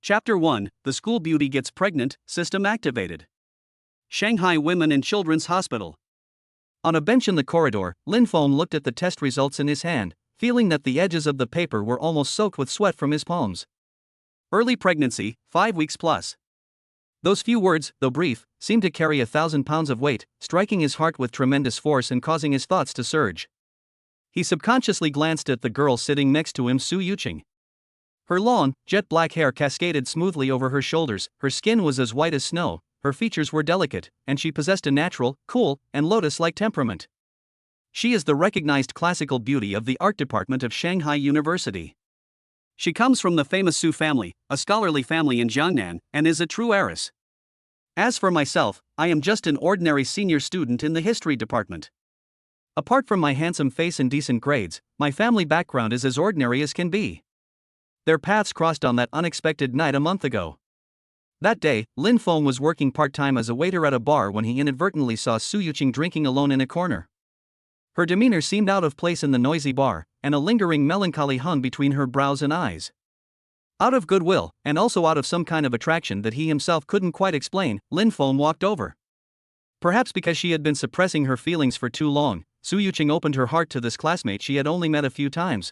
Chapter 1: The School Beauty Gets Pregnant, System Activated. Shanghai Women and Children's Hospital. On a bench in the corridor, Lin Feng looked at the test results in his hand, feeling that the edges of the paper were almost soaked with sweat from his palms. Early pregnancy, 5 weeks plus. Those few words, though brief, seemed to carry 1,000 pounds of weight, striking his heart with tremendous force and causing his thoughts to surge. He subconsciously glanced at the girl sitting next to him, Su Yuqing. Her long, jet-black hair cascaded smoothly over her shoulders, her skin was as white as snow, her features were delicate, and she possessed a natural, cool, and lotus-like temperament. She is the recognized classical beauty of the art department of Shanghai University. She comes from the famous Su family, a scholarly family in Jiangnan, and is a true heiress. As for myself, I am just an ordinary senior student in the history department. Apart from my handsome face and decent grades, my family background is as ordinary as can be. Their paths crossed on that unexpected night a month ago. That day, Lin Feng was working part-time as a waiter at a bar when he inadvertently saw Su Yuqing drinking alone in a corner. Her demeanor seemed out of place in the noisy bar, and a lingering melancholy hung between her brows and eyes. Out of goodwill, and also out of some kind of attraction that he himself couldn't quite explain, Lin Feng walked over. Perhaps because she had been suppressing her feelings for too long, Su Yuqing opened her heart to this classmate she had only met a few times.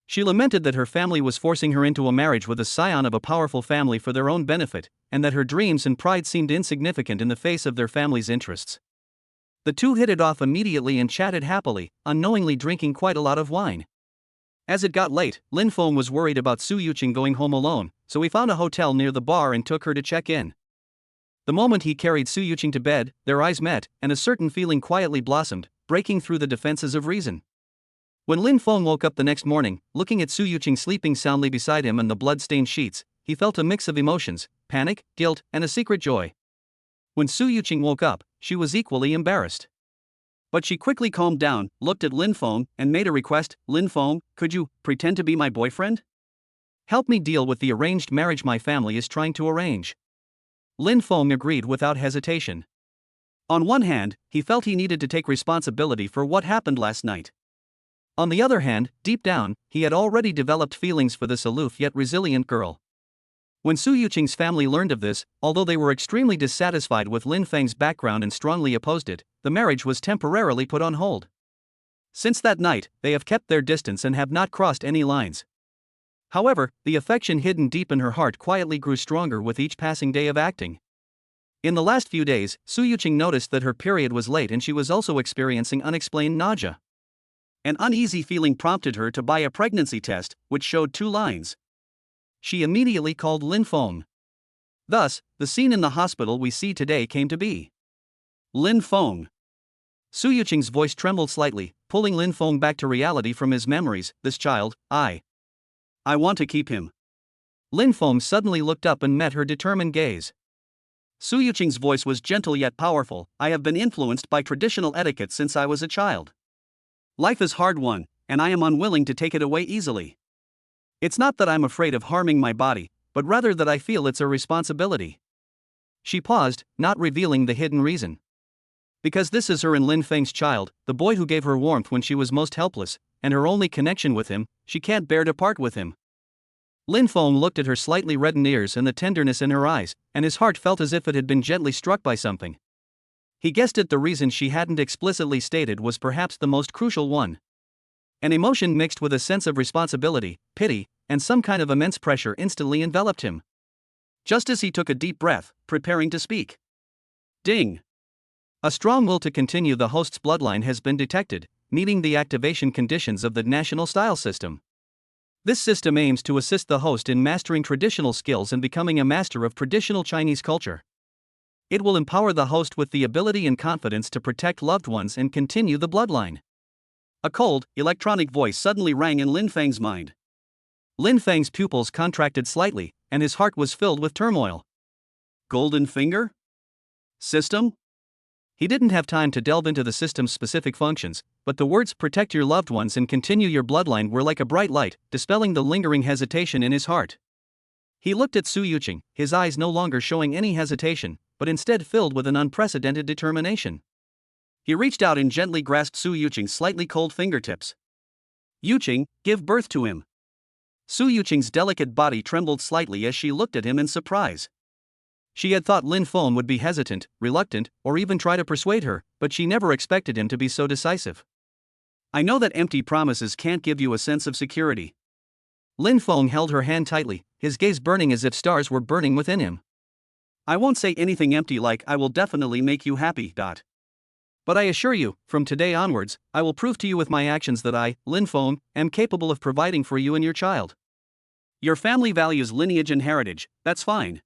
She lamented that her family was forcing her into a marriage with a scion of a powerful family for their own benefit, and that her dreams and pride seemed insignificant in the face of their family's interests. The two hit it off immediately and chatted happily, unknowingly drinking quite a lot of wine. As it got late, Lin Feng was worried about Su Yuqing going home alone, so he found a hotel near the bar and took her to check in. The moment he carried Su Yuqing to bed, their eyes met, and a certain feeling quietly blossomed, breaking through the defenses of reason. When Lin Feng woke up the next morning, looking at Su Yuqing sleeping soundly beside him on the blood-stained sheets, he felt a mix of emotions, panic, guilt, and a secret joy. When Su Yuqing woke up, she was equally embarrassed. But she quickly calmed down, looked at Lin Feng, and made a request. "Lin Feng, could you pretend to be my boyfriend? Help me deal with the arranged marriage my family is trying to arrange." Lin Feng agreed without hesitation. On one hand, he felt he needed to take responsibility for what happened last night. On the other hand, deep down, he had already developed feelings for this aloof yet resilient girl. When Su Yuqing's family learned of this, although they were extremely dissatisfied with Lin Feng's background and strongly opposed it, the marriage was temporarily put on hold. Since that night, they have kept their distance and have not crossed any lines. However, the affection hidden deep in her heart quietly grew stronger with each passing day of acting. In the last few days, Su Yuqing noticed that her period was late and she was also experiencing unexplained nausea. An uneasy feeling prompted her to buy a pregnancy test, which showed 2 lines. She immediately called Lin Feng. Thus, the scene in the hospital we see today came to be. Lin Feng. Su Yuqing's voice trembled slightly, pulling Lin Feng back to reality from his memories. "This child, I want to keep him." Lin Feng suddenly looked up and met her determined gaze. Su Yuqing's voice was gentle yet powerful. "I have been influenced by traditional etiquette since I was a child. Life is hard won, and I am unwilling to take it away easily. It's not that I'm afraid of harming my body, but rather that I feel it's a responsibility." She paused, not revealing the hidden reason. Because this is her and Lin Feng's child, the boy who gave her warmth when she was most helpless, and her only connection with him, she can't bear to part with him. Lin Feng looked at her slightly reddened ears and the tenderness in her eyes, and his heart felt as if it had been gently struck by something. He guessed at the reason she hadn't explicitly stated was perhaps the most crucial one. An emotion mixed with a sense of responsibility, pity, and some kind of immense pressure instantly enveloped him. Just as he took a deep breath, preparing to speak. Ding! A strong will to continue the host's bloodline has been detected, meeting the activation conditions of the national style system. This system aims to assist the host in mastering traditional skills and becoming a master of traditional Chinese culture. It will empower the host with the ability and confidence to protect loved ones and continue the bloodline. A cold, electronic voice suddenly rang in Lin Feng's mind. Lin Feng's pupils contracted slightly, and his heart was filled with turmoil. Golden finger? System? He didn't have time to delve into the system's specific functions, but the words "protect your loved ones and continue your bloodline" were like a bright light, dispelling the lingering hesitation in his heart. He looked at Su Yuqing, his eyes no longer showing any hesitation, but instead filled with an unprecedented determination. He reached out and gently grasped Su Yuqing's slightly cold fingertips. "Yuqing, give birth to him." Su Yuqing's delicate body trembled slightly as she looked at him in surprise. She had thought Lin Feng would be hesitant, reluctant, or even try to persuade her, but she never expected him to be so decisive. I know that empty promises can't give you a sense of security. Lin Feng held her hand tightly, his gaze burning as if stars were burning within him. I won't say anything empty like I will definitely make you happy. But I assure you, from today onwards, I will prove to you with my actions that I, Lin Feng, am capable of providing for you and your child. Your family values lineage and heritage, that's fine.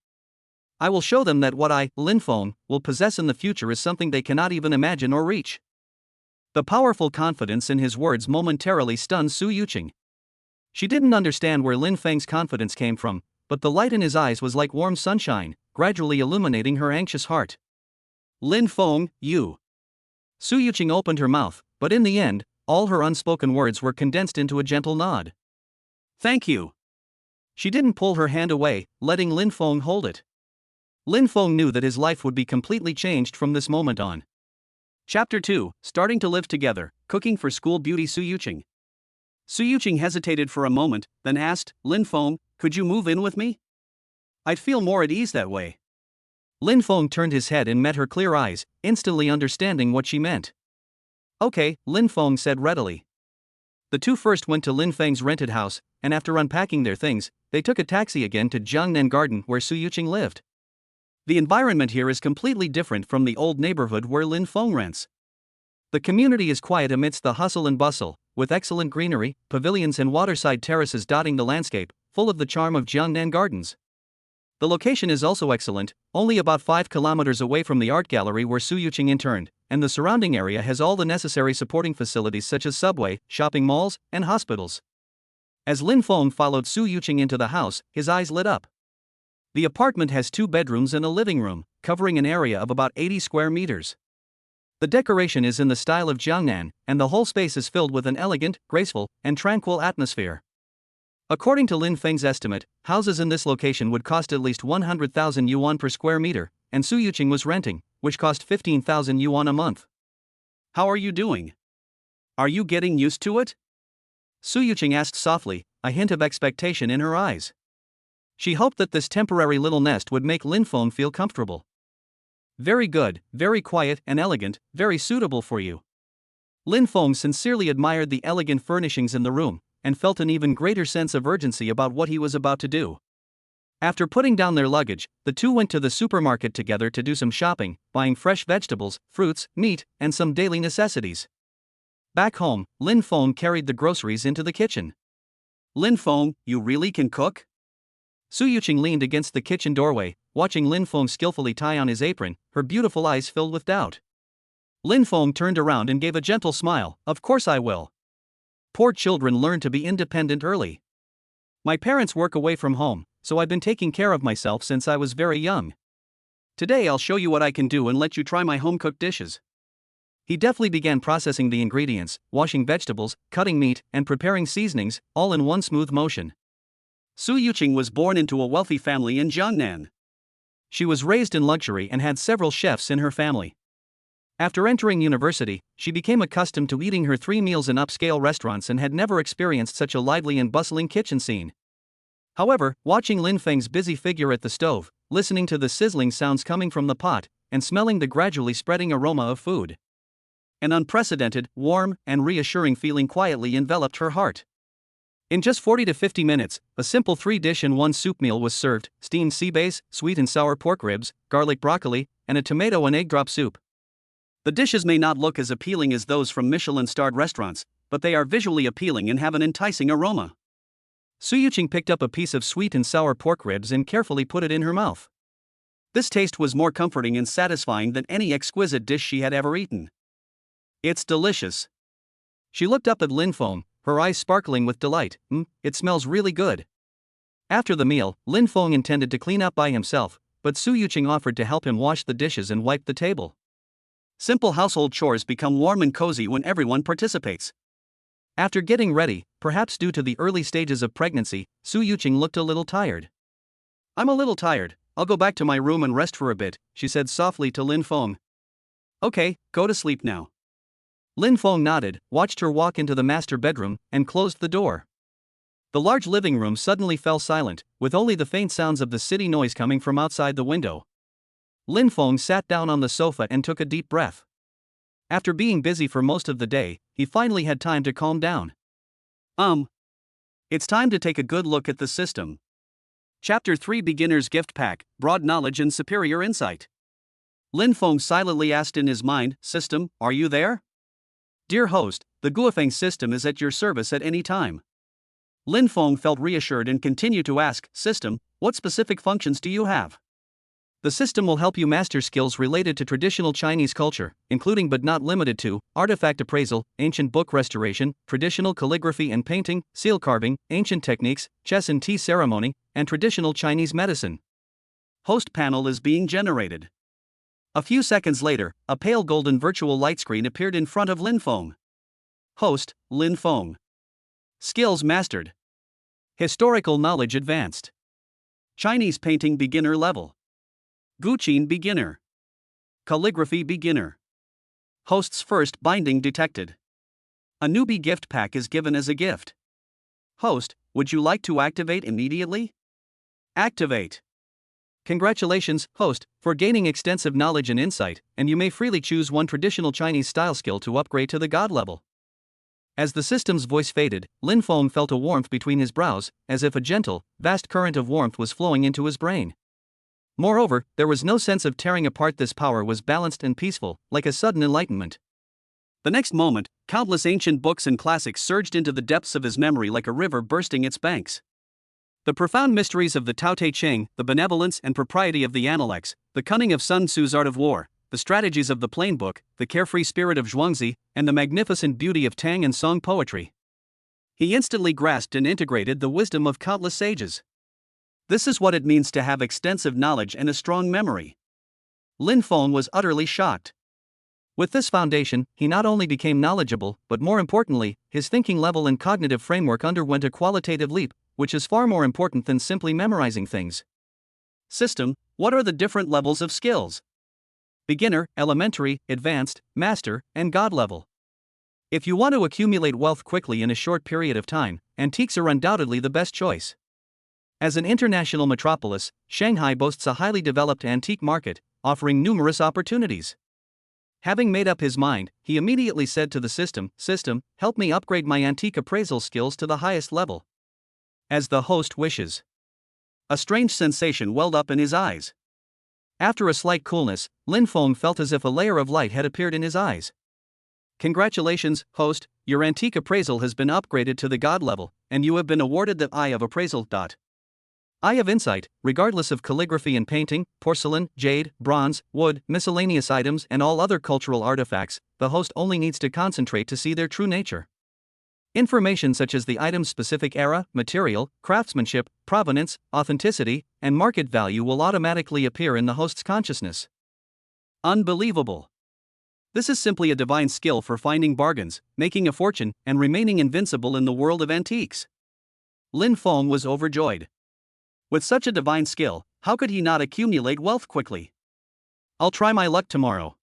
I will show them that what I, Lin Feng, will possess in the future is something they cannot even imagine or reach. The powerful confidence in his words momentarily stunned Su Yuqing. She didn't understand where Lin Feng's confidence came from, but the light in his eyes was like warm sunshine, gradually illuminating her anxious heart. Lin Feng, you. Su Yuqing opened her mouth, but in the end, all her unspoken words were condensed into a gentle nod. Thank you. She didn't pull her hand away, letting Lin Feng hold it. Lin Feng knew that his life would be completely changed from this moment on. Chapter 2, Starting to Live Together, Cooking for School Beauty. Su Yuqing. Su Yuqing hesitated for a moment, then asked, Lin Feng, could you move in with me? I'd feel more at ease that way. Lin Feng turned his head and met her clear eyes, instantly understanding what she meant. Okay, Lin Feng said readily. The two first went to Lin Feng's rented house, and after unpacking their things, they took a taxi again to Jiangnan Garden where Su Yuqing lived. The environment here is completely different from the old neighborhood where Lin Feng rents. The community is quiet amidst the hustle and bustle, with excellent greenery, pavilions and waterside terraces dotting the landscape, full of the charm of Jiangnan Gardens. The location is also excellent, only about 5 kilometers away from the art gallery where Su Yuqing interned, and the surrounding area has all the necessary supporting facilities such as subway, shopping malls, and hospitals. As Lin Feng followed Su Yuqing into the house, his eyes lit up. The apartment has 2 bedrooms and a living room, covering an area of about 80 square meters. The decoration is in the style of Jiangnan, and the whole space is filled with an elegant, graceful, and tranquil atmosphere. According to Lin Feng's estimate, houses in this location would cost at least 100,000 yuan per square meter, and Su Yuqing was renting, which cost 15,000 yuan a month. How are you doing? Are you getting used to it? Su Yuqing asked softly, a hint of expectation in her eyes. She hoped that this temporary little nest would make Lin Feng feel comfortable. Very good, very quiet and elegant, very suitable for you. Lin Feng sincerely admired the elegant furnishings in the room, and felt an even greater sense of urgency about what he was about to do. After putting down their luggage, the two went to the supermarket together to do some shopping, buying fresh vegetables, fruits, meat, and some daily necessities. Back home, Lin Feng carried the groceries into the kitchen. Lin Feng, you really can cook? Su Yuqing leaned against the kitchen doorway, watching Lin Feng skillfully tie on his apron, her beautiful eyes filled with doubt. Lin Feng turned around and gave a gentle smile. Of course I will. Poor children learn to be independent early. My parents work away from home, so I've been taking care of myself since I was very young. Today I'll show you what I can do and let you try my home-cooked dishes. He deftly began processing the ingredients, washing vegetables, cutting meat, and preparing seasonings, all in one smooth motion. Su Yuqing was born into a wealthy family in Jiangnan. She was raised in luxury and had several chefs in her family. After entering university, she became accustomed to eating her 3 meals in upscale restaurants and had never experienced such a lively and bustling kitchen scene. However, watching Lin Feng's busy figure at the stove, listening to the sizzling sounds coming from the pot, and smelling the gradually spreading aroma of food, an unprecedented, warm, and reassuring feeling quietly enveloped her heart. In just 40 to 50 minutes, a simple 3-dish-in-1 soup meal was served: steamed sea bass, sweet and sour pork ribs, garlic broccoli, and a tomato and egg drop soup. The dishes may not look as appealing as those from Michelin-starred restaurants, but they are visually appealing and have an enticing aroma. Su Yuqing picked up a piece of sweet and sour pork ribs and carefully put it in her mouth. This taste was more comforting and satisfying than any exquisite dish she had ever eaten. It's delicious. She looked up at Lin Feng, her eyes sparkling with delight. It smells really good. After the meal, Lin Feng intended to clean up by himself, but Su Yuqing offered to help him wash the dishes and wipe the table. Simple household chores become warm and cozy when everyone participates. After getting ready, perhaps due to the early stages of pregnancy, Su Yuqing looked a little tired. I'm a little tired, I'll go back to my room and rest for a bit, she said softly to Lin Feng. Okay, go to sleep now. Lin Feng nodded, watched her walk into the master bedroom, and closed the door. The large living room suddenly fell silent, with only the faint sounds of the city noise coming from outside the window. Lin Feng sat down on the sofa and took a deep breath. After being busy for most of the day, he finally had time to calm down. It's time to take a good look at the system. Chapter 3 Beginner's Gift Pack, Broad Knowledge and Superior Insight. Lin Feng silently asked in his mind, "System, are you there?" "Dear host, the Guofeng system is at your service at any time." Lin Feng felt reassured and continued to ask, "System, what specific functions do you have?" "The system will help you master skills related to traditional Chinese culture, including but not limited to artifact appraisal, ancient book restoration, traditional calligraphy and painting, seal carving, ancient techniques, chess and tea ceremony, and traditional Chinese medicine." Host panel is being generated. A few seconds later, a pale golden virtual light screen appeared in front of Lin Feng. Host, Lin Feng. Skills mastered. Historical knowledge advanced. Chinese painting beginner level. Guqin beginner. Calligraphy beginner. Host's first binding detected. A newbie gift pack is given as a gift. Host, would you like to activate immediately? Activate. Congratulations, host, for gaining extensive knowledge and insight, and you may freely choose one traditional Chinese style skill to upgrade to the god level. As the system's voice faded, Lin Feng felt a warmth between his brows, as if a gentle, vast current of warmth was flowing into his brain. Moreover, there was no sense of tearing apart. This power was balanced and peaceful, like a sudden enlightenment. The next moment, countless ancient books and classics surged into the depths of his memory like a river bursting its banks. The profound mysteries of the Tao Te Ching, the benevolence and propriety of the Analects, the cunning of Sun Tzu's art of war, the strategies of the Plain Book, the carefree spirit of Zhuangzi, and the magnificent beauty of Tang and Song poetry. He instantly grasped and integrated the wisdom of countless sages. This is what it means to have extensive knowledge and a strong memory. Lin Feng was utterly shocked. With this foundation, he not only became knowledgeable, but more importantly, his thinking level and cognitive framework underwent a qualitative leap, which is far more important than simply memorizing things. System, what are the different levels of skills? Beginner, elementary, advanced, master, and god level. If you want to accumulate wealth quickly in a short period of time, antiques are undoubtedly the best choice. As an international metropolis, Shanghai boasts a highly developed antique market, offering numerous opportunities. Having made up his mind, he immediately said to the system, "System, help me upgrade my antique appraisal skills to the highest level." As the host wishes. A strange sensation welled up in his eyes. After a slight coolness, Lin Feng felt as if a layer of light had appeared in his eyes. "Congratulations, host, your antique appraisal has been upgraded to the god level, and you have been awarded the Eye of Appraisal. Eye of Insight, regardless of calligraphy and painting, porcelain, jade, bronze, wood, miscellaneous items, and all other cultural artifacts, the host only needs to concentrate to see their true nature. Information such as the item's specific era, material, craftsmanship, provenance, authenticity, and market value will automatically appear in the host's consciousness." Unbelievable. This is simply a divine skill for finding bargains, making a fortune, and remaining invincible in the world of antiques. Lin Feng was overjoyed. With such a divine skill, how could he not accumulate wealth quickly? "I'll try my luck tomorrow."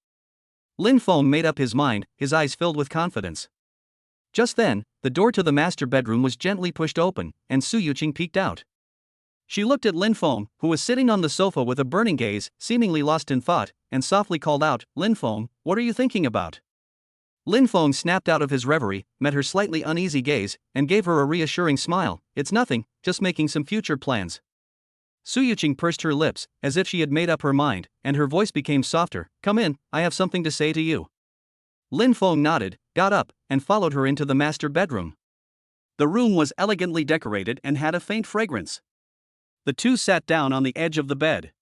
Lin Feng made up his mind, his eyes filled with confidence. Just then, the door to the master bedroom was gently pushed open, and Su Yuqing peeked out. She looked at Lin Feng, who was sitting on the sofa with a burning gaze, seemingly lost in thought, and softly called out, "Lin Feng, what are you thinking about?" Lin Feng snapped out of his reverie, met her slightly uneasy gaze, and gave her a reassuring smile. "It's nothing, just making some future plans." Su Yuqing pursed her lips, as if she had made up her mind, and her voice became softer. "Come in, I have something to say to you." Lin Feng nodded, got up, and followed her into the master bedroom. The room was elegantly decorated and had a faint fragrance. The two sat down on the edge of the bed.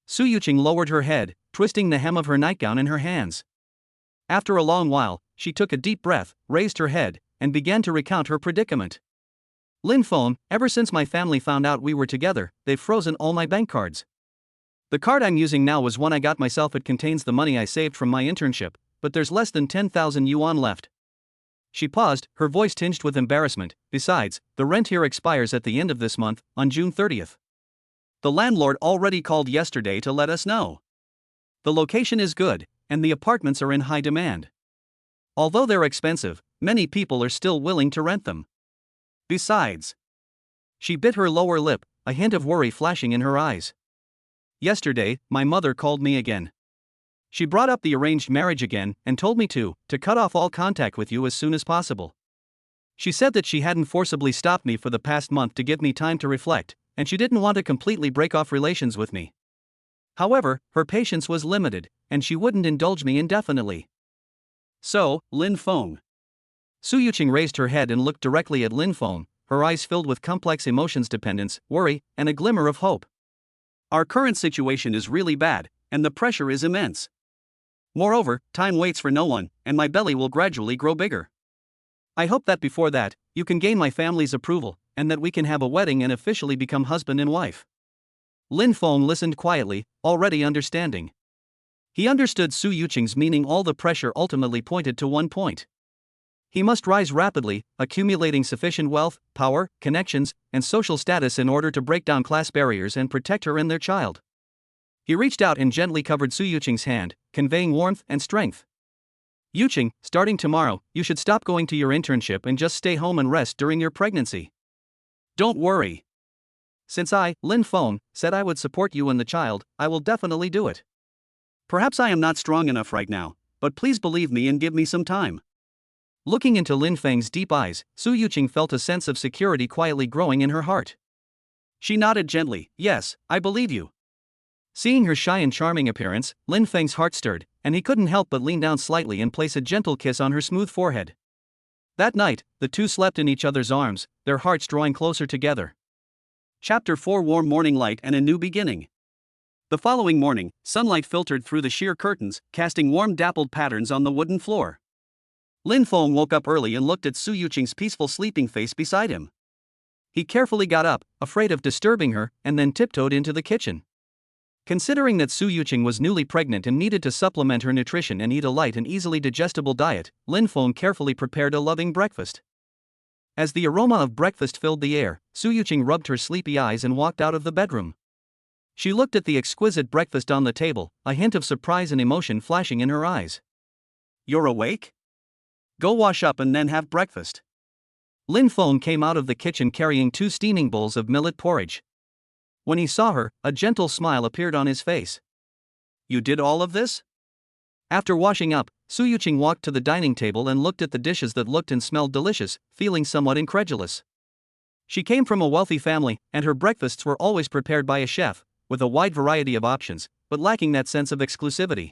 Su Yuqing lowered her head, twisting the hem of her nightgown in her hands. After a long while, she took a deep breath, raised her head, and began to recount her predicament. "Lin Feng, ever since my family found out we were together, they've frozen all my bank cards. The card I'm using now was one I got myself. It contains the money I saved from my internship, but there's less than 10,000 yuan left." She paused, her voice tinged with embarrassment. "Besides, the rent here expires at the end of this month, on June 30th. The landlord already called yesterday to let us know. The location is good, and the apartments are in high demand. Although they're expensive, many people are still willing to rent them. Besides, She bit her lower lip, a hint of worry flashing in her eyes. Yesterday, my mother called me again. She brought up the arranged marriage again and told me to cut off all contact with you as soon as possible. She said that she hadn't forcibly stopped me for the past month to give me time to reflect, and she didn't want to completely break off relations with me. However, her patience was limited, and she wouldn't indulge me indefinitely. So, Lin Feng. Su Yuqing raised her head and looked directly at Lin Feng, her eyes filled with complex emotions: dependence, worry, and a glimmer of hope. Our current situation is really bad, and the pressure is immense. Moreover, time waits for no one, and my belly will gradually grow bigger. I hope that before that, you can gain my family's approval, and that we can have a wedding and officially become husband and wife. Lin Feng listened quietly, already understanding. He understood Su Yuqing's meaning. All the pressure ultimately pointed to one point. He must rise rapidly, accumulating sufficient wealth, power, connections, and social status in order to break down class barriers and protect her and their child. He reached out and gently covered Su Yuqing's hand, conveying warmth and strength. Yuqing, starting tomorrow, you should stop going to your internship and just stay home and rest during your pregnancy. Don't worry. Since I, Lin Feng, said I would support you and the child, I will definitely do it. Perhaps I am not strong enough right now, but please believe me and give me some time. Looking into Lin Feng's deep eyes, Su Yuqing felt a sense of security quietly growing in her heart. She nodded gently. Yes, I believe you. Seeing her shy and charming appearance, Lin Feng's heart stirred, and he couldn't help but lean down slightly and place a gentle kiss on her smooth forehead. That night, the two slept in each other's arms, their hearts drawing closer together. Chapter 4: Warm morning light and a new beginning. The following morning, sunlight filtered through the sheer curtains, casting warm dappled patterns on the wooden floor. Lin Feng woke up early and looked at Su Yuqing's peaceful sleeping face beside him. He carefully got up, afraid of disturbing her, and then tiptoed into the kitchen. Considering that Su Yuqing was newly pregnant and needed to supplement her nutrition and eat a light and easily digestible diet, Lin Feng carefully prepared a loving breakfast. As the aroma of breakfast filled the air, Su Yuqing rubbed her sleepy eyes and walked out of the bedroom. She looked at the exquisite breakfast on the table, a hint of surprise and emotion flashing in her eyes. You're awake? Go wash up and then have breakfast. Lin Feng came out of the kitchen carrying 2 steaming bowls of millet porridge. When he saw her, a gentle smile appeared on his face. You did all of this? After washing up, Su Yuqing walked to the dining table and looked at the dishes that looked and smelled delicious, feeling somewhat incredulous. She came from a wealthy family, and her breakfasts were always prepared by a chef, with a wide variety of options, but lacking that sense of exclusivity.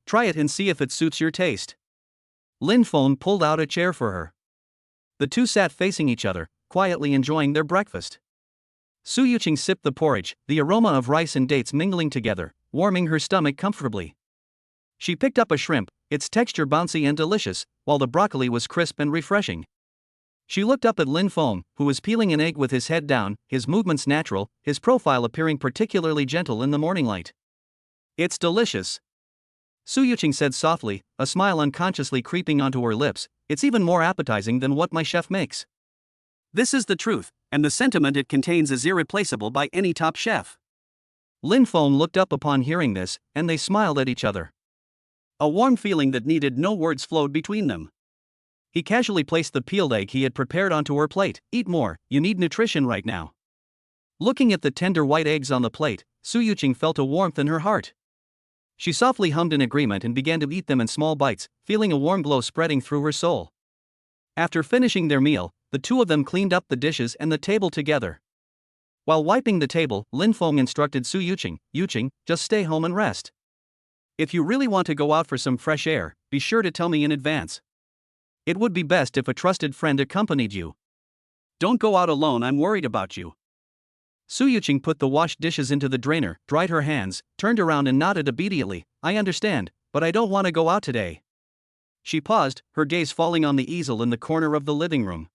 Try it and see if it suits your taste. Lin Feng pulled out a chair for her. The two sat facing each other, quietly enjoying their breakfast. Su Yuqing sipped the porridge, the aroma of rice and dates mingling together, warming her stomach comfortably. She picked up a shrimp, its texture bouncy and delicious, while the broccoli was crisp and refreshing. She looked up at Lin Feng, who was peeling an egg with his head down, his movements natural, his profile appearing particularly gentle in the morning light. It's delicious. Su Yuqing said softly, a smile unconsciously creeping onto her lips. It's even more appetizing than what my chef makes. This is the truth, and the sentiment it contains is irreplaceable by any top chef. Lin Feng looked up upon hearing this, and they smiled at each other. A warm feeling that needed no words flowed between them. He casually placed the peeled egg he had prepared onto her plate. Eat more, you need nutrition right now. Looking at the tender white eggs on the plate, Su Yuqing felt a warmth in her heart. She softly hummed in agreement and began to eat them in small bites, feeling a warm glow spreading through her soul. After finishing their meal, the two of them cleaned up the dishes and the table together. While wiping the table, Lin Feng instructed Su Yuqing, Yuqing, just stay home and rest. If you really want to go out for some fresh air, be sure to tell me in advance. It would be best if a trusted friend accompanied you. Don't go out alone, I'm worried about you. Su Yuqing put the washed dishes into the drainer, dried her hands, turned around and nodded obediently. I understand, but I don't want to go out today. She paused, her gaze falling on the easel in the corner of the living room.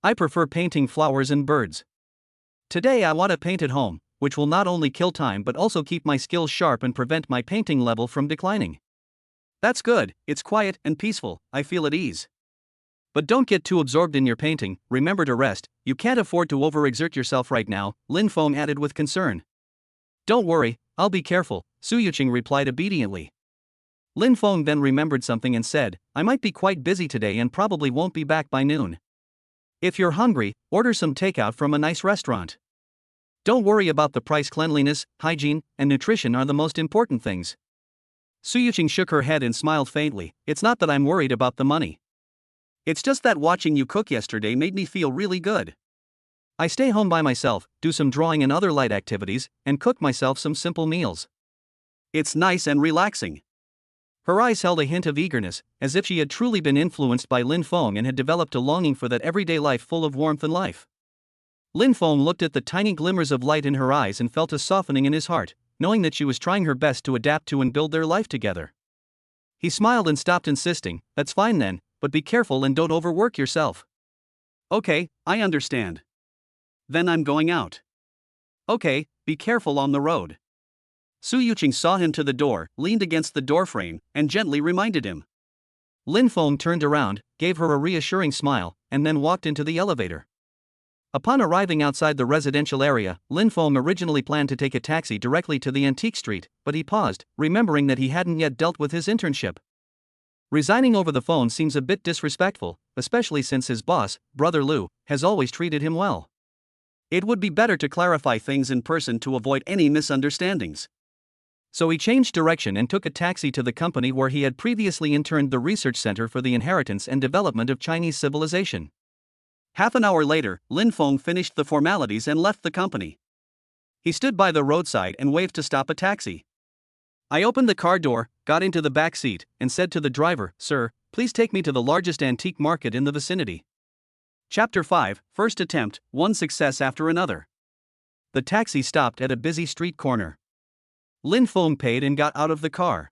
I prefer painting flowers and birds. Today I want to paint at home, which will not only kill time but also keep my skills sharp and prevent my painting level from declining. That's good, it's quiet and peaceful, I feel at ease. But don't get too absorbed in your painting, remember to rest, you can't afford to overexert yourself right now, Lin Feng added with concern. Don't worry, I'll be careful, Su Yuqing replied obediently. Lin Feng then remembered something and said, I might be quite busy today and probably won't be back by noon. If you're hungry, order some takeout from a nice restaurant. Don't worry about the price. Cleanliness, hygiene, and nutrition are the most important things. Su Yuqing shook her head and smiled faintly. It's not that I'm worried about the money. It's just that watching you cook yesterday made me feel really good. I stay home by myself, do some drawing and other light activities, and cook myself some simple meals. It's nice and relaxing. Her eyes held a hint of eagerness, as if she had truly been influenced by Lin Feng and had developed a longing for that everyday life full of warmth and life. Lin Feng looked at the tiny glimmers of light in her eyes and felt a softening in his heart, knowing that she was trying her best to adapt to and build their life together. He smiled and stopped, insisting, "That's fine then, but be careful and don't overwork yourself." "Okay, I understand. Then I'm going out." "Okay, be careful on the road." Su Yuqing saw him to the door, leaned against the doorframe, and gently reminded him. Lin Feng turned around, gave her a reassuring smile, and then walked into the elevator. Upon arriving outside the residential area, Lin Feng originally planned to take a taxi directly to the antique street, but he paused, remembering that he hadn't yet dealt with his internship. Resigning over the phone seems a bit disrespectful, especially since his boss, Brother Liu, has always treated him well. It would be better to clarify things in person to avoid any misunderstandings. So he changed direction and took a taxi to the company where he had previously interned, the Research Center for the Inheritance and Development of Chinese Civilization. Half an hour later, Lin Feng finished the formalities and left the company. He stood by the roadside and waved to stop a taxi. I opened the car door, got into the back seat, and said to the driver, "Sir, please take me to the largest antique market in the vicinity." Chapter 5, First Attempt, One Success After Another. The taxi stopped at a busy street corner. Lin Feng paid and got out of the car.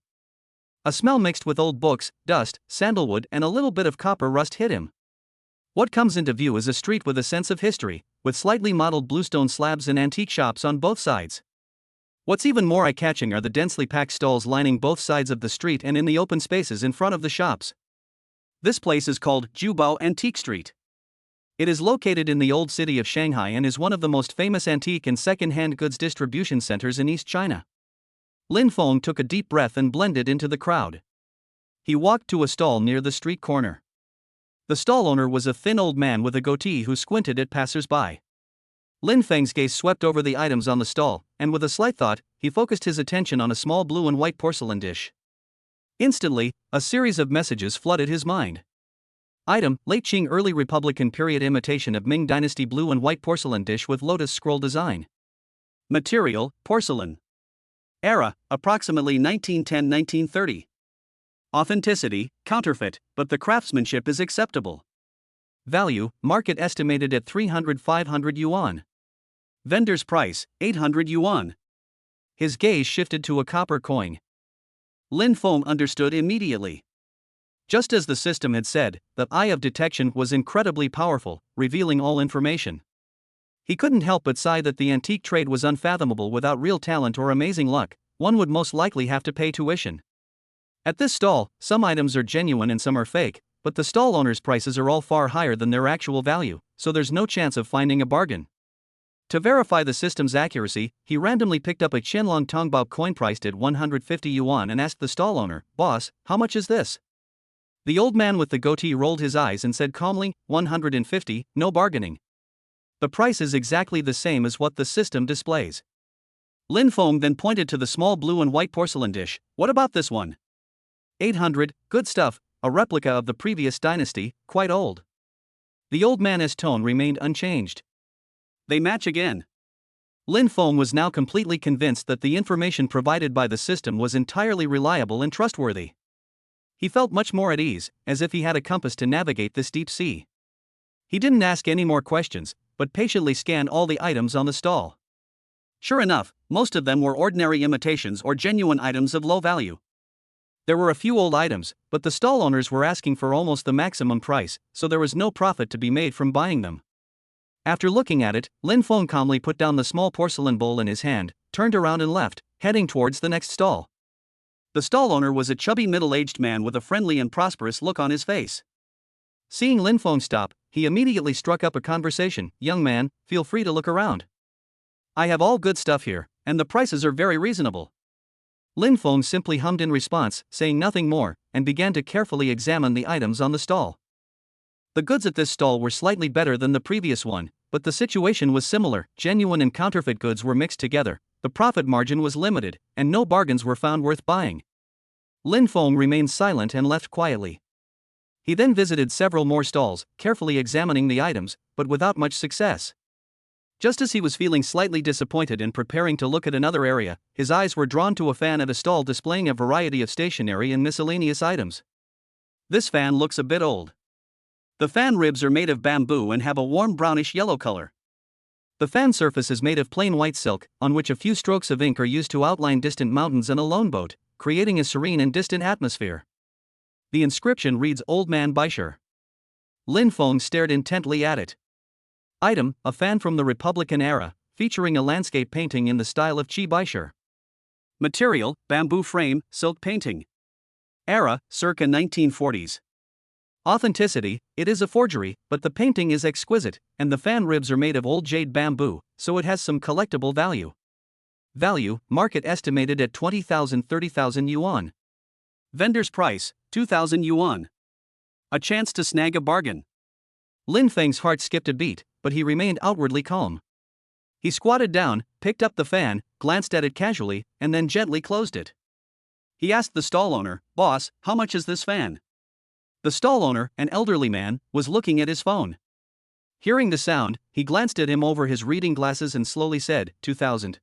A smell mixed with old books, dust, sandalwood, and a little bit of copper rust hit him. What comes into view is a street with a sense of history, with slightly modeled bluestone slabs and antique shops on both sides. What's even more eye-catching are the densely packed stalls lining both sides of the street and in the open spaces in front of the shops. This place is called Jubao Antique Street. It is located in the old city of Shanghai and is one of the most famous antique and second-hand goods distribution centers in East China. Lin Feng took a deep breath and blended into the crowd. He walked to a stall near the street corner. The stall owner was a thin old man with a goatee who squinted at passers-by. Lin Feng's gaze swept over the items on the stall, and with a slight thought, he focused his attention on a small blue and white porcelain dish. Instantly, a series of messages flooded his mind. Item: Late Qing Early Republican period imitation of Ming Dynasty blue and white porcelain dish with lotus scroll design. Material: porcelain. Era: approximately 1910-1930. Authenticity: counterfeit, but the craftsmanship is acceptable. Value: market estimated at 300-500 yuan. Vendor's price: 800 yuan. His gaze shifted to a copper coin. Lin Feng understood immediately. Just as the system had said, the eye of detection was incredibly powerful, revealing all information. He couldn't help but sigh that the antique trade was unfathomable without real talent or amazing luck. One would most likely have to pay tuition. At this stall, some items are genuine and some are fake, but the stall owner's prices are all far higher than their actual value, so there's no chance of finding a bargain. To verify the system's accuracy, he randomly picked up a Qianlong Tongbao coin priced at 150 yuan and asked the stall owner, "Boss, how much is this?" The old man with the goatee rolled his eyes and said calmly, 150, no bargaining. The price is exactly the same as what the system displays. Lin Feng then pointed to the small blue and white porcelain dish. "What about this one?" 800, good stuff, a replica of the previous dynasty, quite old. The old man's tone remained unchanged. They match again. Lin Feng was now completely convinced that the information provided by the system was entirely reliable and trustworthy. He felt much more at ease, as if he had a compass to navigate this deep sea. He didn't ask any more questions, but patiently scanned all the items on the stall. Sure enough, most of them were ordinary imitations or genuine items of low value. There were a few old items, but the stall owners were asking for almost the maximum price, so there was no profit to be made from buying them. After looking at it, Lin Feng calmly put down the small porcelain bowl in his hand, turned around and left, heading towards the next stall. The stall owner was a chubby middle-aged man with a friendly and prosperous look on his face. Seeing Lin Feng stop, he immediately struck up a conversation. "Young man, feel free to look around. I have all good stuff here, and the prices are very reasonable." Lin Feng simply hummed in response, saying nothing more, and began to carefully examine the items on the stall. The goods at this stall were slightly better than the previous one, but the situation was similar. Genuine and counterfeit goods were mixed together, the profit margin was limited, and no bargains were found worth buying. Lin Feng remained silent and left quietly. He then visited several more stalls, carefully examining the items, but without much success. Just as he was feeling slightly disappointed and preparing to look at another area, his eyes were drawn to a fan at a stall displaying a variety of stationery and miscellaneous items. This fan looks a bit old. The fan ribs are made of bamboo and have a warm brownish yellow color. The fan surface is made of plain white silk, on which a few strokes of ink are used to outline distant mountains and a lone boat, creating a serene and distant atmosphere. The inscription reads Old Man Baisher. Lin Feng stared intently at it. Item, a fan from the Republican era, featuring a landscape painting in the style of Qi Baisher. Material, bamboo frame, silk painting. Era, circa 1940s. Authenticity, it is a forgery, but the painting is exquisite, and the fan ribs are made of old jade bamboo, so it has some collectible value. Value, market estimated at 20,000-30,000 yuan. Vendor's price, 2,000 yuan. A chance to snag a bargain. Lin Feng's heart skipped a beat, but he remained outwardly calm. He squatted down, picked up the fan, glanced at it casually, and then gently closed it. He asked the stall owner, "Boss, how much is this fan?" The stall owner, an elderly man, was looking at his phone. Hearing the sound, he glanced at him over his reading glasses and slowly said, 2,000.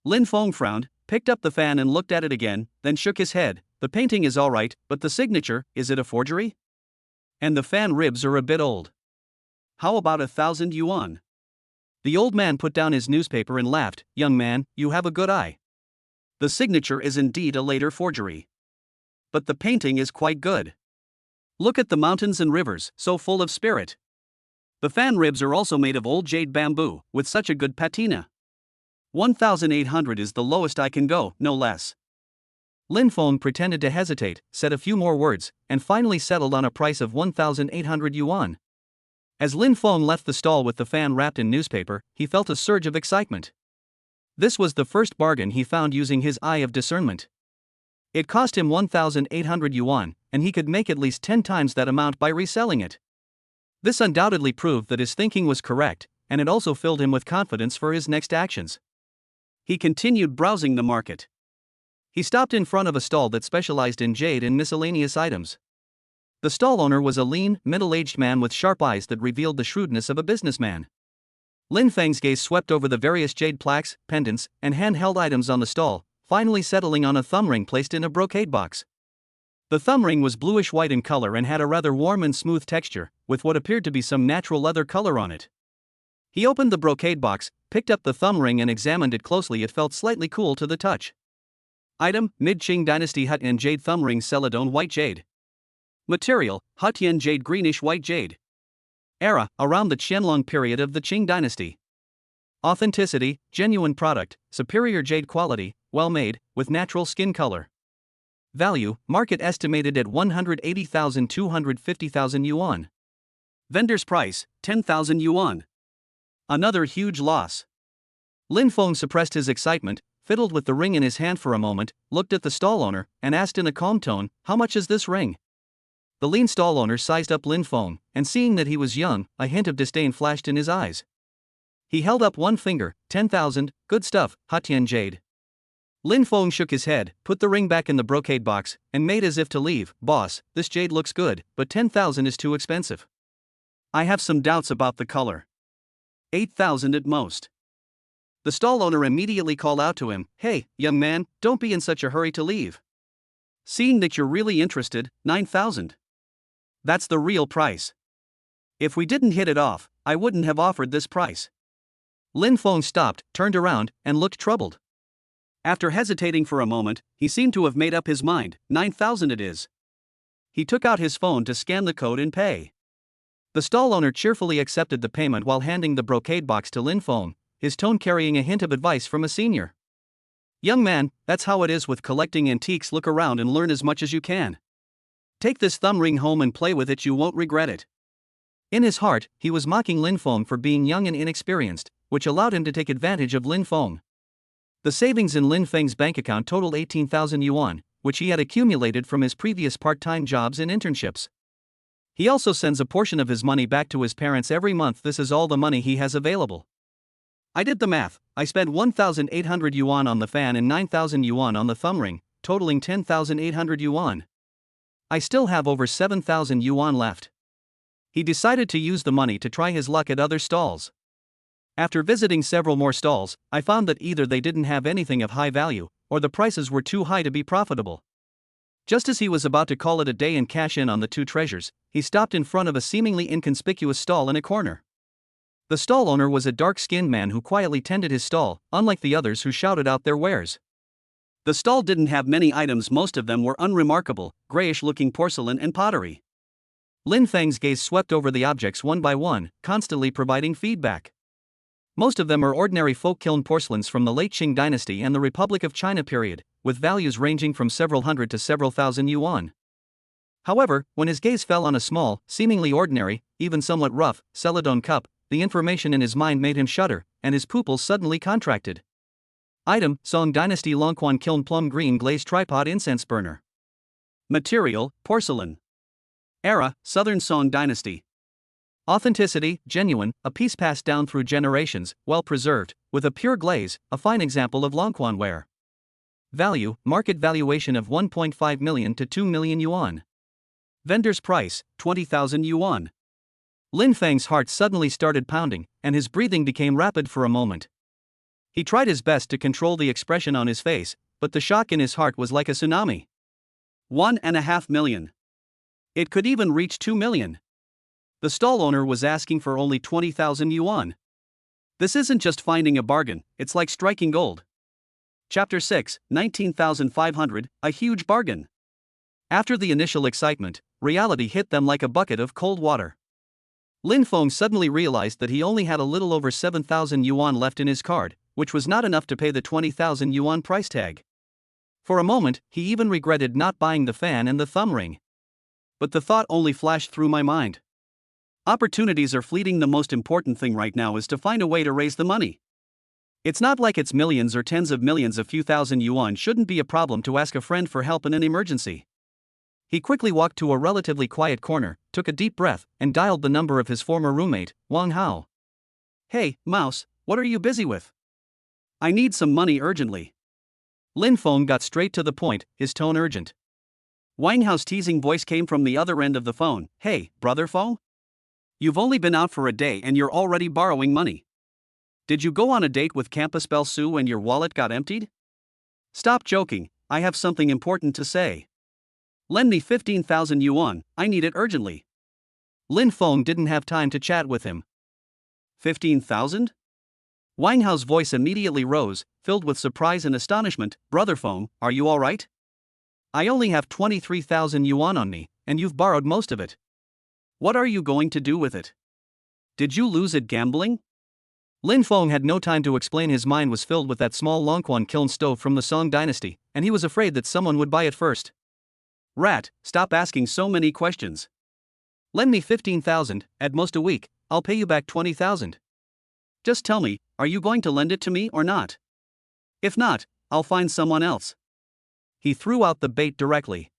Lin Feng frowned, picked up the fan and looked at it again, then shook his head. The painting is alright, but the signature, is it a forgery? And the fan ribs are a bit old. How about 1,000 yuan? The old man put down his newspaper and laughed. Young man, you have a good eye. The signature is indeed a later forgery. But the painting is quite good. Look at the mountains and rivers, so full of spirit. The fan ribs are also made of old jade bamboo, with such a good patina. 1,800 is the lowest I can go, no less. Lin Feng pretended to hesitate, said a few more words, and finally settled on a price of 1,800 yuan. As Lin Feng left the stall with the fan wrapped in newspaper, he felt a surge of excitement. This was the first bargain he found using his eye of discernment. It cost him 1,800 yuan, and he could make at least 10 times that amount by reselling it. This undoubtedly proved that his thinking was correct, and it also filled him with confidence for his next actions. He continued browsing the market. He stopped in front of a stall that specialized in jade and miscellaneous items. The stall owner was a lean, middle-aged man with sharp eyes that revealed the shrewdness of a businessman. Lin Feng's gaze swept over the various jade plaques, pendants, and handheld items on the stall, finally settling on a thumb ring placed in a brocade box. The thumb ring was bluish-white in color and had a rather warm and smooth texture, with what appeared to be some natural leather color on it. He opened the brocade box, picked up the thumb ring and examined it closely. It felt slightly cool to the touch. Item, Mid-Qing Dynasty Hutian Jade Thumb Ring, Celadon White Jade. Material, Hutian Jade Greenish White Jade. Era, around the Qianlong period of the Qing Dynasty. Authenticity, genuine product, superior jade quality, well made, with natural skin color. Value, market estimated at 180,000-250,000 yuan. Vendor's price, 10,000 yuan. Another huge loss. Lin Feng suppressed his excitement, fiddled with the ring in his hand for a moment, looked at the stall owner, and asked in a calm tone, "How much is this ring?" The lean stall owner sized up Lin Feng, and seeing that he was young, a hint of disdain flashed in his eyes. He held up one finger. 10,000, good stuff, Hutian jade. Lin Feng shook his head, put the ring back in the brocade box, and made as if to leave. Boss, this jade looks good, but 10,000 is too expensive. I have some doubts about the color. 8,000 at most. The stall owner immediately called out to him, "Hey, young man, don't be in such a hurry to leave. Seeing that you're really interested, 9,000. That's the real price. If we didn't hit it off, I wouldn't have offered this price." Lin Feng stopped, turned around, and looked troubled. After hesitating for a moment, he seemed to have made up his mind. 9,000 it is. He took out his phone to scan the code and pay. The stall owner cheerfully accepted the payment while handing the brocade box to Lin Feng, his tone carrying a hint of advice from a senior. "Young man, that's how it is with collecting antiques. Look around and learn as much as you can. Take this thumb ring home and play with it, you won't regret it." In his heart, he was mocking Lin Feng for being young and inexperienced, which allowed him to take advantage of Lin Feng. The savings in Lin Feng's bank account totaled 18,000 yuan, which he had accumulated from his previous part-time jobs and internships. He also sends a portion of his money back to his parents every month. This is all the money he has available. I did the math. I spent 1,800 yuan on the fan and 9,000 yuan on the thumb ring, totaling 10,800 yuan. I still have over 7,000 yuan left. He decided to use the money to try his luck at other stalls. After visiting several more stalls, I found that either they didn't have anything of high value, or the prices were too high to be profitable. Just as he was about to call it a day and cash in on the two treasures, he stopped in front of a seemingly inconspicuous stall in a corner. The stall owner was a dark-skinned man who quietly tended his stall, unlike the others who shouted out their wares. The stall didn't have many items. Most of them were unremarkable, grayish-looking porcelain and pottery. Lin Feng's gaze swept over the objects one by one, constantly providing feedback. Most of them are ordinary folk kiln porcelains from the late Qing dynasty and the Republic of China period, with values ranging from several hundred to several thousand yuan. However, when his gaze fell on a small, seemingly ordinary, even somewhat rough, celadon cup, the information in his mind made him shudder, and his pupils suddenly contracted. Item: Song Dynasty Longquan Kiln Plum Green Glazed Tripod Incense Burner. Material: porcelain. Era: Southern Song Dynasty. Authenticity: genuine, a piece passed down through generations, well preserved, with a pure glaze, a fine example of Longquan ware. Value: market valuation of 1.5 million to 2 million yuan. Vendor's price: 20,000 yuan. Lin Feng's heart suddenly started pounding, and his breathing became rapid for a moment. He tried his best to control the expression on his face, but the shock in his heart was like a tsunami. 1.5 million. It could even reach 2 million. The stall owner was asking for only 20,000 yuan. This isn't just finding a bargain, it's like striking gold. Chapter 6, 19,500, a huge bargain. After the initial excitement, reality hit them like a bucket of cold water. Lin Feng suddenly realized that he only had a little over 7,000 yuan left in his card, which was not enough to pay the 20,000 yuan price tag. For a moment, he even regretted not buying the fan and the thumb ring. But the thought only flashed through my mind. Opportunities are fleeting. The most important thing right now is to find a way to raise the money. It's not like it's millions or tens of millions. A few thousand yuan shouldn't be a problem to ask a friend for help in an emergency. He quickly walked to a relatively quiet corner, took a deep breath, and dialed the number of his former roommate, Wang Hao. Hey, Mouse, what are you busy with? I need some money urgently. Lin Feng got straight to the point, his tone urgent. Wang Hao's teasing voice came from the other end of the phone. Hey, brother Feng? You've only been out for a day and you're already borrowing money. Did you go on a date with Campus Belle Sue and your wallet got emptied? Stop joking, I have something important to say. Lend me 15,000 yuan, I need it urgently. Lin Feng didn't have time to chat with him. 15,000? Wang Hao's voice immediately rose, filled with surprise and astonishment. Brother Feng, are you alright? I only have 23,000 yuan on me, and you've borrowed most of it. What are you going to do with it? Did you lose it gambling? Lin Feng had no time to explain. His mind was filled with that small Longquan kiln stove from the Song dynasty, and he was afraid that someone would buy it first. Rat, stop asking so many questions. Lend me 15,000, at most a week, I'll pay you back 20,000. Just tell me, are you going to lend it to me or not? If not, I'll find someone else. He threw out the bait directly.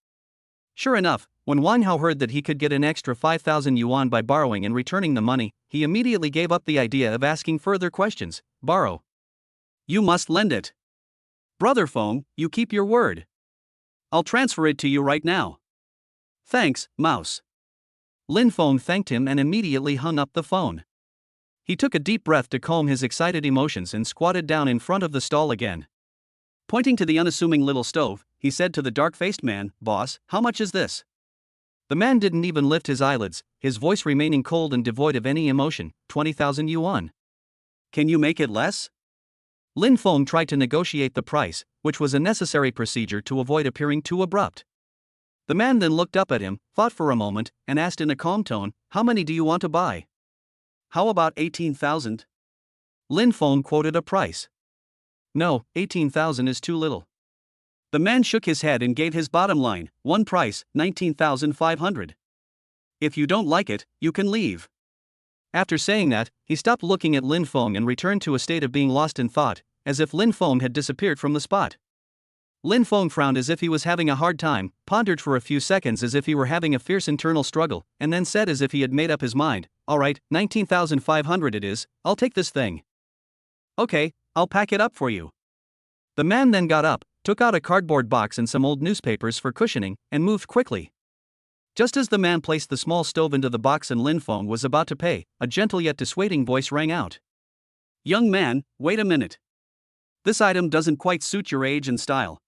Sure enough, when Wang Hao heard that he could get an extra 5,000 yuan by borrowing and returning the money, he immediately gave up the idea of asking further questions. Borrow. You must lend it. Brother Feng, you keep your word. I'll transfer it to you right now. Thanks, Mouse. Lin Feng thanked him and immediately hung up the phone. He took a deep breath to calm his excited emotions and squatted down in front of the stall again. Pointing to the unassuming little stove, he said to the dark-faced man, Boss, how much is this? The man didn't even lift his eyelids, his voice remaining cold and devoid of any emotion. 20,000 yuan. Can you make it less? Lin Feng tried to negotiate the price, which was a necessary procedure to avoid appearing too abrupt. The man then looked up at him, thought for a moment, and asked in a calm tone, how many do you want to buy? How about 18,000? Lin Feng quoted a price. No, 18,000 is too little. The man shook his head and gave his bottom line, one price, 19,500. If you don't like it, you can leave. After saying that, he stopped looking at Lin Feng and returned to a state of being lost in thought, as if Lin Feng had disappeared from the spot. Lin Feng frowned as if he was having a hard time, pondered for a few seconds as if he were having a fierce internal struggle, and then said as if he had made up his mind, "Alright, 19,500 it is, I'll take this thing." "Okay, I'll pack it up for you." The man then got up, took out a cardboard box and some old newspapers for cushioning, and moved quickly. Just as the man placed the small stove into the box and Lin Feng was about to pay, a gentle yet dissuading voice rang out. "Young man, wait a minute. This item doesn't quite suit your age and style.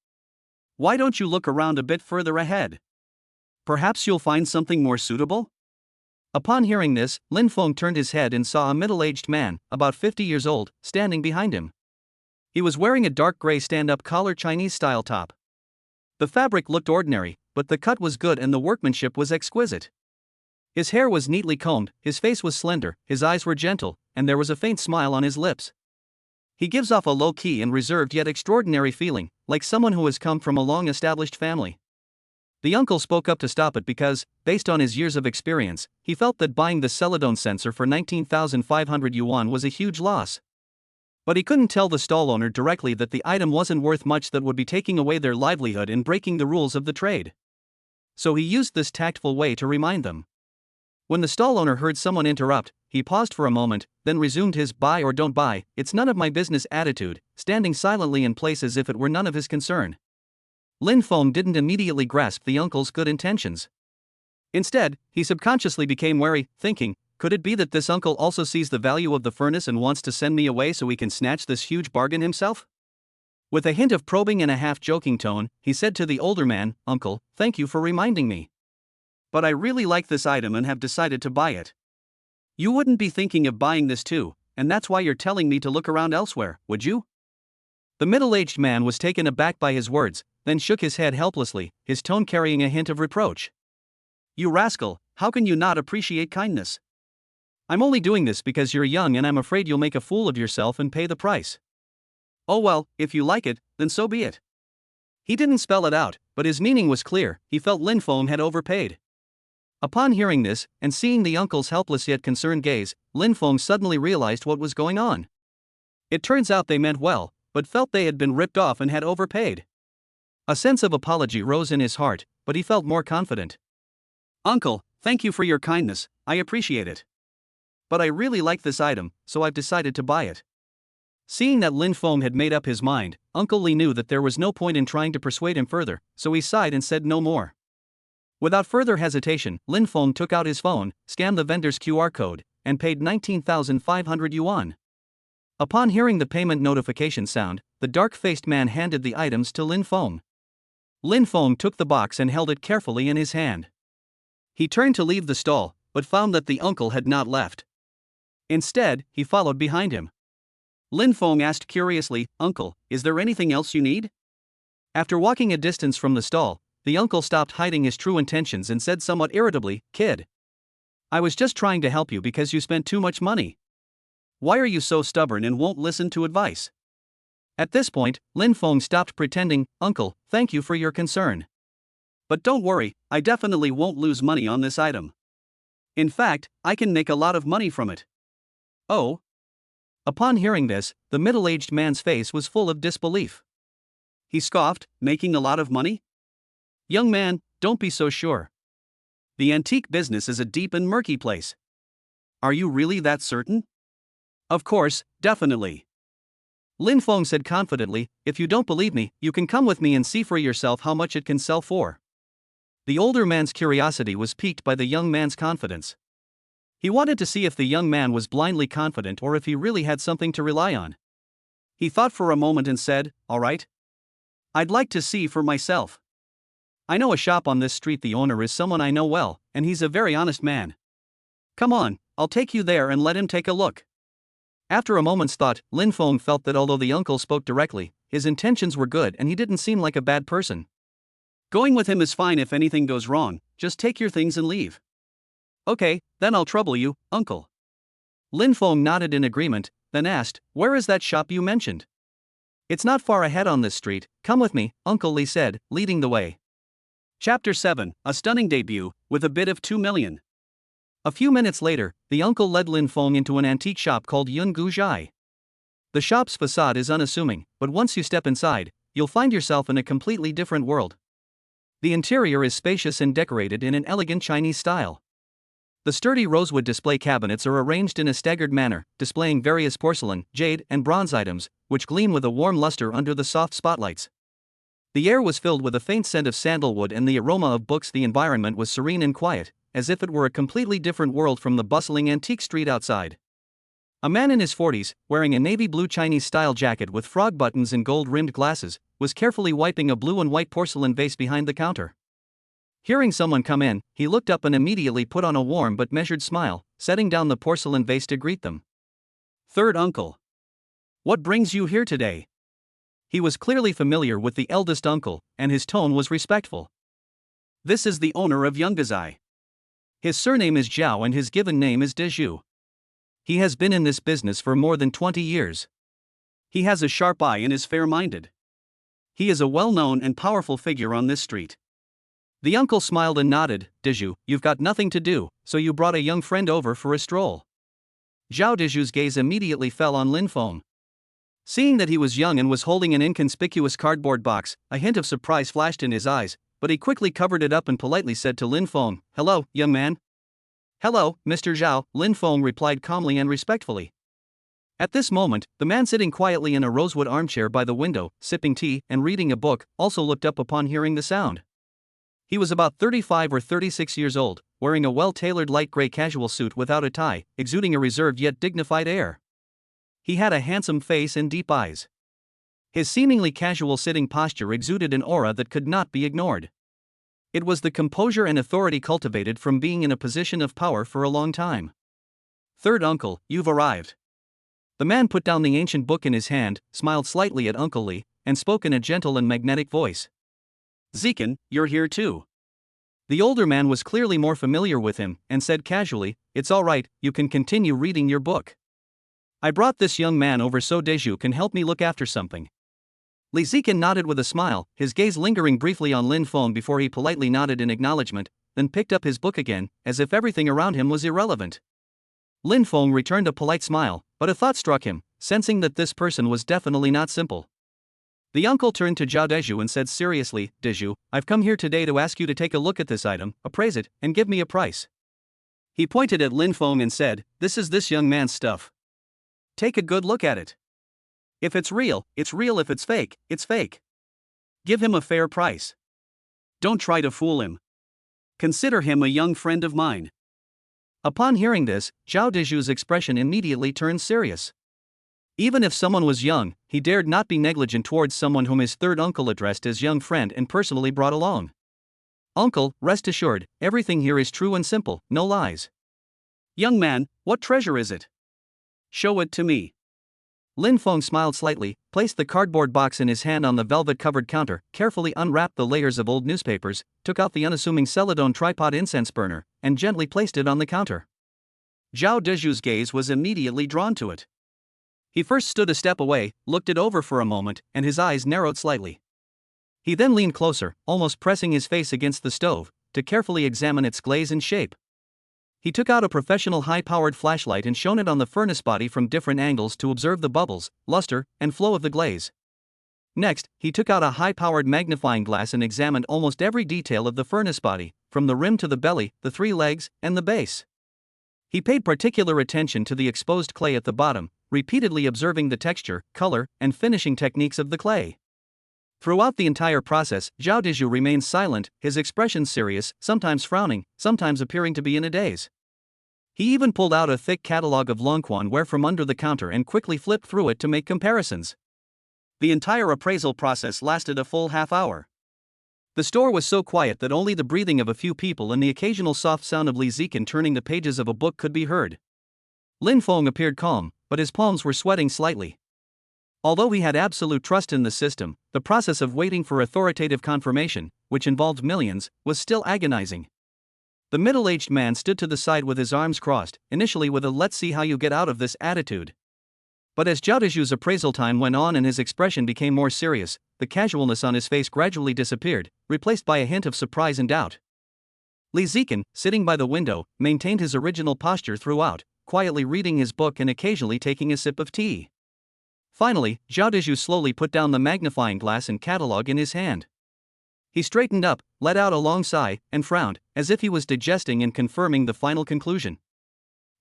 Why don't you look around a bit further ahead? Perhaps you'll find something more suitable?" Upon hearing this, Lin Feng turned his head and saw a middle-aged man, about 50 years old, standing behind him. He was wearing a dark gray stand-up collar Chinese-style top. The fabric looked ordinary, but the cut was good and the workmanship was exquisite. His hair was neatly combed, his face was slender, his eyes were gentle, and there was a faint smile on his lips. He gives off a low-key and reserved yet extraordinary feeling, like someone who has come from a long-established family. The uncle spoke up to stop it because, based on his years of experience, he felt that buying the Celadon sensor for 19,500 yuan was a huge loss. But he couldn't tell the stall owner directly that the item wasn't worth much, that would be taking away their livelihood and breaking the rules of the trade. So he used this tactful way to remind them. When the stall owner heard someone interrupt, he paused for a moment, then resumed his "buy or don't buy, it's none of my business" attitude, standing silently in place as if it were none of his concern. Lin Feng didn't immediately grasp the uncle's good intentions. Instead, he subconsciously became wary, thinking, could it be that this uncle also sees the value of the furnace and wants to send me away so he can snatch this huge bargain himself? With a hint of probing and a half-joking tone, he said to the older man, "Uncle, thank you for reminding me. But I really like this item and have decided to buy it. You wouldn't be thinking of buying this too, and that's why you're telling me to look around elsewhere, would you?" The middle-aged man was taken aback by his words, then shook his head helplessly, his tone carrying a hint of reproach. "You rascal, how can you not appreciate kindness? I'm only doing this because you're young and I'm afraid you'll make a fool of yourself and pay the price. Oh well, if you like it, then so be it." He didn't spell it out, but his meaning was clear. He felt Lin Feng had overpaid. Upon hearing this, and seeing the uncle's helpless yet concerned gaze, Lin Feng suddenly realized what was going on. It turns out they meant well, but felt they had been ripped off and had overpaid. A sense of apology rose in his heart, but he felt more confident. "Uncle, thank you for your kindness, I appreciate it. But I really like this item, so I've decided to buy it." Seeing that Lin Feng had made up his mind, Uncle Li knew that there was no point in trying to persuade him further, so he sighed and said no more. Without further hesitation, Lin Feng took out his phone, scanned the vendor's QR code, and paid 19,500 yuan. Upon hearing the payment notification sound, the dark-faced man handed the items to Lin Feng. Lin Feng took the box and held it carefully in his hand. He turned to leave the stall, but found that the uncle had not left. Instead, he followed behind him. Lin Feng asked curiously, "Uncle, is there anything else you need?" After walking a distance from the stall, the uncle stopped hiding his true intentions and said somewhat irritably, "Kid, I was just trying to help you because you spent too much money. Why are you so stubborn and won't listen to advice?" At this point, Lin Feng stopped pretending, "Uncle, thank you for your concern. But don't worry, I definitely won't lose money on this item. In fact, I can make a lot of money from it." "Oh?" Upon hearing this, the middle-aged man's face was full of disbelief. He scoffed, "Making a lot of money? Young man, don't be so sure. The antique business is a deep and murky place. Are you really that certain?" "Of course, definitely." Lin Feng said confidently, "If you don't believe me, you can come with me and see for yourself how much it can sell for." The older man's curiosity was piqued by the young man's confidence. He wanted to see if the young man was blindly confident or if he really had something to rely on. He thought for a moment and said, "All right. I'd like to see for myself. I know a shop on this street. The owner is someone I know well, and he's a very honest man. Come on, I'll take you there and let him take a look." After a moment's thought, Lin Feng felt that although the uncle spoke directly, his intentions were good and he didn't seem like a bad person. Going with him is fine. If anything goes wrong, just take your things and leave. "Okay, then I'll trouble you, uncle." Lin Feng nodded in agreement, then asked, "Where is that shop you mentioned?" "It's not far ahead on this street, come with me," Uncle Li said, leading the way. Chapter 7, a stunning debut, with a bid of 2 million. A few minutes later, the uncle led Lin Feng into an antique shop called Yun Gu Zhai. The shop's facade is unassuming, but once you step inside, you'll find yourself in a completely different world. The interior is spacious and decorated in an elegant Chinese style. The sturdy rosewood display cabinets are arranged in a staggered manner, displaying various porcelain, jade, and bronze items, which gleam with a warm luster under the soft spotlights. The air was filled with a faint scent of sandalwood and the aroma of books. The environment was serene and quiet, as if it were a completely different world from the bustling antique street outside. A man in his 40s, wearing a navy blue Chinese-style jacket with frog buttons and gold-rimmed glasses, was carefully wiping a blue and white porcelain vase behind the counter. Hearing someone come in, he looked up and immediately put on a warm but measured smile, setting down the porcelain vase to greet them. Third uncle. What brings you here today? He was clearly familiar with the eldest uncle, and his tone was respectful. This is the owner of Yunggazai. His surname is Zhao and his given name is Dezhu. He has been in this business for more than 20 years. He has a sharp eye and is fair-minded. He is a well-known and powerful figure on this street. The uncle smiled and nodded. Dezhu, you've got nothing to do, so you brought a young friend over for a stroll. Zhao Dezhu's gaze immediately fell on Lin Feng. Seeing that he was young and was holding an inconspicuous cardboard box, a hint of surprise flashed in his eyes, but he quickly covered it up and politely said to Lin Feng, "Hello, young man." "Hello, Mr. Zhao," Lin Feng replied calmly and respectfully. At this moment, the man sitting quietly in a rosewood armchair by the window, sipping tea and reading a book, also looked up upon hearing the sound. He was about 35 or 36 years old, wearing a well-tailored light gray casual suit without a tie, exuding a reserved yet dignified air. He had a handsome face and deep eyes. His seemingly casual sitting posture exuded an aura that could not be ignored. It was the composure and authority cultivated from being in a position of power for a long time. "Third uncle, you've arrived." The man put down the ancient book in his hand, smiled slightly at Uncle Li, and spoke in a gentle and magnetic voice. "Zikan, you're here too." The older man was clearly more familiar with him, and said casually, "It's all right, you can continue reading your book. I brought this young man over so Dezhu can help me look after something." Li Zikan nodded with a smile, his gaze lingering briefly on Lin Feng before he politely nodded in acknowledgement, then picked up his book again, as if everything around him was irrelevant. Lin Feng returned a polite smile, but a thought struck him, sensing that this person was definitely not simple. The uncle turned to Zhao Dezhu and said seriously, "Dezhu, I've come here today to ask you to take a look at this item, appraise it, and give me a price." He pointed at Lin Feng and said, "This is this young man's stuff. Take a good look at it. If it's real, it's real. If it's fake, it's fake. Give him a fair price. Don't try to fool him. Consider him a young friend of mine." Upon hearing this, Zhao Dezhu's expression immediately turned serious. Even if someone was young, he dared not be negligent towards someone whom his third uncle addressed as young friend and personally brought along. "Uncle, rest assured, everything here is true and simple, no lies." "Young man, what treasure is it? Show it to me." Lin Feng smiled slightly, placed the cardboard box in his hand on the velvet-covered counter, carefully unwrapped the layers of old newspapers, took out the unassuming celadon tripod incense burner, and gently placed it on the counter. Zhao Dezhu's gaze was immediately drawn to it. He first stood a step away, looked it over for a moment, and his eyes narrowed slightly. He then leaned closer, almost pressing his face against the stove, to carefully examine its glaze and shape. He took out a professional high-powered flashlight and shone it on the furnace body from different angles to observe the bubbles, luster, and flow of the glaze. Next, he took out a high-powered magnifying glass and examined almost every detail of the furnace body, from the rim to the belly, the three legs, and the base. He paid particular attention to the exposed clay at the bottom, repeatedly observing the texture, color, and finishing techniques of the clay. Throughout the entire process, Zhao Dezhu remained silent, his expression serious, sometimes frowning, sometimes appearing to be in a daze. He even pulled out a thick catalogue of Longquan ware from under the counter and quickly flipped through it to make comparisons. The entire appraisal process lasted a full half-hour. The store was so quiet that only the breathing of a few people and the occasional soft sound of Li Zikan turning the pages of a book could be heard. Lin Feng appeared calm, but his palms were sweating slightly. Although he had absolute trust in the system, the process of waiting for authoritative confirmation, which involved millions, was still agonizing. The middle-aged man stood to the side with his arms crossed, initially with a "let's see how you get out of this" attitude. But as Zhao Dezhu's appraisal time went on and his expression became more serious, the casualness on his face gradually disappeared, replaced by a hint of surprise and doubt. Li Zikan, sitting by the window, maintained his original posture throughout, quietly reading his book and occasionally taking a sip of tea. Finally, Zhao Dezhu slowly put down the magnifying glass and catalog in his hand. He straightened up, let out a long sigh, and frowned, as if he was digesting and confirming the final conclusion.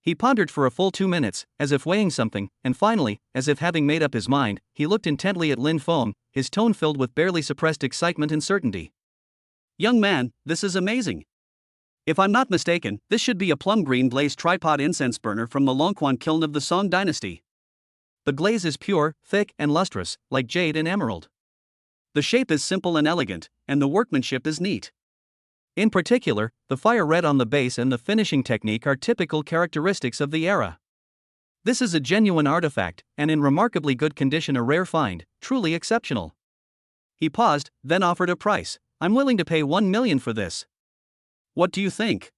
He pondered for a full 2 minutes, as if weighing something, and finally, as if having made up his mind, he looked intently at Lin Feng, his tone filled with barely suppressed excitement and certainty. "Young man, this is amazing. If I'm not mistaken, this should be a plum green glazed tripod incense burner from the Longquan kiln of the Song dynasty. The glaze is pure, thick, and lustrous, like jade and emerald. The shape is simple and elegant, and the workmanship is neat. In particular, the fire red on the base and the finishing technique are typical characteristics of the era. This is a genuine artifact, and in remarkably good condition, a rare find, truly exceptional." He paused, then offered a price. "I'm willing to pay 1 million for this. What do you think?"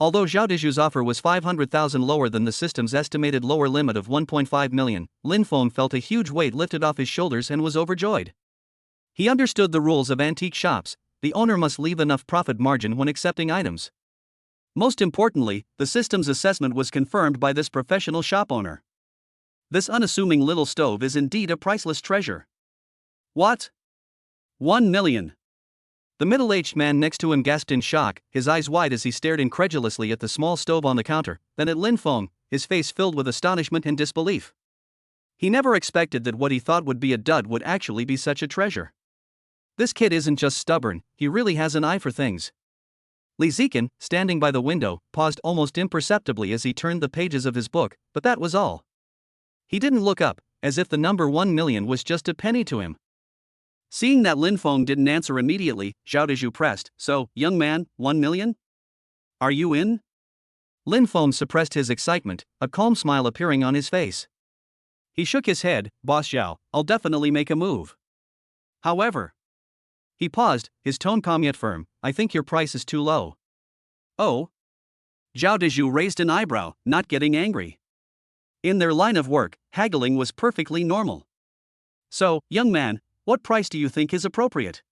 Although Zhao Dezhu's offer was 500,000 lower than the system's estimated lower limit of 1.5 million, Lin Feng felt a huge weight lifted off his shoulders and was overjoyed. He understood the rules of antique shops: the owner must leave enough profit margin when accepting items. Most importantly, the system's assessment was confirmed by this professional shop owner. This unassuming little stove is indeed a priceless treasure. What? 1 million? The middle-aged man next to him gasped in shock, his eyes wide as he stared incredulously at the small stove on the counter, then at Lin Feng, his face filled with astonishment and disbelief. He never expected that what he thought would be a dud would actually be such a treasure. This kid isn't just stubborn, he really has an eye for things. Li Zikan, standing by the window, paused almost imperceptibly as he turned the pages of his book, but that was all. He didn't look up, as if the number 1 million was just a penny to him. Seeing that Lin Feng didn't answer immediately, Zhao Dezhu pressed, "So, young man, 1 million? Are you in?" Lin Feng suppressed his excitement, a calm smile appearing on his face. He shook his head. "Boss Zhao, I'll definitely make a move. However..." He paused, his tone calm yet firm. "I think your price is too low." "Oh?" Zhao Dezhu raised an eyebrow, not getting angry. In their line of work, haggling was perfectly normal. "So, young man, what price do you think is appropriate?"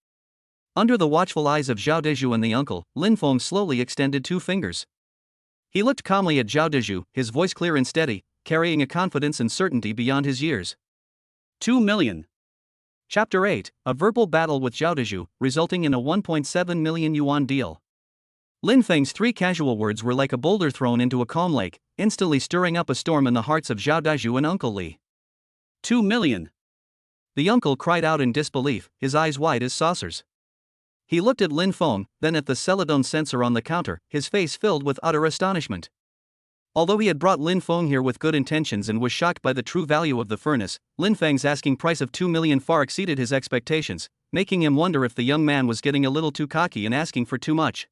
Under the watchful eyes of Zhao Dezhu and the uncle, Lin Feng slowly extended 2 fingers. He looked calmly at Zhao Dezhu, his voice clear and steady, carrying a confidence and certainty beyond his years. 2 million. Chapter 8, a verbal battle with Zhao Dezhu, resulting in a 1.7 million yuan deal. Lin Feng's 3 casual words were like a boulder thrown into a calm lake, instantly stirring up a storm in the hearts of Zhao Dezhu and Uncle Li. 2 million. The uncle cried out in disbelief, his eyes wide as saucers. He looked at Lin Feng, then at the Celadon sensor on the counter, his face filled with utter astonishment. Although he had brought Lin Feng here with good intentions and was shocked by the true value of the furnace, Lin Feng's asking price of 2 million far exceeded his expectations, making him wonder if the young man was getting a little too cocky and asking for too much.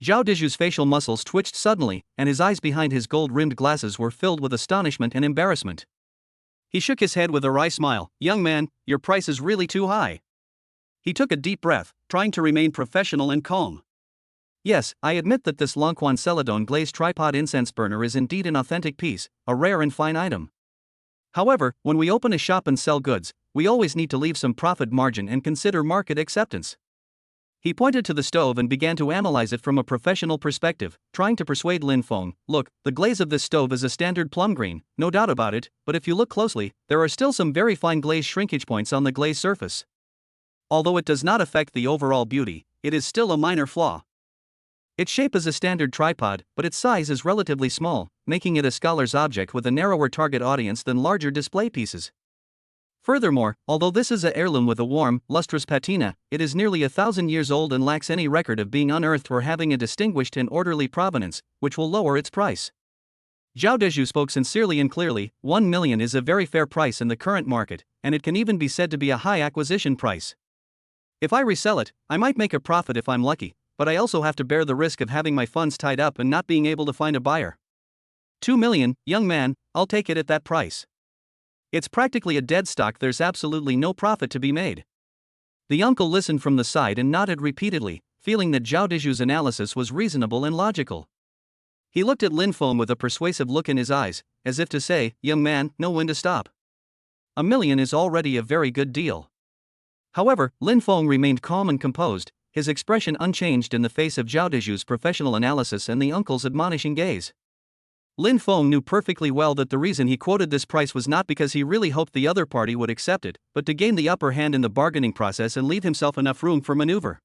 Zhao Dezhu's facial muscles twitched suddenly, and his eyes behind his gold-rimmed glasses were filled with astonishment and embarrassment. He shook his head with a wry smile. "Young man, your price is really too high." He took a deep breath, trying to remain professional and calm. "Yes, I admit that this Longquan Celadon glazed tripod incense burner is indeed an authentic piece, a rare and fine item. However, when we open a shop and sell goods, we always need to leave some profit margin and consider market acceptance." He pointed to the stove and began to analyze it from a professional perspective, trying to persuade Lin Feng. "Look, the glaze of this stove is a standard plum green, no doubt about it, but if you look closely, there are still some very fine glaze shrinkage points on the glaze surface. Although it does not affect the overall beauty, it is still a minor flaw. Its shape is a standard tripod, but its size is relatively small, making it a scholar's object with a narrower target audience than larger display pieces. Furthermore, although this is a heirloom with a warm, lustrous patina, it is nearly 1,000 years old and lacks any record of being unearthed or having a distinguished and orderly provenance, which will lower its price." Zhao Dezhu spoke sincerely and clearly. 1 million is a very fair price in the current market, and it can even be said to be a high acquisition price. If I resell it, I might make a profit if I'm lucky, but I also have to bear the risk of having my funds tied up and not being able to find a buyer. 2 million, young man, I'll take it at that price. It's practically a dead stock, there's absolutely no profit to be made." The uncle listened from the side and nodded repeatedly, feeling that Zhao Dezhu's analysis was reasonable and logical. He looked at Lin Feng with a persuasive look in his eyes, as if to say, "Young man, know when to stop. 1 million is already a very good deal." However, Lin Feng remained calm and composed, his expression unchanged in the face of Zhao Dezhu's professional analysis and the uncle's admonishing gaze. Lin Feng knew perfectly well that the reason he quoted this price was not because he really hoped the other party would accept it, but to gain the upper hand in the bargaining process and leave himself enough room for maneuver.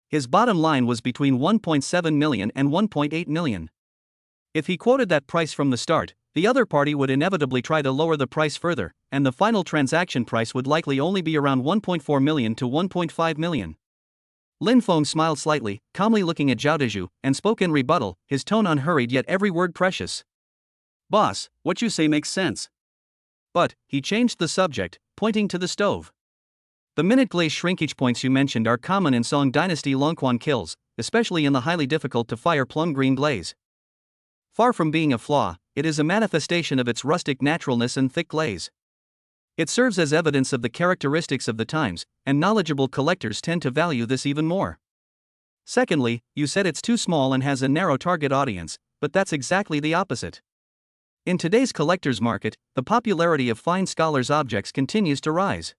His bottom line was between 1.7 million and 1.8 million. If he quoted that price from the start, the other party would inevitably try to lower the price further, and the final transaction price would likely only be around 1.4 million to 1.5 million. Lin Feng smiled slightly, calmly looking at Zhao Dezhu, and spoke in rebuttal, his tone unhurried yet every word precious. "Boss, what you say makes sense." But, he changed the subject, pointing to the stove. "The minute glaze shrinkage points you mentioned are common in Song Dynasty Longquan kills, especially in the highly difficult to fire plum green glaze. Far from being a flaw, it is a manifestation of its rustic naturalness and thick glaze. It serves as evidence of the characteristics of the times, and knowledgeable collectors tend to value this even more. Secondly, you said it's too small and has a narrow target audience, but that's exactly the opposite. In today's collector's market, the popularity of fine scholars' objects continues to rise.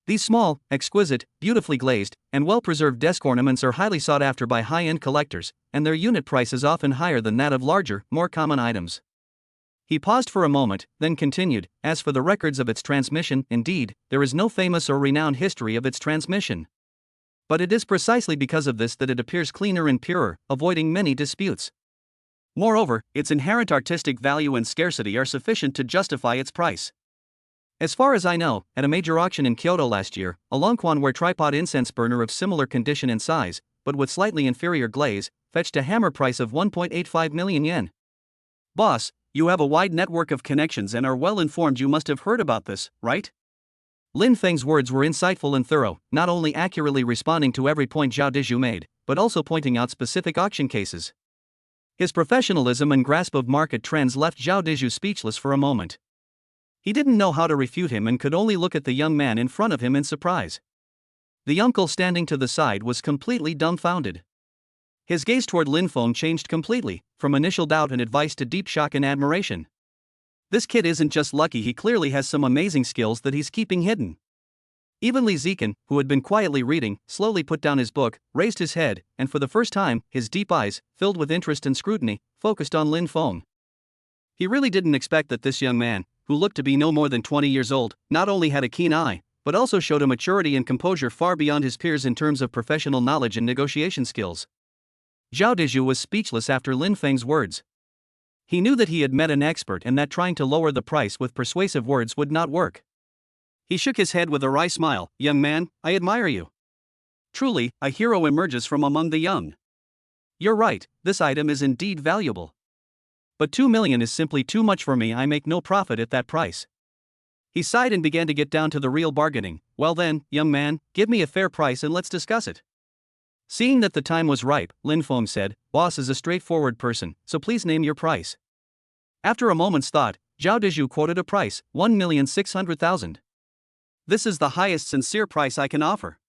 These small, exquisite, beautifully glazed, and well-preserved desk ornaments are highly sought after by high-end collectors, and their unit price is often higher than that of larger, more common items." He paused for a moment, then continued, "As for the records of its transmission, indeed, there is no famous or renowned history of its transmission. But it is precisely because of this that it appears cleaner and purer, avoiding many disputes. Moreover, its inherent artistic value and scarcity are sufficient to justify its price. As far as I know, at a major auction in Kyoto last year, a Longquanware tripod incense burner of similar condition and size, but with slightly inferior glaze, fetched a hammer price of 1.85 million yen. Boss, you have a wide network of connections and are well informed. You must have heard about this, right?" Lin Feng's words were insightful and thorough, not only accurately responding to every point Zhao Dezhu made, but also pointing out specific auction cases. His professionalism and grasp of market trends left Zhao Dezhu speechless for a moment. He didn't know how to refute him and could only look at the young man in front of him in surprise. The uncle standing to the side was completely dumbfounded. His gaze toward Lin Feng changed completely, from initial doubt and advice to deep shock and admiration. This kid isn't just lucky, he clearly has some amazing skills that he's keeping hidden. Even Li Zikan, who had been quietly reading, slowly put down his book, raised his head, and for the first time, his deep eyes, filled with interest and scrutiny, focused on Lin Feng. He really didn't expect that this young man, who looked to be no more than 20 years old, not only had a keen eye, but also showed a maturity and composure far beyond his peers in terms of professional knowledge and negotiation skills. Zhao Dezhu was speechless after Lin Feng's words. He knew that he had met an expert and that trying to lower the price with persuasive words would not work. He shook his head with a wry smile. "Young man, I admire you. Truly, a hero emerges from among the young. You're right, this item is indeed valuable. But 2 million is simply too much for me. I make no profit at that price." He sighed and began to get down to the real bargaining. "Well then, young man, give me a fair price and let's discuss it." Seeing that the time was ripe, Lin Feng said, "Boss is a straightforward person, so please name your price." After a moment's thought, Zhao Dezhu quoted a price, 1,600,000. "This is the highest sincere price I can offer."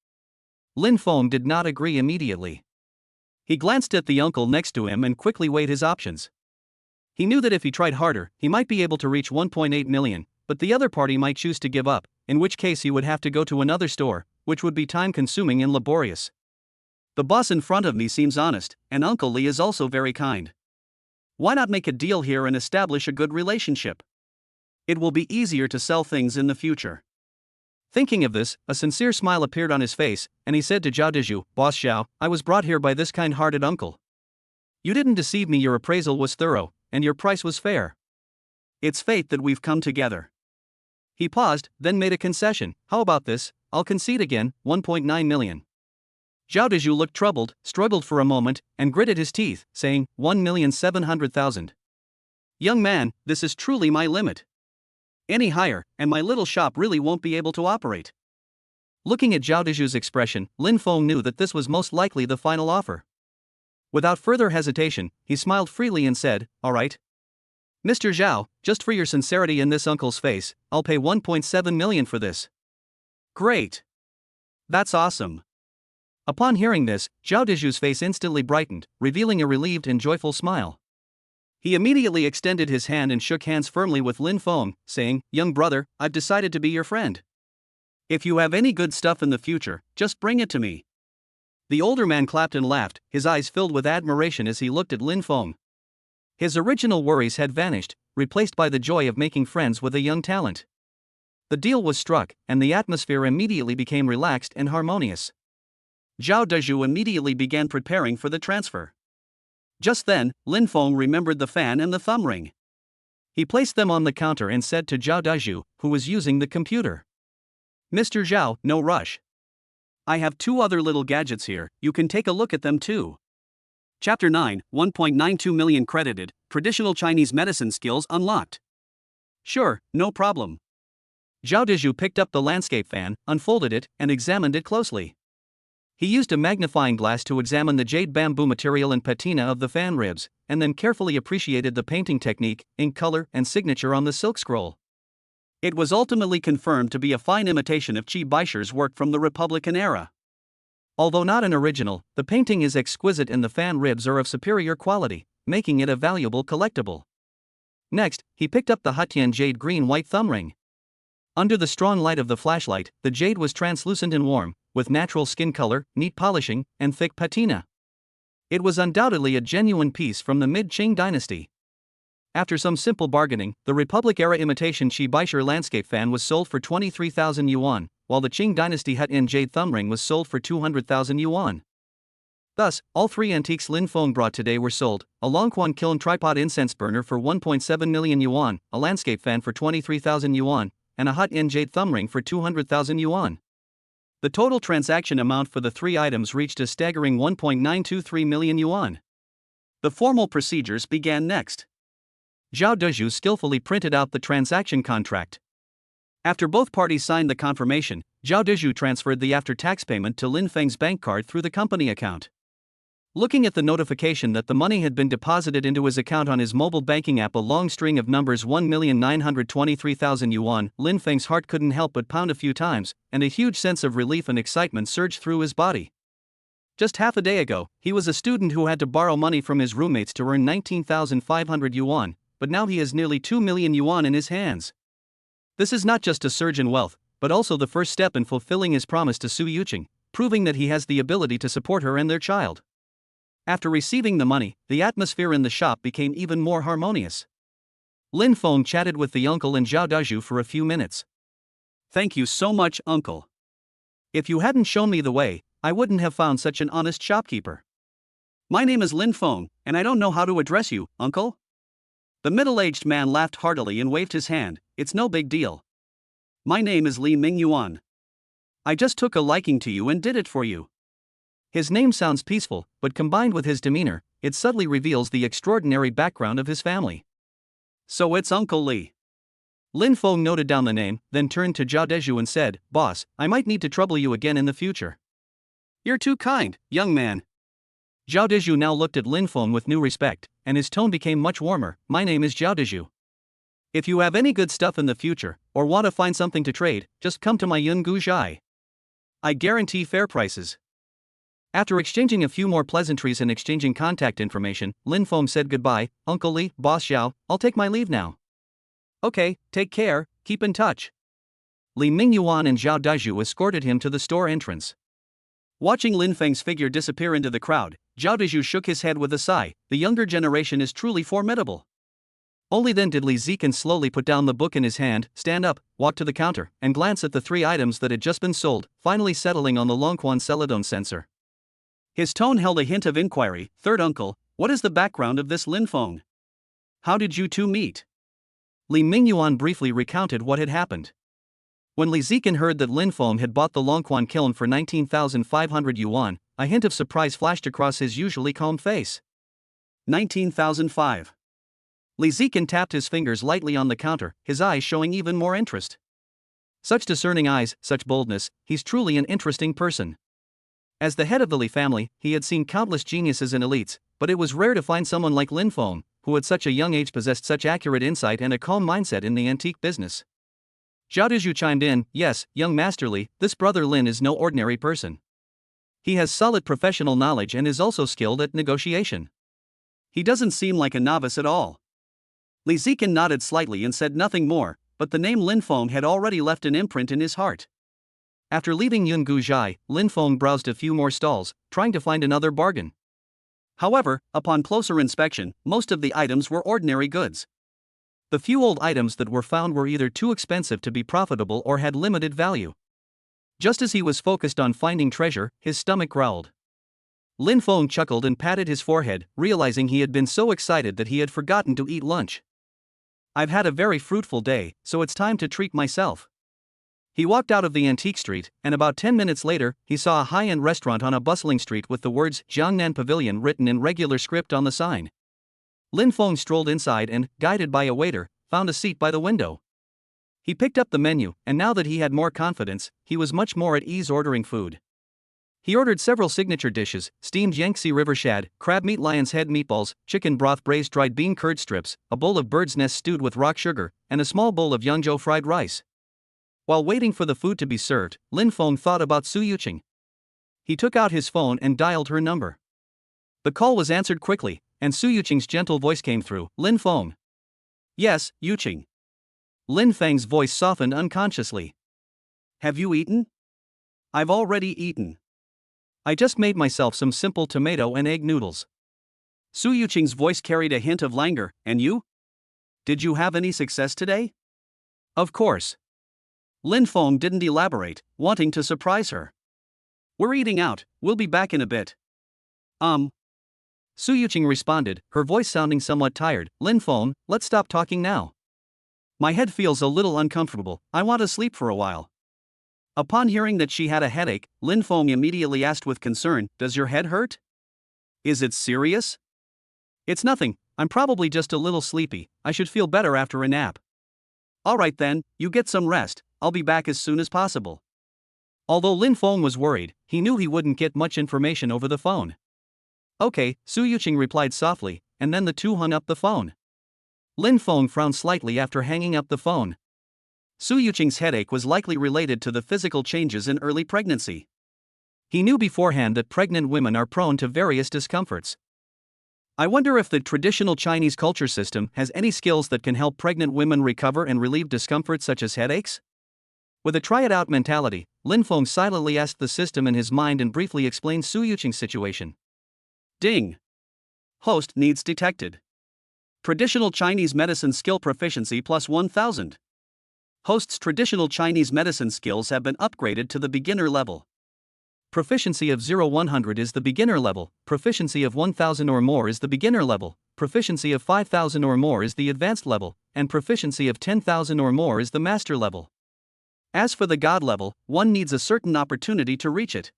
Lin Feng did not agree immediately. He glanced at the uncle next to him and quickly weighed his options. He knew that if he tried harder, he might be able to reach 1.8 million, but the other party might choose to give up, in which case he would have to go to another store, which would be time-consuming and laborious. The boss in front of me seems honest, and Uncle Li is also very kind. Why not make a deal here and establish a good relationship? It will be easier to sell things in the future. Thinking of this, a sincere smile appeared on his face, and he said to Zhao Dezhu, "Boss Zhao, I was brought here by this kind-hearted uncle. You didn't deceive me, your appraisal was thorough, and your price was fair. It's fate that we've come together." He paused, then made a concession. "How about this? I'll concede again, 1.9 million. Zhao Dezhu looked troubled, struggled for a moment, and gritted his teeth, saying, 1,700,000. "Young man, this is truly my limit. Any higher, and my little shop really won't be able to operate." Looking at Zhao Dezhu's expression, Lin Feng knew that this was most likely the final offer. Without further hesitation, he smiled freely and said, "All right. Mr. Zhao, just for your sincerity in this uncle's face, I'll pay 1.7 million for this." "Great. That's awesome." Upon hearing this, Zhao Dezhu's face instantly brightened, revealing a relieved and joyful smile. He immediately extended his hand and shook hands firmly with Lin Feng, saying, "Young brother, I've decided to be your friend. If you have any good stuff in the future, just bring it to me." The older man clapped and laughed, his eyes filled with admiration as he looked at Lin Feng. His original worries had vanished, replaced by the joy of making friends with a young talent. The deal was struck, and the atmosphere immediately became relaxed and harmonious. Zhao Dezhu immediately began preparing for the transfer. Just then, Lin Feng remembered the fan and the thumb ring. He placed them on the counter and said to Zhao Dezhu, who was using the computer, "Mr. Zhao, no rush. I have 2 other little gadgets here, you can take a look at them too." Chapter 9, 1.92 million credited, traditional Chinese medicine skills unlocked. Sure, no problem. Zhao Dezhu picked up the landscape fan, unfolded it, and examined it closely. He used a magnifying glass to examine the jade bamboo material and patina of the fan ribs, and then carefully appreciated the painting technique, ink color, and signature on the silk scroll. It was ultimately confirmed to be a fine imitation of Qi Baishi's work from the Republican era. Although not an original, the painting is exquisite and the fan ribs are of superior quality, making it a valuable collectible. Next, he picked up the Hutian jade green-white thumb ring. Under the strong light of the flashlight, the jade was translucent and warm, with natural skin color, neat polishing, and thick patina. It was undoubtedly a genuine piece from the mid-Qing dynasty. After some simple bargaining, the Republic-era imitation Qi Baishi landscape fan was sold for 23,000 yuan, while the Qing dynasty Hutian jade thumb ring was sold for 200,000 yuan. Thus, all 3 antiques Lin Feng brought today were sold: a Longquan kiln tripod incense burner for 1.7 million yuan, a landscape fan for 23,000 yuan, and a Hutian jade thumb ring for 200,000 yuan. The total transaction amount for the 3 items reached a staggering 1.923 million yuan. The formal procedures began next. Zhao Dezhu skillfully printed out the transaction contract. After both parties signed the confirmation, Zhao Dezhu transferred the after-tax payment to Lin Feng's bank card through the company account. Looking at the notification that the money had been deposited into his account on his mobile banking app, a long string of numbers 1,923,000 yuan, Lin Feng's heart couldn't help but pound a few times, and a huge sense of relief and excitement surged through his body. Just half a day ago, he was a student who had to borrow money from his roommates to earn 19,500 yuan, but now he has nearly 2 million yuan in his hands. This is not just a surge in wealth, but also the first step in fulfilling his promise to Su Yuqing, proving that he has the ability to support her and their child. After receiving the money, the atmosphere in the shop became even more harmonious. Lin Feng chatted with the uncle and Zhao Dezhu for a few minutes. "Thank you so much, uncle. If you hadn't shown me the way, I wouldn't have found such an honest shopkeeper. My name is Lin Feng, and I don't know how to address you, uncle." The middle-aged man laughed heartily and waved his hand. "It's no big deal. My name is Li Mingyuan. I just took a liking to you and did it for you." His name sounds peaceful, but combined with his demeanor, it subtly reveals the extraordinary background of his family. "So it's Uncle Li." Lin Feng noted down the name, then turned to Zhao Dezhu and said, "Boss, I might need to trouble you again in the future." "You're too kind, young man." Zhao Dezhu now looked at Lin Feng with new respect, and his tone became much warmer. "My name is Zhao Dezhu. If you have any good stuff in the future, or want to find something to trade, just come to my Yungu Zhai. I guarantee fair prices." After exchanging a few more pleasantries and exchanging contact information, Lin Feng said goodbye. "Uncle Li, Boss Zhao, I'll take my leave now." "Okay, take care, keep in touch." Li Mingyuan and Zhao Dezhu escorted him to the store entrance. Watching Lin Feng's figure disappear into the crowd, Zhao Dezhu shook his head with a sigh. The younger generation is truly formidable. Only then did Li Zikan slowly put down the book in his hand, stand up, walk to the counter, and glance at the 3 items that had just been sold, finally settling on the Longquan Celadon sensor. His tone held a hint of inquiry. "Third uncle, what is the background of this Lin Feng? How did you 2 meet?" Li Mingyuan briefly recounted what had happened. When Li Zikan heard that Lin Feng had bought the Longquan kiln for 19,500 yuan, a hint of surprise flashed across his usually calm face. 19,500. Li Zikan tapped his fingers lightly on the counter, his eyes showing even more interest. Such discerning eyes, such boldness, he's truly an interesting person. As the head of the Li family, he had seen countless geniuses and elites, but it was rare to find someone like Lin Feng, who at such a young age possessed such accurate insight and a calm mindset in the antique business. Zhao Dezhu chimed in, "Yes, young Master Li, this brother Lin is no ordinary person. He has solid professional knowledge and is also skilled at negotiation. He doesn't seem like a novice at all." Li Zikan nodded slightly and said nothing more, but the name Lin Feng had already left an imprint in his heart. After leaving Yungu Zhai, Lin Feng browsed a few more stalls, trying to find another bargain. However, upon closer inspection, most of the items were ordinary goods. The few old items that were found were either too expensive to be profitable or had limited value. Just as he was focused on finding treasure, his stomach growled. Lin Feng chuckled and patted his forehead, realizing he had been so excited that he had forgotten to eat lunch. I've had a very fruitful day, so it's time to treat myself. He walked out of the antique street, and about 10 minutes later, he saw a high-end restaurant on a bustling street with the words Jiangnan Pavilion written in regular script on the sign. Lin Feng strolled inside and, guided by a waiter, found a seat by the window. He picked up the menu, and now that he had more confidence, he was much more at ease ordering food. He ordered several signature dishes: steamed Yangtze River shad, crab meat lion's head meatballs, chicken broth braised dried bean curd strips, a bowl of bird's nest stewed with rock sugar, and a small bowl of Yangzhou fried rice. While waiting for the food to be served, Lin Feng thought about Su Yuqing. He took out his phone and dialed her number. The call was answered quickly, and Su Yuqing's gentle voice came through. Lin Feng. Yes, Yuqing. Lin Feng's voice softened unconsciously. Have you eaten? I've already eaten. I just made myself some simple tomato and egg noodles. Su Yuqing's voice carried a hint of languor. And you? Did you have any success today? Of course. Lin Feng didn't elaborate, wanting to surprise her. We're eating out, we'll be back in a bit. Su Yuqing responded, her voice sounding somewhat tired. Lin Feng, let's stop talking now. My head feels a little uncomfortable, I want to sleep for a while. Upon hearing that she had a headache, Lin Feng immediately asked with concern, Does your head hurt? Is it serious? It's nothing, I'm probably just a little sleepy, I should feel better after a nap. Alright then, you get some rest, I'll be back as soon as possible. Although Lin Feng was worried, he knew he wouldn't get much information over the phone. Okay, Su Yuqing replied softly, and then the two hung up the phone. Lin Feng frowned slightly after hanging up the phone. Su Yuqing's headache was likely related to the physical changes in early pregnancy. He knew beforehand that pregnant women are prone to various discomforts. I wonder if the traditional Chinese culture system has any skills that can help pregnant women recover and relieve discomfort such as headaches? With a try-it-out mentality, Lin Feng silently asked the system in his mind and briefly explained Su Yuqing's situation. Ding. Host needs detected. Traditional Chinese medicine skill proficiency plus 1000. Host's traditional Chinese medicine skills have been upgraded to the beginner level. Proficiency of 0-100 is the beginner level, proficiency of 1000 or more is the beginner level, proficiency of 5000 or more is the advanced level, and proficiency of 10,000 or more is the master level. As for the God level, one needs a certain opportunity to reach it.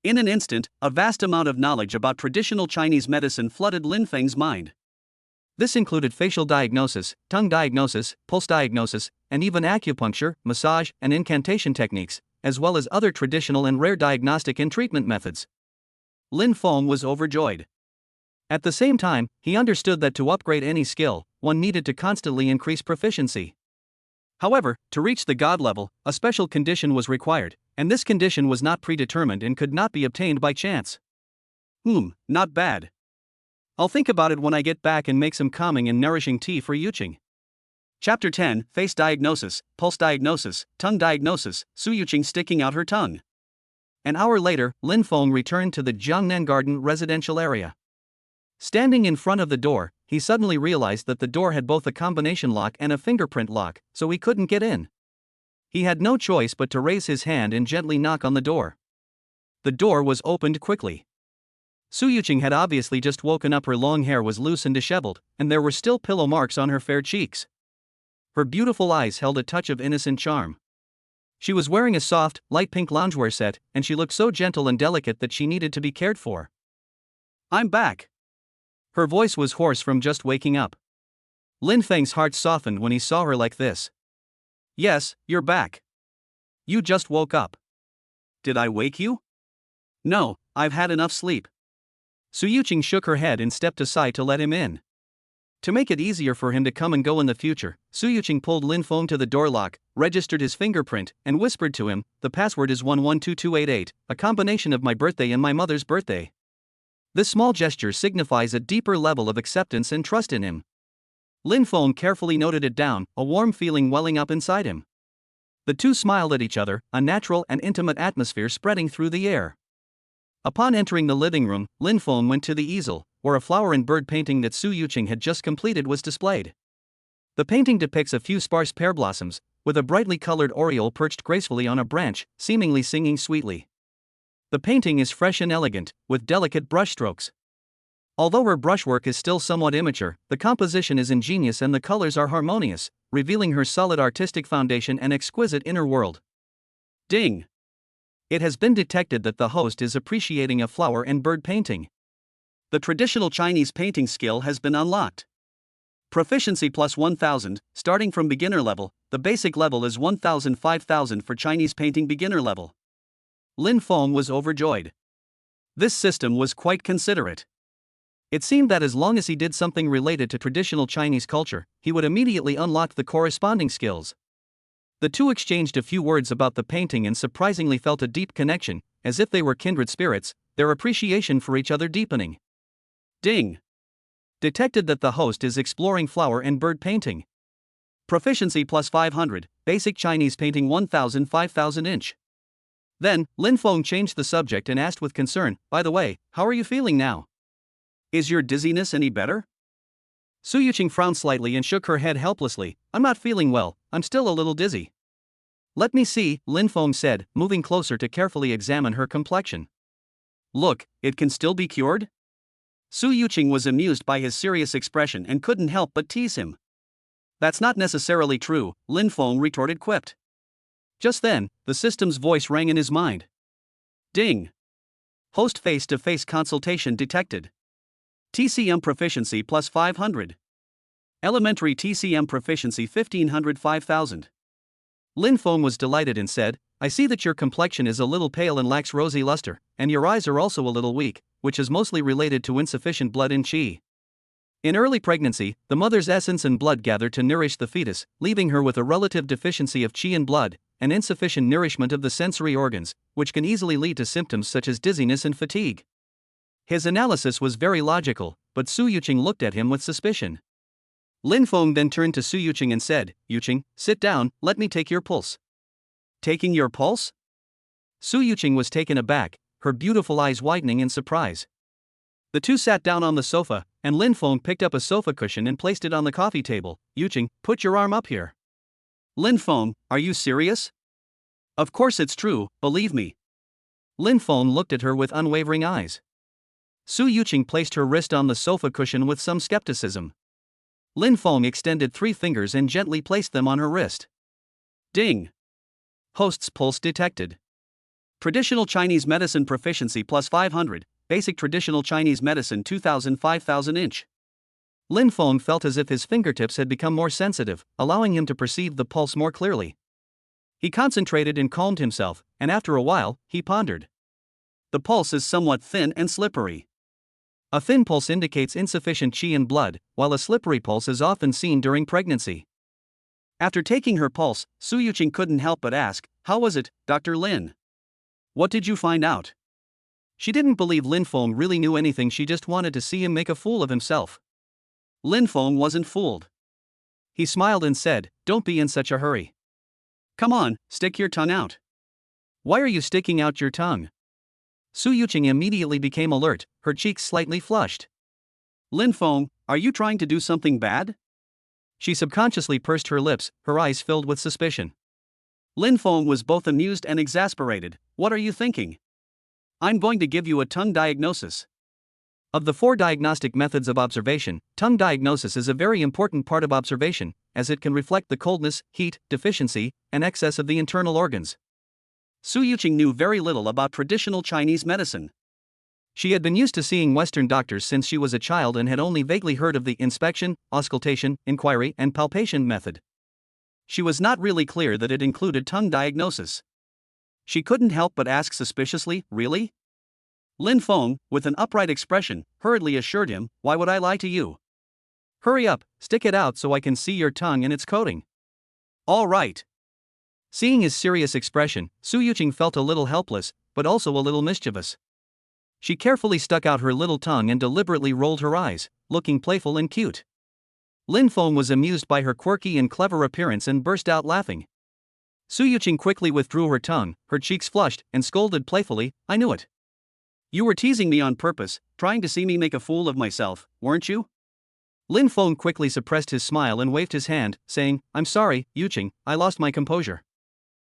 In an instant, a vast amount of knowledge about traditional Chinese medicine flooded Lin Feng's mind. This included facial diagnosis, tongue diagnosis, pulse diagnosis, and even acupuncture, massage, and incantation techniques, as well as other traditional and rare diagnostic and treatment methods. Lin Feng was overjoyed. At the same time, he understood that to upgrade any skill, one needed to constantly increase proficiency. However, to reach the God level, a special condition was required, and this condition was not predetermined and could not be obtained by chance. Not bad. I'll think about it when I get back and make some calming and nourishing tea for Yuqing. Chapter 10, Face Diagnosis, Pulse Diagnosis, Tongue Diagnosis, Su Yuqing sticking out her tongue. An hour later, Lin Feng returned to the Jiangnan Garden residential area. Standing in front of the door, he suddenly realized that the door had both a combination lock and a fingerprint lock, so he couldn't get in. He had no choice but to raise his hand and gently knock on the door. The door was opened quickly. Su Yuqing had obviously just woken up. Her long hair was loose and disheveled, and there were still pillow marks on her fair cheeks. Her beautiful eyes held a touch of innocent charm. She was wearing a soft, light pink loungewear set, and she looked so gentle and delicate that she needed to be cared for. I'm back. Her voice was hoarse from just waking up. Lin Feng's heart softened when he saw her like this. Yes, you're back. You just woke up. Did I wake you? No, I've had enough sleep. Su Yuqing shook her head and stepped aside to let him in. To make it easier for him to come and go in the future, Su Yuqing pulled Lin Feng to the door lock, registered his fingerprint, and whispered to him, The password is 112288, a combination of my birthday and my mother's birthday. This small gesture signifies a deeper level of acceptance and trust in him. Lin Feng carefully noted it down, a warm feeling welling up inside him. The two smiled at each other, a natural and intimate atmosphere spreading through the air. Upon entering the living room, Lin Feng went to the easel, where a flower and bird painting that Su Yuqing had just completed was displayed. The painting depicts a few sparse pear blossoms, with a brightly colored oriole perched gracefully on a branch, seemingly singing sweetly. The painting is fresh and elegant, with delicate brushstrokes. Although her brushwork is still somewhat immature, the composition is ingenious and the colors are harmonious, revealing her solid artistic foundation and exquisite inner world. Ding! It has been detected that the host is appreciating a flower and bird painting. The traditional Chinese painting skill has been unlocked. Proficiency plus 1000, starting from beginner level, the basic level is 5000 for Chinese painting beginner level. Lin Feng was overjoyed. This system was quite considerate. It seemed that as long as he did something related to traditional Chinese culture, he would immediately unlock the corresponding skills. The two exchanged a few words about the painting and surprisingly felt a deep connection, as if they were kindred spirits, their appreciation for each other deepening. Ding! Detected that the host is exploring flower and bird painting. Proficiency plus 500, basic Chinese painting 5000 inch. Then, Lin Feng changed the subject and asked with concern, by the way, how are you feeling now? Is your dizziness any better? Su Yuqing frowned slightly and shook her head helplessly. I'm not feeling well, I'm still a little dizzy. Let me see, Lin Feng said, moving closer to carefully examine her complexion. Look, it can still be cured? Su Yuqing was amused by his serious expression and couldn't help but tease him. That's not necessarily true, Lin Feng retorted quipped. Just then, the system's voice rang in his mind. Ding! Host face-to-face consultation detected. TCM proficiency plus 500. Elementary TCM proficiency 5000. Lin Feng was delighted and said, I see that your complexion is a little pale and lacks rosy luster, and your eyes are also a little weak, which is mostly related to insufficient blood in qi. In early pregnancy, the mother's essence and blood gather to nourish the fetus, leaving her with a relative deficiency of qi in blood, and insufficient nourishment of the sensory organs, which can easily lead to symptoms such as dizziness and fatigue. His analysis was very logical, but Su Yuqing looked at him with suspicion. Lin Feng then turned to Su Yuqing and said, Yuqing, sit down, let me take your pulse. Taking your pulse? Su Yuqing was taken aback, her beautiful eyes widening in surprise. The two sat down on the sofa, and Lin Feng picked up a sofa cushion and placed it on the coffee table. Yuqing, put your arm up here. Lin Feng, are you serious? Of course it's true, believe me. Lin Feng looked at her with unwavering eyes. Su Yuqing placed her wrist on the sofa cushion with some skepticism. Lin Feng extended 3 fingers and gently placed them on her wrist. Ding! Host's pulse detected. Traditional Chinese medicine proficiency plus 500, basic traditional Chinese medicine 5000 inch. Lin Feng felt as if his fingertips had become more sensitive, allowing him to perceive the pulse more clearly. He concentrated and calmed himself, and after a while, he pondered. The pulse is somewhat thin and slippery. A thin pulse indicates insufficient qi in blood, while a slippery pulse is often seen during pregnancy. After taking her pulse, Su Yuqing couldn't help but ask, how was it, Dr. Lin? What did you find out? She didn't believe Lin Feng really knew anything, she just wanted to see him make a fool of himself. Lin Feng wasn't fooled. He smiled and said, don't be in such a hurry. Come on, stick your tongue out. Why are you sticking out your tongue? Su Yuqing immediately became alert, her cheeks slightly flushed. Lin Feng, are you trying to do something bad? She subconsciously pursed her lips, her eyes filled with suspicion. Lin Feng was both amused and exasperated. What are you thinking? I'm going to give you a tongue diagnosis. Of the 4 diagnostic methods of observation, tongue diagnosis is a very important part of observation, as it can reflect the coldness, heat, deficiency, and excess of the internal organs. Su Yuqing knew very little about traditional Chinese medicine. She had been used to seeing Western doctors since she was a child and had only vaguely heard of the inspection, auscultation, inquiry, and palpation method. She was not really clear that it included tongue diagnosis. She couldn't help but ask suspiciously, really? Lin Feng, with an upright expression, hurriedly assured him, why would I lie to you? Hurry up, stick it out so I can see your tongue and its coating. All right. Seeing his serious expression, Su Yuqing felt a little helpless, but also a little mischievous. She carefully stuck out her little tongue and deliberately rolled her eyes, looking playful and cute. Lin Feng was amused by her quirky and clever appearance and burst out laughing. Su Yuqing quickly withdrew her tongue, her cheeks flushed, and scolded playfully, I knew it. You were teasing me on purpose, trying to see me make a fool of myself, weren't you? Lin Feng quickly suppressed his smile and waved his hand, saying, I'm sorry, Yuqing, I lost my composure.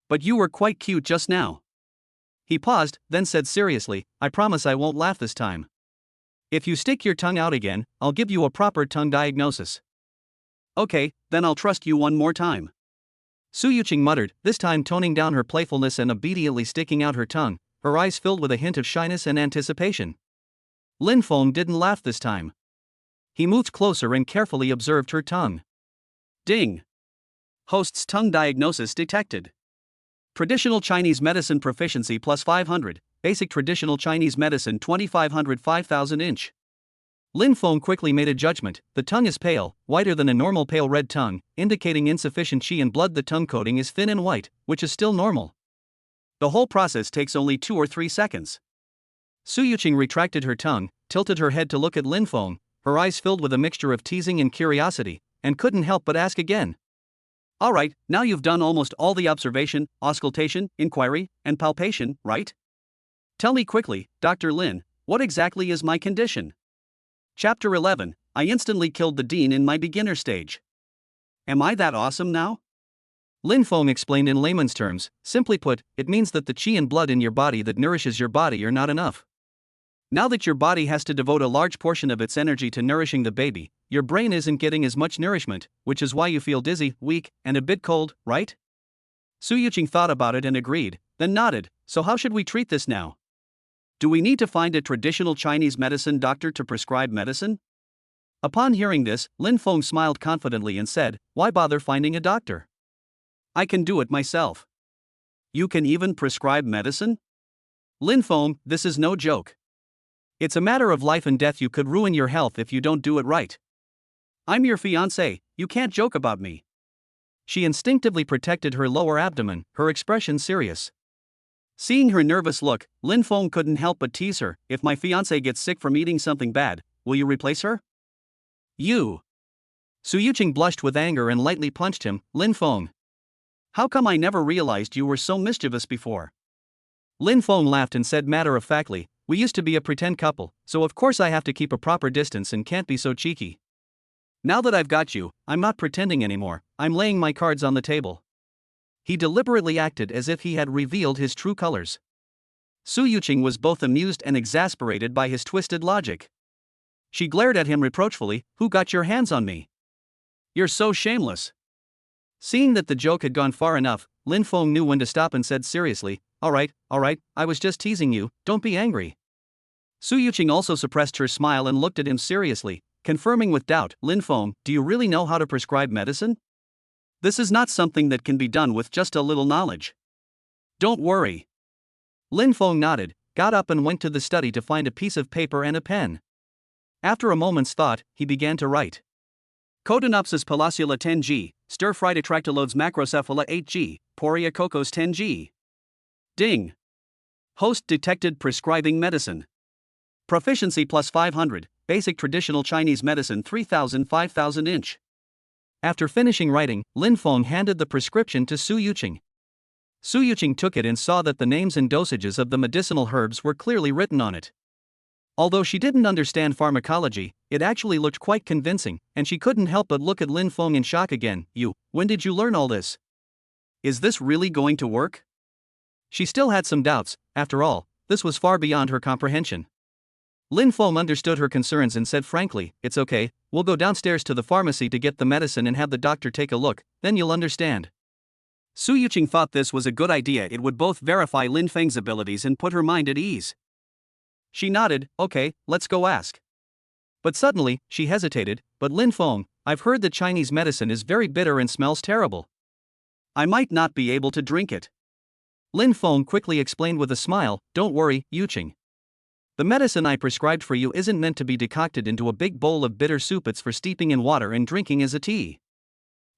But you were quite cute just now. He paused, then said seriously, I promise I won't laugh this time. If you stick your tongue out again, I'll give you a proper tongue diagnosis. Okay, then I'll trust you one more time. Su Yuqing muttered, this time toning down her playfulness and obediently sticking out her tongue, her eyes filled with a hint of shyness and anticipation. Lin Feng didn't laugh this time. He moved closer and carefully observed her tongue. Ding! Host's tongue diagnosis detected. Traditional Chinese medicine proficiency plus 500, basic traditional Chinese medicine 2500 5000 inch. Lin Feng quickly made a judgment, the tongue is pale, whiter than a normal pale red tongue, indicating insufficient qi and blood. The tongue coating is thin and white, which is still normal. The whole process takes only 2 or 3 seconds. Su Yuqing retracted her tongue, tilted her head to look at Lin Feng, her eyes filled with a mixture of teasing and curiosity, and couldn't help but ask again. Alright, now you've done almost all the observation, auscultation, inquiry, and palpation, right? Tell me quickly, Dr. Lin, what exactly is my condition? Chapter 11, I instantly killed the dean in my beginner stage. Am I that awesome now? Lin Feng explained in layman's terms, simply put, it means that the qi and blood in your body that nourishes your body are not enough. Now that your body has to devote a large portion of its energy to nourishing the baby, your brain isn't getting as much nourishment, which is why you feel dizzy, weak, and a bit cold, right? Su Yuqing thought about it and agreed, then nodded, so how should we treat this now? Do we need to find a traditional Chinese medicine doctor to prescribe medicine? Upon hearing this, Lin Feng smiled confidently and said, why bother finding a doctor? I can do it myself. You can even prescribe medicine? Lin Feng, this is no joke. It's a matter of life and death. You could ruin your health if you don't do it right. I'm your fiancé, you can't joke about me. She instinctively protected her lower abdomen, her expression serious. Seeing her nervous look, Lin Feng couldn't help but tease her, if my fiancé gets sick from eating something bad, will you replace her? You. Su Yuqing blushed with anger and lightly punched him, Lin Feng. How come I never realized you were so mischievous before? Lin Feng laughed and said matter-of-factly, we used to be a pretend couple, so of course I have to keep a proper distance and can't be so cheeky. Now that I've got you, I'm not pretending anymore, I'm laying my cards on the table. He deliberately acted as if he had revealed his true colors. Su Yuqing was both amused and exasperated by his twisted logic. She glared at him reproachfully, who got your hands on me? You're so shameless. Seeing that the joke had gone far enough, Lin Feng knew when to stop and said seriously, alright, I was just teasing you, don't be angry. Su Yuqing also suppressed her smile and looked at him seriously, confirming with doubt, Lin Feng, do you really know how to prescribe medicine? This is not something that can be done with just a little knowledge. Don't worry. Lin Feng nodded, got up and went to the study to find a piece of paper and a pen. After a moment's thought, he began to write. Cotinopsis palacula 10G, stir-fried atractylodes macrocephala 8G, Poria cocos 10G. Ding. Host detected prescribing medicine. Proficiency plus 500, basic traditional Chinese medicine 3000 5000 inch. After finishing writing, Lin Feng handed the prescription to Su Yuqing. Su Yuqing took it and saw that the names and dosages of the medicinal herbs were clearly written on it. Although she didn't understand pharmacology, it actually looked quite convincing, and she couldn't help but look at Lin Feng in shock again. When did you learn all this? Is this really going to work? She still had some doubts, after all, this was far beyond her comprehension. Lin Feng understood her concerns and said frankly, it's okay, we'll go downstairs to the pharmacy to get the medicine and have the doctor take a look, then you'll understand. Su Yuqing thought this was a good idea. It would both verify Lin Feng's abilities and put her mind at ease. She nodded, okay, let's go ask. But suddenly, she hesitated, but Lin Feng, I've heard that Chinese medicine is very bitter and smells terrible. I might not be able to drink it. Lin Feng quickly explained with a smile, don't worry, Yuqing. The medicine I prescribed for you isn't meant to be decocted into a big bowl of bitter soup, it's for steeping in water and drinking as a tea.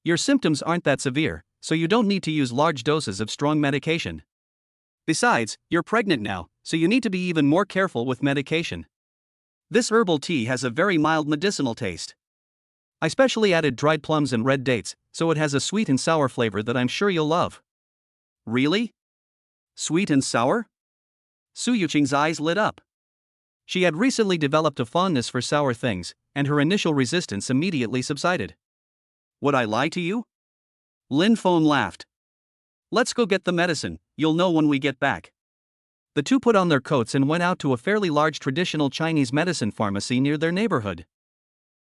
Your symptoms aren't that severe, so you don't need to use large doses of strong medication. Besides, you're pregnant now, so you need to be even more careful with medication. This herbal tea has a very mild medicinal taste. I specially added dried plums and red dates, so it has a sweet and sour flavor that I'm sure you'll love. Really? Sweet and sour? Su Yuqing's eyes lit up. She had recently developed a fondness for sour things, and her initial resistance immediately subsided. Would I lie to you? Lin Feng laughed. Let's go get the medicine, you'll know when we get back. The two put on their coats and went out to a fairly large traditional Chinese medicine pharmacy near their neighborhood.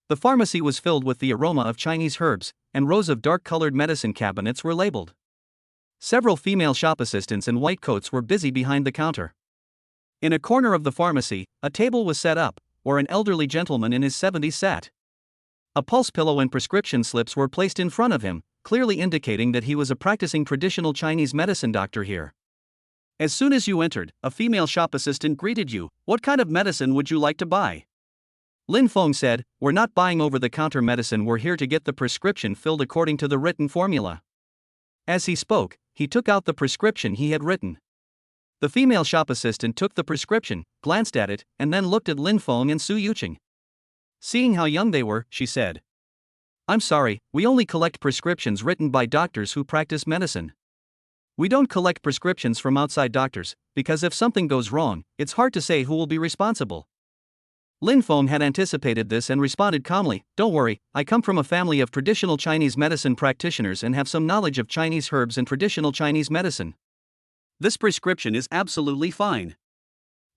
The pharmacy was filled with the aroma of Chinese herbs, and rows of dark-colored medicine cabinets were labeled. Several female shop assistants in white coats were busy behind the counter. In a corner of the pharmacy, a table was set up, where an elderly gentleman in his 70s sat. A pulse pillow and prescription slips were placed in front of him, clearly indicating that he was a practicing traditional Chinese medicine doctor here. As soon as you entered, a female shop assistant greeted you. What kind of medicine would you like to buy? Lin Feng said, We're not buying over-the-counter medicine, we're here to get the prescription filled according to the written formula. As he spoke, he took out the prescription he had written. The female shop assistant took the prescription, glanced at it, and then looked at Lin Feng and Su Yuqing. Seeing how young they were, she said, I'm sorry, we only collect prescriptions written by doctors who practice medicine. We don't collect prescriptions from outside doctors, because if something goes wrong, it's hard to say who will be responsible. Lin Feng had anticipated this and responded calmly, Don't worry, I come from a family of traditional Chinese medicine practitioners and have some knowledge of Chinese herbs and traditional Chinese medicine. This prescription is absolutely fine.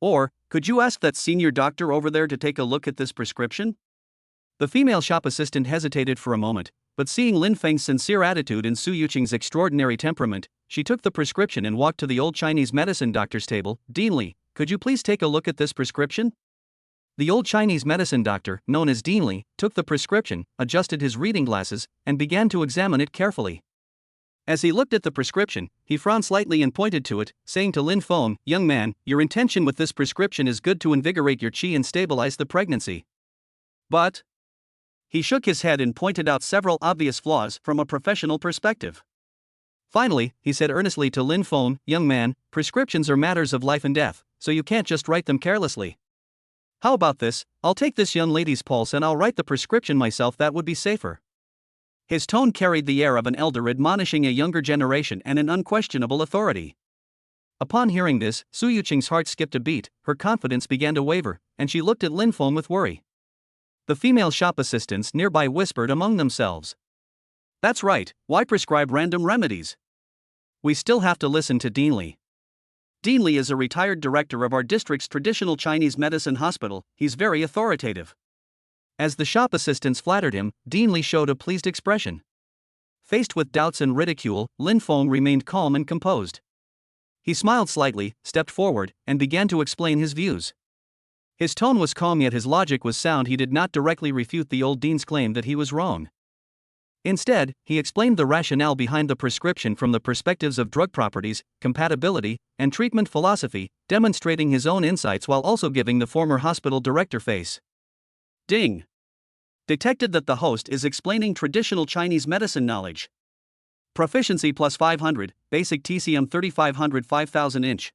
Or, could you ask that senior doctor over there to take a look at this prescription? The female shop assistant hesitated for a moment, but seeing Lin Feng's sincere attitude and Su Yuqing's extraordinary temperament, she took the prescription and walked to the old Chinese medicine doctor's table. Dean Li, could you please take a look at this prescription? The old Chinese medicine doctor, known as Dean Li, took the prescription, adjusted his reading glasses, and began to examine it carefully. As he looked at the prescription, he frowned slightly and pointed to it, saying to Lin Feng, Young man, your intention with this prescription is good to invigorate your qi and stabilize the pregnancy. But he shook his head and pointed out several obvious flaws from a professional perspective. Finally, he said earnestly to Lin Feng, Young man, prescriptions are matters of life and death, so you can't just write them carelessly. How about this? I'll take this young lady's pulse and I'll write the prescription myself, that would be safer. His tone carried the air of an elder admonishing a younger generation and an unquestionable authority. Upon hearing this, Su Yuqing's heart skipped a beat, her confidence began to waver, and she looked at Lin Feng with worry. The female shop assistants nearby whispered among themselves. That's right, why prescribe random remedies? We still have to listen to Dean Li. Dean Li is a retired director of our district's traditional Chinese medicine hospital, he's very authoritative. As the shop assistants flattered him, Dean Li showed a pleased expression. Faced with doubts and ridicule, Lin Feng remained calm and composed. He smiled slightly, stepped forward, and began to explain his views. His tone was calm yet his logic was sound. He did not directly refute the old dean's claim that he was wrong. Instead, he explained the rationale behind the prescription from the perspectives of drug properties, compatibility, and treatment philosophy, demonstrating his own insights while also giving the former hospital director face. Ding! Detected that the host is explaining traditional Chinese medicine knowledge. Proficiency plus 500, basic TCM 3500 5000 inch.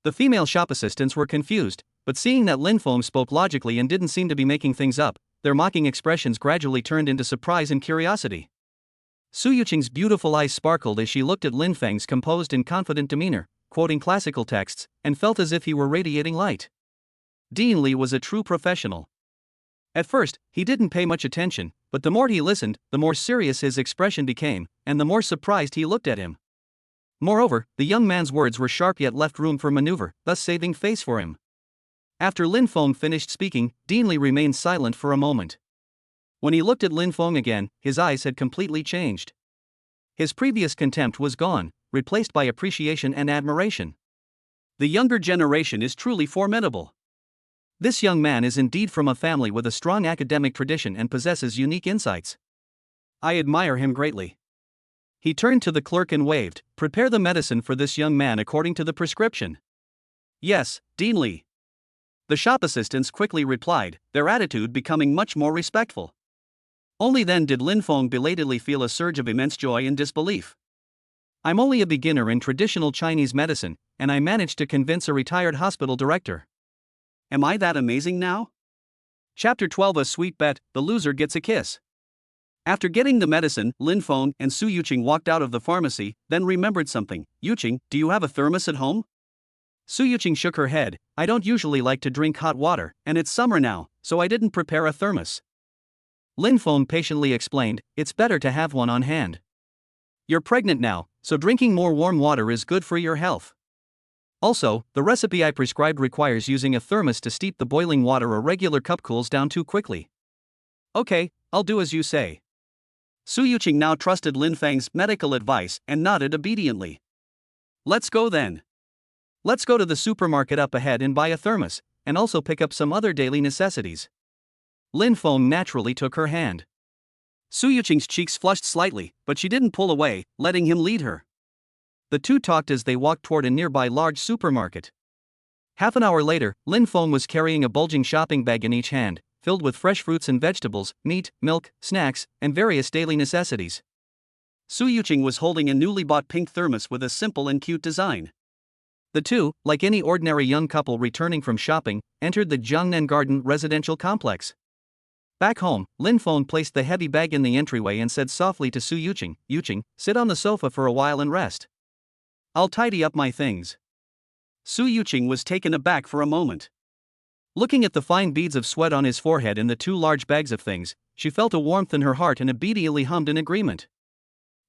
The female shop assistants were confused, but seeing that Lin Feng spoke logically and didn't seem to be making things up, their mocking expressions gradually turned into surprise and curiosity. Su Yuqing's beautiful eyes sparkled as she looked at Lin Feng's composed and confident demeanor, quoting classical texts, and felt as if he were radiating light. Dean Li was a true professional. At first, he didn't pay much attention, but the more he listened, the more serious his expression became, and the more surprised he looked at him. Moreover, the young man's words were sharp yet left room for maneuver, thus saving face for him. After Lin Feng finished speaking, Dean Li remained silent for a moment. When he looked at Lin Feng again, his eyes had completely changed. His previous contempt was gone, replaced by appreciation and admiration. The younger generation is truly formidable. This young man is indeed from a family with a strong academic tradition and possesses unique insights. I admire him greatly. He turned to the clerk and waved, Prepare the medicine for this young man according to the prescription. Yes, Dean Li. The shop assistants quickly replied, their attitude becoming much more respectful. Only then did Lin Feng belatedly feel a surge of immense joy and disbelief. I'm only a beginner in traditional Chinese medicine, and I managed to convince a retired hospital director. Am I that amazing now? Chapter 12 A Sweet Bet, the loser gets a kiss. After getting the medicine, Lin Feng and Su Yuqing walked out of the pharmacy, then remembered something. Yuqing, do you have a thermos at home? Su Yuqing shook her head. I don't usually like to drink hot water, and it's summer now, so I didn't prepare a thermos. Lin Feng patiently explained, it's better to have one on hand. You're pregnant now, so drinking more warm water is good for your health. Also, the recipe I prescribed requires using a thermos to steep the boiling water. A regular cup cools down too quickly. Okay, I'll do as you say. Su Yuqing now trusted Lin Feng's medical advice and nodded obediently. Let's go then. Let's go to the supermarket up ahead and buy a thermos, and also pick up some other daily necessities. Lin Feng naturally took her hand. Su Yuqing's cheeks flushed slightly, but she didn't pull away, letting him lead her. The two talked as they walked toward a nearby large supermarket. Half an hour later, Lin Feng was carrying a bulging shopping bag in each hand, filled with fresh fruits and vegetables, meat, milk, snacks, and various daily necessities. Su Yuqing was holding a newly bought pink thermos with a simple and cute design. The two, like any ordinary young couple returning from shopping, entered the Jiangnan Garden residential complex. Back home, Lin Feng placed the heavy bag in the entryway and said softly to Su Yuqing, Yuqing, sit on the sofa for a while and rest. I'll tidy up my things. Su Yuqing was taken aback for a moment. Looking at the fine beads of sweat on his forehead and the two large bags of things, she felt a warmth in her heart and obediently hummed in agreement.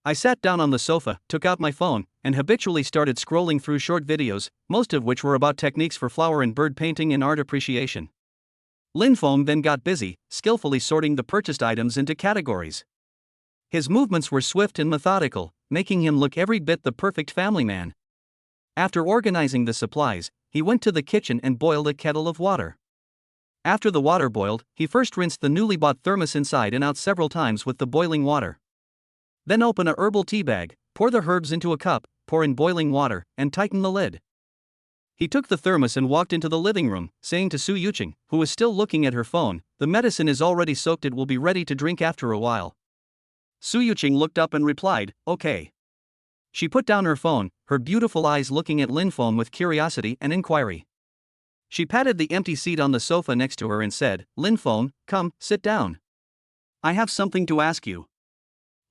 I sat down on the sofa, took out my phone, and habitually started scrolling through short videos, most of which were about techniques for flower and bird painting and art appreciation. Lin Feng then got busy, skillfully sorting the purchased items into categories. His movements were swift and methodical, making him look every bit the perfect family man. After organizing the supplies, he went to the kitchen and boiled a kettle of water. After the water boiled, he first rinsed the newly bought thermos inside and out several times with the boiling water. Then open a herbal tea bag, pour the herbs into a cup, pour in boiling water, and tighten the lid. He took the thermos and walked into the living room, saying to Su Yuqing, who was still looking at her phone, the medicine is already soaked, it will be ready to drink after a while. Su Yuqing looked up and replied, okay. She put down her phone, her beautiful eyes looking at Lin Feng with curiosity and inquiry. She patted the empty seat on the sofa next to her and said, Lin Feng, come, sit down. I have something to ask you.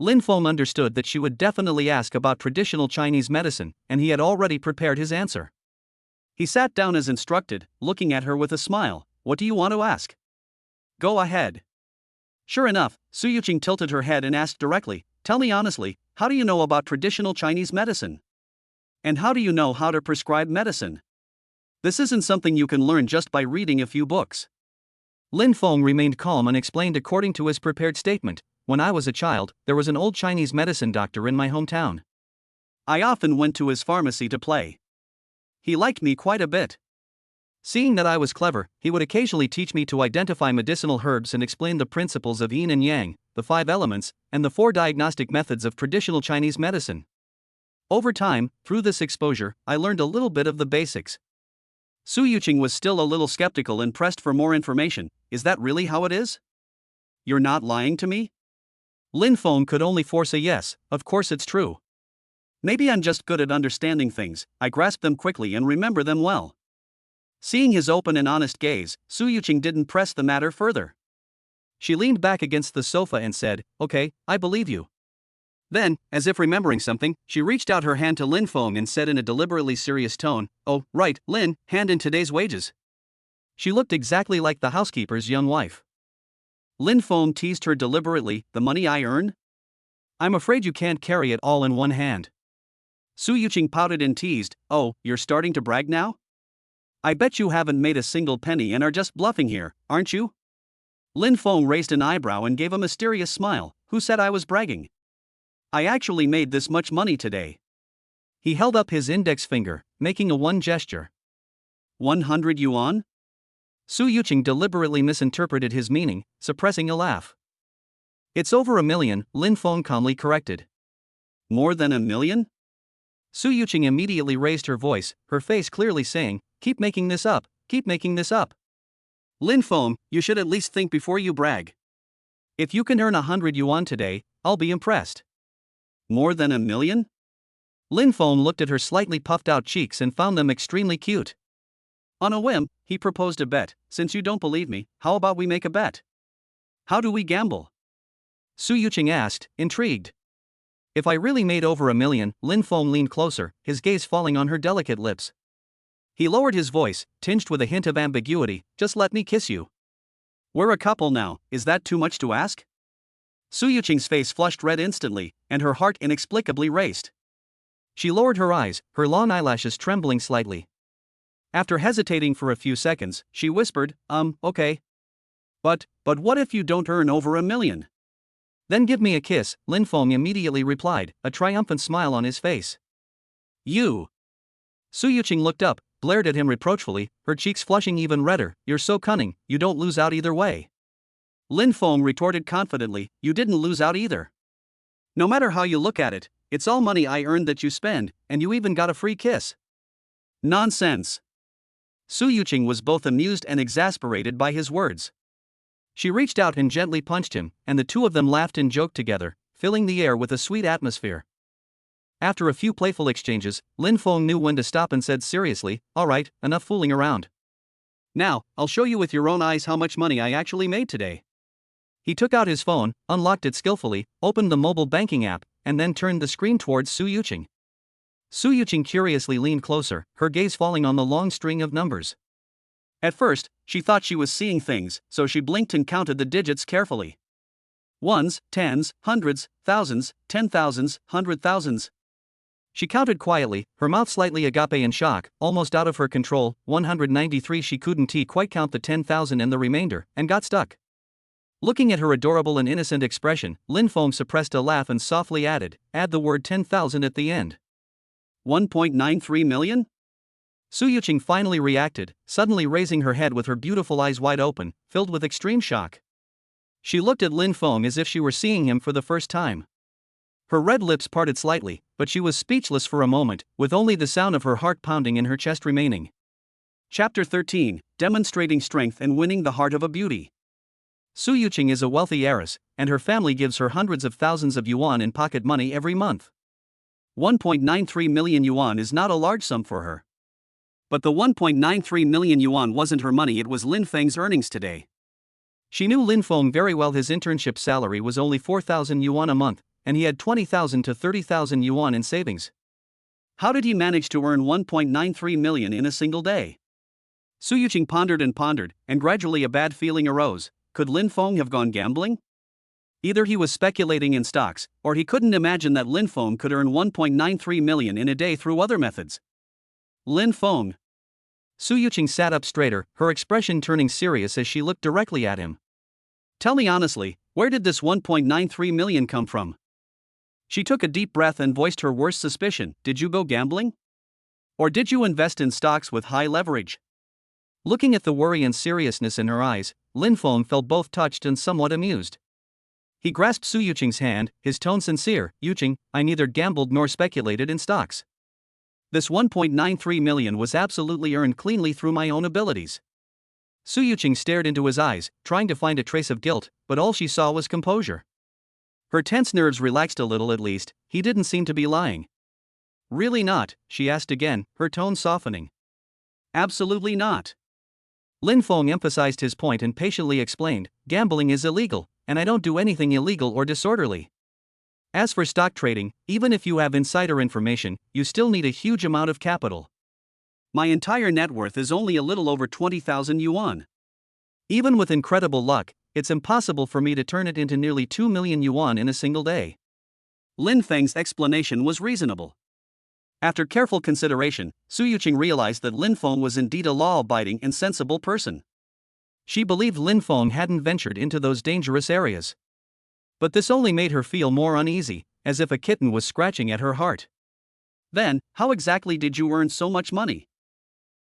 Lin Feng understood that she would definitely ask about traditional Chinese medicine, and he had already prepared his answer. He sat down as instructed, looking at her with a smile. What do you want to ask? Go ahead. Sure enough, Su Yuqing tilted her head and asked directly, tell me honestly, how do you know about traditional Chinese medicine? And how do you know how to prescribe medicine? This isn't something you can learn just by reading a few books. Lin Feng remained calm and explained according to his prepared statement, when I was a child, there was an old Chinese medicine doctor in my hometown. I often went to his pharmacy to play. He liked me quite a bit. Seeing that I was clever, he would occasionally teach me to identify medicinal herbs and explain the principles of yin and yang, the 5 elements, and the 4 diagnostic methods of traditional Chinese medicine. Over time, through this exposure, I learned a little bit of the basics. Su Yuqing was still a little skeptical and pressed for more information. Is that really how it is? You're not lying to me? Lin Feng could only force a yes, of course it's true. Maybe I'm just good at understanding things, I grasp them quickly and remember them well. Seeing his open and honest gaze, Su Yuqing didn't press the matter further. She leaned back against the sofa and said, okay, I believe you. Then, as if remembering something, she reached out her hand to Lin Feng and said in a deliberately serious tone, oh, right, Lin, hand in today's wages. She looked exactly like the housekeeper's young wife. Lin Feng teased her deliberately, the money I earn? I'm afraid you can't carry it all in one hand. Su Yuqing pouted and teased, oh, you're starting to brag now? I bet you haven't made a single penny and are just bluffing here, aren't you? Lin Feng raised an eyebrow and gave a mysterious smile. Who said I was bragging? I actually made this much money today. He held up his index finger, making a 1 gesture. 100 yuan? Su Yuqing deliberately misinterpreted his meaning, suppressing a laugh. It's over 1 million, Lin Feng calmly corrected. More than 1 million? Su Yuqing immediately raised her voice, her face clearly saying, keep making this up, keep making this up. Lin Feng, you should at least think before you brag. If you can earn 100 yuan today, I'll be impressed. More than 1 million? Lin Feng looked at her slightly puffed out cheeks and found them extremely cute. On a whim, he proposed a bet. Since you don't believe me, how about we make a bet? How do we gamble? Su Yuqing asked, intrigued. If I really made over 1 million, Lin Feng leaned closer, his gaze falling on her delicate lips. He lowered his voice, tinged with a hint of ambiguity. Just let me kiss you. We're a couple now, is that too much to ask? Su Yuqing's face flushed red instantly, and her heart inexplicably raced. She lowered her eyes, her long eyelashes trembling slightly. After hesitating for a few seconds, she whispered, okay. But what if you don't earn over $1 million? Then give me a kiss, Lin Feng immediately replied, a triumphant smile on his face. You. Su Yuqing looked up, glared at him reproachfully, her cheeks flushing even redder. You're so cunning, you don't lose out either way. Lin Feng retorted confidently, you didn't lose out either. No matter how you look at it, it's all money I earned that you spend, and you even got a free kiss. Nonsense. Su Yuqing was both amused and exasperated by his words. She reached out and gently punched him, and the two of them laughed and joked together, filling the air with a sweet atmosphere. After a few playful exchanges, Lin Feng knew when to stop and said seriously, all right, enough fooling around. Now, I'll show you with your own eyes how much money I actually made today. He took out his phone, unlocked it skillfully, opened the mobile banking app, and then turned the screen towards Su Yuqing. Su Yuqing curiously leaned closer, her gaze falling on the long string of numbers. At first, she thought she was seeing things, so she blinked and counted the digits carefully. Ones, tens, hundreds, thousands, 10,000s, 100,000s. She counted quietly, her mouth slightly agape in shock, almost out of her control. 193. She couldn't quite count the 10,000 and the remainder, and got stuck. Looking at her adorable and innocent expression, Lin Feng suppressed a laugh and softly added, add the word 10,000 at the end. 1.93 million? Su Yuqing finally reacted, suddenly raising her head with her beautiful eyes wide open, filled with extreme shock. She looked at Lin Feng as if she were seeing him for the first time. Her red lips parted slightly, but she was speechless for a moment, with only the sound of her heart pounding in her chest remaining. Chapter 13, Demonstrating Strength and Winning the Heart of a Beauty. Su Yuqing is a wealthy heiress, and her family gives her hundreds of thousands of yuan in pocket money every month. 1.93 million yuan is not a large sum for her. But the 1.93 million yuan wasn't her money, it was Lin Feng's earnings today. She knew Lin Feng very well. His internship salary was only 4,000 yuan a month, and he had 20,000 to 30,000 yuan in savings. How did he manage to earn 1.93 million in a single day? Su Yuqing pondered, and gradually a bad feeling arose. Could Lin Feng have gone gambling? Either he was speculating in stocks, or he couldn't imagine that Lin Feng could earn 1.93 million in a day through other methods. Lin Feng. Su Yuqing sat up straighter, her expression turning serious as she looked directly at him. Tell me honestly, where did this 1.93 million come from? She took a deep breath and voiced her worst suspicion. Did you go gambling? Or did you invest in stocks with high leverage? Looking at the worry and seriousness in her eyes, Lin Feng felt both touched and somewhat amused. He grasped Su Yuqing's hand, his tone sincere. Yuqing, I neither gambled nor speculated in stocks. This 1.93 million was absolutely earned cleanly through my own abilities. Su Yuqing stared into his eyes, trying to find a trace of guilt, but all she saw was composure. Her tense nerves relaxed a little. At least, he didn't seem to be lying. Really not? She asked again, her tone softening. Absolutely not. Lin Feng emphasized his point and patiently explained, gambling is illegal, and I don't do anything illegal or disorderly. As for stock trading, even if you have insider information, you still need a huge amount of capital. My entire net worth is only a little over 20,000 yuan. Even with incredible luck, it's impossible for me to turn it into nearly 2 million yuan in a single day. Lin Feng's explanation was reasonable. After careful consideration, Su Yuqing realized that Lin Feng was indeed a law-abiding and sensible person. She believed Lin Feng hadn't ventured into those dangerous areas. But this only made her feel more uneasy, as if a kitten was scratching at her heart. Then, how exactly did you earn so much money?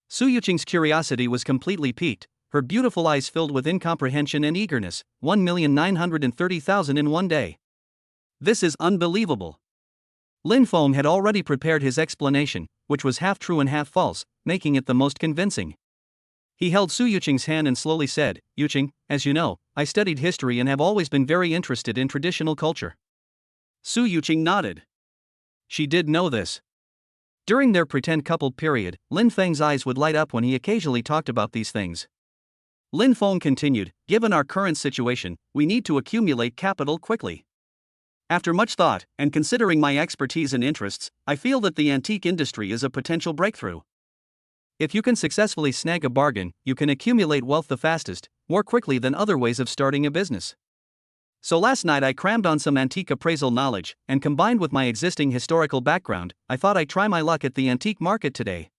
Su Yuqing's curiosity was completely piqued, her beautiful eyes filled with incomprehension and eagerness. 1,930,000 in one day. This is unbelievable. Lin Feng had already prepared his explanation, which was half true and half false, making it the most convincing. He held Su Yuqing's hand and slowly said, Yuqing, as you know, I studied history and have always been very interested in traditional culture. Su Yuqing nodded. She did know this. During their pretend coupled period, Lin Feng's eyes would light up when he occasionally talked about these things. Lin Feng continued, given our current situation, we need to accumulate capital quickly. After much thought, and considering my expertise and interests, I feel that the antique industry is a potential breakthrough. If you can successfully snag a bargain, you can accumulate wealth the fastest, more quickly than other ways of starting a business. So last night I crammed on some antique appraisal knowledge, and combined with my existing historical background, I thought I'd try my luck at the antique market today.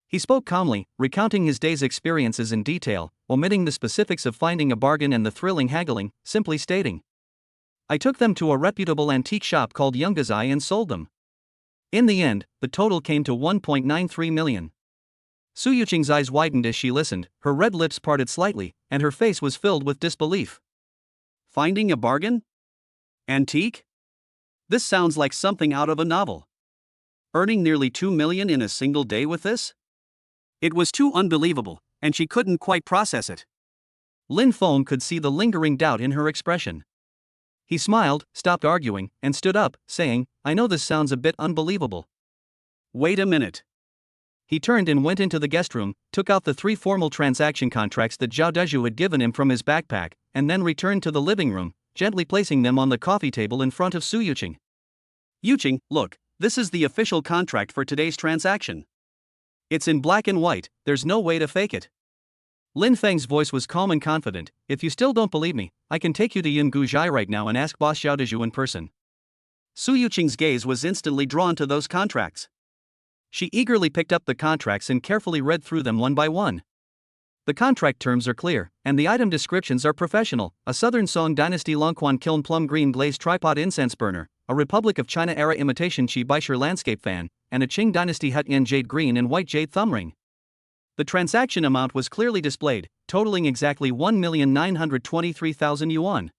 He spoke calmly, recounting his day's experiences in detail, omitting the specifics of finding a bargain and the thrilling haggling, simply stating, "I took them to a reputable antique shop called Yungazai and sold them." In the end, the total came to 1.93 million. Su Yuqing's eyes widened as she listened, her red lips parted slightly, and her face was filled with disbelief. Finding a bargain? Antique? This sounds like something out of a novel. Earning nearly 2 million in a single day with this? It was too unbelievable, and she couldn't quite process it. Lin Feng could see the lingering doubt in her expression. He smiled, stopped arguing, and stood up, saying, "I know this sounds a bit unbelievable. Wait a minute." He turned and went into the guest room, took out the 3 formal transaction contracts that Zhao Deju had given him from his backpack, and then returned to the living room, gently placing them on the coffee table in front of Su Yuqing. "Yuqing, look, this is the official contract for today's transaction. It's in black and white, there's no way to fake it." Lin Feng's voice was calm and confident. "If you still don't believe me, I can take you to Yunguzhai right now and ask Boss Zhao Deju in person." Su Yuqing's gaze was instantly drawn to those contracts. She eagerly picked up the contracts and carefully read through them one by one. The contract terms are clear, and the item descriptions are professional: a Southern Song Dynasty Longquan Kiln Plum Green Glazed Tripod Incense Burner, a Republic of China era imitation Qi Baisher landscape fan, and a Qing Dynasty Hutyan Jade Green and White Jade Thumb Ring. The transaction amount was clearly displayed, totaling exactly 1,923,000 yuan.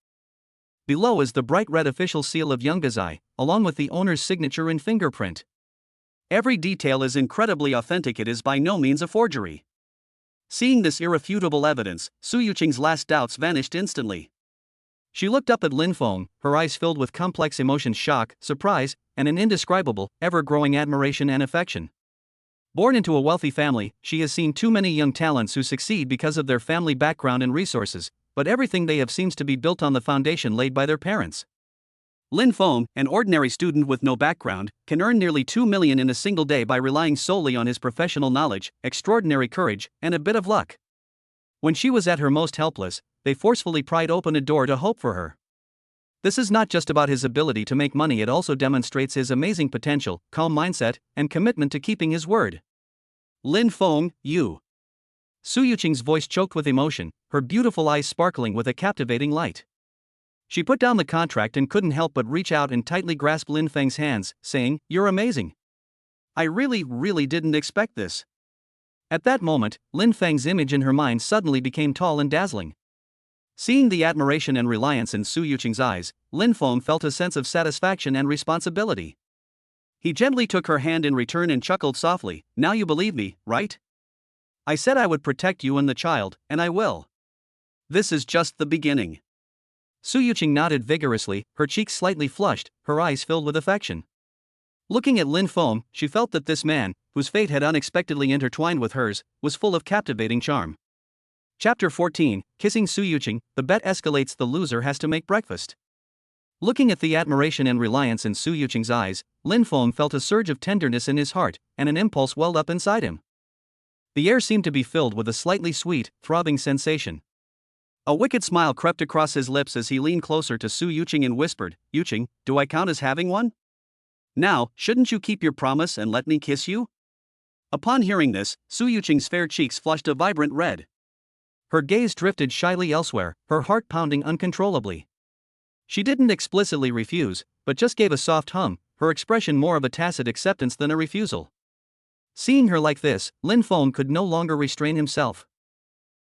Below is the bright red official seal of Yungazai, along with the owner's signature and fingerprint. Every detail is incredibly authentic. It is by no means a forgery. Seeing this irrefutable evidence, Su Yuqing's last doubts vanished instantly. She looked up at Lin Feng, her eyes filled with complex emotions: shock, surprise, and an indescribable, ever-growing admiration and affection. Born into a wealthy family, she has seen too many young talents who succeed because of their family background and resources, but everything they have seems to be built on the foundation laid by their parents. Lin Feng, an ordinary student with no background, can earn nearly 2 million in a single day by relying solely on his professional knowledge, extraordinary courage, and a bit of luck. When she was at her most helpless, they forcefully pried open a door to hope for her. This is not just about his ability to make money, it also demonstrates his amazing potential, calm mindset, and commitment to keeping his word. "Lin Feng, you." Su Yuqing's voice choked with emotion, her beautiful eyes sparkling with a captivating light. She put down the contract and couldn't help but reach out and tightly grasp Lin Feng's hands, saying, "You're amazing. I really didn't expect this." At that moment, Lin Feng's image in her mind suddenly became tall and dazzling. Seeing the admiration and reliance in Su Yuqing's eyes, Lin Feng felt a sense of satisfaction and responsibility. He gently took her hand in return and chuckled softly, "Now you believe me, right? I said I would protect you and the child, and I will. This is just the beginning." Su Yuqing nodded vigorously, her cheeks slightly flushed, her eyes filled with affection. Looking at Lin Feng, she felt that this man, whose fate had unexpectedly intertwined with hers, was full of captivating charm. Chapter 14, Kissing Su Yuqing, the bet escalates, the loser has to make breakfast. Looking at the admiration and reliance in Su Yuqing's eyes, Lin Feng felt a surge of tenderness in his heart, and an impulse welled up inside him. The air seemed to be filled with a slightly sweet, throbbing sensation. A wicked smile crept across his lips as he leaned closer to Su Yuqing and whispered, "Yuqing, do I count as having one? Now, shouldn't you keep your promise and let me kiss you?" Upon hearing this, Su Yuqing's fair cheeks flushed a vibrant red. Her gaze drifted shyly elsewhere, her heart pounding uncontrollably. She didn't explicitly refuse, but just gave a soft hum, her expression more of a tacit acceptance than a refusal. Seeing her like this, Lin Feng could no longer restrain himself.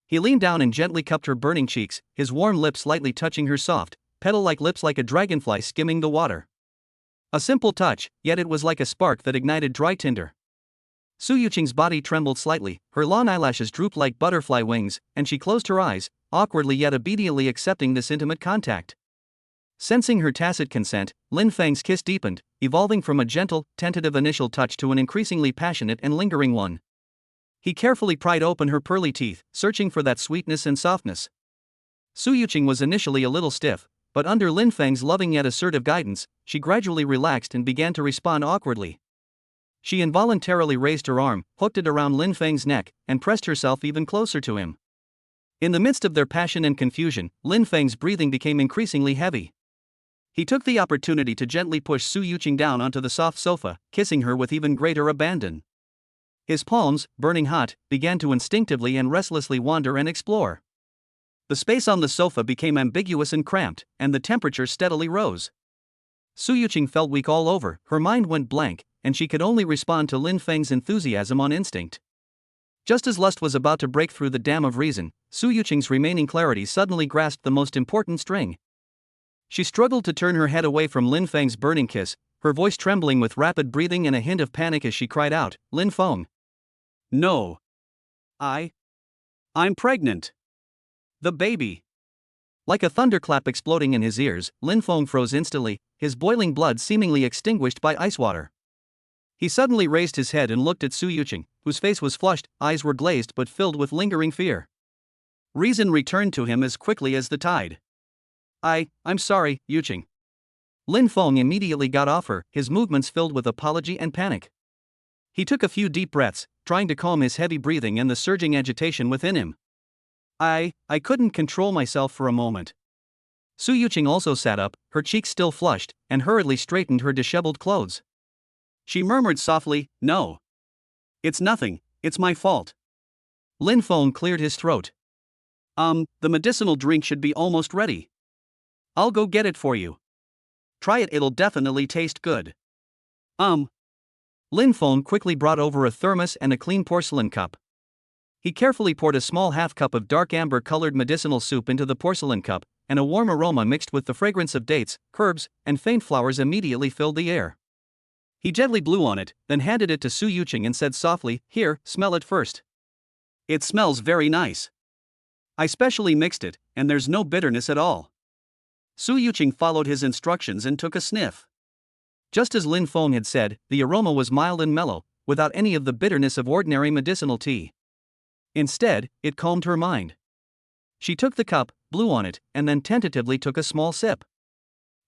He leaned down and gently cupped her burning cheeks, his warm lips lightly touching her soft, petal-like lips like a dragonfly skimming the water. A simple touch, yet it was like a spark that ignited dry tinder. Su Yuqing's body trembled slightly, her long eyelashes drooped like butterfly wings, and she closed her eyes, awkwardly yet obediently accepting this intimate contact. Sensing her tacit consent, Lin Feng's kiss deepened, evolving from a gentle, tentative initial touch to an increasingly passionate and lingering one. He carefully pried open her pearly teeth, searching for that sweetness and softness. Su Yuqing was initially a little stiff, but under Lin Feng's loving yet assertive guidance, she gradually relaxed and began to respond awkwardly. She involuntarily raised her arm, hooked it around Lin Feng's neck, and pressed herself even closer to him. In the midst of their passion and confusion, Lin Feng's breathing became increasingly heavy. He took the opportunity to gently push Su Yuqing down onto the soft sofa, kissing her with even greater abandon. His palms, burning hot, began to instinctively and restlessly wander and explore. The space on the sofa became ambiguous and cramped, and the temperature steadily rose. Su Yuqing felt weak all over, her mind went blank, and she could only respond to Lin Feng's enthusiasm on instinct. Just as lust was about to break through the dam of reason, Su Yuqing's remaining clarity suddenly grasped the most important string. She struggled to turn her head away from Lin Feng's burning kiss, her voice trembling with rapid breathing and a hint of panic as she cried out, "Lin Feng! No! I'm pregnant! The baby!" Like a thunderclap exploding in his ears, Lin Feng froze instantly, his boiling blood seemingly extinguished by ice water. He suddenly raised his head and looked at Su Yuqing, whose face was flushed, eyes were glazed but filled with lingering fear. Reason returned to him as quickly as the tide. I'm sorry, Yuqing. Lin Feng immediately got off her, his movements filled with apology and panic. He took a few deep breaths, trying to calm his heavy breathing and the surging agitation within him. I couldn't control myself for a moment. Su Yuqing also sat up, her cheeks still flushed, and hurriedly straightened her disheveled clothes. She murmured softly, "No. It's nothing, it's my fault." Lin Feng cleared his throat. The medicinal drink should be almost ready. I'll go get it for you. Try it, it'll definitely taste good. Lin Feng quickly brought over a thermos and a clean porcelain cup. He carefully poured a small half-cup of dark amber-colored medicinal soup into the porcelain cup, and a warm aroma mixed with the fragrance of dates, herbs, and faint flowers immediately filled the air. He gently blew on it, then handed it to Su Yuqing and said softly, "Here, smell it first. It smells very nice. I specially mixed it, and there's no bitterness at all." Su Yuqing followed his instructions and took a sniff. Just as Lin Feng had said, the aroma was mild and mellow, without any of the bitterness of ordinary medicinal tea. Instead, it calmed her mind. She took the cup, blew on it, and then tentatively took a small sip.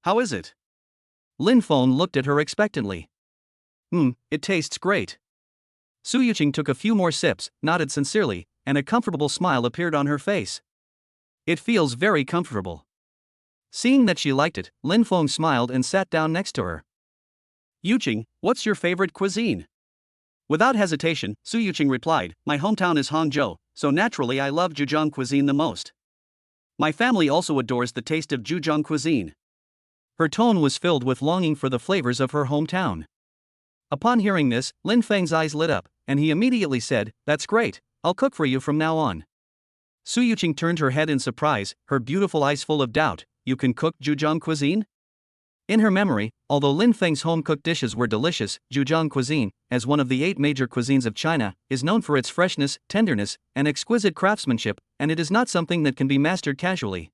"How is it?" Lin Feng looked at her expectantly. It tastes great." Su Yuqing took a few more sips, nodded sincerely, and a comfortable smile appeared on her face. "It feels very comfortable." Seeing that she liked it, Lin Feng smiled and sat down next to her. "Yuqing, what's your favorite cuisine?" Without hesitation, Su Yuqing replied, "My hometown is Hangzhou, so naturally I love Zhejiang cuisine the most. My family also adores the taste of Zhejiang cuisine." Her tone was filled with longing for the flavors of her hometown. Upon hearing this, Lin Feng's eyes lit up, and he immediately said, "That's great, I'll cook for you from now on." Su Yuqing turned her head in surprise, her beautiful eyes full of doubt. "You can cook Zhejiang cuisine?" In her memory, although Lin Feng's home-cooked dishes were delicious, Zhejiang cuisine, as one of the 8 major cuisines of China, is known for its freshness, tenderness, and exquisite craftsmanship, and it is not something that can be mastered casually.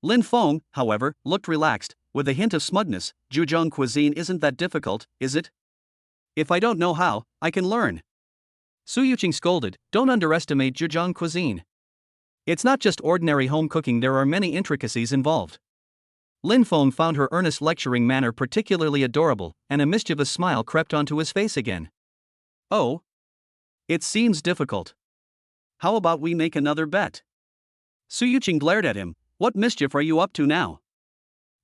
Lin Feng, however, looked relaxed, with a hint of smugness. "Zhejiang cuisine isn't that difficult, is it? If I don't know how, I can learn." Su Yuqing scolded, "Don't underestimate Zhejiang cuisine. It's not just ordinary home cooking, there are many intricacies involved." Lin Feng found her earnest lecturing manner particularly adorable, and a mischievous smile crept onto his face again. "Oh? It seems difficult. How about we make another bet?" Su Yuqing glared at him. "What mischief are you up to now?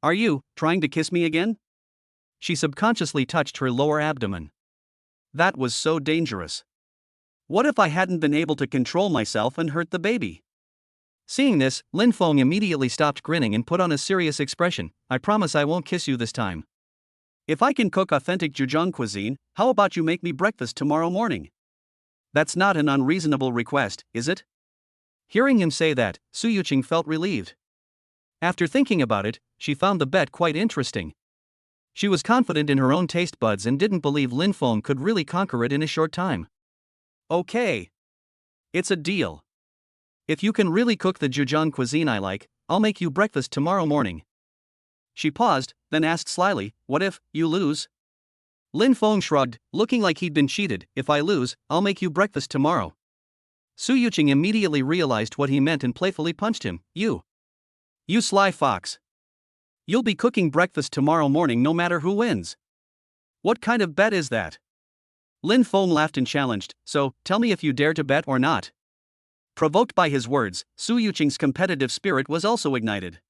Are you trying to kiss me again?" She subconsciously touched her lower abdomen. That was so dangerous. What if I hadn't been able to control myself and hurt the baby? Seeing this, Lin Feng immediately stopped grinning and put on a serious expression. "I promise I won't kiss you this time. If I can cook authentic Zhejiang cuisine, how about you make me breakfast tomorrow morning? That's not an unreasonable request, is it?" Hearing him say that, Su Yuqing felt relieved. After thinking about it, she found the bet quite interesting. She was confident in her own taste buds and didn't believe Lin Feng could really conquer it in a short time. "Okay. It's a deal. If you can really cook the Zhejiang cuisine I like, I'll make you breakfast tomorrow morning." She paused, then asked slyly, "What if you lose?" Lin Feng shrugged, looking like he'd been cheated. "If I lose, I'll make you breakfast tomorrow." Su Yuqing immediately realized what he meant and playfully punched him. You sly fox. You'll be cooking breakfast tomorrow morning no matter who wins. What kind of bet is that?" Lin Feng laughed and challenged, so, tell me if you dare to bet or not. Provoked by his words, Su Yuqing's competitive spirit was also ignited.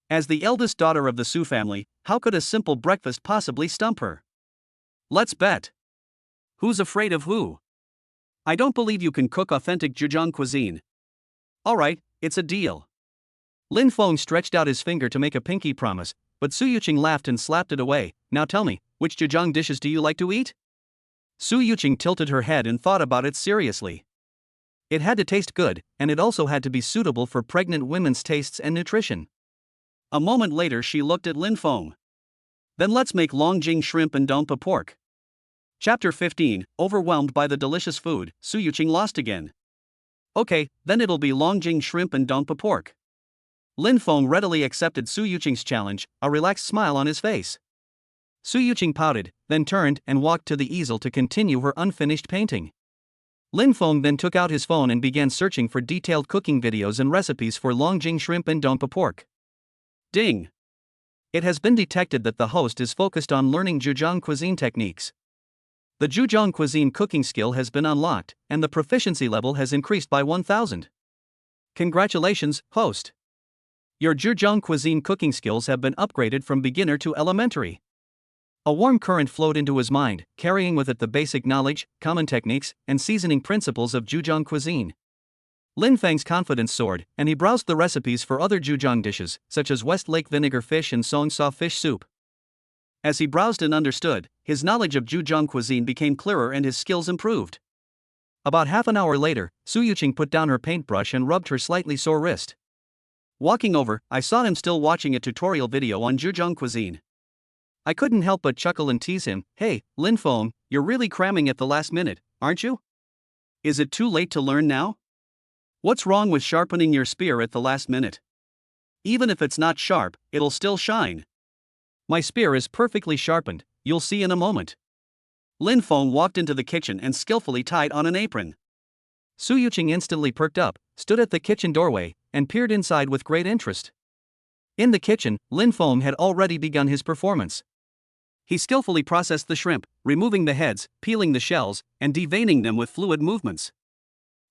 As the eldest daughter of the Su family, how could a simple breakfast possibly stump her? Let's bet. Who's afraid of who? I don't believe you can cook authentic Zhejiang cuisine. Alright, it's a deal. Lin Feng stretched out his finger to make a pinky promise, but Su Yuqing laughed and slapped it away. Now tell me, which Zhejiang dishes do you like to eat? Su Yuqing tilted her head and thought about it seriously. It had to taste good, and it also had to be suitable for pregnant women's tastes and nutrition. A moment later she looked at Lin Feng. Then let's make Longjing shrimp and dompa pork. Chapter 15, overwhelmed by the delicious food, Su Yuqing lost again. Okay, then it'll be Longjing shrimp and dompa pork. Lin Feng readily accepted Su Yuqing's challenge, a relaxed smile on his face. Su Yuqing pouted, then turned and walked to the easel to continue her unfinished painting. Lin Feng then took out his phone and began searching for detailed cooking videos and recipes for Longjing shrimp and dompa pork. Ding! It has been detected that the host is focused on learning Zhejiang cuisine techniques. The Zhejiang cuisine cooking skill has been unlocked, and the proficiency level has increased by 1000. Congratulations, host! Your Zhejiang cuisine cooking skills have been upgraded from beginner to elementary. A warm current flowed into his mind, carrying with it the basic knowledge, common techniques, and seasoning principles of Zhejiang cuisine. Lin Feng's confidence soared, and he browsed the recipes for other Zhejiang dishes, such as West Lake vinegar fish and Song Sa fish soup. As he browsed and understood, his knowledge of Zhejiang cuisine became clearer and his skills improved. About half an hour later, Su Yuqing put down her paintbrush and rubbed her slightly sore wrist. Walking over, I saw him still watching a tutorial video on Zhejiang cuisine. I couldn't help but chuckle and tease him. Hey, Lin Feng, you're really cramming at the last minute, aren't you? Is it too late to learn now? What's wrong with sharpening your spear at the last minute? Even if it's not sharp, it'll still shine. My spear is perfectly sharpened, you'll see in a moment. Lin Feng walked into the kitchen and skillfully tied on an apron. Su Yuqing instantly perked up, stood at the kitchen doorway, and peered inside with great interest. In the kitchen, Lin Feng had already begun his performance. He skillfully processed the shrimp, removing the heads, peeling the shells, and deveining them with fluid movements.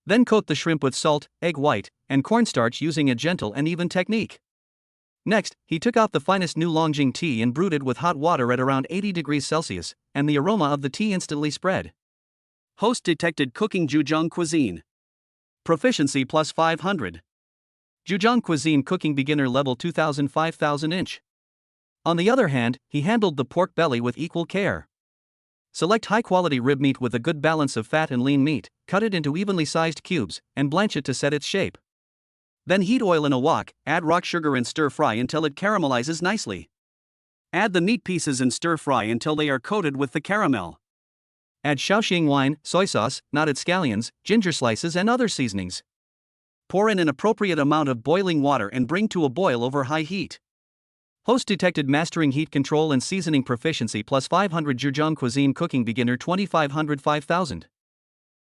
Then coat the shrimp with salt, egg white, and cornstarch using a gentle and even technique. Next, he took out the finest new Longjing tea and brewed it with hot water at around 80 degrees Celsius, and the aroma of the tea instantly spread. Host detected cooking Zhejiang cuisine. Proficiency plus 500. Zhejiang cuisine cooking beginner level 2000 5000 inch. On the other hand, he handled the pork belly with equal care. Select high-quality rib meat with a good balance of fat and lean meat, cut it into evenly sized cubes, and blanch it to set its shape. Then heat oil in a wok, add rock sugar and stir-fry until it caramelizes nicely. Add the meat pieces and stir-fry until they are coated with the caramel. Add Shaoxing wine, soy sauce, knotted scallions, ginger slices and other seasonings. Pour in an appropriate amount of boiling water and bring to a boil over high heat. Host detected mastering heat control and seasoning proficiency plus 500 Zhejiang cuisine cooking beginner 2500 5000.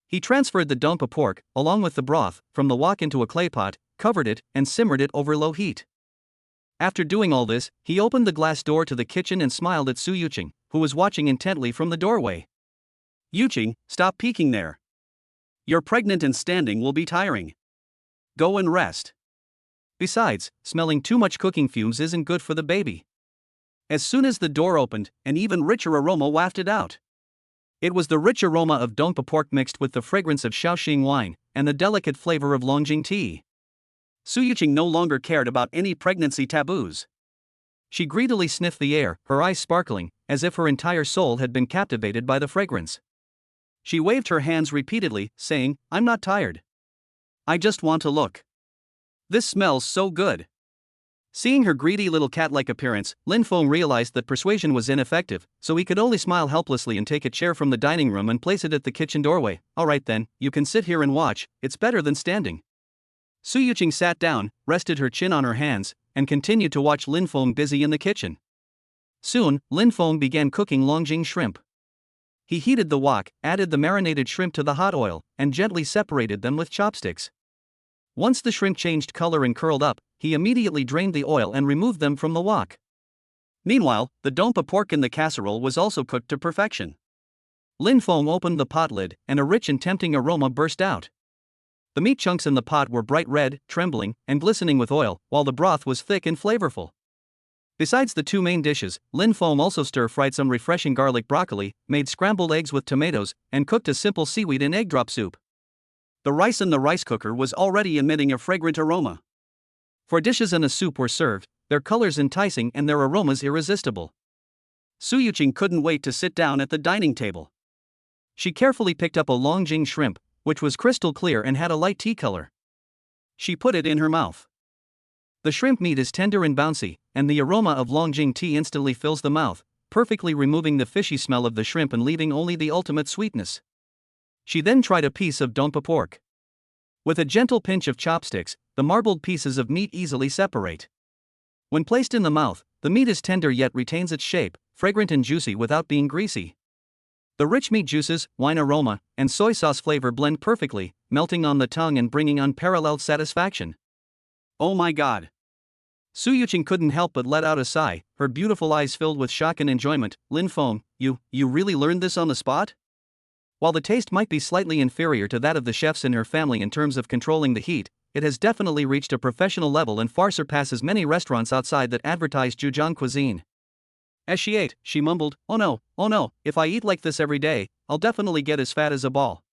He transferred the dompa pork, along with the broth, from the wok into a clay pot, covered it, and simmered it over low heat. After doing all this, he opened the glass door to the kitchen and smiled at Su Yuqing, who was watching intently from the doorway. Yuqing, stop peeking there. You're pregnant and standing will be tiring. Go and rest. Besides, smelling too much cooking fumes isn't good for the baby. As soon as the door opened, an even richer aroma wafted out. It was the rich aroma of dompa pork mixed with the fragrance of Shaoxing wine, and the delicate flavor of Longjing tea. Su Yuqing no longer cared about any pregnancy taboos. She greedily sniffed the air, her eyes sparkling, as if her entire soul had been captivated by the fragrance. She waved her hands repeatedly, saying, I'm not tired. I just want to look. This smells so good. Seeing her greedy little cat-like appearance, Lin Feng realized that persuasion was ineffective, so he could only smile helplessly and take a chair from the dining room and place it at the kitchen doorway. Alright then, you can sit here and watch, it's better than standing. Su Yuqing sat down, rested her chin on her hands, and continued to watch Lin Feng busy in the kitchen. Soon, Lin Feng began cooking Longjing shrimp. He heated the wok, added the marinated shrimp to the hot oil, and gently separated them with chopsticks. Once the shrimp changed color and curled up, he immediately drained the oil and removed them from the wok. Meanwhile, the dompa pork in the casserole was also cooked to perfection. Lin Feng opened the pot lid, and a rich and tempting aroma burst out. The meat chunks in the pot were bright red, trembling, and glistening with oil, while the broth was thick and flavorful. Besides the two main dishes, Lin Feng also stir-fried some refreshing garlic broccoli, made scrambled eggs with tomatoes, and cooked a simple seaweed and egg drop soup. The rice in the rice cooker was already emitting a fragrant aroma. Four dishes and a soup were served, their colors enticing and their aromas irresistible. Su Yuqing couldn't wait to sit down at the dining table. She carefully picked up a Longjing shrimp, which was crystal clear and had a light tea color. She put it in her mouth. The shrimp meat is tender and bouncy, and the aroma of Longjing tea instantly fills the mouth, perfectly removing the fishy smell of the shrimp and leaving only the ultimate sweetness. She then tried a piece of donpa pork. With a gentle pinch of chopsticks, the marbled pieces of meat easily separate. When placed in the mouth, the meat is tender yet retains its shape, fragrant and juicy without being greasy. The rich meat juices, wine aroma, and soy sauce flavor blend perfectly, melting on the tongue and bringing unparalleled satisfaction. Oh my god! Su Yuqing couldn't help but let out a sigh, her beautiful eyes filled with shock and enjoyment. Lin Feng, you really learned this on the spot? While the taste might be slightly inferior to that of the chefs in her family in terms of controlling the heat, it has definitely reached a professional level and far surpasses many restaurants outside that advertise Zhejiang cuisine. As she ate, she mumbled, oh no, if I eat like this every day, I'll definitely get as fat as a ball.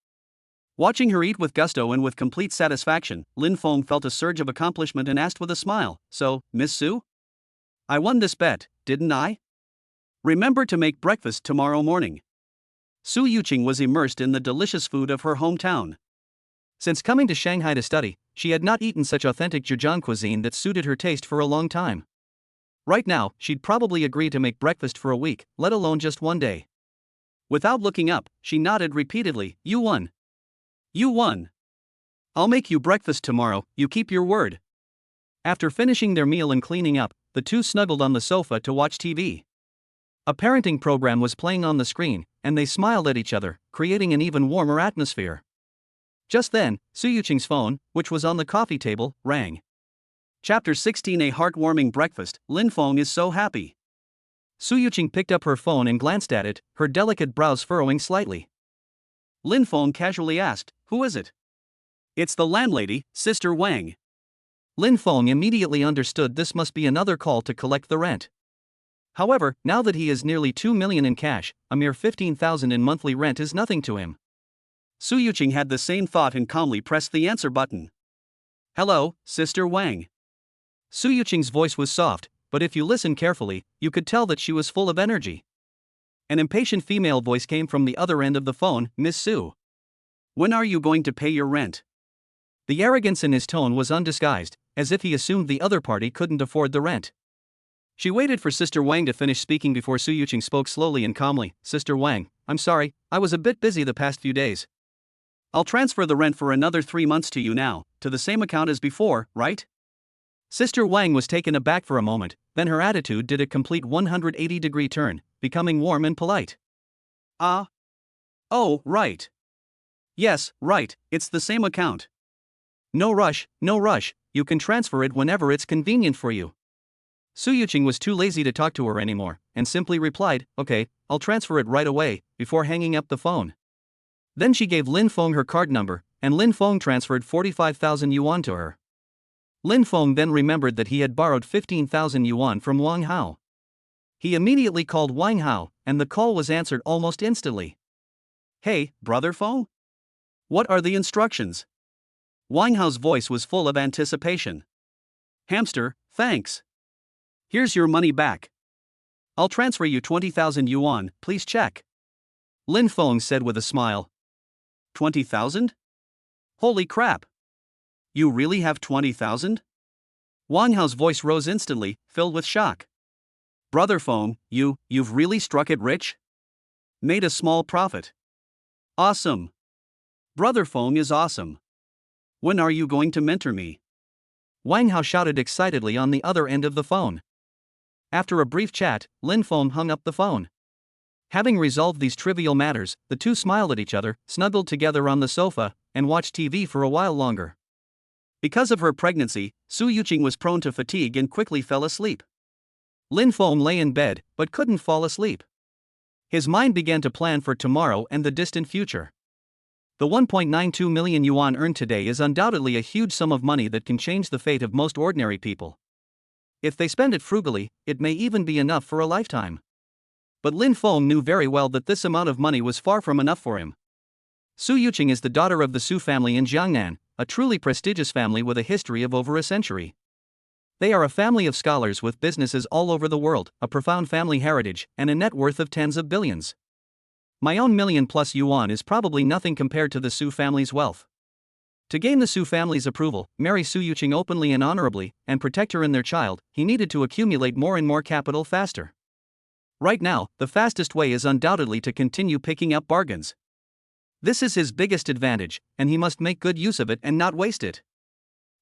Watching her eat with gusto and with complete satisfaction, Lin Feng felt a surge of accomplishment and asked with a smile, so, Miss Su? I won this bet, didn't I? Remember to make breakfast tomorrow morning. Su Yuqing was immersed in the delicious food of her hometown. Since coming to Shanghai to study, she had not eaten such authentic Zhejiang cuisine that suited her taste for a long time. Right now, she'd probably agree to make breakfast for a week, let alone just one day. Without looking up, she nodded repeatedly, You won. You won. I'll make you breakfast tomorrow, you keep your word. After finishing their meal and cleaning up, the two snuggled on the sofa to watch TV. A parenting program was playing on the screen, and they smiled at each other, creating an even warmer atmosphere. Just then, Su Yuqing's phone, which was on the coffee table, rang. Chapter 16 A heartwarming breakfast. Lin Feng is so happy. Su Yuqing picked up her phone and glanced at it, her delicate brows furrowing slightly. Lin Feng casually asked, Who is it? It's the landlady, Sister Wang. Lin Feng immediately understood this must be another call to collect the rent. However, now that he has nearly 2 million in cash, a mere 15,000 in monthly rent is nothing to him. Su Yuqing had the same thought and calmly pressed the answer button. Hello, Sister Wang. Su Yuqing's voice was soft, but if you listen carefully, you could tell that she was full of energy. An impatient female voice came from the other end of the phone, Miss Su. When are you going to pay your rent? The arrogance in his tone was undisguised, as if he assumed the other party couldn't afford the rent. She waited for Sister Wang to finish speaking before Su Yuqing spoke slowly and calmly. Sister Wang, I'm sorry, I was a bit busy the past few days. I'll transfer the rent for another 3 months to you now, to the same account as before, right? Sister Wang was taken aback for a moment, then her attitude did a complete 180-degree turn, becoming warm and polite. Oh, right. Yes, right, it's the same account. No rush, you can transfer it whenever it's convenient for you. Su Yuqing was too lazy to talk to her anymore, and simply replied, Okay, I'll transfer it right away, before hanging up the phone. Then she gave Lin Feng her card number, and Lin Feng transferred 45,000 yuan to her. Lin Feng then remembered that he had borrowed 15,000 yuan from Wang Hao. He immediately called Wang Hao, and the call was answered almost instantly. Hey, Brother Feng? What are the instructions? Wang Hao's voice was full of anticipation. Hamster, thanks. Here's your money back. I'll transfer you 20,000 yuan, please check. Lin Feng said with a smile. 20,000? Holy crap. You really have 20,000? Wang Hao's voice rose instantly, filled with shock. Brother Feng, you've really struck it rich? Made a small profit. Awesome. Brother Feng is awesome. When are you going to mentor me? Wang Hao shouted excitedly on the other end of the phone. After a brief chat, Lin Feng hung up the phone. Having resolved these trivial matters, the two smiled at each other, snuggled together on the sofa, and watched TV for a while longer. Because of her pregnancy, Su Yuqing was prone to fatigue and quickly fell asleep. Lin Feng lay in bed, but couldn't fall asleep. His mind began to plan for tomorrow and the distant future. The 1.92 million yuan earned today is undoubtedly a huge sum of money that can change the fate of most ordinary people. If they spend it frugally, it may even be enough for a lifetime. But Lin Feng knew very well that this amount of money was far from enough for him. Su Yuqing is the daughter of the Su family in Jiangnan, a truly prestigious family with a history of over a century. They are a family of scholars with businesses all over the world, a profound family heritage, and a net worth of tens of billions. My own million-plus yuan is probably nothing compared to the Su family's wealth. To gain the Su family's approval, marry Su Yuqing openly and honorably, and protect her and their child, he needed to accumulate more and more capital faster. Right now, the fastest way is undoubtedly to continue picking up bargains. This is his biggest advantage, and he must make good use of it and not waste it.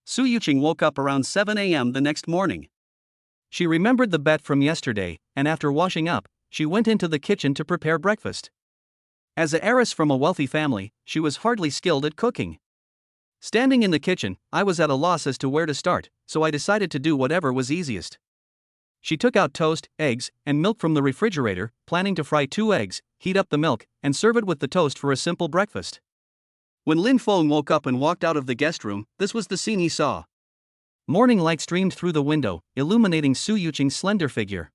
Su Yuqing woke up around 7 a.m. the next morning. She remembered the bet from yesterday, and after washing up, she went into the kitchen to prepare breakfast. As an heiress from a wealthy family, she was hardly skilled at cooking. Standing in the kitchen, I was at a loss as to where to start, so I decided to do whatever was easiest. She took out toast, eggs, and milk from the refrigerator, planning to fry 2 eggs, heat up the milk, and serve it with the toast for a simple breakfast. When Lin Feng woke up and walked out of the guest room, this was the scene he saw. Morning light streamed through the window, illuminating Su Yuqing's slender figure.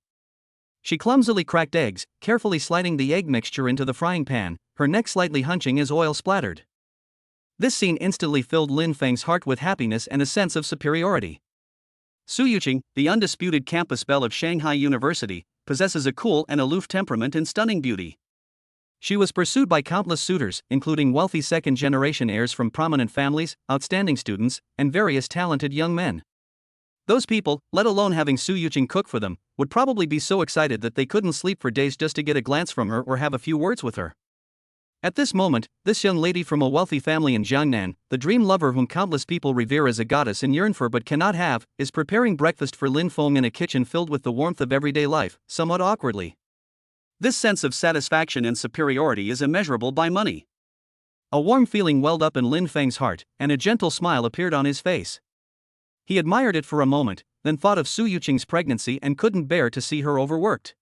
She clumsily cracked eggs, carefully sliding the egg mixture into the frying pan, her neck slightly hunching as oil splattered. This scene instantly filled Lin Feng's heart with happiness and a sense of superiority. Su Yuqing, the undisputed campus belle of Shanghai University, possesses a cool and aloof temperament and stunning beauty. She was pursued by countless suitors, including wealthy second-generation heirs from prominent families, outstanding students, and various talented young men. Those people, let alone having Su Yuqing cook for them, would probably be so excited that they couldn't sleep for days just to get a glance from her or have a few words with her. At this moment, this young lady from a wealthy family in Jiangnan, the dream lover whom countless people revere as a goddess and yearn for but cannot have, is preparing breakfast for Lin Feng in a kitchen filled with the warmth of everyday life, somewhat awkwardly. This sense of satisfaction and superiority is immeasurable by money. A warm feeling welled up in Lin Feng's heart, and a gentle smile appeared on his face. He admired it for a moment, then thought of Su Yuqing's pregnancy and couldn't bear to see her overworked.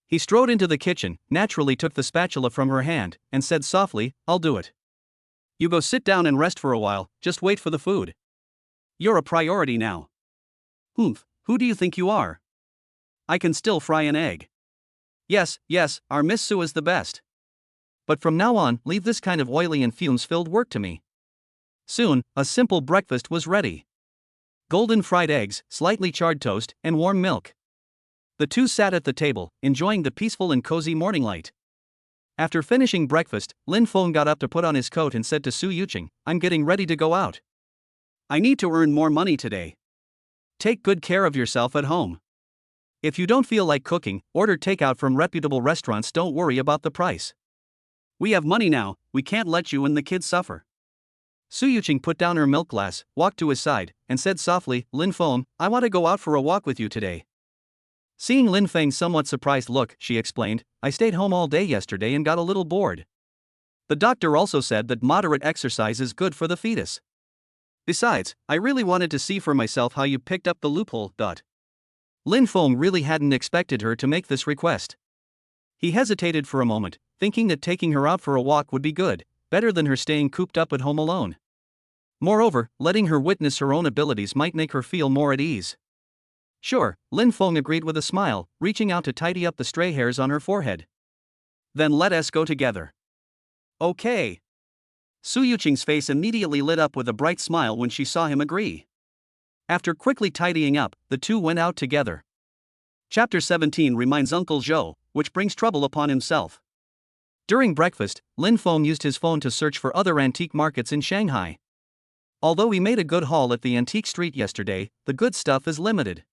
He strode into the kitchen, naturally took the spatula from her hand, and said softly, "I'll do it. You go sit down and rest for a while, just wait for the food. You're a priority now." "Humph, who do you think you are? I can still fry an egg." Yes, our Miss Su is the best. But from now on, leave this kind of oily and fumes-filled work to me." Soon, a simple breakfast was ready. Golden fried eggs, slightly charred toast, and warm milk. The two sat at the table, enjoying the peaceful and cozy morning light. After finishing breakfast, Lin Feng got up to put on his coat and said to Su Yuqing, "I'm getting ready to go out. I need to earn more money today. Take good care of yourself at home. If you don't feel like cooking, order takeout from reputable restaurants. Don't worry about the price. We have money now, we can't let you and the kids suffer." Su Yuqing put down her milk glass, walked to his side, and said softly, "Lin Feng, I want to go out for a walk with you today." Seeing Lin Feng's somewhat surprised look, she explained, "I stayed home all day yesterday and got a little bored. The doctor also said that moderate exercise is good for the fetus. Besides, I really wanted to see for myself how you picked up the loophole." Lin Feng really hadn't expected her to make this request. He hesitated for a moment, thinking that taking her out for a walk would be good, better than her staying cooped up at home alone. Moreover, letting her witness her own abilities might make her feel more at ease. Sure, Lin Feng agreed with a smile, reaching out to tidy up the stray hairs on her forehead. "Then let us go together." "Okay." Su Yuqing's face immediately lit up with a bright smile when she saw him agree. After quickly tidying up, the two went out together. Chapter 17 reminds Uncle Zhou, which brings trouble upon himself. During breakfast, Lin Feng used his phone to search for other antique markets in Shanghai. Although he made a good haul at the antique street yesterday, the good stuff is limited.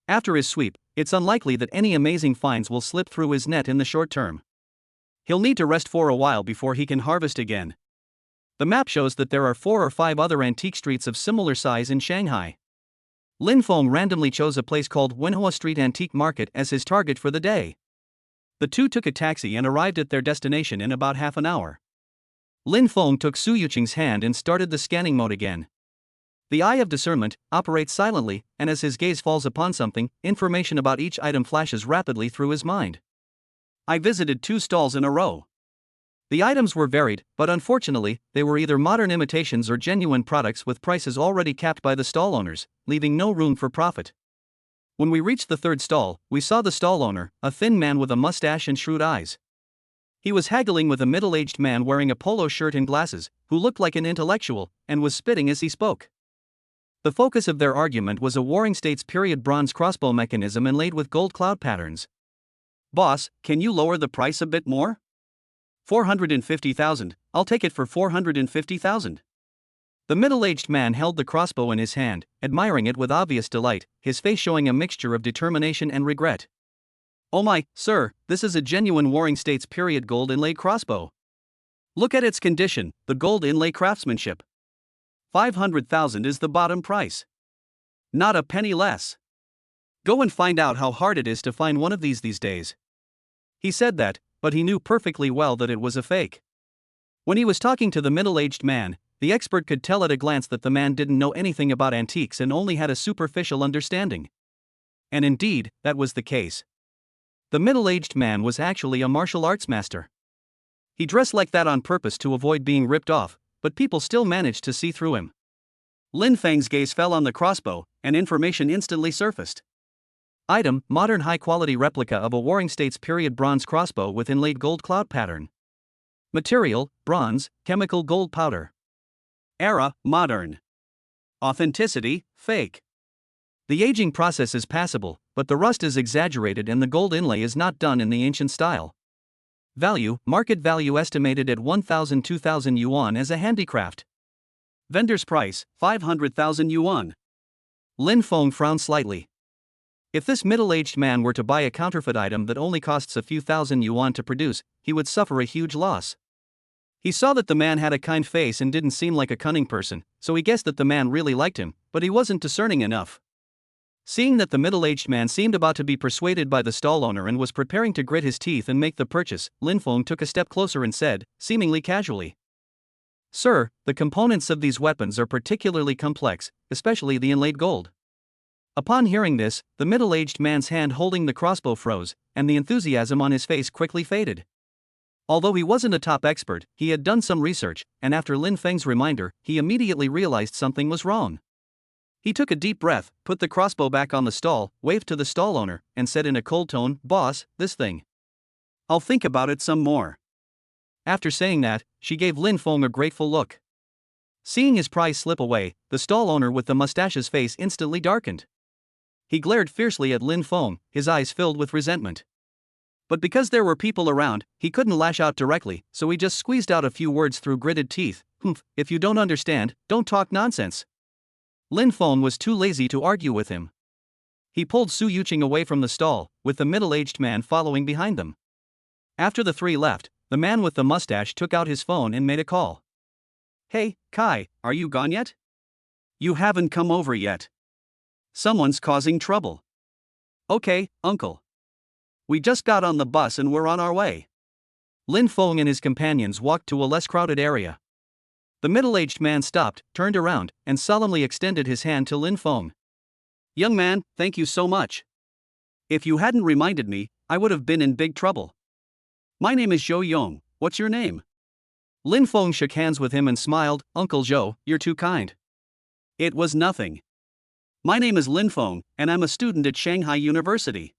After his sweep, it's unlikely that any amazing finds will slip through his net in the short term. He'll need to rest for a while before he can harvest again. The map shows that there are 4 or 5 other antique streets of similar size in Shanghai. Lin Feng randomly chose a place called Wenhua Street Antique Market as his target for the day. The two took a taxi and arrived at their destination in about half an hour. Lin Feng took Su Yuqing's hand and started the scanning mode again. The eye of discernment operates silently, and as his gaze falls upon something, information about each item flashes rapidly through his mind. I visited 2 stalls in a row. The items were varied, but unfortunately, they were either modern imitations or genuine products with prices already capped by the stall owners, leaving no room for profit. When we reached the 3rd stall, we saw the stall owner, a thin man with a mustache and shrewd eyes. He was haggling with a middle-aged man wearing a polo shirt and glasses, who looked like an intellectual, and was spitting as he spoke. The focus of their argument was a Warring States period bronze crossbow mechanism inlaid with gold cloud patterns. "Boss, can you lower the price a bit more?" "450,000, I'll take it for 450,000. The middle-aged man held the crossbow in his hand, admiring it with obvious delight, his face showing a mixture of determination and regret. "Oh my, sir, this is a genuine Warring States period gold inlaid crossbow. Look at its condition, the gold inlay craftsmanship. 500,000 is the bottom price. Not a penny less. Go and find out how hard it is to find one of these days." He said that, but he knew perfectly well that it was a fake. When he was talking to the middle-aged man, the expert could tell at a glance that the man didn't know anything about antiques and only had a superficial understanding. And indeed, that was the case. The middle-aged man was actually a martial arts master. He dressed like that on purpose to avoid being ripped off, but people still managed to see through him. Lin Feng's gaze fell on the crossbow, and information instantly surfaced. Item: modern high-quality replica of a Warring States period bronze crossbow with inlaid gold cloud pattern. Material: bronze, chemical gold powder. Era: modern. Authenticity: fake. The aging process is passable, but the rust is exaggerated and the gold inlay is not done in the ancient style. Value: market value estimated at 1,000–2,000 yuan as a handicraft. Vendor's price: 500,000 yuan. Lin Feng frowned slightly. If this middle-aged man were to buy a counterfeit item that only costs a few thousand yuan to produce, he would suffer a huge loss. He saw that the man had a kind face and didn't seem like a cunning person, so he guessed that the man really liked him, but he wasn't discerning enough. Seeing that the middle-aged man seemed about to be persuaded by the stall owner and was preparing to grit his teeth and make the purchase, Lin Feng took a step closer and said, seemingly casually, "Sir, the components of these weapons are particularly complex, especially the inlaid gold." Upon hearing this, the middle-aged man's hand holding the crossbow froze, and the enthusiasm on his face quickly faded. Although he wasn't a top expert, he had done some research, and after Lin Feng's reminder, he immediately realized something was wrong. He took a deep breath, put the crossbow back on the stall, waved to the stall owner, and said in a cold tone, "Boss, this thing. I'll think about it some more." After saying that, she gave Lin Feng a grateful look. Seeing his prize slip away, the stall owner with the mustache's face instantly darkened. He glared fiercely at Lin Feng, his eyes filled with resentment. But because there were people around, he couldn't lash out directly, so he just squeezed out a few words through gritted teeth. "Humph, if you don't understand, don't talk nonsense." Lin Feng was too lazy to argue with him. He pulled Su Yuqing away from the stall, with the middle-aged man following behind them. After the three left, the man with the mustache took out his phone and made a call. "Hey, Kai, are you gone yet? You haven't come over yet. Someone's causing trouble." "Okay, uncle. We just got on the bus and we're on our way." Lin Feng and his companions walked to a less crowded area. The middle-aged man stopped, turned around, and solemnly extended his hand to Lin Feng. "Young man, thank you so much. If you hadn't reminded me, I would have been in big trouble. My name is Zhou Yong, what's your name?" Lin Feng shook hands with him and smiled. "Uncle Zhou, you're too kind." "It was nothing. My name is Lin Feng, and I'm a student at Shanghai University."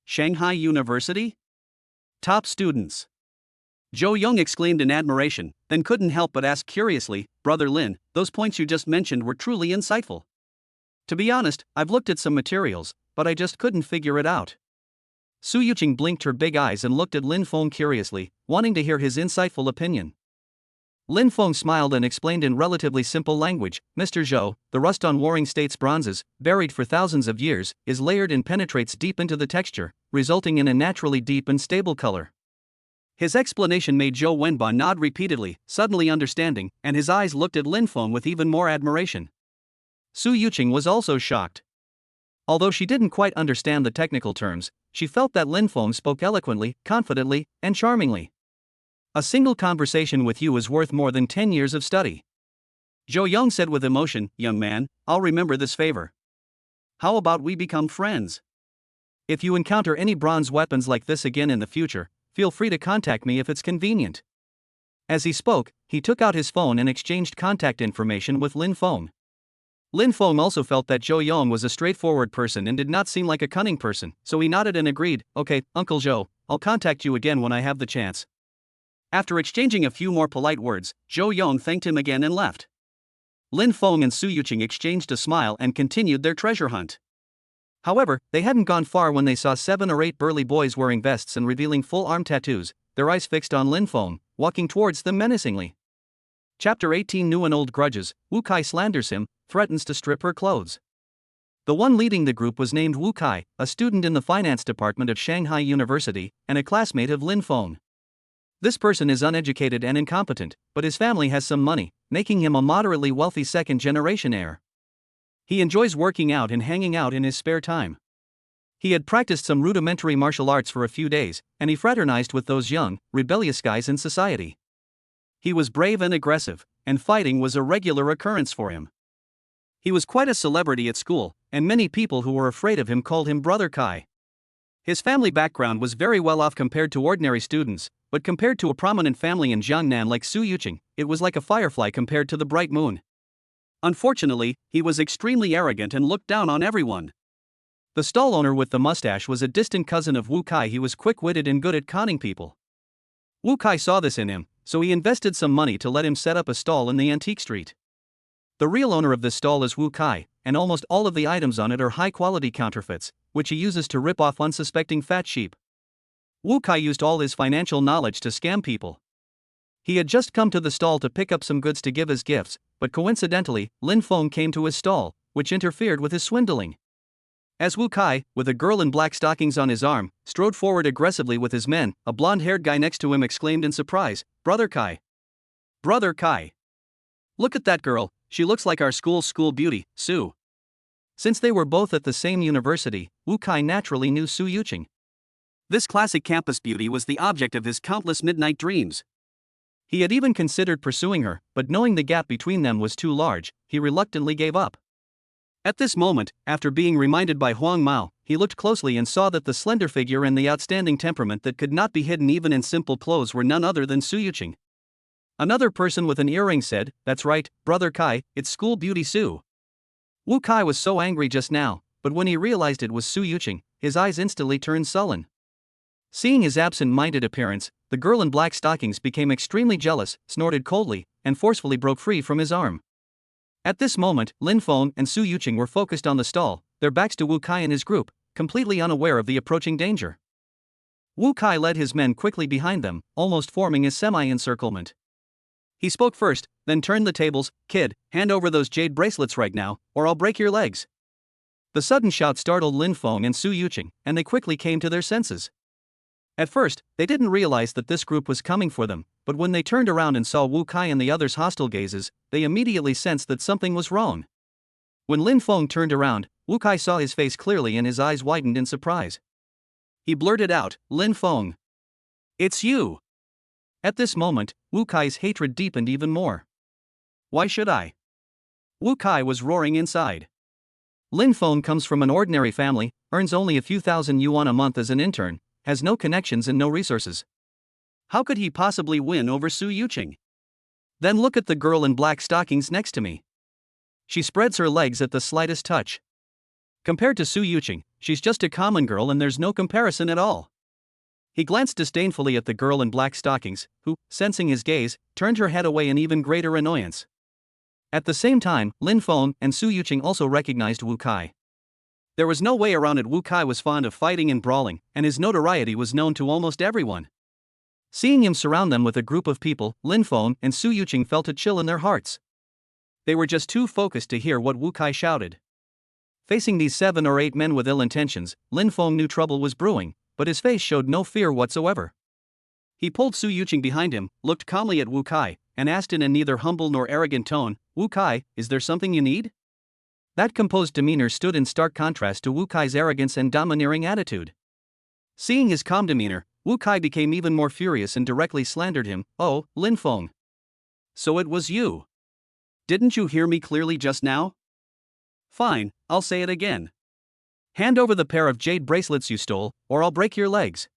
"Shanghai University? Top students." Zhou Yong exclaimed in admiration, then couldn't help but ask curiously, "Brother Lin, those points you just mentioned were truly insightful. To be honest, I've looked at some materials, but I just couldn't figure it out." Su Yuqing blinked her big eyes and looked at Lin Feng curiously, wanting to hear his insightful opinion. Lin Feng smiled and explained in relatively simple language, "Mr. Zhou, the rust on Warring States bronzes, buried for thousands of years, is layered and penetrates deep into the texture, resulting in a naturally deep and stable color." His explanation made Zhou Wenba nod repeatedly, suddenly understanding, and his eyes looked at Lin Feng with even more admiration. Su Yuqing was also shocked. Although she didn't quite understand the technical terms, she felt that Lin Feng spoke eloquently, confidently, and charmingly. "A single conversation with you is worth more than 10 years of study." Zhou Yong said with emotion, "Young man, I'll remember this favor. How about we become friends?" If you encounter any bronze weapons like this again in the future, feel free to contact me if it's convenient. As he spoke, he took out his phone and exchanged contact information with Lin Feng. Lin Feng also felt that Zhou Yong was a straightforward person and did not seem like a cunning person, so he nodded and agreed, "Okay, Uncle Zhou, I'll contact you again when I have the chance." After exchanging a few more polite words, Zhou Yong thanked him again and left. Lin Feng and Su Yuqing exchanged a smile and continued their treasure hunt. However, they hadn't gone far when they saw 7 or 8 burly boys wearing vests and revealing full arm tattoos, their eyes fixed on Lin Feng, walking towards them menacingly. Chapter 18 New and Old Grudges. Wu Kai slanders him, threatens to strip her clothes. The one leading the group was named Wu Kai, a student in the finance department of Shanghai University, and a classmate of Lin Feng. This person is uneducated and incompetent, but his family has some money, making him a moderately wealthy second-generation heir. He enjoys working out and hanging out in his spare time. He had practiced some rudimentary martial arts for a few days, and he fraternized with those young, rebellious guys in society. He was brave and aggressive, and fighting was a regular occurrence for him. He was quite a celebrity at school, and many people who were afraid of him called him Brother Kai. His family background was very well off compared to ordinary students, but compared to a prominent family in Jiangnan like Su Yuqing, it was like a firefly compared to the bright moon. Unfortunately, he was extremely arrogant and looked down on everyone. The stall owner with the mustache was a distant cousin of Wu Kai. He was quick-witted and good at conning people. Wu Kai saw this in him, so he invested some money to let him set up a stall in the antique street. The real owner of this stall is Wu Kai, and almost all of the items on it are high-quality counterfeits, which he uses to rip off unsuspecting fat sheep. Wu Kai used all his financial knowledge to scam people. He had just come to the stall to pick up some goods to give as gifts, but coincidentally, Lin Feng came to his stall, which interfered with his swindling. As Wu Kai, with a girl in black stockings on his arm, strode forward aggressively with his men, a blonde-haired guy next to him exclaimed in surprise, "Brother Kai! Brother Kai! Look at that girl, she looks like our school beauty, Su." Since they were both at the same university, Wu Kai naturally knew Su Yuqing. This classic campus beauty was the object of his countless midnight dreams. He had even considered pursuing her, but knowing the gap between them was too large, he reluctantly gave up. At this moment, after being reminded by Huang Mao, he looked closely and saw that the slender figure and the outstanding temperament that could not be hidden even in simple clothes were none other than Su Yuqing. Another person with an earring said, "That's right, Brother Kai, it's school beauty Su." Wu Kai was so angry just now, but when he realized it was Su Yuqing, his eyes instantly turned sullen. Seeing his absent-minded appearance, the girl in black stockings became extremely jealous, snorted coldly, and forcefully broke free from his arm. At this moment, Lin Feng and Su Yuqing were focused on the stall, their backs to Wu Kai and his group, completely unaware of the approaching danger. Wu Kai led his men quickly behind them, almost forming a semi-encirclement. He spoke first, then turned the tables. "Kid, hand over those jade bracelets right now, or I'll break your legs." The sudden shout startled Lin Feng and Su Yuqing, and they quickly came to their senses. At first, they didn't realize that this group was coming for them, but when they turned around and saw Wu Kai and the others' hostile gazes, they immediately sensed that something was wrong. When Lin Feng turned around, Wu Kai saw his face clearly and his eyes widened in surprise. He blurted out, "Lin Feng! It's you!" At this moment, Wu Kai's hatred deepened even more. "Why should I?" Wu Kai was roaring inside. Lin Feng comes from an ordinary family, earns only a few thousand yuan a month as an intern, has no connections and no resources. How could he possibly win over Su Yuqing? Then look at the girl in black stockings next to me. She spreads her legs at the slightest touch. Compared to Su Yuqing, she's just a common girl and there's no comparison at all. He glanced disdainfully at the girl in black stockings, who, sensing his gaze, turned her head away in even greater annoyance. At the same time, Lin Feng and Su Yuqing also recognized Wu Kai. There was no way around it. Wu Kai was fond of fighting and brawling, and his notoriety was known to almost everyone. Seeing him surround them with a group of people, Lin Feng and Su Yuqing felt a chill in their hearts. They were just too focused to hear what Wu Kai shouted. Facing these 7 or 8 men with ill intentions, Lin Feng knew trouble was brewing, but his face showed no fear whatsoever. He pulled Su Yuqing behind him, looked calmly at Wu Kai, and asked in a neither humble nor arrogant tone, "Wu Kai, is there something you need?" That composed demeanor stood in stark contrast to Wu Kai's arrogance and domineering attitude. Seeing his calm demeanor, Wu Kai became even more furious and directly slandered him. "Oh, Lin Feng. So it was you. Didn't you hear me clearly just now? Fine, I'll say it again. Hand over the pair of jade bracelets you stole, or I'll break your legs.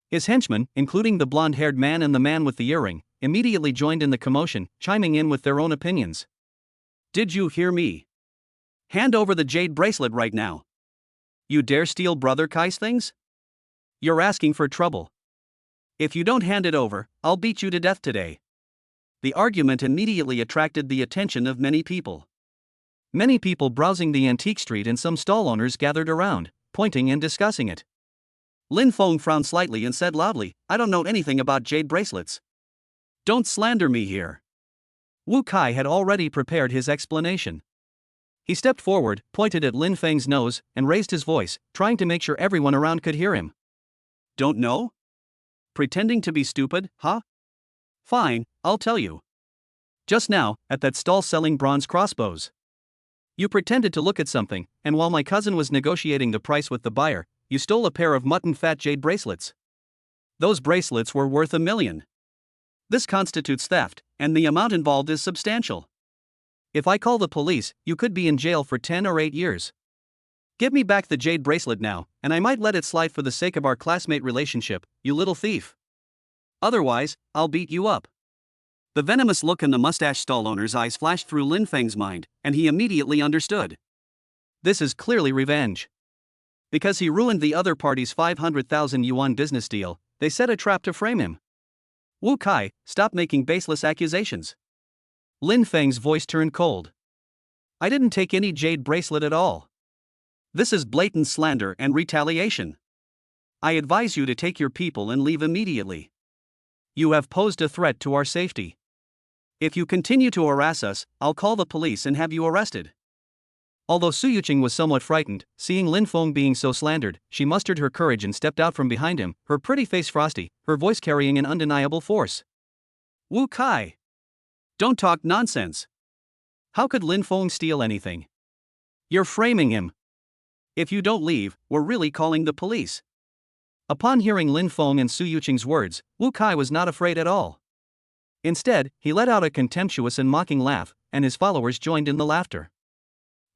His henchmen, including the blonde-haired man and the man with the earring, immediately joined in the commotion, chiming in with their own opinions. Did you hear me? Hand over the jade bracelet right now. You dare steal Brother Kai's things? You're asking for trouble. If you don't hand it over, I'll beat you to death today. The argument immediately attracted the attention of many people. Many people browsing the antique street and some stall owners gathered around, pointing and discussing it. Lin Feng frowned slightly and said loudly, I don't know anything about jade bracelets. Don't slander me here. Wu Kai had already prepared his explanation. He stepped forward, pointed at Lin Feng's nose, and raised his voice, trying to make sure everyone around could hear him. Don't know? Pretending to be stupid, huh? Fine, I'll tell you. Just now, at that stall selling bronze crossbows. You pretended to look at something, and while my cousin was negotiating the price with the buyer, you stole a pair of mutton fat jade bracelets. Those bracelets were worth $1 million. This constitutes theft, and the amount involved is substantial. If I call the police, you could be in jail for 10 or 8 years. Give me back the jade bracelet now, and I might let it slide for the sake of our classmate relationship, you little thief. Otherwise, I'll beat you up. The venomous look in the mustache stall owner's eyes flashed through Lin Feng's mind, and he immediately understood. This is clearly revenge. Because he ruined the other party's 500,000 yuan business deal, they set a trap to frame him. Wu Kai, stop making baseless accusations. Lin Feng's voice turned cold. I didn't take any jade bracelet at all. This is blatant slander and retaliation. I advise you to take your people and leave immediately. You have posed a threat to our safety. If you continue to harass us, I'll call the police and have you arrested. Although Su Yuqing was somewhat frightened, seeing Lin Feng being so slandered, she mustered her courage and stepped out from behind him, her pretty face frosty, her voice carrying an undeniable force. Wu Kai! Don't talk nonsense. How could Lin Feng steal anything? You're framing him. If you don't leave, we're really calling the police. Upon hearing Lin Feng and Su Yuqing's words, Wu Kai was not afraid at all. Instead, he let out a contemptuous and mocking laugh, and his followers joined in the laughter.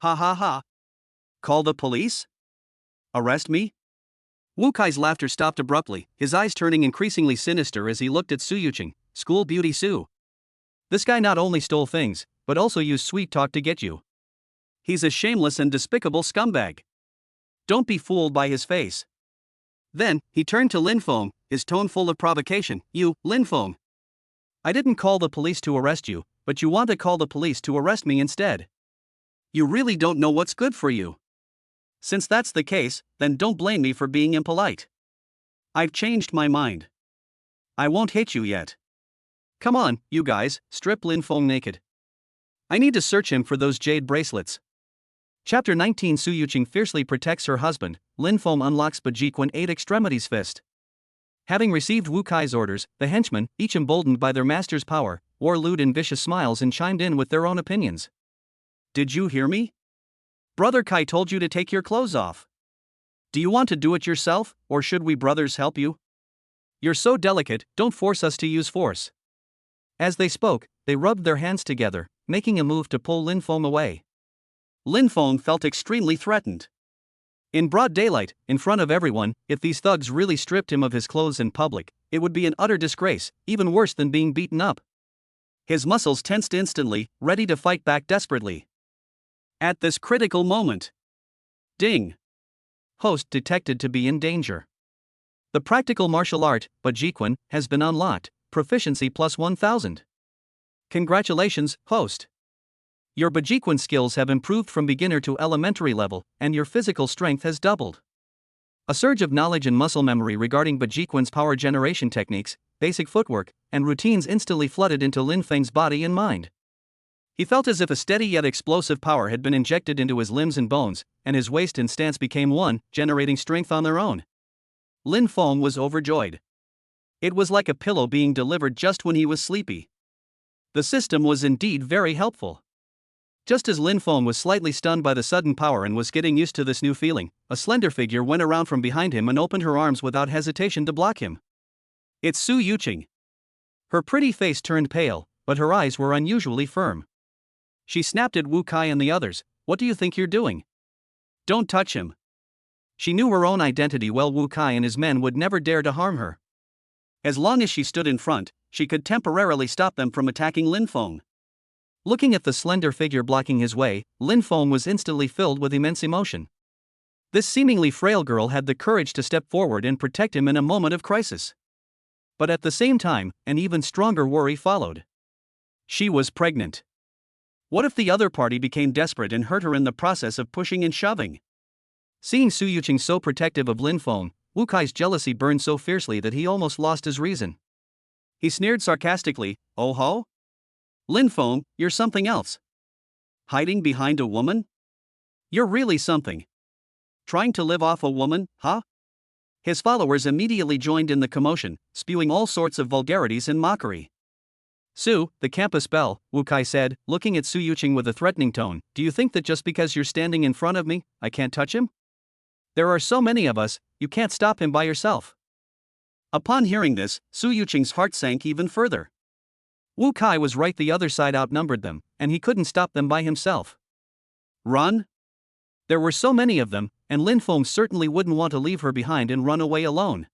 Ha ha ha. Call the police? Arrest me? Wu Kai's laughter stopped abruptly, his eyes turning increasingly sinister as he looked at Su Yuqing, school beauty Su. This guy not only stole things, but also used sweet talk to get you. He's a shameless and despicable scumbag. Don't be fooled by his face. Then, he turned to Lin Feng, his tone full of provocation. You, Lin Feng. I didn't call the police to arrest you, but you want to call the police to arrest me instead. You really don't know what's good for you. Since that's the case, then don't blame me for being impolite. I've changed my mind. I won't hate you yet. Come on, you guys, strip Lin Feng naked. I need to search him for those jade bracelets. Chapter 19. Su Yuqing fiercely protects her husband. Lin Feng unlocks Bajiquan 8 Extremities Fist. Having received Wu Kai's orders, the henchmen, each emboldened by their master's power, wore lewd and vicious smiles and chimed in with their own opinions. Did you hear me? Brother Kai told you to take your clothes off. Do you want to do it yourself, or should we brothers help you? You're so delicate, don't force us to use force. As they spoke, they rubbed their hands together, making a move to pull Lin Feng away. Lin Feng felt extremely threatened. In broad daylight, in front of everyone, if these thugs really stripped him of his clothes in public, it would be an utter disgrace, even worse than being beaten up. His muscles tensed instantly, ready to fight back desperately. At this critical moment. Ding! Host detected to be in danger. The practical martial art, Bajiquan, has been unlocked, proficiency plus 1000. Congratulations, host. Your Bajiquan skills have improved from beginner to elementary level, and your physical strength has doubled. A surge of knowledge and muscle memory regarding Bajiquan's power generation techniques, basic footwork, and routines instantly flooded into Lin Feng's body and mind. He felt as if a steady yet explosive power had been injected into his limbs and bones, and his waist and stance became one, generating strength on their own. Lin Feng was overjoyed. It was like a pillow being delivered just when he was sleepy. The system was indeed very helpful. Just as Lin Feng was slightly stunned by the sudden power and was getting used to this new feeling, a slender figure went around from behind him and opened her arms without hesitation to block him. It's Su Yuqing. Her pretty face turned pale, but her eyes were unusually firm. She snapped at Wu Kai and the others. What do you think you're doing? Don't touch him. She knew her own identity well. Wu Kai and his men would never dare to harm her. As long as she stood in front, she could temporarily stop them from attacking Lin Feng. Looking at the slender figure blocking his way, Lin Feng was instantly filled with immense emotion. This seemingly frail girl had the courage to step forward and protect him in a moment of crisis. But at the same time, an even stronger worry followed. She was pregnant. What if the other party became desperate and hurt her in the process of pushing and shoving? Seeing Su Yuqing so protective of Lin Feng, Wu Kai's jealousy burned so fiercely that he almost lost his reason. He sneered sarcastically, "Oh ho? Lin Feng, you're something else. Hiding behind a woman? You're really something. Trying to live off a woman, huh?" His followers immediately joined in the commotion, spewing all sorts of vulgarities and mockery. "Su, the campus belle," Wu Kai said, looking at Su Yuqing with a threatening tone, "do you think that just because you're standing in front of me, I can't touch him? There are so many of us, you can't stop him by yourself." Upon hearing this, Su Yuqing's heart sank even further. Wu Kai was right, the other side outnumbered them, and he couldn't stop them by himself. Run? There were so many of them, and Lin Feng certainly wouldn't want to leave her behind and run away alone.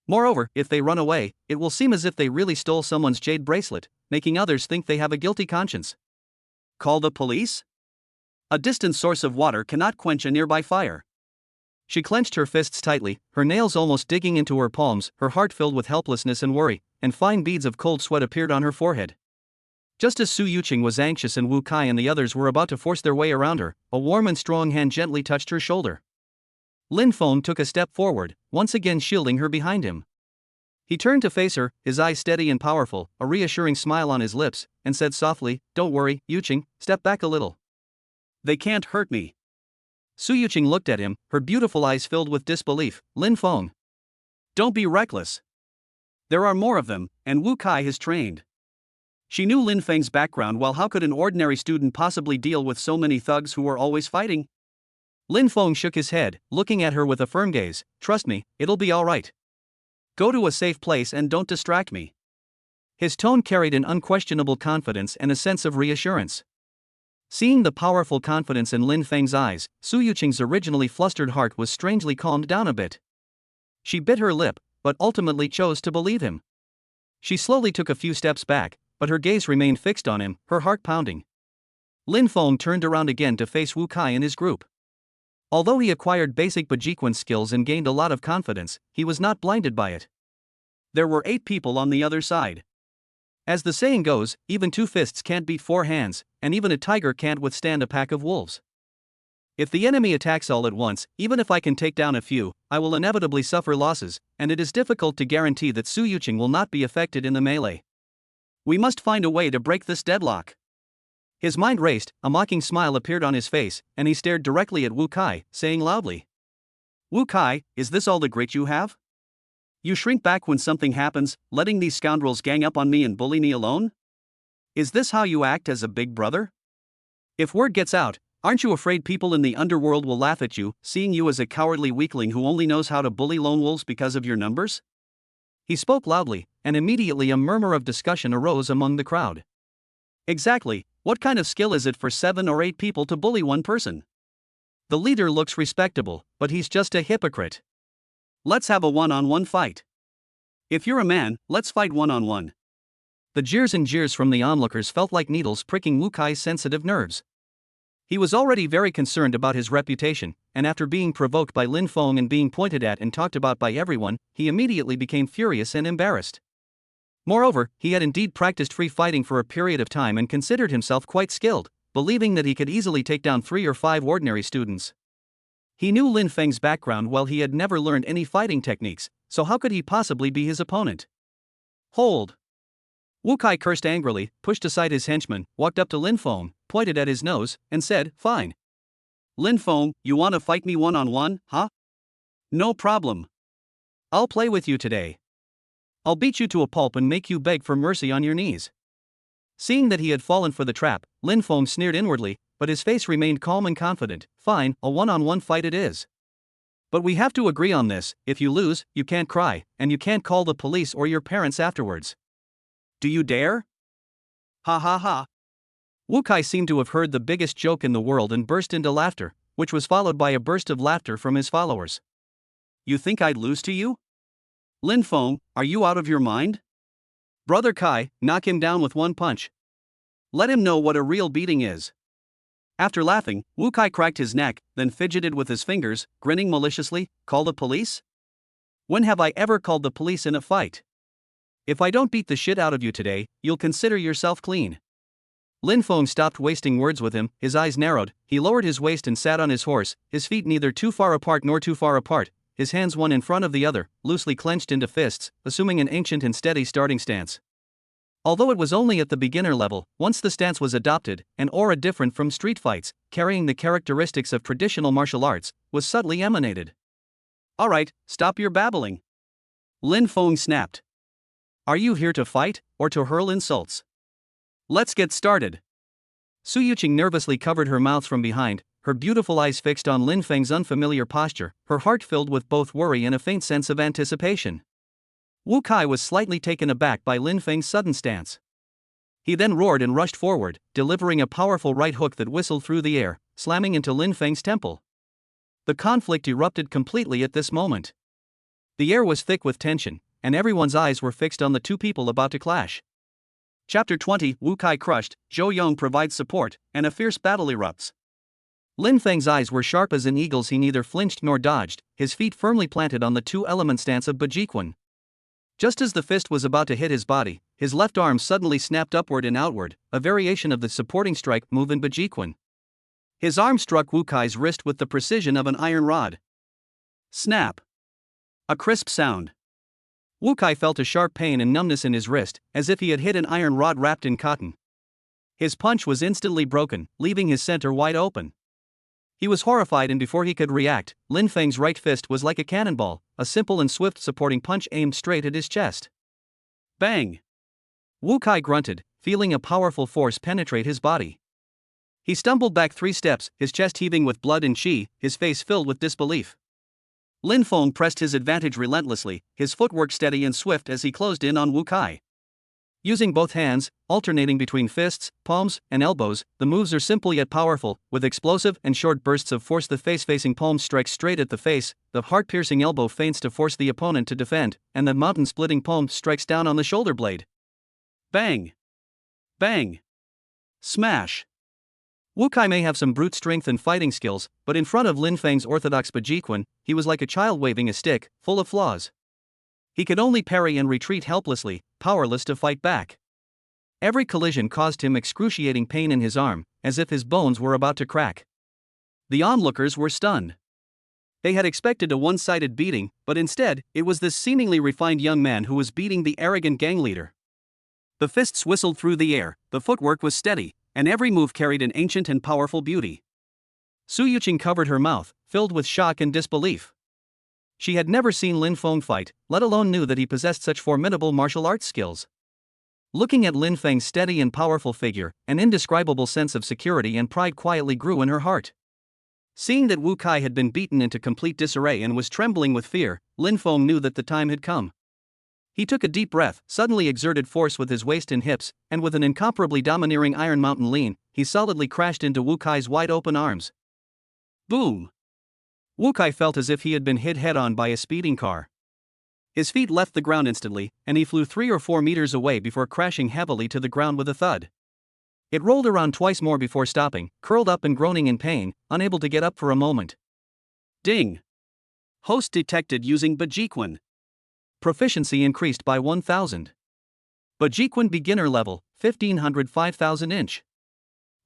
Moreover, if they run away, it will seem as if they really stole someone's jade bracelet, making others think they have a guilty conscience. Call the police? A distant source of water cannot quench a nearby fire. She clenched her fists tightly, her nails almost digging into her palms, her heart filled with helplessness and worry, and fine beads of cold sweat appeared on her forehead. Just as Su Yuqing was anxious and Wu Kai and the others were about to force their way around her, a warm and strong hand gently touched her shoulder. Lin Feng took a step forward, once again shielding her behind him. He turned to face her, his eyes steady and powerful, a reassuring smile on his lips, and said softly, "Don't worry, Yuqing, step back a little. They can't hurt me." Su Yuqing looked at him, her beautiful eyes filled with disbelief. "Lin Feng, don't be reckless. There are more of them, and Wu Kai has trained." She knew Lin Feng's background well. How could an ordinary student possibly deal with so many thugs who were always fighting? Lin Feng shook his head, looking at her with a firm gaze. "Trust me, it'll be all right. Go to a safe place and don't distract me." His tone carried an unquestionable confidence and a sense of reassurance. Seeing the powerful confidence in Lin Feng's eyes, Su Yuqing's originally flustered heart was strangely calmed down a bit. She bit her lip, but ultimately chose to believe him. She slowly took a few steps back, but her gaze remained fixed on him, her heart pounding. Lin Feng turned around again to face Wu Kai and his group. Although he acquired basic Bajikwan skills and gained a lot of confidence, he was not blinded by it. There were 8 people on the other side. As the saying goes, even 2 fists can't beat 4 hands, and even a tiger can't withstand a pack of wolves. If the enemy attacks all at once, even if I can take down a few, I will inevitably suffer losses, and it is difficult to guarantee that Su Yuqing will not be affected in the melee. We must find a way to break this deadlock. His mind raced, a mocking smile appeared on his face, and he stared directly at Wu Kai, saying loudly, "Wu Kai, is this all the grit you have? You shrink back when something happens, letting these scoundrels gang up on me and bully me alone? Is this how you act as a big brother? If word gets out, aren't you afraid people in the underworld will laugh at you, seeing you as a cowardly weakling who only knows how to bully lone wolves because of your numbers?" He spoke loudly, and immediately a murmur of discussion arose among the crowd. Exactly, what kind of skill is it for 7 or 8 people to bully one person? The leader looks respectable, but he's just a hypocrite. Let's have a one-on-one fight. If you're a man, let's fight one-on-one. The jeers and jeers from the onlookers felt like needles pricking Wu Kai's sensitive nerves. He was already very concerned about his reputation, and after being provoked by Lin Feng and being pointed at and talked about by everyone, he immediately became furious and embarrassed. Moreover, he had indeed practiced free fighting for a period of time and considered himself quite skilled, believing that he could easily take down 3 or 5 ordinary students. He knew Lin Feng's background well. He had never learned any fighting techniques, so how could he possibly be his opponent? Hold! Wu Kai cursed angrily, pushed aside his henchman, walked up to Lin Feng, pointed at his nose, and said, "Fine. Lin Feng, you want to fight me one-on-one, huh? No problem. I'll play with you today. I'll beat you to a pulp and make you beg for mercy on your knees." Seeing that he had fallen for the trap, Lin Feng sneered inwardly, but his face remained calm and confident. "Fine, a one-on-one fight it is. But we have to agree on this: if you lose, you can't cry, and you can't call the police or your parents afterwards. Do you dare?" Ha ha ha. Wu Kai seemed to have heard the biggest joke in the world and burst into laughter, which was followed by a burst of laughter from his followers. You think I'd lose to you? Lin Feng, are you out of your mind? Brother Kai, knock him down with one punch. Let him know what a real beating is. After laughing, Wu Kai cracked his neck, then fidgeted with his fingers, grinning maliciously. Call the police? When have I ever called the police in a fight? If I don't beat the shit out of you today, you'll consider yourself clean. Lin Feng stopped wasting words with him, his eyes narrowed, he lowered his waist and sat on his horse, his feet neither too far apart nor too far apart, his hands one in front of the other, loosely clenched into fists, assuming an ancient and steady starting stance. Although it was only at the beginner level, once the stance was adopted, an aura different from street fights, carrying the characteristics of traditional martial arts, was subtly emanated. Alright, stop your babbling. Lin Feng snapped. Are you here to fight, or to hurl insults? Let's get started. Su Yuqing nervously covered her mouth from behind, her beautiful eyes fixed on Lin Feng's unfamiliar posture, her heart filled with both worry and a faint sense of anticipation. Wu Kai was slightly taken aback by Lin Feng's sudden stance. He then roared and rushed forward, delivering a powerful right hook that whistled through the air, slamming into Lin Feng's temple. The conflict erupted completely at this moment. The air was thick with tension, and everyone's eyes were fixed on the two people about to clash. Chapter 20 Wu Kai crushed, Zhou Yong provides support, and a fierce battle erupts. Lin Feng's eyes were sharp as an eagle's, he neither flinched nor dodged, his feet firmly planted on the two-element stance of Bajiquan. Just as the fist was about to hit his body, his left arm suddenly snapped upward and outward, a variation of the supporting strike move in Bajiquan. His arm struck Wu Kai's wrist with the precision of an iron rod. Snap! A crisp sound. Wu Kai felt a sharp pain and numbness in his wrist, as if he had hit an iron rod wrapped in cotton. His punch was instantly broken, leaving his center wide open. He was horrified, and before he could react, Lin Feng's right fist was like a cannonball, a simple and swift supporting punch aimed straight at his chest. Bang! Wu Kai grunted, feeling a powerful force penetrate his body. He stumbled back 3 steps, his chest heaving with blood and chi, his face filled with disbelief. Lin Feng pressed his advantage relentlessly, his footwork steady and swift as he closed in on Wu Kai. Using both hands, alternating between fists, palms, and elbows, the moves are simple yet powerful, with explosive and short bursts of force. The face-facing palm strikes straight at the face, the heart-piercing elbow feints to force the opponent to defend, and the mountain-splitting palm strikes down on the shoulder blade. Bang! Bang! Smash! Wu Kai may have some brute strength and fighting skills, but in front of Lin Feng's orthodox Bajiquan, he was like a child waving a stick, full of flaws. He could only parry and retreat helplessly, powerless to fight back. Every collision caused him excruciating pain in his arm, as if his bones were about to crack. The onlookers were stunned. They had expected a one-sided beating, but instead, it was this seemingly refined young man who was beating the arrogant gang leader. The fists whistled through the air, the footwork was steady, and every move carried an ancient and powerful beauty. Su Yuqing covered her mouth, filled with shock and disbelief. She had never seen Lin Feng fight, let alone knew that he possessed such formidable martial arts skills. Looking at Lin Feng's steady and powerful figure, an indescribable sense of security and pride quietly grew in her heart. Seeing that Wu Kai had been beaten into complete disarray and was trembling with fear, Lin Feng knew that the time had come. He took a deep breath, suddenly exerted force with his waist and hips, and with an incomparably domineering Iron Mountain lean, he solidly crashed into Wu Kai's wide-open arms. Boom! Wu Kai felt as if he had been hit head-on by a speeding car. His feet left the ground instantly, and he flew 3 or 4 meters away before crashing heavily to the ground with a thud. It rolled around twice more before stopping, curled up and groaning in pain, unable to get up for a moment. Ding! Host detected using Bajiquan. Proficiency increased by 1000. Bajiquan beginner level, 1500 5000 inch.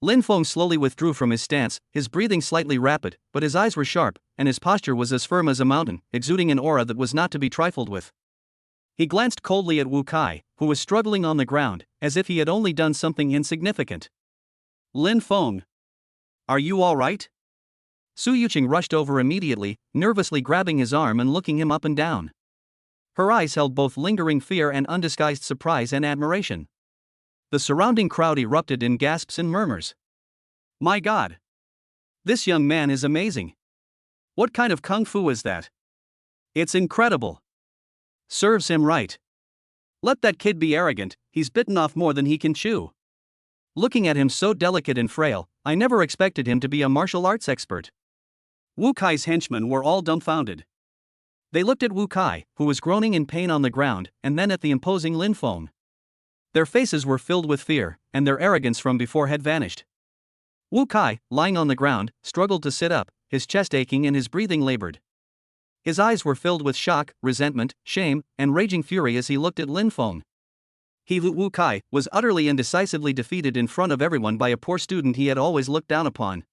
Lin Feng slowly withdrew from his stance, his breathing slightly rapid, but his eyes were sharp, and his posture was as firm as a mountain, exuding an aura that was not to be trifled with. He glanced coldly at Wu Kai, who was struggling on the ground, as if he had only done something insignificant. Lin Feng. Are you all right? Su Yuqing rushed over immediately, nervously grabbing his arm and looking him up and down. Her eyes held both lingering fear and undisguised surprise and admiration. The surrounding crowd erupted in gasps and murmurs. My God! This young man is amazing. What kind of kung fu is that? It's incredible. Serves him right. Let that kid be arrogant, he's bitten off more than he can chew. Looking at him so delicate and frail, I never expected him to be a martial arts expert. Wu Kai's henchmen were all dumbfounded. They looked at Wu Kai, who was groaning in pain on the ground, and then at the imposing Lin Feng. Their faces were filled with fear, and their arrogance from before had vanished. Wu Kai, lying on the ground, struggled to sit up, his chest aching and his breathing labored. His eyes were filled with shock, resentment, shame, and raging fury as he looked at Lin Feng. Wu Kai was utterly and decisively defeated in front of everyone by a poor student he had always looked down upon.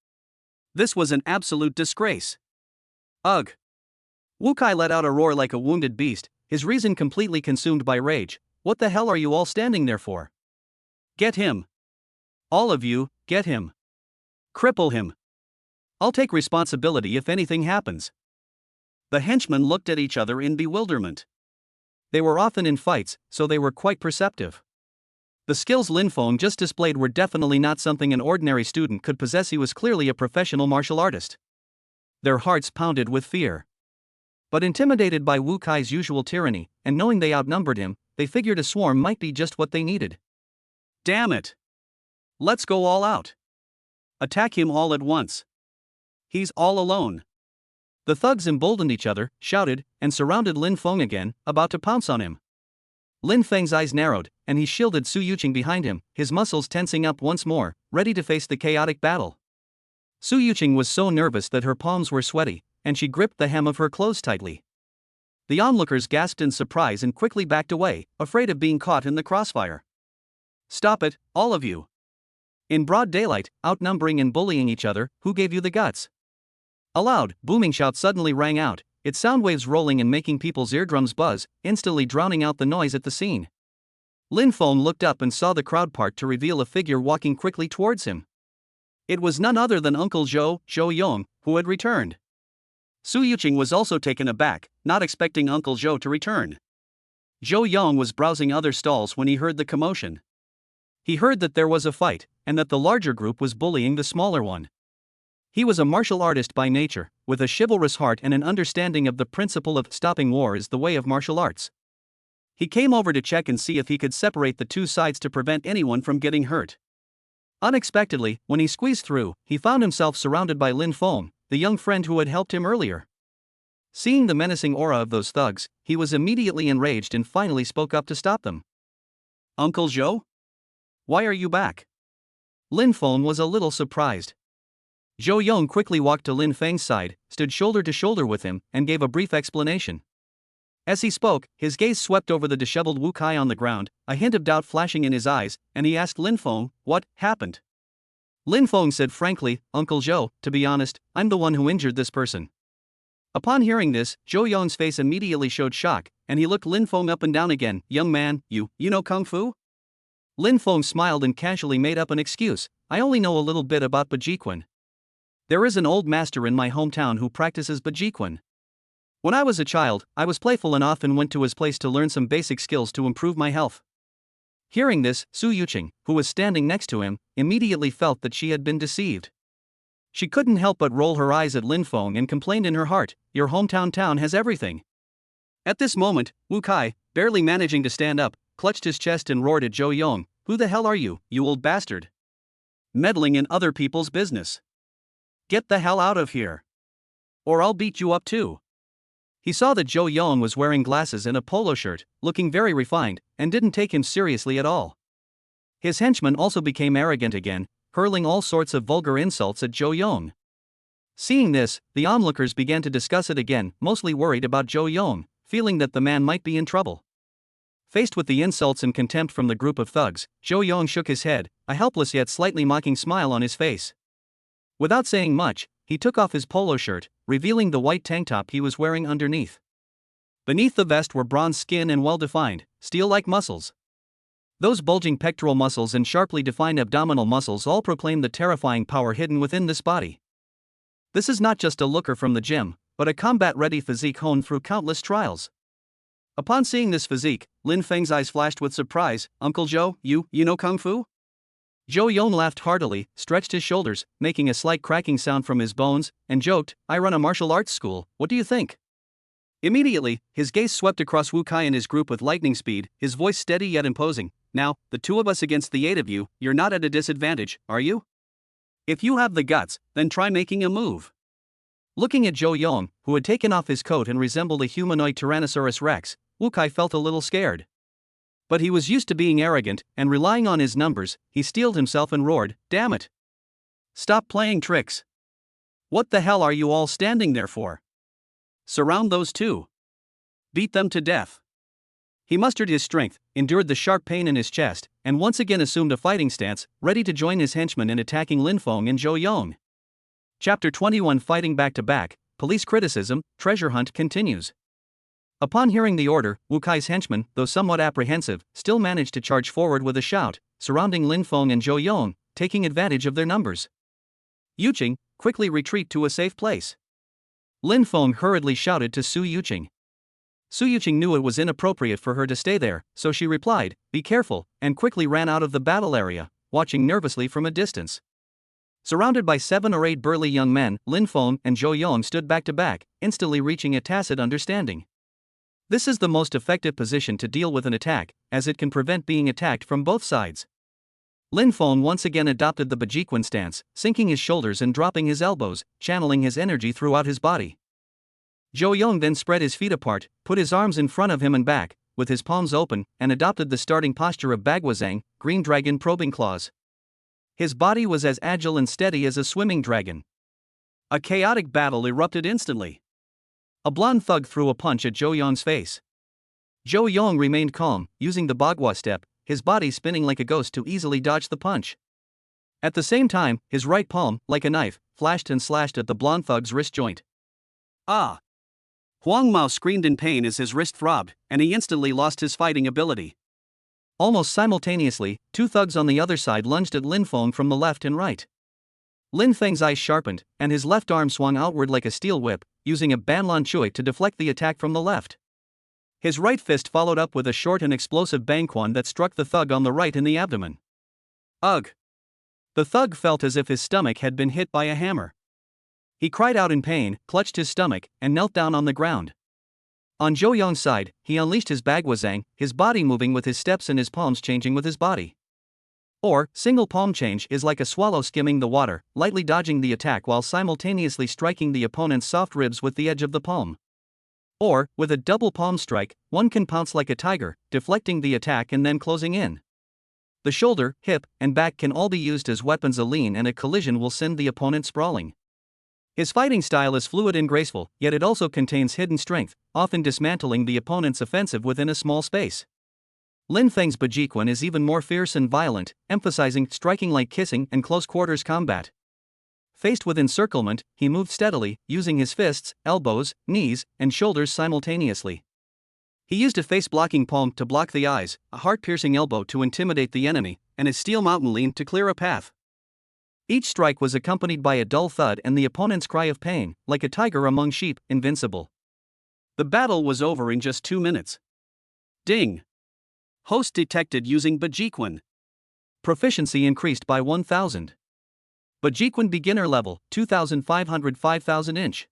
This was an absolute disgrace. Ugh! Wu Kai let out a roar like a wounded beast, his reason completely consumed by rage. What the hell are you all standing there for? Get him! All of you, get him! Cripple him! I'll take responsibility if anything happens. The henchmen looked at each other in bewilderment. They were often in fights, so they were quite perceptive. The skills Lin Feng just displayed were definitely not something an ordinary student could possess. He was clearly a professional martial artist. Their hearts pounded with fear. But intimidated by Wu Kai's usual tyranny, and knowing they outnumbered him, they figured a swarm might be just what they needed. Damn it! Let's go all out. Attack him all at once. He's all alone. The thugs emboldened each other, shouted, and surrounded Lin Feng again, about to pounce on him. Lin Feng's eyes narrowed, and he shielded Su Yuqing behind him, his muscles tensing up once more, ready to face the chaotic battle. Su Yuqing was so nervous that her palms were sweaty, and she gripped the hem of her clothes tightly. The onlookers gasped in surprise and quickly backed away, afraid of being caught in the crossfire. Stop it, all of you! In broad daylight, outnumbering and bullying each other, who gave you the guts? A loud, booming shout suddenly rang out, its sound waves rolling and making people's eardrums buzz, instantly drowning out the noise at the scene. Lin Feng looked up and saw the crowd part to reveal a figure walking quickly towards him. It was none other than Uncle Zhou Yong, who had returned. Su Yuqing was also taken aback, not expecting Uncle Zhou to return. Zhou Yong was browsing other stalls when he heard the commotion. He heard that there was a fight, and that the larger group was bullying the smaller one. He was a martial artist by nature, with a chivalrous heart and an understanding of the principle of stopping war is the way of martial arts. He came over to check and see if he could separate the two sides to prevent anyone from getting hurt. Unexpectedly, when he squeezed through, he found himself surrounded by Lin Feng, the young friend who had helped him earlier. Seeing the menacing aura of those thugs, he was immediately enraged and finally spoke up to stop them. Uncle Zhou? Why are you back? Lin Feng was a little surprised. Zhou Yong quickly walked to Lin Feng's side, stood shoulder to shoulder with him, and gave a brief explanation. As he spoke, his gaze swept over the disheveled Wu Kai on the ground, a hint of doubt flashing in his eyes, and he asked Lin Feng, "What happened?" Lin Feng said frankly, "Uncle Zhou, to be honest, I'm the one who injured this person." Upon hearing this, Zhou Yong's face immediately showed shock, and he looked Lin Feng up and down again. "Young man, you know Kung Fu?" Lin Feng smiled and casually made up an excuse, "I only know a little bit about Bajiquan. There is an old master in my hometown who practices Bajiquan. When I was a child, I was playful and often went to his place to learn some basic skills to improve my health." Hearing this, Su Yuqing, who was standing next to him, immediately felt that she had been deceived. She couldn't help but roll her eyes at Lin Feng and complained in her heart, "Your hometown town has everything." At this moment, Wu Kai, barely managing to stand up, clutched his chest and roared at Zhou Yong, "Who the hell are you, you old bastard? Meddling in other people's business. Get the hell out of here. Or I'll beat you up too." He saw that Zhou Yong was wearing glasses and a polo shirt, looking very refined, and didn't take him seriously at all. His henchmen also became arrogant again, hurling all sorts of vulgar insults at Zhou Yong. Seeing this, the onlookers began to discuss it again, mostly worried about Zhou Yong, feeling that the man might be in trouble. Faced with the insults and contempt from the group of thugs, Zhou Yong shook his head, a helpless yet slightly mocking smile on his face. Without saying much, he took off his polo shirt, revealing the white tank top he was wearing underneath. Beneath the vest were bronze skin and well-defined, steel-like muscles. Those bulging pectoral muscles and sharply defined abdominal muscles all proclaim the terrifying power hidden within this body. This is not just a looker from the gym, but a combat-ready physique honed through countless trials. Upon seeing this physique, Lin Feng's eyes flashed with surprise. "Uncle Zhou, you know Kung Fu?" Zhou Yong laughed heartily, stretched his shoulders, making a slight cracking sound from his bones, and joked, "I run a martial arts school, what do you think?" Immediately, his gaze swept across Wu Kai and his group with lightning speed, his voice steady yet imposing. "Now, the two of us against the 8 of you, you're not at a disadvantage, are you? If you have the guts, then try making a move." Looking at Zhou Yong, who had taken off his coat and resembled a humanoid Tyrannosaurus Rex, Wu Kai felt a little scared. But he was used to being arrogant, and relying on his numbers, he steeled himself and roared, "Damn it! Stop playing tricks! What the hell are you all standing there for? Surround those two! Beat them to death!" He mustered his strength, endured the sharp pain in his chest, and once again assumed a fighting stance, ready to join his henchmen in attacking Lin Feng and Zhou Yong. Chapter 21 Fighting Back to Back, Police Criticism, Treasure Hunt continues. Upon hearing the order, Wu Kai's henchmen, though somewhat apprehensive, still managed to charge forward with a shout, surrounding Lin Feng and Zhou Yong, taking advantage of their numbers. Yuqing, quickly retreat to a safe place. Lin Feng hurriedly shouted to Su Yuqing. Su Yuqing knew it was inappropriate for her to stay there, so she replied, "Be careful," and quickly ran out of the battle area, watching nervously from a distance. Surrounded by 7 or 8 burly young men, Lin Feng and Zhou Yong stood back to back, instantly reaching a tacit understanding. This is the most effective position to deal with an attack, as it can prevent being attacked from both sides. Lin Feng once again adopted the Bajiquan stance, sinking his shoulders and dropping his elbows, channeling his energy throughout his body. Zhou Yong then spread his feet apart, put his arms in front of him and back, with his palms open, and adopted the starting posture of Bagwazang, Green Dragon Probing Claws. His body was as agile and steady as a swimming dragon. A chaotic battle erupted instantly. A blonde thug threw a punch at Zhou Yong's face. Zhou Yong remained calm, using the Bagua step, his body spinning like a ghost to easily dodge the punch. At the same time, his right palm, like a knife, flashed and slashed at the blonde thug's wrist joint. Ah! Huang Mao screamed in pain as his wrist throbbed, and he instantly lost his fighting ability. Almost simultaneously, 2 thugs on the other side lunged at Lin Feng from the left and right. Lin Feng's eyes sharpened, and his left arm swung outward like a steel whip, using a Banlan Chui to deflect the attack from the left. His right fist followed up with a short and explosive bangquan that struck the thug on the right in the abdomen. Ugh! The thug felt as if his stomach had been hit by a hammer. He cried out in pain, clutched his stomach, and knelt down on the ground. On Zhou Yong's side, he unleashed his Bagwazang, his body moving with his steps and his palms changing with his body. Or, single palm change is like a swallow skimming the water, lightly dodging the attack while simultaneously striking the opponent's soft ribs with the edge of the palm. Or, with a double palm strike, one can pounce like a tiger, deflecting the attack and then closing in. The shoulder, hip, and back can all be used as weapons. A lean and a collision will send the opponent sprawling. His fighting style is fluid and graceful, yet it also contains hidden strength, often dismantling the opponent's offensive within a small space. Lin Feng's Bajiquan is even more fierce and violent, emphasizing striking like kissing and close-quarters combat. Faced with encirclement, he moved steadily, using his fists, elbows, knees, and shoulders simultaneously. He used a face-blocking palm to block the eyes, a heart-piercing elbow to intimidate the enemy, and his steel mountain lean to clear a path. Each strike was accompanied by a dull thud and the opponent's cry of pain, like a tiger among sheep, invincible. The battle was over in just 2 minutes. Ding! Host detected using Bajiquan. Proficiency increased by 1,000. Bajiquan beginner level, 2,500 5,000 inch.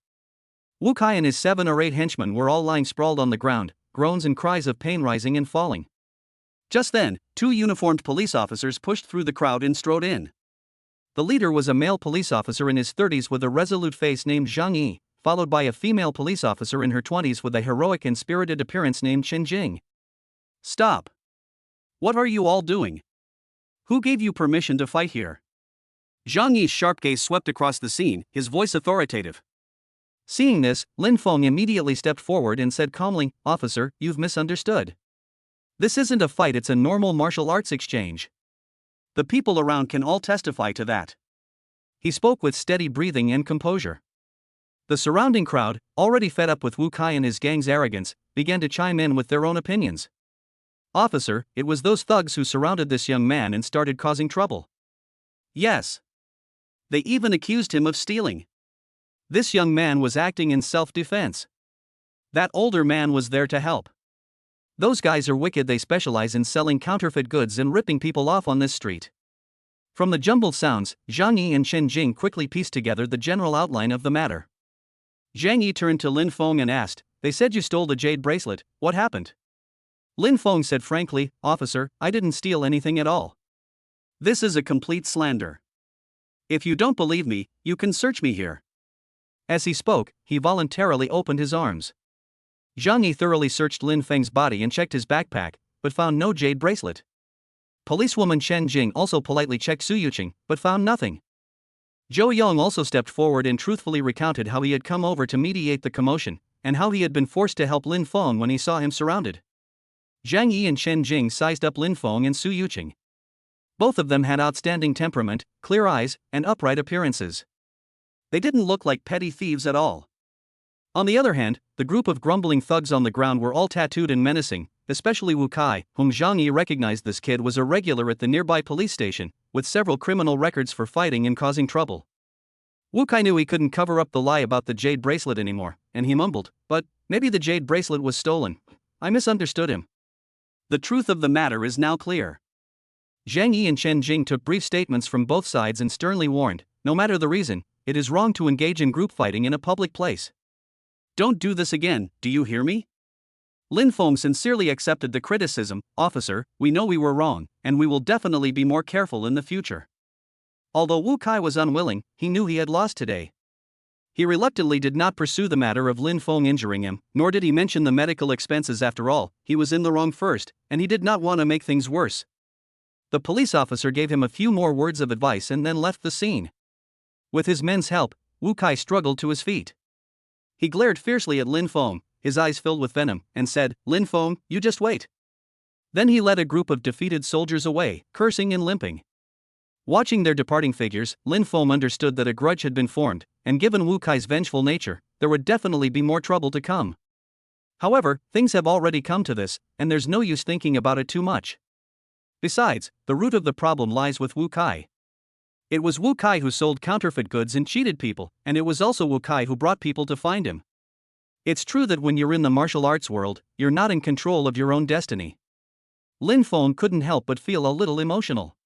Wu Kai and his 7 or 8 henchmen were all lying sprawled on the ground, groans and cries of pain rising and falling. Just then, 2 uniformed police officers pushed through the crowd and strode in. The leader was a male police officer in his 30s with a resolute face named Zhang Yi, followed by a female police officer in her 20s with a heroic and spirited appearance named Chen Jing. Stop! What are you all doing? Who gave you permission to fight here? Zhang Yi's sharp gaze swept across the scene, his voice authoritative. Seeing this, Lin Feng immediately stepped forward and said calmly, "Officer, you've misunderstood. This isn't a fight, it's a normal martial arts exchange. The people around can all testify to that." He spoke with steady breathing and composure. The surrounding crowd, already fed up with Wu Kai and his gang's arrogance, began to chime in with their own opinions. "Officer, it was those thugs who surrounded this young man and started causing trouble." "Yes. They even accused him of stealing. This young man was acting in self-defense. That older man was there to help. Those guys are wicked, they specialize in selling counterfeit goods and ripping people off on this street." From the jumbled sounds, Zhang Yi and Chen Jing quickly pieced together the general outline of the matter. Zhang Yi turned to Lin Feng and asked, "They said you stole the jade bracelet, what happened?" Lin Feng said frankly, "Officer, I didn't steal anything at all. This is a complete slander. If you don't believe me, you can search me here." As he spoke, he voluntarily opened his arms. Zhang Yi thoroughly searched Lin Feng's body and checked his backpack, but found no jade bracelet. Policewoman Chen Jing also politely checked Su Yuqing, but found nothing. Zhou Yong also stepped forward and truthfully recounted how he had come over to mediate the commotion, and how he had been forced to help Lin Feng when he saw him surrounded. Zhang Yi and Chen Jing sized up Lin Feng and Su Yuqing. Both of them had outstanding temperament, clear eyes, and upright appearances. They didn't look like petty thieves at all. On the other hand, the group of grumbling thugs on the ground were all tattooed and menacing, especially Wu Kai, whom Zhang Yi recognized. This kid was a regular at the nearby police station, with several criminal records for fighting and causing trouble. Wu Kai knew he couldn't cover up the lie about the jade bracelet anymore, and he mumbled, "But maybe the jade bracelet was stolen. I misunderstood him." The truth of the matter is now clear. Zhang Yi and Chen Jing took brief statements from both sides and sternly warned, no matter the reason, it is wrong to engage in group fighting in a public place. "Don't do this again, do you hear me?" Lin Feng sincerely accepted the criticism. "Officer, we know we were wrong, and we will definitely be more careful in the future." Although Wu Kai was unwilling, he knew he had lost today. He reluctantly did not pursue the matter of Lin Feng injuring him, nor did he mention the medical expenses. After all, he was in the wrong first, and he did not want to make things worse. The police officer gave him a few more words of advice and then left the scene. With his men's help, Wu Kai struggled to his feet. He glared fiercely at Lin Feng, his eyes filled with venom, and said, "Lin Feng, you just wait." Then he led a group of defeated soldiers away, cursing and limping. Watching their departing figures, Lin Feng understood that a grudge had been formed, and given Wu Kai's vengeful nature, there would definitely be more trouble to come. However, things have already come to this, and there's no use thinking about it too much. Besides, the root of the problem lies with Wu Kai. It was Wu Kai who sold counterfeit goods and cheated people, and it was also Wu Kai who brought people to find him. It's true that when you're in the martial arts world, you're not in control of your own destiny. Lin Feng couldn't help but feel a little emotional.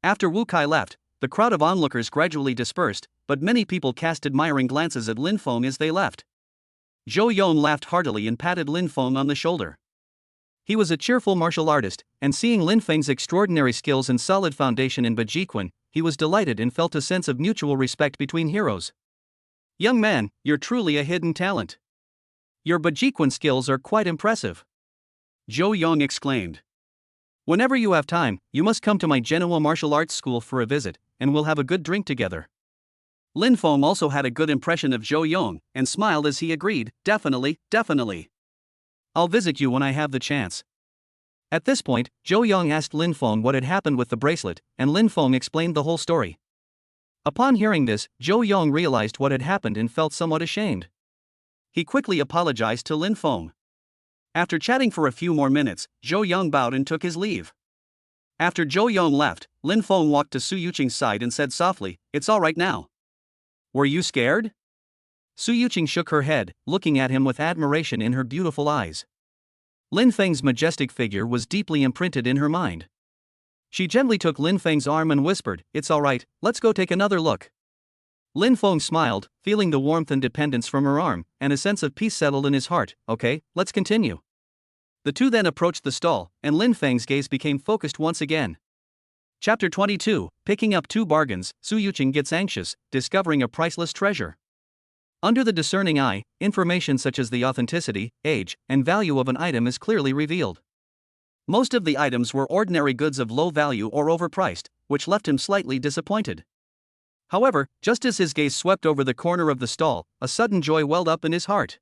After Wu Kai left, the crowd of onlookers gradually dispersed, but many people cast admiring glances at Lin Feng as they left. Zhou Yong laughed heartily and patted Lin Feng on the shoulder. He was a cheerful martial artist, and seeing Lin Feng's extraordinary skills and solid foundation in Bajiquan, he was delighted and felt a sense of mutual respect between heroes. "Young man, you're truly a hidden talent. Your Bajiquan skills are quite impressive," Zhou Yong exclaimed. "Whenever you have time, you must come to my Genoa martial arts school for a visit, and we'll have a good drink together." Lin Feng also had a good impression of Zhou Yong, and smiled as he agreed, "Definitely, definitely. I'll visit you when I have the chance." At this point, Zhou Yong asked Lin Feng what had happened with the bracelet, and Lin Feng explained the whole story. Upon hearing this, Zhou Yong realized what had happened and felt somewhat ashamed. He quickly apologized to Lin Feng. After chatting for a few more minutes, Zhou Yong bowed and took his leave. After Zhou Yong left, Lin Feng walked to Su Yuqing's side and said softly, "It's all right now." "Were you scared?" Su Yuqing shook her head, looking at him with admiration in her beautiful eyes. Lin Feng's majestic figure was deeply imprinted in her mind. She gently took Lin Feng's arm and whispered, "It's all right, let's go take another look." Lin Feng smiled, feeling the warmth and dependence from her arm, and a sense of peace settled in his heart. "Okay, let's continue." The two then approached the stall, and Lin Feng's gaze became focused once again. Chapter 22, Picking Up Two Bargains. Su Yuqing gets anxious, discovering a priceless treasure. Under the discerning eye, information such as the authenticity, age, and value of an item is clearly revealed. Most of the items were ordinary goods of low value or overpriced, which left him slightly disappointed. However, just as his gaze swept over the corner of the stall, a sudden joy welled up in his heart.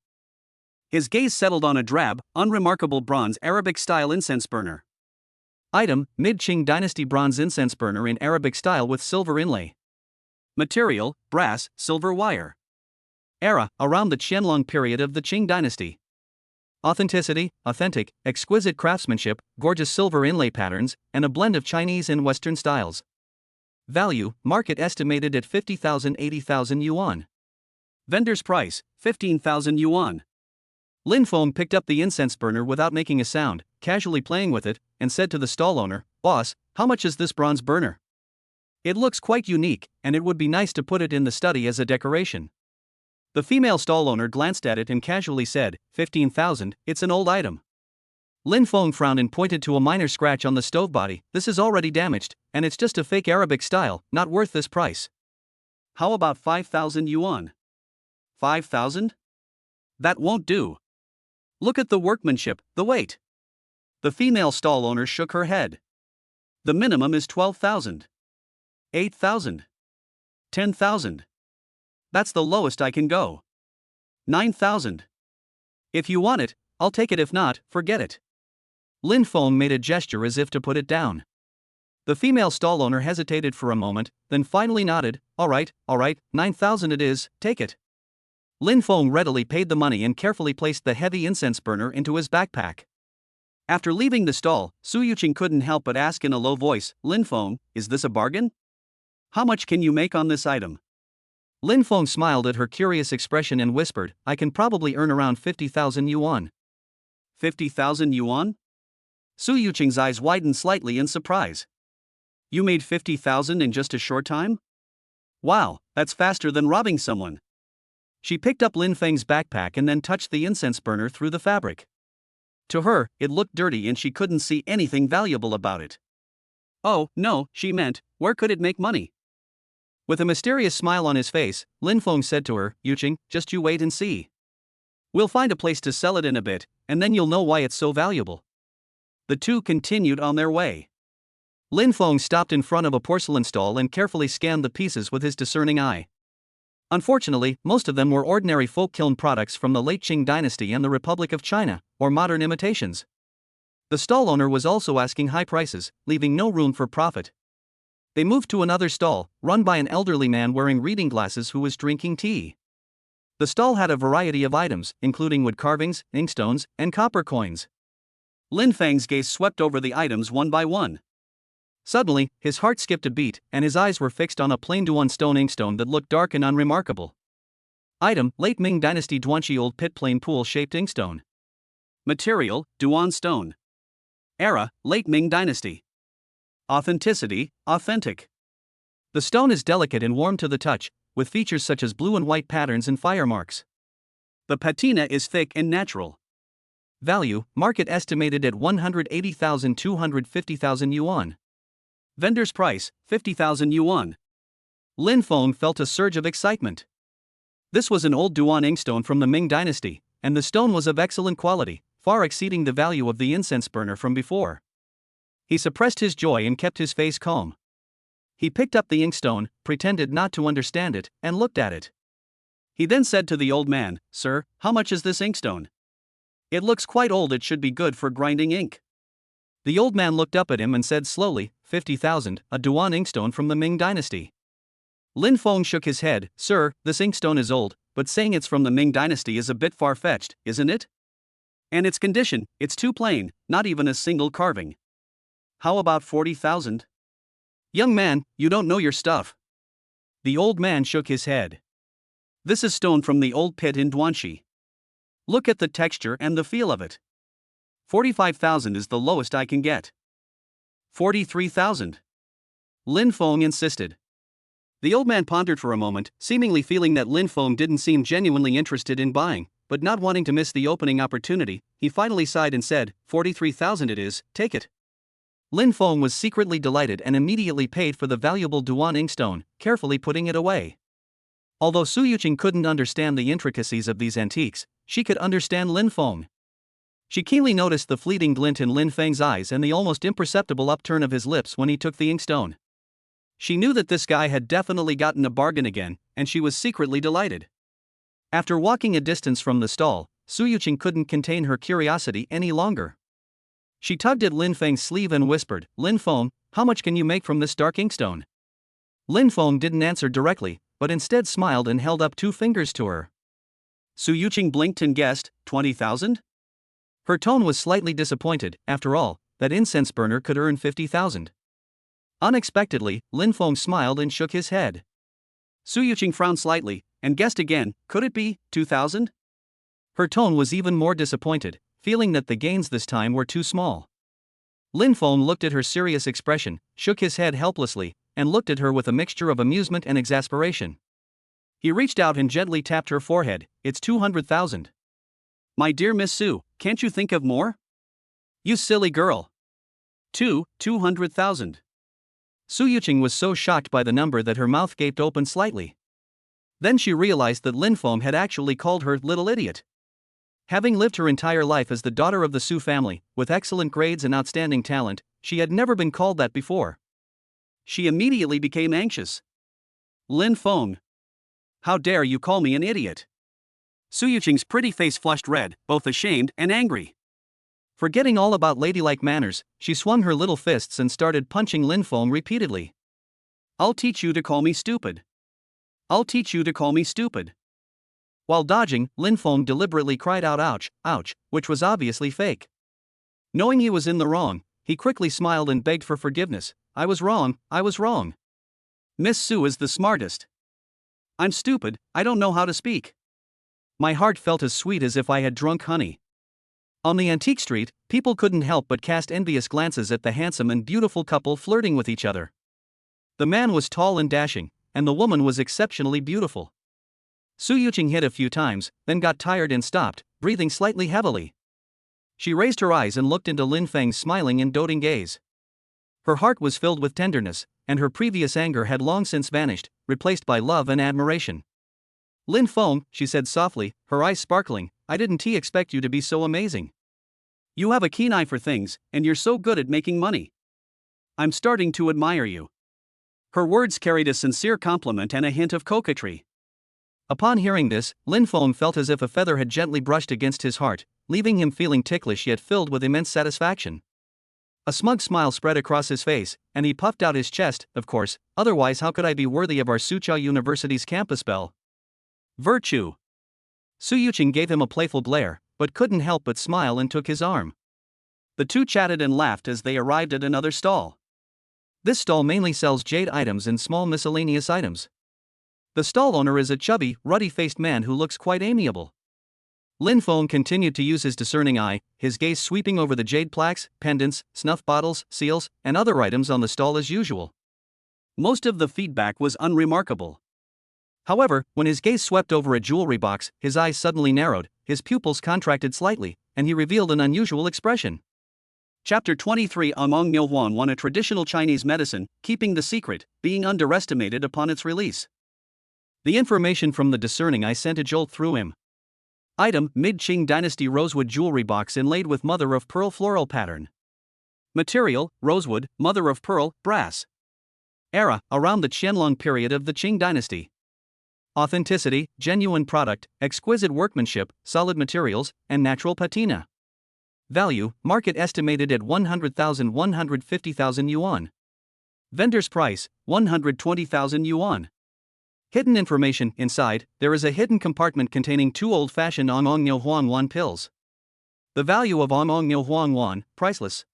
His gaze settled on a drab, unremarkable bronze Arabic-style incense burner. Item: Mid-Qing Dynasty bronze incense burner in Arabic style with silver inlay. Material: brass, silver wire. Era: around the Qianlong period of the Qing dynasty. Authenticity: authentic, exquisite craftsmanship, gorgeous silver inlay patterns, and a blend of Chinese and Western styles. Value: market estimated at 50,000–80,000 yuan. Vendor's price: 15,000 yuan. Lin Feng picked up the incense burner without making a sound, casually playing with it, and said to the stall owner, "Boss, how much is this bronze burner? It looks quite unique, and it would be nice to put it in the study as a decoration." The female stall owner glanced at it and casually said, 15,000, it's an old item." Lin Feng frowned and pointed to a minor scratch on the stove body. "This is already damaged, and it's just a fake Arabic style, not worth this price." "How about 5,000 yuan? 5,000? That won't do. Look at the workmanship, the weight. The female stall owner shook her head. The minimum is 12,000. 8,000. 10,000. That's the lowest I can go. 9,000. If you want it, I'll take it. If not, forget it. Lin Feng made a gesture as if to put it down. The female stall owner hesitated for a moment, then finally nodded. All right, 9,000 it is, take it. Lin Feng readily paid the money and carefully placed the heavy incense burner into his backpack. After leaving the stall, Su Yuqing couldn't help but ask in a low voice, Lin Feng, is this a bargain? How much can you make on this item? Lin Feng smiled at her curious expression and whispered, I can probably earn around 50,000 yuan. 50,000 yuan? Su Yuqing's eyes widened slightly in surprise. You made 50,000 in just a short time? Wow, that's faster than robbing someone. She picked up Lin Feng's backpack and then touched the incense burner through the fabric. To her, it looked dirty and she couldn't see anything valuable about it. Oh, no, she meant, where could it make money? With a mysterious smile on his face, Lin Feng said to her, Yuqing, just you wait and see. We'll find a place to sell it in a bit, and then you'll know why it's so valuable. The two continued on their way. Lin Feng stopped in front of a porcelain stall and carefully scanned the pieces with his discerning eye. Unfortunately, most of them were ordinary folk kiln products from the late Qing dynasty and the Republic of China, or modern imitations. The stall owner was also asking high prices, leaving no room for profit. They moved to another stall, run by an elderly man wearing reading glasses who was drinking tea. The stall had a variety of items, including wood carvings, inkstones, and copper coins. Lin Feng's gaze swept over the items one by one. Suddenly, his heart skipped a beat, and his eyes were fixed on a plain Duan stone inkstone that looked dark and unremarkable. Item, late Ming Dynasty Duanqi old pit plain pool-shaped inkstone. Material, Duan stone. Era, late Ming Dynasty. Authenticity, authentic. The stone is delicate and warm to the touch, with features such as blue and white patterns and fire marks. The patina is thick and natural. Value, market estimated at 180,000 to 250,000 yuan. Vendor's price, 50,000 yuan. Lin Feng felt a surge of excitement. This was an old Duan inkstone from the Ming Dynasty, and the stone was of excellent quality, far exceeding the value of the incense burner from before. He suppressed his joy and kept his face calm. He picked up the inkstone, pretended not to understand it, and looked at it. He then said to the old man, Sir, how much is this inkstone? It looks quite old. It should be good for grinding ink. The old man looked up at him and said slowly, 50,000, a Duan inkstone from the Ming Dynasty. Lin Feng shook his head, Sir, this inkstone is old, but saying it's from the Ming Dynasty is a bit far-fetched, isn't it? And its condition, it's too plain, not even a single carving. How about 40,000? Young man, you don't know your stuff. The old man shook his head. This is stone from the old pit in Duanqi. Look at the texture and the feel of it. 45,000 is the lowest I can get. 43,000. Lin Feng insisted. The old man pondered for a moment, seemingly feeling that Lin Feng didn't seem genuinely interested in buying, but not wanting to miss the opening opportunity, he finally sighed and said, 43,000 it is, take it. Lin Feng was secretly delighted and immediately paid for the valuable Duan inkstone, carefully putting it away. Although Su Yuqing couldn't understand the intricacies of these antiques, she could understand Lin Feng. She keenly noticed the fleeting glint in Lin Feng's eyes and the almost imperceptible upturn of his lips when he took the inkstone. She knew that this guy had definitely gotten a bargain again, and she was secretly delighted. After walking a distance from the stall, Su Yuqing couldn't contain her curiosity any longer. She tugged at Lin Feng's sleeve and whispered, Lin Feng, how much can you make from this dark inkstone? Lin Feng didn't answer directly, but instead smiled and held up 2 fingers to her. Su Yuqing blinked and guessed, 20,000? Her tone was slightly disappointed. After all, that incense burner could earn 50,000. Unexpectedly, Lin Feng smiled and shook his head. Su Yuqing frowned slightly, and guessed again, could it be 2,000? Her tone was even more disappointed, feeling that the gains this time were too small. Lin Feng looked at her serious expression, shook his head helplessly, and looked at her with a mixture of amusement and exasperation. He reached out and gently tapped her forehead, it's 200,000. My dear Miss Su, can't you think of more? You silly girl. 200,000. Su Yuqing was so shocked by the number that her mouth gaped open slightly. Then she realized that Lin Feng had actually called her little idiot. Having lived her entire life as the daughter of the Su family, with excellent grades and outstanding talent, she had never been called that before. She immediately became anxious. Lin Feng. How dare you call me an idiot? Su Yuqing's pretty face flushed red, both ashamed and angry. Forgetting all about ladylike manners, she swung her little fists and started punching Lin Feng repeatedly. I'll teach you to call me stupid. I'll teach you to call me stupid. While dodging, Lin Feng deliberately cried out ouch, ouch, which was obviously fake. Knowing he was in the wrong, he quickly smiled and begged for forgiveness. I was wrong, I was wrong. Miss Su is the smartest. I'm stupid, I don't know how to speak. My heart felt as sweet as if I had drunk honey. On the antique street, people couldn't help but cast envious glances at the handsome and beautiful couple flirting with each other. The man was tall and dashing, and the woman was exceptionally beautiful. Su Yuqing hit a few times, then got tired and stopped, breathing slightly heavily. She raised her eyes and looked into Lin Feng's smiling and doting gaze. Her heart was filled with tenderness, and her previous anger had long since vanished, replaced by love and admiration. Lin Feng, she said softly, her eyes sparkling, I didn't expect you to be so amazing. You have a keen eye for things, and you're so good at making money. I'm starting to admire you. Her words carried a sincere compliment and a hint of coquetry. Upon hearing this, Lin Feng felt as if a feather had gently brushed against his heart, leaving him feeling ticklish yet filled with immense satisfaction. A smug smile spread across his face, and he puffed out his chest. Of course, otherwise how could I be worthy of our Soochow University's campus bell? Virtue. Su Yuqing gave him a playful glare, but couldn't help but smile and took his arm. The two chatted and laughed as they arrived at another stall. This stall mainly sells jade items and small miscellaneous items. The stall owner is a chubby, ruddy-faced man who looks quite amiable. Lin Feng continued to use his discerning eye, his gaze sweeping over the jade plaques, pendants, snuff bottles, seals, and other items on the stall as usual. Most of the feedback was unremarkable. However, when his gaze swept over a jewelry box, his eyes suddenly narrowed, his pupils contracted slightly, and he revealed an unusual expression. Chapter 23 Among Nyohuan won a traditional Chinese medicine, keeping the secret, being underestimated upon its release. The information from the discerning eye sent a jolt through him. Item: Mid-Qing Dynasty rosewood jewelry box inlaid with mother-of-pearl floral pattern. Material: rosewood, mother-of-pearl, brass. Era: around the Qianlong period of the Qing dynasty. Authenticity: genuine product, exquisite workmanship, solid materials, and natural patina. Value: market estimated at 100,000–150,000 yuan. Vendor's price: 120,000 yuan. Hidden information: inside, there is a hidden compartment containing 2 old-fashioned Ong Nyo Huang Wan pills. The value of Ong Nyo Huang Wan, priceless.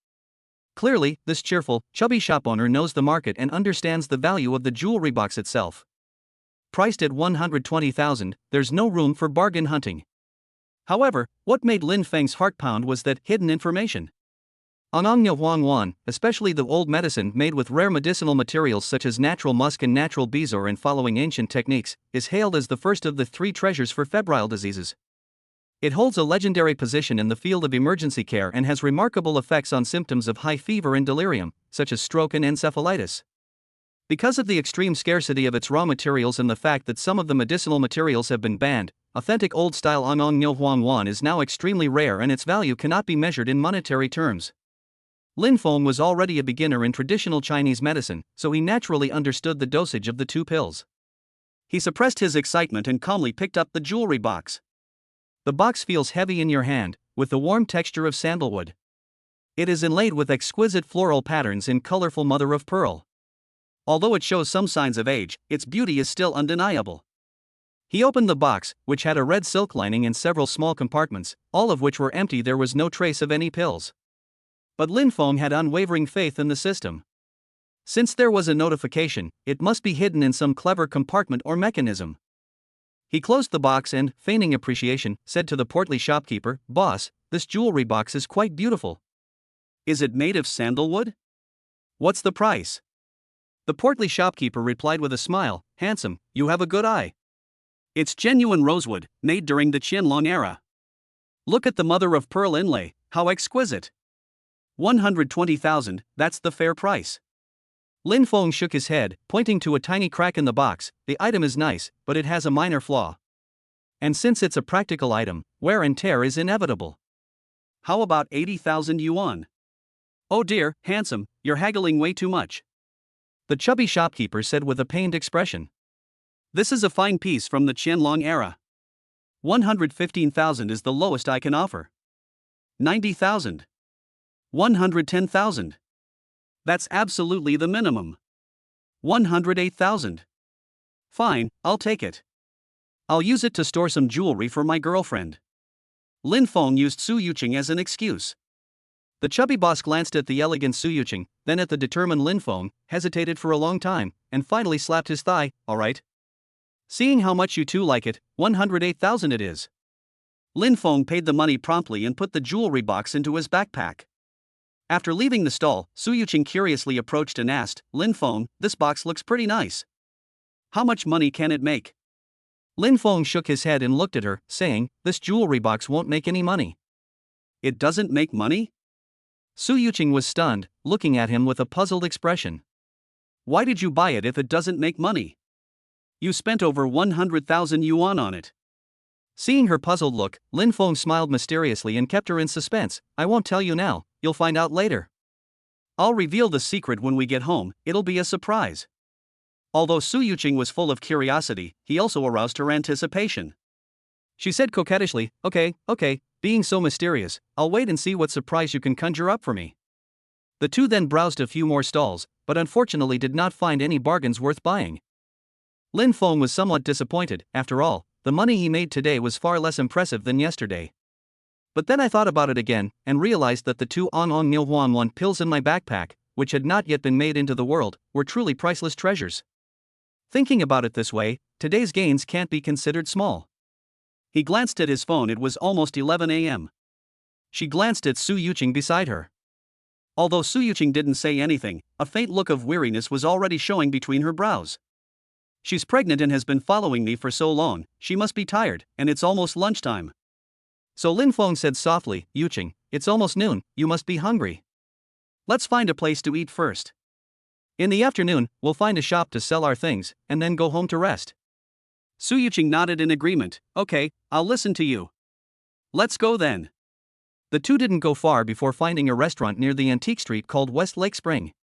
Clearly, this cheerful, chubby shop owner knows the market and understands the value of the jewelry box itself. Priced at 120,000, there's no room for bargain hunting. However, what made Lin Feng's heart pound was that hidden information. Ong Nyo Huang Wan, especially the old medicine made with rare medicinal materials such as natural musk and natural bezoar and following ancient techniques, is hailed as the first of the 3 treasures for febrile diseases. It holds a legendary position in the field of emergency care and has remarkable effects on symptoms of high fever and delirium, such as stroke and encephalitis. Because of the extreme scarcity of its raw materials and the fact that some of the medicinal materials have been banned, authentic old-style Ong Nyo Huang Wan is now extremely rare and its value cannot be measured in monetary terms. Lin Feng was already a beginner in traditional Chinese medicine, so he naturally understood the dosage of the 2 pills. He suppressed his excitement and calmly picked up the jewelry box. The box feels heavy in your hand, with the warm texture of sandalwood. It is inlaid with exquisite floral patterns in colorful mother-of-pearl. Although it shows some signs of age, its beauty is still undeniable. He opened the box, which had a red silk lining and several small compartments, all of which were empty. There was no trace of any pills. But Lin Feng had unwavering faith in the system. Since there was a notification, it must be hidden in some clever compartment or mechanism. He closed the box and, feigning appreciation, said to the portly shopkeeper, "Boss, this jewelry box is quite beautiful. Is it made of sandalwood? What's the price?" The portly shopkeeper replied with a smile, "Handsome, you have a good eye. It's genuine rosewood, made during the Qianlong era. Look at the mother-of-pearl inlay, how exquisite. 120,000, that's the fair price." Lin Feng shook his head, pointing to a tiny crack in the box. The item is nice, but it has a minor flaw. And since it's a practical item, wear and tear is inevitable. How about 80,000 yuan? Oh dear, handsome, you're haggling way too much. The chubby shopkeeper said with a pained expression. This is a fine piece from the Qianlong era. 115,000 is the lowest I can offer. 90,000. 110,000. That's absolutely the minimum. 108,000. Fine, I'll take it. I'll use it to store some jewelry for my girlfriend. Lin Feng used Su Yuqing as an excuse. The chubby boss glanced at the elegant Su Yuqing, then at the determined Lin Feng, hesitated for a long time, and finally slapped his thigh. All right. Seeing how much you two like it, 108,000 it is. Lin Feng paid the money promptly and put the jewelry box into his backpack. After leaving the stall, Su Yuqing curiously approached and asked, Lin Feng, this box looks pretty nice. How much money can it make? Lin Feng shook his head and looked at her, saying, this jewelry box won't make any money. It doesn't make money? Su Yuqing was stunned, looking at him with a puzzled expression. Why did you buy it if it doesn't make money? You spent over 100,000 yuan on it. Seeing her puzzled look, Lin Feng smiled mysteriously and kept her in suspense. I won't tell you now, you'll find out later. I'll reveal the secret when we get home, it'll be a surprise. Although Su Yuqing was full of curiosity, he also aroused her anticipation. She said coquettishly, okay, being so mysterious, I'll wait and see what surprise you can conjure up for me. The two then browsed a few more stalls, but unfortunately did not find any bargains worth buying. Lin Feng was somewhat disappointed. After all, the money he made today was far less impressive than yesterday. But then I thought about it again, and realized that the two Ong Nil Huan 1 pills in my backpack, which had not yet been made into the world, were truly priceless treasures. Thinking about it this way, today's gains can't be considered small. He glanced at his phone. It was almost 11 a.m. She glanced at Su Yuqing beside her. Although Su Yuqing didn't say anything, a faint look of weariness was already showing between her brows. She's pregnant and has been following me for so long, she must be tired, and it's almost lunchtime. So Lin Feng said softly, Yuqing, it's almost noon, you must be hungry. Let's find a place to eat first. In the afternoon, we'll find a shop to sell our things, and then go home to rest. Su Yuqing nodded in agreement. Okay, I'll listen to you. Let's go then. The two didn't go far before finding a restaurant near the antique street called West Lake Spring.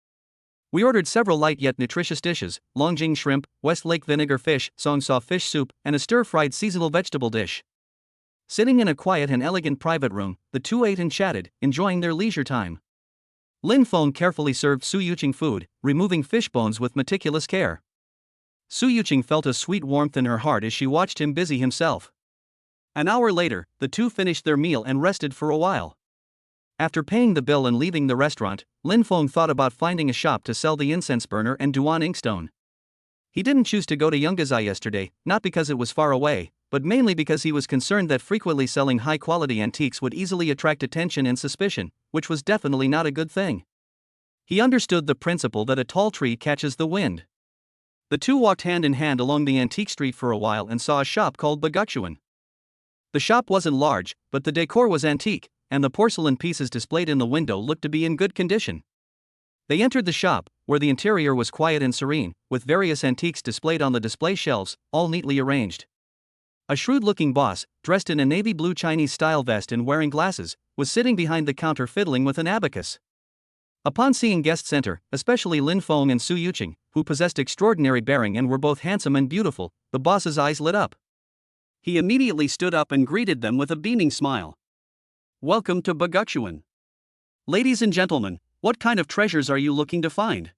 We ordered several light yet nutritious dishes, Longjing shrimp, West Lake vinegar fish, Songsa fish soup, and a stir-fried seasonal vegetable dish. Sitting in a quiet and elegant private room, the two ate and chatted, enjoying their leisure time. Lin Feng carefully served Su Yuqing food, removing fish bones with meticulous care. Su Yuqing felt a sweet warmth in her heart as she watched him busy himself. An hour later, the two finished their meal and rested for a while. After paying the bill and leaving the restaurant, Lin Feng thought about finding a shop to sell the incense burner and Duan inkstone. He didn't choose to go to Yongazai yesterday, not because it was far away, but mainly because he was concerned that frequently selling high-quality antiques would easily attract attention and suspicion, which was definitely not a good thing. He understood the principle that a tall tree catches the wind. The two walked hand in hand along the antique street for a while and saw a shop called Baguchuan. The shop wasn't large, but the decor was antique, and the porcelain pieces displayed in the window looked to be in good condition. They entered the shop, where the interior was quiet and serene, with various antiques displayed on the display shelves, all neatly arranged. A shrewd-looking boss, dressed in a navy blue Chinese-style vest and wearing glasses, was sitting behind the counter fiddling with an abacus. Upon seeing guests enter, especially Lin Feng and Su Yuqing, who possessed extraordinary bearing and were both handsome and beautiful, the boss's eyes lit up. He immediately stood up and greeted them with a beaming smile. Welcome to Baguchuan. Ladies and gentlemen, what kind of treasures are you looking to find?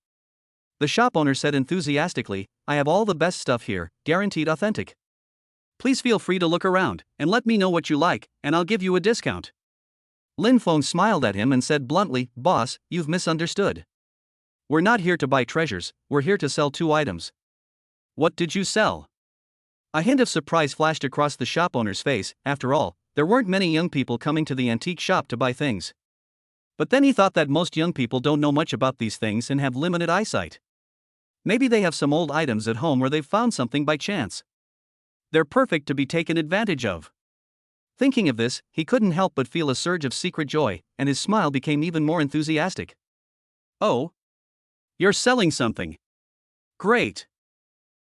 The shop owner said enthusiastically, I have all the best stuff here, guaranteed authentic. Please feel free to look around, and let me know what you like, and I'll give you a discount. Lin Feng smiled at him and said bluntly, Boss, you've misunderstood. We're not here to buy treasures, we're here to sell two items. What did you sell? A hint of surprise flashed across the shop owner's face. After all, there weren't many young people coming to the antique shop to buy things. But then he thought that most young people don't know much about these things and have limited eyesight. Maybe they have some old items at home or they've found something by chance. They're perfect to be taken advantage of. Thinking of this, he couldn't help but feel a surge of secret joy, and his smile became even more enthusiastic. Oh? You're selling something. Great.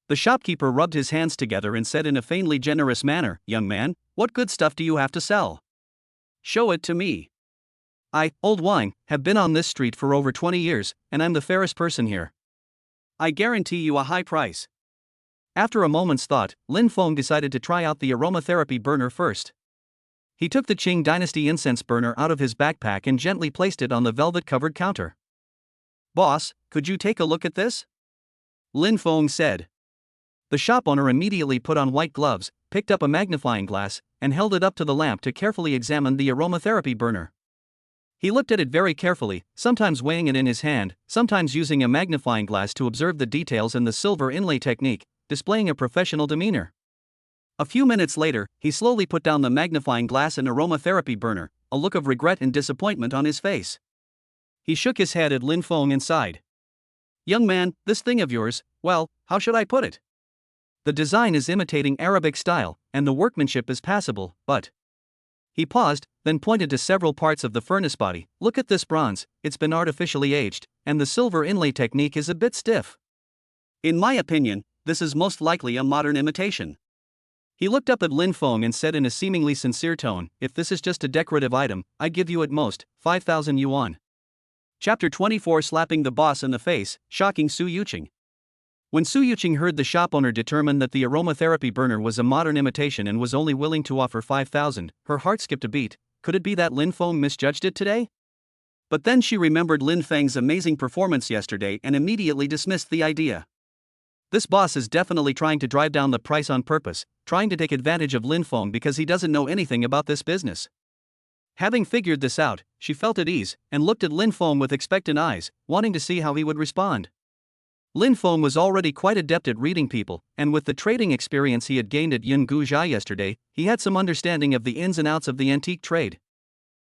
The shopkeeper rubbed his hands together and said in a faintly generous manner, "Young man, what good stuff do you have to sell? Show it to me. I, old wine, have been on this street for over 20 years, and I'm the fairest person here. I guarantee you a high price." After a moment's thought, Lin Feng decided to try out the aromatherapy burner first. He took the Qing Dynasty incense burner out of his backpack and gently placed it on the velvet-covered counter. "Boss, could you take a look at this?" Lin Feng said. The shop owner immediately put on white gloves, picked up a magnifying glass, and held it up to the lamp to carefully examine the aromatherapy burner. He looked at it very carefully, sometimes weighing it in his hand, sometimes using a magnifying glass to observe the details in the silver inlay technique, displaying a professional demeanor. A few minutes later, he slowly put down the magnifying glass and aromatherapy burner, a look of regret and disappointment on his face. He shook his head at Lin Feng and sighed. "Young man, this thing of yours, well, how should I put it? The design is imitating Arabic style, and the workmanship is passable, but..." He paused, then pointed to several parts of the furnace body. "Look at this bronze, it's been artificially aged, and the silver inlay technique is a bit stiff. In my opinion, this is most likely a modern imitation." He looked up at Lin Feng and said in a seemingly sincere tone, "If this is just a decorative item, I give you at most 5,000 yuan. Chapter 24 Slapping the Boss in the Face, Shocking Su Yuqing. When Su Yuqing heard the shop owner determined that the aromatherapy burner was a modern imitation and was only willing to offer 5,000, her heart skipped a beat. Could it be that Lin Feng misjudged it today? But then she remembered Lin Feng's amazing performance yesterday and immediately dismissed the idea. This boss is definitely trying to drive down the price on purpose, trying to take advantage of Lin Feng because he doesn't know anything about this business. Having figured this out, she felt at ease and looked at Lin Feng with expectant eyes, wanting to see how he would respond. Lin Feng was already quite adept at reading people, and with the trading experience he had gained at Yun Guzhai yesterday, he had some understanding of the ins and outs of the antique trade.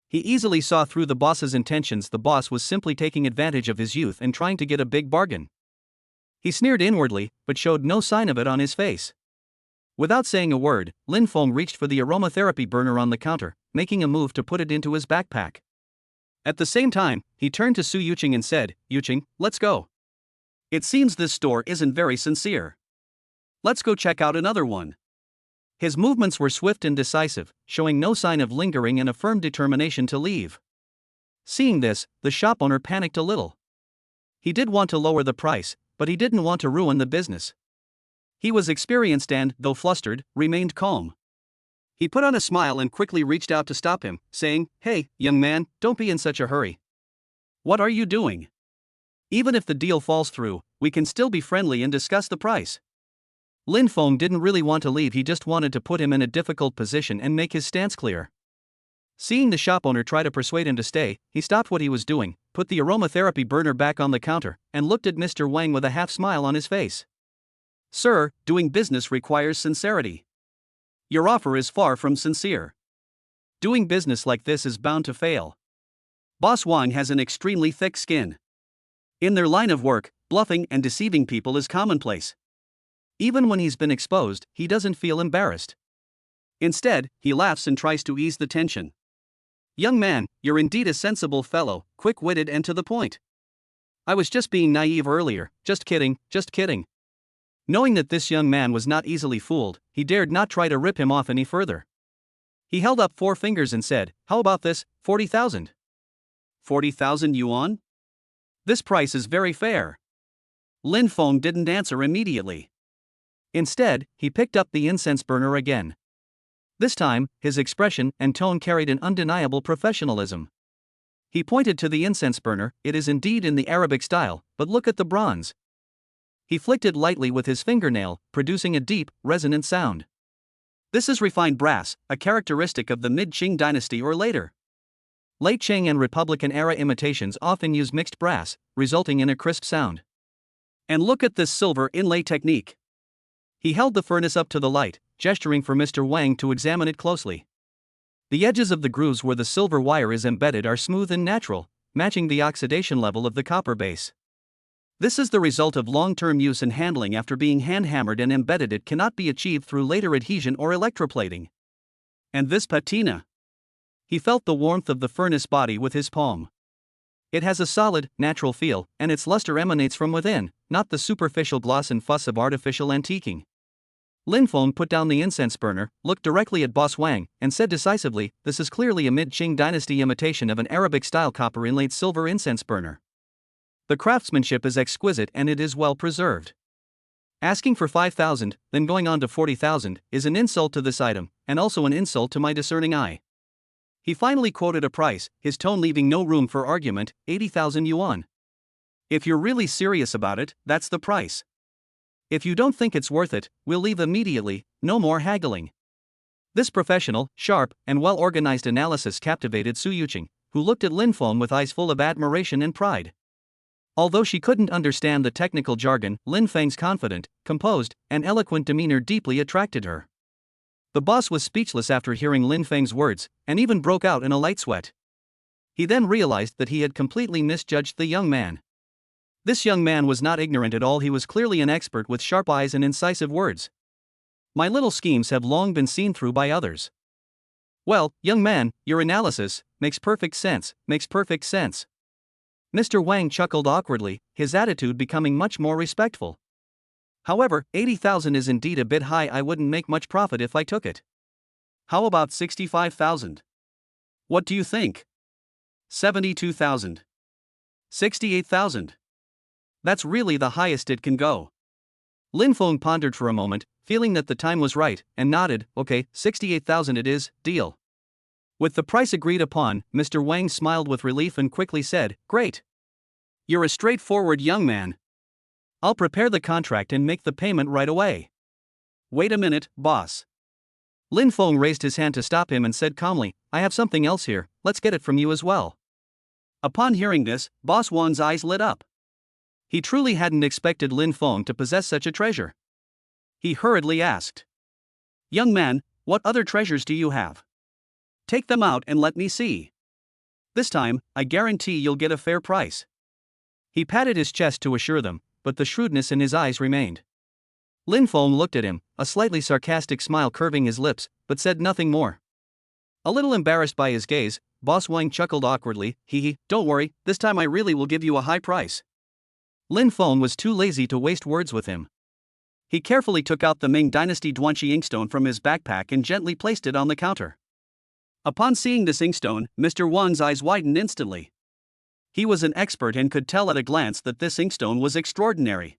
He easily saw through the boss's intentions. The boss was simply taking advantage of his youth and trying to get a big bargain. He sneered inwardly, but showed no sign of it on his face. Without saying a word, Lin Feng reached for the aromatherapy burner on the counter, making a move to put it into his backpack. At the same time, he turned to Su Yuqing and said, "Yuqing, let's go. It seems this store isn't very sincere. Let's go check out another one." His movements were swift and decisive, showing no sign of lingering and a firm determination to leave. Seeing this, the shop owner panicked a little. He did want to lower the price, but he didn't want to ruin the business. He was experienced and, though flustered, remained calm. He put on a smile and quickly reached out to stop him, saying, "Hey, young man, don't be in such a hurry. What are you doing? Even if the deal falls through, we can still be friendly and discuss the price." Lin Feng didn't really want to leave, he just wanted to put him in a difficult position and make his stance clear. Seeing the shop owner try to persuade him to stay, he stopped what he was doing, put the aromatherapy burner back on the counter, and looked at Mr. Wang with a half smile on his face. "Sir, doing business requires sincerity. Your offer is far from sincere. Doing business like this is bound to fail. Boss Wang has an extremely thick skin. In their line of work, bluffing and deceiving people is commonplace. Even when he's been exposed, he doesn't feel embarrassed. Instead, he laughs and tries to ease the tension. Young man, you're indeed a sensible fellow, quick-witted and to the point. I was just being naive earlier, just kidding, just kidding." Knowing that this young man was not easily fooled, he dared not try to rip him off any further. He held up 4 fingers and said, "How about this, 40,000? 40,000 yuan? This price is very fair." Lin Feng didn't answer immediately. Instead, he picked up the incense burner again. This time, his expression and tone carried an undeniable professionalism. He pointed to the incense burner. "It is indeed in the Arabic style, but look at the bronze." He flicked it lightly with his fingernail, producing a deep, resonant sound. "This is refined brass, a characteristic of the mid-Qing dynasty or later. Late Qing and Republican-era imitations often use mixed brass, resulting in a crisp sound. And look at this silver inlay technique." He held the furnace up to the light, gesturing for Mr. Wang to examine it closely. The edges of the grooves where the silver wire is embedded are smooth and natural, matching the oxidation level of the copper base. This is the result of long-term use and handling after being hand-hammered and embedded. It cannot be achieved through later adhesion or electroplating. And this patina. He felt the warmth of the furnace body with his palm. It has a solid, natural feel, and its luster emanates from within, not the superficial gloss and fuss of artificial antiquing. Lin Feng put down the incense burner, looked directly at Boss Wang, and said decisively, "This is clearly a mid-Qing dynasty imitation of an Arabic-style copper-inlaid silver incense burner. The craftsmanship is exquisite and it is well preserved. Asking for 5,000, then going on to 40,000, is an insult to this item, and also an insult to my discerning eye." He finally quoted a price, his tone leaving no room for argument, 80,000 yuan. "If you're really serious about it, that's the price. If you don't think it's worth it, we'll leave immediately, no more haggling." This professional, sharp, and well-organized analysis captivated Su Yuqing, who looked at Lin Feng with eyes full of admiration and pride. Although she couldn't understand the technical jargon, Lin Feng's confident, composed, and eloquent demeanor deeply attracted her. The boss was speechless after hearing Lin Feng's words, and even broke out in a light sweat. He then realized that he had completely misjudged the young man. This young man was not ignorant at all, he was clearly an expert with sharp eyes and incisive words. "My little schemes have long been seen through by others." "Well, young man, your analysis makes perfect sense, Mr. Wang chuckled awkwardly, his attitude becoming much more respectful. "However, 80,000 is indeed a bit high, I wouldn't make much profit if I took it. How about 65,000? What do you think? 72,000? 68,000? That's really the highest it can go." Lin Feng pondered for a moment, feeling that the time was right, and nodded, "Okay, 68,000 it is, deal." With the price agreed upon, Mr. Wang smiled with relief and quickly said, "Great. You're a straightforward young man. I'll prepare the contract and make the payment right away." "Wait a minute, boss." Lin Feng raised his hand to stop him and said calmly, "I have something else here, let's get it from you as well." Upon hearing this, Boss Wang's eyes lit up. He truly hadn't expected Lin Feng to possess such a treasure. He hurriedly asked, "Young man, what other treasures do you have? Take them out and let me see. This time, I guarantee you'll get a fair price." He patted his chest to assure them, but the shrewdness in his eyes remained. Lin Feng looked at him, a slightly sarcastic smile curving his lips, but said nothing more. A little embarrassed by his gaze, Boss Wang chuckled awkwardly, "Hee, don't worry, this time I really will give you a high price." Lin Feng was too lazy to waste words with him. He carefully took out the Ming Dynasty Duanqi inkstone from his backpack and gently placed it on the counter. Upon seeing this inkstone, Mr. Wang's eyes widened instantly. He was an expert and could tell at a glance that this inkstone was extraordinary.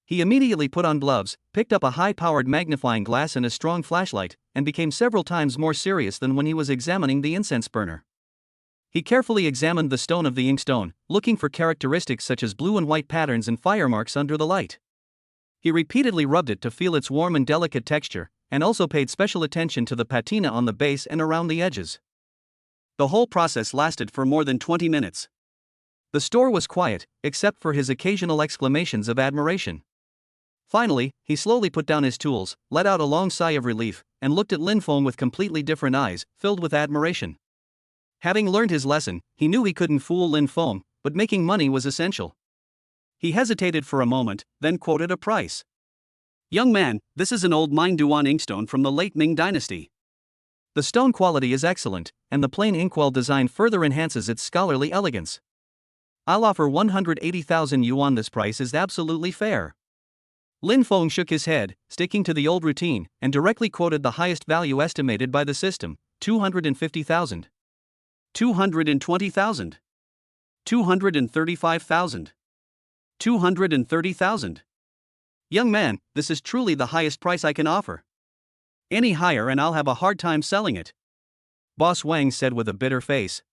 He immediately put on gloves, picked up a high-powered magnifying glass and a strong flashlight, and became several times more serious than when he was examining the incense burner. He carefully examined the stone of the inkstone, looking for characteristics such as blue and white patterns and fire marks under the light. He repeatedly rubbed it to feel its warm and delicate texture, and also paid special attention to the patina on the base and around the edges. The whole process lasted for more than 20 minutes. The store was quiet, except for his occasional exclamations of admiration. Finally, he slowly put down his tools, let out a long sigh of relief, and looked at Lin Feng with completely different eyes, filled with admiration. Having learned his lesson, he knew he couldn't fool Lin Feng, but making money was essential. He hesitated for a moment, then quoted a price. "Young man, this is an old Mingduan inkstone from the late Ming Dynasty. The stone quality is excellent, and the plain inkwell design further enhances its scholarly elegance. I'll offer 180,000 yuan. This price is absolutely fair." Lin Feng shook his head, sticking to the old routine, and directly quoted the highest value estimated by the system, 250,000. 220,000. 235,000. 230,000. "Young man, this is truly the highest price I can offer. Any higher and I'll have a hard time selling it," Boss Wang said with a bitter face.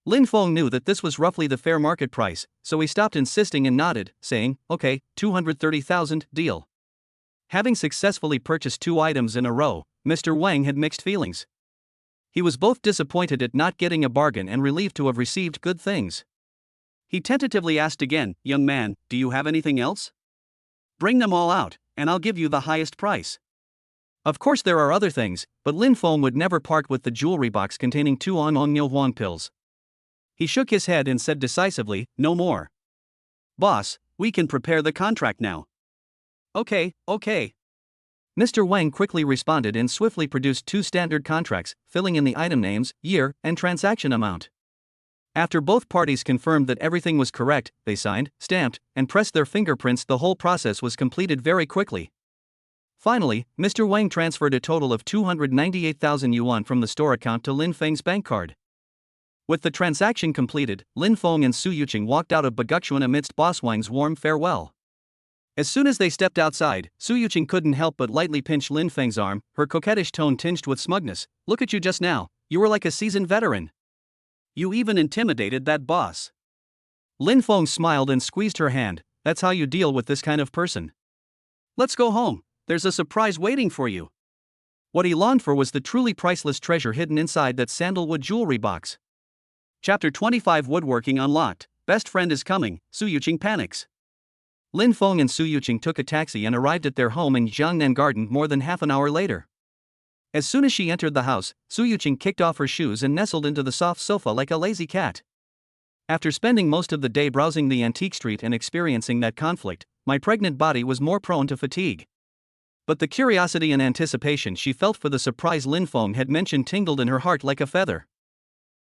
Lin Feng knew that this was roughly the fair market price, so he stopped insisting and nodded, saying, "Okay, 230,000, deal." Having successfully purchased 2 items in a row, Mr. Wang had mixed feelings. He was both disappointed at not getting a bargain and relieved to have received good things. He tentatively asked again, "Young man, do you have anything else? Bring them all out, and I'll give you the highest price." Of course there are other things, but Lin Feng would never part with the jewelry box containing 2 on Huang pills. He shook his head and said decisively, "No more. Boss, we can prepare the contract now." Okay. Mr. Wang quickly responded and swiftly produced 2 standard contracts, filling in the item names, year, and transaction amount. After both parties confirmed that everything was correct, they signed, stamped, and pressed their fingerprints. The whole process was completed very quickly. Finally, Mr. Wang transferred a total of 298,000 yuan from the store account to Lin Feng's bank card. With the transaction completed, Lin Feng and Su Yuqing walked out of Baguchuan amidst Boss Wang's warm farewell. As soon as they stepped outside, Su Yuqing couldn't help but lightly pinch Lin Feng's arm, her coquettish tone tinged with smugness. "Look at you just now, you were like a seasoned veteran. You even intimidated that boss." Lin Feng smiled and squeezed her hand. "That's how you deal with this kind of person. Let's go home, there's a surprise waiting for you." What he longed for was the truly priceless treasure hidden inside that sandalwood jewelry box. Chapter 25 Woodworking Unlocked. Best friend is coming, Su Yuqing panics. Lin Feng and Su Yuqing took a taxi and arrived at their home in Jiangnan Garden more than half an hour later. As soon as she entered the house, Su Yuqing kicked off her shoes and nestled into the soft sofa like a lazy cat. After spending most of the day browsing the antique street and experiencing that conflict, my pregnant body was more prone to fatigue. But the curiosity and anticipation she felt for the surprise Lin Feng had mentioned tingled in her heart like a feather.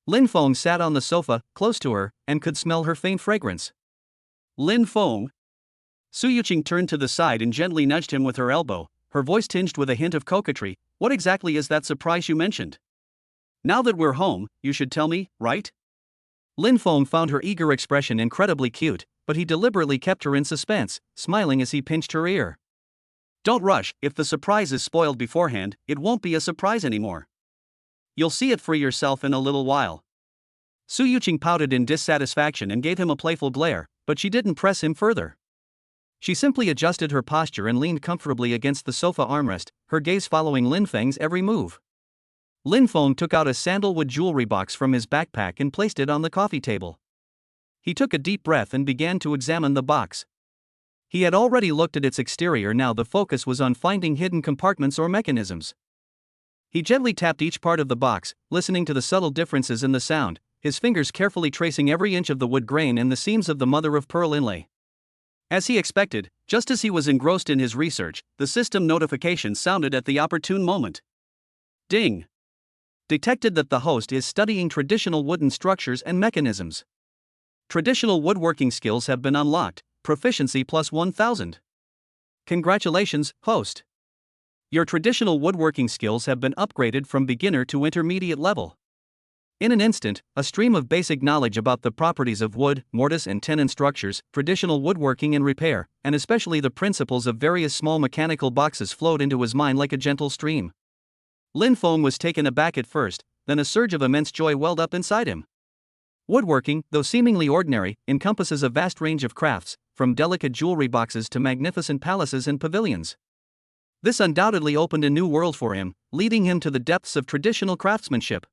Lin Feng sat on the sofa, close to her, and could smell her faint fragrance. "Lin Feng?" Su Yuqing turned to the side and gently nudged him with her elbow, her voice tinged with a hint of coquetry. "What exactly is that surprise you mentioned? Now that we're home, you should tell me, right?" Lin Feng found her eager expression incredibly cute, but he deliberately kept her in suspense, smiling as he pinched her ear. "Don't rush, if the surprise is spoiled beforehand, it won't be a surprise anymore. You'll see it for yourself in a little while." Su Yuqing pouted in dissatisfaction and gave him a playful glare, but she didn't press him further. She simply adjusted her posture and leaned comfortably against the sofa armrest, her gaze following Lin Feng's every move. Lin Feng took out a sandalwood jewelry box from his backpack and placed it on the coffee table. He took a deep breath and began to examine the box. He had already looked at its exterior, now the focus was on finding hidden compartments or mechanisms. He gently tapped each part of the box, listening to the subtle differences in the sound, his fingers carefully tracing every inch of the wood grain and the seams of the mother-of-pearl inlay. As he expected, just as he was engrossed in his research, the system notification sounded at the opportune moment. Ding! Detected that the host is studying traditional wooden structures and mechanisms. Traditional woodworking skills have been unlocked, proficiency plus 1000. Congratulations, host! Your traditional woodworking skills have been upgraded from beginner to intermediate level. In an instant, a stream of basic knowledge about the properties of wood, mortise and tenon structures, traditional woodworking and repair, and especially the principles of various small mechanical boxes flowed into his mind like a gentle stream. Lin Feng was taken aback at first, then a surge of immense joy welled up inside him. Woodworking, though seemingly ordinary, encompasses a vast range of crafts, from delicate jewelry boxes to magnificent palaces and pavilions. This undoubtedly opened a new world for him, leading him to the depths of traditional craftsmanship.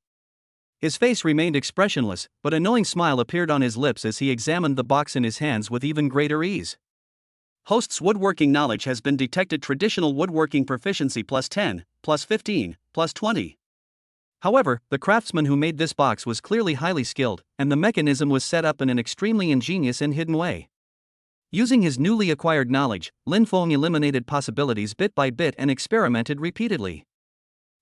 His face remained expressionless, but a knowing smile appeared on his lips as he examined the box in his hands with even greater ease. Host's woodworking knowledge has been detected. Traditional woodworking proficiency plus 10, plus 15, plus 20. However, the craftsman who made this box was clearly highly skilled, and the mechanism was set up in an extremely ingenious and hidden way. Using his newly acquired knowledge, Lin Feng eliminated possibilities bit by bit and experimented repeatedly.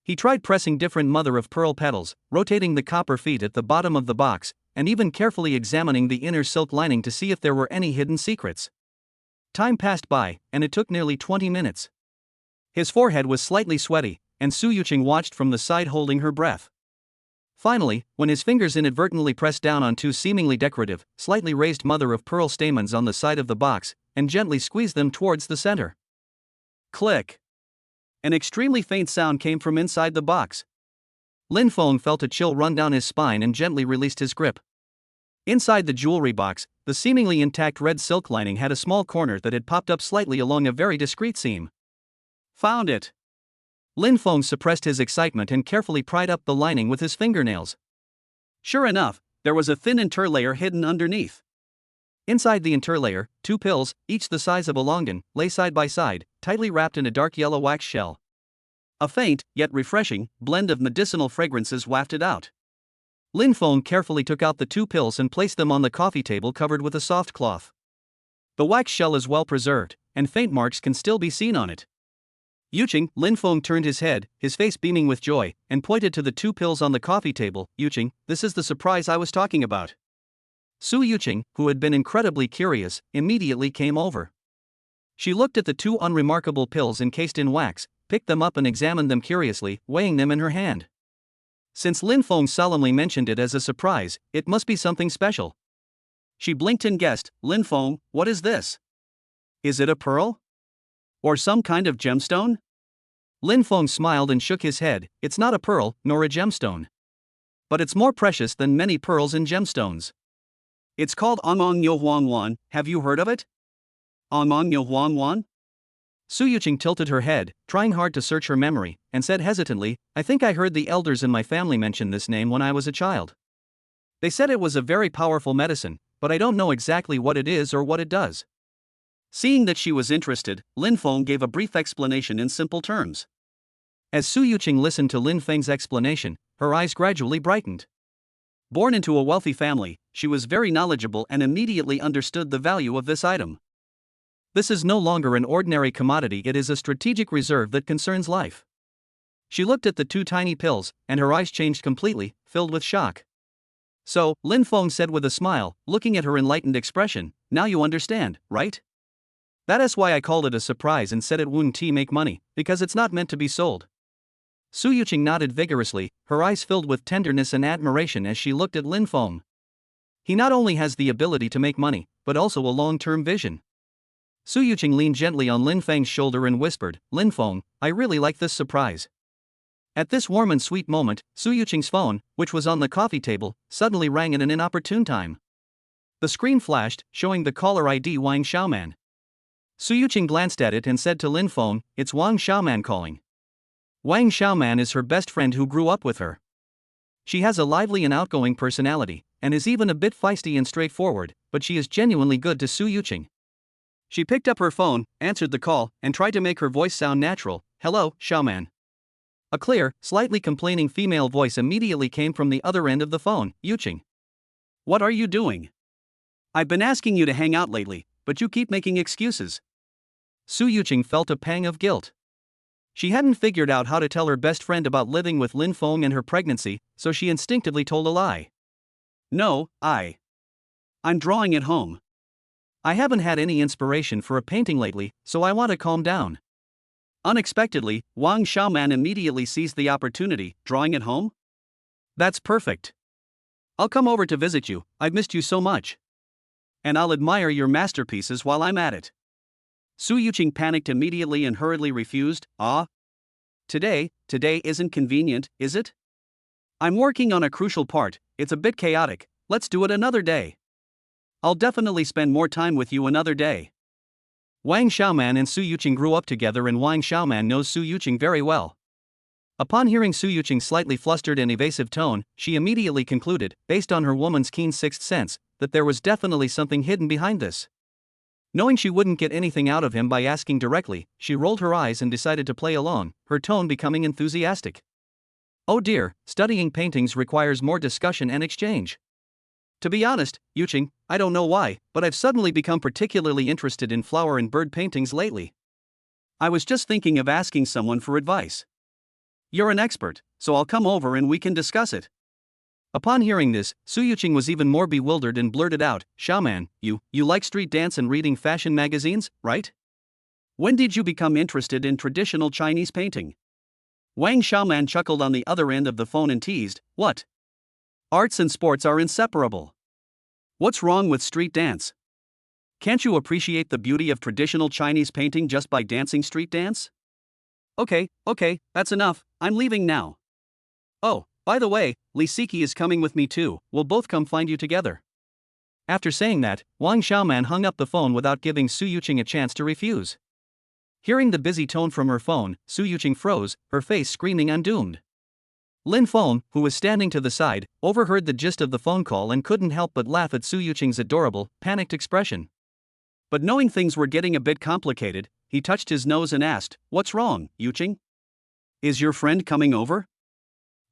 He tried pressing different mother-of-pearl petals, rotating the copper feet at the bottom of the box, and even carefully examining the inner silk lining to see if there were any hidden secrets. Time passed by, and it took nearly 20 minutes. His forehead was slightly sweaty, and Su Yuqing watched from the side holding her breath. Finally, when his fingers inadvertently pressed down on two seemingly decorative, slightly raised mother-of-pearl stamens on the side of the box, and gently squeezed them towards the center. Click! An extremely faint sound came from inside the box. Lin Feng felt a chill run down his spine and gently released his grip. Inside the jewelry box, the seemingly intact red silk lining had a small corner that had popped up slightly along a very discreet seam. Found it! Lin Feng suppressed his excitement and carefully pried up the lining with his fingernails. Sure enough, there was a thin interlayer hidden underneath. Inside the interlayer, two pills, each the size of a longan, lay side by side, tightly wrapped in a dark yellow wax shell. A faint, yet refreshing, blend of medicinal fragrances wafted out. Lin Feng carefully took out the two pills and placed them on the coffee table covered with a soft cloth. The wax shell is well preserved, and faint marks can still be seen on it. Yuqing, Lin Feng turned his head, his face beaming with joy, and pointed to the two pills on the coffee table. Yuqing, this is the surprise I was talking about. Su Yuqing, who had been incredibly curious, immediately came over. She looked at the two unremarkable pills encased in wax, picked them up and examined them curiously, weighing them in her hand. Since Lin Feng solemnly mentioned it as a surprise, it must be something special. She blinked and guessed, "Lin Feng, what is this? Is it a pearl? Or some kind of gemstone?" Lin Feng smiled and shook his head. "It's not a pearl, nor a gemstone. But it's more precious than many pearls and gemstones. It's called Anmong Yo Huang Wan. Have you heard of it? Anmong Yo Huang Wan?" Su Yuqing tilted her head, trying hard to search her memory, and said hesitantly, "I think I heard the elders in my family mention this name when I was a child. They said it was a very powerful medicine, but I don't know exactly what it is or what it does." Seeing that she was interested, Lin Feng gave a brief explanation in simple terms. As Su Yuqing listened to Lin Feng's explanation, her eyes gradually brightened. Born into a wealthy family, she was very knowledgeable and immediately understood the value of this item. This is no longer an ordinary commodity, it is a strategic reserve that concerns life. She looked at the two tiny pills, and her eyes changed completely, filled with shock. "So," Lin Feng said with a smile, looking at her enlightened expression, "now you understand, right? That is why I called it a surprise and said it wouldn't make money, because it's not meant to be sold." Su Yuqing nodded vigorously, her eyes filled with tenderness and admiration as she looked at Lin Feng. He not only has the ability to make money, but also a long-term vision. Su Yuqing leaned gently on Lin Feng's shoulder and whispered, "Lin Feng, I really like this surprise." At this warm and sweet moment, Su Yuqing's phone, which was on the coffee table, suddenly rang at an inopportune time. The screen flashed, showing the caller ID Wang Xiaoman. Su Yuqing glanced at it and said to Lin Feng, "It's Wang Xiaoman calling." Wang Xiaoman is her best friend who grew up with her. She has a lively and outgoing personality, and is even a bit feisty and straightforward, but she is genuinely good to Su Yuqing. She picked up her phone, answered the call, and tried to make her voice sound natural. "Hello, Xiaoman." A clear, slightly complaining female voice immediately came from the other end of the phone. "Yuqing. What are you doing? I've been asking you to hang out lately, but you keep making excuses." Su Yuqing felt a pang of guilt. She hadn't figured out how to tell her best friend about living with Lin Feng and her pregnancy, so she instinctively told a lie. "No, I'm drawing at home. I haven't had any inspiration for a painting lately, so I want to calm down." Unexpectedly, Wang Xiaoman immediately seized the opportunity. "Drawing at home? That's perfect. I'll come over to visit you, I've missed you so much. And I'll admire your masterpieces while I'm at it." Su Yuqing panicked immediately and hurriedly refused. Today isn't convenient, is it? I'm working on a crucial part, it's a bit chaotic, let's do it another day. I'll definitely spend more time with you another day." Wang Xiaoman and Su Yuqing grew up together, and Wang Xiaoman knows Su Yuqing very well. Upon hearing Su Yuqing's slightly flustered and evasive tone, she immediately concluded, based on her woman's keen sixth sense, that there was definitely something hidden behind this. Knowing she wouldn't get anything out of him by asking directly, she rolled her eyes and decided to play along, her tone becoming enthusiastic. "Oh dear, studying paintings requires more discussion and exchange. To be honest, Yuqing, I don't know why, but I've suddenly become particularly interested in flower and bird paintings lately. I was just thinking of asking someone for advice. You're an expert, so I'll come over and we can discuss it." Upon hearing this, Su Yuqing was even more bewildered and blurted out, "Xiaoman, you like street dance and reading fashion magazines, right? When did you become interested in traditional Chinese painting?" Wang Xiaoman chuckled on the other end of the phone and teased, "What? Arts and sports are inseparable. What's wrong with street dance? Can't you appreciate the beauty of traditional Chinese painting just by dancing street dance? Okay, that's enough, I'm leaving now. Oh, by the way, Li Siki is coming with me too, we'll both come find you together." After saying that, Wang Xiaoman hung up the phone without giving Su Yuqing a chance to refuse. Hearing the busy tone from her phone, Su Yuqing froze, her face screaming undoomed. Lin Feng, who was standing to the side, overheard the gist of the phone call and couldn't help but laugh at Su Yuqing's adorable, panicked expression. But knowing things were getting a bit complicated, he touched his nose and asked, "What's wrong, Yuqing? Is your friend coming over?"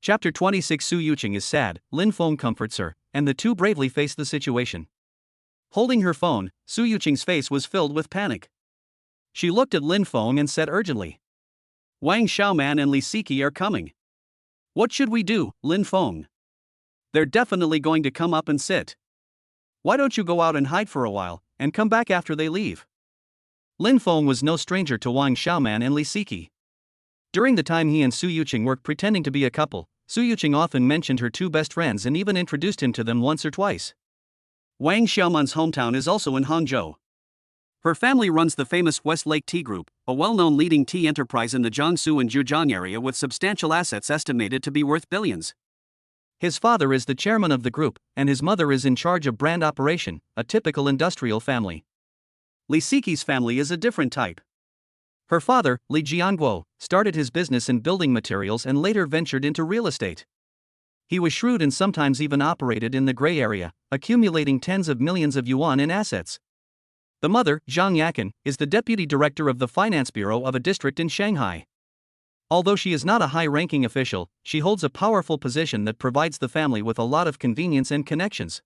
Chapter 26. Su Yuqing is sad, Lin Feng comforts her, and the two bravely face the situation. Holding her phone, Su Yuqing's face was filled with panic. She looked at Lin Feng and said urgently, "Wang Xiaoman and Li Siki are coming. What should we do, Lin Feng? They're definitely going to come up and sit." Why don't you go out and hide for a while, and come back after they leave? Lin Feng was no stranger to Wang Xiaoman and Li Siki. During the time he and Su Yuqing worked pretending to be a couple, Su Yuqing often mentioned her two best friends and even introduced him to them once or twice. Wang Xiaoman's hometown is also in Hangzhou. Her family runs the famous Westlake Tea Group, a well-known leading tea enterprise in the Jiangsu and Zhejiang area with substantial assets estimated to be worth billions. His father is the chairman of the group, and his mother is in charge of brand operation, a typical industrial family. Li Siqi's family is a different type. Her father, Li Jianguo, started his business in building materials and later ventured into real estate. He was shrewd and sometimes even operated in the gray area, accumulating tens of millions of yuan in assets. The mother, Zhang Yakan, is the deputy director of the finance bureau of a district in Shanghai. Although she is not a high-ranking official, she holds a powerful position that provides the family with a lot of convenience and connections.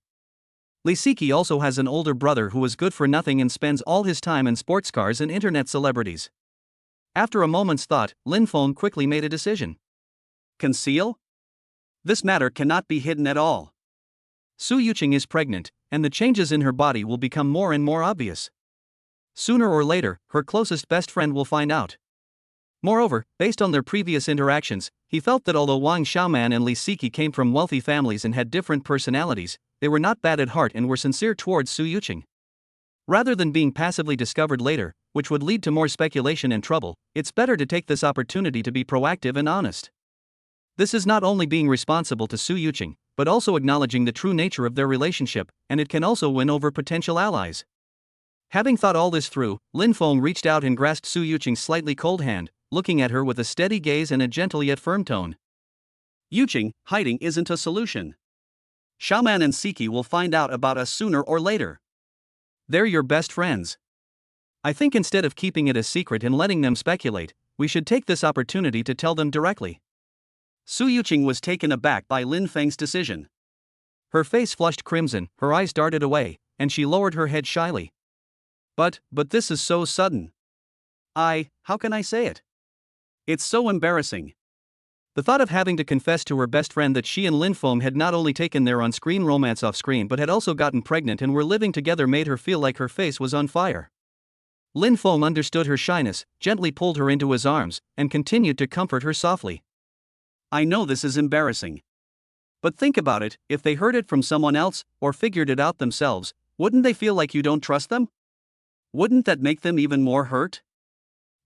Li Siqi also has an older brother who is good for nothing and spends all his time in sports cars and internet celebrities. After a moment's thought, Lin Feng quickly made a decision. Conceal? This matter cannot be hidden at all. Su Yuqing is pregnant, and the changes in her body will become more and more obvious. Sooner or later, her closest best friend will find out. Moreover, based on their previous interactions, he felt that although Wang Xiaoman and Li Siqi came from wealthy families and had different personalities, they were not bad at heart and were sincere towards Su Yuqing. Rather than being passively discovered later, which would lead to more speculation and trouble, it's better to take this opportunity to be proactive and honest. This is not only being responsible to Su Yuqing, but also acknowledging the true nature of their relationship, and it can also win over potential allies. Having thought all this through, Lin Feng reached out and grasped Su Yuqing's slightly cold hand, looking at her with a steady gaze and a gentle yet firm tone. Yuqing, hiding isn't a solution. Xiaoman and Siqi will find out about us sooner or later. They're your best friends. I think instead of keeping it a secret and letting them speculate, we should take this opportunity to tell them directly. Su Yuqing was taken aback by Lin Feng's decision. Her face flushed crimson, her eyes darted away, and she lowered her head shyly. But this is so sudden. How can I say it? It's so embarrassing. The thought of having to confess to her best friend that she and Lin Feng had not only taken their on-screen romance off-screen but had also gotten pregnant and were living together made her feel like her face was on fire. Lin Feng understood her shyness, gently pulled her into his arms, and continued to comfort her softly. I know this is embarrassing. But think about it, if they heard it from someone else, or figured it out themselves, wouldn't they feel like you don't trust them? Wouldn't that make them even more hurt?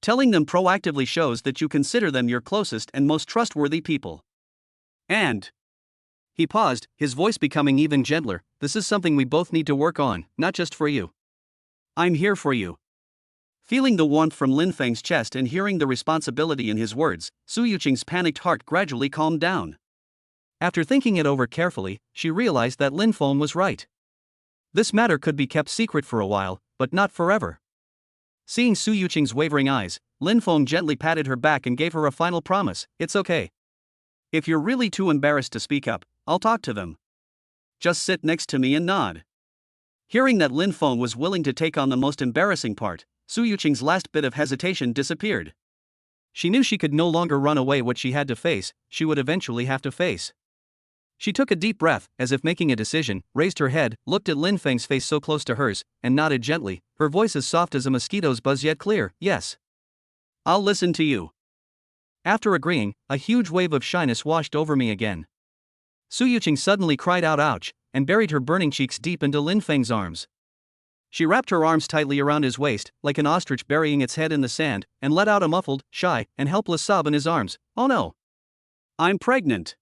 Telling them proactively shows that you consider them your closest and most trustworthy people. And he paused, his voice becoming even gentler. This is something we both need to work on, not just for you. I'm here for you. Feeling the warmth from Lin Feng's chest and hearing the responsibility in his words, Su Yuqing's panicked heart gradually calmed down. After thinking it over carefully, she realized that Lin Feng was right. This matter could be kept secret for a while, but not forever. Seeing Su Yuqing's wavering eyes, Lin Feng gently patted her back and gave her a final promise. It's okay. If you're really too embarrassed to speak up, I'll talk to them. Just sit next to me and nod. Hearing that Lin Feng was willing to take on the most embarrassing part, Su Yuqing's last bit of hesitation disappeared. She knew she could no longer run away what she had to face, she would eventually have to face. She took a deep breath, as if making a decision, raised her head, looked at Lin Feng's face so close to hers, and nodded gently, her voice as soft as a mosquito's buzz yet clear. Yes. I'll listen to you. After agreeing, a huge wave of shyness washed over me again. Su Yuqing suddenly cried out ouch, and buried her burning cheeks deep into Lin Feng's arms. She wrapped her arms tightly around his waist, like an ostrich burying its head in the sand, and let out a muffled, shy, and helpless sob in his arms. Oh no. I'm pregnant.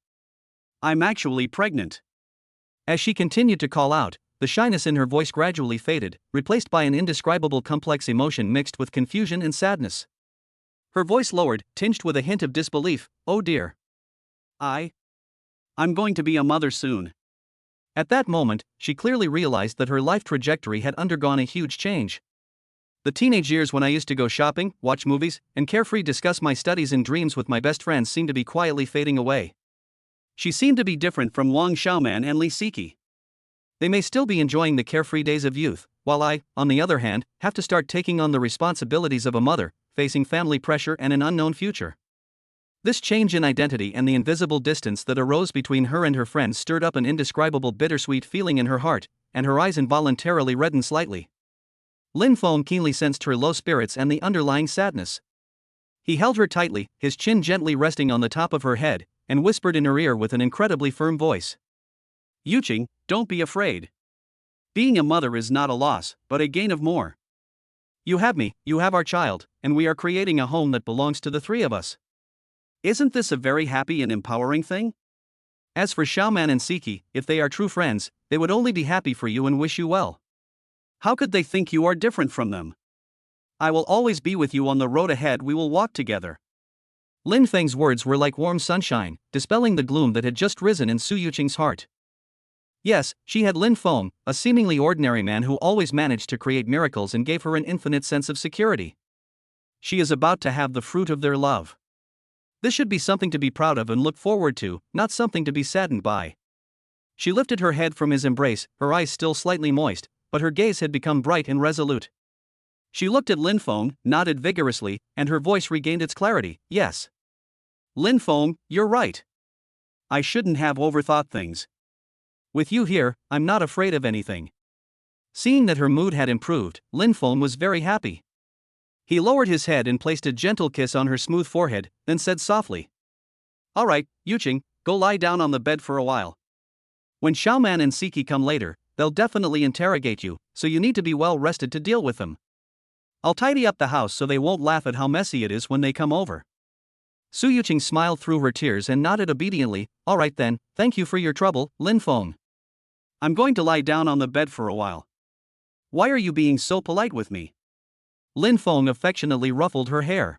I'm actually pregnant. As she continued to call out, the shyness in her voice gradually faded, replaced by an indescribable complex emotion mixed with confusion and sadness. Her voice lowered, tinged with a hint of disbelief. Oh dear. I'm going to be a mother soon. At that moment, she clearly realized that her life trajectory had undergone a huge change. The teenage years when I used to go shopping, watch movies, and carefree discuss my studies and dreams with my best friends seemed to be quietly fading away. She seemed to be different from Wang Xiaoman and Li Siqi. They may still be enjoying the carefree days of youth, while I, on the other hand, have to start taking on the responsibilities of a mother, facing family pressure and an unknown future. This change in identity and the invisible distance that arose between her and her friends stirred up an indescribable bittersweet feeling in her heart, and her eyes involuntarily reddened slightly. Lin Feng keenly sensed her low spirits and the underlying sadness. He held her tightly, his chin gently resting on the top of her head, and whispered in her ear with an incredibly firm voice. Yuqing, don't be afraid. Being a mother is not a loss, but a gain of more. You have me, you have our child, and we are creating a home that belongs to the three of us. Isn't this a very happy and empowering thing? As for Xiaoman and Siki, if they are true friends, they would only be happy for you and wish you well. How could they think you are different from them? I will always be with you on the road ahead, we will walk together. Lin Feng's words were like warm sunshine, dispelling the gloom that had just risen in Su Yuqing's heart. Yes, she had Lin Feng, a seemingly ordinary man who always managed to create miracles and gave her an infinite sense of security. She is about to have the fruit of their love. This should be something to be proud of and look forward to, not something to be saddened by. She lifted her head from his embrace, her eyes still slightly moist, but her gaze had become bright and resolute. She looked at Lin Feng, nodded vigorously, and her voice regained its clarity. Yes. Lin Feng, you're right. I shouldn't have overthought things. With you here, I'm not afraid of anything. Seeing that her mood had improved, Lin Feng was very happy. He lowered his head and placed a gentle kiss on her smooth forehead, then said softly. All right, Yuqing, go lie down on the bed for a while. When Xiaoman and Siki come later, they'll definitely interrogate you, so you need to be well rested to deal with them. I'll tidy up the house so they won't laugh at how messy it is when they come over. Su Yuqing smiled through her tears and nodded obediently. All right then, thank you for your trouble, Lin Feng. I'm going to lie down on the bed for a while. Why are you being so polite with me? Lin Feng affectionately ruffled her hair.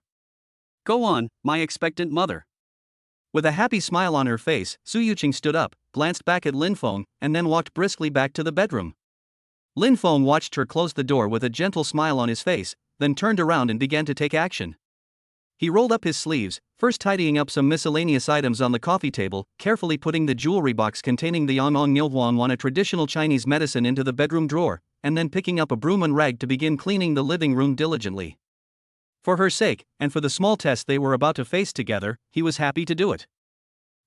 Go on, my expectant mother. With a happy smile on her face, Su Yuqing stood up, glanced back at Lin Feng, and then walked briskly back to the bedroom. Lin Feng watched her close the door with a gentle smile on his face, then turned around and began to take action. He rolled up his sleeves, first tidying up some miscellaneous items on the coffee table, carefully putting the jewelry box containing the Yangong Nilhuang, a traditional Chinese medicine, into the bedroom drawer, and then picking up a broom and rag to begin cleaning the living room diligently. For her sake, and for the small test they were about to face together, he was happy to do it.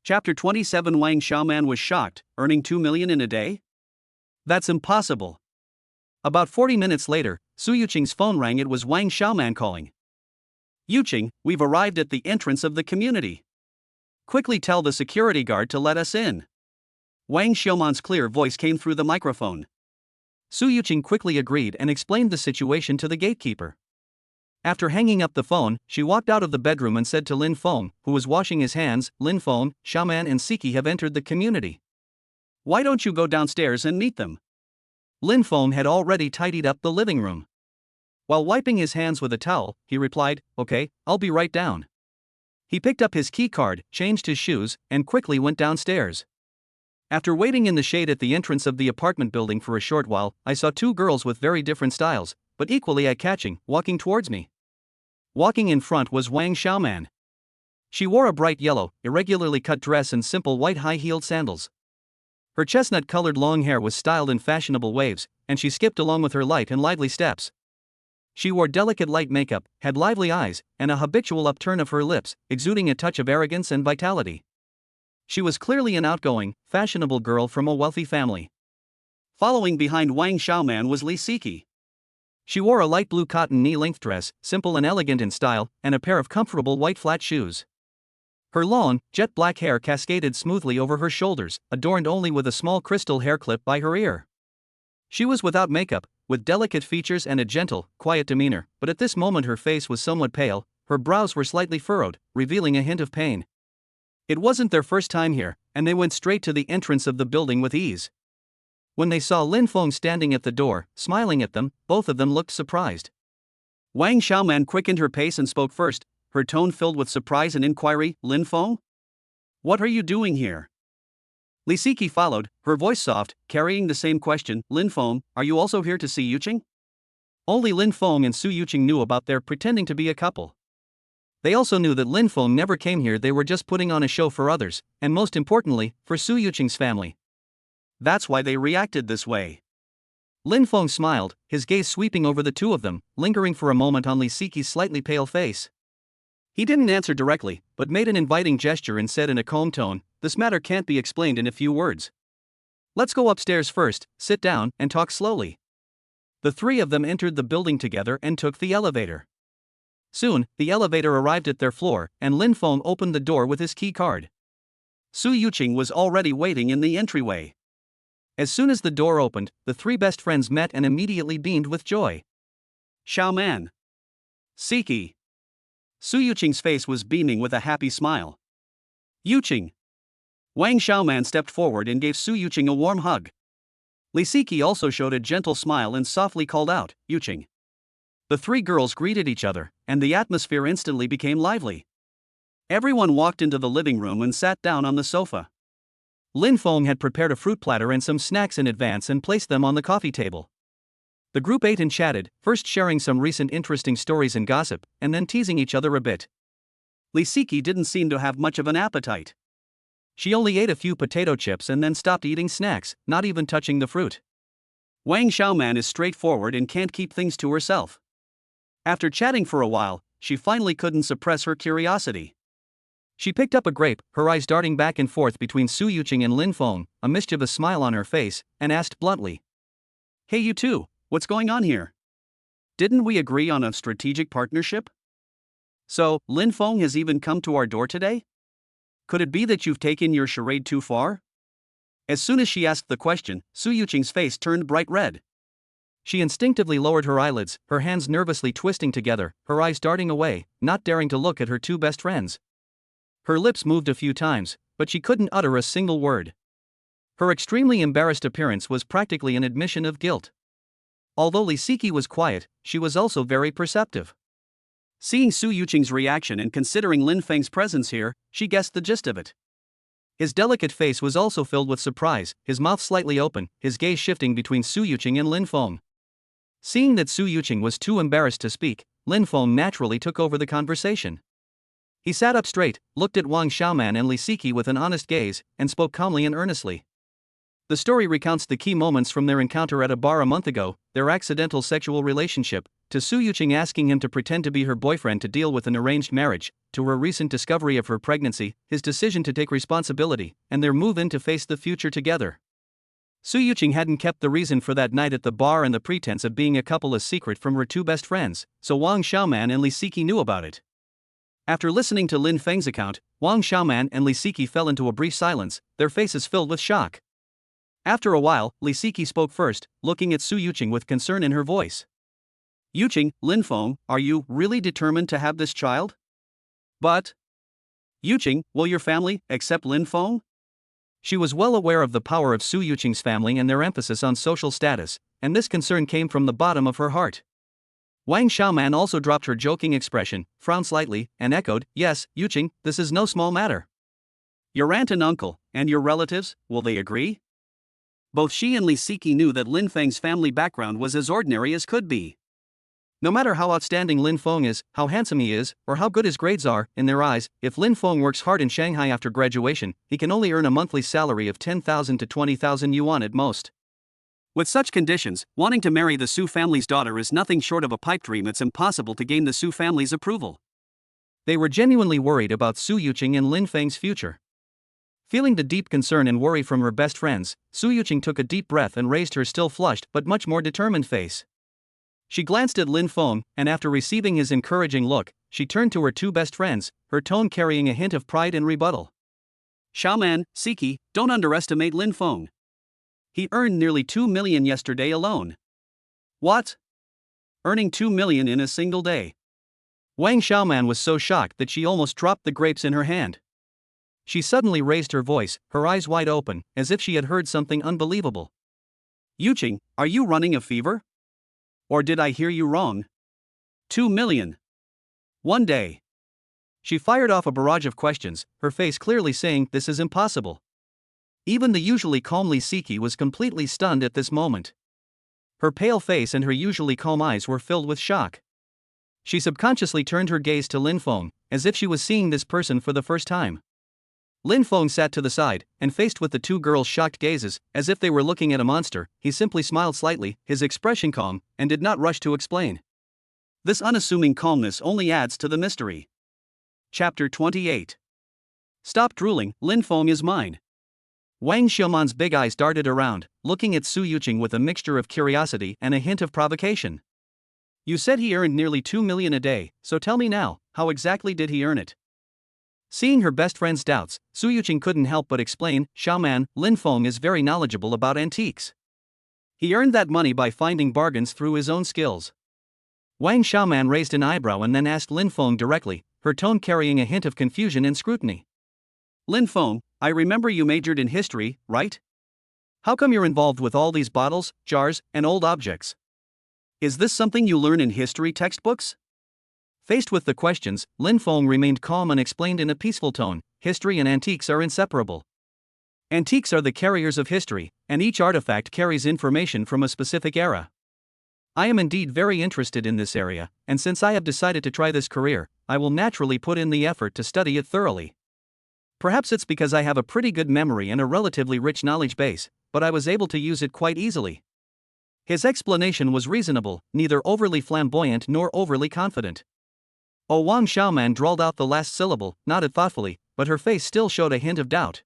Chapter 27. Wang Xiaoman was shocked, earning 2 million in a day? That's impossible. About 40 minutes later, Su Yuqing's phone rang. It was Wang Xiaoman calling. Yuqing, we've arrived at the entrance of the community. Quickly tell the security guard to let us in. Wang Xiaoman's clear voice came through the microphone. Su Yuqing quickly agreed and explained the situation to the gatekeeper. After hanging up the phone, she walked out of the bedroom and said to Lin Feng, who was washing his hands, Lin Feng, Xiaoman and Siki have entered the community. Why don't you go downstairs and meet them? Lin Feng had already tidied up the living room. While wiping his hands with a towel, he replied, Okay, I'll be right down. He picked up his key card, changed his shoes, and quickly went downstairs. After waiting in the shade at the entrance of the apartment building for a short while, I saw two girls with very different styles, but equally eye-catching, walking towards me. Walking in front was Wang Xiaoman. She wore a bright yellow, irregularly cut dress and simple white high-heeled sandals. Her chestnut-colored long hair was styled in fashionable waves, and she skipped along with her light and lively steps. She wore delicate light makeup, had lively eyes, and a habitual upturn of her lips, exuding a touch of arrogance and vitality. She was clearly an outgoing, fashionable girl from a wealthy family. Following behind Wang Xiaoman was Li Siki. She wore a light blue cotton knee-length dress, simple and elegant in style, and a pair of comfortable white flat shoes. Her long, jet black hair cascaded smoothly over her shoulders, adorned only with a small crystal hair clip by her ear. She was without makeup, with delicate features and a gentle, quiet demeanor, but at this moment her face was somewhat pale, her brows were slightly furrowed, revealing a hint of pain. It wasn't their first time here, and they went straight to the entrance of the building with ease. When they saw Lin Feng standing at the door, smiling at them, both of them looked surprised. Wang Xiaoman quickened her pace and spoke first, her tone filled with surprise and inquiry. Lin Feng? What are you doing here? Li Siki followed, her voice soft, carrying the same question. Lin Feng, are you also here to see Yuqing? Only Lin Feng and Su Yuqing knew about their pretending to be a couple. They also knew that Lin Feng never came here, they were just putting on a show for others, and most importantly, for Su Yuqing's family. That's why they reacted this way. Lin Feng smiled, his gaze sweeping over the two of them, lingering for a moment on Li Siki's slightly pale face. He didn't answer directly, but made an inviting gesture and said in a calm tone, This matter can't be explained in a few words. Let's go upstairs first, sit down, and talk slowly. The three of them entered the building together and took the elevator. Soon, the elevator arrived at their floor, and Lin Feng opened the door with his key card. Su Yuqing was already waiting in the entryway. As soon as the door opened, the three best friends met and immediately beamed with joy. Xiaoman. Siki. Su Yuqing's face was beaming with a happy smile. Yuqing. Wang Xiaoman stepped forward and gave Su Yuqing a warm hug. Li Siki also showed a gentle smile and softly called out, Yuqing. The three girls greeted each other, and the atmosphere instantly became lively. Everyone walked into the living room and sat down on the sofa. Lin Feng had prepared a fruit platter and some snacks in advance and placed them on the coffee table. The group ate and chatted, first sharing some recent interesting stories and gossip, and then teasing each other a bit. Li Siki didn't seem to have much of an appetite. She only ate a few potato chips and then stopped eating snacks, not even touching the fruit. Wang Xiaoman is straightforward and can't keep things to herself. After chatting for a while, she finally couldn't suppress her curiosity. She picked up a grape, her eyes darting back and forth between Su Yuqing and Lin Feng, a mischievous smile on her face, and asked bluntly, Hey you two, what's going on here? Didn't we agree on a strategic partnership? So, Lin Feng has even come to our door today? Could it be that you've taken your charade too far? As soon as she asked the question, Su Yuqing's face turned bright red. She instinctively lowered her eyelids, her hands nervously twisting together, her eyes darting away, not daring to look at her two best friends. Her lips moved a few times, but she couldn't utter a single word. Her extremely embarrassed appearance was practically an admission of guilt. Although Li Siki was quiet, she was also very perceptive. Seeing Su Yuqing's reaction and considering Lin Feng's presence here, she guessed the gist of it. His delicate face was also filled with surprise, his mouth slightly open, his gaze shifting between Su Yuqing and Lin Feng. Seeing that Su Yuqing was too embarrassed to speak, Lin Feng naturally took over the conversation. He sat up straight, looked at Wang Xiaoman and Li Siki with an honest gaze, and spoke calmly and earnestly. The story recounts the key moments from their encounter at a bar a month ago, their accidental sexual relationship, to Su Yuqing asking him to pretend to be her boyfriend to deal with an arranged marriage, to her recent discovery of her pregnancy, his decision to take responsibility, and their move in to face the future together. Su Yuqing hadn't kept the reason for that night at the bar and the pretense of being a couple a secret from her two best friends, so Wang Xiaoman and Li Siki knew about it. After listening to Lin Feng's account, Wang Xiaoman and Li Siki fell into a brief silence, their faces filled with shock. After a while, Li Siki spoke first, looking at Su Yuqing with concern in her voice. Yuqing, Lin Feng, are you really determined to have this child? But, Yuqing, will your family accept Lin Feng? She was well aware of the power of Su Yuqing's family and their emphasis on social status, and this concern came from the bottom of her heart. Wang Xiaoman also dropped her joking expression, frowned slightly, and echoed, Yes, Yuqing, this is no small matter. Your aunt and uncle, and your relatives, will they agree? Both she and Li Siki knew that Lin Feng's family background was as ordinary as could be. No matter how outstanding Lin Feng is, how handsome he is, or how good his grades are, in their eyes, if Lin Feng works hard in Shanghai after graduation, he can only earn a monthly salary of 10,000 to 20,000 yuan at most. With such conditions, wanting to marry the Su family's daughter is nothing short of a pipe dream. It's impossible to gain the Su family's approval. They were genuinely worried about Su Yuqing and Lin Feng's future. Feeling the deep concern and worry from her best friends, Su Yuqing took a deep breath and raised her still flushed but much more determined face. She glanced at Lin Feng, and after receiving his encouraging look, she turned to her two best friends, her tone carrying a hint of pride and rebuttal. Xiaoman, Siki, don't underestimate Lin Feng. He earned nearly 2 million yesterday alone. What? Earning 2 million in a single day? Wang Xiaoman was so shocked that she almost dropped the grapes in her hand. She suddenly raised her voice, her eyes wide open, as if she had heard something unbelievable. Yuqing, are you running a fever? Or did I hear you wrong? 2 million. One day. She fired off a barrage of questions, her face clearly saying this is impossible. Even the usually calm Li Siki was completely stunned at this moment. Her pale face and her usually calm eyes were filled with shock. She subconsciously turned her gaze to Lin Feng, as if she was seeing this person for the first time. Lin Feng sat to the side, and faced with the two girls' shocked gazes, as if they were looking at a monster, he simply smiled slightly, his expression calm, and did not rush to explain. This unassuming calmness only adds to the mystery. Chapter 28. Stop drooling, Lin Feng is mine. Wang Xiaoman's big eyes darted around, looking at Su Yuqing with a mixture of curiosity and a hint of provocation. You said he earned nearly 2 million a day, so tell me now, how exactly did he earn it? Seeing her best friend's doubts, Su Yuqing couldn't help but explain, Xiaoman, Lin Feng is very knowledgeable about antiques. He earned that money by finding bargains through his own skills. Wang Xiaoman raised an eyebrow and then asked Lin Feng directly, her tone carrying a hint of confusion and scrutiny. Lin Feng, I remember you majored in history, right? How come you're involved with all these bottles, jars, and old objects? Is this something you learn in history textbooks? Faced with the questions, Lin Feng remained calm and explained in a peaceful tone, history and antiques are inseparable. Antiques are the carriers of history, and each artifact carries information from a specific era. I am indeed very interested in this area, and since I have decided to try this career, I will naturally put in the effort to study it thoroughly. Perhaps it's because I have a pretty good memory and a relatively rich knowledge base, but I was able to use it quite easily. His explanation was reasonable, neither overly flamboyant nor overly confident. Wang Xiaoman drawled out the last syllable, nodded thoughtfully, but her face still showed a hint of doubt.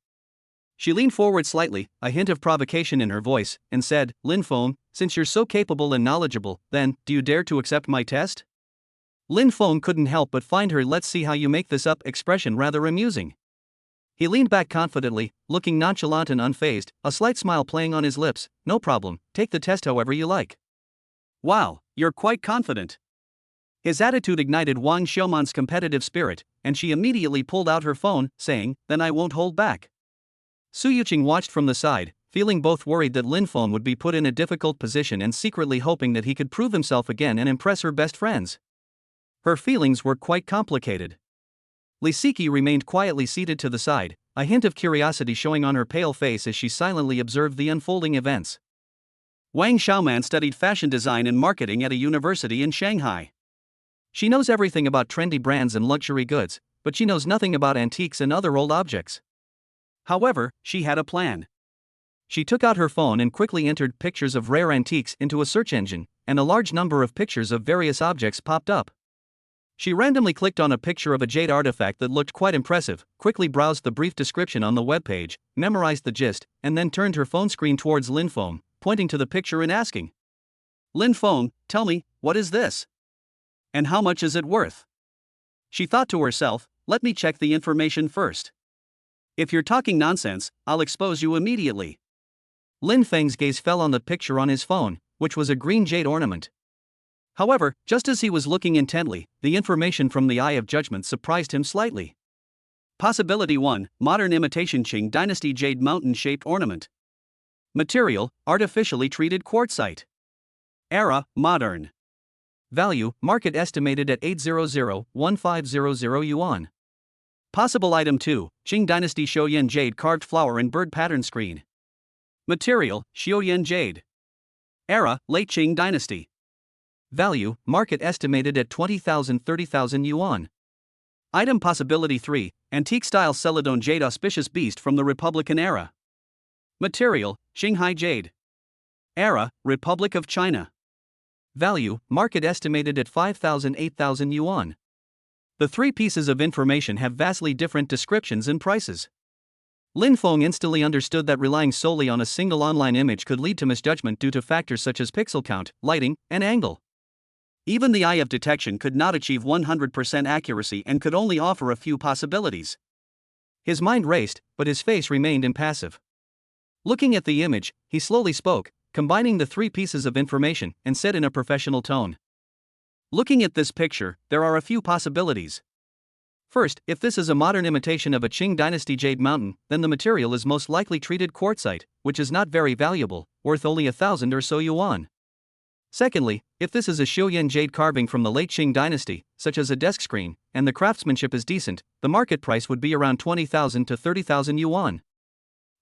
She leaned forward slightly, a hint of provocation in her voice, and said, Lin Feng, since you're so capable and knowledgeable, then, do you dare to accept my test? Lin Feng couldn't help but find her let's see how you make this up expression rather amusing. He leaned back confidently, looking nonchalant and unfazed, a slight smile playing on his lips. No problem, take the test however you like. Wow, you're quite confident. His attitude ignited Wang Xiaoman's competitive spirit, and she immediately pulled out her phone, saying, then I won't hold back. Su Yuqing watched from the side, feeling both worried that Lin Feng would be put in a difficult position and secretly hoping that he could prove himself again and impress her best friends. Her feelings were quite complicated. Li Siki remained quietly seated to the side, a hint of curiosity showing on her pale face as she silently observed the unfolding events. Wang Xiaoman studied fashion design and marketing at a university in Shanghai. She knows everything about trendy brands and luxury goods, but she knows nothing about antiques and other old objects. However, she had a plan. She took out her phone and quickly entered pictures of rare antiques into a search engine, and a large number of pictures of various objects popped up. She randomly clicked on a picture of a jade artifact that looked quite impressive, quickly browsed the brief description on the webpage, memorized the gist, and then turned her phone screen towards Lin Feng, pointing to the picture and asking, Lin Feng, tell me, what is this? And how much is it worth? She thought to herself, let me check the information first. If you're talking nonsense, I'll expose you immediately. Lin Feng's gaze fell on the picture on his phone, which was a green jade ornament. However, just as he was looking intently, the information from the Eye of Judgment surprised him slightly. Possibility 1, Modern Imitation Qing Dynasty Jade Mountain-Shaped Ornament. Material, artificially treated quartzite. Era, modern. Value, market estimated at 800-1500 yuan. Possible item 2, Qing Dynasty Xiaoyan Jade Carved Flower and Bird Pattern Screen. Material, Xiaoyan Jade. Era, Late Qing Dynasty. Value, market estimated at 20,000-30,000 yuan. Item possibility 3, Antique-style Celadon Jade Auspicious Beast from the Republican Era. Material, Qinghai Jade. Era, Republic of China. Value, market estimated at 5,000-8,000 yuan. The three pieces of information have vastly different descriptions and prices. Lin Feng instantly understood that relying solely on a single online image could lead to misjudgment due to factors such as pixel count, lighting, and angle. Even the eye of detection could not achieve 100% accuracy and could only offer a few possibilities. His mind raced, but his face remained impassive. Looking at the image, he slowly spoke, combining the three pieces of information, and said in a professional tone. Looking at this picture, there are a few possibilities. First, if this is a modern imitation of a Qing Dynasty jade mountain, then the material is most likely treated quartzite, which is not very valuable, worth only 1,000 or so yuan. Secondly, if this is a Xiaoyan jade carving from the late Qing dynasty, such as a desk screen, and the craftsmanship is decent, the market price would be around 20,000 to 30,000 yuan.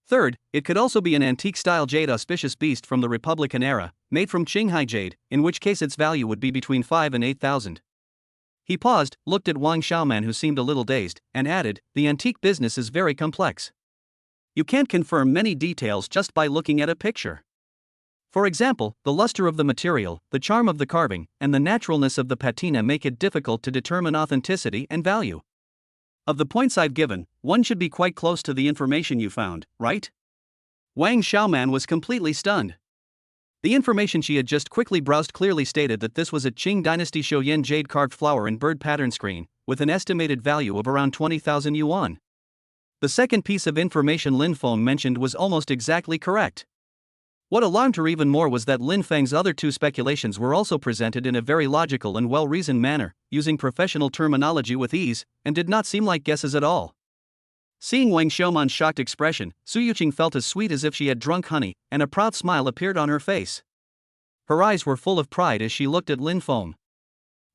Third, it could also be an antique-style jade auspicious beast from the Republican era, made from Qinghai jade, in which case its value would be between 5 and 8,000. He paused, looked at Wang Xiaoman who seemed a little dazed, and added, the antique business is very complex. You can't confirm many details just by looking at a picture. For example, the luster of the material, the charm of the carving, and the naturalness of the patina make it difficult to determine authenticity and value. Of the points I've given, one should be quite close to the information you found, right? Wang Xiaoman was completely stunned. The information she had just quickly browsed clearly stated that this was a Qing Dynasty Shoyan jade carved flower and bird pattern screen, with an estimated value of around 20,000 yuan. The second piece of information Lin Feng mentioned was almost exactly correct. What alarmed her even more was that Lin Feng's other two speculations were also presented in a very logical and well-reasoned manner, using professional terminology with ease, and did not seem like guesses at all. Seeing Wang Xiaoman's shocked expression, Su Yuqing felt as sweet as if she had drunk honey, and a proud smile appeared on her face. Her eyes were full of pride as she looked at Lin Feng.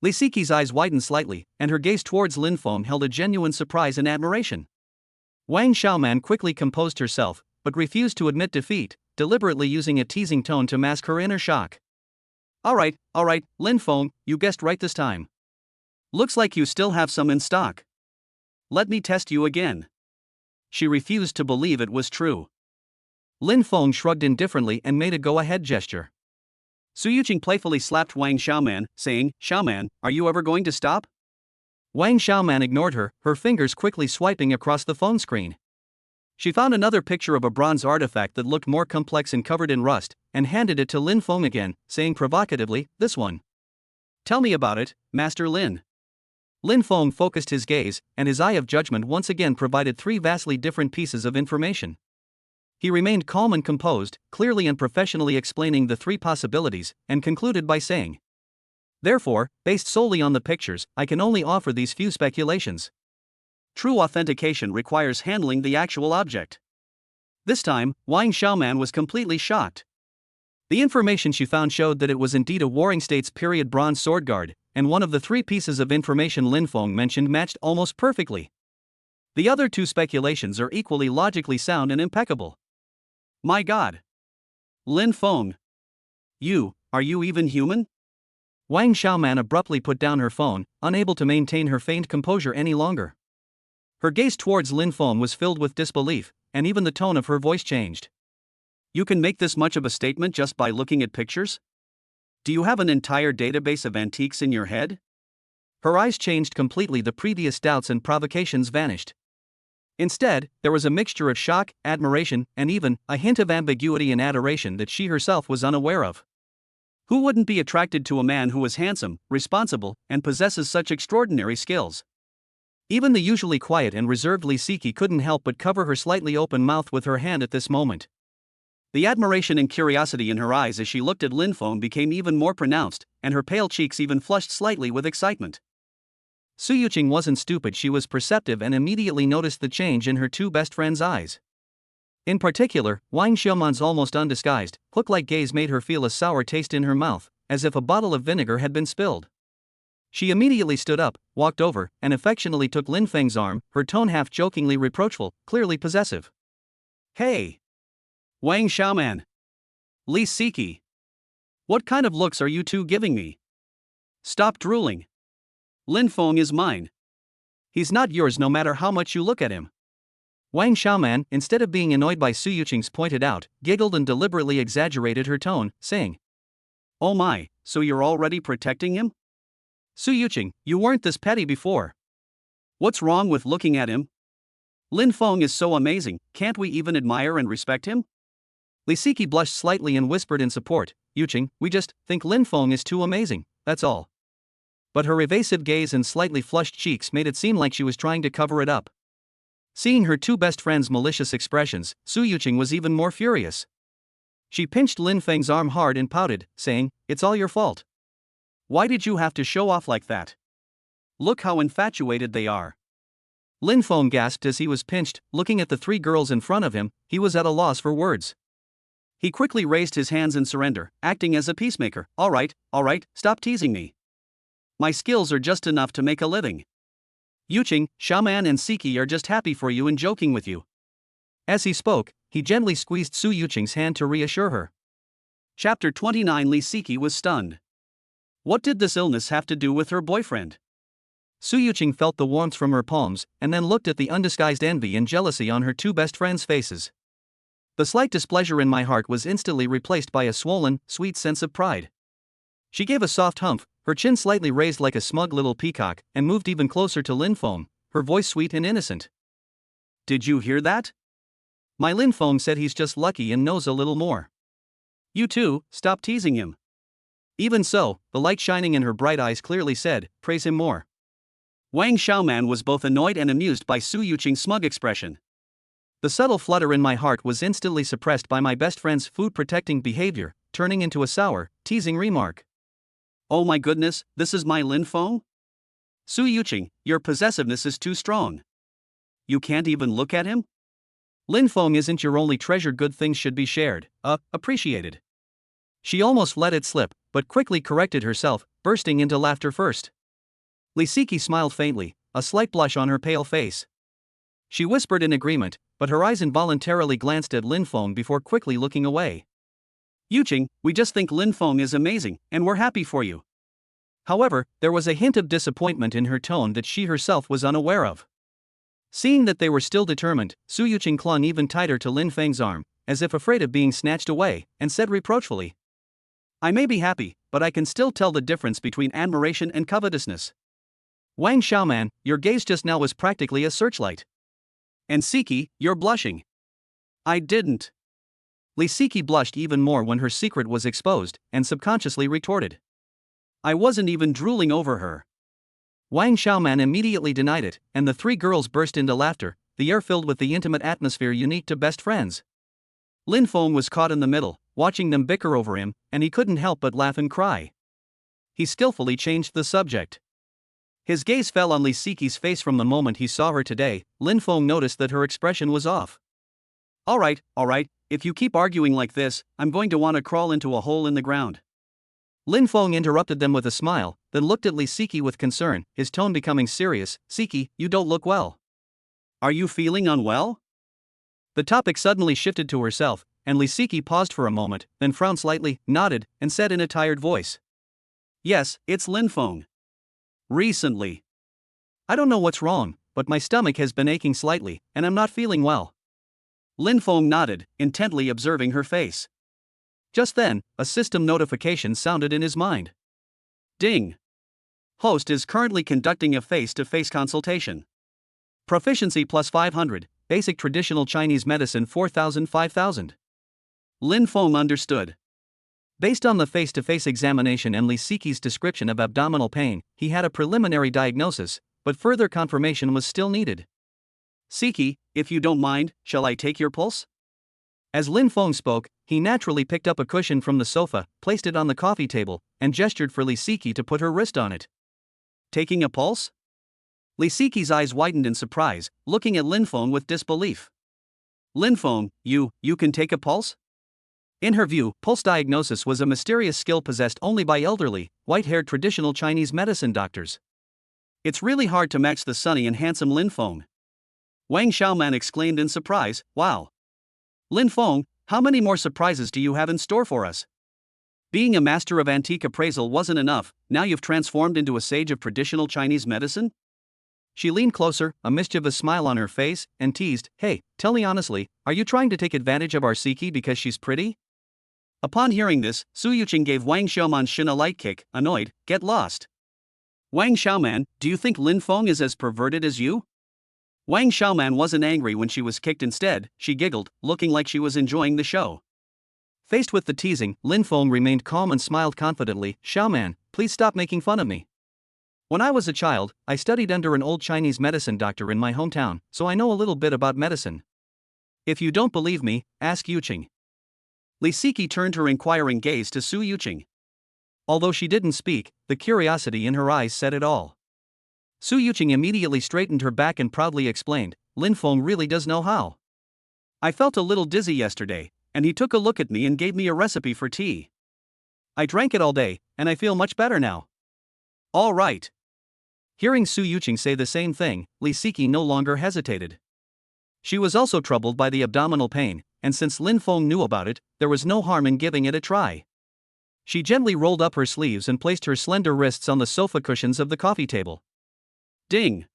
Li Siqi's eyes widened slightly, and her gaze towards Lin Feng held a genuine surprise and admiration. Wang Xiaoman quickly composed herself, but refused to admit defeat, deliberately using a teasing tone to mask her inner shock. Alright, Lin Feng, you guessed right this time. Looks like you still have some in stock. Let me test you again. She refused to believe it was true. Lin Feng shrugged indifferently and made a go-ahead gesture. Su Yuqing playfully slapped Wang Xiaoman, saying, "Xiaoman, are you ever going to stop?" Wang Xiaoman ignored her, her fingers quickly swiping across the phone screen. She found another picture of a bronze artifact that looked more complex and covered in rust, and handed it to Lin Feng again, saying provocatively, "This one. Tell me about it, Master Lin." Lin Feng focused his gaze, and his eye of judgment once again provided three vastly different pieces of information. He remained calm and composed, clearly and professionally explaining the three possibilities, and concluded by saying, "Therefore, based solely on the pictures, I can only offer these few speculations. True authentication requires handling the actual object." This time, Wang Xiaoman was completely shocked. The information she found showed that it was indeed a Warring States period bronze sword guard, and one of the three pieces of information Lin Feng mentioned matched almost perfectly. The other two speculations are equally logically sound and impeccable. My God! Lin Feng! Are you even human? Wang Xiaoman abruptly put down her phone, unable to maintain her feigned composure any longer. Her gaze towards Lin Feng was filled with disbelief, and even the tone of her voice changed. You can make this much of a statement just by looking at pictures? Do you have an entire database of antiques in your head? Her eyes changed completely, the previous doubts and provocations vanished. Instead, there was a mixture of shock, admiration, and even a hint of ambiguity and adoration that she herself was unaware of. Who wouldn't be attracted to a man who is handsome, responsible, and possesses such extraordinary skills? Even the usually quiet and reserved Li Siqi couldn't help but cover her slightly open mouth with her hand at this moment. The admiration and curiosity in her eyes as she looked at Lin Feng became even more pronounced, and her pale cheeks even flushed slightly with excitement. Su Yuqing wasn't stupid, she was perceptive and immediately noticed the change in her two best friends' eyes. In particular, Wang Xiaoman's almost undisguised, hook-like gaze made her feel a sour taste in her mouth, as if a bottle of vinegar had been spilled. She immediately stood up, walked over, and affectionately took Lin Feng's arm, her tone half-jokingly reproachful, clearly possessive. Hey! Wang Xiaoman! Li Siqi! What kind of looks are you two giving me? Stop drooling. Lin Feng is mine. He's not yours no matter how much you look at him. Wang Xiaoman, instead of being annoyed by Su Yuqing's pointed out, giggled and deliberately exaggerated her tone, saying, "Oh my, so you're already protecting him? Su Yuqing, you weren't this petty before. What's wrong with looking at him? Lin Feng is so amazing, can't we even admire and respect him?" Li Siqi blushed slightly and whispered in support, "Yuqing, we just think Lin Feng is too amazing, that's all." But her evasive gaze and slightly flushed cheeks made it seem like she was trying to cover it up. Seeing her two best friends' malicious expressions, Su Yuqing was even more furious. She pinched Lin Feng's arm hard and pouted, saying, "It's all your fault. Why did you have to show off like that? Look how infatuated they are." Lin Feng gasped as he was pinched, looking at the three girls in front of him, he was at a loss for words. He quickly raised his hands in surrender, acting as a peacemaker. All right, stop teasing me. My skills are just enough to make a living. Yuqing, Xiaoman and Siqi are just happy for you and joking with you." As he spoke, he gently squeezed Su Yuqing's hand to reassure her. Chapter 29. Li Siqi was stunned. What did this illness have to do with her boyfriend? Su Yuqing felt the warmth from her palms, and then looked at the undisguised envy and jealousy on her two best friends' faces. The slight displeasure in my heart was instantly replaced by a swollen, sweet sense of pride. She gave a soft humph, her chin slightly raised like a smug little peacock, and moved even closer to Lin Feng, her voice sweet and innocent. Did you hear that? My Lin Feng said he's just lucky and knows a little more. You too, stop teasing him. Even so, the light shining in her bright eyes clearly said, praise him more. Wang Xiaoman was both annoyed and amused by Su Yuqing's smug expression. The subtle flutter in my heart was instantly suppressed by my best friend's food-protecting behavior, turning into a sour, teasing remark. Oh my goodness, this is my Lin Feng? Su Yuqing, your possessiveness is too strong. You can't even look at him? Lin Feng isn't your only treasured good, things should be shared, appreciated. She almost let it slip, but quickly corrected herself, bursting into laughter first. Li Siki smiled faintly, a slight blush on her pale face. She whispered in agreement, but her eyes involuntarily glanced at Lin Feng before quickly looking away. Yuqing, we just think Lin Feng is amazing, and we're happy for you. However, there was a hint of disappointment in her tone that she herself was unaware of. Seeing that they were still determined, Su Yuqing clung even tighter to Lin Feng's arm, as if afraid of being snatched away, and said reproachfully, I may be happy, but I can still tell the difference between admiration and covetousness. Wang Xiaoman, your gaze just now was practically a searchlight. And Siki, you're blushing. I didn't. Li Siki blushed even more when her secret was exposed, and subconsciously retorted. I wasn't even drooling over her. Wang Xiaoman immediately denied it, and the three girls burst into laughter, the air filled with the intimate atmosphere unique to best friends. Lin Feng was caught in the middle, watching them bicker over him, and he couldn't help but laugh and cry. He skillfully changed the subject. His gaze fell on Li Siki's face from the moment he saw her today. Lin Feng noticed that her expression was off. Alright, if you keep arguing like this, I'm going to want to crawl into a hole in the ground. Lin Feng interrupted them with a smile, then looked at Li Siki with concern, his tone becoming serious. Siki, you don't look well. Are you feeling unwell? The topic suddenly shifted to herself, and Li Siki paused for a moment, then frowned slightly, nodded, and said in a tired voice. Yes, it's Lin Feng. Recently. I don't know what's wrong, but my stomach has been aching slightly, and I'm not feeling well. Lin Feng nodded, intently observing her face. Just then, a system notification sounded in his mind. Ding! Host is currently conducting a face-to-face consultation. Proficiency plus 500, basic traditional Chinese medicine 4,000-5,000. Lin Feng understood. Based on the face-to-face examination and Li Siki's description of abdominal pain, he had a preliminary diagnosis, but further confirmation was still needed. Siki, if you don't mind, shall I take your pulse? As Lin Feng spoke, he naturally picked up a cushion from the sofa, placed it on the coffee table, and gestured for Li Siki to put her wrist on it. Taking a pulse? Li Siki's eyes widened in surprise, looking at Lin Feng with disbelief. Lin Feng, you can take a pulse? In her view, pulse diagnosis was a mysterious skill possessed only by elderly, white-haired traditional Chinese medicine doctors. It's really hard to match the sunny and handsome Lin Feng. Wang Xiaoman exclaimed in surprise, wow. Lin Feng, how many more surprises do you have in store for us? Being a master of antique appraisal wasn't enough, now you've transformed into a sage of traditional Chinese medicine? She leaned closer, a mischievous smile on her face, and teased, hey, tell me honestly, are you trying to take advantage of our Siki because she's pretty? Upon hearing this, Su Yuqing gave Wang Xiaoman's shin a light kick, annoyed, get lost. Wang Xiaoman, do you think Lin Feng is as perverted as you? Wang Xiaoman wasn't angry when she was kicked. Instead, she giggled, looking like she was enjoying the show. Faced with the teasing, Lin Feng remained calm and smiled confidently. Xiaoman, please stop making fun of me. When I was a child, I studied under an old Chinese medicine doctor in my hometown, so I know a little bit about medicine. If you don't believe me, ask Yuqing. Li Siki turned her inquiring gaze to Su Yuqing. Although she didn't speak, the curiosity in her eyes said it all. Su Yuqing immediately straightened her back and proudly explained, Lin Feng really does know how. I felt a little dizzy yesterday, and he took a look at me and gave me a recipe for tea. I drank it all day, and I feel much better now. All right. Hearing Su Yuqing say the same thing, Li Siki no longer hesitated. She was also troubled by the abdominal pain, and since Lin Feng knew about it, there was no harm in giving it a try. She gently rolled up her sleeves and placed her slender wrists on the sofa cushions of the coffee table. Ding!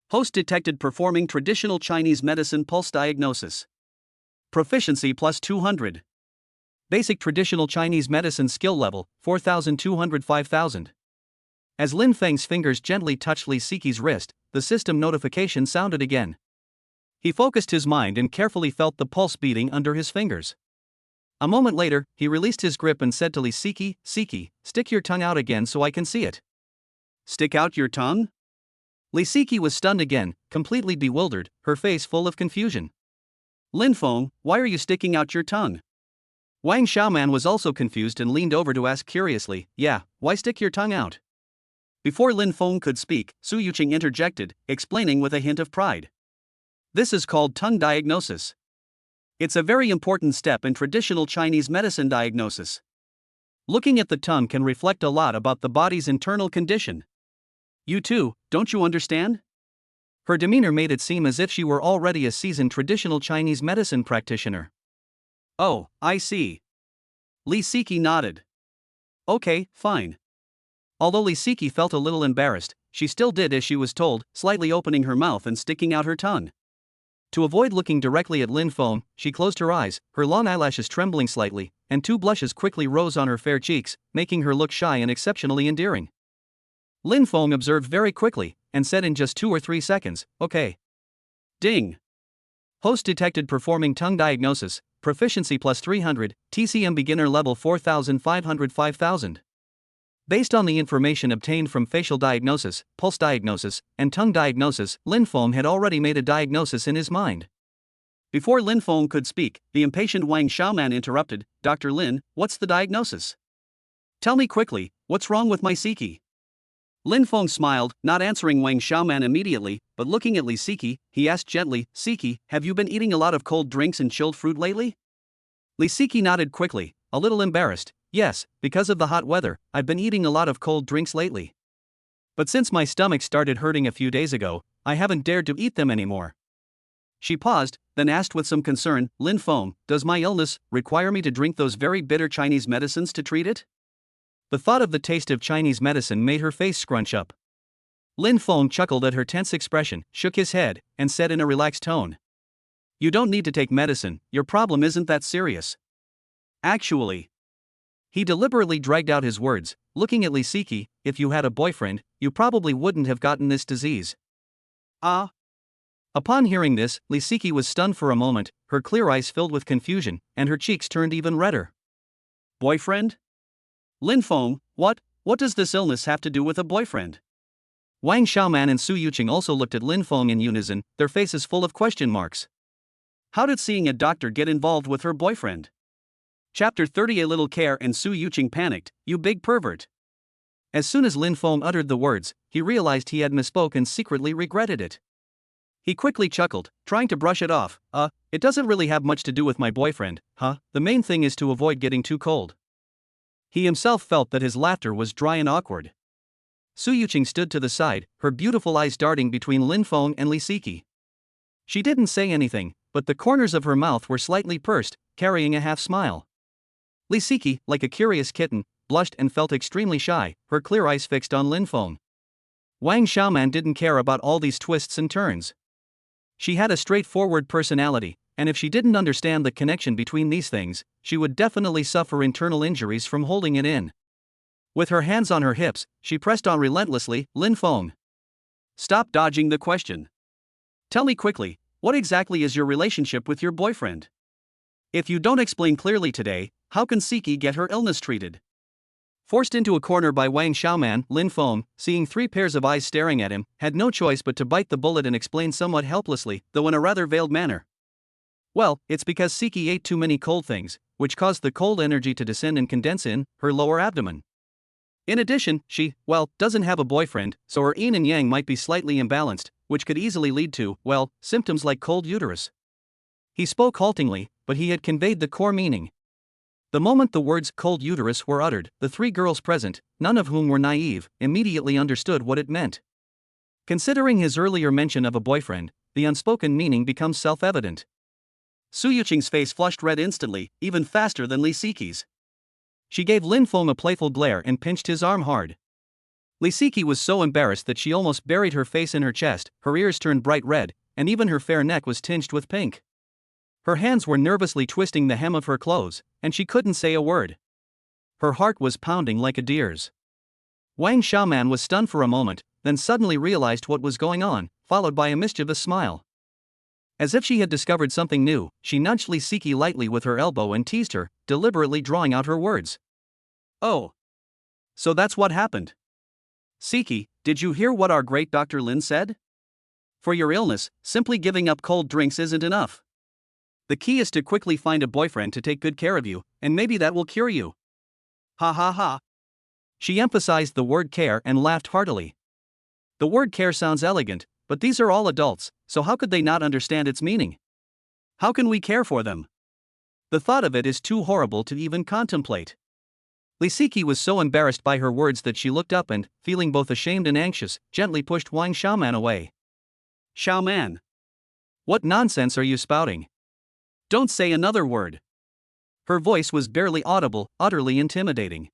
Host detected performing traditional Chinese medicine pulse diagnosis. Proficiency plus 200. Basic traditional Chinese medicine skill level, 4,200-5,000. As Lin Feng's fingers gently touched Li Siki's wrist, the system notification sounded again. He focused his mind and carefully felt the pulse beating under his fingers. A moment later, he released his grip and said to Siki, "Siki, stick your tongue out again so I can see it." "Stick out your tongue?" Siki was stunned again, completely bewildered, her face full of confusion. "Lin Feng, why are you sticking out your tongue?" Wang Xiaoman was also confused and leaned over to ask curiously, "Yeah, why stick your tongue out?" Before Lin Feng could speak, Su Yuqing interjected, explaining with a hint of pride. "This is called tongue diagnosis. It's a very important step in traditional Chinese medicine diagnosis. Looking at the tongue can reflect a lot about the body's internal condition. You too, don't you understand?" Her demeanor made it seem as if she were already a seasoned traditional Chinese medicine practitioner. "Oh, I see." Siki nodded. "Okay, fine." Although Siki felt a little embarrassed, she still did as she was told, slightly opening her mouth and sticking out her tongue. To avoid looking directly at Lin Feng, she closed her eyes, her long eyelashes trembling slightly, and 2 blushes quickly rose on her fair cheeks, making her look shy and exceptionally endearing. Lin Feng observed very quickly, and said in just 2 or 3 seconds, "Okay." Ding! Host detected performing tongue diagnosis, proficiency plus 300, TCM beginner level 4500 5000. Based on the information obtained from facial diagnosis, pulse diagnosis, and tongue diagnosis, Lin Feng had already made a diagnosis in his mind. Before Lin Feng could speak, the impatient Wang Xiaoman interrupted, "Dr. Lin, what's the diagnosis? Tell me quickly, what's wrong with my Siki?" Lin Feng smiled, not answering Wang Xiaoman immediately, but looking at Siki, he asked gently, "Siki, have you been eating a lot of cold drinks and chilled fruit lately?" Siki nodded quickly, a little embarrassed. "Yes, because of the hot weather, I've been eating a lot of cold drinks lately. But since my stomach started hurting a few days ago, I haven't dared to eat them anymore." She paused, then asked with some concern, "Lin Feng, does my illness require me to drink those very bitter Chinese medicines to treat it?" The thought of the taste of Chinese medicine made her face scrunch up. Lin Feng chuckled at her tense expression, shook his head, and said in a relaxed tone, "You don't need to take medicine, your problem isn't that serious. Actually," he deliberately dragged out his words, looking at Siki, "if you had a boyfriend, you probably wouldn't have gotten this disease." Ah. Upon hearing this, Siki was stunned for a moment, her clear eyes filled with confusion, and her cheeks turned even redder. "Boyfriend? Lin Feng, what does this illness have to do with a boyfriend?" Wang Xiaoman and Su Yuqing also looked at Lin Feng in unison, their faces full of question marks. How did seeing a doctor get involved with her boyfriend? Chapter 30. A little care and Su Yuqing panicked, "You big pervert." As soon as Lin Feng uttered the words, he realized he had misspoke and secretly regretted it. He quickly chuckled, trying to brush it off. It doesn't really have much to do with my boyfriend, huh? The main thing is to avoid getting too cold." He himself felt that his laughter was dry and awkward. Su Yuqing stood to the side, her beautiful eyes darting between Lin Feng and Siki. She didn't say anything, but the corners of her mouth were slightly pursed, carrying a half smile. Siki, like a curious kitten, blushed and felt extremely shy, her clear eyes fixed on Lin Feng. Wang Xiaoman didn't care about all these twists and turns. She had a straightforward personality, and if she didn't understand the connection between these things, she would definitely suffer internal injuries from holding it in. With her hands on her hips, she pressed on relentlessly, "Lin Feng, stop dodging the question. Tell me quickly, what exactly is your relationship with your boyfriend? If you don't explain clearly today, how can Siki get her illness treated?" Forced into a corner by Wang Xiaoman, Lin Feng, seeing 3 pairs of eyes staring at him, had no choice but to bite the bullet and explain somewhat helplessly, though in a rather veiled manner. "Well, it's because Siki ate too many cold things, which caused the cold energy to descend and condense in her lower abdomen. In addition, she, doesn't have a boyfriend, so her yin and yang might be slightly imbalanced, which could easily lead to, symptoms like cold uterus." He spoke haltingly, but he had conveyed the core meaning. The moment the words "cold uterus" were uttered, the 3 girls present, none of whom were naive, immediately understood what it meant. Considering his earlier mention of a boyfriend, the unspoken meaning becomes self-evident. Su Yuqing's face flushed red instantly, even faster than Siki's. She gave Lin Feng a playful glare and pinched his arm hard. Siki was so embarrassed that she almost buried her face in her chest, her ears turned bright red, and even her fair neck was tinged with pink. Her hands were nervously twisting the hem of her clothes, and she couldn't say a word. Her heart was pounding like a deer's. Wang Xiaoman was stunned for a moment, then suddenly realized what was going on, followed by a mischievous smile. As if she had discovered something new, she nudged Li Siki lightly with her elbow and teased her, deliberately drawing out her words. Oh. So that's what happened. Siki, did you hear what our great Dr. Lin said? For your illness, simply giving up cold drinks isn't enough. The key is to quickly find a boyfriend to take good care of you, and maybe that will cure you. Ha ha ha. She emphasized the word care and laughed heartily. The word care sounds elegant, but these are all adults, so how could they not understand its meaning? How can we care for them? The thought of it is too horrible to even contemplate. Li Siki was so embarrassed by her words that she looked up and, feeling both ashamed and anxious, gently pushed Wang Xiaoman away. Xiaoman. What nonsense are you spouting? Don't say another word. Her voice was barely audible, utterly intimidating.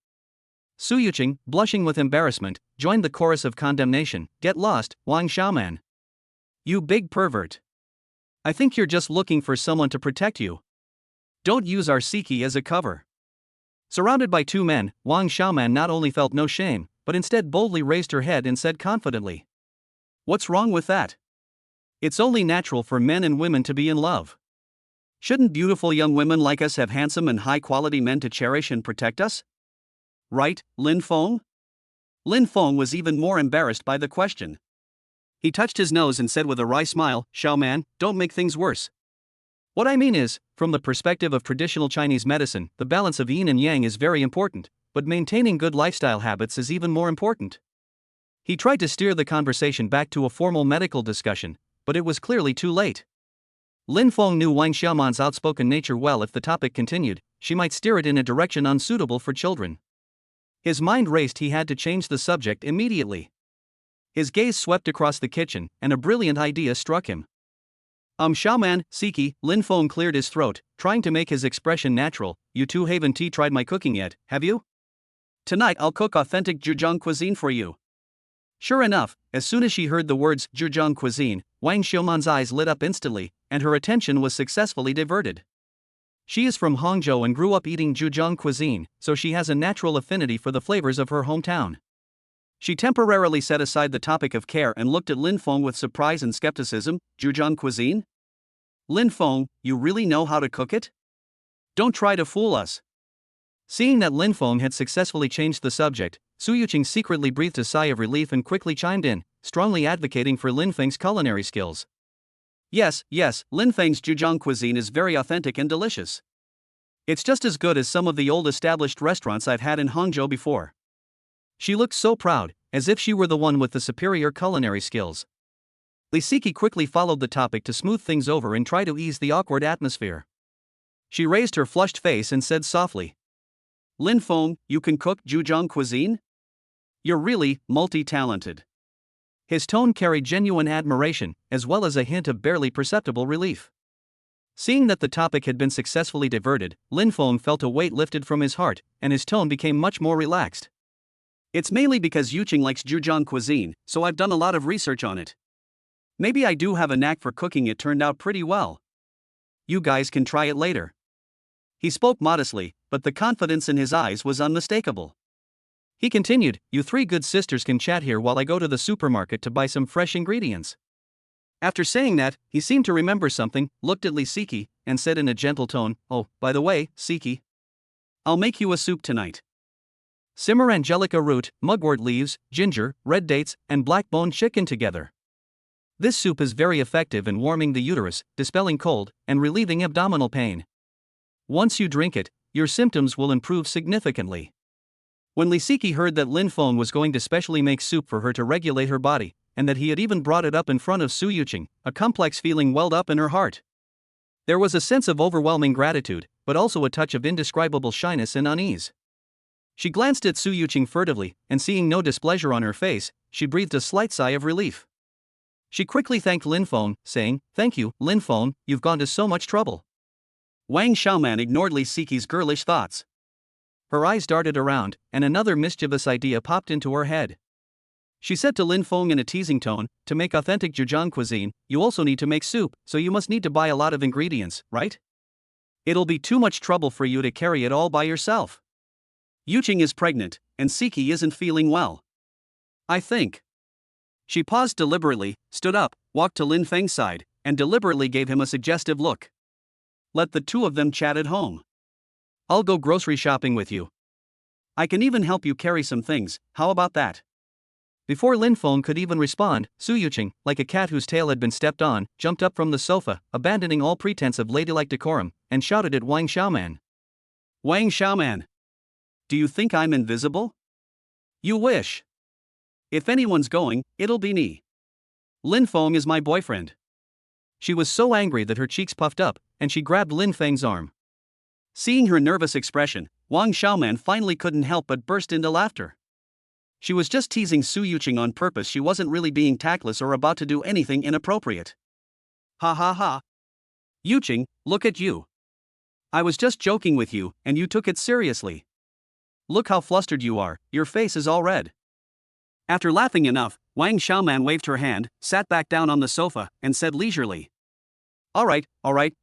Su Yuqing, blushing with embarrassment, joined the chorus of condemnation. Get lost, Wang Xiaoman. You big pervert. I think you're just looking for someone to protect you. Don't use our Siki as a cover. Surrounded by two men, Wang Xiaoman not only felt no shame, but instead boldly raised her head and said confidently. What's wrong with that? It's only natural for men and women to be in love. Shouldn't beautiful young women like us have handsome and high-quality men to cherish and protect us? Right, Lin Feng? Lin Feng was even more embarrassed by the question. He touched his nose and said with a wry smile, Xiaoman, don't make things worse. What I mean is, from the perspective of traditional Chinese medicine, the balance of yin and yang is very important, but maintaining good lifestyle habits is even more important. He tried to steer the conversation back to a formal medical discussion, but it was clearly too late. Lin Feng knew Wang Xiaoman's outspoken nature well. If the topic continued, she might steer it in a direction unsuitable for children. His mind raced. He had to change the subject immediately. His gaze swept across the kitchen, and a brilliant idea struck him. Xiaoman, Siki, Lin Feng cleared his throat, trying to make his expression natural. You two haven't tried my cooking yet, have you? Tonight I'll cook authentic Zhejiang cuisine for you. Sure enough, as soon as she heard the words Zhejiang cuisine, Wang Xiaoman's eyes lit up instantly, and her attention was successfully diverted. She is from Hangzhou and grew up eating Zhejiang cuisine, so she has a natural affinity for the flavors of her hometown. She temporarily set aside the topic of care and looked at Lin Feng with surprise and skepticism. Zhejiang cuisine? Lin Feng, you really know how to cook it? Don't try to fool us. Seeing that Lin Feng had successfully changed the subject, Su Yuqing secretly breathed a sigh of relief and quickly chimed in, strongly advocating for Lin Feng's culinary skills. Yes, Lin Feng's Zhejiang cuisine is very authentic and delicious. It's just as good as some of the old established restaurants I've had in Hangzhou before. She looked so proud, as if she were the one with the superior culinary skills. Li Siki quickly followed the topic to smooth things over and try to ease the awkward atmosphere. She raised her flushed face and said softly, Lin Feng, you can cook Zhejiang cuisine? You're really multi-talented. His tone carried genuine admiration, as well as a hint of barely perceptible relief. Seeing that the topic had been successfully diverted, Lin Feng felt a weight lifted from his heart, and his tone became much more relaxed. It's mainly because Yuqing likes Zhejiang cuisine, so I've done a lot of research on it. Maybe I do have a knack for cooking. It turned out pretty well. You guys can try it later. He spoke modestly, but the confidence in his eyes was unmistakable. He continued, you three good sisters can chat here while I go to the supermarket to buy some fresh ingredients. After saying that, he seemed to remember something, looked at Li Siki, and said in a gentle tone, oh, by the way, Siki, I'll make you a soup tonight. Simmer angelica root, mugwort leaves, ginger, red dates, and black-bone chicken together. This soup is very effective in warming the uterus, dispelling cold, and relieving abdominal pain. Once you drink it, your symptoms will improve significantly. When Li Siki heard that Lin Feng was going to specially make soup for her to regulate her body, and that he had even brought it up in front of Su Yuqing, a complex feeling welled up in her heart. There was a sense of overwhelming gratitude, but also a touch of indescribable shyness and unease. She glanced at Su Yuqing furtively, and seeing no displeasure on her face, she breathed a slight sigh of relief. She quickly thanked Lin Feng, saying, Thank you, Lin Feng, you've gone to so much trouble. Wang Xiaoman ignored Li Siki's girlish thoughts. Her eyes darted around, and another mischievous idea popped into her head. She said to Lin Feng in a teasing tone, to make authentic Zhejiang cuisine, you also need to make soup, so you must need to buy a lot of ingredients, right? It'll be too much trouble for you to carry it all by yourself. Yuqing is pregnant, and Siki isn't feeling well. I think. She paused deliberately, stood up, walked to Lin Feng's side, and deliberately gave him a suggestive look. Let the two of them chat at home. I'll go grocery shopping with you. I can even help you carry some things, how about that? Before Lin Feng could even respond, Su Yuqing, like a cat whose tail had been stepped on, jumped up from the sofa, abandoning all pretense of ladylike decorum, and shouted at Wang Xiaoman. Wang Xiaoman! Do you think I'm invisible? You wish. If anyone's going, it'll be me. Lin Feng is my boyfriend. She was so angry that her cheeks puffed up, and she grabbed Lin Feng's arm. Seeing her nervous expression, Wang Xiaoman finally couldn't help but burst into laughter. She was just teasing Su Yuqing on purpose. She wasn't really being tactless or about to do anything inappropriate. Ha ha ha. Yuqing, look at you. I was just joking with you, and you took it seriously. Look how flustered you are, your face is all red. After laughing enough, Wang Xiaoman waved her hand, sat back down on the sofa, and said leisurely. All right,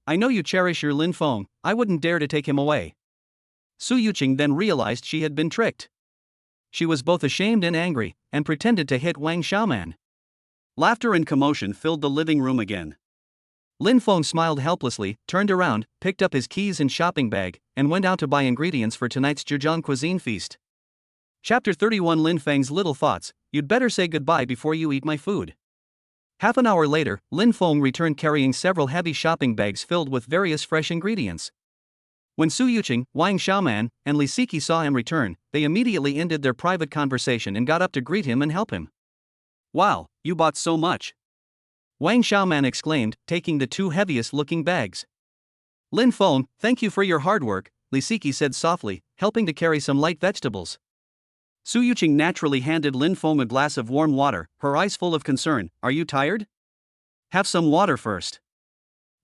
I know you cherish your Lin Feng, I wouldn't dare to take him away. Su Yuqing then realized she had been tricked. She was both ashamed and angry, and pretended to hit Wang Xiaoman. Laughter and commotion filled the living room again. Lin Feng smiled helplessly, turned around, picked up his keys and shopping bag, and went out to buy ingredients for tonight's Zhejiang cuisine feast. Chapter 31 Lin Feng's Little Thoughts. You'd better say goodbye before you eat my food. Half an hour later, Lin Feng returned carrying several heavy shopping bags filled with various fresh ingredients. When Su Yuqing, Wang Xiaoman, and Li Siki saw him return, they immediately ended their private conversation and got up to greet him and help him. Wow, you bought so much! Wang Xiaoman exclaimed, taking the two heaviest-looking bags. Lin Feng, thank you for your hard work, Li Siki said softly, helping to carry some light vegetables. Su Yuqing naturally handed Lin Feng a glass of warm water, her eyes full of concern. Are you tired? Have some water first.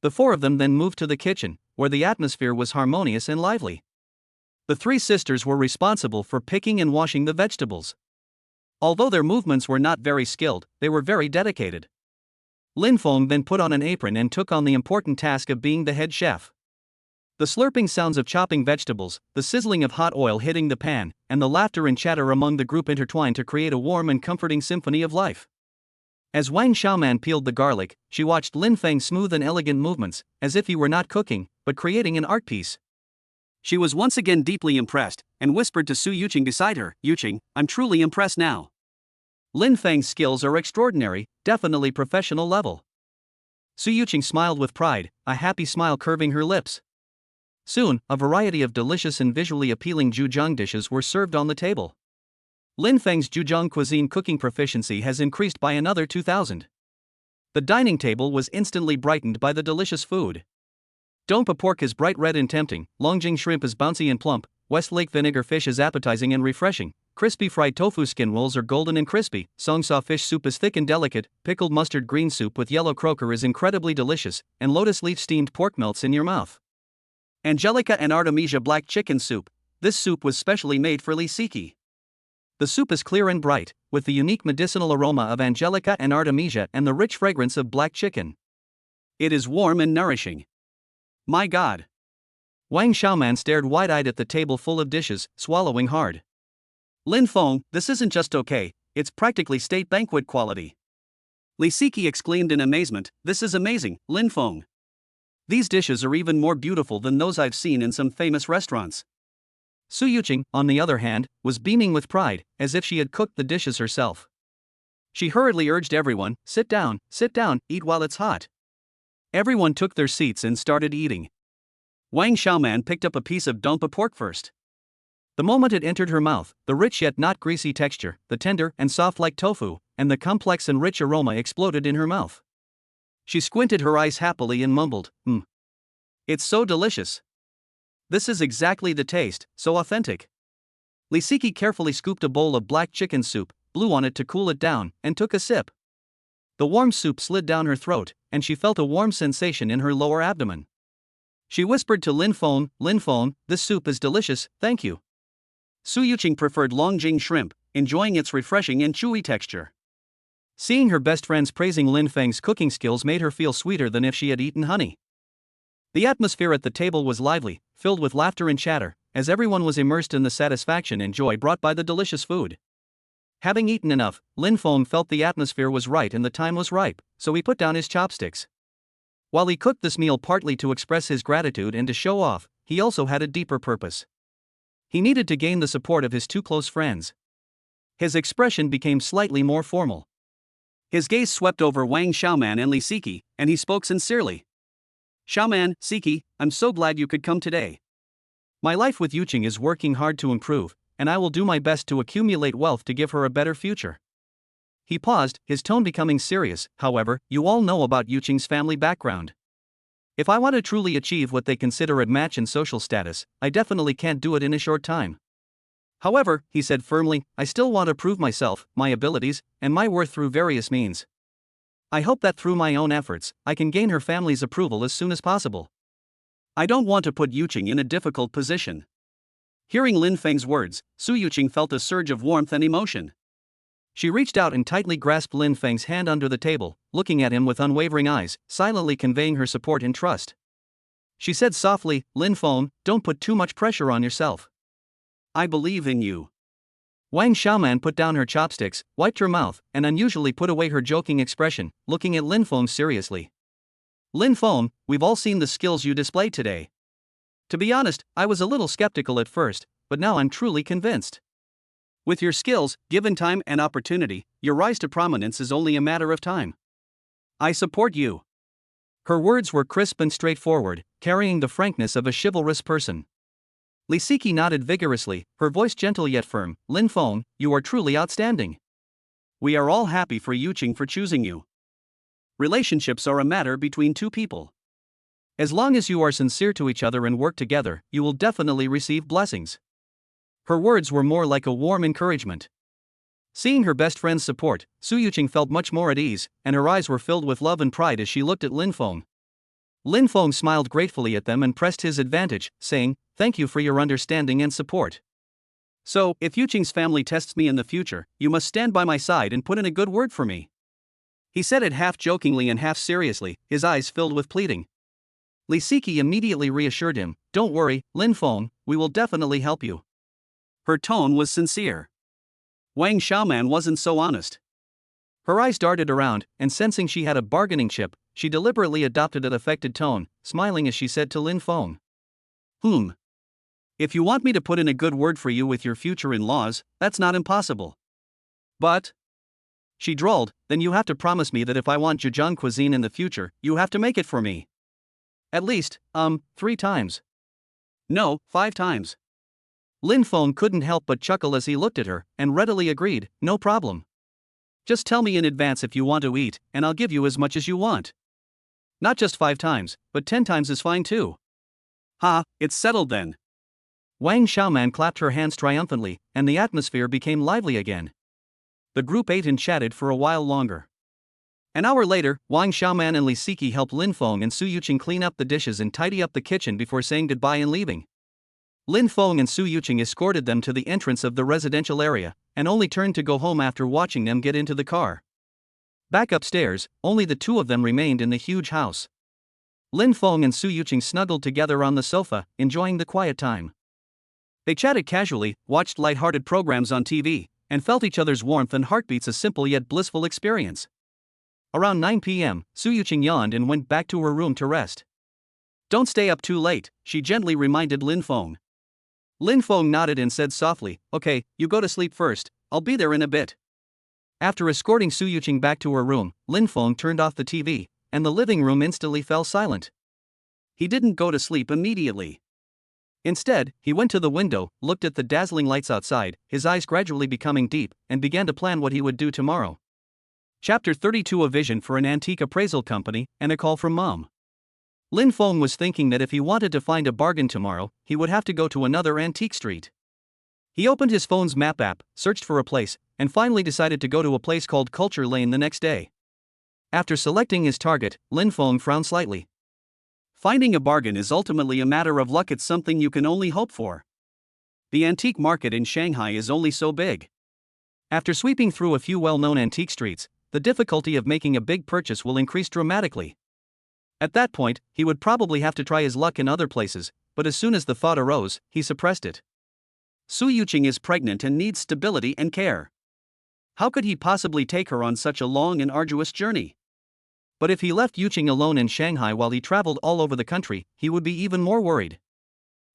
The four of them then moved to the kitchen, where the atmosphere was harmonious and lively. The three sisters were responsible for picking and washing the vegetables. Although their movements were not very skilled, they were very dedicated. Lin Feng then put on an apron and took on the important task of being the head chef. The slurping sounds of chopping vegetables, the sizzling of hot oil hitting the pan, and the laughter and chatter among the group intertwined to create a warm and comforting symphony of life. As Wang Xiaoman peeled the garlic, she watched Lin Feng's smooth and elegant movements, as if he were not cooking, but creating an art piece. She was once again deeply impressed, and whispered to Su Yuqing beside her, Yuqing, I'm truly impressed now. Lin Feng's skills are extraordinary, definitely professional level. Su Yuqing smiled with pride, a happy smile curving her lips. Soon, a variety of delicious and visually appealing Zhejiang dishes were served on the table. Lin Feng's Zhejiang cuisine cooking proficiency has increased by another 2,000. The dining table was instantly brightened by the delicious food. Dongpa pork is bright red and tempting, Longjing shrimp is bouncy and plump, Westlake vinegar fish is appetizing and refreshing, crispy fried tofu skin rolls are golden and crispy, Songsa fish soup is thick and delicate, pickled mustard green soup with yellow croaker is incredibly delicious, and lotus leaf steamed pork melts in your mouth. Angelica and Artemisia black chicken soup. This soup was specially made for Li Siki. The soup is clear and bright, with the unique medicinal aroma of Angelica and Artemisia and the rich fragrance of black chicken. It is warm and nourishing. My God! Wang Xiaoman stared wide-eyed at the table full of dishes, swallowing hard. Lin Feng, this isn't just okay, it's practically state banquet quality. Li Siki exclaimed in amazement, this is amazing, Lin Feng. These dishes are even more beautiful than those I've seen in some famous restaurants. Su Yuqing, on the other hand, was beaming with pride, as if she had cooked the dishes herself. She hurriedly urged everyone, sit down, eat while it's hot. Everyone took their seats and started eating. Wang Xiaoman picked up a piece of dongpa pork first. The moment it entered her mouth, the rich yet not greasy texture, the tender and soft like tofu, and the complex and rich aroma exploded in her mouth. She squinted her eyes happily and mumbled, It's so delicious. This is exactly the taste, so authentic. Li Siki carefully scooped a bowl of black chicken soup, blew on it to cool it down, and took a sip. The warm soup slid down her throat, and she felt a warm sensation in her lower abdomen. She whispered to Lin Feng, this soup is delicious, thank you. Su Yuqing preferred Longjing shrimp, enjoying its refreshing and chewy texture. Seeing her best friends praising Lin Feng's cooking skills made her feel sweeter than if she had eaten honey. The atmosphere at the table was lively, filled with laughter and chatter, as everyone was immersed in the satisfaction and joy brought by the delicious food. Having eaten enough, Lin Feng felt the atmosphere was right and the time was ripe, so he put down his chopsticks. While he cooked this meal partly to express his gratitude and to show off, he also had a deeper purpose. He needed to gain the support of his two close friends. His expression became slightly more formal. His gaze swept over Wang Xiaoman and Li Siki, and he spoke sincerely. Xiaoman, Siki, I'm so glad you could come today. My life with Yuqing is working hard to improve, and I will do my best to accumulate wealth to give her a better future. He paused, his tone becoming serious. However, you all know about Yuqing's family background. If I want to truly achieve what they consider a match in social status, I definitely can't do it in a short time. However, he said firmly, I still want to prove myself, my abilities, and my worth through various means. I hope that through my own efforts, I can gain her family's approval as soon as possible. I don't want to put Yuqing in a difficult position. Hearing Lin Feng's words, Su Yuqing felt a surge of warmth and emotion. She reached out and tightly grasped Lin Feng's hand under the table, looking at him with unwavering eyes, silently conveying her support and trust. She said softly, Lin Feng, don't put too much pressure on yourself. I believe in you. Wang Xiaoman put down her chopsticks, wiped her mouth, and unusually put away her joking expression, looking at Lin Feng seriously. Lin Feng, we've all seen the skills you displayed today. To be honest, I was a little skeptical at first, but now I'm truly convinced. With your skills, given time and opportunity, your rise to prominence is only a matter of time. I support you. Her words were crisp and straightforward, carrying the frankness of a chivalrous person. Li Siki nodded vigorously, her voice gentle yet firm. Lin Feng, you are truly outstanding. We are all happy for Yuqing for choosing you. Relationships are a matter between two people. As long as you are sincere to each other and work together, you will definitely receive blessings. Her words were more like a warm encouragement. Seeing her best friend's support, Su Yuqing felt much more at ease, and her eyes were filled with love and pride as she looked at Lin Feng. Lin Feng smiled gratefully at them and pressed his advantage, saying, Thank you for your understanding and support. So, if Yuqing's family tests me in the future, you must stand by my side and put in a good word for me. He said it half jokingly and half seriously, his eyes filled with pleading. Li Siki immediately reassured him, Don't worry, Lin Feng, we will definitely help you. Her tone was sincere. Wang Xiaoman wasn't so honest. Her eyes darted around, and sensing she had a bargaining chip, she deliberately adopted an affected tone, smiling as she said to Lin Feng. If you want me to put in a good word for you with your future in-laws, that's not impossible. But, she drawled, then you have to promise me that if I want Zhejiang cuisine in the future, you have to make it for me. At least, 3 times. No, 5 times. Lin Feng couldn't help but chuckle as he looked at her, and readily agreed, no problem. Just tell me in advance if you want to eat, and I'll give you as much as you want. Not just 5 times, but 10 times is fine too. Ha, it's settled then. Wang Xiaoman clapped her hands triumphantly, and the atmosphere became lively again. The group ate and chatted for a while longer. An hour later, Wang Xiaoman and Li Siki helped Lin Feng and Su Yuqing clean up the dishes and tidy up the kitchen before saying goodbye and leaving. Lin Feng and Su Yuqing escorted them to the entrance of the residential area, and only turned to go home after watching them get into the car. Back upstairs, only the two of them remained in the huge house. Lin Feng and Su Yuqing snuggled together on the sofa, enjoying the quiet time. They chatted casually, watched light-hearted programs on TV, and felt each other's warmth and heartbeats, a simple yet blissful experience. Around 9 p.m., Su Yuqing yawned and went back to her room to rest. Don't stay up too late, she gently reminded Lin Feng. Lin Feng nodded and said softly, Okay, you go to sleep first, I'll be there in a bit. After escorting Su Yuqing back to her room, Lin Feng turned off the TV, and the living room instantly fell silent. He didn't go to sleep immediately. Instead, he went to the window, looked at the dazzling lights outside, his eyes gradually becoming deep, and began to plan what he would do tomorrow. Chapter 32: A vision for an antique appraisal company, and a call from Mom. Lin Feng was thinking that if he wanted to find a bargain tomorrow, he would have to go to another antique street. He opened his phone's map app, searched for a place, and finally decided to go to a place called Culture Lane the next day. After selecting his target, Lin Feng frowned slightly. Finding a bargain is ultimately a matter of luck. It's something you can only hope for. The antique market in Shanghai is only so big. After sweeping through a few well-known antique streets, the difficulty of making a big purchase will increase dramatically. At that point, he would probably have to try his luck in other places, but as soon as the thought arose, he suppressed it. Su Yuqing is pregnant and needs stability and care. How could he possibly take her on such a long and arduous journey? But if he left Yuqing alone in Shanghai while he traveled all over the country, he would be even more worried.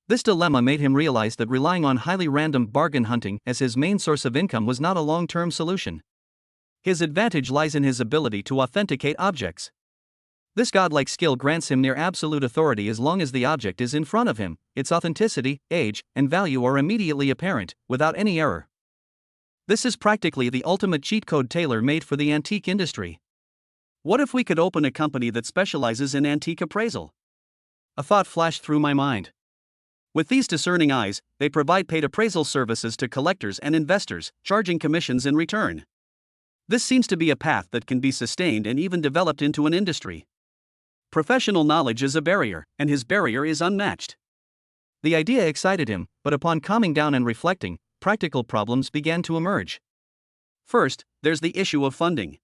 This dilemma made him realize that relying on highly random bargain hunting as his main source of income was not a long-term solution. His advantage lies in his ability to authenticate objects. This godlike skill grants him near absolute authority as long as the object is in front of him, its authenticity, age, and value are immediately apparent, without any error. This is practically the ultimate cheat code tailor-made for the antique industry. What if we could open a company that specializes in antique appraisal? A thought flashed through my mind. With these discerning eyes, they provide paid appraisal services to collectors and investors, charging commissions in return. This seems to be a path that can be sustained and even developed into an industry. Professional knowledge is a barrier, and his barrier is unmatched. The idea excited him, but upon calming down and reflecting, practical problems began to emerge. First, there's the issue of funding.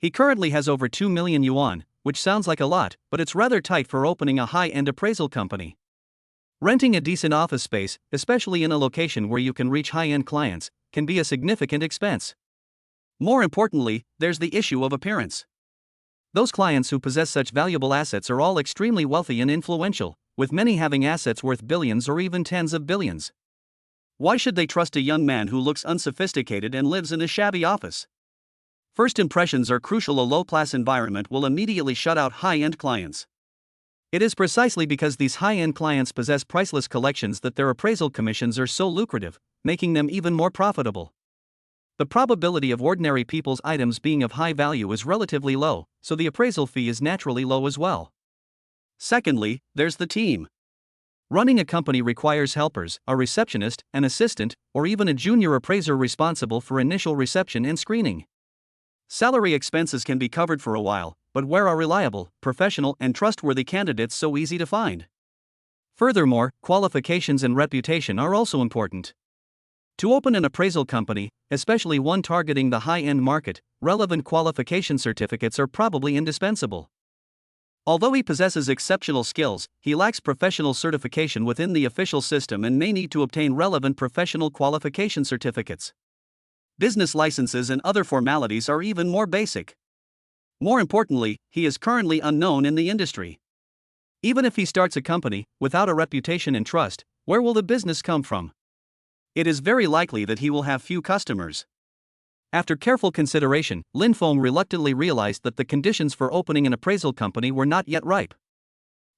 He currently has over 2 million yuan, which sounds like a lot, but it's rather tight for opening a high-end appraisal company. Renting a decent office space, especially in a location where you can reach high-end clients, can be a significant expense. More importantly, there's the issue of appearance. Those clients who possess such valuable assets are all extremely wealthy and influential, with many having assets worth billions or even tens of billions. Why should they trust a young man who looks unsophisticated and lives in a shabby office? First impressions are crucial. A low-class environment will immediately shut out high-end clients. It is precisely because these high-end clients possess priceless collections that their appraisal commissions are so lucrative, making them even more profitable. The probability of ordinary people's items being of high value is relatively low, so the appraisal fee is naturally low as well. Secondly, there's the team. Running a company requires helpers, a receptionist, an assistant, or even a junior appraiser responsible for initial reception and screening. Salary expenses can be covered for a while, but where are reliable, professional, and trustworthy candidates so easy to find? Furthermore, qualifications and reputation are also important. To open an appraisal company, especially one targeting the high-end market, relevant qualification certificates are probably indispensable. Although he possesses exceptional skills, he lacks professional certification within the official system and may need to obtain relevant professional qualification certificates. Business licenses and other formalities are even more basic. More importantly, he is currently unknown in the industry. Even if he starts a company, without a reputation and trust, where will the business come from? It is very likely that he will have few customers. After careful consideration, Lin Feng reluctantly realized that the conditions for opening an appraisal company were not yet ripe.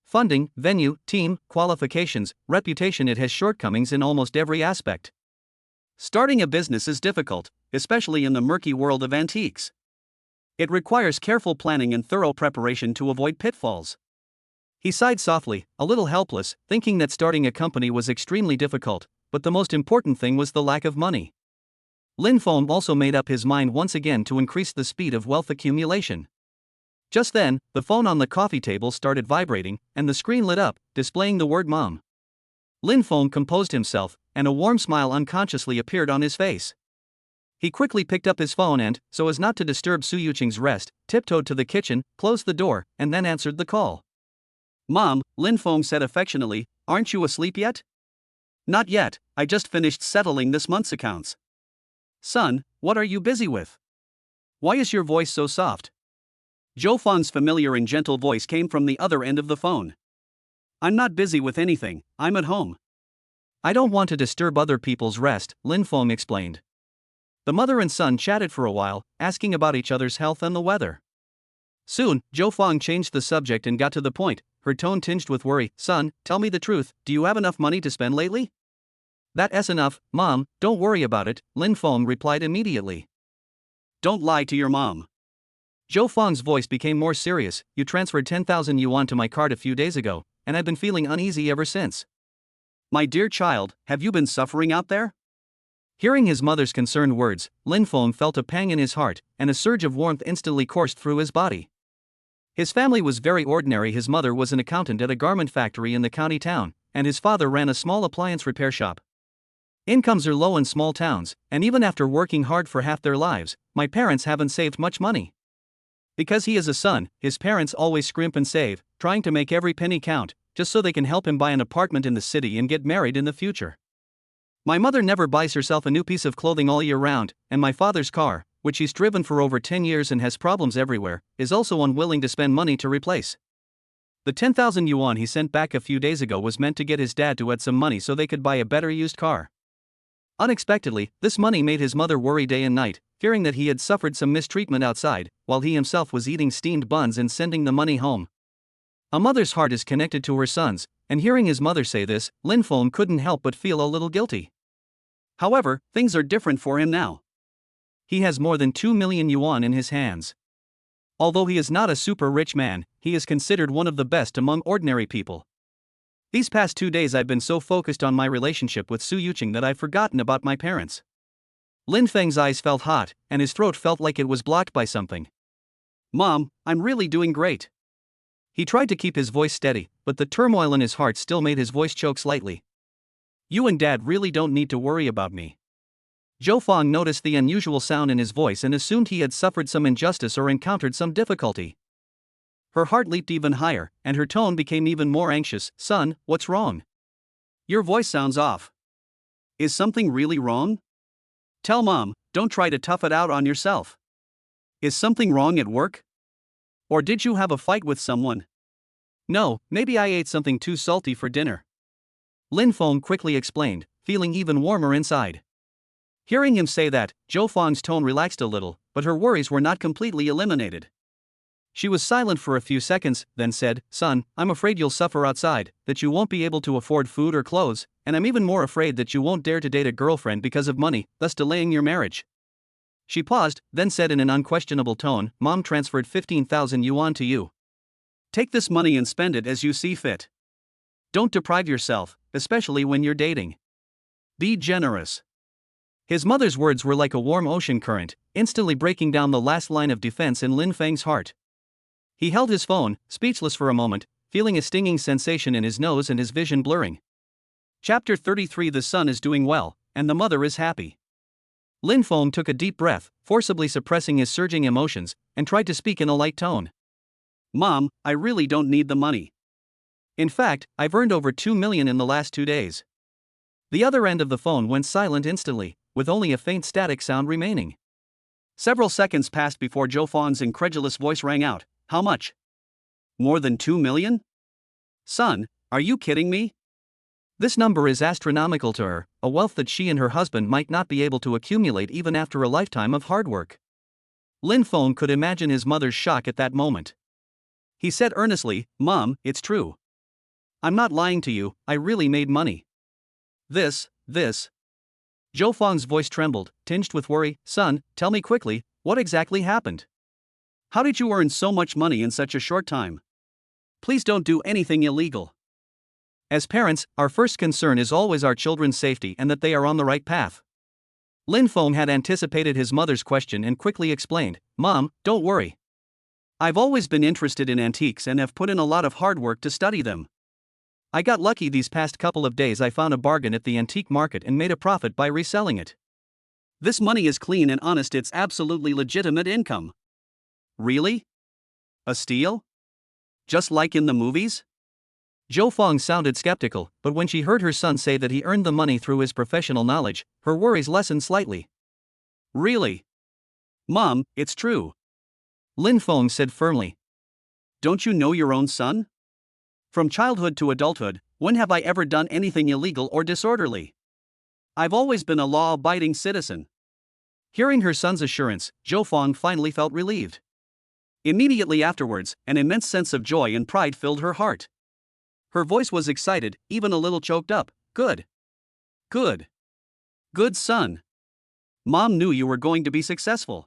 Funding, venue, team, qualifications, reputation. It has shortcomings in almost every aspect. Starting a business is difficult, especially in the murky world of antiques. It requires careful planning and thorough preparation to avoid pitfalls. He sighed softly, a little helpless, thinking that starting a company was extremely difficult, but the most important thing was the lack of money. Lin Feng also made up his mind once again to increase the speed of wealth accumulation. Just then, the phone on the coffee table started vibrating, and the screen lit up, displaying the word Mom. Lin Feng composed himself, and a warm smile unconsciously appeared on his face. He quickly picked up his phone and, so as not to disturb Su Yuqing's rest, tiptoed to the kitchen, closed the door, and then answered the call. Mom, Lin Feng said affectionately, aren't you asleep yet? Not yet, I just finished settling this month's accounts. Son, what are you busy with? Why is your voice so soft? Zhou Fang's familiar and gentle voice came from the other end of the phone. I'm not busy with anything, I'm at home. I don't want to disturb other people's rest, Lin Feng explained. The mother and son chatted for a while, asking about each other's health and the weather. Soon, Zhou Fang changed the subject and got to the point, her tone tinged with worry. Son, tell me the truth, do you have enough money to spend lately? That's enough, Mom, don't worry about it, Lin Feng replied immediately. Don't lie to your mom. Zhou Fang's voice became more serious. You transferred 10,000 yuan to my card a few days ago, and I've been feeling uneasy ever since. My dear child, have you been suffering out there? Hearing his mother's concerned words, Lin Feng felt a pang in his heart, and a surge of warmth instantly coursed through his body. His family was very ordinary. His mother was an accountant at a garment factory in the county town, and his father ran a small appliance repair shop. Incomes are low in small towns, and even after working hard for half their lives, my parents haven't saved much money. Because he is a son, his parents always scrimp and save, trying to make every penny count, just so they can help him buy an apartment in the city and get married in the future. My mother never buys herself a new piece of clothing all year round, and my father's car, which he's driven for over 10 years and has problems everywhere, is also unwilling to spend money to replace. The 10,000 yuan he sent back a few days ago was meant to get his dad to add some money so they could buy a better used car. Unexpectedly, this money made his mother worry day and night, fearing that he had suffered some mistreatment outside, while he himself was eating steamed buns and sending the money home. A mother's heart is connected to her son's, and hearing his mother say this, Lin Feng couldn't help but feel a little guilty. However, things are different for him now. He has more than 2 million yuan in his hands. Although he is not a super rich man, he is considered one of the best among ordinary people. These past 2 days I've been so focused on my relationship with Su Yuqing that I've forgotten about my parents. Lin Feng's eyes felt hot, and his throat felt like it was blocked by something. Mom, I'm really doing great. He tried to keep his voice steady, but the turmoil in his heart still made his voice choke slightly. You and Dad really don't need to worry about me. Zhou Fang noticed the unusual sound in his voice and assumed he had suffered some injustice or encountered some difficulty. Her heart leaped even higher, and her tone became even more anxious. Son, what's wrong? Your voice sounds off. Is something really wrong? Tell Mom, don't try to tough it out on yourself. Is something wrong at work? Or did you have a fight with someone? No, maybe I ate something too salty for dinner. Lin Feng quickly explained, feeling even warmer inside. Hearing him say that, Zhou Fang's tone relaxed a little, but her worries were not completely eliminated. She was silent for a few seconds, then said, Son, I'm afraid you'll suffer outside, that you won't be able to afford food or clothes, and I'm even more afraid that you won't dare to date a girlfriend because of money, thus delaying your marriage. She paused, then said in an unquestionable tone, Mom transferred 15,000 yuan to you. Take this money and spend it as you see fit. Don't deprive yourself, especially when you're dating. Be generous. His mother's words were like a warm ocean current, instantly breaking down the last line of defense in Lin Feng's heart. He held his phone, speechless for a moment, feeling a stinging sensation in his nose and his vision blurring. Chapter 33 The son is doing well, and the mother is happy. Lin Feng took a deep breath, forcibly suppressing his surging emotions, and tried to speak in a light tone. Mom, I really don't need the money. In fact, I've earned over 2 million in the last 2 days. The other end of the phone went silent instantly, with only a faint static sound remaining. Several seconds passed before Zhou Fang's incredulous voice rang out. How much? More than 2 million? Son, are you kidding me? This number is astronomical to her, a wealth that she and her husband might not be able to accumulate even after a lifetime of hard work. Lin Feng could imagine his mother's shock at that moment. He said earnestly, Mom, it's true. I'm not lying to you, I really made money. This. Zhou Fang's voice trembled, tinged with worry. Son, tell me quickly, what exactly happened? How did you earn so much money in such a short time? Please don't do anything illegal. As parents, our first concern is always our children's safety and that they are on the right path. Lin Feng had anticipated his mother's question and quickly explained, Mom, don't worry. I've always been interested in antiques and have put in a lot of hard work to study them. I got lucky these past couple of days. I found a bargain at the antique market and made a profit by reselling it. This money is clean and honest, it's absolutely legitimate income. Really? A steal? Just like in the movies? Zhou Fang sounded skeptical, but when she heard her son say that he earned the money through his professional knowledge, her worries lessened slightly. Really? Mom, it's true. Lin Feng said firmly. Don't you know your own son? From childhood to adulthood, when have I ever done anything illegal or disorderly? I've always been a law-abiding citizen. Hearing her son's assurance, Zhou Fang finally felt relieved. Immediately afterwards, an immense sense of joy and pride filled her heart. Her voice was excited, even a little choked up. Good. Good son. Mom knew you were going to be successful.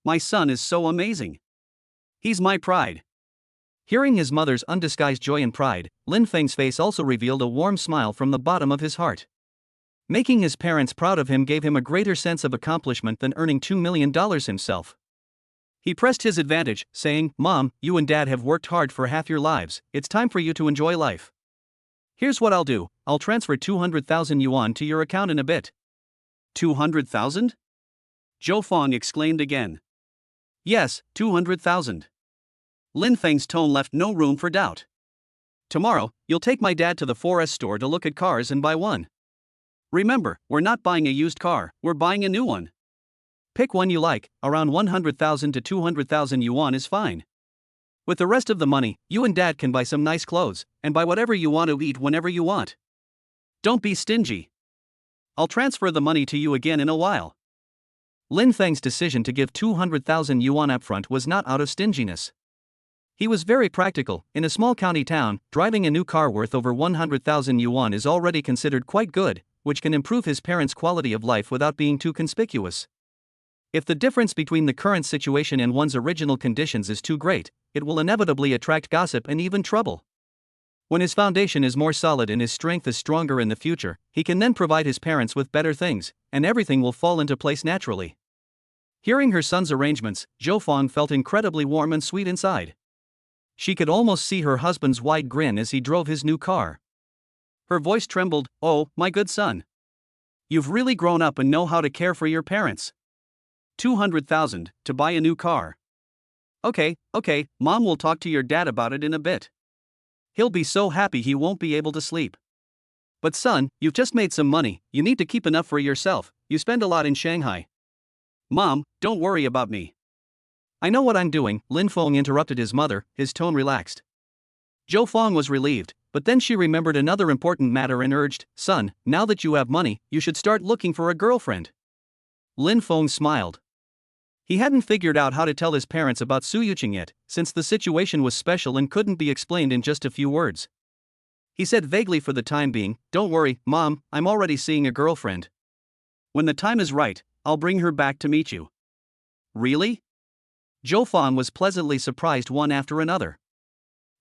My son is so amazing. He's my pride. Hearing his mother's undisguised joy and pride, Lin Feng's face also revealed a warm smile from the bottom of his heart. Making his parents proud of him gave him a greater sense of accomplishment than earning $2 million himself. He pressed his advantage, saying, Mom, you and Dad have worked hard for half your lives, it's time for you to enjoy life. Here's what I'll do, I'll transfer 200,000 yuan to your account in a bit. 200,000? Zhou Fang exclaimed again. Yes, 200,000. Lin Feng's tone left no room for doubt. Tomorrow, you'll take my dad to the 4S store to look at cars and buy one. Remember, we're not buying a used car, we're buying a new one. Pick one you like, around 100,000 to 200,000 yuan is fine. With the rest of the money, you and Dad can buy some nice clothes, and buy whatever you want to eat whenever you want. Don't be stingy. I'll transfer the money to you again in a while. Lin Feng's decision to give 200,000 yuan upfront was not out of stinginess. He was very practical. In a small county town, driving a new car worth over 100,000 yuan is already considered quite good, which can improve his parents' quality of life without being too conspicuous. If the difference between the current situation and one's original conditions is too great, it will inevitably attract gossip and even trouble. When his foundation is more solid and his strength is stronger in the future, he can then provide his parents with better things, and everything will fall into place naturally. Hearing her son's arrangements, Zhou Fang felt incredibly warm and sweet inside. She could almost see her husband's wide grin as he drove his new car. Her voice trembled. "Oh, my good son. You've really grown up and know how to care for your parents. 200,000 to buy a new car. Okay, Mom will talk to your dad about it in a bit. He'll be so happy he won't be able to sleep. But son, you've just made some money, you need to keep enough for yourself, you spend a lot in Shanghai. Mom, don't worry about me. I know what I'm doing," Lin Feng interrupted his mother, his tone relaxed. Zhou Fang was relieved, but then she remembered another important matter and urged, "Son, now that you have money, you should start looking for a girlfriend." Lin Feng smiled. He hadn't figured out how to tell his parents about Su Yuqing yet, since the situation was special and couldn't be explained in just a few words. He said vaguely for the time being, "Don't worry, Mom, I'm already seeing a girlfriend. When the time is right, I'll bring her back to meet you." Really? Zhou Fang was pleasantly surprised one after another.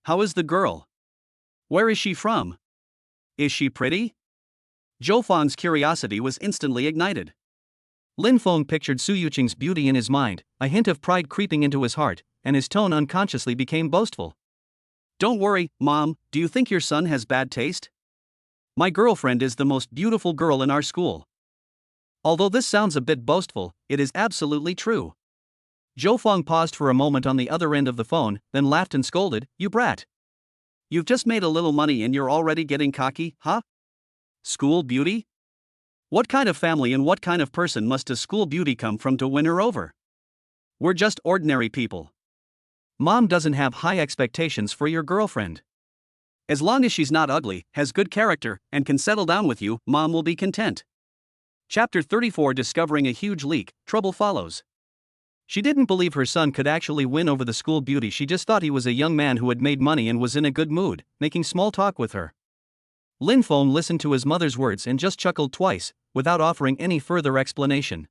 How is the girl? Where is she from? Is she pretty? Zhou Fang's curiosity was instantly ignited. Lin Feng pictured Su Yuqing's beauty in his mind, a hint of pride creeping into his heart, and his tone unconsciously became boastful. "Don't worry, Mom, do you think your son has bad taste? My girlfriend is the most beautiful girl in our school." Although this sounds a bit boastful, it is absolutely true. Zhou Fang paused for a moment on the other end of the phone, then laughed and scolded, "You brat. You've just made a little money and you're already getting cocky, huh? School beauty? What kind of family and what kind of person must a school beauty come from to win her over? We're just ordinary people. Mom doesn't have high expectations for your girlfriend. As long as she's not ugly, has good character, and can settle down with you, Mom will be content." Chapter 34. Discovering a huge leak, trouble follows. She didn't believe her son could actually win over the school beauty. She just thought he was a young man who had made money and was in a good mood, making small talk with her. Lin Feng listened to his mother's words and just chuckled twice, without offering any further explanation.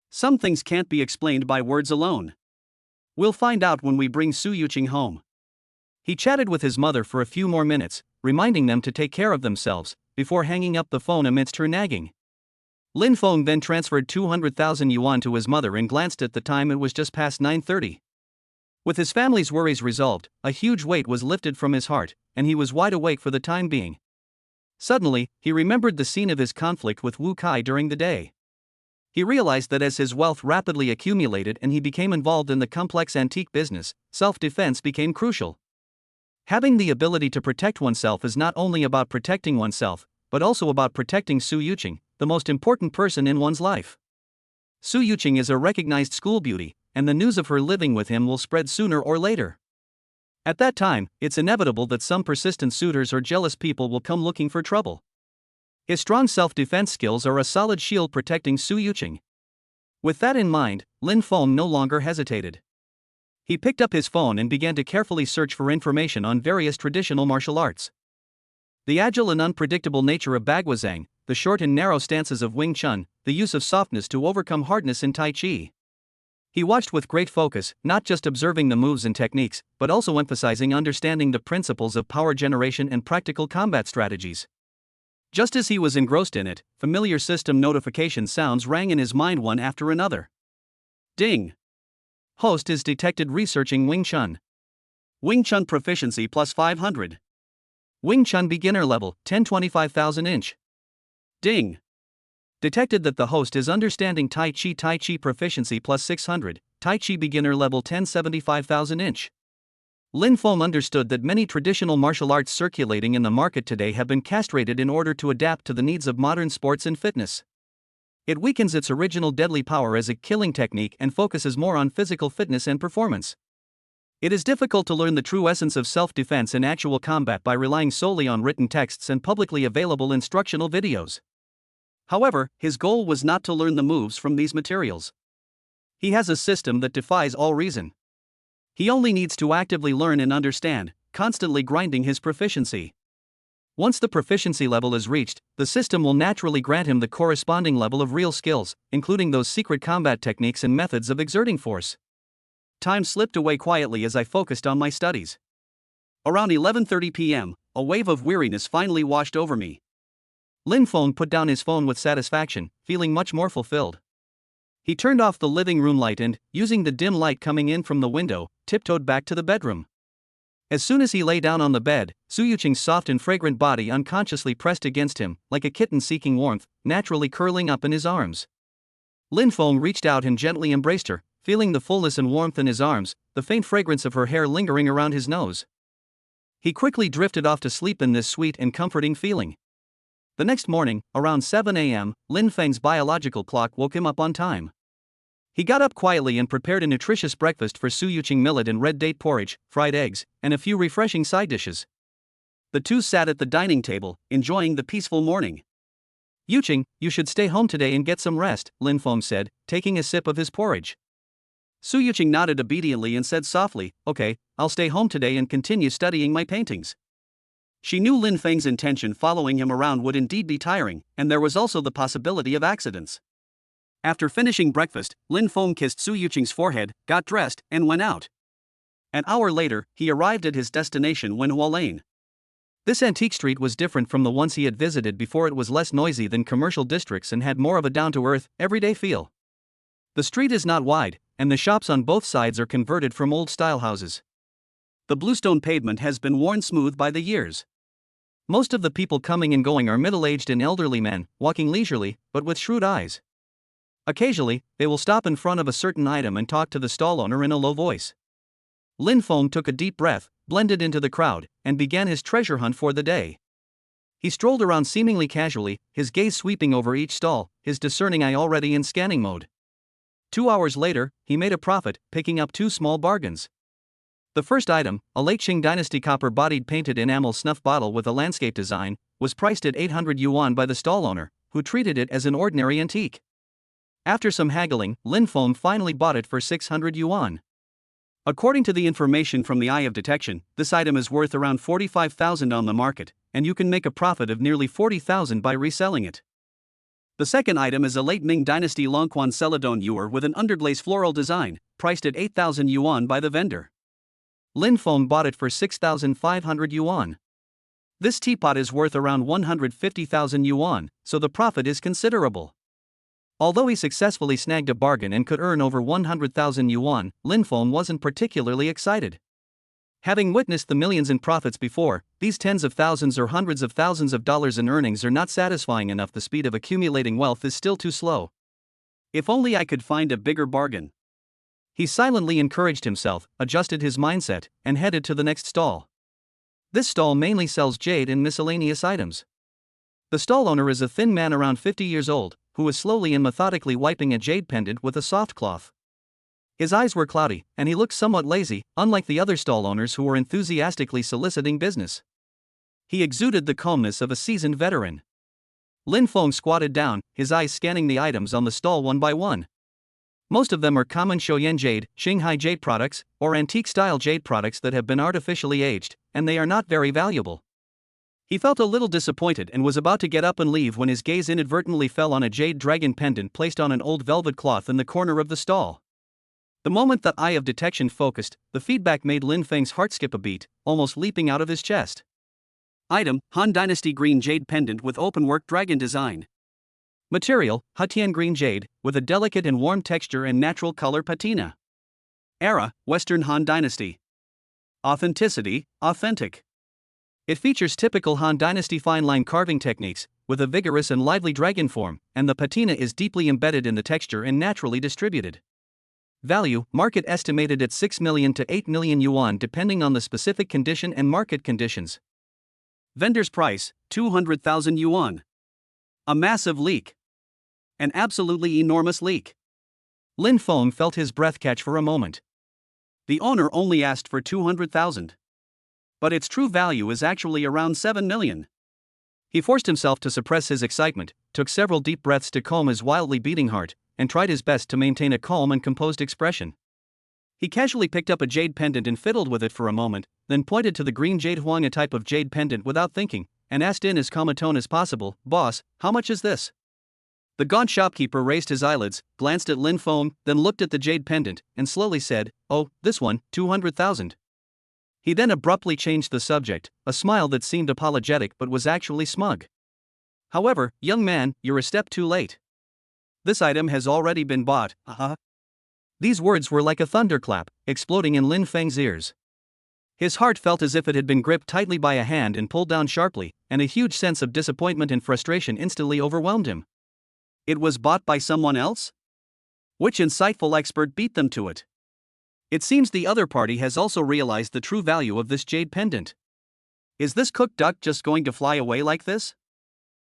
Some things can't be explained by words alone. We'll find out when we bring Su Yuqing home. He chatted with his mother for a few more minutes, reminding them to take care of themselves, before hanging up the phone amidst her nagging. Lin Feng then transferred 200,000 yuan to his mother and glanced at the time. It was just past 9:30. With his family's worries resolved, a huge weight was lifted from his heart, and he was wide awake for the time being. Suddenly, he remembered the scene of his conflict with Wu Kai during the day. He realized that as his wealth rapidly accumulated and he became involved in the complex antique business, self-defense became crucial. Having the ability to protect oneself is not only about protecting oneself, but also about protecting Su Yuqing, the most important person in one's life. Su Yuqing is a recognized school beauty, and the news of her living with him will spread sooner or later. At that time, it's inevitable that some persistent suitors or jealous people will come looking for trouble. His strong self-defense skills are a solid shield protecting Su Yuqing. With that in mind, Lin Feng no longer hesitated. He picked up his phone and began to carefully search for information on various traditional martial arts. The agile and unpredictable nature of Baguazhang, the short and narrow stances of Wing Chun, the use of softness to overcome hardness in Tai Chi. He watched with great focus, not just observing the moves and techniques, but also emphasizing understanding the principles of power generation and practical combat strategies. Just as he was engrossed in it, familiar system notification sounds rang in his mind one after another. Ding! Host is detected researching Wing Chun. Wing Chun proficiency plus 500. Wing Chun beginner level, 1025,000 inch. Ding! Detected that the host is understanding Tai Chi proficiency plus 600, Tai Chi beginner level 1075,000 inch. Lin Feng understood that many traditional martial arts circulating in the market today have been castrated in order to adapt to the needs of modern sports and fitness. It weakens its original deadly power as a killing technique and focuses more on physical fitness and performance. It is difficult to learn the true essence of self-defense in actual combat by relying solely on written texts and publicly available instructional videos. However, his goal was not to learn the moves from these materials. He has a system that defies all reason. He only needs to actively learn and understand, constantly grinding his proficiency. Once the proficiency level is reached, the system will naturally grant him the corresponding level of real skills, including those secret combat techniques and methods of exerting force. Time slipped away quietly as I focused on my studies. Around 11:30 p.m., a wave of weariness finally washed over me. Lin Feng put down his phone with satisfaction, feeling much more fulfilled. He turned off the living room light and, using the dim light coming in from the window, tiptoed back to the bedroom. As soon as he lay down on the bed, Su Yuqing's soft and fragrant body unconsciously pressed against him, like a kitten seeking warmth, naturally curling up in his arms. Lin Feng reached out and gently embraced her, feeling the fullness and warmth in his arms, the faint fragrance of her hair lingering around his nose. He quickly drifted off to sleep in this sweet and comforting feeling. The next morning, around 7 a.m., Lin Feng's biological clock woke him up on time. He got up quietly and prepared a nutritious breakfast for Su Yuqing millet and red date porridge, fried eggs, and a few refreshing side dishes. The two sat at the dining table, enjoying the peaceful morning. "Yuqing, you should stay home today and get some rest," Lin Feng said, taking a sip of his porridge. Su Yuqing nodded obediently and said softly, "Okay, I'll stay home today and continue studying my paintings." She knew Lin Feng's intention following him around would indeed be tiring, and there was also the possibility of accidents. After finishing breakfast, Lin Feng kissed Su Yuqing's forehead, got dressed, and went out. An hour later, he arrived at his destination, Wenhua Lane. This antique street was different from the ones he had visited before. It was less noisy than commercial districts and had more of a down-to-earth, everyday feel. The street is not wide, and the shops on both sides are converted from old-style houses. The bluestone pavement has been worn smooth by the years. Most of the people coming and going are middle-aged and elderly men, walking leisurely, but with shrewd eyes. Occasionally, they will stop in front of a certain item and talk to the stall owner in a low voice. Lin Feng took a deep breath, blended into the crowd, and began his treasure hunt for the day. He strolled around seemingly casually, his gaze sweeping over each stall, his discerning eye already in scanning mode. 2 hours later, he made a profit, picking up 2 small bargains. The first item, a late Qing dynasty copper-bodied painted enamel snuff bottle with a landscape design, was priced at 800 yuan by the stall owner, who treated it as an ordinary antique. After some haggling, Lin Feng finally bought it for 600 yuan. According to the information from the Eye of Detection, this item is worth around 45,000 on the market, and you can make a profit of nearly 40,000 by reselling it. The second item is a late Ming dynasty Longquan Celadon ewer with an underglaze floral design, priced at 8,000 yuan by the vendor. Lin Feng bought it for 6,500 yuan. This teapot is worth around 150,000 yuan, so the profit is considerable. Although he successfully snagged a bargain and could earn over 100,000 yuan, Lin Feng wasn't particularly excited. Having witnessed the millions in profits before, these tens of thousands or hundreds of thousands of dollars in earnings are not satisfying enough. The speed of accumulating wealth is still too slow. If only I could find a bigger bargain. He silently encouraged himself, adjusted his mindset, and headed to the next stall. This stall mainly sells jade and miscellaneous items. The stall owner is a thin man around 50 years old, who was slowly and methodically wiping a jade pendant with a soft cloth. His eyes were cloudy, and he looked somewhat lazy, unlike the other stall owners who were enthusiastically soliciting business. He exuded the calmness of a seasoned veteran. Lin Feng squatted down, his eyes scanning the items on the stall one by one. Most of them are common Shoyan jade, Shanghai jade products, or antique-style jade products that have been artificially aged, and they are not very valuable. He felt a little disappointed and was about to get up and leave when his gaze inadvertently fell on a jade dragon pendant placed on an old velvet cloth in the corner of the stall. The moment the Eye of Detection focused, the feedback made Lin Feng's heart skip a beat, almost leaping out of his chest. Item: Han Dynasty green jade pendant with openwork dragon design. Material: Hetian green jade, with a delicate and warm texture and natural color patina. Era: Western Han Dynasty. Authenticity: authentic. It features typical Han Dynasty fine-line carving techniques, with a vigorous and lively dragon form, and the patina is deeply embedded in the texture and naturally distributed. Value: market estimated at 6 million to 8 million yuan depending on the specific condition and market conditions. Vendor's price: 200,000 yuan. A massive leak. An absolutely enormous leak. Lin Feng felt his breath catch for a moment. The owner only asked for 200,000. But its true value is actually around 7 million. He forced himself to suppress his excitement, took several deep breaths to calm his wildly beating heart, and tried his best to maintain a calm and composed expression. He casually picked up a jade pendant and fiddled with it for a moment, then pointed to the green jade huang, a type of jade pendant, without thinking, and asked in as calm a tone as possible, "Boss, how much is this?" The gaunt shopkeeper raised his eyelids, glanced at Lin Feng, then looked at the jade pendant, and slowly said, "Oh, this one, 200,000. He then abruptly changed the subject, a smile that seemed apologetic but was actually smug. "However, young man, you're a step too late. This item has already been bought, These words were like a thunderclap, exploding in Lin Feng's ears. His heart felt as if it had been gripped tightly by a hand and pulled down sharply, and a huge sense of disappointment and frustration instantly overwhelmed him. It was bought by someone else? Which insightful expert beat them to it? It seems the other party has also realized the true value of this jade pendant. Is this cooked duck just going to fly away like this?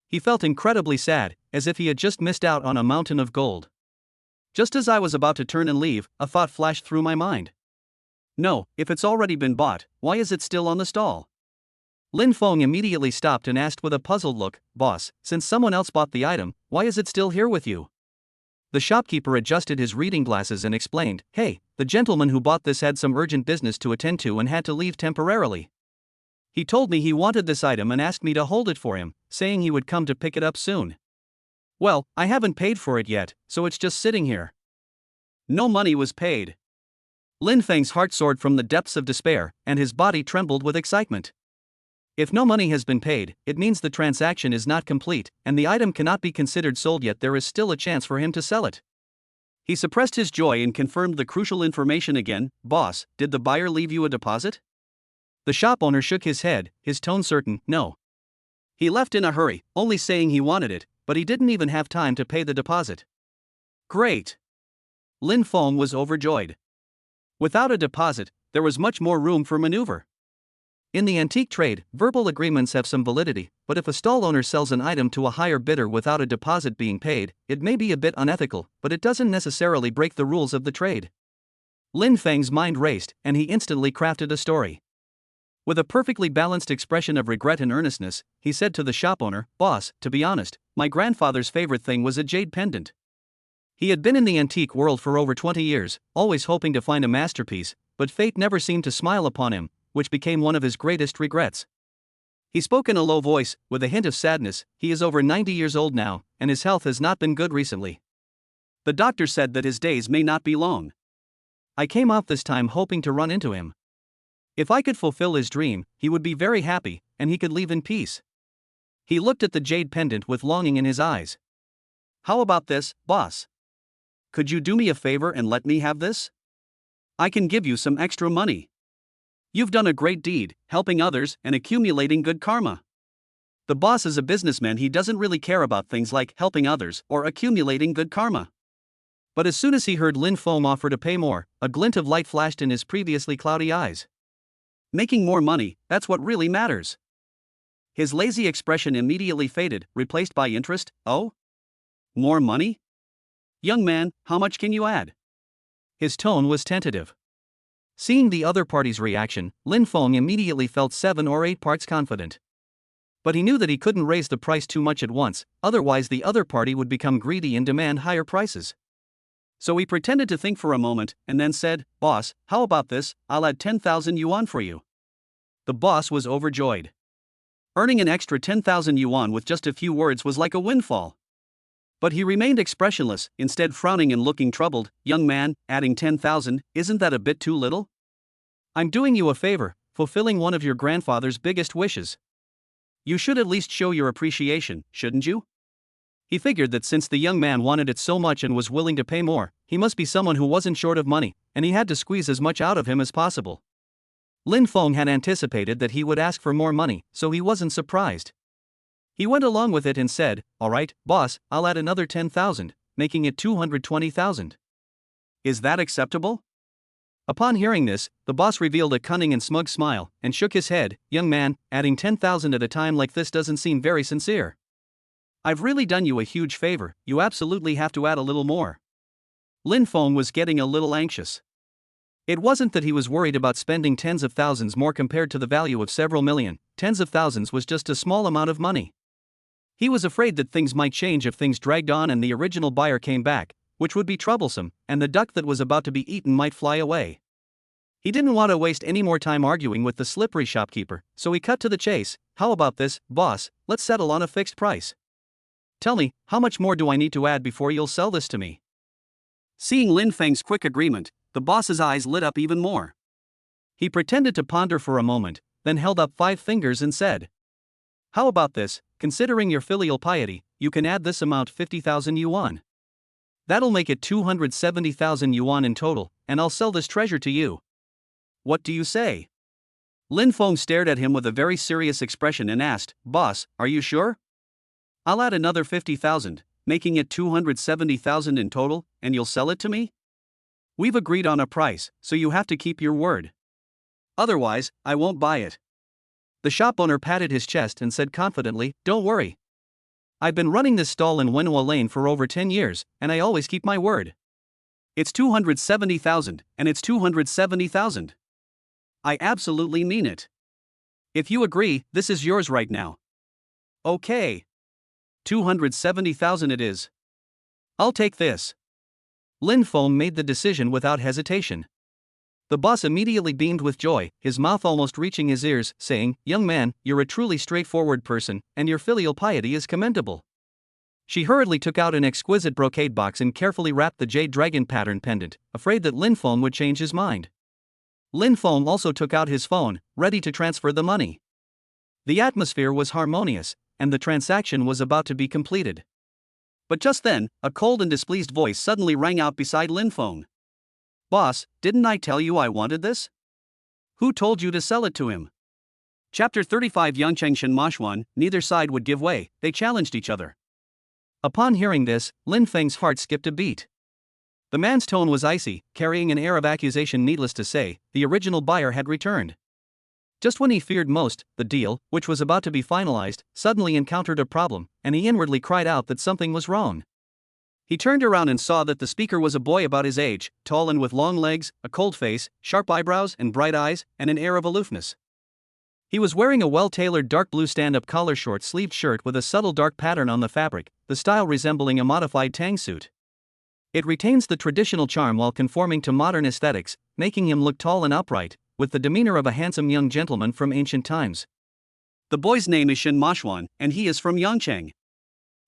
He felt incredibly sad, as if he had just missed out on a mountain of gold. Just as I was about to turn and leave, a thought flashed through my mind. No, if it's already been bought, why is it still on the stall? Lin Feng immediately stopped and asked with a puzzled look, "Boss, since someone else bought the item, why is it still here with you?" The shopkeeper adjusted his reading glasses and explained, "Hey, the gentleman who bought this had some urgent business to attend to and had to leave temporarily. He told me he wanted this item and asked me to hold it for him, saying he would come to pick it up soon. Well, I haven't paid for it yet, so it's just sitting here." No money was paid. Lin Feng's heart soared from the depths of despair, and his body trembled with excitement. If no money has been paid, it means the transaction is not complete, and the item cannot be considered sold yet. There is still a chance for him to sell it. He suppressed his joy and confirmed the crucial information again, "Boss, did the buyer leave you a deposit?" The shop owner shook his head, his tone certain, "No. He left in a hurry, only saying he wanted it, but he didn't even have time to pay the deposit." Great! Lin Feng was overjoyed. Without a deposit, there was much more room for maneuver. In the antique trade, verbal agreements have some validity, but if a stall owner sells an item to a higher bidder without a deposit being paid, it may be a bit unethical, but it doesn't necessarily break the rules of the trade. Lin Feng's mind raced, and he instantly crafted a story. With a perfectly balanced expression of regret and earnestness, he said to the shop owner, "Boss, to be honest, my grandfather's favorite thing was a jade pendant. He had been in the antique world for over 20 years, always hoping to find a masterpiece, but fate never seemed to smile upon him, which became one of his greatest regrets." He spoke in a low voice, with a hint of sadness. He is over 90 years old now, and his health has not been good recently. The doctor said that his days may not be long. I came out this time hoping to run into him. If I could fulfill his dream, he would be very happy, and he could leave in peace. He looked at the jade pendant with longing in his eyes. "How about this, boss? Could you do me a favor and let me have this? I can give you some extra money. You've done a great deed, helping others and accumulating good karma." The boss is a businessman. He doesn't really care about things like helping others or accumulating good karma. But as soon as he heard Lin Feng offer to pay more, a glint of light flashed in his previously cloudy eyes. Making more money, that's what really matters. His lazy expression immediately faded, replaced by interest. "Oh? More money? Young man, how much can you add?" His tone was tentative. Seeing the other party's reaction, Lin Feng immediately felt 7 or 8 parts confident. But he knew that he couldn't raise the price too much at once, otherwise the other party would become greedy and demand higher prices. So he pretended to think for a moment, and then said, "Boss, how about this? I'll add 10,000 yuan for you." The boss was overjoyed. Earning an extra 10,000 yuan with just a few words was like a windfall. But he remained expressionless, instead frowning and looking troubled. "Young man, adding 10,000, isn't that a bit too little? I'm doing you a favor, fulfilling one of your grandfather's biggest wishes. You should at least show your appreciation, shouldn't you?" He figured that since the young man wanted it so much and was willing to pay more, he must be someone who wasn't short of money, and he had to squeeze as much out of him as possible. Lin Feng had anticipated that he would ask for more money, so he wasn't surprised. He went along with it and said, "All right, boss, I'll add another 10,000, making it 220,000. Is that acceptable?" Upon hearing this, the boss revealed a cunning and smug smile, and shook his head. "Young man, adding 10,000 at a time like this doesn't seem very sincere. I've really done you a huge favor, you absolutely have to add a little more. Lin Feng was getting a little anxious. It wasn't that he was worried about spending tens of thousands more compared to the value of several million, tens of thousands was just a small amount of money. He was afraid that things might change if things dragged on and the original buyer came back, which would be troublesome, and the duck that was about to be eaten might fly away. He didn't want to waste any more time arguing with the slippery shopkeeper, so he cut to the chase. How about this, boss, let's settle on a fixed price. Tell me, how much more do I need to add before you'll sell this to me? Seeing Lin Feng's quick agreement, the boss's eyes lit up even more. He pretended to ponder for a moment, then held up 5 fingers and said, "How about this, considering your filial piety, you can add this amount 50,000 yuan. That'll make it 270,000 yuan in total, and I'll sell this treasure to you. What do you say?" Lin Feng stared at him with a very serious expression and asked, "Boss, are you sure? I'll add another 50,000, making it 270,000 in total, and you'll sell it to me? We've agreed on a price, so you have to keep your word. Otherwise, I won't buy it." The shop owner patted his chest and said confidently, "Don't worry. I've been running this stall in Wenhua Lane for over 10 years, and I always keep my word. It's 270,000, and it's 270,000. I absolutely mean it. If you agree, this is yours right now." "Okay. 270,000 it is. I'll take this." Lin Feng made the decision without hesitation. The boss immediately beamed with joy, his mouth almost reaching his ears, saying, "Young man, you're a truly straightforward person, and your filial piety is commendable." She hurriedly took out an exquisite brocade box and carefully wrapped the jade dragon pattern pendant, afraid that Lin Feng would change his mind. Lin Feng also took out his phone, ready to transfer the money. The atmosphere was harmonious, and the transaction was about to be completed. But just then, a cold and displeased voice suddenly rang out beside Lin Feng. "Boss, didn't I tell you I wanted this? Who told you to sell it to him?" Chapter 35 Yangcheng Shenmashuan, neither side would give way, they challenged each other. Upon hearing this, Lin Feng's heart skipped a beat. The man's tone was icy, carrying an air of accusation. Needless to say, the original buyer had returned. Just when he feared most, the deal, which was about to be finalized, suddenly encountered a problem, and he inwardly cried out that something was wrong. He turned around and saw that the speaker was a boy about his age, tall and with long legs, a cold face, sharp eyebrows and bright eyes, and an air of aloofness. He was wearing a well-tailored dark blue stand-up collar short-sleeved shirt with a subtle dark pattern on the fabric, the style resembling a modified tang suit. It retains the traditional charm while conforming to modern aesthetics, making him look tall and upright, with the demeanor of a handsome young gentleman from ancient times. The boy's name is Shen Mashuan, and he is from Yangcheng.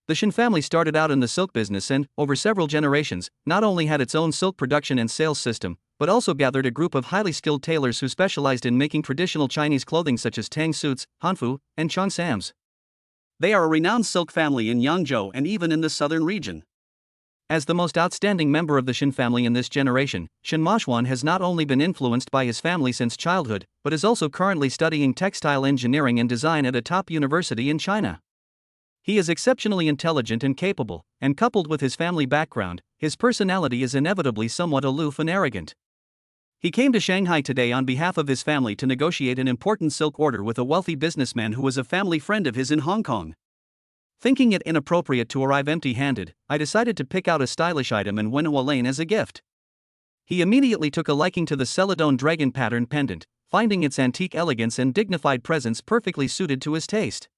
The Shen family started out in the silk business and, over several generations, not only had its own silk production and sales system, but also gathered a group of highly skilled tailors who specialized in making traditional Chinese clothing such as tang suits, hanfu, and cheongsams. They are a renowned silk family in Yangzhou and even in the southern region. As the most outstanding member of the Shen family in this generation, Shen Mashuan has not only been influenced by his family since childhood, but is also currently studying textile engineering and design at a top university in China. He is exceptionally intelligent and capable, and coupled with his family background, his personality is inevitably somewhat aloof and arrogant. He came to Shanghai today on behalf of his family to negotiate an important silk order with a wealthy businessman who was a family friend of his in Hong Kong. Thinking it inappropriate to arrive empty-handed, I decided to pick out a stylish item in Wenhua Lane as a gift. He immediately took a liking to the Celadon dragon pattern pendant, finding its antique elegance and dignified presence perfectly suited to his taste.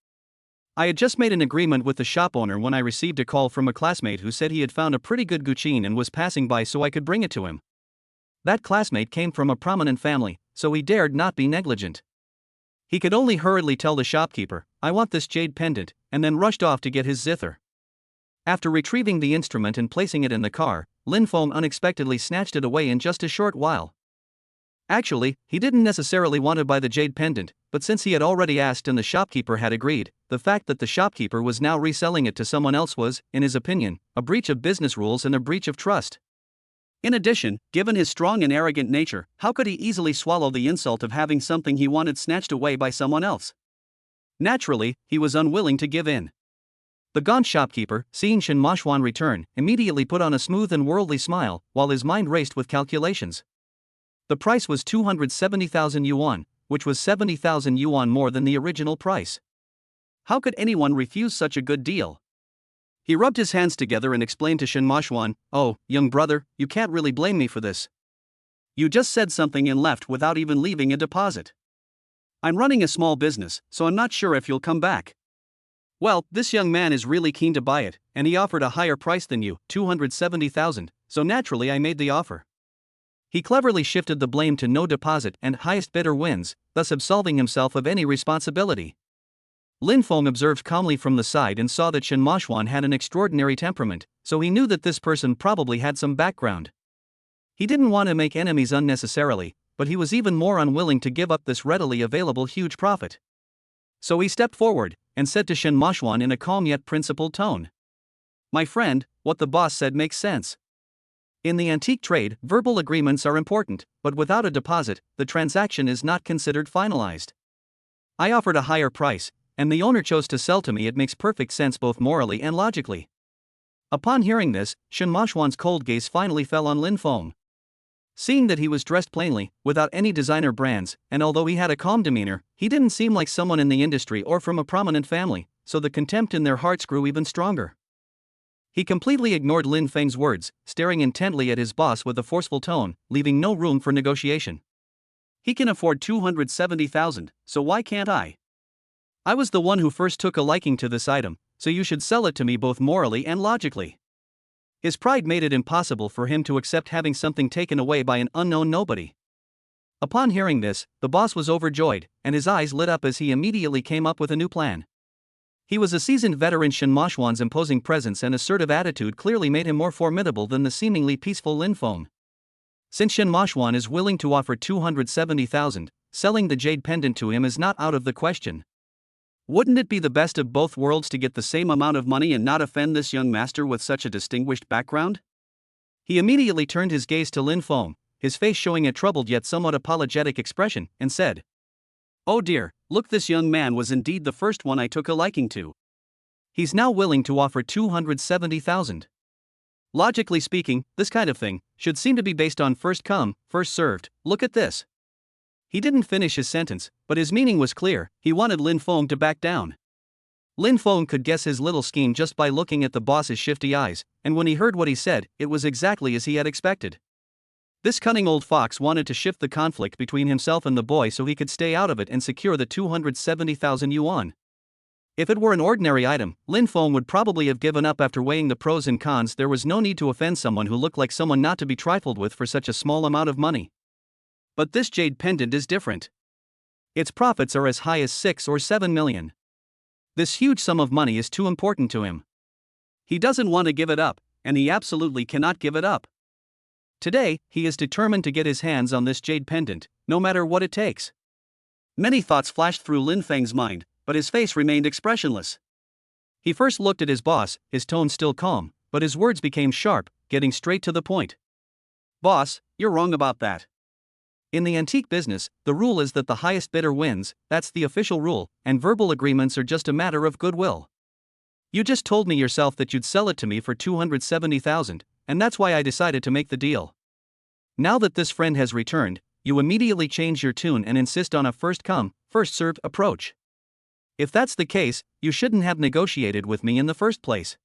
I had just made an agreement with the shop owner when I received a call from a classmate who said he had found a pretty good guqin and was passing by so I could bring it to him. That classmate came from a prominent family, so he dared not be negligent. He could only hurriedly tell the shopkeeper, "I want this jade pendant," and then rushed off to get his zither. After retrieving the instrument and placing it in the car, Lin Feng unexpectedly snatched it away in just a short while. Actually, he didn't necessarily want to buy the jade pendant, but since he had already asked and the shopkeeper had agreed, the fact that the shopkeeper was now reselling it to someone else was, in his opinion, a breach of business rules and a breach of trust. In addition, given his strong and arrogant nature, how could he easily swallow the insult of having something he wanted snatched away by someone else? Naturally, he was unwilling to give in. The gaunt shopkeeper, seeing Shen Mashuan return, immediately put on a smooth and worldly smile, while his mind raced with calculations. The price was 270,000 yuan, which was 70,000 yuan more than the original price. How could anyone refuse such a good deal? He rubbed his hands together and explained to Shen Mashuan, "Oh, young brother, you can't really blame me for this. You just said something and left without even leaving a deposit. I'm running a small business, so I'm not sure if you'll come back." "Well, this young man is really keen to buy it, and he offered a higher price than you, 270,000, so naturally I made the offer." He cleverly shifted the blame to no deposit and highest bidder wins, thus absolving himself of any responsibility. Lin Feng observed calmly from the side and saw that Shen Mashuan had an extraordinary temperament, so he knew that this person probably had some background. He didn't want to make enemies unnecessarily, but he was even more unwilling to give up this readily available huge profit. So he stepped forward and said to Shen Mashuan in a calm yet principled tone, "My friend, what the boss said makes sense. In the antique trade, verbal agreements are important, but without a deposit, the transaction is not considered finalized. I offered a higher price, and the owner chose to sell to me. It makes perfect sense both morally and logically." Upon hearing this, Shen Mashuan's cold gaze finally fell on Lin Feng. Seeing that he was dressed plainly, without any designer brands, and although he had a calm demeanor, he didn't seem like someone in the industry or from a prominent family, so the contempt in their hearts grew even stronger. He completely ignored Lin Feng's words, staring intently at his boss with a forceful tone, leaving no room for negotiation. "He can afford 270,000, so why can't I? I was the one who first took a liking to this item, so you should sell it to me both morally and logically." His pride made it impossible for him to accept having something taken away by an unknown nobody. Upon hearing this, the boss was overjoyed, and his eyes lit up as he immediately came up with a new plan. He was a seasoned veteran. Shen Mashuan's imposing presence and assertive attitude clearly made him more formidable than the seemingly peaceful Lin Feng. Since Shen Mashuan is willing to offer 270,000, selling the jade pendant to him is not out of the question. Wouldn't it be the best of both worlds to get the same amount of money and not offend this young master with such a distinguished background? He immediately turned his gaze to Lin Feng, his face showing a troubled yet somewhat apologetic expression, and said, "Oh dear, look, this young man was indeed the first one I took a liking to. He's now willing to offer 270,000. Logically speaking, this kind of thing should seem to be based on first come, first served. Look at this." He didn't finish his sentence, but his meaning was clear. He wanted Lin Feng to back down. Lin Feng could guess his little scheme just by looking at the boss's shifty eyes, and when he heard what he said, it was exactly as he had expected. This cunning old fox wanted to shift the conflict between himself and the boy so he could stay out of it and secure the 270,000 yuan. If it were an ordinary item, Lin Feng would probably have given up after weighing the pros and cons. There was no need to offend someone who looked like someone not to be trifled with for such a small amount of money. But this jade pendant is different. Its profits are as high as 6 or 7 million. This huge sum of money is too important to him. He doesn't want to give it up, and he absolutely cannot give it up. Today, he is determined to get his hands on this jade pendant, no matter what it takes. Many thoughts flashed through Lin Feng's mind, but his face remained expressionless. He first looked at his boss, his tone still calm, but his words became sharp, getting straight to the point. "Boss, you're wrong about that. In the antique business, the rule is that the highest bidder wins. That's the official rule, and verbal agreements are just a matter of goodwill. You just told me yourself that you'd sell it to me for 270,000, and that's why I decided to make the deal. Now that this friend has returned, you immediately change your tune and insist on a first come, first served approach. If that's the case, you shouldn't have negotiated with me in the first place.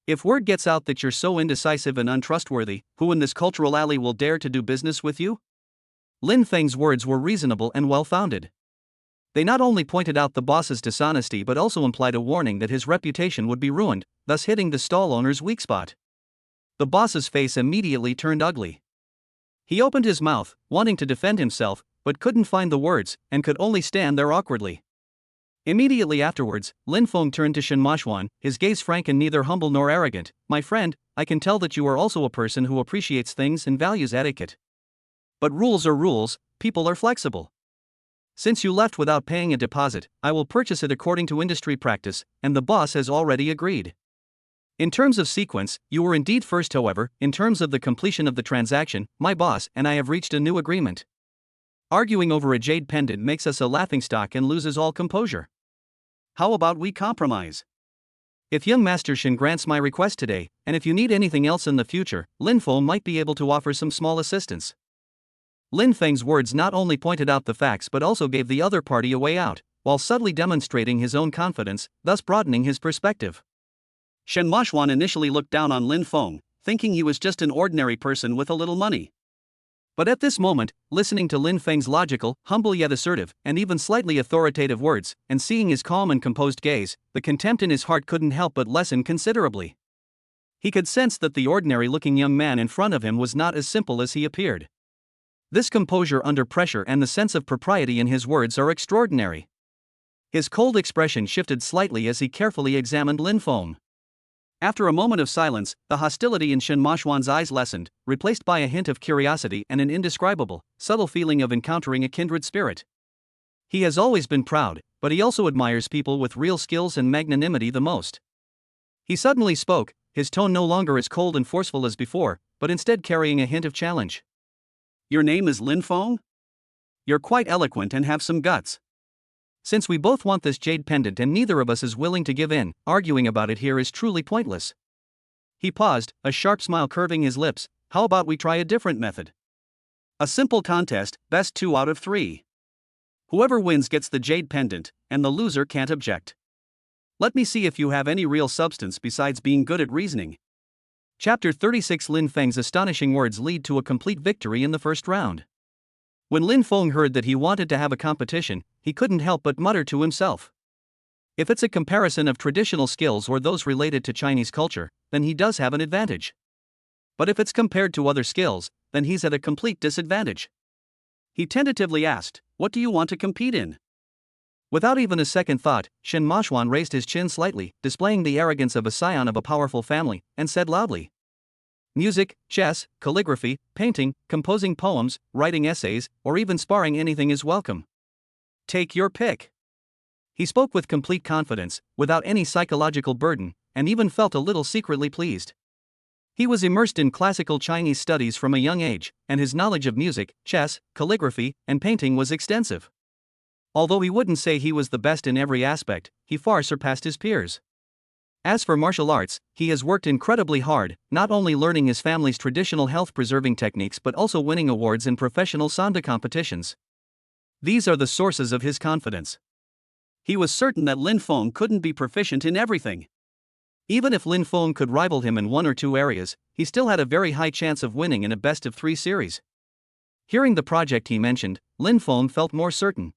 If word gets out that you're so indecisive and untrustworthy, who in this cultural alley will dare to do business with you?" Lin Feng's words were reasonable and well-founded. They not only pointed out the boss's dishonesty but also implied a warning that his reputation would be ruined, thus hitting the stall owner's weak spot. The boss's face immediately turned ugly. He opened his mouth, wanting to defend himself, but couldn't find the words, and could only stand there awkwardly. Immediately afterwards, Lin Feng turned to Shen Mashuan, his gaze frank and neither humble nor arrogant. "My friend, I can tell that you are also a person who appreciates things and values etiquette. But rules are rules, people are flexible. Since you left without paying a deposit, I will purchase it according to industry practice, and the boss has already agreed. In terms of sequence, you were indeed first. However, in terms of the completion of the transaction, my boss and I have reached a new agreement. Arguing over a jade pendant makes us a laughingstock and loses all composure. How about we compromise? If young Master Shen grants my request today, and if you need anything else in the future, Lin Feng might be able to offer some small assistance." Lin Feng's words not only pointed out the facts but also gave the other party a way out, while subtly demonstrating his own confidence, thus broadening his perspective. Shen Maoxuan initially looked down on Lin Feng, thinking he was just an ordinary person with a little money. But at this moment, listening to Lin Feng's logical, humble yet assertive, and even slightly authoritative words, and seeing his calm and composed gaze, the contempt in his heart couldn't help but lessen considerably. He could sense that the ordinary-looking young man in front of him was not as simple as he appeared. This composure under pressure and the sense of propriety in his words are extraordinary. His cold expression shifted slightly as he carefully examined Lin Feng. After a moment of silence, the hostility in Shen Maoxuan's eyes lessened, replaced by a hint of curiosity and an indescribable, subtle feeling of encountering a kindred spirit. He has always been proud, but he also admires people with real skills and magnanimity the most. He suddenly spoke, his tone no longer as cold and forceful as before, but instead carrying a hint of challenge. "Your name is Lin Feng? You're quite eloquent and have some guts. Since we both want this jade pendant and neither of us is willing to give in, arguing about it here is truly pointless." He paused, a sharp smile curving his lips. "How about we try a different method? A simple contest, best 2 out of 3. Whoever wins gets the jade pendant, and the loser can't object. Let me see if you have any real substance besides being good at reasoning." Chapter 36. Lin Feng's astonishing words lead to a complete victory in the first round. When Lin Feng heard that he wanted to have a competition, he couldn't help but mutter to himself. If it's a comparison of traditional skills or those related to Chinese culture, then he does have an advantage. But if it's compared to other skills, then he's at a complete disadvantage. He tentatively asked, "What do you want to compete in?" Without even a second thought, Shen Maoxuan raised his chin slightly, displaying the arrogance of a scion of a powerful family, and said loudly, "Music, chess, calligraphy, painting, composing poems, writing essays, or even sparring, anything is welcome. Take your pick." He spoke with complete confidence, without any psychological burden, and even felt a little secretly pleased. He was immersed in classical Chinese studies from a young age, and his knowledge of music, chess, calligraphy, and painting was extensive. Although he wouldn't say he was the best in every aspect, he far surpassed his peers. As for martial arts, he has worked incredibly hard, not only learning his family's traditional health-preserving techniques but also winning awards in professional sanda competitions. These are the sources of his confidence. He was certain that Lin Feng couldn't be proficient in everything. Even if Lin Feng could rival him in 1 or 2 areas, he still had a very high chance of winning in a best-of-3 series. Hearing the project he mentioned, Lin Feng felt more certain.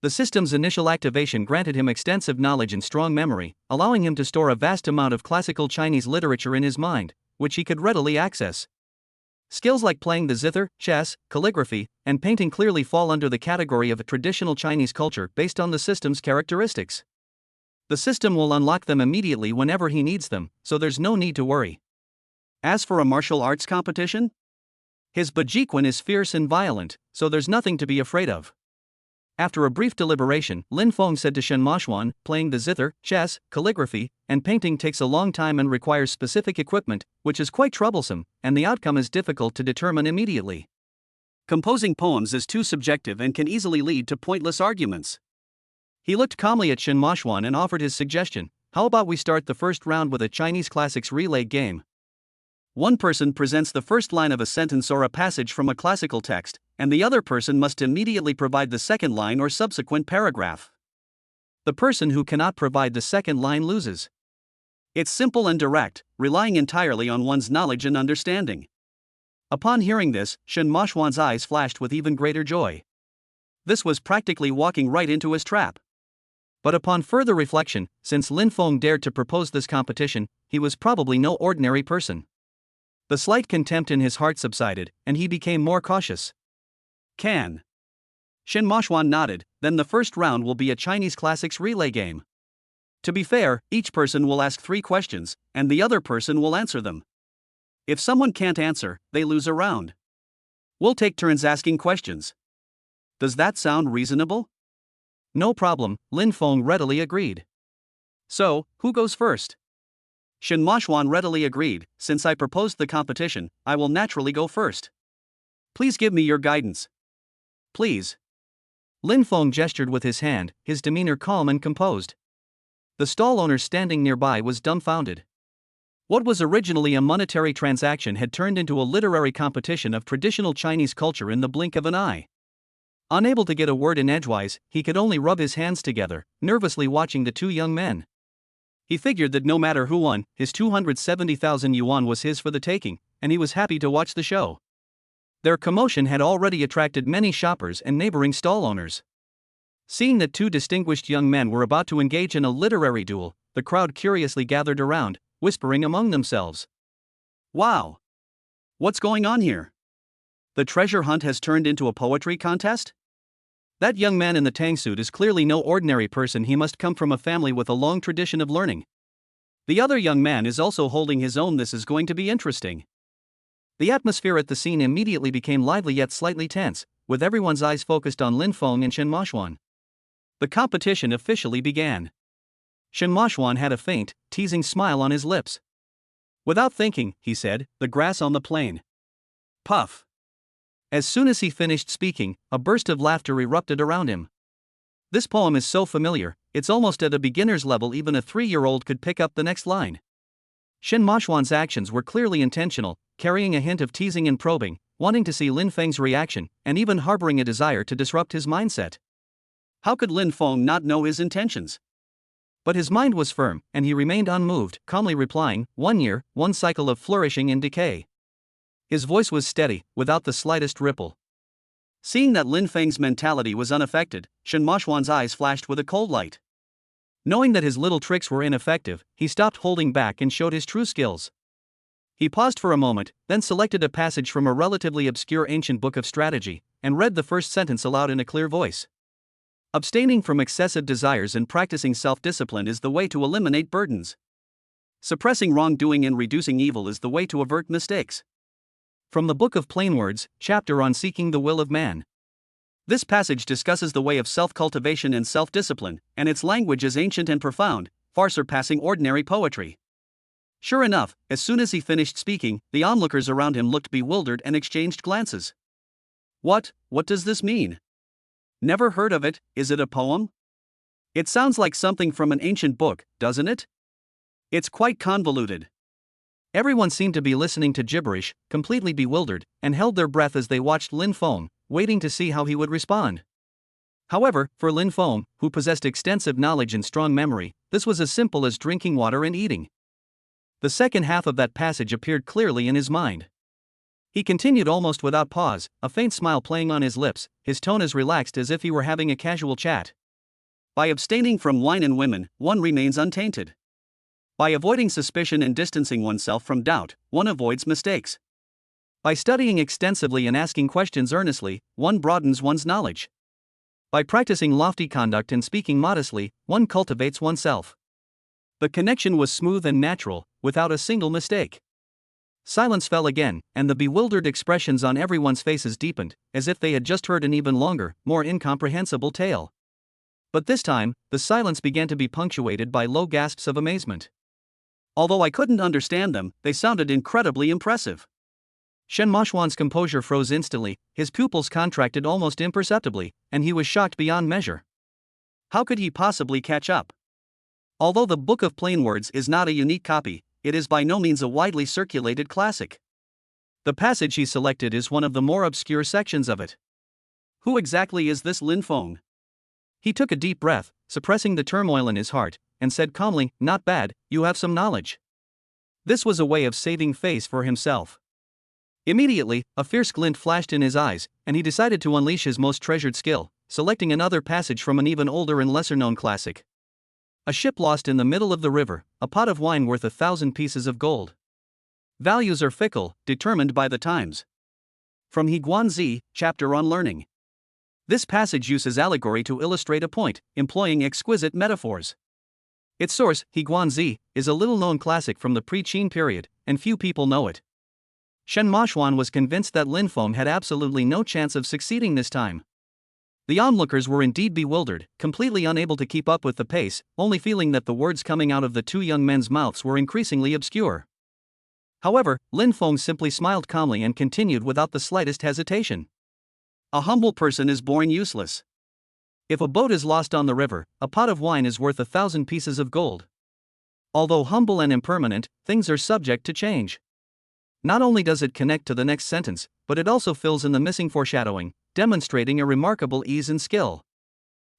The system's initial activation granted him extensive knowledge and strong memory, allowing him to store a vast amount of classical Chinese literature in his mind, which he could readily access. Skills like playing the zither, chess, calligraphy, and painting clearly fall under the category of a traditional Chinese culture based on the system's characteristics. The system will unlock them immediately whenever he needs them, so there's no need to worry. As for a martial arts competition, his Bajiquan is fierce and violent, so there's nothing to be afraid of. After a brief deliberation, Lin Feng said to Shen Maoxuan, "Playing the zither, chess, calligraphy, and painting takes a long time and requires specific equipment, which is quite troublesome, and the outcome is difficult to determine immediately. Composing poems is too subjective and can easily lead to pointless arguments." He looked calmly at Shen Maoxuan and offered his suggestion, "How about we start the first round with a Chinese classics relay game? One person presents the first line of a sentence or a passage from a classical text, and the other person must immediately provide the second line or subsequent paragraph. The person who cannot provide the second line loses. It's simple and direct, relying entirely on one's knowledge and understanding." Upon hearing this, Shen Maoxuan's eyes flashed with even greater joy. This was practically walking right into his trap. But upon further reflection, since Lin Feng dared to propose this competition, he was probably no ordinary person. The slight contempt in his heart subsided, and he became more cautious. "Can." Shen Maoxuan nodded. "Then the first round will be a Chinese classics relay game. To be fair, each person will ask 3 questions, and the other person will answer them. If someone can't answer, they lose a round. We'll take turns asking questions. Does that sound reasonable?" "No problem," Lin Feng readily agreed. "So, who goes first?" Shen Maoxuan readily agreed. "Since I proposed the competition, I will naturally go first. Please give me your guidance." "Please." Lin Feng gestured with his hand, his demeanor calm and composed. The stall owner standing nearby was dumbfounded. What was originally a monetary transaction had turned into a literary competition of traditional Chinese culture in the blink of an eye. Unable to get a word in edgewise, he could only rub his hands together, nervously watching the 2 young men. He figured that no matter who won, his 270,000 yuan was his for the taking, and he was happy to watch the show. Their commotion had already attracted many shoppers and neighboring stall owners. Seeing that two distinguished young men were about to engage in a literary duel, the crowd curiously gathered around, whispering among themselves. Wow! What's going on here? The treasure hunt has turned into a poetry contest? That young man in the tang suit is clearly no ordinary person. He must come from a family with a long tradition of learning. The other young man is also holding his own. This is going to be interesting. The atmosphere at the scene immediately became lively yet slightly tense, with everyone's eyes focused on Lin Feng and Shen Maoxuan. The competition officially began. Shen Maoxuan had a faint, teasing smile on his lips. Without thinking, he said, "The grass on the plain." Puff. As soon as he finished speaking, a burst of laughter erupted around him. This poem is so familiar, it's almost at a beginner's level. Even a 3-year-old could pick up the next line. Shen Maoxuan's actions were clearly intentional, carrying a hint of teasing and probing, wanting to see Lin Feng's reaction, and even harboring a desire to disrupt his mindset. How could Lin Feng not know his intentions? But his mind was firm, and he remained unmoved, calmly replying, 1 year, 1 cycle of flourishing and decay. His voice was steady, without the slightest ripple. Seeing that Lin Feng's mentality was unaffected, Shen Maoxuan's eyes flashed with a cold light. Knowing that his little tricks were ineffective, he stopped holding back and showed his true skills. He paused for a moment, then selected a passage from a relatively obscure ancient book of strategy, and read the first sentence aloud in a clear voice. Abstaining from excessive desires and practicing self-discipline is the way to eliminate burdens. Suppressing wrongdoing and reducing evil is the way to avert mistakes. From the Book of Plain Words, chapter on Seeking the Will of Man. This passage discusses the way of self-cultivation and self-discipline, and its language is ancient and profound, far surpassing ordinary poetry. Sure enough, as soon as he finished speaking, the onlookers around him looked bewildered and exchanged glances. What does this mean? Never heard of it. Is it a poem? It sounds like something from an ancient book, doesn't it? It's quite convoluted. Everyone seemed to be listening to gibberish, completely bewildered, and held their breath as they watched Lin Feng, waiting to see how he would respond. However, for Lin Feng, who possessed extensive knowledge and strong memory, this was as simple as drinking water and eating. The second half of that passage appeared clearly in his mind. He continued almost without pause, a faint smile playing on his lips, his tone as relaxed as if he were having a casual chat. By abstaining from wine and women, one remains untainted. By avoiding suspicion and distancing oneself from doubt, one avoids mistakes. By studying extensively and asking questions earnestly, one broadens one's knowledge. By practicing lofty conduct and speaking modestly, one cultivates oneself. The connection was smooth and natural, without a single mistake. Silence fell again, and the bewildered expressions on everyone's faces deepened, as if they had just heard an even longer, more incomprehensible tale. But this time, the silence began to be punctuated by low gasps of amazement. Although I couldn't understand them, they sounded incredibly impressive. Shen Maoxuan's composure froze instantly, his pupils contracted almost imperceptibly, and he was shocked beyond measure. How could he possibly catch up? Although the Book of Plain Words is not a unique copy, it is by no means a widely circulated classic. The passage he selected is one of the more obscure sections of it. Who exactly is this Lin Feng? He took a deep breath, suppressing the turmoil in his heart, and said calmly, "Not bad, you have some knowledge." This was a way of saving face for himself. Immediately, a fierce glint flashed in his eyes, and he decided to unleash his most treasured skill, selecting another passage from an even older and lesser-known classic. A ship lost in the middle of the river, a pot of wine worth 1,000 pieces of gold. Values are fickle, determined by the times. From He Guanzi, chapter on learning. This passage uses allegory to illustrate a point, employing exquisite metaphors. Its source, He Guanzi, is a little-known classic from the pre-Qin period, and few people know it. Shen Maoxuan was convinced that Lin Feng had absolutely no chance of succeeding this time. The onlookers were indeed bewildered, completely unable to keep up with the pace, only feeling that the words coming out of the two young men's mouths were increasingly obscure. However, Lin Feng simply smiled calmly and continued without the slightest hesitation. A humble person is born useless. If a boat is lost on the river, a pot of wine is worth 1,000 pieces of gold. Although humble and impermanent, things are subject to change. Not only does it connect to the next sentence, but it also fills in the missing foreshadowing, demonstrating a remarkable ease and skill.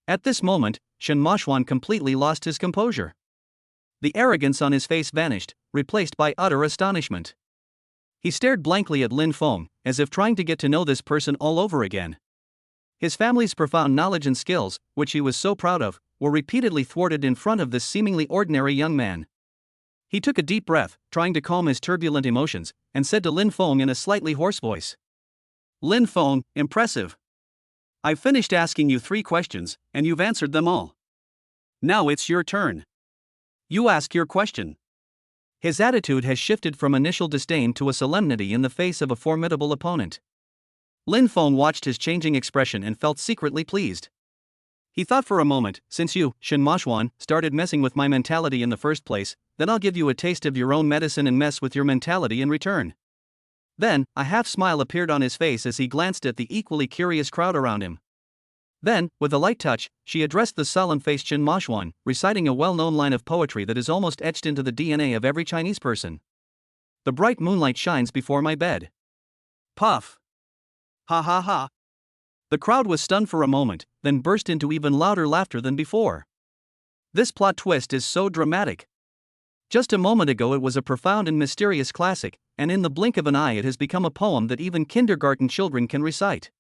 At this moment, Shen Maoxuan completely lost his composure. The arrogance on his face vanished, replaced by utter astonishment. He stared blankly at Lin Feng, as if trying to get to know this person all over again. His family's profound knowledge and skills, which he was so proud of, were repeatedly thwarted in front of this seemingly ordinary young man. He took a deep breath, trying to calm his turbulent emotions, and said to Lin Feng in a slightly hoarse voice. Lin Feng, impressive. I've finished asking you 3 questions, and you've answered them all. Now it's your turn. You ask your question. His attitude has shifted from initial disdain to a solemnity in the face of a formidable opponent. Lin Feng watched his changing expression and felt secretly pleased. He thought for a moment, since you, Shen Mashuan, started messing with my mentality in the first place, then I'll give you a taste of your own medicine and mess with your mentality in return. Then, a half-smile appeared on his face as he glanced at the equally curious crowd around him. Then, with a light touch, she addressed the solemn-faced Shen Mashuan, reciting a well-known line of poetry that is almost etched into the DNA of every Chinese person. The bright moonlight shines before my bed. Puff. Ha ha ha. The crowd was stunned for a moment, then burst into even louder laughter than before. This plot twist is so dramatic. Just a moment ago it was a profound and mysterious classic, and in the blink of an eye it has become a poem that even kindergarten children can recite.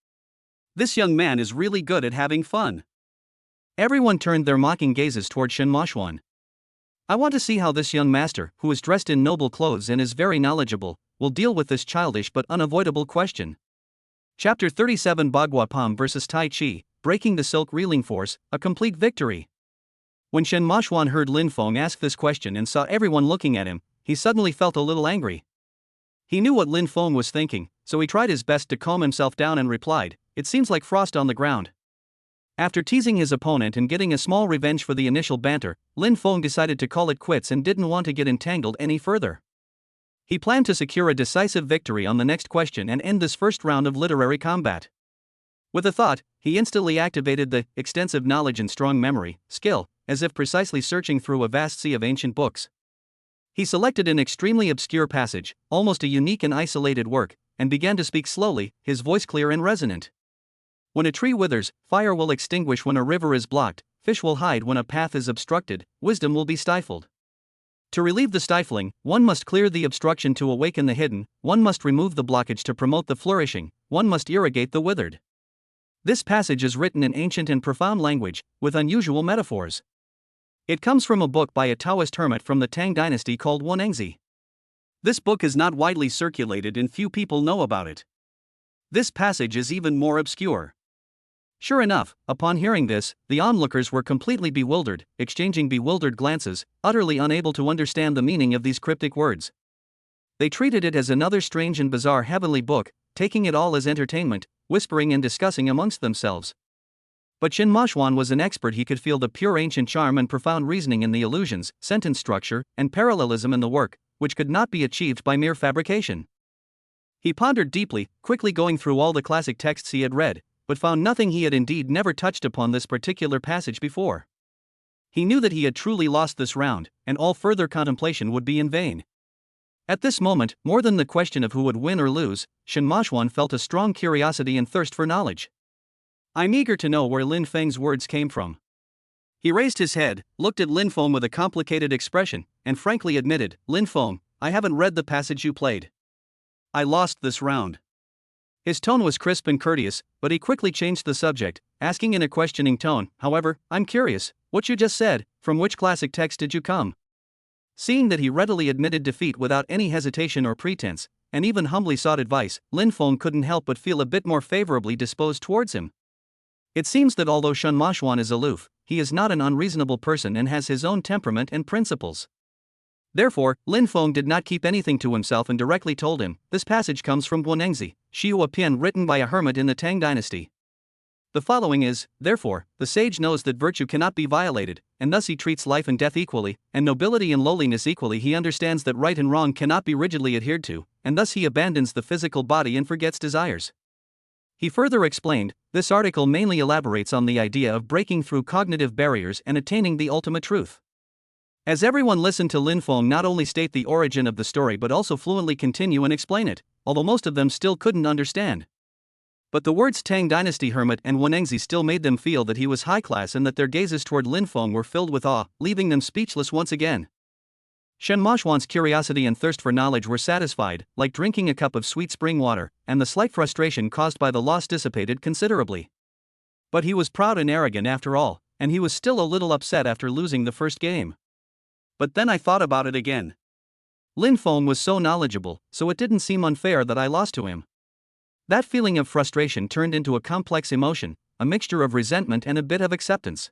This young man is really good at having fun. Everyone turned their mocking gazes toward Shen Mashuan. I want to see how this young master, who is dressed in noble clothes and is very knowledgeable, will deal with this childish but unavoidable question. Chapter 37 Bagua Palm vs Tai Chi, Breaking the Silk Reeling Force, a complete victory. When Shen Mashuan heard Lin Feng ask this question and saw everyone looking at him, he suddenly felt a little angry. He knew what Lin Feng was thinking, so he tried his best to calm himself down and replied, "It seems like frost on the ground." After teasing his opponent and getting a small revenge for the initial banter, Lin Feng decided to call it quits and didn't want to get entangled any further. He planned to secure a decisive victory on the next question and end this first round of literary combat. With a thought, he instantly activated the extensive knowledge and strong memory skill, as if precisely searching through a vast sea of ancient books. He selected an extremely obscure passage, almost a unique and isolated work, and began to speak slowly, his voice clear and resonant. When a tree withers, fire will extinguish. When a river is blocked, fish will hide. When a path is obstructed, wisdom will be stifled. To relieve the stifling, one must clear the obstruction to awaken the hidden, one must remove the blockage to promote the flourishing, one must irrigate the withered. This passage is written in ancient and profound language, with unusual metaphors. It comes from a book by a Taoist hermit from the Tang dynasty called Wenengzi. This book is not widely circulated and few people know about it. This passage is even more obscure. Sure enough, upon hearing this, the onlookers were completely bewildered, exchanging bewildered glances, utterly unable to understand the meaning of these cryptic words. They treated it as another strange and bizarre heavenly book, taking it all as entertainment, whispering and discussing amongst themselves. But Shen Mashuan was an expert. He could feel the pure ancient charm and profound reasoning in the allusions, sentence structure, and parallelism in the work, which could not be achieved by mere fabrication. He pondered deeply, quickly going through all the classic texts he had read, but found nothing. He had indeed never touched upon this particular passage before. He knew that he had truly lost this round, and all further contemplation would be in vain. At this moment, more than the question of who would win or lose, Shen Mashuan felt a strong curiosity and thirst for knowledge. "I'm eager to know where Lin Feng's words came from." He raised his head, looked at Lin Feng with a complicated expression, and frankly admitted, "Lin Feng, I haven't read the passage you played. I lost this round." His tone was crisp and courteous, but he quickly changed the subject, asking in a questioning tone, "However, I'm curious, what you just said, from which classic text did you come?" Seeing that he readily admitted defeat without any hesitation or pretense, and even humbly sought advice, Lin Feng couldn't help but feel a bit more favorably disposed towards him. It seems that although Shen Mashuan is aloof, he is not an unreasonable person and has his own temperament and principles. Therefore, Lin Feng did not keep anything to himself and directly told him, "This passage comes from Wenengzi, Xiu Pian, written by a hermit in the Tang dynasty. The following is, therefore, the sage knows that virtue cannot be violated, and thus he treats life and death equally, and nobility and lowliness equally. He understands that right and wrong cannot be rigidly adhered to, and thus he abandons the physical body and forgets desires." He further explained, "This article mainly elaborates on the idea of breaking through cognitive barriers and attaining the ultimate truth." As everyone listened to Lin Feng not only state the origin of the story but also fluently continue and explain it, although most of them still couldn't understand. But the words Tang Dynasty Hermit and Wenengzi still made them feel that he was high class and that their gazes toward Lin Feng were filled with awe, leaving them speechless once again. Shen Maoxuan's curiosity and thirst for knowledge were satisfied, like drinking a cup of sweet spring water, and the slight frustration caused by the loss dissipated considerably. But he was proud and arrogant after all, and he was still a little upset after losing the first game. But then I thought about it again. Lin Feng was so knowledgeable, so it didn't seem unfair that I lost to him. That feeling of frustration turned into a complex emotion, a mixture of resentment and a bit of acceptance.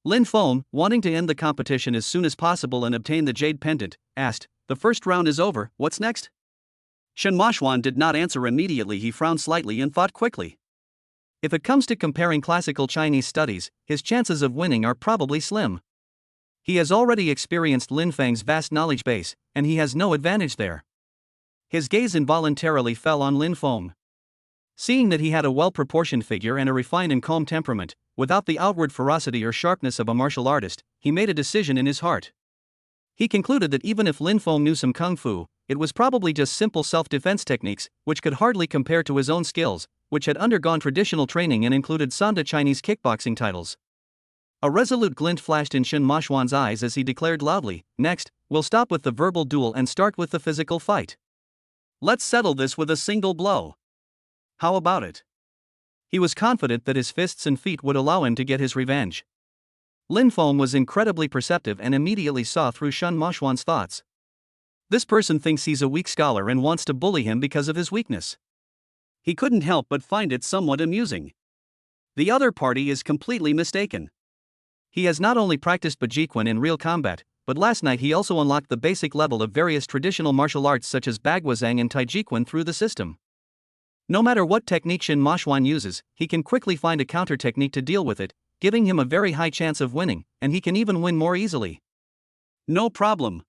Lin Feng, wanting to end the competition as soon as possible and obtain the jade pendant, asked, "The first round is over, what's next?" Shen Maoxuan did not answer immediately. He frowned slightly and thought quickly. If it comes to comparing classical Chinese studies, his chances of winning are probably slim. He has already experienced Lin Feng's vast knowledge base, and he has no advantage there. His gaze involuntarily fell on Lin Feng. Seeing that he had a well-proportioned figure and a refined and calm temperament, without the outward ferocity or sharpness of a martial artist, he made a decision in his heart. He concluded that even if Lin Feng knew some kung fu, it was probably just simple self-defense techniques, which could hardly compare to his own skills, which had undergone traditional training and included Sanda Chinese kickboxing titles. A resolute glint flashed in Shen Maoxuan's eyes as he declared loudly, "Next, we'll stop with the verbal duel and start with the physical fight. Let's settle this with a single blow. How about it?" He was confident that his fists and feet would allow him to get his revenge. Lin Feng was incredibly perceptive and immediately saw through Shen Maoxuan's thoughts. This person thinks he's a weak scholar and wants to bully him because of his weakness. He couldn't help but find it somewhat amusing. The other party is completely mistaken. He has not only practiced Bajikwan in real combat, but last night he also unlocked the basic level of various traditional martial arts such as Bagwazang and Taijikwan through the system. No matter what technique Shen Maoxuan uses, he can quickly find a counter technique to deal with it, giving him a very high chance of winning, and he can even win more easily. No problem.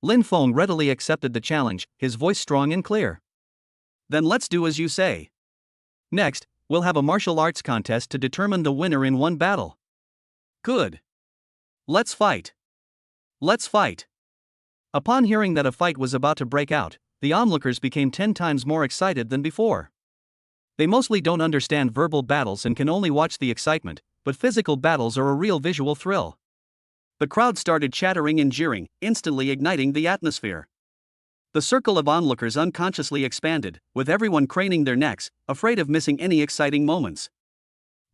Lin Feng readily accepted the challenge, his voice strong and clear. Then let's do as you say. Next, we'll have a martial arts contest to determine the winner in one battle. Good. Let's fight. Let's fight. Upon hearing that a fight was about to break out, the onlookers became 10 times more excited than before. They mostly don't understand verbal battles and can only watch the excitement, but physical battles are a real visual thrill. The crowd started chattering and jeering, instantly igniting the atmosphere. The circle of onlookers unconsciously expanded, with everyone craning their necks, afraid of missing any exciting moments.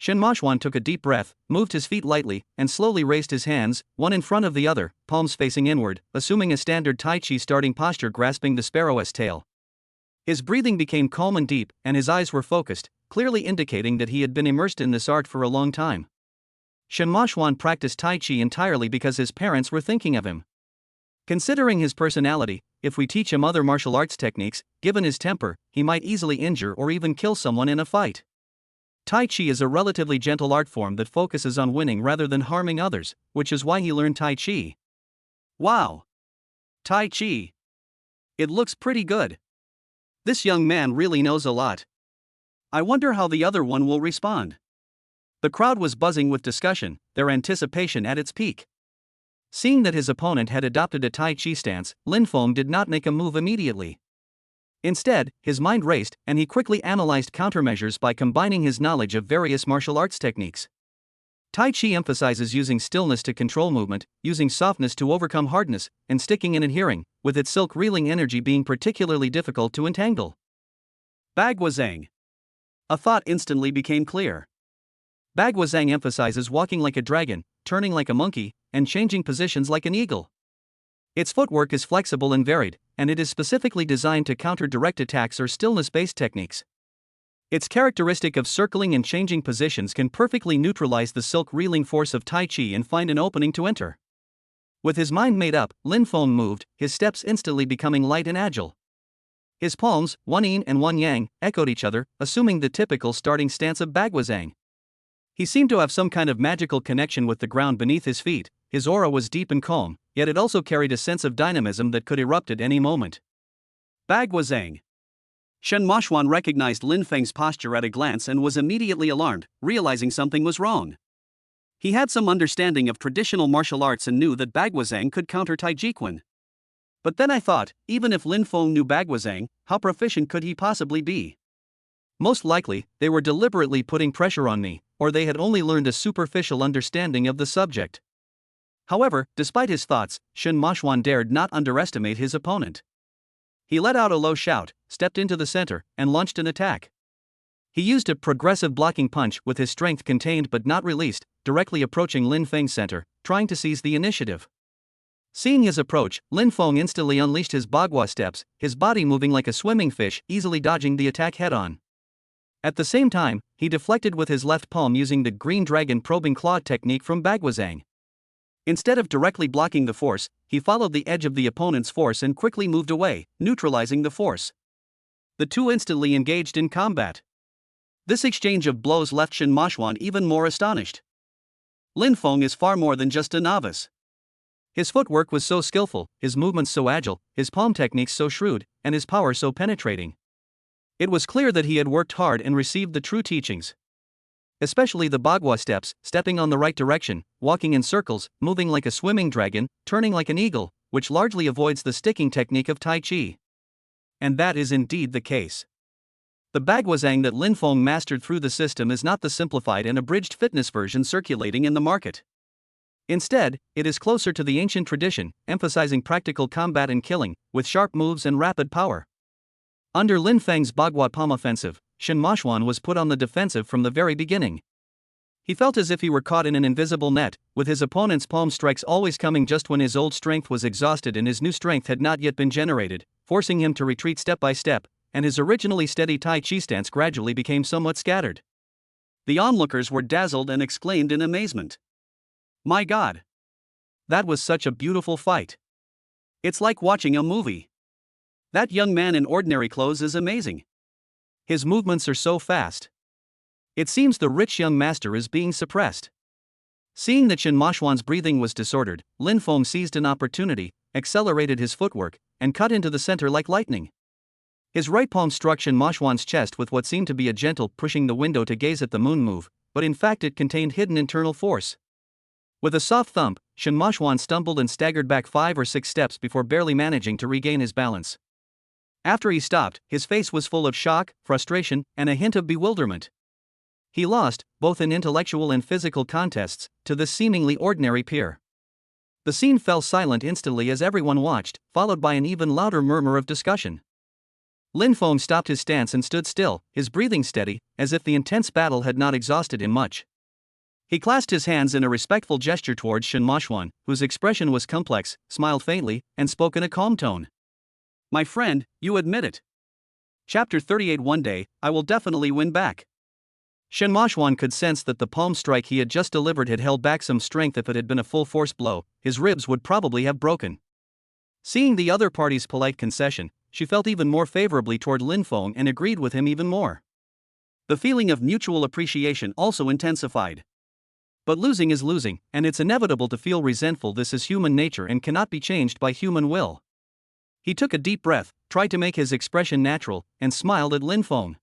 Shen Maoxuan took a deep breath, moved his feet lightly, and slowly raised his hands, one in front of the other, palms facing inward, assuming a standard Tai Chi starting posture grasping the sparrow's tail. His breathing became calm and deep, and his eyes were focused, clearly indicating that he had been immersed in this art for a long time. Shen Maoxuan practiced Tai Chi entirely because his parents were thinking of him. Considering his personality, if we teach him other martial arts techniques, given his temper, he might easily injure or even kill someone in a fight. Tai Chi is a relatively gentle art form that focuses on winning rather than harming others, which is why he learned Tai Chi. Wow! Tai Chi! It looks pretty good. This young man really knows a lot. I wonder how the other one will respond. The crowd was buzzing with discussion, their anticipation at its peak. Seeing that his opponent had adopted a Tai Chi stance, Lin Feng did not make a move immediately. Instead, his mind raced, and he quickly analyzed countermeasures by combining his knowledge of various martial arts techniques. Tai Chi emphasizes using stillness to control movement, using softness to overcome hardness, and sticking and adhering, with its silk reeling energy being particularly difficult to entangle. Bagwazang. A thought instantly became clear. Bagwazang emphasizes walking like a dragon, turning like a monkey, and changing positions like an eagle. Its footwork is flexible and varied, and it is specifically designed to counter direct attacks or stillness-based techniques. Its characteristic of circling and changing positions can perfectly neutralize the silk reeling force of Tai Chi and find an opening to enter. With his mind made up, Lin Feng moved, his steps instantly becoming light and agile. His palms, one yin and one yang, echoed each other, assuming the typical starting stance of Bagwazang. He seemed to have some kind of magical connection with the ground beneath his feet. His aura was deep and calm, yet it also carried a sense of dynamism that could erupt at any moment. Bagwazang. Shen Maoxuan recognized Lin Feng's posture at a glance and was immediately alarmed, realizing something was wrong. He had some understanding of traditional martial arts and knew that Bagwazang could counter Taijikwan. But then I thought, even if Lin Feng knew Bagwazang, how proficient could he possibly be? Most likely, they were deliberately putting pressure on me, or they had only learned a superficial understanding of the subject. However, despite his thoughts, Shen Mashuan dared not underestimate his opponent. He let out a low shout, stepped into the center, and launched an attack. He used a progressive blocking punch with his strength contained but not released, directly approaching Lin Feng's center, trying to seize the initiative. Seeing his approach, Lin Feng instantly unleashed his bagua steps, his body moving like a swimming fish, easily dodging the attack head-on. At the same time, he deflected with his left palm using the Green Dragon probing claw technique from Baguazhang. Instead of directly blocking the force, he followed the edge of the opponent's force and quickly moved away, neutralizing the force. The two instantly engaged in combat. This exchange of blows left Shen Mashuan even more astonished. Lin Feng is far more than just a novice. His footwork was so skillful, his movements so agile, his palm techniques so shrewd, and his power so penetrating. It was clear that he had worked hard and received the true teachings. Especially the bagua steps, stepping on the right direction, walking in circles, moving like a swimming dragon, turning like an eagle, which largely avoids the sticking technique of Tai Chi. And that is indeed the case. The Baguazhang that Lin Feng mastered through the system is not the simplified and abridged fitness version circulating in the market. Instead, it is closer to the ancient tradition, emphasizing practical combat and killing, with sharp moves and rapid power. Under Lin Feng's bagua palm offensive, Shen Mashuan was put on the defensive from the very beginning. He felt as if he were caught in an invisible net, with his opponent's palm strikes always coming just when his old strength was exhausted and his new strength had not yet been generated, forcing him to retreat step by step, and his originally steady Tai Chi stance gradually became somewhat scattered. The onlookers were dazzled and exclaimed in amazement. "My God! That was such a beautiful fight. It's like watching a movie. That young man in ordinary clothes is amazing. His movements are so fast. It seems the rich young master is being suppressed." Seeing that Shen Mashuan's breathing was disordered, Lin Feng seized an opportunity, accelerated his footwork, and cut into the center like lightning. His right palm struck Shen Mashuan's chest with what seemed to be a gentle pushing the window to gaze at the moon move, but in fact it contained hidden internal force. With a soft thump, Shen Mashuan stumbled and staggered back 5 or 6 steps before barely managing to regain his balance. After he stopped, his face was full of shock, frustration, and a hint of bewilderment. He lost, both in intellectual and physical contests, to this seemingly ordinary peer. The scene fell silent instantly as everyone watched, followed by an even louder murmur of discussion. Lin Feng stopped his stance and stood still, his breathing steady, as if the intense battle had not exhausted him much. He clasped his hands in a respectful gesture towards Shen Mashuan, whose expression was complex, smiled faintly, and spoke in a calm tone. "My friend, you admit it. Chapter 38. One day, I will definitely win back." Shen Mashuan could sense that the palm strike he had just delivered had held back some strength. If it had been a full force blow, his ribs would probably have broken. Seeing the other party's polite concession, she felt even more favorably toward Lin Feng and agreed with him even more. The feeling of mutual appreciation also intensified. But losing is losing, and it's inevitable to feel resentful. This is human nature and cannot be changed by human will. He took a deep breath, tried to make his expression natural, and smiled at Lin Feng.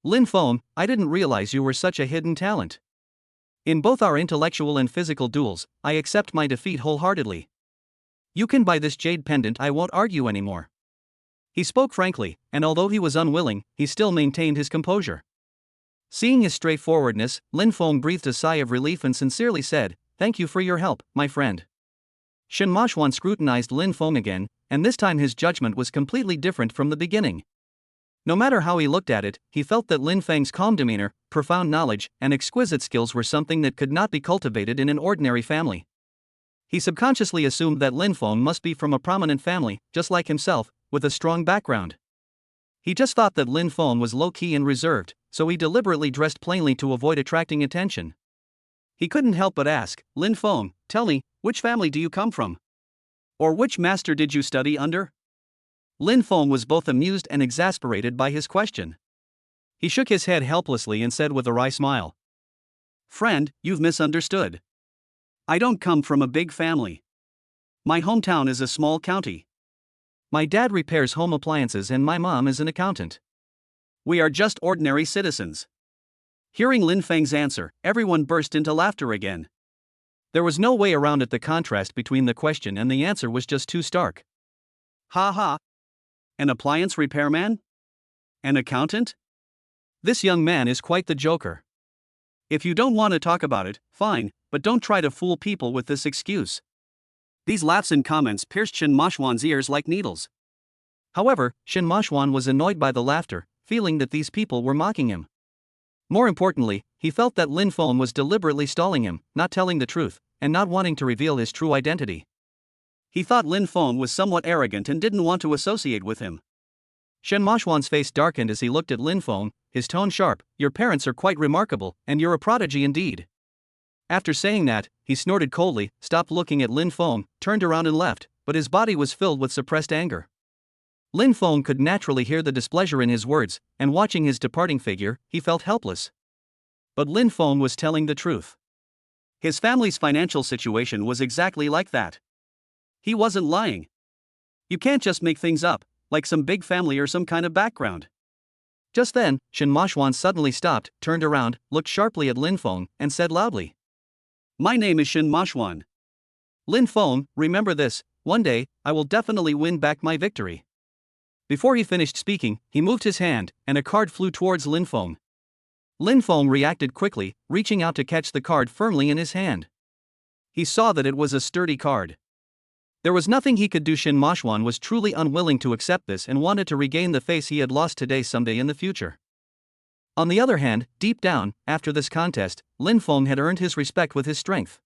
"Lin Feng, I didn't realize you were such a hidden talent. In both our intellectual and physical duels, I accept my defeat wholeheartedly. You can buy this jade pendant. I won't argue anymore." He spoke frankly, and although he was unwilling, he still maintained his composure. Seeing his straightforwardness, Lin Feng breathed a sigh of relief and sincerely said, "Thank you for your help, my friend." Shen Mashuan scrutinized Lin Feng again, and this time his judgment was completely different from the beginning. No matter how he looked at it, he felt that Lin Feng's calm demeanor, profound knowledge, and exquisite skills were something that could not be cultivated in an ordinary family. He subconsciously assumed that Lin Feng must be from a prominent family, just like himself, with a strong background. He just thought that Lin Feng was low-key and reserved, so he deliberately dressed plainly to avoid attracting attention. He couldn't help but ask, "Lin Feng, tell me, which family do you come from? Or which master did you study under?" Lin Feng was both amused and exasperated by his question. He shook his head helplessly and said with a wry smile, "Friend, you've misunderstood. I don't come from a big family. My hometown is a small county. My dad repairs home appliances and my mom is an accountant. We are just ordinary citizens." Hearing Lin Feng's answer, everyone burst into laughter again. There was no way around it. The contrast between the question and the answer was just too stark. "Ha ha! An appliance repairman? An accountant? This young man is quite the joker. If you don't want to talk about it, fine, but don't try to fool people with this excuse. These laughs and comments pierced Shin Mashwan's ears like needles. However, Shin Mashwan was annoyed by the laughter, feeling that these people were mocking him. More importantly, he felt that Lin Feng was deliberately stalling him, not telling the truth, and not wanting to reveal his true identity. He thought Lin Feng was somewhat arrogant and didn't want to associate with him. Shen Mashwan's face darkened as he looked at Lin Feng, his tone sharp. "Your parents are quite remarkable, and you're a prodigy indeed." After saying that, he snorted coldly, stopped looking at Lin Feng, turned around and left, but his body was filled with suppressed anger. Lin Feng could naturally hear the displeasure in his words, and watching his departing figure, he felt helpless. But Lin Feng was telling the truth. His family's financial situation was exactly like that. He wasn't lying. You can't just make things up, like some big family or some kind of background. Just then, Shen Mashwan suddenly stopped, turned around, looked sharply at Lin Feng, and said loudly, "My name is Shen Mashwan. Lin Feng, remember this, one day, I will definitely win back my victory." Before he finished speaking, he moved his hand, and a card flew towards Lin Feng. Lin Feng reacted quickly, reaching out to catch the card firmly in his hand. He saw that it was a sturdy card. There was nothing he could do. Shin Mashwan was truly unwilling to accept this and wanted to regain the face he had lost today someday in the future. On the other hand, deep down, after this contest, Lin Feng had earned his respect with his strength.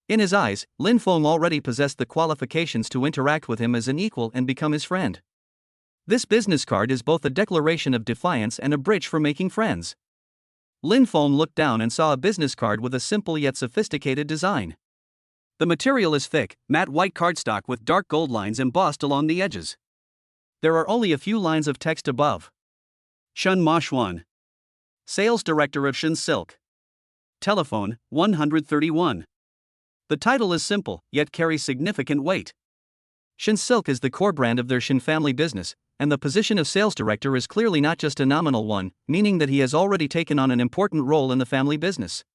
In his eyes, Lin Feng already possessed the qualifications to interact with him as an equal and become his friend. This business card is both a declaration of defiance and a bridge for making friends. Lin Feng looked down and saw a business card with a simple yet sophisticated design. The material is thick, matte white cardstock with dark gold lines embossed along the edges. There are only a few lines of text above. Shen Mashwan, Sales Director of Shin Silk. Telephone, 131. The title is simple, yet carries significant weight. Shin Silk is the core brand of their Shin family business, and the position of sales director is clearly not just a nominal one, meaning that he has already taken on an important role in the family business.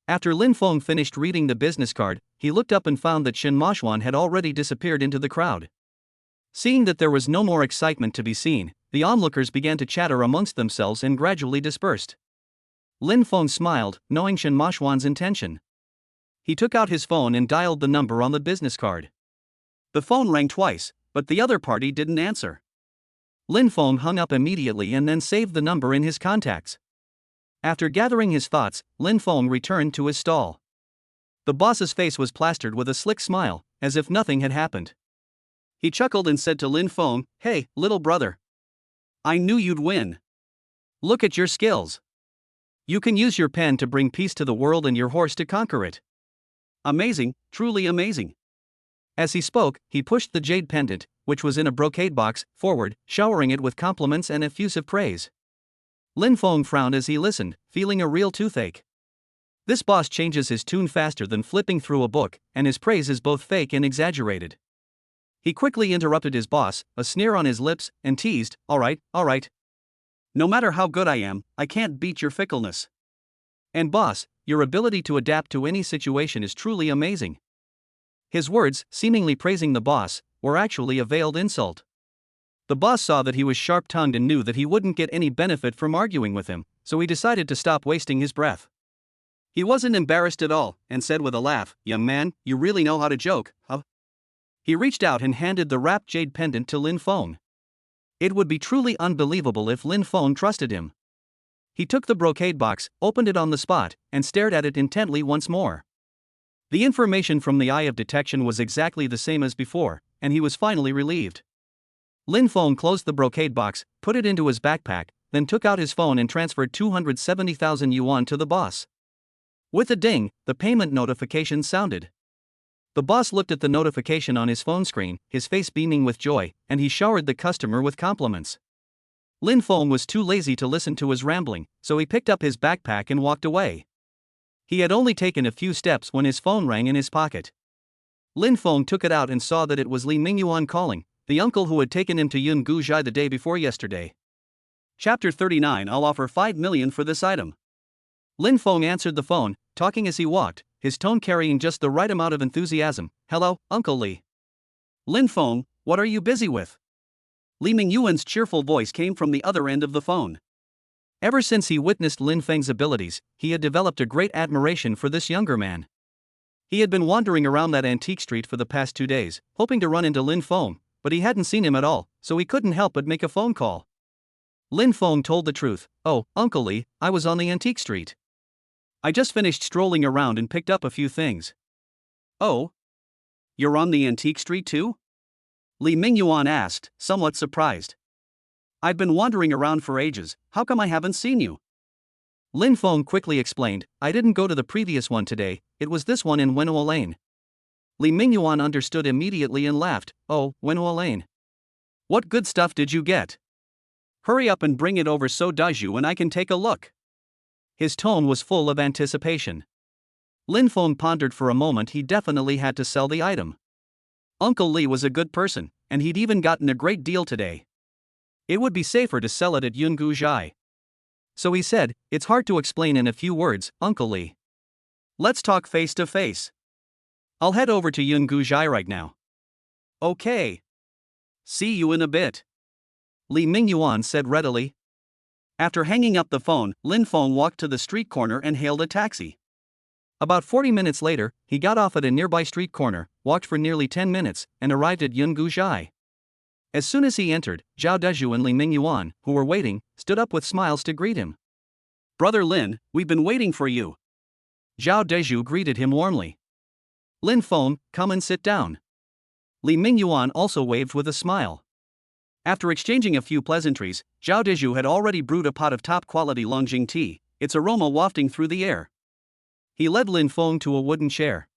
After Lin Feng finished reading the business card, he looked up and found that Shin Mashwan had already disappeared into the crowd. Seeing that there was no more excitement to be seen, the onlookers began to chatter amongst themselves and gradually dispersed. Lin Feng smiled, knowing Shin Mashwan's intention. He took out his phone and dialed the number on the business card. The phone rang twice, but the other party didn't answer. Lin Feng hung up immediately and then saved the number in his contacts. After gathering his thoughts, Lin Feng returned to his stall. The boss's face was plastered with a slick smile, as if nothing had happened. He chuckled and said to Lin Feng, "Hey, little brother. I knew you'd win. Look at your skills. You can use your pen to bring peace to the world and your horse to conquer it. Amazing, truly amazing." As he spoke, he pushed the jade pendant, which was in a brocade box, forward, showering it with compliments and effusive praise. Lin Feng frowned as he listened, feeling a real toothache. This boss changes his tune faster than flipping through a book, and his praise is both fake and exaggerated. He quickly interrupted his boss, a sneer on his lips, and teased, all right. No matter how good I am, I can't beat your fickleness. And boss, your ability to adapt to any situation is truly amazing." His words, seemingly praising the boss, were actually a veiled insult. The boss saw that he was sharp-tongued and knew that he wouldn't get any benefit from arguing with him, so he decided to stop wasting his breath. He wasn't embarrassed at all, and said with a laugh, "Young man, you really know how to joke, huh?" He reached out and handed the wrapped jade pendant to Lin Feng. It would be truly unbelievable if Lin Feng trusted him. He took the brocade box, opened it on the spot, and stared at it intently once more. The information from the eye of detection was exactly the same as before, and he was finally relieved. Lin Feng closed the brocade box, put it into his backpack, then took out his phone and transferred 270,000 yuan to the boss. With a ding, the payment notification sounded. The boss looked at the notification on his phone screen, his face beaming with joy, and he showered the customer with compliments. Lin Feng was too lazy to listen to his rambling, so he picked up his backpack and walked away. He had only taken a few steps when his phone rang in his pocket. Lin Feng took it out and saw that it was Li Mingyuan calling, the uncle who had taken him to Yun Guzhai the day before yesterday. Chapter 39. I'll offer 5 million for this item. Lin Feng answered the phone, talking as he walked, his tone carrying just the right amount of enthusiasm. "Hello, Uncle Li." "Lin Feng, what are you busy with?" Li Mingyuan's cheerful voice came from the other end of the phone. Ever since he witnessed Lin Feng's abilities, he had developed a great admiration for this younger man. He had been wandering around that antique street for the past 2 days, hoping to run into Lin Feng, but he hadn't seen him at all, so he couldn't help but make a phone call. Lin Feng told the truth. "Oh, Uncle Li, I was on the antique street. I just finished strolling around and picked up a few things." "Oh? You're on the antique street too?" Li Mingyuan asked, somewhat surprised. "I've been wandering around for ages, how come I haven't seen you?" Lin Feng quickly explained, "I didn't go to the previous one today, it was this one in Wenhua Lane." Li Mingyuan understood immediately and laughed. "Oh, Wenhua Lane. What good stuff did you get? Hurry up and bring it over so Daiju and I can take a look." His tone was full of anticipation. Lin Feng pondered for a moment. He definitely had to sell the item. Uncle Li was a good person, and he'd even gotten a great deal today. It would be safer to sell it at Yungu Zhai. So he said, "It's hard to explain in a few words, Uncle Li. Let's talk face to face. I'll head over to Yungu Zhai right now." "Okay. See you in a bit," Li Mingyuan said readily. After hanging up the phone, Lin Feng walked to the street corner and hailed a taxi. About 40 minutes later, he got off at a nearby street corner, walked for nearly 10 minutes, and arrived at Yungu Zhai. As soon as he entered, Zhao Deju and Li Mingyuan, who were waiting, stood up with smiles to greet him. "Brother Lin, we've been waiting for you." Zhao Deju greeted him warmly. "Lin Feng, come and sit down." Li Mingyuan also waved with a smile. After exchanging a few pleasantries, Zhao Deju had already brewed a pot of top-quality Longjing tea, its aroma wafting through the air. He led Lin Feng to a wooden chair.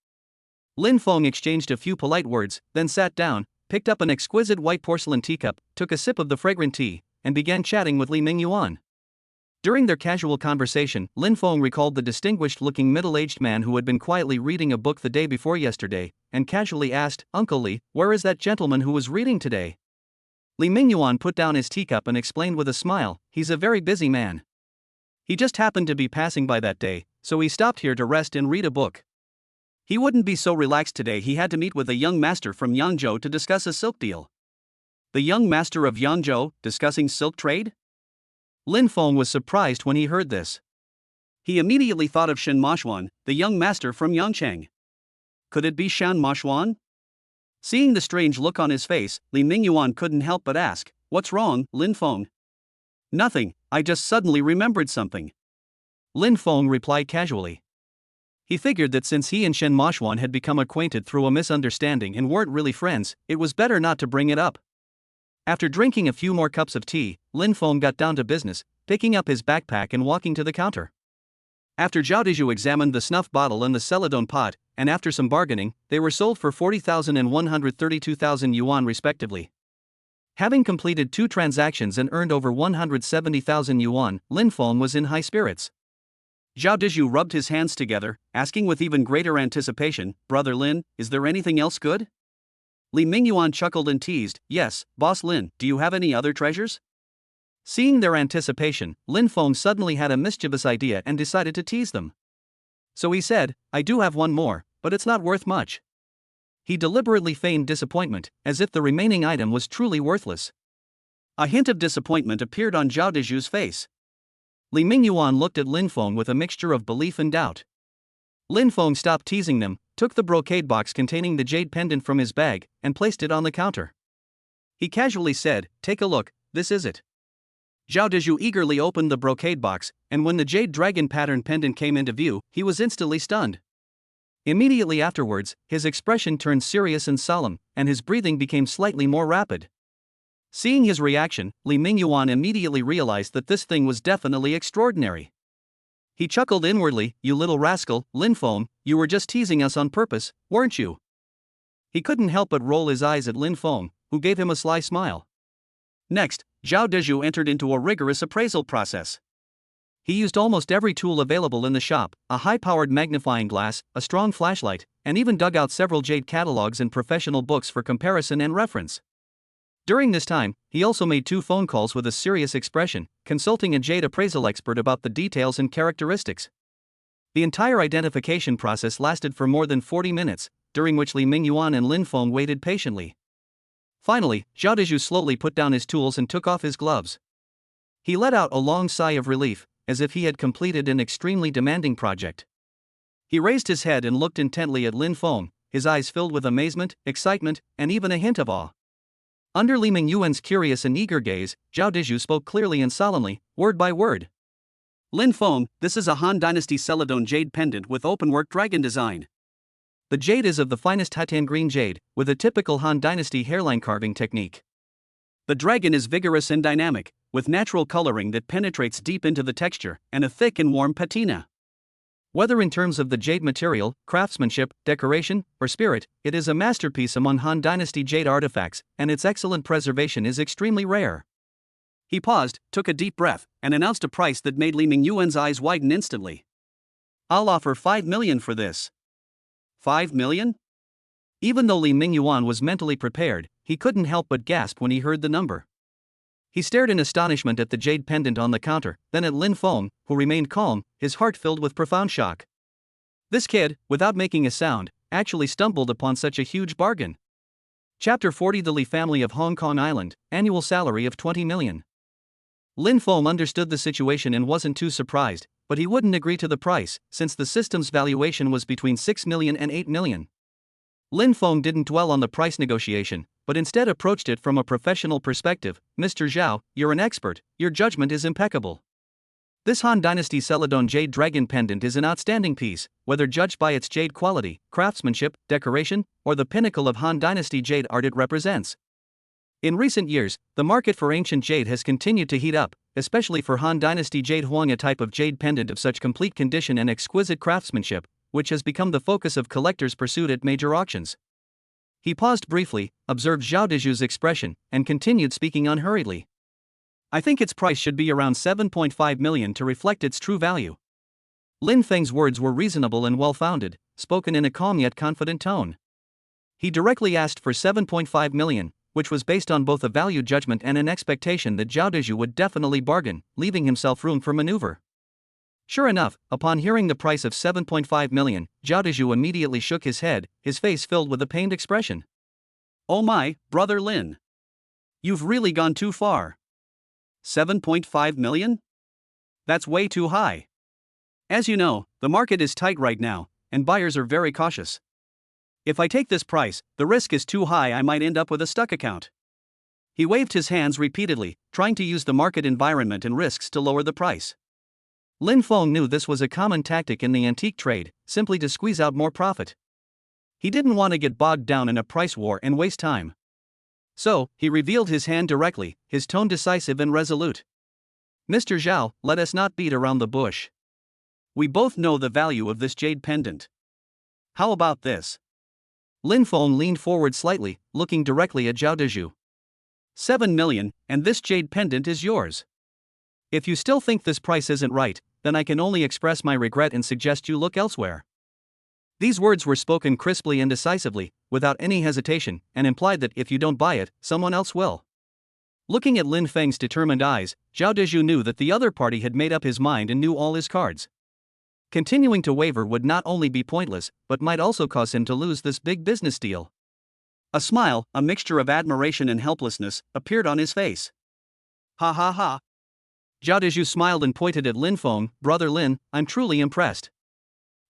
Lin Feng exchanged a few polite words, then sat down, picked up an exquisite white porcelain teacup, took a sip of the fragrant tea, and began chatting with Li Mingyuan. During their casual conversation, Lin Feng recalled the distinguished-looking middle-aged man who had been quietly reading a book the day before yesterday, and casually asked, "Uncle Li, where is that gentleman who was reading today?" Li Mingyuan put down his teacup and explained with a smile, "He's a very busy man. He just happened to be passing by that day, so he stopped here to rest and read a book. He wouldn't be so relaxed today. He had to meet with a young master from Yangzhou to discuss a silk deal." "The young master of Yangzhou, discussing silk trade?" Lin Feng was surprised when he heard this. He immediately thought of Shen Mashuan, the young master from Yangcheng. Could it be Shen Mashuan? Seeing the strange look on his face, Li Mingyuan couldn't help but ask, "What's wrong, Lin Feng?" "Nothing, I just suddenly remembered something," Lin Feng replied casually. He figured that since he and Shen Mashuan had become acquainted through a misunderstanding and weren't really friends, it was better not to bring it up. After drinking a few more cups of tea, Lin Feng got down to business, picking up his backpack and walking to the counter. After Zhao Deju examined the snuff bottle and the celadone pot, and after some bargaining, they were sold for 40,000 and 132,000 yuan respectively. Having completed 2 transactions and earned over 170,000 yuan, Lin Feng was in high spirits. Zhao Deju rubbed his hands together, asking with even greater anticipation, "Brother Lin, is there anything else good?" Li Mingyuan chuckled and teased, "Yes, Boss Lin, do you have any other treasures?" Seeing their anticipation, Lin Feng suddenly had a mischievous idea and decided to tease them. So he said, "I do have one more, but it's not worth much." He deliberately feigned disappointment, as if the remaining item was truly worthless. A hint of disappointment appeared on Zhao Deju's face. Li Mingyuan looked at Lin Feng with a mixture of belief and doubt. Lin Feng stopped teasing them, took the brocade box containing the jade pendant from his bag, and placed it on the counter. He casually said, "Take a look, this is it." Zhao Deju eagerly opened the brocade box, and when the jade dragon pattern pendant came into view, he was instantly stunned. Immediately afterwards, his expression turned serious and solemn, and his breathing became slightly more rapid. Seeing his reaction, Li Mingyuan immediately realized that this thing was definitely extraordinary. He chuckled inwardly, "You little rascal, Lin Feng, you were just teasing us on purpose, weren't you?" He couldn't help but roll his eyes at Lin Feng, who gave him a sly smile. Next, Zhao Deju entered into a rigorous appraisal process. He used almost every tool available in the shop, a high-powered magnifying glass, a strong flashlight, and even dug out several jade catalogs and professional books for comparison and reference. During this time, he also made 2 phone calls with a serious expression, consulting a jade appraisal expert about the details and characteristics. The entire identification process lasted for more than 40 minutes, during which Li Mingyuan and Lin Feng waited patiently. Finally, Zhao Deju slowly put down his tools and took off his gloves. He let out a long sigh of relief, as if he had completed an extremely demanding project. He raised his head and looked intently at Lin Feng, his eyes filled with amazement, excitement, and even a hint of awe. Under Li Mingyuan's curious and eager gaze, Zhao Dizhu spoke clearly and solemnly, word by word. Lin Feng, this is a Han Dynasty Celadon jade pendant with openwork dragon design. The jade is of the finest Hatan green jade, with a typical Han Dynasty hairline carving technique. The dragon is vigorous and dynamic, with natural coloring that penetrates deep into the texture, and a thick and warm patina. Whether in terms of the jade material, craftsmanship, decoration, or spirit, it is a masterpiece among Han Dynasty jade artifacts, and its excellent preservation is extremely rare. He paused, took a deep breath, and announced a price that made Li Mingyuan's eyes widen instantly. I'll offer 5 million for this. 5 million? Even though Li Mingyuan was mentally prepared, he couldn't help but gasp when he heard the number. He stared in astonishment at the jade pendant on the counter, then at Lin Feng, who remained calm, his heart filled with profound shock. This kid, without making a sound, actually stumbled upon such a huge bargain. Chapter 40 The Li family of Hong Kong Island, annual salary of 20 million. Lin Feng understood the situation and wasn't too surprised, but he wouldn't agree to the price, since the system's valuation was between 6 million and 8 million. Lin Feng didn't dwell on the price negotiation, but instead approached it from a professional perspective. Mr. Zhao, you're an expert, your judgment is impeccable. This Han Dynasty Celadon jade dragon pendant is an outstanding piece, whether judged by its jade quality, craftsmanship, decoration, or the pinnacle of Han Dynasty jade art it represents. In recent years, the market for ancient jade has continued to heat up, especially for Han Dynasty jade Huang, a type of jade pendant of such complete condition and exquisite craftsmanship, which has become the focus of collectors' pursuit at major auctions. He paused briefly, observed Zhao Dizhu's expression, and continued speaking unhurriedly. I think its price should be around 7.5 million to reflect its true value. Lin Feng's words were reasonable and well-founded, spoken in a calm yet confident tone. He directly asked for 7.5 million, which was based on both a value judgment and an expectation that Zhao Dizhu would definitely bargain, leaving himself room for maneuver. Sure enough, upon hearing the price of 7.5 million, Zhao Dizhu immediately shook his head, his face filled with a pained expression. Oh my, brother Lin. You've really gone too far. 7.5 million? That's way too high. As you know, the market is tight right now, and buyers are very cautious. If I take this price, the risk is too high, I might end up with a stuck account. He waved his hands repeatedly, trying to use the market environment and risks to lower the price. Lin Feng knew this was a common tactic in the antique trade, simply to squeeze out more profit. He didn't want to get bogged down in a price war and waste time. So, he revealed his hand directly, his tone decisive and resolute. Mr. Zhao, let us not beat around the bush. We both know the value of this jade pendant. How about this? Lin Feng leaned forward slightly, looking directly at Zhao Dizhu. 7 million, and this jade pendant is yours. If you still think this price isn't right, then I can only express my regret and suggest you look elsewhere. These words were spoken crisply and decisively, without any hesitation, and implied that if you don't buy it, someone else will. Looking at Lin Feng's determined eyes, Zhao Dizhu knew that the other party had made up his mind and knew all his cards. Continuing to waver would not only be pointless, but might also cause him to lose this big business deal. A smile, a mixture of admiration and helplessness, appeared on his face. Ha ha ha. Zhao Dizhu smiled and pointed at Lin Feng. Brother Lin, I'm truly impressed.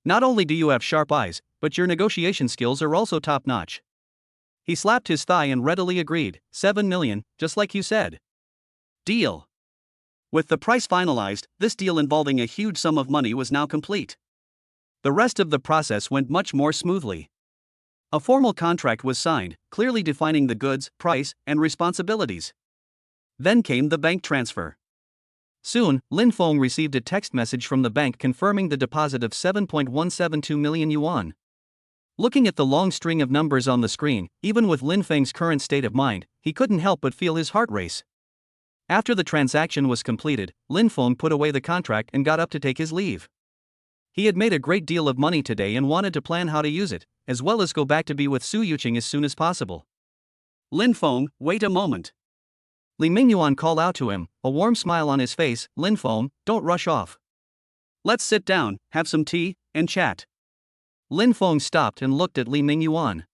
Not only do you have sharp eyes, but your negotiation skills are also top-notch. He slapped his thigh and readily agreed, 7 million, just like you said. Deal. With the price finalized, this deal involving a huge sum of money was now complete. The rest of the process went much more smoothly. A formal contract was signed, clearly defining the goods, price, and responsibilities. Then came the bank transfer. Soon, Lin Feng received a text message from the bank confirming the deposit of 7.172 million yuan. Looking at the long string of numbers on the screen, even with Lin Feng's current state of mind, he couldn't help but feel his heart race. After the transaction was completed, Lin Feng put away the contract and got up to take his leave. He had made a great deal of money today and wanted to plan how to use it, as well as go back to be with Su Yuqing as soon as possible. Lin Feng, wait a moment. Li Mingyuan called out to him, a warm smile on his face. Lin Feng, don't rush off. Let's sit down, have some tea, and chat. Lin Feng stopped and looked at Li Mingyuan.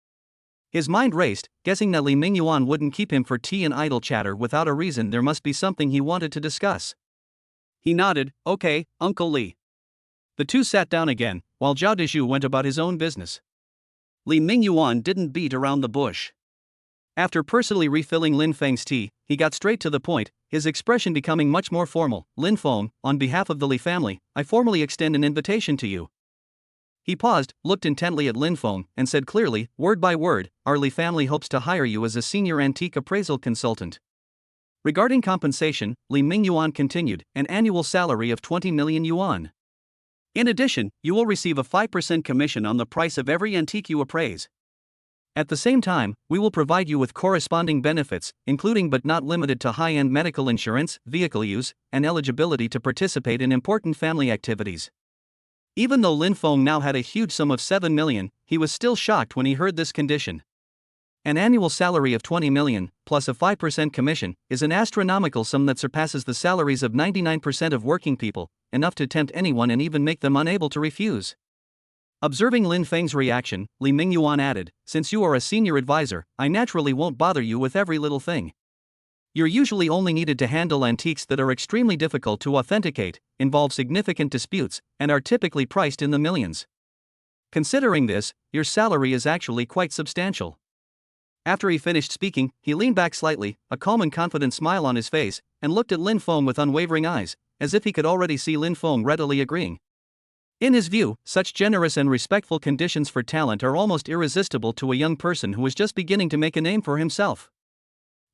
His mind raced, guessing that Li Mingyuan wouldn't keep him for tea and idle chatter without a reason. There must be something he wanted to discuss. He nodded, "Okay, Uncle Li." The two sat down again, while Zhao Dezhu went about his own business. Li Mingyuan didn't beat around the bush. After personally refilling Lin Feng's tea, he got straight to the point, his expression becoming much more formal. "Lin Feng, on behalf of the Li family, I formally extend an invitation to you." He paused, looked intently at Lin Feng, and said clearly, word by word, "Our Li family hopes to hire you as a senior antique appraisal consultant." Regarding compensation, Li Mingyuan continued, "An annual salary of 20 million yuan. In addition, you will receive a 5% commission on the price of every antique you appraise. At the same time, we will provide you with corresponding benefits, including but not limited to high-end medical insurance, vehicle use, and eligibility to participate in important family activities." Even though Lin Feng now had a huge sum of 7 million, he was still shocked when he heard this condition. An annual salary of 20 million, plus a 5% commission, is an astronomical sum that surpasses the salaries of 99% of working people, enough to tempt anyone and even make them unable to refuse. Observing Lin Feng's reaction, Li Mingyuan added, "Since you are a senior advisor, I naturally won't bother you with every little thing. You're usually only needed to handle antiques that are extremely difficult to authenticate, involve significant disputes, and are typically priced in the millions. Considering this, your salary is actually quite substantial." After he finished speaking, he leaned back slightly, a calm and confident smile on his face, and looked at Lin Feng with unwavering eyes, as if he could already see Lin Feng readily agreeing. In his view, such generous and respectful conditions for talent are almost irresistible to a young person who is just beginning to make a name for himself.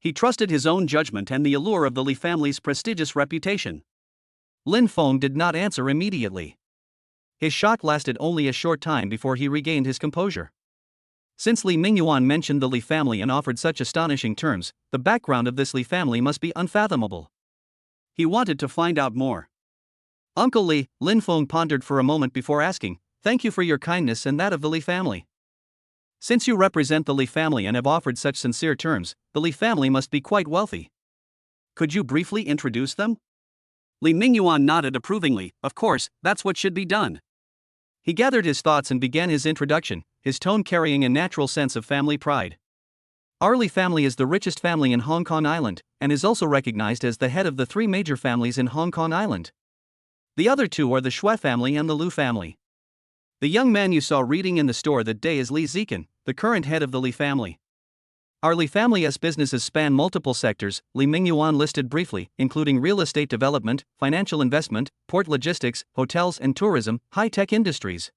He trusted his own judgment and the allure of the Li family's prestigious reputation. Lin Feng did not answer immediately. His shock lasted only a short time before he regained his composure. Since Li Mingyuan mentioned the Li family and offered such astonishing terms, the background of this Li family must be unfathomable. He wanted to find out more. "Uncle Li," Lin Feng pondered for a moment before asking, "Thank you for your kindness and that of the Li family. Since you represent the Li family and have offered such sincere terms, the Li family must be quite wealthy. Could you briefly introduce them?" Li Mingyuan nodded approvingly. "Of course, that's what should be done." He gathered his thoughts and began his introduction, his tone carrying a natural sense of family pride. "Our Li family is the richest family in Hong Kong Island, and is also recognized as the head of the 3 major families in Hong Kong Island. The other 2 are the Shui family and the Lu family. The young man you saw reading in the store that day is Li Zikan, the current head of the Li family. Our Li family's businesses span multiple sectors," Li Mingyuan listed briefly, "including real estate development, financial investment, port logistics, hotels and tourism, high-tech industries.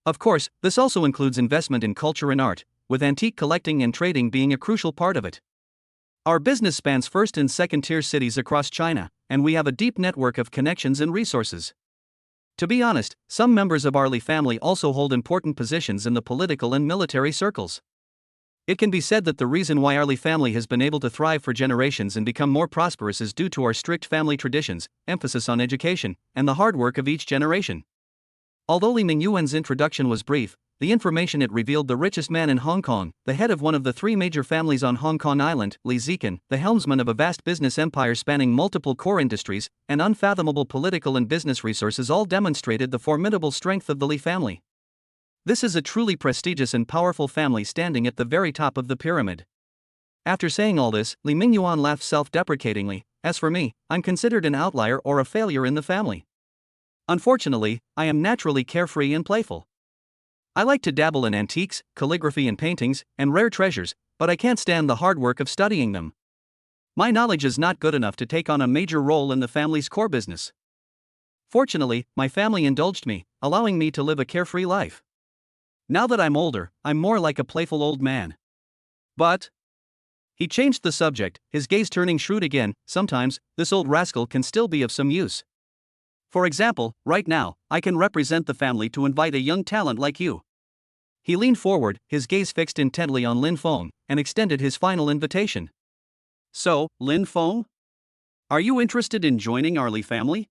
Of course, this also includes investment in culture and art, with antique collecting and trading being a crucial part of it. Our business spans first and second-tier cities across China, and we have a deep network of connections and resources. To be honest, some members of our Li family also hold important positions in the political and military circles. It can be said that the reason why our Li family has been able to thrive for generations and become more prosperous is due to our strict family traditions, emphasis on education, and the hard work of each generation." Although Li Mingyuan's introduction was brief, the information it revealed the richest man in Hong Kong, the head of one of the 3 major families on Hong Kong Island, Li Zikan, the helmsman of a vast business empire spanning multiple core industries, and unfathomable political and business resources all demonstrated the formidable strength of the Li family. This is a truly prestigious and powerful family standing at the very top of the pyramid. After saying all this, Li Mingyuan laughed self-deprecatingly. "As for me, I'm considered an outlier or a failure in the family. Unfortunately, I am naturally carefree and playful. I like to dabble in antiques, calligraphy and paintings, and rare treasures, but I can't stand the hard work of studying them. My knowledge is not good enough to take on a major role in the family's core business. Fortunately, my family indulged me, allowing me to live a carefree life. Now that I'm older, I'm more like a playful old man. But..." He changed the subject, his gaze turning shrewd again. "Sometimes, this old rascal can still be of some use. For example, right now, I can represent the family to invite a young talent like you." He leaned forward, his gaze fixed intently on Lin Feng, and extended his final invitation. "So, Lin Feng? Are you interested in joining our Li family?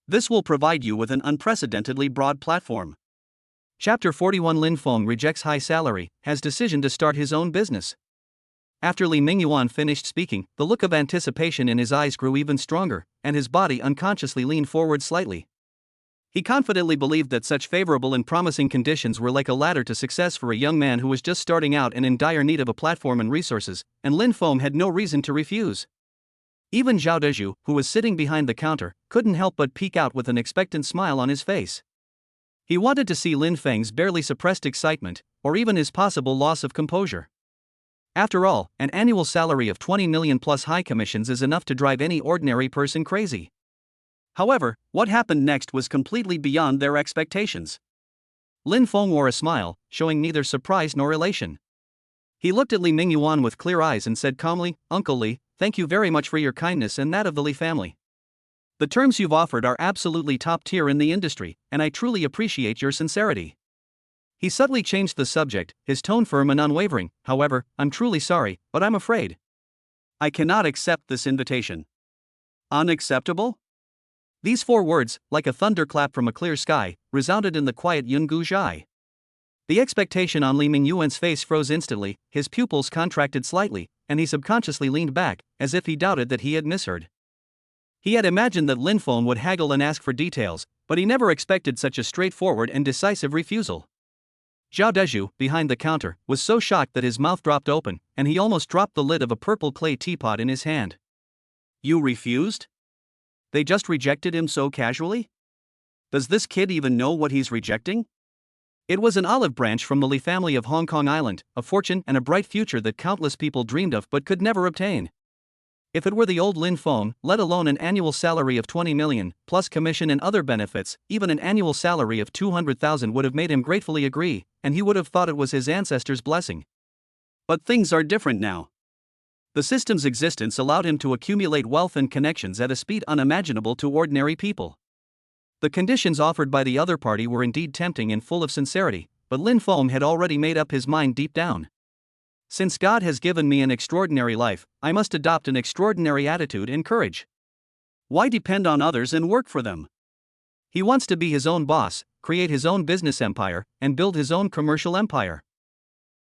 This will provide you with an unprecedentedly broad platform." Chapter 41 Lin Feng rejects high salary, has decision to start his own business. After Li Mingyuan finished speaking, the look of anticipation in his eyes grew even stronger, and his body unconsciously leaned forward slightly. He confidently believed that such favorable and promising conditions were like a ladder to success for a young man who was just starting out and in dire need of a platform and resources, and Lin Feng had no reason to refuse. Even Zhao Dezhu, who was sitting behind the counter, couldn't help but peek out with an expectant smile on his face. He wanted to see Lin Feng's barely suppressed excitement, or even his possible loss of composure. After all, an annual salary of 20 million plus high commissions is enough to drive any ordinary person crazy. However, what happened next was completely beyond their expectations. Lin Feng wore a smile, showing neither surprise nor elation. He looked at Li Mingyuan with clear eyes and said calmly, "Uncle Li, thank you very much for your kindness and that of the Li family. The terms you've offered are absolutely top tier in the industry, and I truly appreciate your sincerity." He subtly changed the subject, his tone firm and unwavering. "However, I'm truly sorry, but I'm afraid I cannot accept this invitation." Unacceptable? These 4 words, like a thunderclap from a clear sky, resounded in the quiet Yungu Zhai. The expectation on Li Mingyuan's face froze instantly, his pupils contracted slightly, and he subconsciously leaned back, as if he doubted that he had misheard. He had imagined that Lin Feng would haggle and ask for details, but he never expected such a straightforward and decisive refusal. Zhao Dezhu, behind the counter, was so shocked that his mouth dropped open, and he almost dropped the lid of a purple clay teapot in his hand. You refused? They just rejected him so casually? Does this kid even know what he's rejecting? It was an olive branch from the Li family of Hong Kong Island, a fortune and a bright future that countless people dreamed of but could never obtain. If it were the old Lin Feng, let alone an annual salary of 20 million, plus commission and other benefits, even an annual salary of 200,000 would have made him gratefully agree, and he would have thought it was his ancestors' blessing. But things are different now. The system's existence allowed him to accumulate wealth and connections at a speed unimaginable to ordinary people. The conditions offered by the other party were indeed tempting and full of sincerity, but Lin Feng had already made up his mind deep down. Since God has given me an extraordinary life, I must adopt an extraordinary attitude and courage. Why depend on others and work for them? He wants to be his own boss, create his own business empire, and build his own commercial empire.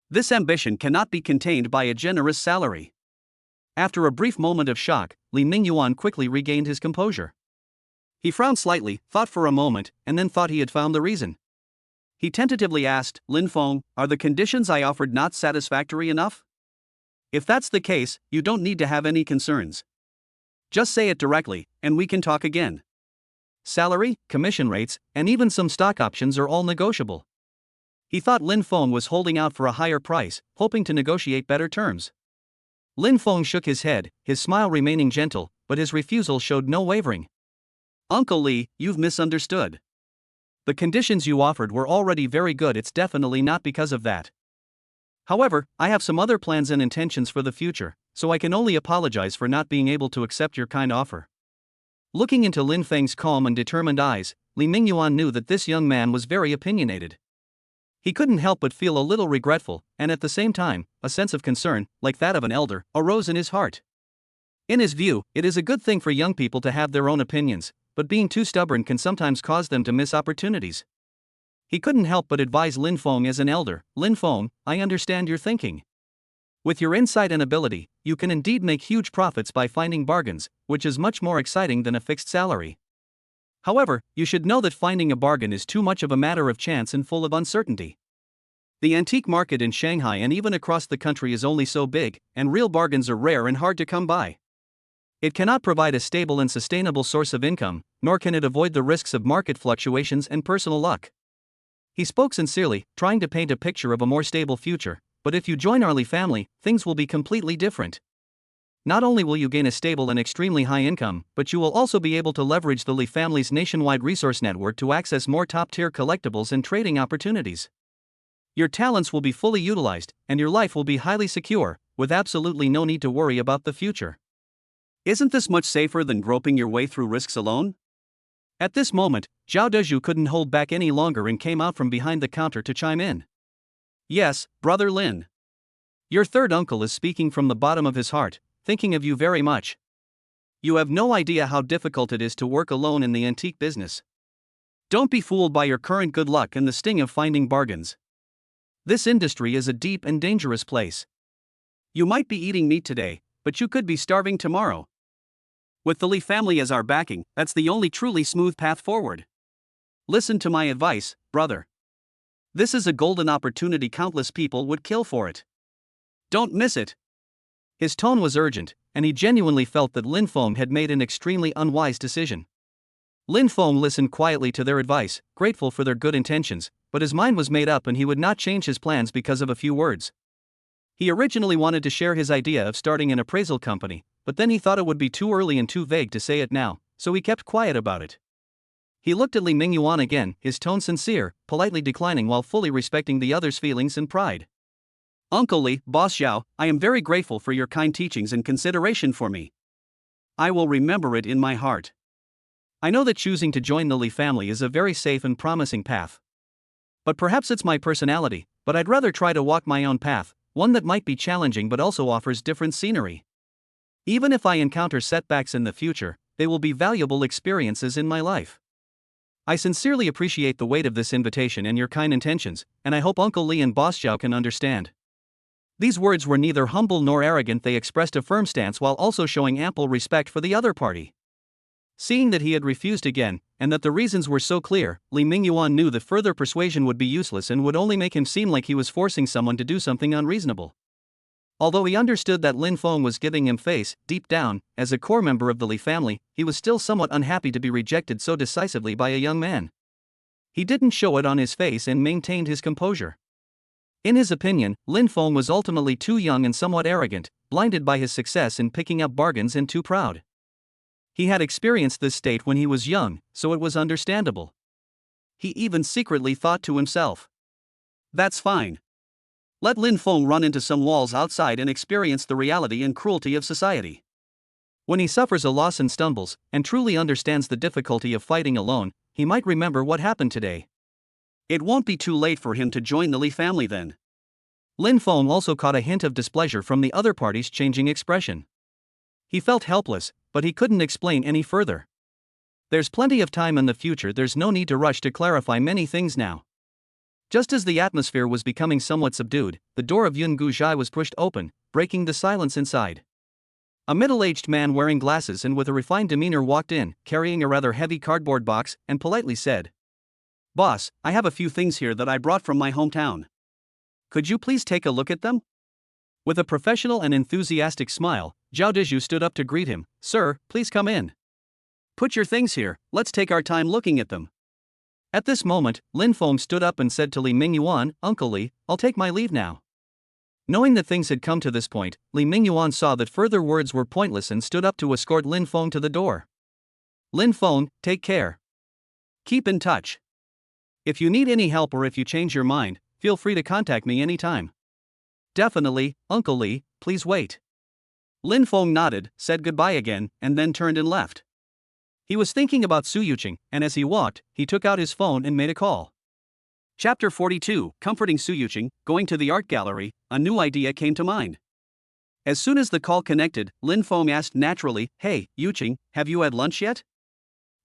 This ambition cannot be contained by a generous salary. After a brief moment of shock, Li Mingyuan quickly regained his composure. He frowned slightly, thought for a moment, and then thought he had found the reason. He tentatively asked, "Lin Feng, are the conditions I offered not satisfactory enough? If that's the case, you don't need to have any concerns. Just say it directly, and we can talk again. Salary, commission rates, and even some stock options are all negotiable." He thought Lin Feng was holding out for a higher price, hoping to negotiate better terms. Lin Feng shook his head, his smile remaining gentle, but his refusal showed no wavering. "Uncle Li, you've misunderstood. The conditions you offered were already very good. It's definitely not because of that. However, I have some other plans and intentions for the future, so I can only apologize for not being able to accept your kind offer." Looking into Lin Feng's calm and determined eyes, Li Mingyuan knew that this young man was very opinionated. He couldn't help but feel a little regretful, and at the same time, a sense of concern, like that of an elder, arose in his heart. In his view, it is a good thing for young people to have their own opinions, but being too stubborn can sometimes cause them to miss opportunities. He couldn't help but advise Lin Feng as an elder, "Lin Feng, I understand your thinking. With your insight and ability, you can indeed make huge profits by finding bargains, which is much more exciting than a fixed salary. However, you should know that finding a bargain is too much of a matter of chance and full of uncertainty. The antique market in Shanghai and even across the country is only so big, and real bargains are rare and hard to come by. It cannot provide a stable and sustainable source of income, nor can it avoid the risks of market fluctuations and personal luck." He spoke sincerely, trying to paint a picture of a more stable future, but if you join our Li family, things will be completely different. Not only will you gain a stable and extremely high income, but you will also be able to leverage the Li family's nationwide resource network to access more top-tier collectibles and trading opportunities. Your talents will be fully utilized, and your life will be highly secure, with absolutely no need to worry about the future. Isn't this much safer than groping your way through risks alone? At this moment, Zhao Dezhu couldn't hold back any longer and came out from behind the counter to chime in. "Yes, Brother Lin. Your third uncle is speaking from the bottom of his heart, thinking of you very much. You have no idea how difficult it is to work alone in the antique business. Don't be fooled by your current good luck and the sting of finding bargains. This industry is a deep and dangerous place. You might be eating meat today, but you could be starving tomorrow. With the Li family as our backing, that's the only truly smooth path forward. Listen to my advice, brother. This is a golden opportunity, countless people would kill for it. Don't miss it. His tone was urgent, and he genuinely felt that Lin Feng had made an extremely unwise decision. Lin Feng listened quietly to their advice, grateful for their good intentions, but his mind was made up and he would not change his plans because of a few words. He originally wanted to share his idea of starting an appraisal company, but then he thought it would be too early and too vague to say it now, so he kept quiet about it. He looked at Li Mingyuan again, his tone sincere, politely declining while fully respecting the other's feelings and pride. Uncle Li, Boss Xiao, I am very grateful for your kind teachings and consideration for me. I will remember it in my heart. I know that choosing to join the Li family is a very safe and promising path. But perhaps it's my personality, but I'd rather try to walk my own path, one that might be challenging but also offers different scenery. Even if I encounter setbacks in the future, they will be valuable experiences in my life. I sincerely appreciate the weight of this invitation and your kind intentions, and I hope Uncle Li and Boss Xiao can understand. These words were neither humble nor arrogant, they expressed a firm stance while also showing ample respect for the other party. Seeing that he had refused again, and that the reasons were so clear, Li Mingyuan knew that further persuasion would be useless and would only make him seem like he was forcing someone to do something unreasonable. Although he understood that Lin Feng was giving him face, deep down, as a core member of the Li family, he was still somewhat unhappy to be rejected so decisively by a young man. He didn't show it on his face and maintained his composure. In his opinion, Lin Feng was ultimately too young and somewhat arrogant, blinded by his success in picking up bargains and too proud. He had experienced this state when he was young, so it was understandable. He even secretly thought to himself, "That's fine. Let Lin Feng run into some walls outside and experience the reality and cruelty of society. When he suffers a loss and stumbles, and truly understands the difficulty of fighting alone, he might remember what happened today. It won't be too late for him to join the Li family then." Lin Feng also caught a hint of displeasure from the other party's changing expression. He felt helpless, but he couldn't explain any further. There's plenty of time in the future, there's no need to rush to clarify many things now. Just as the atmosphere was becoming somewhat subdued, the door of Yun Guzhai was pushed open, breaking the silence inside. A middle-aged man wearing glasses and with a refined demeanor walked in, carrying a rather heavy cardboard box, and politely said, "Boss, I have a few things here that I brought from my hometown. Could you please take a look at them?" With a professional and enthusiastic smile, Zhao Dizhu stood up to greet him. "Sir, please come in. Put your things here, let's take our time looking at them." At this moment, Lin Feng stood up and said to Li Mingyuan, "Uncle Li, I'll take my leave now." Knowing that things had come to this point, Li Mingyuan saw that further words were pointless and stood up to escort Lin Feng to the door. "Lin Feng, take care. Keep in touch. If you need any help or if you change your mind, feel free to contact me anytime." "Definitely, Uncle Li, please wait." Lin Feng nodded, said goodbye again, and then turned and left. He was thinking about Su Yuqing, and as he walked, he took out his phone and made a call. Chapter 42, Comforting Su Yuqing. Going to the art gallery, a new idea came to mind. As soon as the call connected, Lin Feng asked naturally, "Hey, Yuqing, have you had lunch yet?"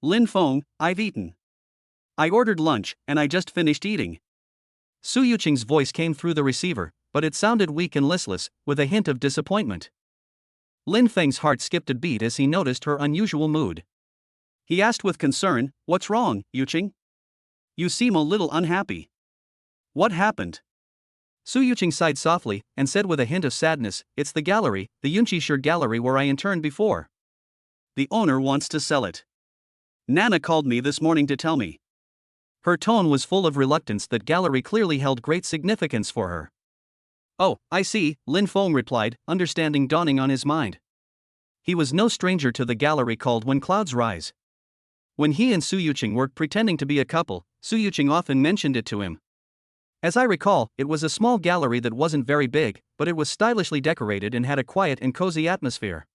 "Lin Feng, I've eaten. I ordered lunch, and I just finished eating." Su Yuqing's voice came through the receiver, but it sounded weak and listless, with a hint of disappointment. Lin Feng's heart skipped a beat as he noticed her unusual mood. He asked with concern, "What's wrong, Yuqing? You seem a little unhappy. What happened?" Su Yuqing sighed softly, and said with a hint of sadness, "It's the gallery, the Yunqishire gallery where I interned before. The owner wants to sell it. Nana called me this morning to tell me." Her tone was full of reluctance. That gallery clearly held great significance for her. "Oh, I see," Lin Feng replied, understanding dawning on his mind. He was no stranger to the gallery called When Clouds Rise. When he and Su Yuqing worked pretending to be a couple, Su Yuqing often mentioned it to him. As I recall, it was a small gallery that wasn't very big, but it was stylishly decorated and had a quiet and cozy atmosphere.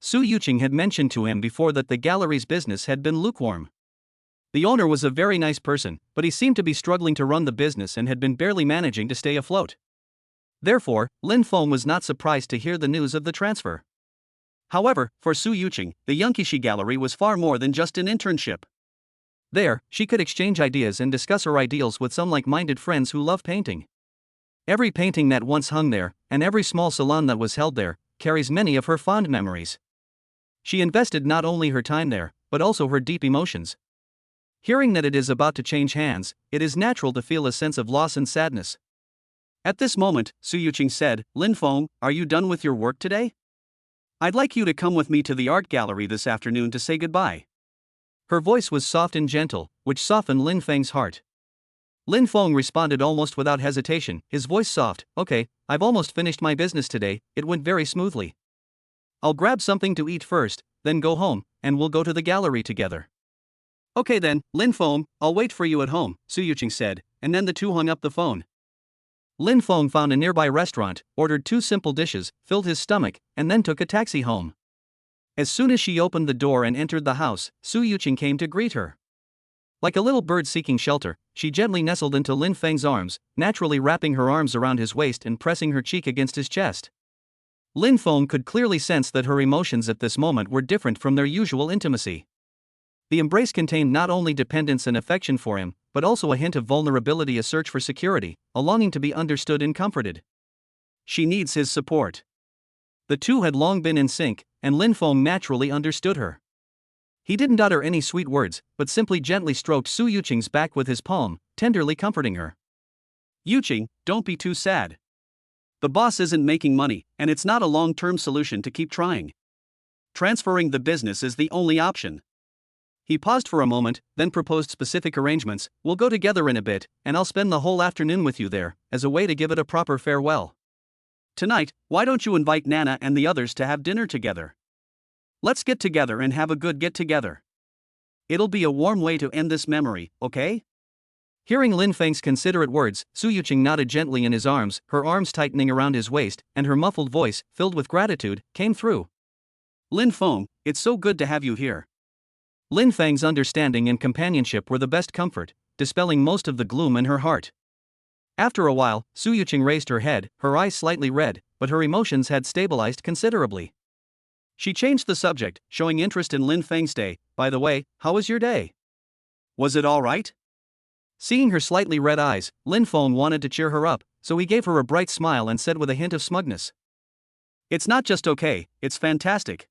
Su Yuqing had mentioned to him before that the gallery's business had been lukewarm. The owner was a very nice person, but he seemed to be struggling to run the business and had been barely managing to stay afloat. Therefore, Lin Feng was not surprised to hear the news of the transfer. However, for Su Yuqing, the Yunqishi Gallery was far more than just an internship. There, she could exchange ideas and discuss her ideals with some like-minded friends who love painting. Every painting that once hung there, and every small salon that was held there, carries many of her fond memories. She invested not only her time there, but also her deep emotions. Hearing that it is about to change hands, it is natural to feel a sense of loss and sadness. At this moment, Su Yuqing said, Lin Feng, are you done with your work today? I'd like you to come with me to the art gallery this afternoon to say goodbye. Her voice was soft and gentle, which softened Lin Feng's heart. Lin Feng responded almost without hesitation, his voice soft, okay, I've almost finished my business today, it went very smoothly. I'll grab something to eat first, then go home, and we'll go to the gallery together. Okay then, Lin Feng, I'll wait for you at home, Su Yuqing said, and then the two hung up the phone. Lin Feng found a nearby restaurant, ordered 2 simple dishes, filled his stomach, and then took a taxi home. As soon as she opened the door and entered the house, Su Yuqing came to greet her. Like a little bird seeking shelter, she gently nestled into Lin Feng's arms, naturally wrapping her arms around his waist and pressing her cheek against his chest. Lin Feng could clearly sense that her emotions at this moment were different from their usual intimacy. The embrace contained not only dependence and affection for him, but also a hint of vulnerability, a search for security, a longing to be understood and comforted. She needs his support. The two had long been in sync, and Lin Feng naturally understood her. He didn't utter any sweet words, but simply gently stroked Su Yuqing's back with his palm, tenderly comforting her. Yuqing, don't be too sad. The boss isn't making money, and it's not a long-term solution to keep trying. Transferring the business is the only option. He paused for a moment, then proposed specific arrangements. We'll go together in a bit, and I'll spend the whole afternoon with you there, as a way to give it a proper farewell. Tonight, why don't you invite Nana and the others to have dinner together? Let's get together and have a good get-together. It'll be a warm way to end this memory, okay? Hearing Lin Feng's considerate words, Su Yuqing nodded gently in his arms, her arms tightening around his waist, and her muffled voice, filled with gratitude, came through. Lin Feng, it's so good to have you here. Lin Feng's understanding and companionship were the best comfort, dispelling most of the gloom in her heart. After a while, Su Yuqing raised her head, her eyes slightly red, but her emotions had stabilized considerably. She changed the subject, showing interest in Lin Feng's day. By the way, how was your day? Was it all right? Seeing her slightly red eyes, Lin Feng wanted to cheer her up, so he gave her a bright smile and said with a hint of smugness, It's not just okay, it's fantastic.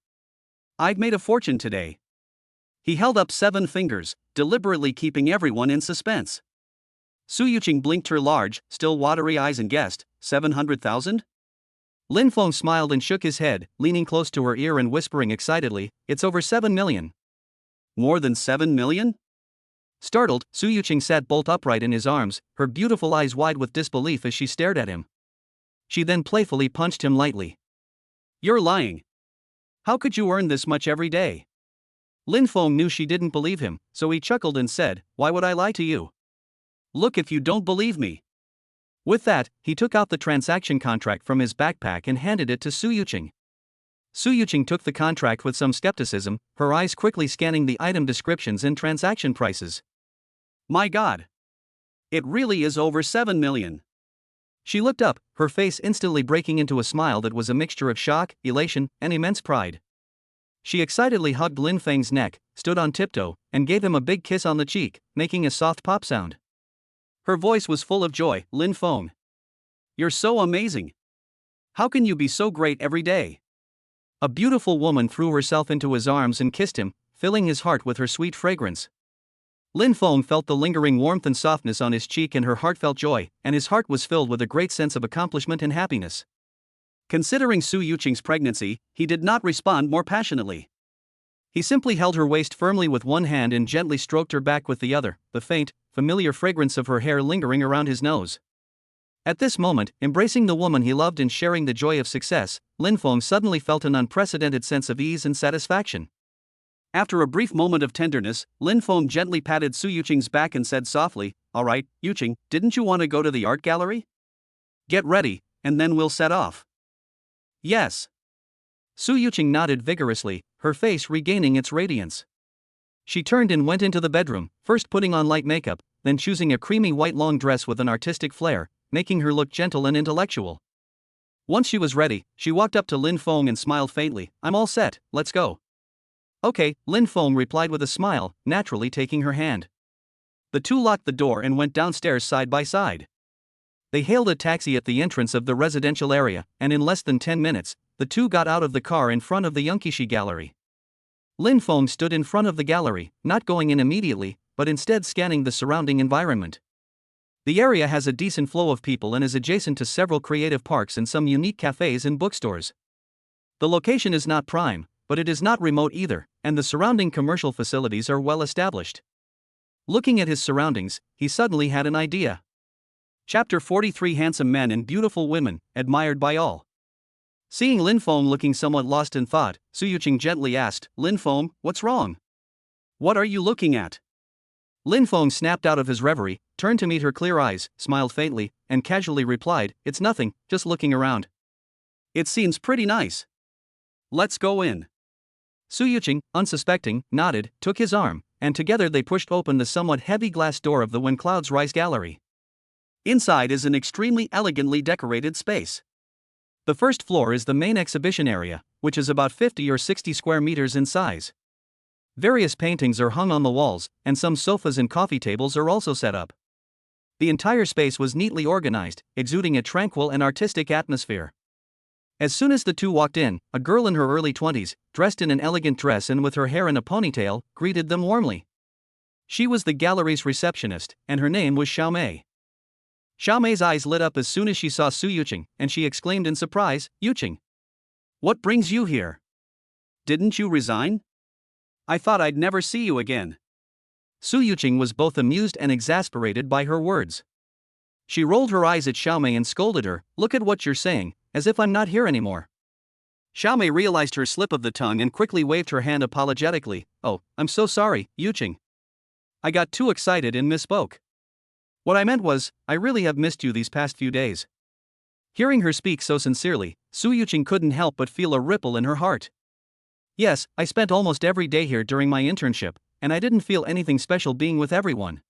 I've made a fortune today. He held up 7 fingers, deliberately keeping everyone in suspense. Su Yuqing blinked her large, still watery eyes and guessed, 700,000? Lin Feng smiled and shook his head, leaning close to her ear and whispering excitedly, It's over 7 million. More than 7 million? Startled, Su Yuqing sat bolt upright in his arms, her beautiful eyes wide with disbelief as she stared at him. She then playfully punched him lightly. You're lying. How could you earn this much every day? Lin Feng knew she didn't believe him, so he chuckled and said, Why would I lie to you? Look if you don't believe me. With that, he took out the transaction contract from his backpack and handed it to Su Yuqing. Su Yuqing took the contract with some skepticism, her eyes quickly scanning the item descriptions and transaction prices. My God! It really is over 7 million. She looked up, her face instantly breaking into a smile that was a mixture of shock, elation, and immense pride. She excitedly hugged Lin Feng's neck, stood on tiptoe, and gave him a big kiss on the cheek, making a soft pop sound. Her voice was full of joy, Lin Feng. You're so amazing. How can you be so great every day? A beautiful woman threw herself into his arms and kissed him, filling his heart with her sweet fragrance. Lin Feng felt the lingering warmth and softness on his cheek and her heartfelt joy, and his heart was filled with a great sense of accomplishment and happiness. Considering Su Yuqing's pregnancy, he did not respond more passionately. He simply held her waist firmly with one hand and gently stroked her back with the other, the faint, familiar fragrance of her hair lingering around his nose. At this moment, embracing the woman he loved and sharing the joy of success, Lin Feng suddenly felt an unprecedented sense of ease and satisfaction. After a brief moment of tenderness, Lin Feng gently patted Su Yuqing's back and said softly, All right, Yuqing, didn't you want to go to the art gallery? Get ready, and then we'll set off. Yes. Su Yuqing nodded vigorously, her face regaining its radiance. She turned and went into the bedroom, first putting on light makeup, then choosing a creamy white long dress with an artistic flair, making her look gentle and intellectual. Once she was ready, she walked up to Lin Feng and smiled faintly, I'm all set, let's go. Okay, Lin Feng replied with a smile, naturally taking her hand. The two locked the door and went downstairs side by side. They hailed a taxi at the entrance of the residential area, and in less than 10 minutes, the two got out of the car in front of the Yunkishi Gallery. Lin Feng stood in front of the gallery, not going in immediately, but instead scanning the surrounding environment. The area has a decent flow of people and is adjacent to several creative parks and some unique cafes and bookstores. The location is not prime, but it is not remote either, and the surrounding commercial facilities are well established. Looking at his surroundings, he suddenly had an idea. Chapter 43: Handsome Men and Beautiful Women, Admired by All. Seeing Lin Feng looking somewhat lost in thought, Su Yuqing gently asked, "Lin Feng, what's wrong? What are you looking at?" Lin Feng snapped out of his reverie, turned to meet her clear eyes, smiled faintly, and casually replied, "It's nothing, just looking around. It seems pretty nice. Let's go in." Su Yuqing, unsuspecting, nodded, took his arm, and together they pushed open the somewhat heavy glass door of the When Clouds Rise gallery. Inside is an extremely elegantly decorated space. The first floor is the main exhibition area, which is about 50 or 60 square meters in size. Various paintings are hung on the walls, and some sofas and coffee tables are also set up. The entire space was neatly organized, exuding a tranquil and artistic atmosphere. As soon as the two walked in, a girl in her early 20s, dressed in an elegant dress and with her hair in a ponytail, greeted them warmly. She was the gallery's receptionist, and her name was Xiaomei. Xiaomei's eyes lit up as soon as she saw Su Yuqing, and she exclaimed in surprise, "Yuqing, what brings you here? Didn't you resign? I thought I'd never see you again." Su Yuqing was both amused and exasperated by her words. She rolled her eyes at Xiaomei and scolded her, "Look at what you're saying, as if I'm not here anymore." Xiaomei realized her slip of the tongue and quickly waved her hand apologetically. "Oh, I'm so sorry, Yuqing. I got too excited and misspoke. What I meant was, I really have missed you these past few days." Hearing her speak so sincerely, Su Yuqing couldn't help but feel a ripple in her heart. "Yes, I spent almost every day here during my internship, and I didn't feel anything special being with everyone.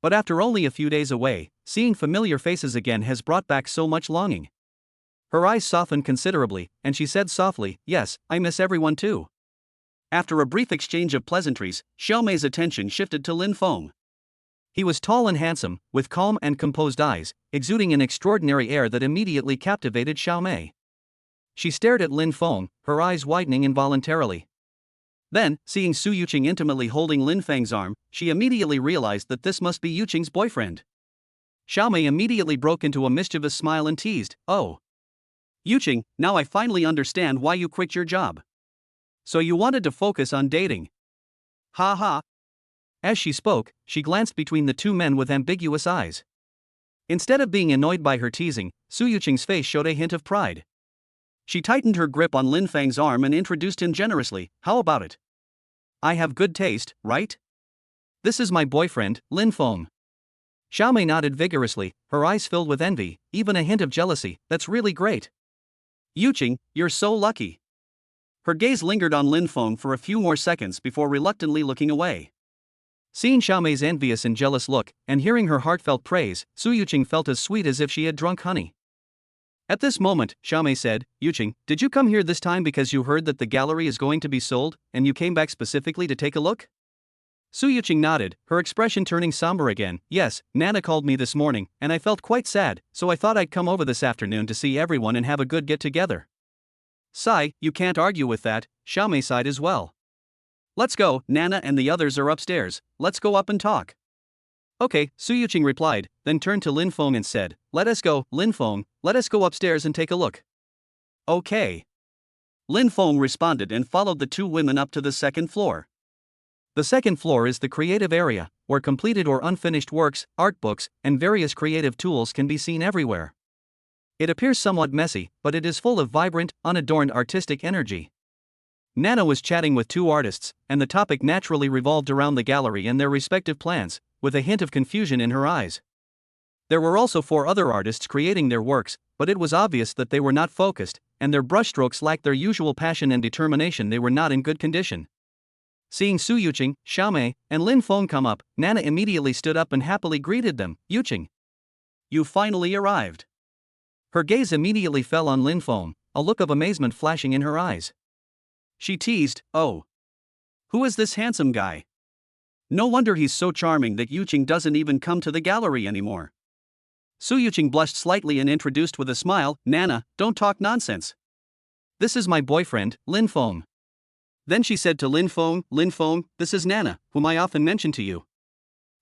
But after only a few days away, seeing familiar faces again has brought back so much longing." Her eyes softened considerably, and she said softly, "Yes, I miss everyone too." After a brief exchange of pleasantries, Xiaomei's attention shifted to Lin Feng. He was tall and handsome, with calm and composed eyes, exuding an extraordinary air that immediately captivated Xiaomei. She stared at Lin Feng, her eyes widening involuntarily. Then, seeing Su Yuqing intimately holding Lin Feng's arm, she immediately realized that this must be Yuqing's boyfriend. Xiaomei immediately broke into a mischievous smile and teased, "Oh, Yuqing, now I finally understand why you quit your job. So you wanted to focus on dating. Ha ha." As she spoke, she glanced between the two men with ambiguous eyes. Instead of being annoyed by her teasing, Su Yuqing's face showed a hint of pride. She tightened her grip on Lin Feng's arm and introduced him generously, "How about it? I have good taste, right? This is my boyfriend, Lin Feng." Xiaomei nodded vigorously, her eyes filled with envy, even a hint of jealousy. "That's really great. Yuqing, you're so lucky." Her gaze lingered on Lin Feng for a few more seconds before reluctantly looking away. Seeing Xiaomei's envious and jealous look, and hearing her heartfelt praise, Su Yuqing felt as sweet as if she had drunk honey. At this moment, Xiaomei said, "Yuqing, did you come here this time because you heard that the gallery is going to be sold, and you came back specifically to take a look?" Su Yuqing nodded, her expression turning somber again. "Yes, Nana called me this morning, and I felt quite sad, so I thought I'd come over this afternoon to see everyone and have a good get-together." "Sigh, you can't argue with that," Xiaomei sighed as well. "Let's go, Nana and the others are upstairs, let's go up and talk." "Okay," Su Yuqing replied, then turned to Lin Feng and said, "Let us go, Lin Feng, let us go upstairs and take a look." "Okay." Lin Feng responded and followed the two women up to the second floor. The second floor is the creative area, where completed or unfinished works, art books, and various creative tools can be seen everywhere. It appears somewhat messy, but it is full of vibrant, unadorned artistic energy. Nana was chatting with two artists, and the topic naturally revolved around the gallery and their respective plans, with a hint of confusion in her eyes. There were also 4 other artists creating their works, but it was obvious that they were not focused, and their brushstrokes lacked their usual passion and determination. They were not in good condition. Seeing Su Yuqing, Xiaomei, and Lin Feng come up, Nana immediately stood up and happily greeted them. "Yuqing, you finally arrived." Her gaze immediately fell on Lin Feng, a look of amazement flashing in her eyes. She teased, "Oh, who is this handsome guy? No wonder he's so charming that Yuqing doesn't even come to the gallery anymore." Su Yuqing blushed slightly and introduced with a smile, "Nana, don't talk nonsense. This is my boyfriend, Lin Feng." Then she said to Lin Feng, "Lin Feng, this is Nana, whom I often mention to you.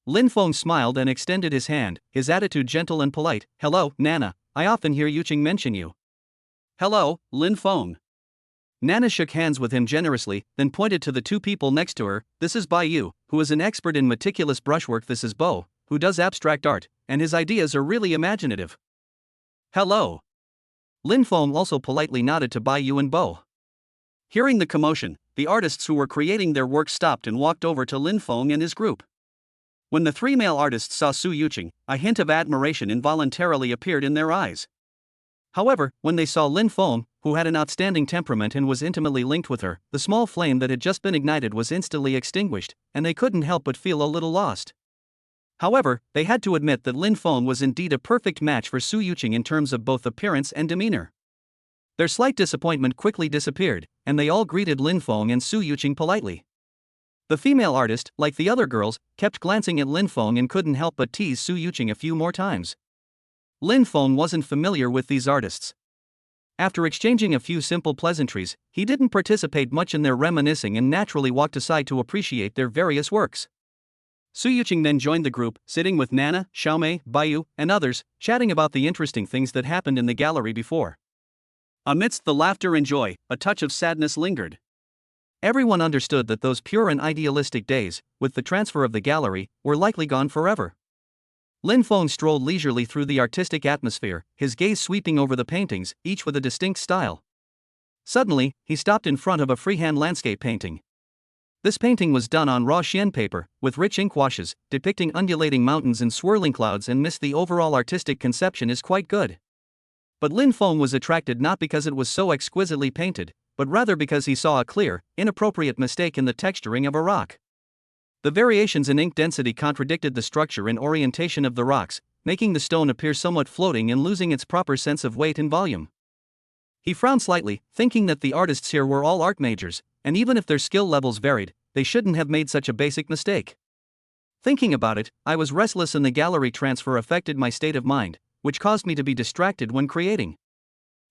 Lin Feng smiled and extended his hand, his attitude gentle and polite. "Hello, Nana, I often hear Yuqing mention you." "Hello, Lin Feng." Nana shook hands with him generously, then pointed to the two people next to her. "This is Bai Yu, who is an expert in meticulous brushwork. This is Bo, who does abstract art, and his ideas are really imaginative." "Hello." Lin Feng also politely nodded to Bai Yu and Bo. Hearing the commotion, the artists who were creating their work stopped and walked over to Lin Feng and his group. When the three male artists saw Su Yuqing, a hint of admiration involuntarily appeared in their eyes. However, when they saw Lin Feng, who had an outstanding temperament and was intimately linked with her, the small flame that had just been ignited was instantly extinguished, and they couldn't help but feel a little lost. However, they had to admit that Lin Feng was indeed a perfect match for Su Yuqing in terms of both appearance and demeanor. Their slight disappointment quickly disappeared, and they all greeted Lin Feng and Su Yuqing politely. The female artist, like the other girls, kept glancing at Lin Feng and couldn't help but tease Su Yuqing a few more times. Lin Feng wasn't familiar with these artists. After exchanging a few simple pleasantries, he didn't participate much in their reminiscing and naturally walked aside to appreciate their various works. Su Yuqing then joined the group, sitting with Nana, Xiaomei, Baiyu, and others, chatting about the interesting things that happened in the gallery before. Amidst the laughter and joy, a touch of sadness lingered. Everyone understood that those pure and idealistic days, with the transfer of the gallery, were likely gone forever. Lin Feng strolled leisurely through the artistic atmosphere, his gaze sweeping over the paintings, each with a distinct style. Suddenly, he stopped in front of a freehand landscape painting. This painting was done on raw xian paper, with rich ink washes, depicting undulating mountains and swirling clouds and mist. The overall artistic conception is quite good. But Lin Feng was attracted not because it was so exquisitely painted, but rather because he saw a clear, inappropriate mistake in the texturing of a rock. The variations in ink density contradicted the structure and orientation of the rocks, making the stone appear somewhat floating and losing its proper sense of weight and volume. He frowned slightly, thinking that the artists here were all art majors, and even if their skill levels varied, they shouldn't have made such a basic mistake. Thinking about it, I was restless and the gallery transfer affected my state of mind, which caused me to be distracted when creating.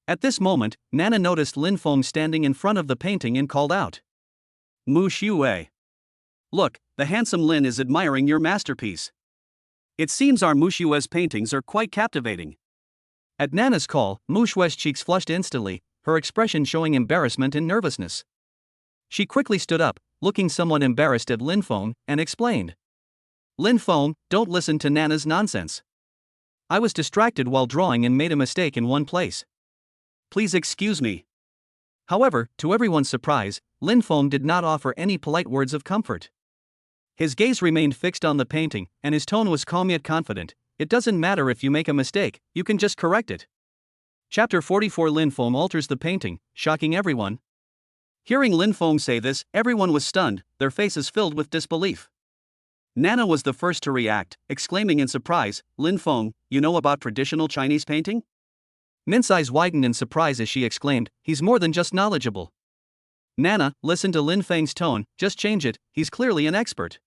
At this moment, Nana noticed Lin Feng standing in front of the painting and called out, "Mu Xue. Look, the handsome Lin is admiring your masterpiece. It seems our Mu Xue's paintings are quite captivating." At Nana's call, Mu Xue's cheeks flushed instantly, her expression showing embarrassment and nervousness. She quickly stood up, looking somewhat embarrassed at Lin Feng, and explained, "Lin Feng, don't listen to Nana's nonsense. I was distracted while drawing and made a mistake in one place. Please excuse me." However, to everyone's surprise, Lin Feng did not offer any polite words of comfort. His gaze remained fixed on the painting, and his tone was calm yet confident. "It doesn't matter if you make a mistake, you can just correct it." Chapter 44. Lin Feng alters the painting, shocking everyone. Hearing Lin Feng say this, everyone was stunned, their faces filled with disbelief. Nana was the first to react, exclaiming in surprise, "Lin Feng, you know about traditional Chinese painting?" Min's eyes widened in surprise as she exclaimed, "He's more than just knowledgeable." "Nana, listen to Lin Feng's tone, just change it, he's clearly an expert."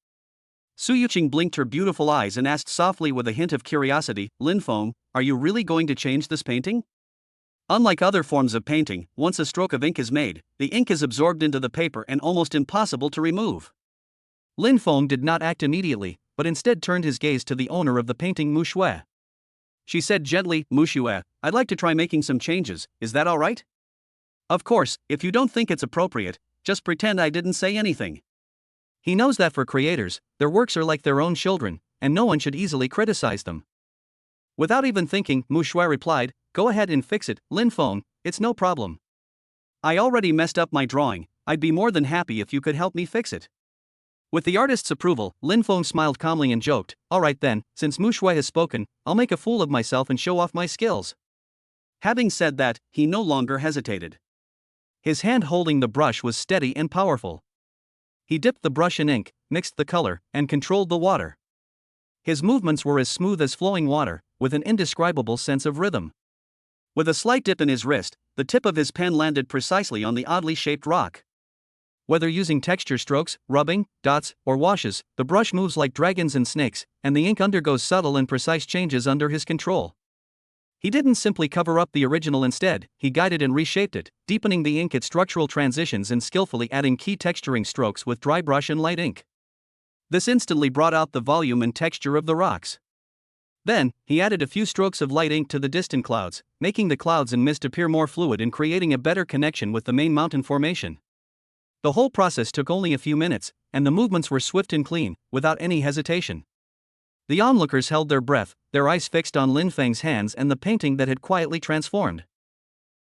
Su Yuqing blinked her beautiful eyes and asked softly with a hint of curiosity, "Lin Feng, are you really going to change this painting?" Unlike other forms of painting, once a stroke of ink is made, the ink is absorbed into the paper and almost impossible to remove. Lin Feng did not act immediately, but instead turned his gaze to the owner of the painting, Mu Xue. She said gently, "Mu Xue, I'd like to try making some changes, is that alright?" "Of course, if you don't think it's appropriate, just pretend I didn't say anything." He knows that for creators, their works are like their own children, and no one should easily criticize them. Without even thinking, Mu Xue replied, "Go ahead and fix it, Lin Feng, it's no problem. I already messed up my drawing, I'd be more than happy if you could help me fix it." With the artist's approval, Lin Feng smiled calmly and joked, "Alright then, since Mu Xue has spoken, I'll make a fool of myself and show off my skills." Having said that, he no longer hesitated. His hand holding the brush was steady and powerful. He dipped the brush in ink, mixed the color, and controlled the water. His movements were as smooth as flowing water, with an indescribable sense of rhythm. With a slight dip in his wrist, the tip of his pen landed precisely on the oddly shaped rock. Whether using texture strokes, rubbing, dots, or washes, the brush moves like dragons and snakes, and the ink undergoes subtle and precise changes under his control. He didn't simply cover up the original, instead, he guided and reshaped it, deepening the ink at structural transitions and skillfully adding key texturing strokes with dry brush and light ink. This instantly brought out the volume and texture of the rocks. Then, he added a few strokes of light ink to the distant clouds, making the clouds and mist appear more fluid and creating a better connection with the main mountain formation. The whole process took only a few minutes, and the movements were swift and clean, without any hesitation. The onlookers held their breath, their eyes fixed on Lin Feng's hands and the painting that had quietly transformed.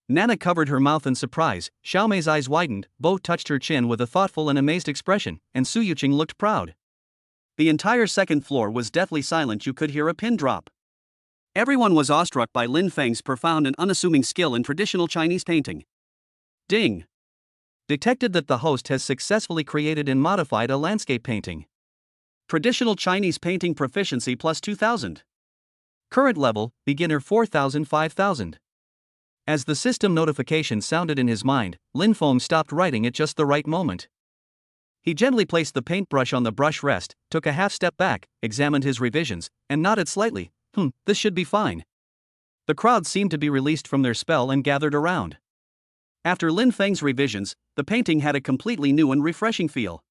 Nana covered her mouth in surprise, Xiaomei's eyes widened, Bo touched her chin with a thoughtful and amazed expression, and Su Yuqing looked proud. The entire second floor was deathly silent. You could hear a pin drop. Everyone was awestruck by Lin Feng's profound and unassuming skill in traditional Chinese painting. Ding! Detected that the host has successfully created and modified a landscape painting. Traditional Chinese painting proficiency plus 2000. Current level, beginner 4000 5000. As the system notification sounded in his mind, Lin Feng stopped writing at just the right moment. He gently placed the paintbrush on the brush rest, took a half step back, examined his revisions, and nodded slightly. This should be fine. The crowd seemed to be released from their spell and gathered around. After Lin Feng's revisions, the painting had a completely new and refreshing feel.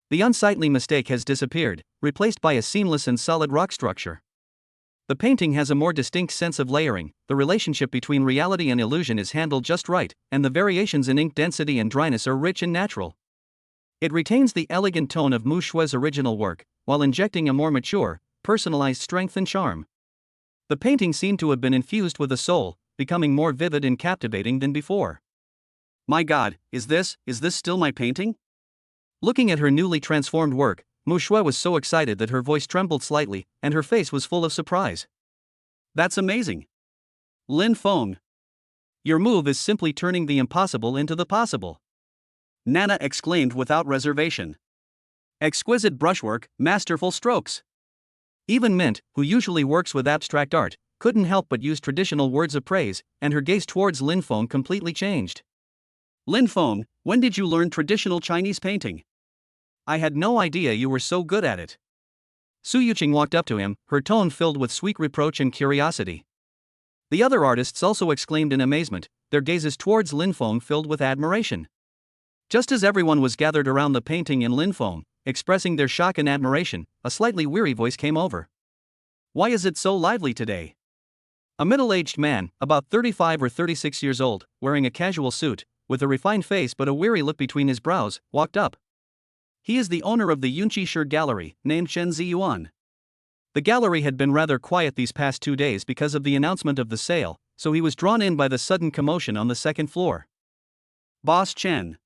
The unsightly mistake has disappeared, replaced by a seamless and solid rock structure. The painting has a more distinct sense of layering, the relationship between reality and illusion is handled just right, and the variations in ink density and dryness are rich and natural. It retains the elegant tone of Mu Shue's original work, while injecting a more mature, personalized strength and charm. The painting seemed to have been infused with a soul, becoming more vivid and captivating than before. My God, is this still my painting? Looking at her newly transformed work, Mu Shue was so excited that her voice trembled slightly, and her face was full of surprise. That's amazing! Lin Feng! Your move is simply turning the impossible into the possible. Nana exclaimed without reservation. Exquisite brushwork, masterful strokes. Even Mint, who usually works with abstract art, couldn't help but use traditional words of praise, and her gaze towards Lin Feng completely changed. Lin Feng, when did you learn traditional Chinese painting? I had no idea you were so good at it. Su Yuqing walked up to him, her tone filled with sweet reproach and curiosity. The other artists also exclaimed in amazement, their gazes towards Lin Feng filled with admiration. Just as everyone was gathered around the painting and Lin Feng, expressing their shock and admiration, a slightly weary voice came over. Why is it so lively today? A middle-aged man, about 35 or 36 years old, wearing a casual suit, with a refined face but a weary look between his brows, walked up. He is the owner of the Yunqi Shi Gallery, named Chen Ziyuan. The gallery had been rather quiet these past 2 days because of the announcement of the sale, so he was drawn in by the sudden commotion on the second floor. Boss Chen.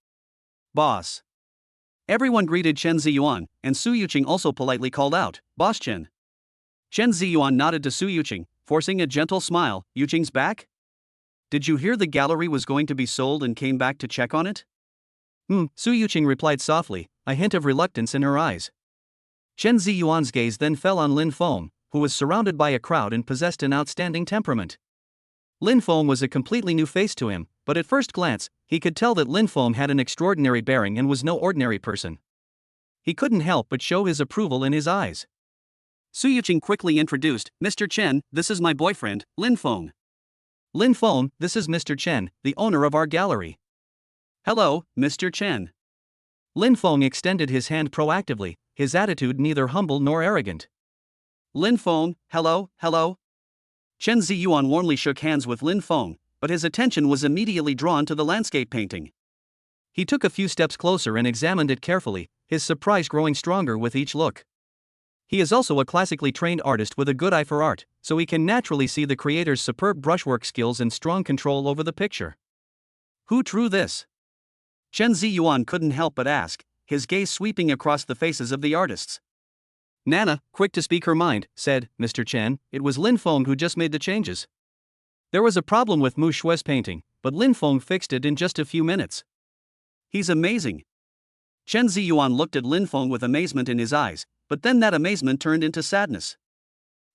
Boss. Everyone greeted Chen Ziyuan, and Su Yuqing also politely called out, Boss Chen. Chen Ziyuan nodded to Su Yuqing, forcing a gentle smile. Yuqing's back? Did you hear the gallery was going to be sold and came back to check on it? Su Yuqing replied softly, a hint of reluctance in her eyes. Chen Ziyuan's gaze then fell on Lin Feng, who was surrounded by a crowd and possessed an outstanding temperament. Lin Feng was a completely new face to him, but at first glance, he could tell that Lin Feng had an extraordinary bearing and was no ordinary person. He couldn't help but show his approval in his eyes. Su Yuqing quickly introduced, Mr. Chen, this is my boyfriend, Lin Feng. Lin Feng, this is Mr. Chen, the owner of our gallery. Hello, Mr. Chen. Lin Feng extended his hand proactively, his attitude neither humble nor arrogant. Lin Feng, hello. Chen Ziyuan warmly shook hands with Lin Feng, but his attention was immediately drawn to the landscape painting. He took a few steps closer and examined it carefully, his surprise growing stronger with each look. He is also a classically trained artist with a good eye for art, so he can naturally see the creator's superb brushwork skills and strong control over the picture. Who drew this? Chen Ziyuan couldn't help but ask, his gaze sweeping across the faces of the artists. Nana, quick to speak her mind, said, Mr. Chen, it was Lin Feng who just made the changes. There was a problem with Mu Shue's painting, but Lin Feng fixed it in just a few minutes. He's amazing. Chen Ziyuan looked at Lin Feng with amazement in his eyes, but then that amazement turned into sadness.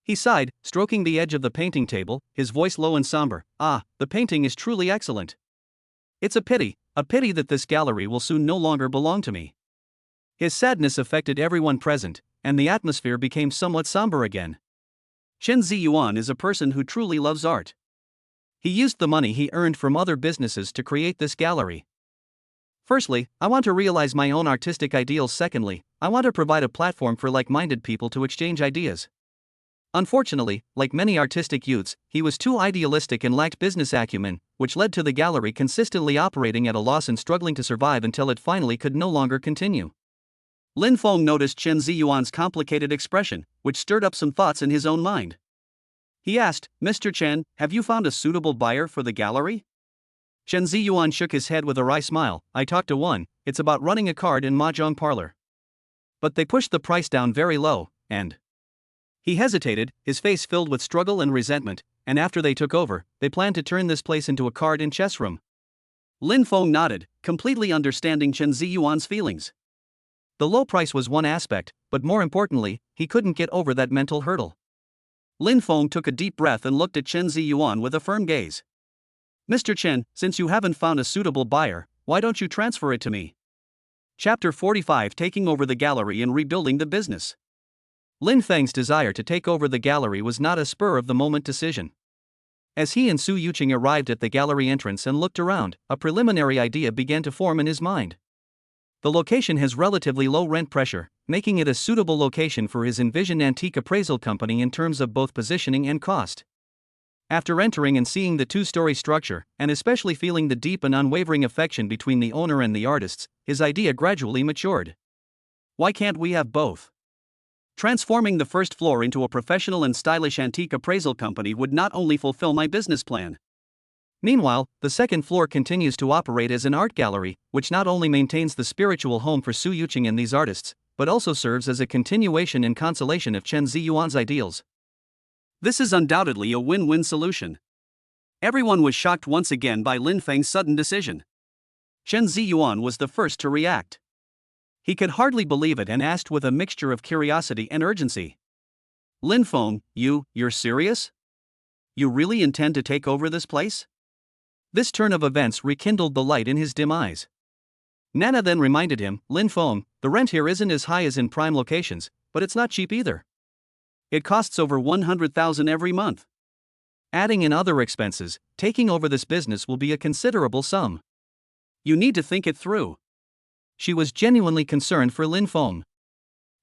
He sighed, stroking the edge of the painting table, his voice low and somber. The painting is truly excellent. It's a pity that this gallery will soon no longer belong to me. His sadness affected everyone present, and the atmosphere became somewhat somber again. Chen Ziyuan is a person who truly loves art. He used the money he earned from other businesses to create this gallery. Firstly, I want to realize my own artistic ideals. Secondly, I want to provide a platform for like-minded people to exchange ideas. Unfortunately, like many artistic youths, he was too idealistic and lacked business acumen, which led to the gallery consistently operating at a loss and struggling to survive until it finally could no longer continue. Lin Feng noticed Chen Ziyuan's complicated expression, which stirred up some thoughts in his own mind. He asked, "Mr. Chen, have you found a suitable buyer for the gallery?" Chen Ziyuan shook his head with a wry smile. "I talked to one, it's about running a card and mahjong parlor. But they pushed the price down very low, and..." He hesitated, his face filled with struggle and resentment, and after they took over, they planned to turn this place into a card and chess room. Lin Feng nodded, completely understanding Chen Ziyuan's feelings. The low price was one aspect, but more importantly, he couldn't get over that mental hurdle. Lin Feng took a deep breath and looked at Chen Ziyuan with a firm gaze. "Mr. Chen, since you haven't found a suitable buyer, why don't you transfer it to me?" Chapter 45: Taking over the gallery and rebuilding the business. Lin Feng's desire to take over the gallery was not a spur-of-the-moment decision. As he and Su Yuqing arrived at the gallery entrance and looked around, a preliminary idea began to form in his mind. The location has relatively low rent pressure, making it a suitable location for his envisioned antique appraisal company in terms of both positioning and cost. After entering and seeing the two-story structure, and especially feeling the deep and unwavering affection between the owner and the artists, his idea gradually matured. Why can't we have both? Transforming the first floor into a professional and stylish antique appraisal company would not only fulfill my business plan. Meanwhile, the second floor continues to operate as an art gallery, which not only maintains the spiritual home for Su Yuqing and these artists, but also serves as a continuation and consolation of Chen Ziyuan's ideals. This is undoubtedly a win-win solution. Everyone was shocked once again by Lin Feng's sudden decision. Chen Ziyuan was the first to react. He could hardly believe it and asked with a mixture of curiosity and urgency. "Lin Feng, you're serious? You really intend to take over this place?" This turn of events rekindled the light in his dim eyes. Nana then reminded him, "Lin Feng, the rent here isn't as high as in prime locations, but it's not cheap either. It costs over 100,000 every month. Adding in other expenses, taking over this business will be a considerable sum. You need to think it through." She was genuinely concerned for Lin Feng.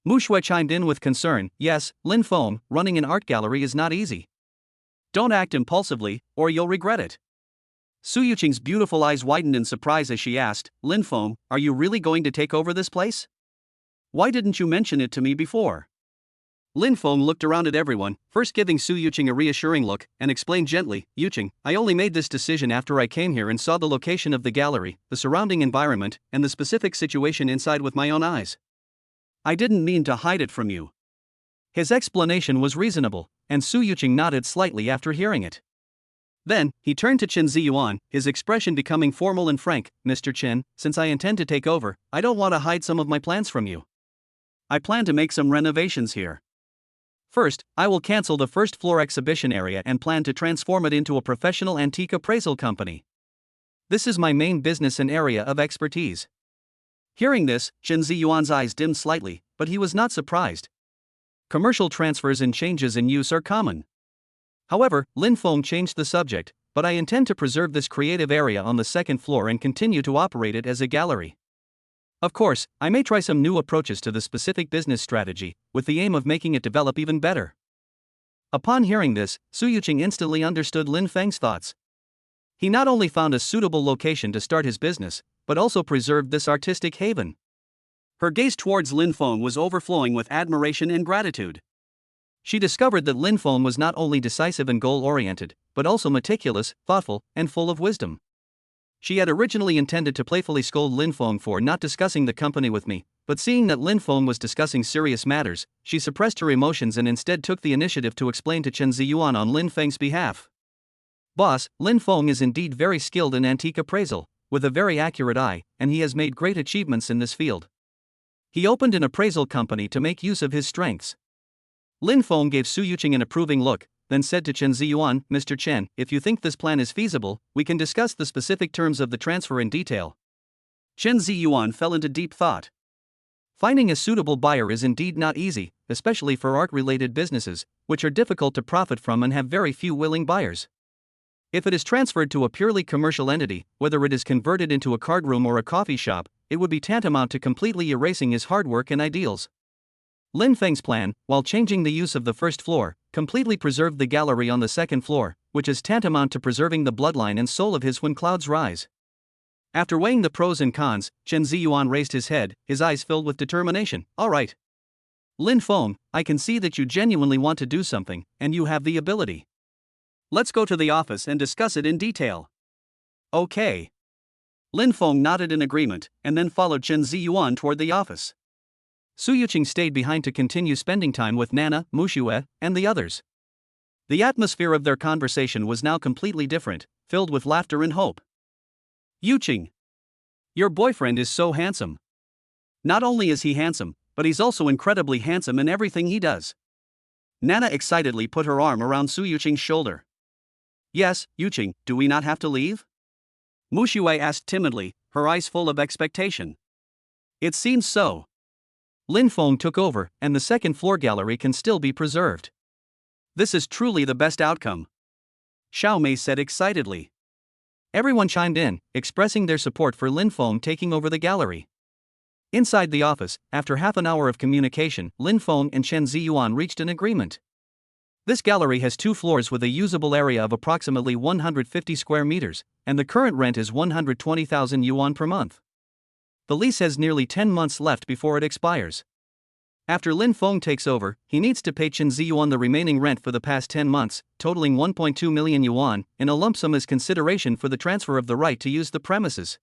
Mu Shui chimed in with concern, "Yes, Lin Feng, running an art gallery is not easy. Don't act impulsively, or you'll regret it." Su Yuqing's beautiful eyes widened in surprise as she asked, "Lin Feng, are you really going to take over this place? Why didn't you mention it to me before?" Lin Feng looked around at everyone, first giving Su Yuqing a reassuring look, and explained gently, "Yuqing, I only made this decision after I came here and saw the location of the gallery, the surrounding environment, and the specific situation inside with my own eyes. I didn't mean to hide it from you." His explanation was reasonable, and Su Yuqing nodded slightly after hearing it. Then, he turned to Chen Ziyuan, his expression becoming formal and frank. "Mr. Chen, since I intend to take over, I don't want to hide some of my plans from you. I plan to make some renovations here. First, I will cancel the first floor exhibition area and plan to transform it into a professional antique appraisal company. This is my main business and area of expertise." Hearing this, Chen Ziyuan's eyes dimmed slightly, but he was not surprised. Commercial transfers and changes in use are common. However, Lin Feng changed the subject, "But I intend to preserve this creative area on the second floor and continue to operate it as a gallery. Of course, I may try some new approaches to the specific business strategy, with the aim of making it develop even better." Upon hearing this, Su Yuqing instantly understood Lin Feng's thoughts. He not only found a suitable location to start his business, but also preserved this artistic haven. Her gaze towards Lin Feng was overflowing with admiration and gratitude. She discovered that Lin Feng was not only decisive and goal-oriented, but also meticulous, thoughtful, and full of wisdom. She had originally intended to playfully scold Lin Feng for not discussing the company with me, but seeing that Lin Feng was discussing serious matters, she suppressed her emotions and instead took the initiative to explain to Chen Ziyuan on Lin Feng's behalf. "Boss, Lin Feng is indeed very skilled in antique appraisal, with a very accurate eye, and he has made great achievements in this field. He opened an appraisal company to make use of his strengths." Lin Feng gave Su Yuqing an approving look, then said to Chen Ziyuan, "Mr. Chen, if you think this plan is feasible, we can discuss the specific terms of the transfer in detail." Chen Ziyuan fell into deep thought. Finding a suitable buyer is indeed not easy, especially for art-related businesses, which are difficult to profit from and have very few willing buyers. If it is transferred to a purely commercial entity, whether it is converted into a card room or a coffee shop, it would be tantamount to completely erasing his hard work and ideals. Lin Feng's plan, while changing the use of the first floor, completely preserved the gallery on the second floor, which is tantamount to preserving the bloodline and soul of his when clouds rise. After weighing the pros and cons, Chen Ziyuan raised his head, his eyes filled with determination. All right. Lin Feng, I can see that you genuinely want to do something, and you have the ability. Let's go to the office and discuss it in detail. Okay. Lin Feng nodded in agreement, and then followed Chen Ziyuan toward the office. Su Yuqing stayed behind to continue spending time with Nana, Muxue, and the others. The atmosphere of their conversation was now completely different, filled with laughter and hope. Yuqing, your boyfriend is so handsome. Not only is he handsome, but he's also incredibly handsome in everything he does. Nana excitedly put her arm around Su Yuqing's shoulder. Yes, Yuqing, do we not have to leave? Muxue asked timidly, her eyes full of expectation. It seems so. Lin Feng took over, and the second floor gallery can still be preserved. This is truly the best outcome, Xiao Mei said excitedly. Everyone chimed in, expressing their support for Lin Feng taking over the gallery. Inside the office, after half an hour of communication, Lin Feng and Chen Ziyuan reached an agreement. This gallery has 2 floors with a usable area of approximately 150 square meters, and the current rent is 120,000 yuan per month. The lease has nearly 10 months left before it expires. After Lin Feng takes over, he needs to pay Chen Ziyuan the remaining rent for the past 10 months, totaling 1.2 million yuan, in a lump sum as consideration for the transfer of the right to use the premises.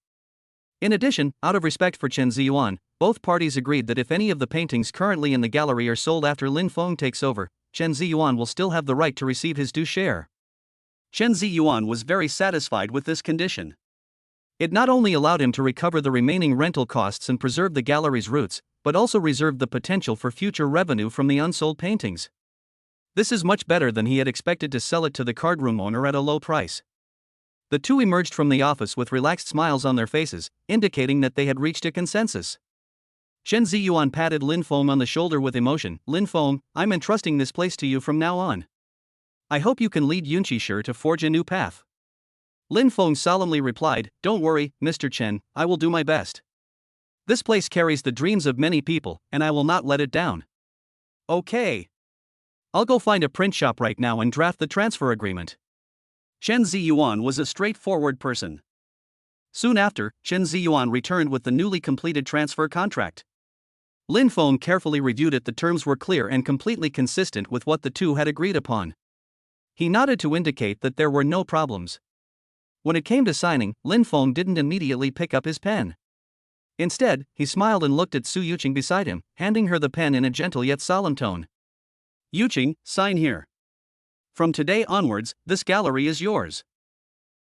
In addition, out of respect for Chen Ziyuan, both parties agreed that if any of the paintings currently in the gallery are sold after Lin Feng takes over, Chen Ziyuan will still have the right to receive his due share. Chen Ziyuan was very satisfied with this condition. It not only allowed him to recover the remaining rental costs and preserve the gallery's roots, but also reserved the potential for future revenue from the unsold paintings. This is much better than he had expected to sell it to the card room owner at a low price. The two emerged from the office with relaxed smiles on their faces, indicating that they had reached a consensus. Chen Ziyuan patted Lin Feng on the shoulder with emotion. Lin Feng, I'm entrusting this place to you from now on. I hope you can lead Yunqi to forge a new path. Lin Feng solemnly replied, Don't worry, Mr. Chen, I will do my best. This place carries the dreams of many people, and I will not let it down. Okay. I'll go find a print shop right now and draft the transfer agreement. Chen Ziyuan was a straightforward person. Soon after, Chen Ziyuan returned with the newly completed transfer contract. Lin Feng carefully reviewed it. The terms were clear and completely consistent with what the two had agreed upon. He nodded to indicate that there were no problems. When it came to signing, Lin Feng didn't immediately pick up his pen. Instead, he smiled and looked at Su Yuqing beside him, handing her the pen in a gentle yet solemn tone. Yuqing, sign here. From today onwards, this gallery is yours.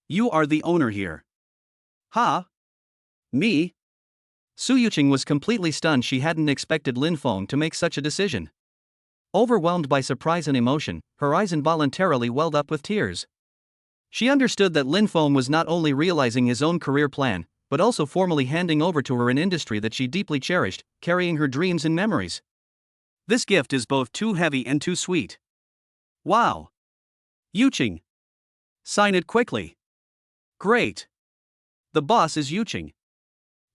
You are the owner here. Ha? Me? Su Yuqing was completely stunned. She hadn't expected Lin Feng to make such a decision. Overwhelmed by surprise and emotion, her eyes involuntarily welled up with tears. She understood that Lin Feng was not only realizing his own career plan, but also formally handing over to her an industry that she deeply cherished, carrying her dreams and memories. This gift is both too heavy and too sweet. Wow! Yuqing! Sign it quickly. Great! The boss is Yuqing.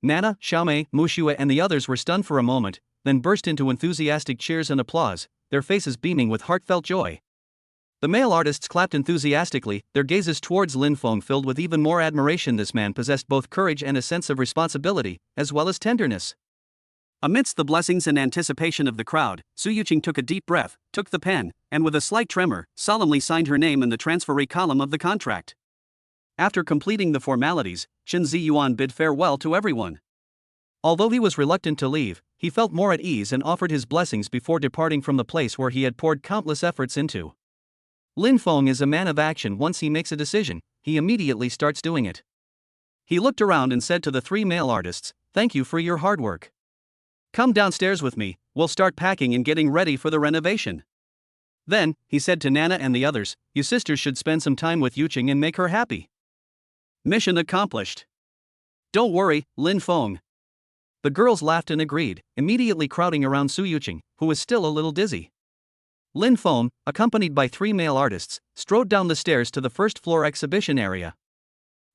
Nana, Xiaomei, Muxue and the others were stunned for a moment, then burst into enthusiastic cheers and applause, their faces beaming with heartfelt joy. The male artists clapped enthusiastically, their gazes towards Lin Feng filled with even more admiration. This man possessed both courage and a sense of responsibility, as well as tenderness. Amidst the blessings and anticipation of the crowd, Su Yuqing took a deep breath, took the pen, and with a slight tremor, solemnly signed her name in the transferee column of the contract. After completing the formalities, Chen Ziyuan bid farewell to everyone. Although he was reluctant to leave, he felt more at ease and offered his blessings before departing from the place where he had poured countless efforts into. Lin Feng is a man of action. Once he makes a decision, he immediately starts doing it. He looked around and said to the 3 male artists, Thank you for your hard work. Come downstairs with me, we'll start packing and getting ready for the renovation. Then, he said to Nana and the others, You sisters should spend some time with Yuqing and make her happy. Mission accomplished. Don't worry, Lin Feng. The girls laughed and agreed, immediately crowding around Su Yuqing, who was still a little dizzy. Lin Feng, accompanied by 3 male artists, strode down the stairs to the first-floor exhibition area.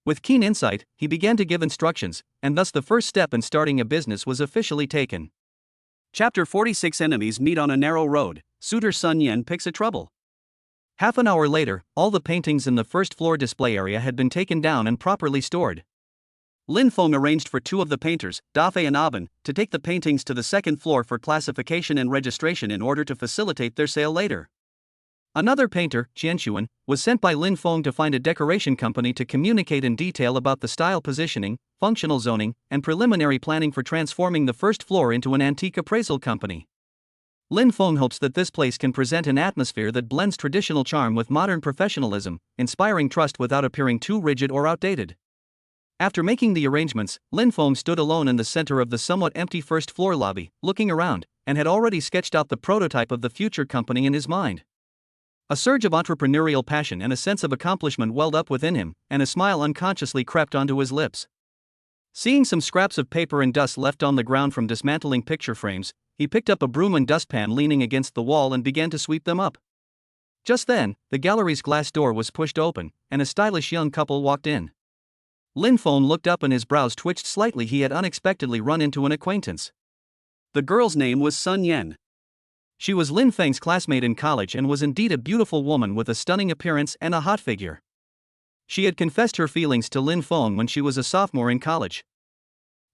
With keen insight, he began to give instructions, and thus the first step in starting a business was officially taken. Chapter 46. Enemies meet on a narrow road. Suitor Sun Yan picks a trouble. Half an hour later, all the paintings in the first-floor display area had been taken down and properly stored. Lin Feng arranged for 2 of the painters, Dafei and Aben, to take the paintings to the second floor for classification and registration in order to facilitate their sale later. Another painter, Qianxuan, was sent by Lin Feng to find a decoration company to communicate in detail about the style positioning, functional zoning, and preliminary planning for transforming the first floor into an antique appraisal company. Lin Feng hopes that this place can present an atmosphere that blends traditional charm with modern professionalism, inspiring trust without appearing too rigid or outdated. After making the arrangements, Lin Feng stood alone in the center of the somewhat empty first-floor lobby, looking around, and had already sketched out the prototype of the future company in his mind. A surge of entrepreneurial passion and a sense of accomplishment welled up within him, and a smile unconsciously crept onto his lips. Seeing some scraps of paper and dust left on the ground from dismantling picture frames, he picked up a broom and dustpan leaning against the wall and began to sweep them up. Just then, the gallery's glass door was pushed open, and a stylish young couple walked in. Lin Feng looked up and his brows twitched slightly. He had unexpectedly run into an acquaintance. The girl's name was Sun Yan. She was Lin Feng's classmate in college and was indeed a beautiful woman with a stunning appearance and a hot figure. She had confessed her feelings to Lin Feng when she was a sophomore in college.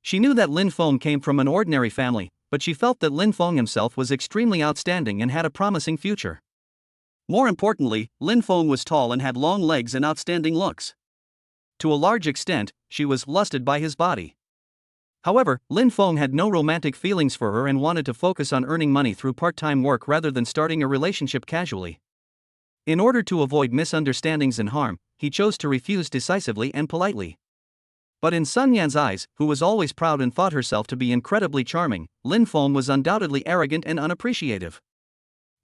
She knew that Lin Feng came from an ordinary family, but she felt that Lin Feng himself was extremely outstanding and had a promising future. More importantly, Lin Feng was tall and had long legs and outstanding looks. To a large extent, she was lusted by his body. However, Lin Feng had no romantic feelings for her and wanted to focus on earning money through part-time work rather than starting a relationship casually. In order to avoid misunderstandings and harm, he chose to refuse decisively and politely. But in Sun Yan's eyes, who was always proud and thought herself to be incredibly charming, Lin Feng was undoubtedly arrogant and unappreciative.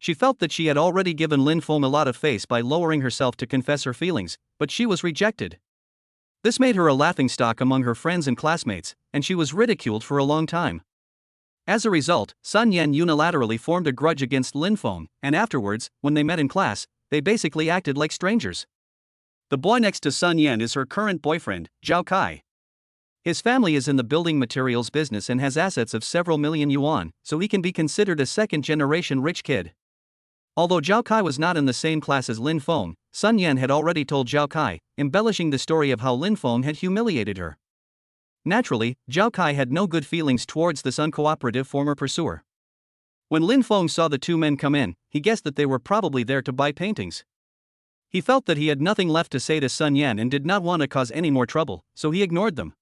She felt that she had already given Lin Feng a lot of face by lowering herself to confess her feelings, but she was rejected. This made her a laughingstock among her friends and classmates, and she was ridiculed for a long time. As a result, Sun Yan unilaterally formed a grudge against Lin Feng, and afterwards, when they met in class, they basically acted like strangers. The boy next to Sun Yan is her current boyfriend, Zhao Kai. His family is in the building materials business and has assets of several million yuan, so he can be considered a second-generation rich kid. Although Zhao Kai was not in the same class as Lin Feng, Sun Yan had already told Zhao Kai, embellishing the story of how Lin Feng had humiliated her. Naturally, Zhao Kai had no good feelings towards this uncooperative former pursuer. When Lin Feng saw the 2 men come in, he guessed that they were probably there to buy paintings. He felt that he had nothing left to say to Sun Yan and did not want to cause any more trouble, so he ignored them.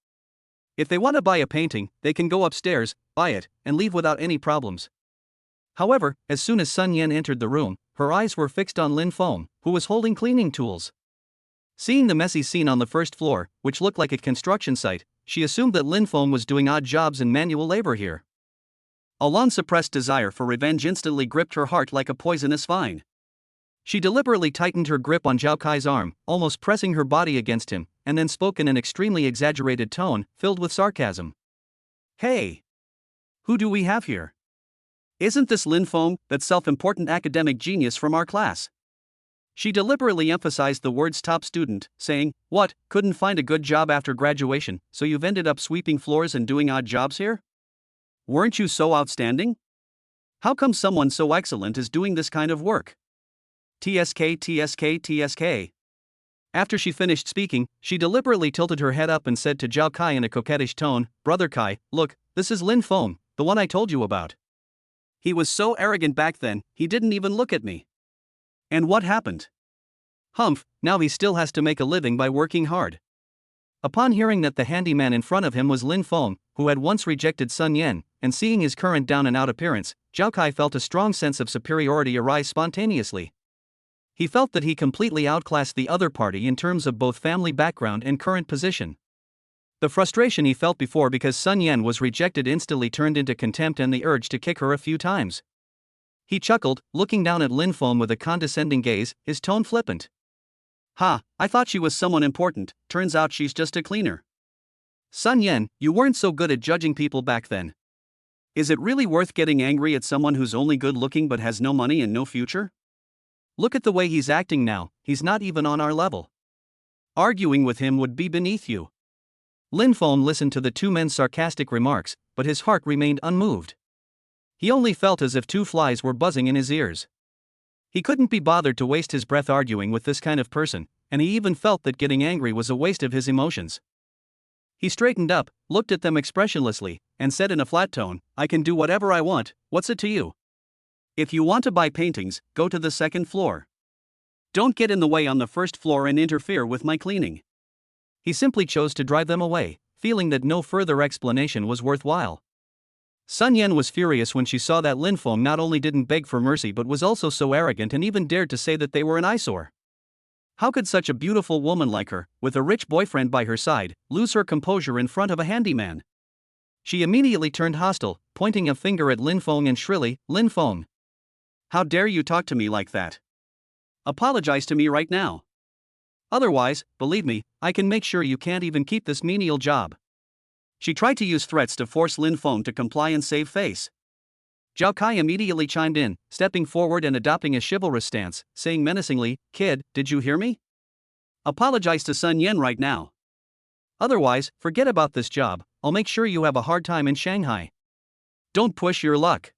If they want to buy a painting, they can go upstairs, buy it, and leave without any problems. However, as soon as Sun Yan entered the room, her eyes were fixed on Lin Feng, who was holding cleaning tools. Seeing the messy scene on the first floor, which looked like a construction site, she assumed that Lin Feng was doing odd jobs and manual labor here. A long-suppressed desire for revenge instantly gripped her heart like a poisonous vine. She deliberately tightened her grip on Zhao Kai's arm, almost pressing her body against him, and then spoke in an extremely exaggerated tone, filled with sarcasm. "Hey! Who do we have here? Isn't this Lin Feng, that self-important academic genius from our class?" She deliberately emphasized the words top student, saying, "What, couldn't find a good job after graduation, so you've ended up sweeping floors and doing odd jobs here? Weren't you so outstanding? How come someone so excellent is doing this kind of work? TSK, TSK, TSK. After she finished speaking, she deliberately tilted her head up and said to Zhao Kai in a coquettish tone, "Brother Kai, look, this is Lin Feng, the one I told you about. He was so arrogant back then, he didn't even look at me. And what happened? Humph, now he still has to make a living by working hard." Upon hearing that the handyman in front of him was Lin Feng, who had once rejected Sun Yan, and seeing his current down-and-out appearance, Zhao Kai felt a strong sense of superiority arise spontaneously. He felt that he completely outclassed the other party in terms of both family background and current position. The frustration he felt before because Sun Yan was rejected instantly turned into contempt and the urge to kick her a few times. He chuckled, looking down at Lin Feng with a condescending gaze, his tone flippant. "Ha, I thought she was someone important, turns out she's just a cleaner. Sun Yan, you weren't so good at judging people back then. Is it really worth getting angry at someone who's only good looking but has no money and no future? Look at the way he's acting now, he's not even on our level. Arguing with him would be beneath you. Lin Feng listened to the two men's sarcastic remarks, but his heart remained unmoved. He only felt as if two flies were buzzing in his ears. He couldn't be bothered to waste his breath arguing with this kind of person, and he even felt that getting angry was a waste of his emotions. He straightened up, looked at them expressionlessly, and said in a flat tone, "I can do whatever I want, what's it to you? If you want to buy paintings, go to the second floor. Don't get in the way on the first floor and interfere with my cleaning." He simply chose to drive them away, feeling that no further explanation was worthwhile. Sun Yan was furious when she saw that Lin Feng not only didn't beg for mercy but was also so arrogant and even dared to say that they were an eyesore. How could such a beautiful woman like her, with a rich boyfriend by her side, lose her composure in front of a handyman? She immediately turned hostile, pointing a finger at Lin Feng and shrilly, "Lin Feng! How dare you talk to me like that? Apologize to me right now. Otherwise, believe me, I can make sure you can't even keep this menial job." She tried to use threats to force Lin Feng to comply and save face. Zhao Kai immediately chimed in, stepping forward and adopting a chivalrous stance, saying menacingly, "Kid, did you hear me? Apologize to Sun Yan right now. Otherwise, forget about this job, I'll make sure you have a hard time in Shanghai. Don't push your luck."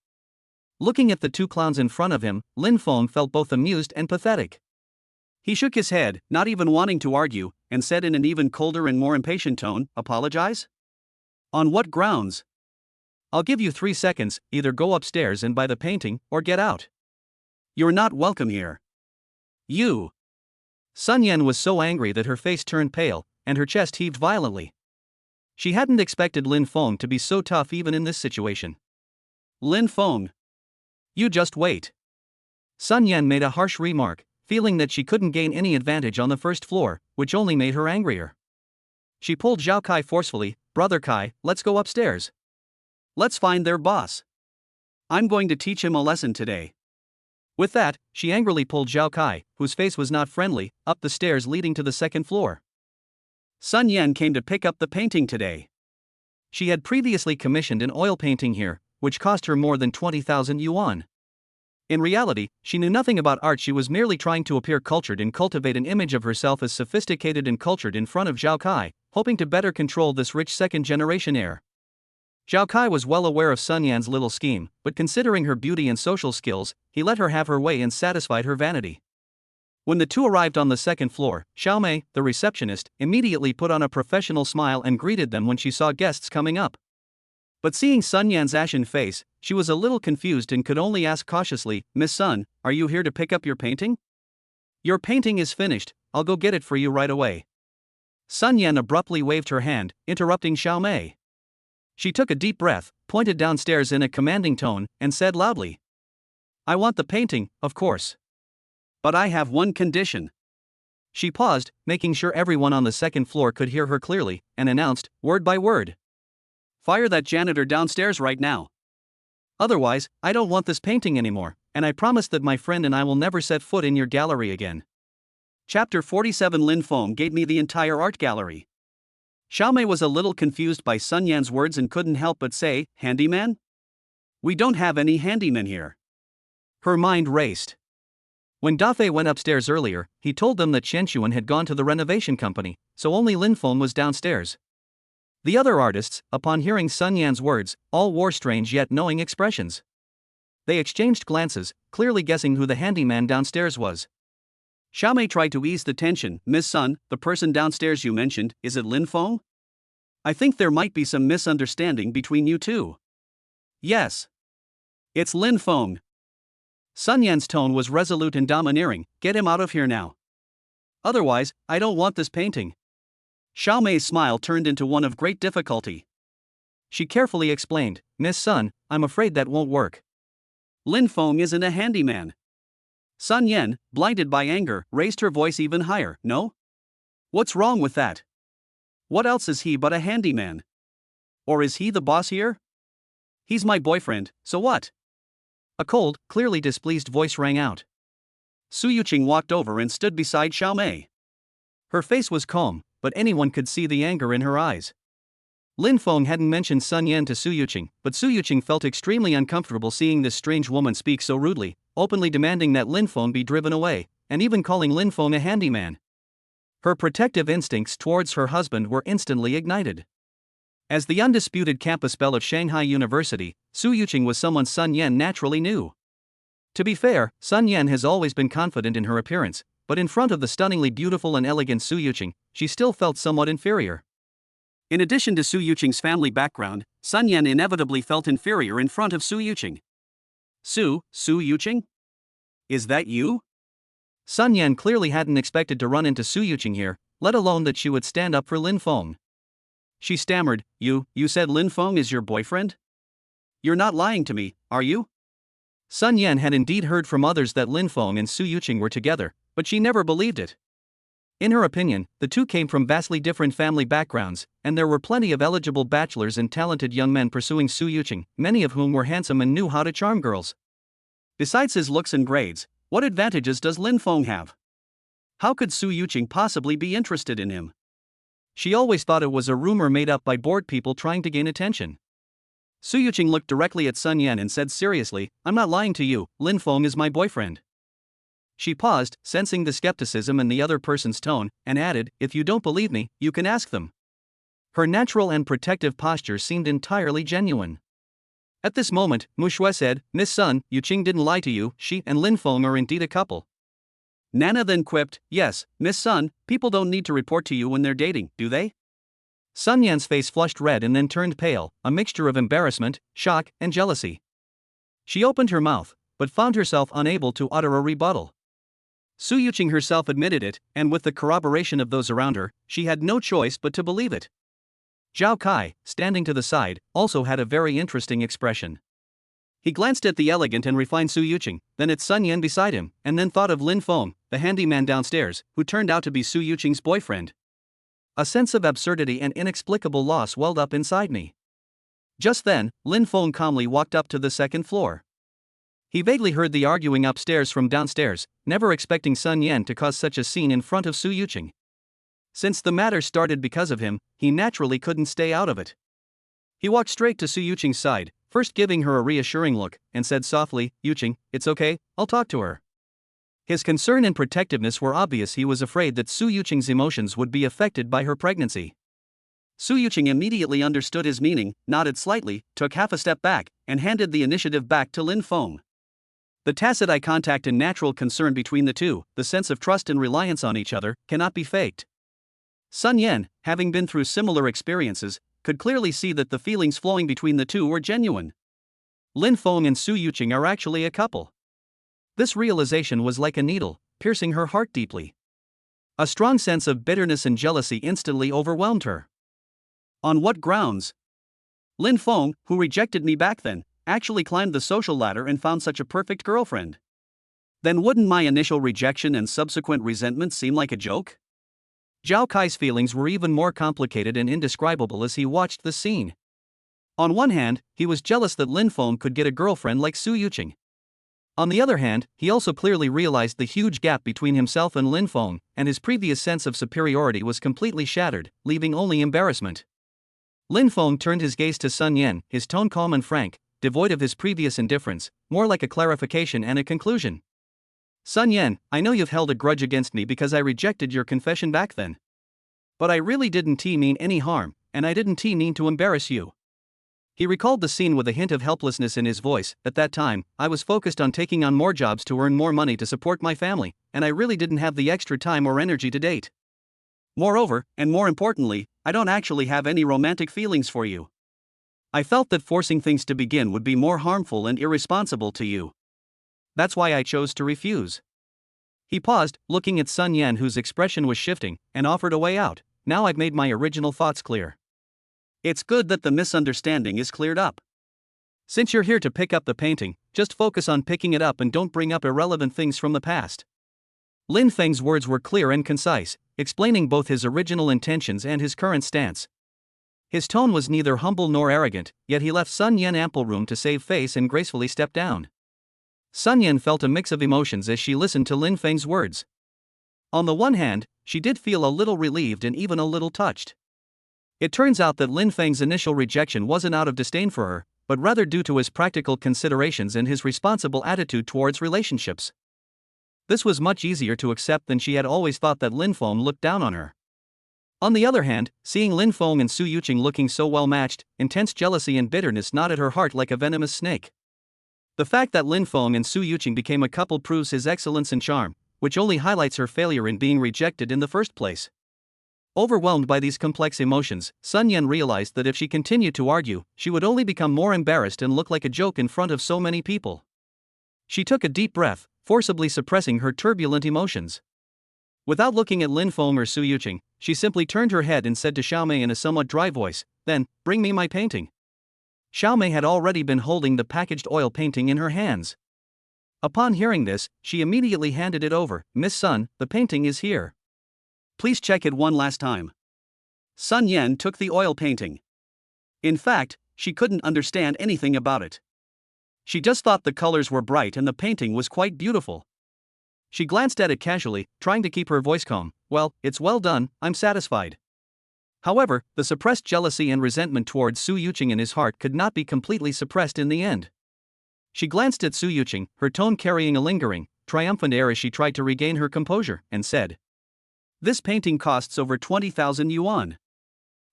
Looking at the two clowns in front of him, Lin Feng felt both amused and pathetic. He shook his head, not even wanting to argue, and said in an even colder and more impatient tone, "Apologize? On what grounds? I'll give you 3 seconds, either go upstairs and buy the painting, or get out. You're not welcome here. You." Sun Yan was so angry that her face turned pale, and her chest heaved violently. She hadn't expected Lin Feng to be so tough even in this situation. "Lin Feng! You just wait." Sun Yan made a harsh remark, feeling that she couldn't gain any advantage on the first floor, which only made her angrier. She pulled Zhao Kai forcefully, "Brother Kai, let's go upstairs. Let's find their boss. I'm going to teach him a lesson today." With that, she angrily pulled Zhao Kai, whose face was not friendly, up the stairs leading to the second floor. Sun Yan came to pick up the painting today. She had previously commissioned an oil painting here, which cost her more than 20,000 yuan. In reality, she knew nothing about art. She was merely trying to appear cultured and cultivate an image of herself as sophisticated and cultured in front of Zhao Kai, hoping to better control this rich second-generation heir. Zhao Kai was well aware of Sun Yan's little scheme, but considering her beauty and social skills, he let her have her way and satisfied her vanity. When the two arrived on the second floor, Xiaomei, the receptionist, immediately put on a professional smile and greeted them when she saw guests coming up. But seeing Sun Yan's ashen face, she was a little confused and could only ask cautiously, "Miss Sun, are you here to pick up your painting?" "Your painting is finished, I'll go get it for you right away." Sun Yan abruptly waved her hand, interrupting Xiaomei. She took a deep breath, pointed downstairs in a commanding tone, and said loudly, "I want the painting, of course. But I have one condition." She paused, making sure everyone on the second floor could hear her clearly, and announced, word by word, "Fire that janitor downstairs right now. Otherwise, I don't want this painting anymore, and I promise that my friend and I will never set foot in your gallery again." Chapter 47. Lin Feng gave me the entire art gallery. Xiaomei was a little confused by Sun Yan's words and couldn't help but say, "Handyman? We don't have any handyman here." Her mind raced. When Dafei went upstairs earlier, he told them that Chen Xuan had gone to the renovation company, so only Lin Feng was downstairs. The other artists, upon hearing Sun Yan's words, all wore strange yet knowing expressions. They exchanged glances, clearly guessing who the handyman downstairs was. Xiaomei tried to ease the tension. "Miss Sun, the person downstairs you mentioned, is it Lin Feng? I think there might be some misunderstanding between you two." "Yes. It's Lin Feng." Sun Yan's tone was resolute and domineering. "Get him out of here now. Otherwise, I don't want this painting." Xiaomei's smile turned into one of great difficulty. She carefully explained, "Miss Sun, I'm afraid that won't work. Lin Feng isn't a handyman." Sun Yan, blinded by anger, raised her voice even higher. "No? What's wrong with that? What else is he but a handyman? Or is he the boss here? He's my boyfriend, so what?" A cold, clearly displeased voice rang out. Su Yuqing walked over and stood beside Xiaomei. Her face was calm, but anyone could see the anger in her eyes. Lin Feng hadn't mentioned Sun Yan to Su Yuqing, but Su Yuqing felt extremely uncomfortable seeing this strange woman speak so rudely, openly demanding that Lin Feng be driven away, and even calling Lin Feng a handyman. Her protective instincts towards her husband were instantly ignited. As the undisputed campus belle of Shanghai University, Su Yuqing was someone Sun Yan naturally knew. To be fair, Sun Yan has always been confident in her appearance, but in front of the stunningly beautiful and elegant Su Yuqing, she still felt somewhat inferior. In addition to Su Yuqing's family background, Sun Yan inevitably felt inferior in front of Su Yuqing. Su Yuqing? Is that you? Sun Yan clearly hadn't expected to run into Su Yuqing here, let alone that she would stand up for Lin Feng. She stammered, You said Lin Feng is your boyfriend? You're not lying to me, are you? Sun Yan had indeed heard from others that Lin Feng and Su Yuqing were together, but she never believed it. In her opinion, the two came from vastly different family backgrounds, and there were plenty of eligible bachelors and talented young men pursuing Su Yuqing, many of whom were handsome and knew how to charm girls. Besides his looks and grades, what advantages does Lin Feng have? How could Su Yuqing possibly be interested in him? She always thought it was a rumor made up by bored people trying to gain attention. Su Yuqing looked directly at Sun Yan and said seriously, I'm not lying to you, Lin Feng is my boyfriend. She paused, sensing the skepticism in the other person's tone, and added, If you don't believe me, you can ask them. Her natural and protective posture seemed entirely genuine. At this moment, Mu Shui said, Miss Sun, Yuqing didn't lie to you, she and Lin Feng are indeed a couple. Nana then quipped, Yes, Miss Sun, people don't need to report to you when they're dating, do they? Sun Yan's face flushed red and then turned pale, a mixture of embarrassment, shock, and jealousy. She opened her mouth, but found herself unable to utter a rebuttal. Su Yuqing herself admitted it, and with the corroboration of those around her, she had no choice but to believe it. Zhao Kai, standing to the side, also had a very interesting expression. He glanced at the elegant and refined Su Yuqing, then at Sun Yan beside him, and then thought of Lin Feng, the handyman downstairs, who turned out to be Su Yuqing's boyfriend. A sense of absurdity and inexplicable loss welled up inside me. Just then, Lin Feng calmly walked up to the second floor. He vaguely heard the arguing upstairs from downstairs, never expecting Sun Yan to cause such a scene in front of Su Yuqing. Since the matter started because of him, he naturally couldn't stay out of it. He walked straight to Su Yuqing's side, first giving her a reassuring look, and said softly, Yuqing, it's okay, I'll talk to her. His concern and protectiveness were obvious. He was afraid that Su Yuqing's emotions would be affected by her pregnancy. Su Yuqing immediately understood his meaning, nodded slightly, took half a step back, and handed the initiative back to Lin Feng. The tacit eye contact and natural concern between the two, the sense of trust and reliance on each other, cannot be faked. Sun Yan, having been through similar experiences, could clearly see that the feelings flowing between the two were genuine. Lin Feng and Su Yuqing are actually a couple. This realization was like a needle, piercing her heart deeply. A strong sense of bitterness and jealousy instantly overwhelmed her. On what grounds? Lin Feng, who rejected me back then, actually climbed the social ladder and found such a perfect girlfriend. Then wouldn't my initial rejection and subsequent resentment seem like a joke? Zhao Kai's feelings were even more complicated and indescribable as he watched the scene. On one hand, he was jealous that Lin Feng could get a girlfriend like Su Yuqing. On the other hand, he also clearly realized the huge gap between himself and Lin Feng, and his previous sense of superiority was completely shattered, leaving only embarrassment. Lin Feng turned his gaze to Sun Yan, his tone calm and frank, devoid of his previous indifference, more like a clarification and a conclusion. Sun Yan, I know you've held a grudge against me because I rejected your confession back then. But I really didn't mean any harm, and I didn't mean to embarrass you. He recalled the scene with a hint of helplessness in his voice. At that time, I was focused on taking on more jobs to earn more money to support my family, and I really didn't have the extra time or energy to date. Moreover, and more importantly, I don't actually have any romantic feelings for you. I felt that forcing things to begin would be more harmful and irresponsible to you. That's why I chose to refuse. He paused, looking at Sun Yan, whose expression was shifting, and offered a way out. Now I've made my original thoughts clear. It's good that the misunderstanding is cleared up. Since you're here to pick up the painting, just focus on picking it up and don't bring up irrelevant things from the past. Lin Feng's words were clear and concise, explaining both his original intentions and his current stance. His tone was neither humble nor arrogant, yet he left Sun Yan ample room to save face and gracefully step down. Sun Yan felt a mix of emotions as she listened to Lin Feng's words. On the one hand, she did feel a little relieved and even a little touched. It turns out that Lin Feng's initial rejection wasn't out of disdain for her, but rather due to his practical considerations and his responsible attitude towards relationships. This was much easier to accept than she had always thought that Lin Feng looked down on her. On the other hand, seeing Lin Feng and Su Yuqing looking so well matched, intense jealousy and bitterness gnawed at her heart like a venomous snake. The fact that Lin Feng and Su Yuqing became a couple proves his excellence and charm, which only highlights her failure in being rejected in the first place. Overwhelmed by these complex emotions, Sun Yan realized that if she continued to argue, she would only become more embarrassed and look like a joke in front of so many people. She took a deep breath, forcibly suppressing her turbulent emotions. Without looking at Lin Feng or Su Yuqing, she simply turned her head and said to Xiaomei in a somewhat dry voice, "Then, bring me my painting." Xiaomei had already been holding the packaged oil painting in her hands. Upon hearing this, she immediately handed it over. "Miss Sun, the painting is here. Please check it one last time." Sun Yan took the oil painting. In fact, she couldn't understand anything about it. She just thought the colors were bright and the painting was quite beautiful. She glanced at it casually, trying to keep her voice calm. "Well, it's well done, I'm satisfied." However, the suppressed jealousy and resentment towards Su Yuqing in his heart could not be completely suppressed in the end. She glanced at Su Yuqing, her tone carrying a lingering, triumphant air as she tried to regain her composure, and said, "This painting costs over 20,000 yuan.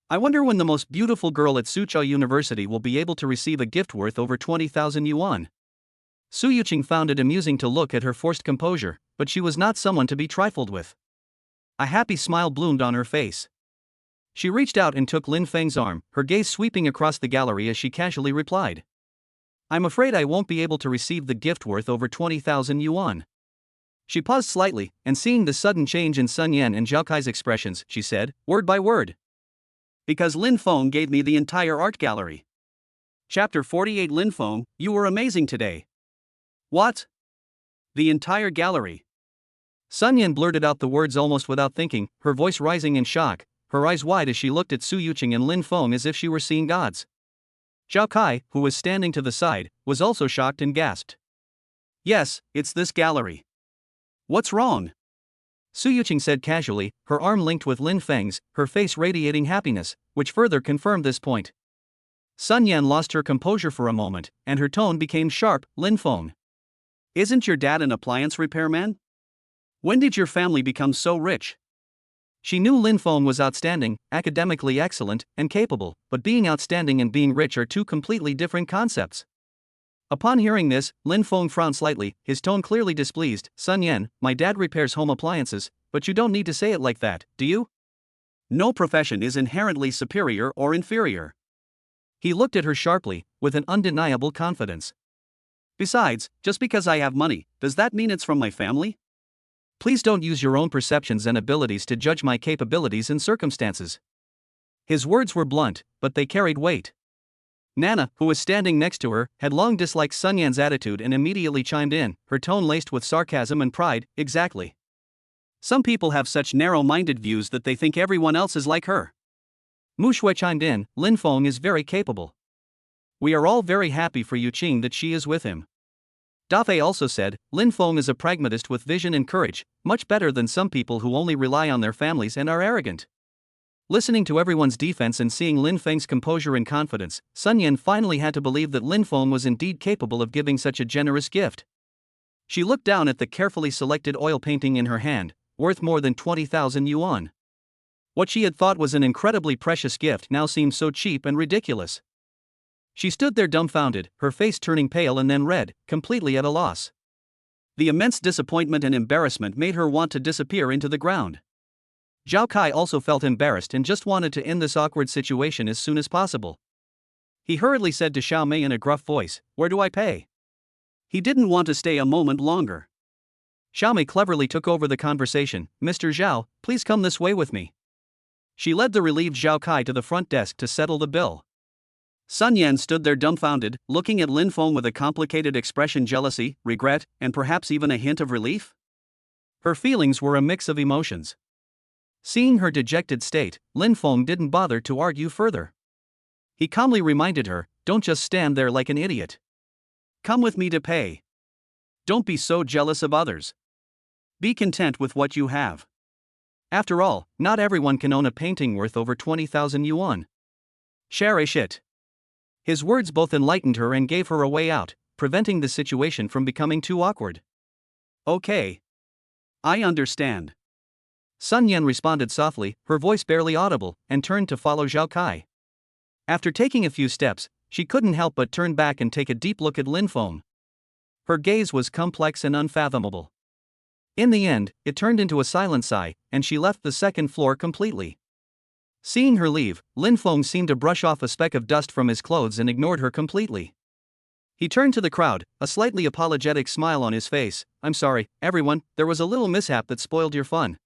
I wonder when the most beautiful girl at Suzhou University will be able to receive a gift worth over 20,000 yuan. Su Yuqing found it amusing to look at her forced composure, but she was not someone to be trifled with. A happy smile bloomed on her face. She reached out and took Lin Feng's arm, her gaze sweeping across the gallery as she casually replied, "I'm afraid I won't be able to receive the gift worth over 20,000 yuan. She paused slightly, and seeing the sudden change in Sun Yan and Zhao Kai's expressions, she said, word by word, "Because Lin Feng gave me the entire art gallery." Chapter 48. Lin Feng, you were amazing today. What? The entire gallery? Sun Yan blurted out the words almost without thinking, her voice rising in shock, her eyes wide as she looked at Su Yuqing and Lin Feng as if she were seeing gods. Zhao Kai, who was standing to the side, was also shocked and gasped. "Yes, it's this gallery. What's wrong?" Su Yuqing said casually, her arm linked with Lin Feng's, her face radiating happiness, which further confirmed this point. Sun Yan lost her composure for a moment, and her tone became sharp. "Lin Feng, isn't your dad an appliance repairman? When did your family become so rich?" She knew Lin Feng was outstanding, academically excellent, and capable, but being outstanding and being rich are two completely different concepts. Upon hearing this, Lin Feng frowned slightly, his tone clearly displeased. "Sun Yan, my dad repairs home appliances, but you don't need to say it like that, do you? No profession is inherently superior or inferior." He looked at her sharply, with an undeniable confidence. "Besides, just because I have money, does that mean it's from my family? Please don't use your own perceptions and abilities to judge my capabilities and circumstances." His words were blunt, but they carried weight. Nana, who was standing next to her, had long disliked Sun Yan's attitude and immediately chimed in, her tone laced with sarcasm and pride. "Exactly. Some people have such narrow-minded views that they think everyone else is like her." Mu Shui chimed in, "Lin Feng is very capable. We are all very happy for Yuqing that she is with him." Da Fei also said, "Lin Feng is a pragmatist with vision and courage, much better than some people who only rely on their families and are arrogant." Listening to everyone's defense and seeing Lin Feng's composure and confidence, Sun Yan finally had to believe that Lin Feng was indeed capable of giving such a generous gift. She looked down at the carefully selected oil painting in her hand, worth more than 20,000 yuan. What she had thought was an incredibly precious gift now seemed so cheap and ridiculous. She stood there dumbfounded, her face turning pale and then red, completely at a loss. The immense disappointment and embarrassment made her want to disappear into the ground. Zhao Kai also felt embarrassed and just wanted to end this awkward situation as soon as possible. He hurriedly said to Xiaomei in a gruff voice, "Where do I pay?" He didn't want to stay a moment longer. Xiaomei cleverly took over the conversation. "Mr. Zhao, please come this way with me." She led the relieved Zhao Kai to the front desk to settle the bill. Sun Yan stood there dumbfounded, looking at Lin Feng with a complicated expression: jealousy, regret, and perhaps even a hint of relief. Her feelings were a mix of emotions. Seeing her dejected state, Lin Feng didn't bother to argue further. He calmly reminded her, "Don't just stand there like an idiot. Come with me to pay. Don't be so jealous of others. Be content with what you have." After all, not everyone can own a painting worth over 20,000 yuan. Cherish it. His words both enlightened her and gave her a way out, preventing the situation from becoming too awkward. Okay. I understand. Sun Yan responded softly, her voice barely audible, and turned to follow Zhao Kai. After taking a few steps, she couldn't help but turn back and take a deep look at Lin Feng. Her gaze was complex and unfathomable. In the end, it turned into a silent sigh, and she left the second floor completely. Seeing her leave, Lin Feng seemed to brush off a speck of dust from his clothes and ignored her completely. He turned to the crowd, a slightly apologetic smile on his face. I'm sorry, everyone, there was a little mishap that spoiled your fun.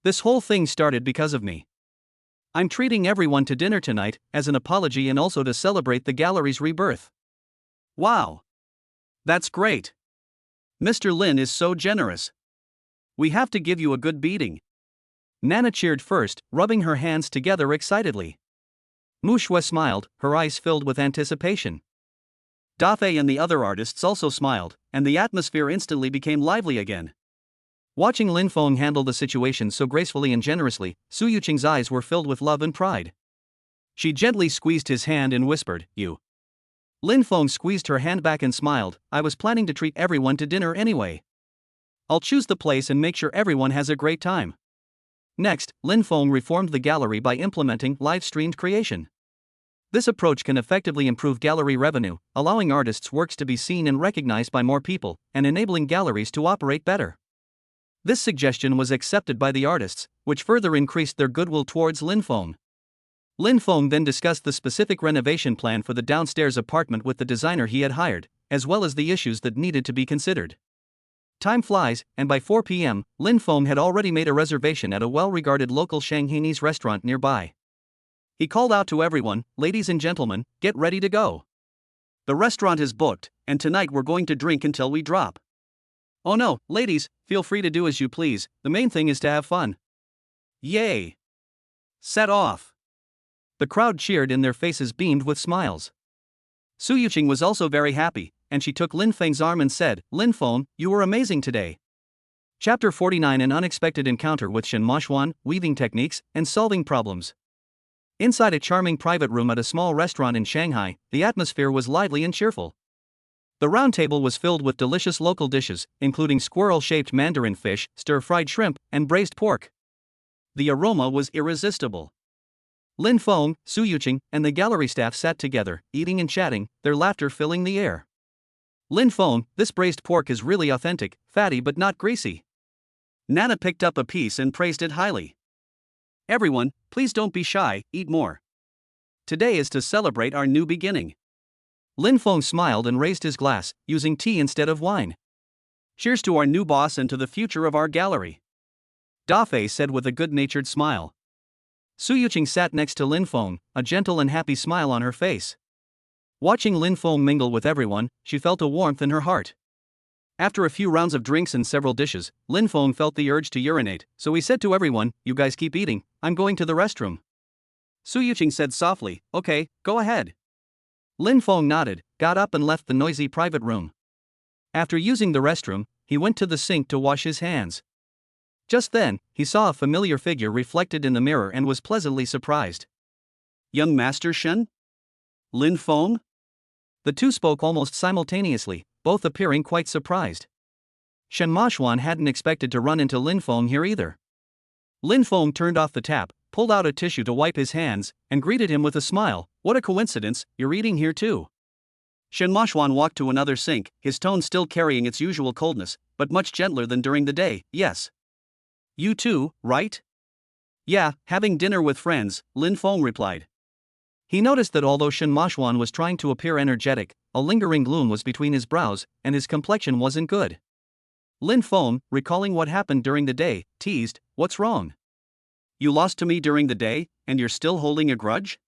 This whole thing started because of me. I'm treating everyone to dinner tonight, as an apology and also to celebrate the gallery's rebirth. Wow! That's great! Mr. Lin is so generous. We have to give you a good beating. Nana cheered first, rubbing her hands together excitedly. Mu Shui smiled, her eyes filled with anticipation. Da Fei and the other artists also smiled, and the atmosphere instantly became lively again. Watching Lin Feng handle the situation so gracefully and generously, Su Yuqing's eyes were filled with love and pride. She gently squeezed his hand and whispered, "You." Lin Feng squeezed her hand back and smiled. I was planning to treat everyone to dinner anyway. I'll choose the place and make sure everyone has a great time. Next, Lin Feng reformed the gallery by implementing live-streamed creation. This approach can effectively improve gallery revenue, allowing artists' works to be seen and recognized by more people, and enabling galleries to operate better. This suggestion was accepted by the artists, which further increased their goodwill towards Lin Feng. Lin Feng then discussed the specific renovation plan for the downstairs apartment with the designer he had hired, as well as the issues that needed to be considered. Time flies, and by 4 p.m., Lin Feng had already made a reservation at a well-regarded local Shanghainese restaurant nearby. He called out to everyone, "Ladies and gentlemen, get ready to go. The restaurant is booked, and tonight we're going to drink until we drop. Oh no, ladies, feel free to do as you please, the main thing is to have fun. Yay! Set off!" The crowd cheered and their faces beamed with smiles. Su Yuqing was also very happy, and she took Lin Feng's arm and said, "Lin Feng, you were amazing today." Chapter 49: An unexpected encounter with Shen Mashuan, weaving techniques, and solving problems. Inside a charming private room at a small restaurant in Shanghai, the atmosphere was lively and cheerful. The round table was filled with delicious local dishes, including squirrel-shaped mandarin fish, stir-fried shrimp, and braised pork. The aroma was irresistible. Lin Feng, Su Yuqing, and the gallery staff sat together, eating and chatting, their laughter filling the air. "Lin Feng, this braised pork is really authentic, fatty but not greasy." Nana picked up a piece and praised it highly. "Everyone, please don't be shy, eat more. Today is to celebrate our new beginning." Lin Feng smiled and raised his glass, using tea instead of wine. "Cheers to our new boss and to the future of our gallery," Da Fei said with a good-natured smile. Su Yuqing sat next to Lin Feng, a gentle and happy smile on her face. Watching Lin Feng mingle with everyone, she felt a warmth in her heart. After a few rounds of drinks and several dishes, Lin Feng felt the urge to urinate, so he said to everyone, "You guys keep eating, I'm going to the restroom." Su Yuqing said softly, "Okay, go ahead." Lin Feng nodded, got up and left the noisy private room. After using the restroom, he went to the sink to wash his hands. Just then, he saw a familiar figure reflected in the mirror and was pleasantly surprised. "Young Master Shen? Lin Feng?" The two spoke almost simultaneously, both appearing quite surprised. Shen Mashuan hadn't expected to run into Lin Feng here either. Lin Feng turned off the tap, pulled out a tissue to wipe his hands, and greeted him with a smile. "What a coincidence, you're eating here too." Shen Mashuan walked to another sink, his tone still carrying its usual coldness, but much gentler than during the day. "Yes. You too, right?" "Yeah, having dinner with friends," Lin Feng replied. He noticed that although Shen Mashuan was trying to appear energetic, a lingering gloom was between his brows, and his complexion wasn't good. Lin Feng, recalling what happened during the day, teased, "What's wrong? You lost to me during the day, and you're still holding a grudge?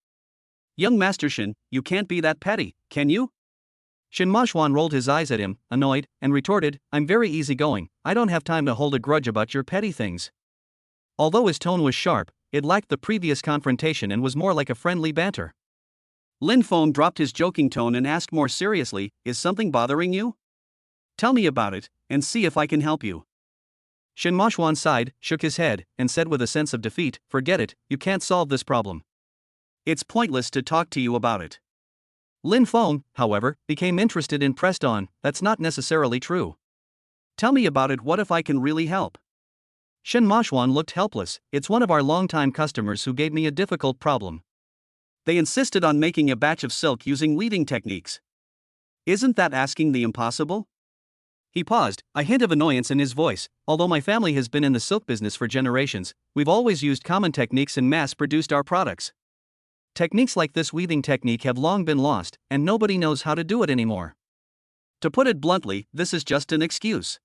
Young Master Shen, you can't be that petty, can you?" Shen Mashuan rolled his eyes at him, annoyed, and retorted, "I'm very easygoing, I don't have time to hold a grudge about your petty things." Although his tone was sharp, it lacked the previous confrontation and was more like a friendly banter. Lin Feng dropped his joking tone and asked more seriously, "Is something bothering you? Tell me about it, and see if I can help you." Shen Mashuan sighed, shook his head, and said with a sense of defeat, "Forget it, you can't solve this problem. It's pointless to talk to you about it." Lin Feng, however, became interested and pressed on, "That's not necessarily true. Tell me about it, what if I can really help?" Shen Mashuan looked helpless. "It's one of our longtime customers who gave me a difficult problem. They insisted on making a batch of silk using weaving techniques. Isn't that asking the impossible?" He paused, a hint of annoyance in his voice. "Although my family has been in the silk business for generations, we've always used common techniques and mass-produced our products. Techniques like this weaving technique have long been lost, and nobody knows how to do it anymore. To put it bluntly, this is just an excuse."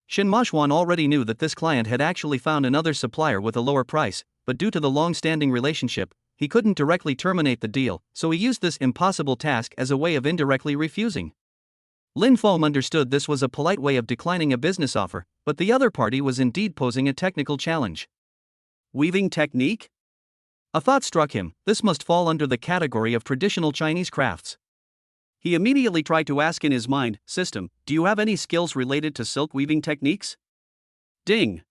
Shen Mashuan already knew that this client had actually found another supplier with a lower price, but due to the long-standing relationship, he couldn't directly terminate the deal, so he used this impossible task as a way of indirectly refusing. Lin Feng understood this was a polite way of declining a business offer, but the other party was indeed posing a technical challenge. Weaving technique? A thought struck him. This must fall under the category of traditional Chinese crafts. He immediately tried to ask in his mind, "System, do you have any skills related to silk weaving techniques?" Ding!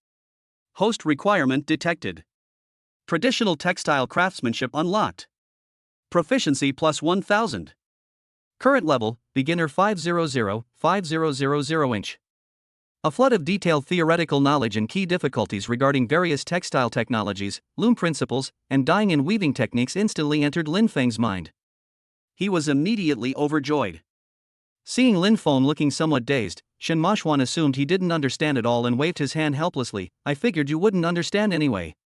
Host requirement detected. Traditional textile craftsmanship unlocked. Proficiency plus 1000. Current level, beginner 500 inch. A flood of detailed theoretical knowledge and key difficulties regarding various textile technologies, loom principles, and dyeing and weaving techniques instantly entered Lin Feng's mind. He was immediately overjoyed. Seeing Lin Feng looking somewhat dazed, Shen Mashuan assumed he didn't understand at all and waved his hand helplessly. "I figured you wouldn't understand anyway.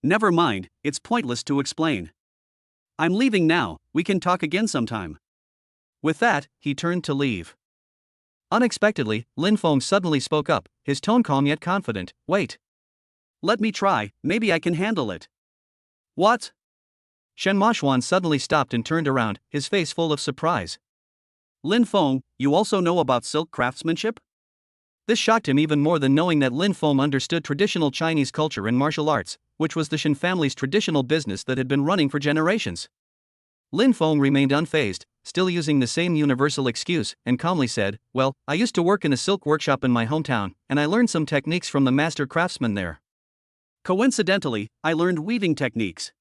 Never mind, it's pointless to explain. I'm leaving now, we can talk again sometime." With that, he turned to leave. Unexpectedly, Lin Feng suddenly spoke up, his tone calm yet confident. "Wait. Let me try, maybe I can handle it." "What?" Shen Mashuan suddenly stopped and turned around, his face full of surprise. "Lin Feng, you also know about silk craftsmanship?" This shocked him even more than knowing that Lin Feng understood traditional Chinese culture and martial arts, which was the Shen family's traditional business that had been running for generations. Lin Feng remained unfazed, still using the same universal excuse, and calmly said, "Well, I used to work in a silk workshop in my hometown, and I learned some techniques from the master craftsman there. Coincidentally, I learned weaving techniques."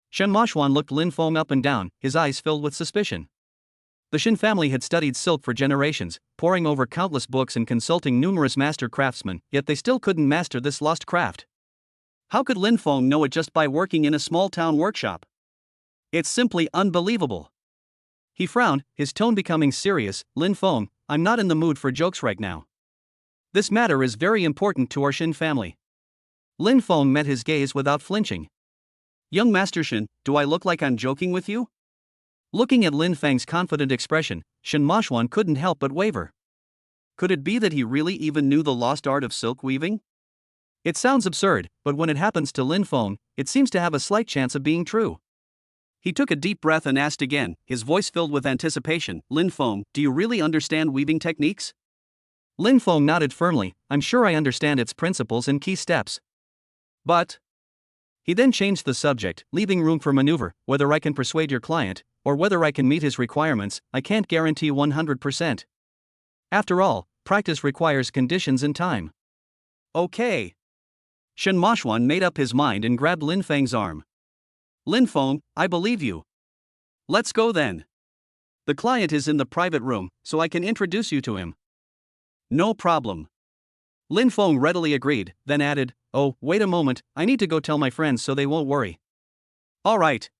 Shen Mashuan looked Lin Feng up and down, his eyes filled with suspicion. The Shen family had studied silk for generations, poring over countless books and consulting numerous master craftsmen, yet they still couldn't master this lost craft. How could Lin Feng know it just by working in a small-town workshop? It's simply unbelievable. He frowned, his tone becoming serious. "Lin Feng, I'm not in the mood for jokes right now. This matter is very important to our Shen family." Lin Feng met his gaze without flinching. "Young Master Shen, do I look like I'm joking with you?" Looking at Lin Feng's confident expression, Shen Mashuan couldn't help but waver. Could it be that he really even knew the lost art of silk weaving? It sounds absurd, but when it happens to Lin Feng, it seems to have a slight chance of being true. He took a deep breath and asked again, his voice filled with anticipation, "Lin Feng, do you really understand weaving techniques?" Lin Feng nodded firmly. "I'm sure I understand its principles and key steps. But..." He then changed the subject, leaving room for maneuver. "Whether I can persuade your client, or whether I can meet his requirements, I can't guarantee 100%. After all, practice requires conditions and time." "Okay." Shen Mashuan made up his mind and grabbed Lin Feng's arm. "Lin Feng, I believe you. Let's go then. The client is in the private room, so I can introduce you to him." "No problem." Lin Feng readily agreed, then added, "Oh, wait a moment, I need to go tell my friends so they won't worry." "All right,"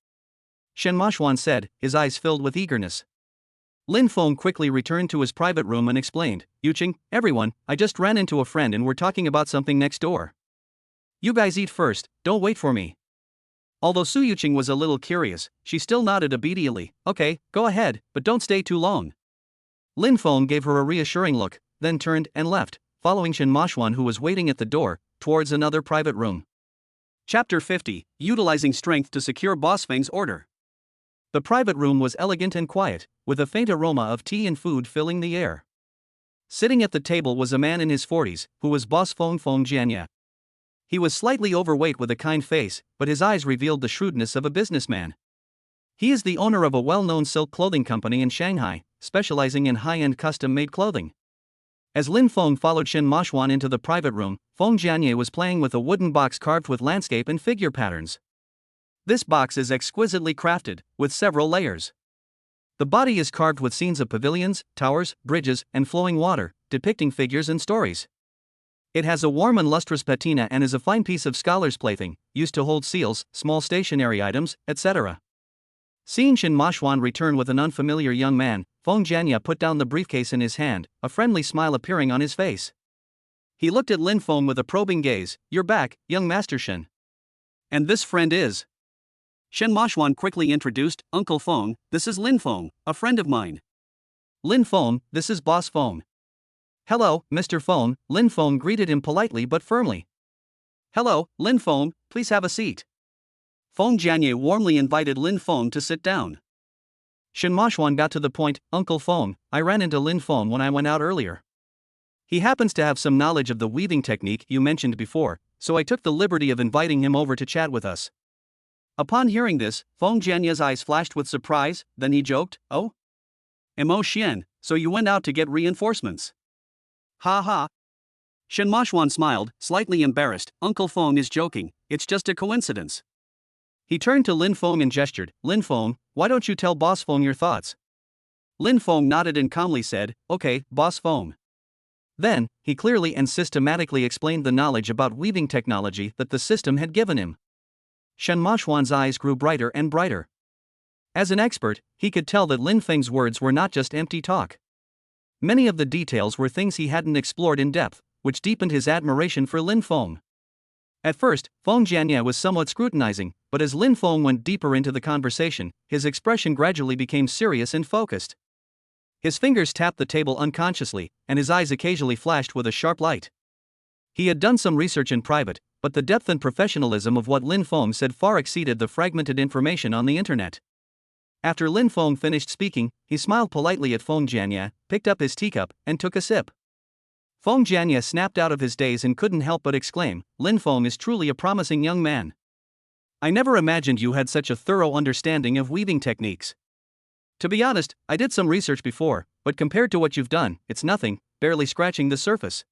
Shen Mashuan said, his eyes filled with eagerness. Lin Feng quickly returned to his private room and explained, "Yuqing, everyone, I just ran into a friend and we're talking about something next door. You guys eat first, don't wait for me." Although Su Yuqing was a little curious, she still nodded obediently. "Okay, go ahead, but don't stay too long." Lin Feng gave her a reassuring look, then turned and left, following Shen Mashuan, who was waiting at the door, towards another private room. Chapter 50, Utilizing Strength to Secure Boss Feng's Order. The private room was elegant and quiet, with a faint aroma of tea and food filling the air. Sitting at the table was a man in his 40s, who was Boss Feng Jianya. He was slightly overweight with a kind face, but his eyes revealed the shrewdness of a businessman. He is the owner of a well-known silk clothing company in Shanghai, specializing in high-end custom-made clothing. As Lin Feng followed Shen Maoxuan into the private room, Feng Jianye was playing with a wooden box carved with landscape and figure patterns. This box is exquisitely crafted, with several layers. The body is carved with scenes of pavilions, towers, bridges, and flowing water, depicting figures and stories. It has a warm and lustrous patina and is a fine piece of scholar's plaything, used to hold seals, small stationery items, etc. Seeing Shen Maoxuan return with an unfamiliar young man, Feng Jianye put down the briefcase in his hand, a friendly smile appearing on his face. He looked at Lin Feng with a probing gaze. "You're back, young Master Shen. And this friend is?" Shen Maoxuan quickly introduced, "Uncle Feng, this is Lin Feng, a friend of mine." "Lin Feng, this is Boss Feng." "Hello, Mr. Feng," Lin Feng greeted him politely but firmly. "Hello, Lin Feng, please have a seat." Feng Jianye warmly invited Lin Feng to sit down. Shen Maoxuan got to the point. "Uncle Feng, I ran into Lin Feng when I went out earlier. He happens to have some knowledge of the weaving technique you mentioned before, so I took the liberty of inviting him over to chat with us." Upon hearing this, Feng Jianye's eyes flashed with surprise, then he joked, "Oh? Mo Xian, so you went out to get reinforcements?" "Ha ha." Shen Maoxuan smiled, slightly embarrassed. "Uncle Feng is joking, it's just a coincidence." He turned to Lin Feng and gestured, "Lin Feng, why don't you tell Boss Feng your thoughts?" Lin Feng nodded and calmly said, "Okay, Boss Feng." Then, he clearly and systematically explained the knowledge about weaving technology that the system had given him. Shen Maoxuan's eyes grew brighter and brighter. As an expert, he could tell that Lin Feng's words were not just empty talk. Many of the details were things he hadn't explored in depth, which deepened his admiration for Lin Feng. At first, Feng Jianye was somewhat scrutinizing, but as Lin Feng went deeper into the conversation, his expression gradually became serious and focused. His fingers tapped the table unconsciously, and his eyes occasionally flashed with a sharp light. He had done some research in private, but the depth and professionalism of what Lin Feng said far exceeded the fragmented information on the internet. After Lin Feng finished speaking, he smiled politely at Feng Jianye, picked up his teacup, and took a sip. Feng Jianye snapped out of his daze and couldn't help but exclaim, "Lin Feng is truly a promising young man. I never imagined you had such a thorough understanding of weaving techniques. To be honest, I did some research before, but compared to what you've done, it's nothing, barely scratching the surface."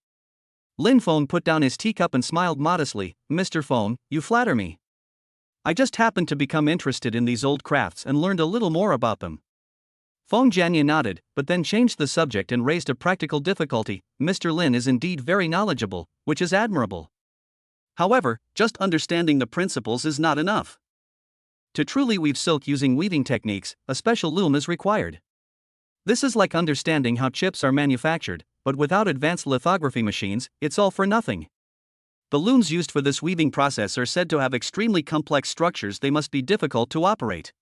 Lin Feng put down his teacup and smiled modestly. "Mr. Feng, you flatter me. I just happened to become interested in these old crafts and learned a little more about them." Feng Jianye nodded, but then changed the subject and raised a practical difficulty. "Mr. Lin is indeed very knowledgeable, which is admirable. However, just understanding the principles is not enough. To truly weave silk using weaving techniques, a special loom is required. This is like understanding how chips are manufactured, but without advanced lithography machines, it's all for nothing. The looms used for this weaving process are said to have extremely complex structures. They must be difficult to operate."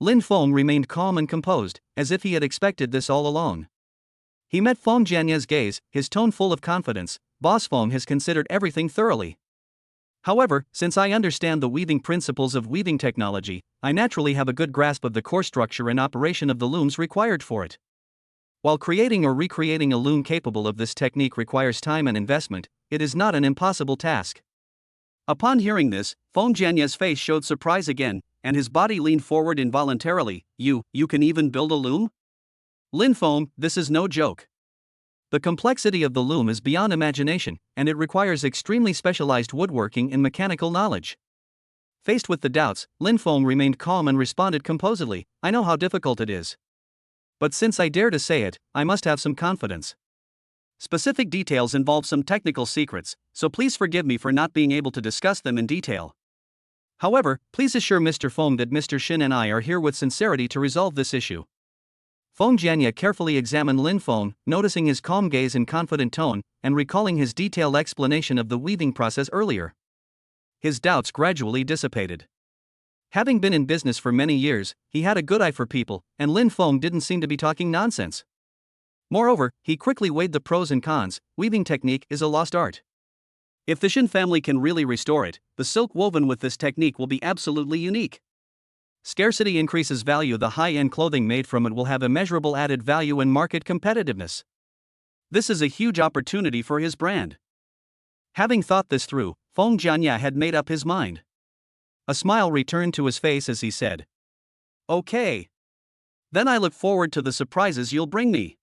Lin Feng remained calm and composed, as if he had expected this all along. He met Feng Jianye's gaze, his tone full of confidence. "Boss Feng has considered everything thoroughly. However, since I understand the weaving principles of weaving technology, I naturally have a good grasp of the core structure and operation of the looms required for it. While creating or recreating a loom capable of this technique requires time and investment, it is not an impossible task." Upon hearing this, Feng Jianye's face showed surprise again, and his body leaned forward involuntarily. You can even build a loom?" "Lin Feng, this is no joke. The complexity of the loom is beyond imagination, and it requires extremely specialized woodworking and mechanical knowledge." Faced with the doubts, Lin Feng remained calm and responded composedly, "I know how difficult it is. But since I dare to say it, I must have some confidence. Specific details involve some technical secrets, so please forgive me for not being able to discuss them in detail. However, please assure Mr. Feng that Mr. Shin and I are here with sincerity to resolve this issue." Feng Jianye carefully examined Lin Feng, noticing his calm gaze and confident tone, and recalling his detailed explanation of the weaving process earlier. His doubts gradually dissipated. Having been in business for many years, he had a good eye for people, and Lin Feng didn't seem to be talking nonsense. Moreover, he quickly weighed the pros and cons. Weaving technique is a lost art. If the Shin family can really restore it, the silk woven with this technique will be absolutely unique. Scarcity increases value. The high-end clothing made from it will have immeasurable added value and market competitiveness. This is a huge opportunity for his brand. Having thought this through, Feng Jianye had made up his mind. A smile returned to his face as he said, "Okay. Then I look forward to the surprises you'll bring me."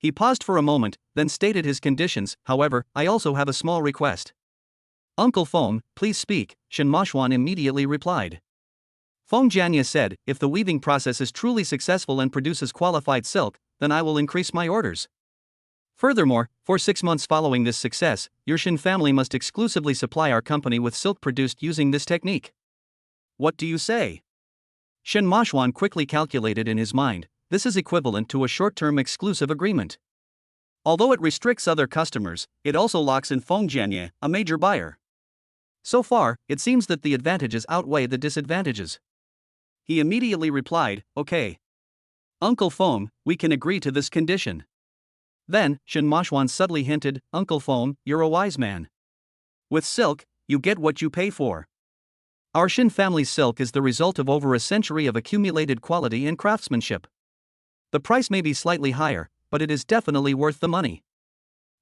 He paused for a moment, then stated his conditions. However, I also have a small request. Uncle Feng, please speak, Shen Moshwan immediately replied. Feng Jianya said, if the weaving process is truly successful and produces qualified silk, then I will increase my orders. Furthermore, for 6 months following this success, your Shen family must exclusively supply our company with silk produced using this technique. What do you say? Shen Moshwan quickly calculated in his mind, this is equivalent to a short-term exclusive agreement. Although it restricts other customers, it also locks in Feng Jianya, a major buyer. So far, it seems that the advantages outweigh the disadvantages. He immediately replied, okay. Uncle Feng, we can agree to this condition. Then, Shen Moshwan subtly hinted, Uncle Feng, you're a wise man. With silk, you get what you pay for. Our Shen family's silk is the result of over a century of accumulated quality and craftsmanship. The price may be slightly higher, but it is definitely worth the money.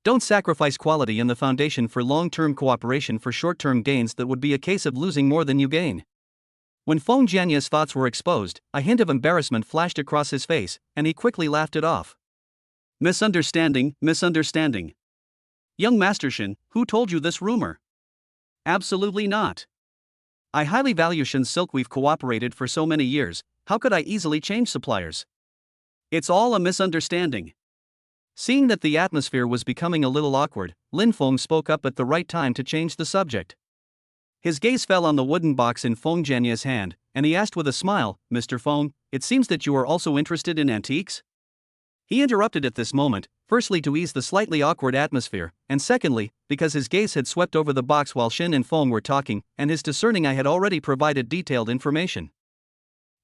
Don't sacrifice quality and the foundation for long-term cooperation for short-term gains that would be a case of losing more than you gain. When Feng Jianya's thoughts were exposed, a hint of embarrassment flashed across his face, and he quickly laughed it off. Misunderstanding. Young Master Shen, who told you this rumor? Absolutely not. I highly value Shen's silk. We've cooperated for so many years, how could I easily change suppliers? It's all a misunderstanding. Seeing that the atmosphere was becoming a little awkward, Lin Feng spoke up at the right time to change the subject. His gaze fell on the wooden box in Feng Jianya's hand, and he asked with a smile, Mr. Feng, it seems that you are also interested in antiques? He interrupted at this moment, firstly to ease the slightly awkward atmosphere, and secondly, because his gaze had swept over the box while Shen and Feng were talking, and his discerning eye had already provided detailed information.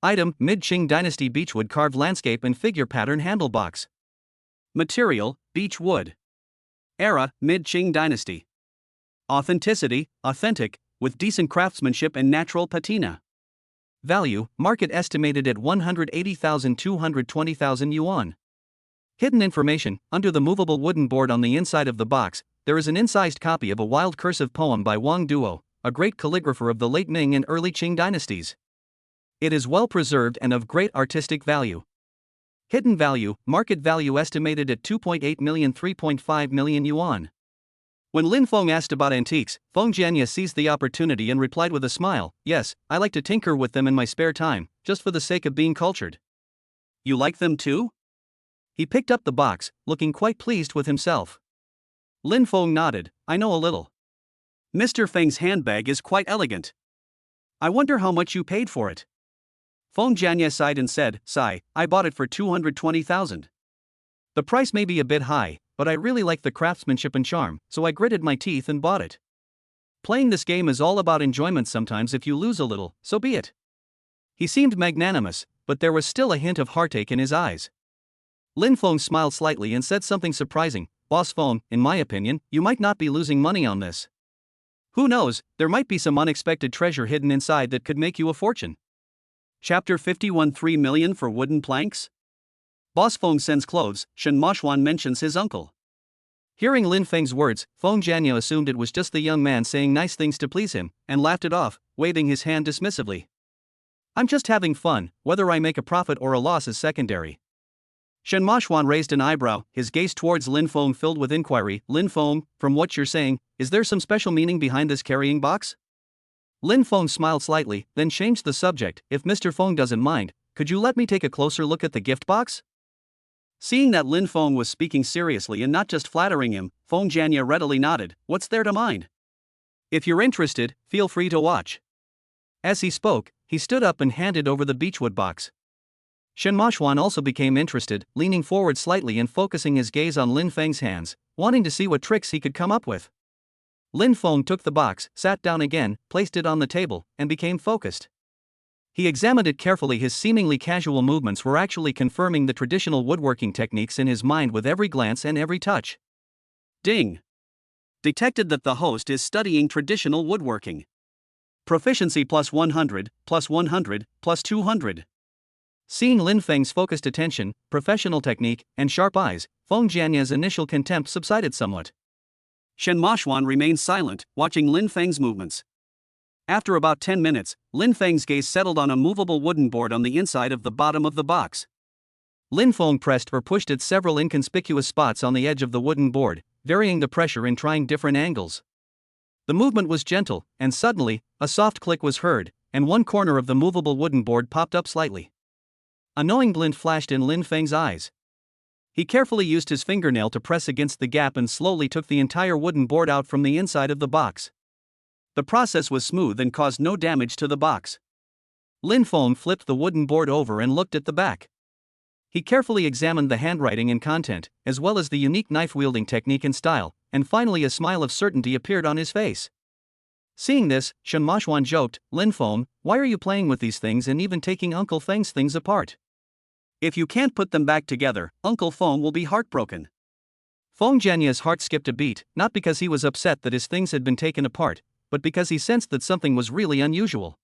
Item, Mid-Qing Dynasty Beechwood Carved Landscape and Figure Pattern Handle Box. Material, beech wood. Era, Mid-Qing Dynasty. Authenticity, authentic, with decent craftsmanship and natural patina. Value, market estimated at 180,000 to 220,000 yuan. Hidden information, under the movable wooden board on the inside of the box, there is an incised copy of a wild cursive poem by Wang Duo, a great calligrapher of the late Ming and early Qing dynasties. It is well preserved and of great artistic value. Hidden value, market value estimated at 2.8 million 3.5 million yuan. When Lin Feng asked about antiques, Feng Jianya seized the opportunity and replied with a smile, yes, I like to tinker with them in my spare time, just for the sake of being cultured. You like them too? He picked up the box, looking quite pleased with himself. Lin Feng nodded, I know a little. Mr. Feng's handbag is quite elegant. I wonder how much you paid for it. Feng Jianya sighed and said, Sigh, I bought it for 220,000. The price may be a bit high, but I really like the craftsmanship and charm, so I gritted my teeth and bought it. Playing this game is all about enjoyment. Sometimes if you lose a little, so be it. He seemed magnanimous, but there was still a hint of heartache in his eyes. Lin Feng smiled slightly and said something surprising, Boss Feng, in my opinion, you might not be losing money on this. Who knows, there might be some unexpected treasure hidden inside that could make you a fortune. Chapter 51 3 million for wooden planks? Boss Feng sends clothes, Shen Moshwan mentions his uncle. Hearing Lin Feng's words, Feng Jianya assumed it was just the young man saying nice things to please him, and laughed it off, waving his hand dismissively. I'm just having fun, whether I make a profit or a loss is secondary. Shen Moshwan raised an eyebrow, his gaze towards Lin Feng filled with inquiry. Lin Feng, from what you're saying, is there some special meaning behind this carrying box? Lin Feng smiled slightly, then changed the subject. If Mr. Feng doesn't mind, could you let me take a closer look at the gift box? Seeing that Lin Feng was speaking seriously and not just flattering him, Feng Jianya readily nodded, what's there to mind? If you're interested, feel free to watch. As he spoke, he stood up and handed over the beechwood box. Shen Moshwan also became interested, leaning forward slightly and focusing his gaze on Lin Feng's hands, wanting to see what tricks he could come up with. Lin Feng took the box, sat down again, placed it on the table, and became focused. He examined it carefully. His seemingly casual movements were actually confirming the traditional woodworking techniques in his mind with every glance and every touch. Ding! Detected that the host is studying traditional woodworking. Proficiency plus 100, plus 100, plus 200. Seeing Lin Feng's focused attention, professional technique, and sharp eyes, Feng Jianya's initial contempt subsided somewhat. Shen Moshwan remained silent, watching Lin Feng's movements. After about 10 minutes, Lin Feng's gaze settled on a movable wooden board on the inside of the bottom of the box. Lin Feng pressed or pushed at several inconspicuous spots on the edge of the wooden board, varying the pressure and trying different angles. The movement was gentle, and suddenly, a soft click was heard, and one corner of the movable wooden board popped up slightly. A knowing glint flashed in Lin Feng's eyes. He carefully used his fingernail to press against the gap and slowly took the entire wooden board out from the inside of the box. The process was smooth and caused no damage to the box. Lin Feng flipped the wooden board over and looked at the back. He carefully examined the handwriting and content, as well as the unique knife-wielding technique and style, and finally a smile of certainty appeared on his face. Seeing this, Shen Mashuan joked, "Lin Feng, why are you playing with these things and even taking Uncle Feng's things apart? If you can't put them back together, Uncle Feng will be heartbroken." Feng Jianye's heart skipped a beat, not because he was upset that his things had been taken apart, but because he sensed that something was really unusual.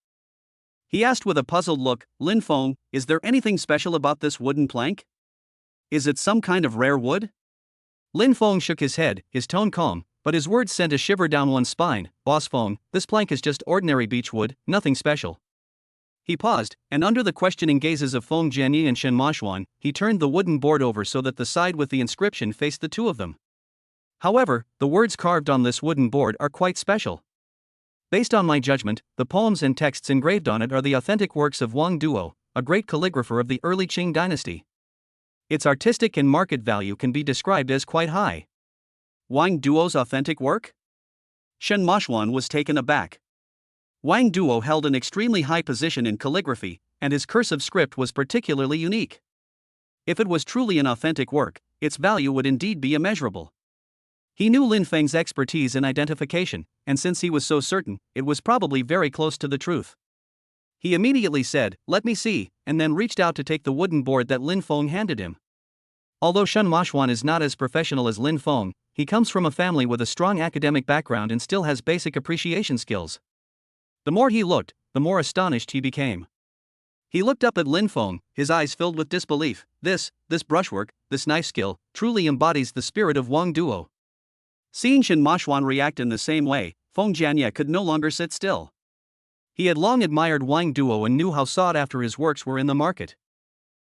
He asked with a puzzled look, "Lin Feng, is there anything special about this wooden plank? Is it some kind of rare wood?" Lin Feng shook his head, his tone calm, but his words sent a shiver down one's spine. "Boss Feng, this plank is just ordinary beech wood, nothing special." He paused, and under the questioning gazes of Feng Jianye and Shen Mashuan, he turned the wooden board over so that the side with the inscription faced the two of them. However, the words carved on this wooden board are quite special. Based on my judgment, the poems and texts engraved on it are the authentic works of Wang Duo, a great calligrapher of the early Qing dynasty. Its artistic and market value can be described as quite high. Wang Duo's authentic work? Shen Mashuan was taken aback. Wang Duo held an extremely high position in calligraphy, and his cursive script was particularly unique. If it was truly an authentic work, its value would indeed be immeasurable. He knew Lin Feng's expertise in identification, and since he was so certain, it was probably very close to the truth. He immediately said, "Let me see," and then reached out to take the wooden board that Lin Feng handed him. Although Shen Mashuan is not as professional as Lin Feng, he comes from a family with a strong academic background and still has basic appreciation skills. The more he looked, the more astonished he became. He looked up at Lin Feng, his eyes filled with disbelief. This brushwork, this knife skill, truly embodies the spirit of Wang Duo. Seeing Shen Mashuan react in the same way, Feng Jianye could no longer sit still. He had long admired Wang Duo and knew how sought after his works were in the market.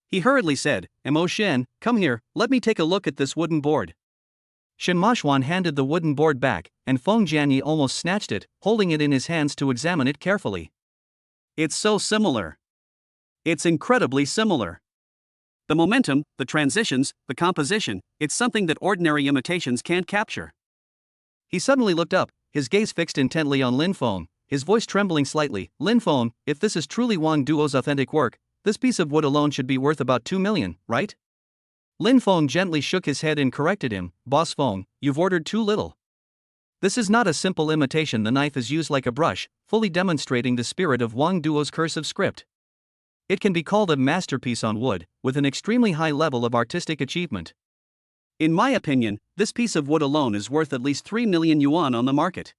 He hurriedly said, "Mo Shen, come here, let me take a look at this wooden board." Shen Mashuan handed the wooden board back, and Feng Jianye almost snatched it, holding it in his hands to examine it carefully. "It's so similar. It's incredibly similar. The momentum, the transitions, the composition, it's something that ordinary imitations can't capture." He suddenly looked up, his gaze fixed intently on Lin Feng, his voice trembling slightly. "Lin Feng, if this is truly Wang Duo's authentic work, this piece of wood alone should be worth about 2 million, right?" Lin Feng gently shook his head and corrected him, "Boss Feng, you've ordered too little. This is not a simple imitation, the knife is used like a brush, fully demonstrating the spirit of Wang Duo's cursive script. It can be called a masterpiece on wood, with an extremely high level of artistic achievement. In my opinion, this piece of wood alone is worth at least 3 million yuan on the market.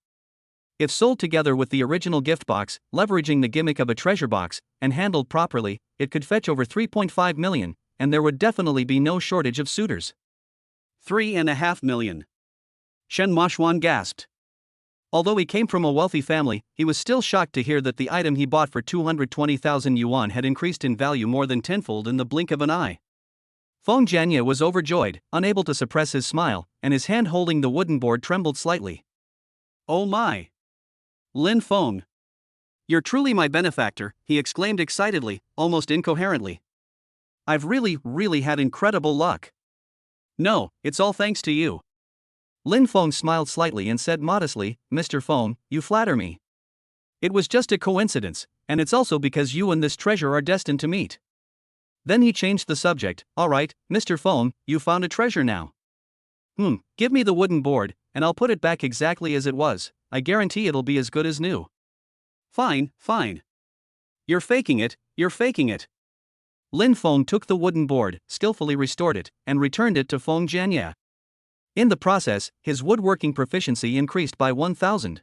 If sold together with the original gift box, leveraging the gimmick of a treasure box, and handled properly, it could fetch over 3.5 million, and there would definitely be no shortage of suitors." 3.5 million. Shen Mashuan gasped. Although he came from a wealthy family, he was still shocked to hear that the item he bought for 220,000 yuan had increased in value more than tenfold in the blink of an eye. Feng Jianye was overjoyed, unable to suppress his smile, and his hand holding the wooden board trembled slightly. "Oh my! Lin Feng! You're truly my benefactor," he exclaimed excitedly, almost incoherently. "I've really had incredible luck. No, it's all thanks to you." Lin Feng smiled slightly and said modestly, "Mr. Feng, you flatter me. It was just a coincidence, and it's also because you and this treasure are destined to meet." Then he changed the subject. "All right, Mr. Feng, you found a treasure now. Give me the wooden board, and I'll put it back exactly as it was. I guarantee it'll be as good as new." Fine. You're faking it. Lin Feng took the wooden board, skillfully restored it, and returned it to Feng Jianye. In the process, his woodworking proficiency increased by 1,000.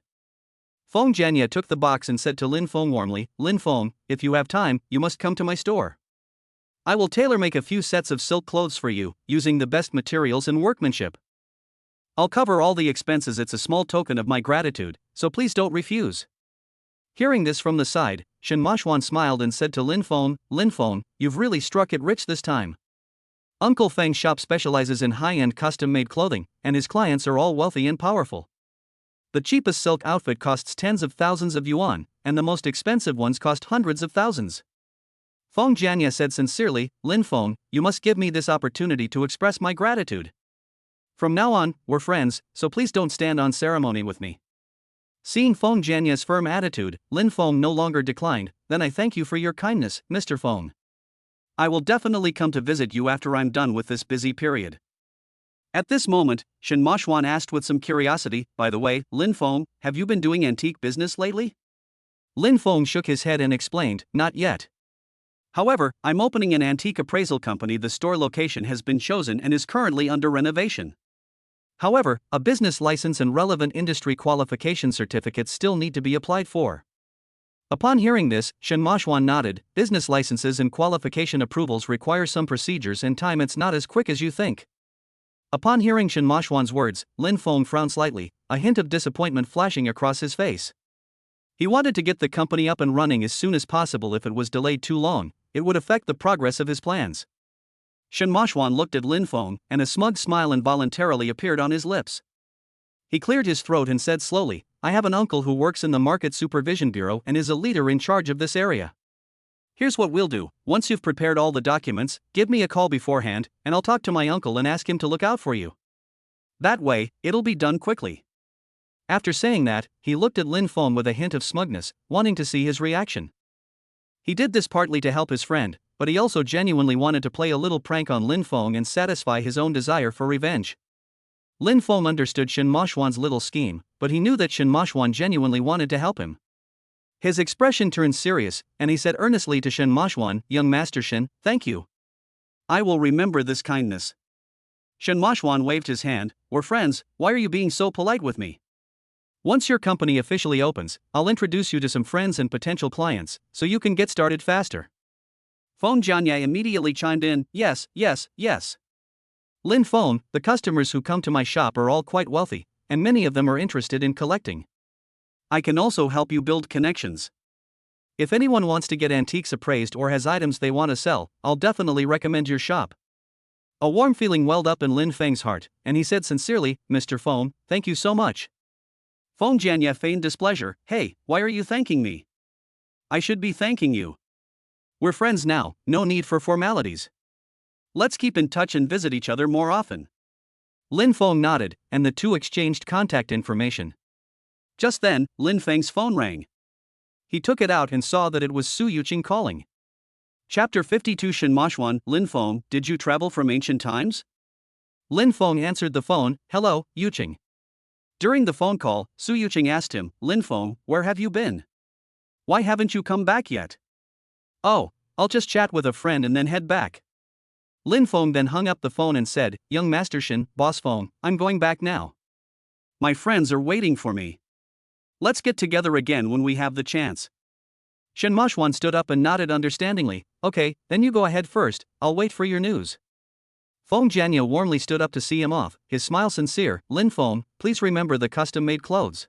Feng Jianye took the box and said to Lin Feng warmly, "Lin Feng, if you have time, you must come to my store. I will tailor-make a few sets of silk clothes for you, using the best materials and workmanship. I'll cover all the expenses. It's a small token of my gratitude, so please don't refuse." Hearing this from the side, Shen Mashuan smiled and said to Lin Feng, "Lin Feng, you've really struck it rich this time. Uncle Feng's shop specializes in high-end custom-made clothing, and his clients are all wealthy and powerful. The cheapest silk outfit costs tens of thousands of yuan, and the most expensive ones cost hundreds of thousands. Feng Jianya said sincerely, Lin Feng, you must give me this opportunity to express my gratitude. From now on, we're friends, so please don't stand on ceremony with me. Seeing Feng Jianya's firm attitude, Lin Feng no longer declined. Then I thank you for your kindness, Mr. Feng. I will definitely come to visit you after I'm done with this busy period. At this moment, Shen Mashuan asked with some curiosity, by the way, Lin Feng, have you been doing antique business lately? Lin Feng shook his head and explained, not yet. However, I'm opening an antique appraisal company. The store location has been chosen and is currently under renovation. However, a business license and relevant industry qualification certificates still need to be applied for. Upon hearing this, Shen Mashuan nodded. Business licenses and qualification approvals require some procedures and time. It's not as quick as you think. Upon hearing Shen Mashuan's words, Lin Feng frowned slightly, a hint of disappointment flashing across his face. He wanted to get the company up and running as soon as possible. If it was delayed too long, it would affect the progress of his plans. Shen Mashuan looked at Lin Feng, and a smug smile involuntarily appeared on his lips. He cleared his throat and said slowly, I have an uncle who works in the Market Supervision Bureau and is a leader in charge of this area. Here's what we'll do. Once you've prepared all the documents, give me a call beforehand, and I'll talk to my uncle and ask him to look out for you. That way, it'll be done quickly. After saying that, he looked at Lin Feng with a hint of smugness, wanting to see his reaction. He did this partly to help his friend, but he also genuinely wanted to play a little prank on Lin Feng and satisfy his own desire for revenge. Lin Feng understood Shen Mashuan's little scheme, but he knew that Shen Mashuan genuinely wanted to help him. His expression turned serious, and he said earnestly to Shen Mashuan, Young Master Shen, thank you. I will remember this kindness. Shen Mashuan waved his hand, we're friends, why are you being so polite with me? Once your company officially opens, I'll introduce you to some friends and potential clients, so you can get started faster. Feng Jianya immediately chimed in, yes. Lin Feng, the customers who come to my shop are all quite wealthy, and many of them are interested in collecting. I can also help you build connections. If anyone wants to get antiques appraised or has items they want to sell, I'll definitely recommend your shop. A warm feeling welled up in Lin Feng's heart, and he said sincerely, Mr. Feng, thank you so much. Feng Jianya feigned displeasure, hey, why are you thanking me? I should be thanking you. We're friends now, no need for formalities. Let's keep in touch and visit each other more often. Lin Feng nodded, and the two exchanged contact information. Just then, Lin Feng's phone rang. He took it out and saw that it was Su Yuqing calling. Chapter 52 Shen Mashuan, Lin Feng, did you travel from ancient times? Lin Feng answered the phone, hello, Yuqing. During the phone call, Su Yuqing asked him, Lin Feng, where have you been? Why haven't you come back yet? Oh, I'll just chat with a friend and then head back. Lin Feng then hung up the phone and said, Young Master Shen, Boss Feng, I'm going back now. My friends are waiting for me. Let's get together again when we have the chance. Shen Mashuan stood up and nodded understandingly, okay, then you go ahead first, I'll wait for your news. Feng Jianya warmly stood up to see him off, his smile sincere, Lin Feng, please remember the custom-made clothes.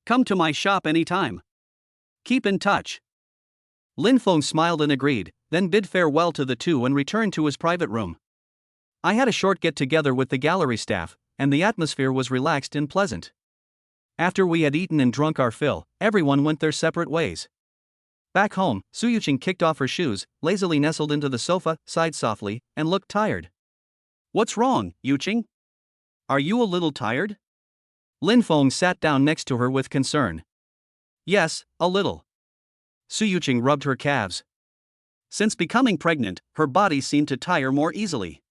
Come to my shop anytime. Keep in touch. Lin Feng smiled and agreed, then bid farewell to the two and returned to his private room. I had a short get-together with the gallery staff, and the atmosphere was relaxed and pleasant. After we had eaten and drunk our fill, everyone went their separate ways. Back home, Su Yuqing kicked off her shoes, lazily nestled into the sofa, sighed softly, and looked tired. What's wrong, Yuqing? Are you a little tired? Lin Feng sat down next to her with concern. Yes, a little. Su Yuqing rubbed her calves. Since becoming pregnant, her body seemed to tire more easily.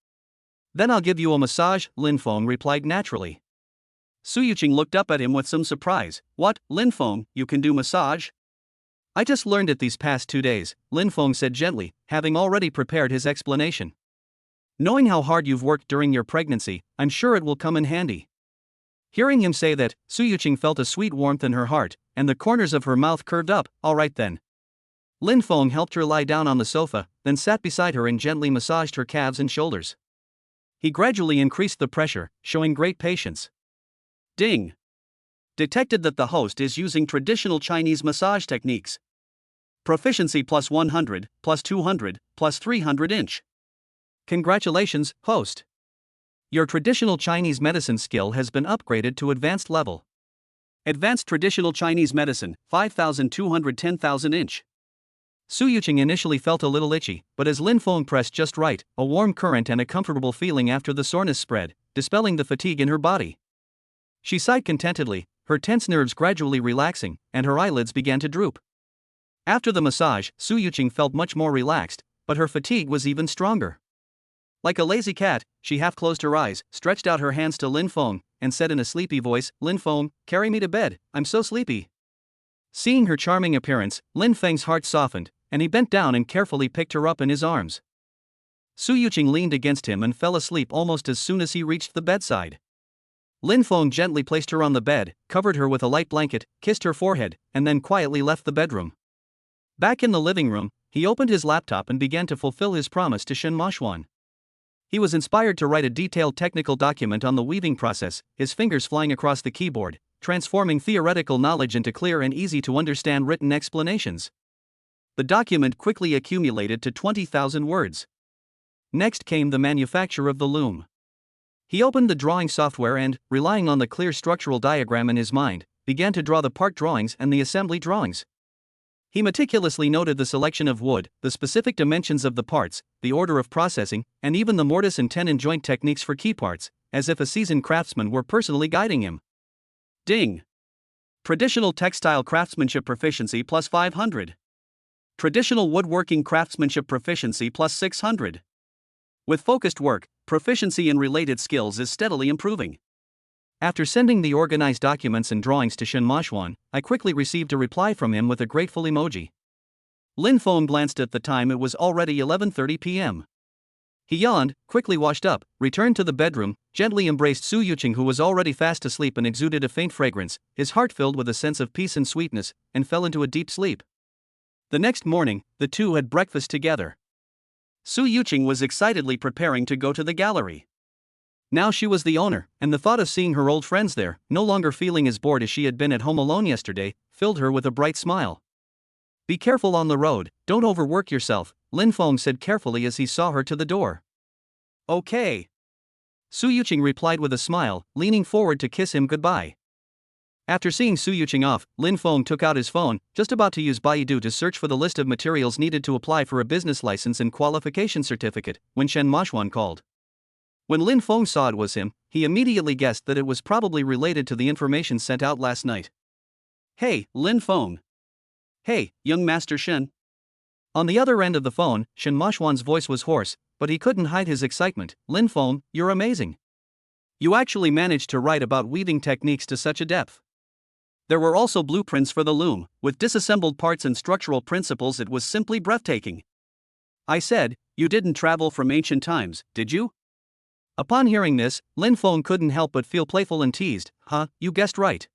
Then I'll give you a massage, Lin Feng replied naturally. Su Yuqing looked up at him with some surprise. What, Lin Feng, you can do massage? I just learned it these past 2 days, Lin Feng said gently, having already prepared his explanation. Knowing how hard you've worked during your pregnancy, I'm sure it will come in handy. Hearing him say that, Su Yuqing felt a sweet warmth in her heart, and the corners of her mouth curved up. All right then. Lin Feng helped her lie down on the sofa, then sat beside her and gently massaged her calves and shoulders. He gradually increased the pressure, showing great patience. Ding! Detected that the host is using traditional Chinese massage techniques. Proficiency +100, +200, +300 inch. Congratulations, host. Your traditional Chinese medicine skill has been upgraded to advanced level. Advanced traditional Chinese medicine, 5,210,000 inch. Su Yuqing initially felt a little itchy, but as Lin Feng pressed just right, a warm current and a comfortable feeling after the soreness spread, dispelling the fatigue in her body. She sighed contentedly, her tense nerves gradually relaxing, and her eyelids began to droop. After the massage, Su Yuqing felt much more relaxed, but her fatigue was even stronger. Like a lazy cat, she half closed her eyes, stretched out her hands to Lin Feng, and said in a sleepy voice, "Lin Feng, carry me to bed, I'm so sleepy." Seeing her charming appearance, Lin Feng's heart softened, and he bent down and carefully picked her up in his arms. Su Yuqing leaned against him and fell asleep almost as soon as he reached the bedside. Lin Feng gently placed her on the bed, covered her with a light blanket, kissed her forehead, and then quietly left the bedroom. Back in the living room, he opened his laptop and began to fulfill his promise to Shen Mashuan. He was inspired to write a detailed technical document on the weaving process, his fingers flying across the keyboard, transforming theoretical knowledge into clear and easy-to-understand written explanations. The document quickly accumulated to 20,000 words. Next came the manufacture of the loom. He opened the drawing software and, relying on the clear structural diagram in his mind, began to draw the part drawings and the assembly drawings. He meticulously noted the selection of wood, the specific dimensions of the parts, the order of processing, and even the mortise and tenon joint techniques for key parts, as if a seasoned craftsman were personally guiding him. Ding! Traditional textile craftsmanship proficiency plus 500. Traditional woodworking craftsmanship proficiency plus 600. With focused work, proficiency in related skills is steadily improving. After sending the organized documents and drawings to Shen Mashuan, I quickly received a reply from him with a grateful emoji. Lin Feng glanced at the time. It was already 11:30 p.m. He yawned, quickly washed up, returned to the bedroom, gently embraced Su Yuqing, who was already fast asleep and exuded a faint fragrance, his heart filled with a sense of peace and sweetness, and fell into a deep sleep. The next morning, the two had breakfast together. Su Yuqing was excitedly preparing to go to the gallery. Now she was the owner, and the thought of seeing her old friends there, no longer feeling as bored as she had been at home alone yesterday, filled her with a bright smile. "Be careful on the road, don't overwork yourself," Lin Feng said carefully as he saw her to the door. "Okay." Su Yuqing replied with a smile, leaning forward to kiss him goodbye. After seeing Su Yuqing off, Lin Feng took out his phone, just about to use Baidu to search for the list of materials needed to apply for a business license and qualification certificate, when Shen Mashuan called. When Lin Feng saw it was him, he immediately guessed that it was probably related to the information sent out last night. "Hey, Lin Feng." "Hey, young Master Shen." On the other end of the phone, Shen Mashuan's voice was hoarse, but he couldn't hide his excitement. "Lin Feng, you're amazing. You actually managed to write about weaving techniques to such a depth." There were also blueprints for the loom, with disassembled parts and structural principles. It was simply breathtaking. I said, "You didn't travel from ancient times, did you?" Upon hearing this, Lin Feng couldn't help but feel playful and teased. "Huh, you guessed right.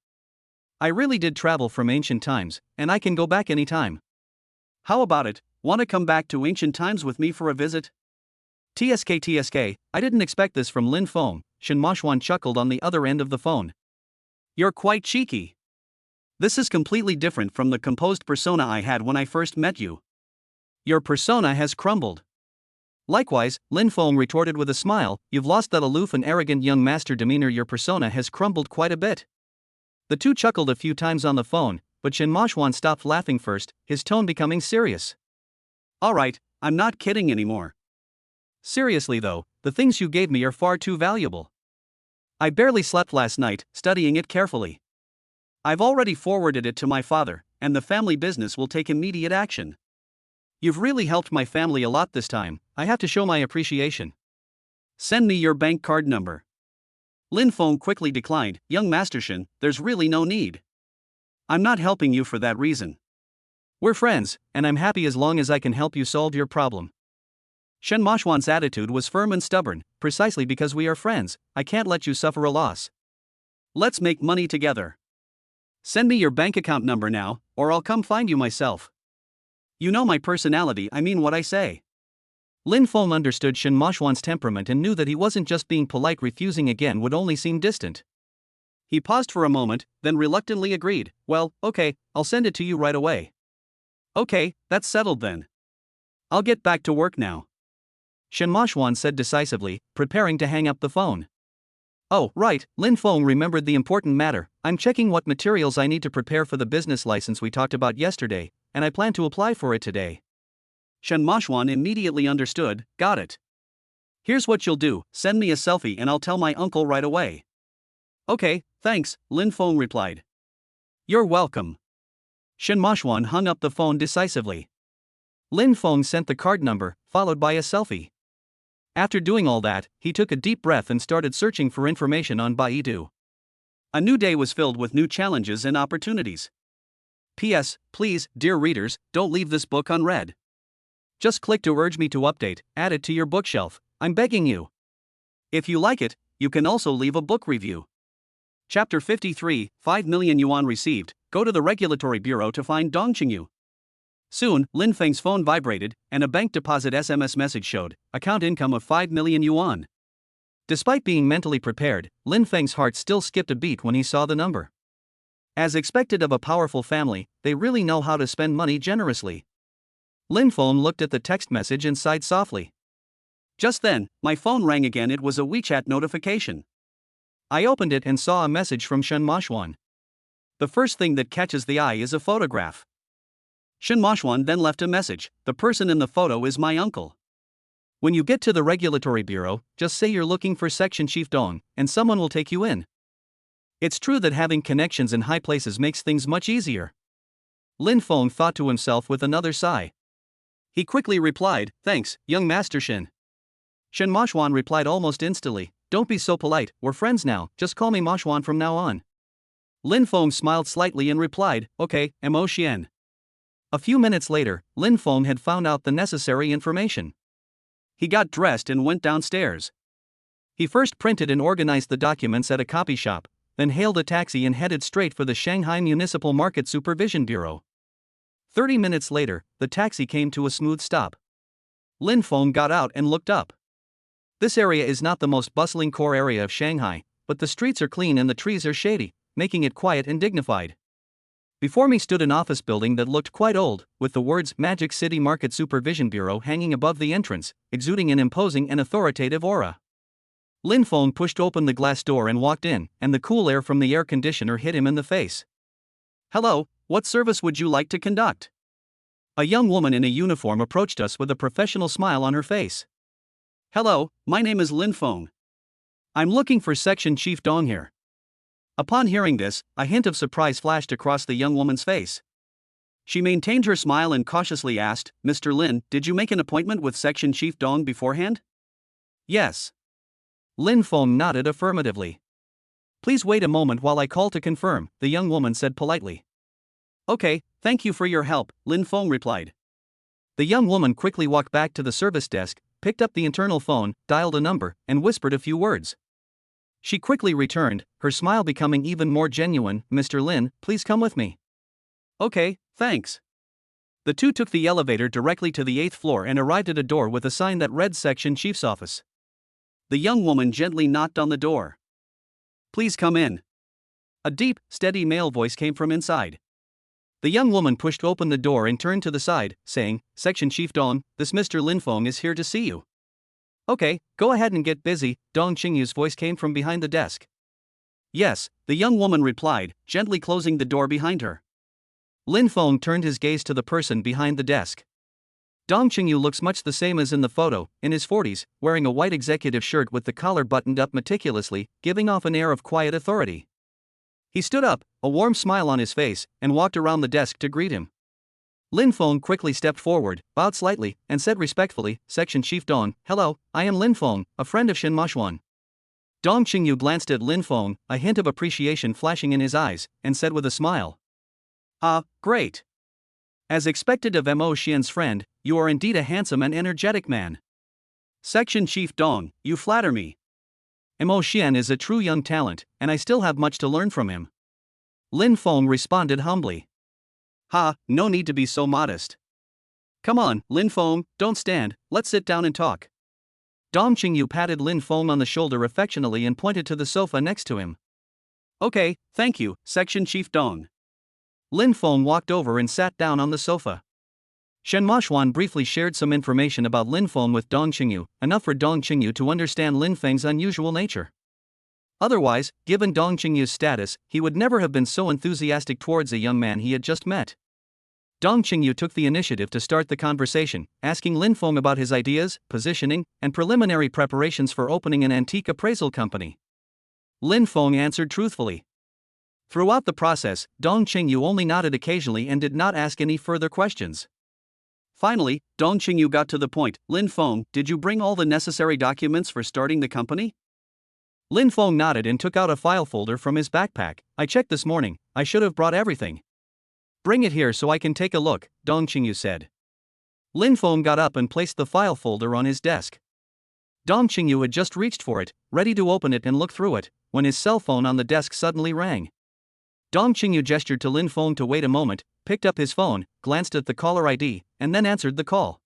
I really did travel from ancient times, and I can go back anytime. How about it, wanna come back to ancient times with me for a visit?" TSK, I didn't expect this from Lin Feng, Shen Mashuan chuckled on the other end of the phone. "You're quite cheeky. This is completely different from the composed persona I had when I first met you. Your persona has crumbled." Likewise, Lin Feng retorted with a smile, "You've lost that aloof and arrogant young master demeanor. Your persona has crumbled quite a bit." The two chuckled a few times on the phone, but Shen Mashuan stopped laughing first, his tone becoming serious. "Alright, I'm not kidding anymore. Seriously though, the things you gave me are far too valuable. I barely slept last night, studying it carefully. I've already forwarded it to my father, and the family business will take immediate action. You've really helped my family a lot this time. I have to show my appreciation. Send me your bank card number." Lin Feng quickly declined. "Young Master Shen, there's really no need. I'm not helping you for that reason. We're friends, and I'm happy as long as I can help you solve your problem." Shen Mashuan's attitude was firm and stubborn. "Precisely because we are friends, I can't let you suffer a loss. Let's make money together. Send me your bank account number now, or I'll come find you myself. You know my personality, I mean what I say." Lin Feng understood Shen Mashuan's temperament and knew that he wasn't just being polite. Refusing again would only seem distant. He paused for a moment, then reluctantly agreed. "Well, okay, I'll send it to you right away." "Okay, that's settled then. I'll get back to work now." Shen Moshuan said decisively, preparing to hang up the phone. Oh, right, Lin Feng remembered the important matter. I'm checking what materials I need to prepare for the business license we talked about yesterday, and I plan to apply for it today. Shen Moshuan immediately understood, got it. Here's what you'll do, send me a selfie and I'll tell my uncle right away. Okay, thanks, Lin Feng replied. You're welcome. Shen Moshuan hung up the phone decisively. Lin Feng sent the card number, followed by a selfie. After doing all that, he took a deep breath and started searching for information on Baidu. A new day was filled with new challenges and opportunities. P.S. Please, dear readers, don't leave this book unread. Just click to urge me to update, add it to your bookshelf, I'm begging you. If you like it, you can also leave a book review. Chapter 53, 5 million yuan received, go to the regulatory bureau to find Dong Qingyu. Soon, Lin Feng's phone vibrated, and a bank deposit SMS message showed, account income of 5 million yuan. Despite being mentally prepared, Lin Feng's heart still skipped a beat when he saw the number. As expected of a powerful family, they really know how to spend money generously. Lin Feng looked at the text message and sighed softly. Just then, my phone rang again. It was a WeChat notification. I opened it and saw a message from Shen Moshuan. The first thing that catches the eye is a photograph. Shen Moshuan then left a message, the person in the photo is my uncle. When you get to the regulatory bureau, just say you're looking for Section Chief Dong, and someone will take you in. It's true that having connections in high places makes things much easier. Lin Feng thought to himself with another sigh. He quickly replied, thanks, young Master Shen. Shen Moshuan replied almost instantly, don't be so polite, we're friends now, just call me Moshuan from now on. Lin Feng smiled slightly and replied, okay, Mo Xian. A few minutes later, Lin Feng had found out the necessary information. He got dressed and went downstairs. He first printed and organized the documents at a copy shop, then hailed a taxi and headed straight for the Shanghai Municipal Market Supervision Bureau. 30 minutes later, the taxi came to a smooth stop. Lin Feng got out and looked up. This area is not the most bustling core area of Shanghai, but the streets are clean and the trees are shady, making it quiet and dignified. Before me stood an office building that looked quite old, with the words Magic City Market Supervision Bureau hanging above the entrance, exuding an imposing and authoritative aura. Lin Feng pushed open the glass door and walked in, and the cool air from the air conditioner hit him in the face. Hello, what service would you like to conduct? A young woman in a uniform approached us with a professional smile on her face. Hello, my name is Lin Feng. I'm looking for Section Chief Dong here. Upon hearing this, a hint of surprise flashed across the young woman's face. She maintained her smile and cautiously asked, Mr. Lin, did you make an appointment with Section Chief Dong beforehand? Yes. Lin Feng nodded affirmatively. Please wait a moment while I call to confirm, the young woman said politely. Okay, thank you for your help, Lin Feng replied. The young woman quickly walked back to the service desk, picked up the internal phone, dialed a number, and whispered a few words. She quickly returned, her smile becoming even more genuine. Mr. Lin, please come with me. Okay, thanks. The two took the elevator directly to the 8th floor and arrived at a door with a sign that read Section Chief's office. The young woman gently knocked on the door. Please come in. A deep, steady male voice came from inside. The young woman pushed open the door and turned to the side, saying, Section Chief Dong, this Mr. Lin Feng is here to see you. Okay, go ahead and get busy, Dong Qingyu's voice came from behind the desk. Yes, the young woman replied, gently closing the door behind her. Lin Feng turned his gaze to the person behind the desk. Dong Qingyu looks much the same as in the photo, in his 40s, wearing a white executive shirt with the collar buttoned up meticulously, giving off an air of quiet authority. He stood up, a warm smile on his face, and walked around the desk to greet him. Lin Feng quickly stepped forward, bowed slightly, and said respectfully, Section Chief Dong, hello, I am Lin Feng, a friend of Shen Moshuan. Dong Qingyu glanced at Lin Feng, a hint of appreciation flashing in his eyes, and said with a smile. Ah, great. As expected of Mo Xian's friend, you are indeed a handsome and energetic man. Section Chief Dong, you flatter me. Mo Xian is a true young talent, and I still have much to learn from him. Lin Feng responded humbly. Ha, no need to be so modest. Come on, Lin Feng, don't stand, let's sit down and talk. Dong Qingyu patted Lin Feng on the shoulder affectionately and pointed to the sofa next to him. Okay, thank you, Section Chief Dong. Lin Feng walked over and sat down on the sofa. Shen Maoxuan briefly shared some information about Lin Feng with Dong Qingyu, enough for Dong Qingyu to understand Lin Feng's unusual nature. Otherwise, given Dong Qingyu's status, he would never have been so enthusiastic towards a young man he had just met. Dong Qingyu took the initiative to start the conversation, asking Lin Feng about his ideas, positioning, and preliminary preparations for opening an antique appraisal company. Lin Feng answered truthfully. Throughout the process, Dong Qingyu only nodded occasionally and did not ask any further questions. Finally, Dong Qingyu got to the point. Lin Feng, did you bring all the necessary documents for starting the company? Lin Feng nodded and took out a file folder from his backpack. I checked this morning, I should have brought everything. Bring it here so I can take a look, Dong Qingyu said. Lin Feng got up and placed the file folder on his desk. Dong Qingyu had just reached for it, ready to open it and look through it, when his cell phone on the desk suddenly rang. Dong Qingyu gestured to Lin Feng to wait a moment, picked up his phone, glanced at the caller ID, and then answered the call.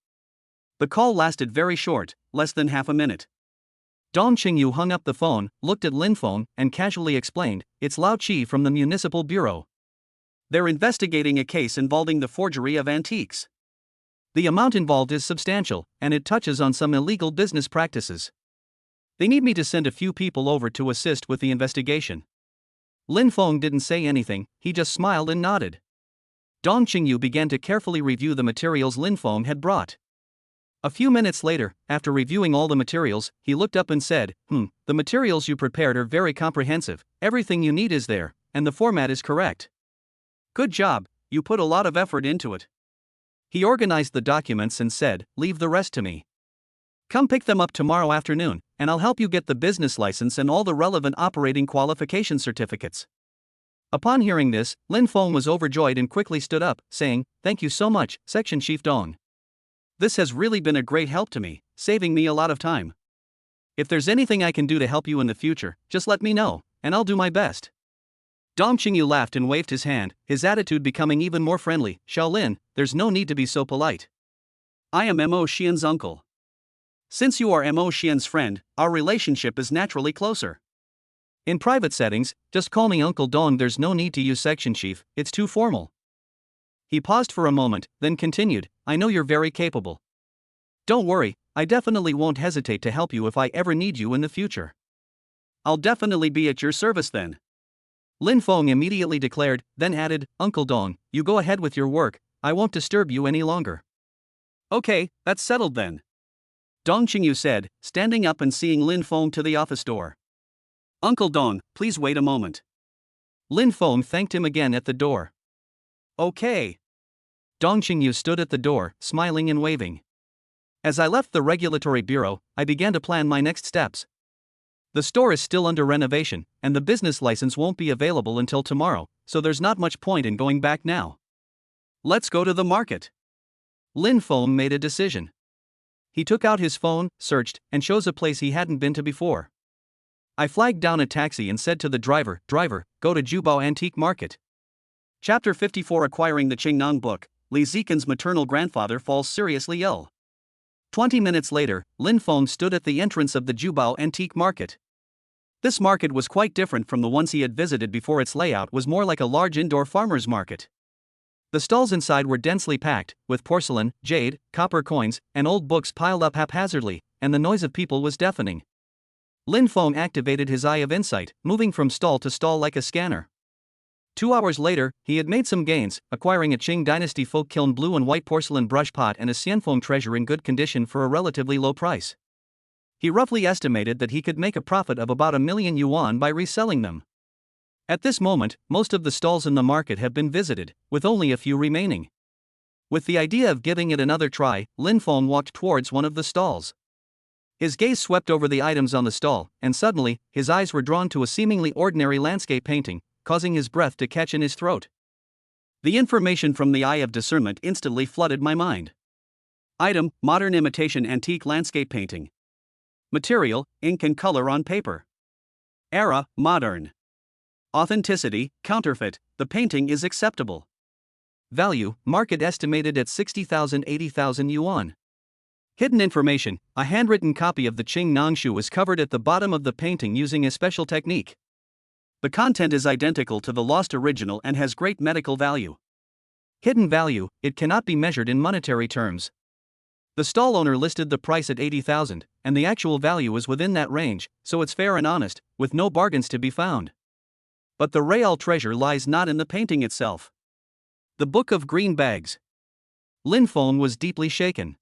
The call lasted very short, less than half a minute. Dong Qingyu hung up the phone, looked at Lin Feng, and casually explained, "It's Lao Chi from the Municipal Bureau. They're investigating a case involving the forgery of antiques. The amount involved is substantial, and it touches on some illegal business practices. They need me to send a few people over to assist with the investigation." Lin Feng didn't say anything, he just smiled and nodded. Dong Qingyu began to carefully review the materials Lin Feng had brought. A few minutes later, after reviewing all the materials, he looked up and said, "The materials you prepared are very comprehensive, everything you need is there, and the format is correct. Good job, you put a lot of effort into it." He organized the documents and said, "Leave the rest to me. Come pick them up tomorrow afternoon, and I'll help you get the business license and all the relevant operating qualification certificates." Upon hearing this, Lin Feng was overjoyed and quickly stood up, saying, "Thank you so much, Section Chief Dong. This has really been a great help to me, saving me a lot of time. If there's anything I can do to help you in the future, just let me know, and I'll do my best." Dong Qingyu laughed and waved his hand, his attitude becoming even more friendly. "Shaolin, there's no need to be so polite. I am Mo Xian's uncle. Since you are Mo Xian's friend, our relationship is naturally closer. In private settings, just call me Uncle Dong. There's no need to use Section Chief, it's too formal." He paused for a moment, then continued, "I know you're very capable. Don't worry, I definitely won't hesitate to help you if I ever need you in the future. I'll definitely be at your service then." Lin Feng immediately declared, then added, "Uncle Dong, you go ahead with your work, I won't disturb you any longer." "Okay, that's settled then," Dong Qingyu said, standing up and seeing Lin Feng to the office door. "Uncle Dong, please wait a moment." Lin Feng thanked him again at the door. "Okay." Dong Qingyu stood at the door, smiling and waving. "As I left the regulatory bureau, I began to plan my next steps. The store is still under renovation, and the business license won't be available until tomorrow, so there's not much point in going back now. Let's go to the market." Lin Feng made a decision. He took out his phone, searched, and chose a place he hadn't been to before. I flagged down a taxi and said to the driver, "Driver, go to Jubao Antique Market." Chapter 54. Acquiring the Qingnong book, Li Zikan's maternal grandfather falls seriously ill. 20 minutes later, Lin Feng stood at the entrance of the Jubao Antique Market. This market was quite different from the ones he had visited before. Its layout was more like a large indoor farmer's market. The stalls inside were densely packed, with porcelain, jade, copper coins, and old books piled up haphazardly, and the noise of people was deafening. Lin Feng activated his eye of insight, moving from stall to stall like a scanner. 2 hours later, he had made some gains, acquiring a Qing Dynasty folk kiln blue and white porcelain brush pot and a Xianfeng treasure in good condition for a relatively low price. He roughly estimated that he could make a profit of about 1,000,000 yuan by reselling them. At this moment, most of the stalls in the market have been visited, with only a few remaining. With the idea of giving it another try, Lin Feng walked towards one of the stalls. His gaze swept over the items on the stall, and suddenly, his eyes were drawn to a seemingly ordinary landscape painting, causing his breath to catch in his throat. The information from the eye of discernment instantly flooded my mind. Item: modern imitation antique landscape painting. Material: ink and color on paper. Era: modern. Authenticity: counterfeit, the painting is acceptable. Value: market estimated at 60,000-80,000 yuan. Hidden information: a handwritten copy of the Qing Nangshu is covered at the bottom of the painting using a special technique. The content is identical to the lost original and has great medical value. Hidden value, it cannot be measured in monetary terms. The stall owner listed the price at 80,000, and the actual value is within that range, so it's fair and honest, with no bargains to be found. But the real treasure lies not in the painting itself. The Book of Green Bags. Lin Feng was deeply shaken.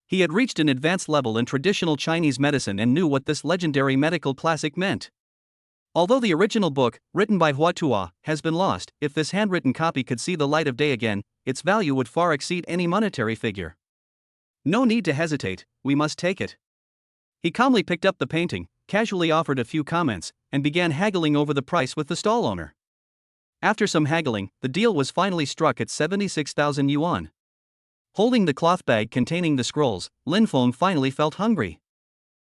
He had reached an advanced level in traditional Chinese medicine and knew what this legendary medical classic meant. Although the original book, written by Hua Tuo, has been lost, if this handwritten copy could see the light of day again, its value would far exceed any monetary figure. No need to hesitate, we must take it. He calmly picked up the painting, casually offered a few comments, and began haggling over the price with the stall owner. After some haggling, the deal was finally struck at 76,000 yuan. Holding the cloth bag containing the scrolls, Lin Feng finally felt hungry.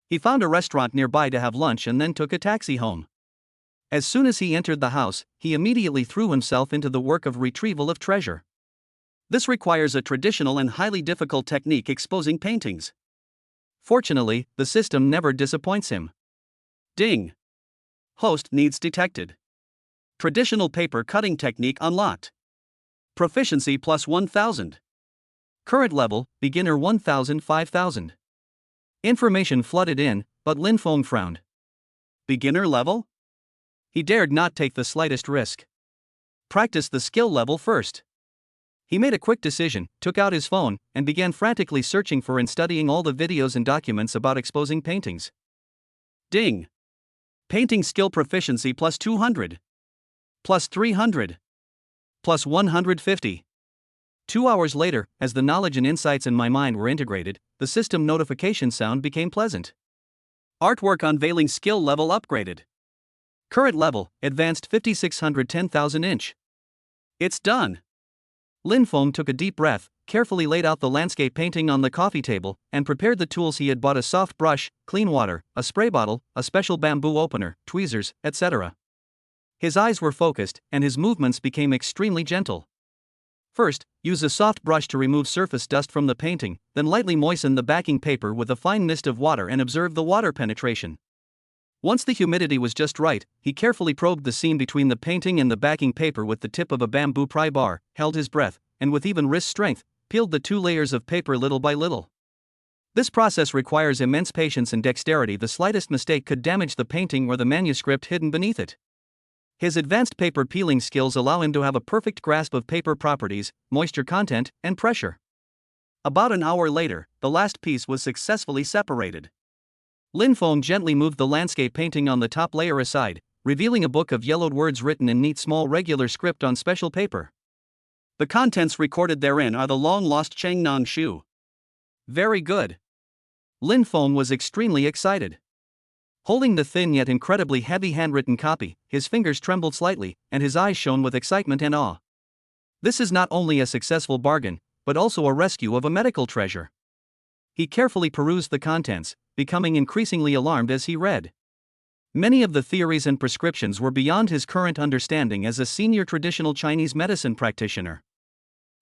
He found a restaurant nearby to have lunch and then took a taxi home. As soon as he entered the house, he immediately threw himself into the work of retrieval of treasure. This requires a traditional and highly difficult technique exposing paintings. Fortunately, the system never disappoints him. Ding! Host needs detected. Traditional paper cutting technique unlocked. Proficiency plus 1000. Current level, beginner 1000 5000. Information flooded in, but Lin Feng frowned. Beginner level? He dared not take the slightest risk. Practice the skill level first. He made a quick decision, took out his phone, and began frantically searching for and studying all the videos and documents about exposing paintings. Ding! Painting skill proficiency plus 200. Plus 300. Plus 150. 2 hours later, as the knowledge and insights in my mind were integrated, the system notification sound became pleasant. Artwork unveiling skill level upgraded. Current level, advanced 5600 10,000 inch. It's done. Lin Feng took a deep breath, carefully laid out the landscape painting on the coffee table, and prepared the tools he had bought: a soft brush, clean water, a spray bottle, a special bamboo opener, tweezers, etc. His eyes were focused, and his movements became extremely gentle. First, use a soft brush to remove surface dust from the painting, then lightly moisten the backing paper with a fine mist of water and observe the water penetration. Once the humidity was just right, he carefully probed the seam between the painting and the backing paper with the tip of a bamboo pry bar, held his breath, and with even wrist strength, peeled the 2 layers of paper little by little. This process requires immense patience and dexterity. The slightest mistake could damage the painting or the manuscript hidden beneath it. His advanced paper peeling skills allow him to have a perfect grasp of paper properties, moisture content, and pressure. About an hour later, the last piece was successfully separated. Lin Feng gently moved the landscape painting on the top layer aside, revealing a book of yellowed words written in neat small regular script on special paper. The contents recorded therein are the long-lost Chengnang Shu. Very good. Lin Feng was extremely excited. Holding the thin yet incredibly heavy handwritten copy, his fingers trembled slightly, and his eyes shone with excitement and awe. This is not only a successful bargain, but also a rescue of a medical treasure. He carefully perused the contents, becoming increasingly alarmed as he read. Many of the theories and prescriptions were beyond his current understanding as a senior traditional Chinese medicine practitioner.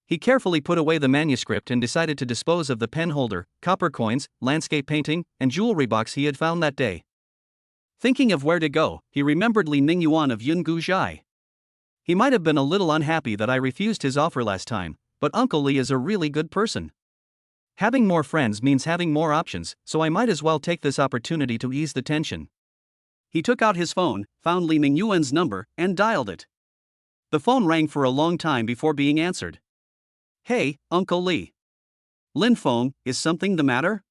He carefully put away the manuscript and decided to dispose of the pen holder, copper coins, landscape painting, and jewelry box he had found that day. Thinking of where to go, he remembered Li Mingyuan of Yungu Zhai. He might have been a little unhappy that I refused his offer last time, but Uncle Li is a really good person. Having more friends means having more options, so I might as well take this opportunity to ease the tension. He took out his phone, found Li Mingyuan's number, and dialed it. The phone rang for a long time before being answered. Hey, Uncle Li. Lin Feng, is something the matter?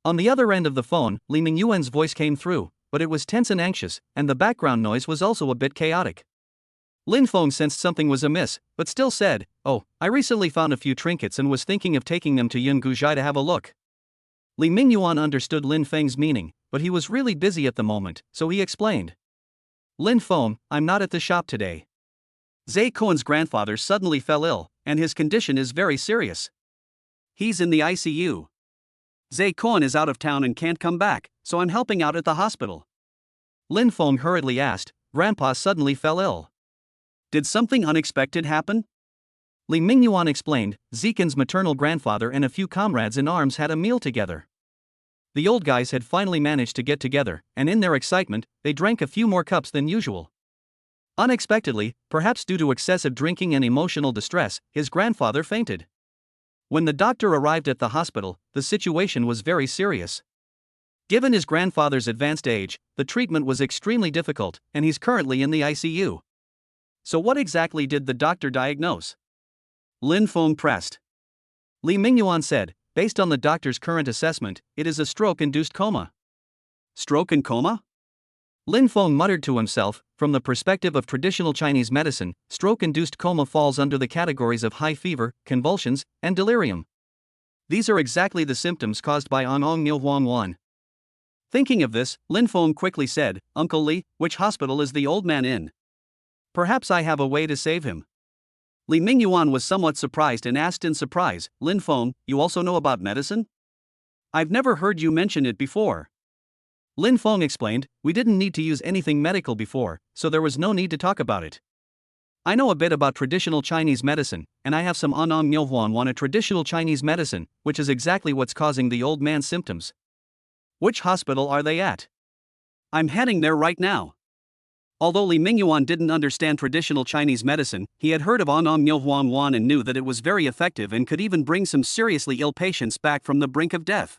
On the other end of the phone, Li Mingyuan's voice came through, but it was tense and anxious, and the background noise was also a bit chaotic. Lin Feng sensed something was amiss, but still said, "Oh, I recently found a few trinkets and was thinking of taking them to Yungu Zhai to have a look." Li Mingyuan understood Lin Feng's meaning, but he was really busy at the moment, so he explained. Lin Feng, I'm not at the shop today. Zhe Koen's grandfather suddenly fell ill, and his condition is very serious. He's in the ICU. Zhe Koen is out of town and can't come back, so I'm helping out at the hospital. Lin Feng hurriedly asked, Grandpa suddenly fell ill. Did something unexpected happen? Li Mingyuan explained, Zikin's maternal grandfather and a few comrades in arms had a meal together. The old guys had finally managed to get together, and in their excitement, they drank a few more cups than usual. Unexpectedly, perhaps due to excessive drinking and emotional distress, his grandfather fainted. When the doctor arrived at the hospital, the situation was very serious. Given his grandfather's advanced age, the treatment was extremely difficult, and he's currently in the ICU. So what exactly did the doctor diagnose? Lin Feng pressed. Li Mingyuan said, based on the doctor's current assessment, it is a stroke-induced coma. Stroke and coma? Lin Feng muttered to himself, from the perspective of traditional Chinese medicine, stroke-induced coma falls under the categories of high fever, convulsions, and delirium. These are exactly the symptoms caused by Anong Nilhuang. Thinking of this, Lin Feng quickly said, Uncle Li, which hospital is the old man in? Perhaps I have a way to save him. Li Mingyuan was somewhat surprised and asked in surprise, Lin Feng, you also know about medicine? I've never heard you mention it before. Lin Feng explained, we didn't need to use anything medical before, so there was no need to talk about it. I know a bit about traditional Chinese medicine, and I have some Anong Nilhuan, a traditional Chinese medicine, which is exactly what's causing the old man's symptoms. Which hospital are they at? I'm heading there right now. Although Li Mingyuan didn't understand traditional Chinese medicine, he had heard of Anong Nilhuan and knew that it was very effective and could even bring some seriously ill patients back from the brink of death.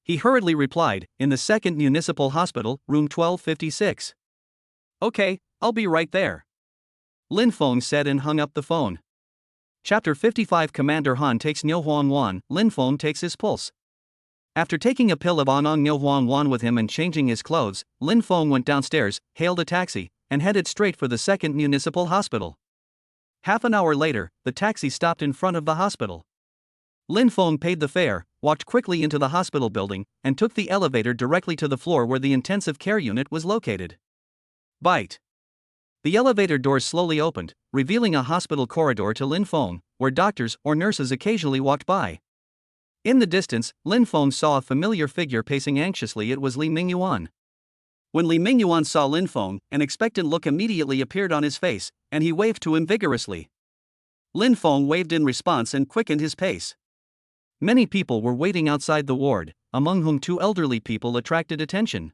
He hurriedly replied, in the 2nd Municipal Hospital, room 1256. Okay, I'll be right there. Lin Feng said and hung up the phone. Chapter 55 Commander Han takes Nilhuan. Lin Feng takes his pulse. After taking a pill of Anong Nilhuan with him and changing his clothes, Lin Feng went downstairs, hailed a taxi, and headed straight for the 2nd Municipal Hospital. Half an hour later, the taxi stopped in front of the hospital. Lin Feng paid the fare, walked quickly into the hospital building, and took the elevator directly to the floor where the intensive care unit was located. Bite. The elevator doors slowly opened, revealing a hospital corridor to Lin Feng, where doctors or nurses occasionally walked by. In the distance, Lin Feng saw a familiar figure pacing anxiously. It was Li Mingyuan. When Li Mingyuan saw Lin Feng, an expectant look immediately appeared on his face, and he waved to him vigorously. Lin Feng waved in response and quickened his pace. Many people were waiting outside the ward, among whom 2 elderly people attracted attention.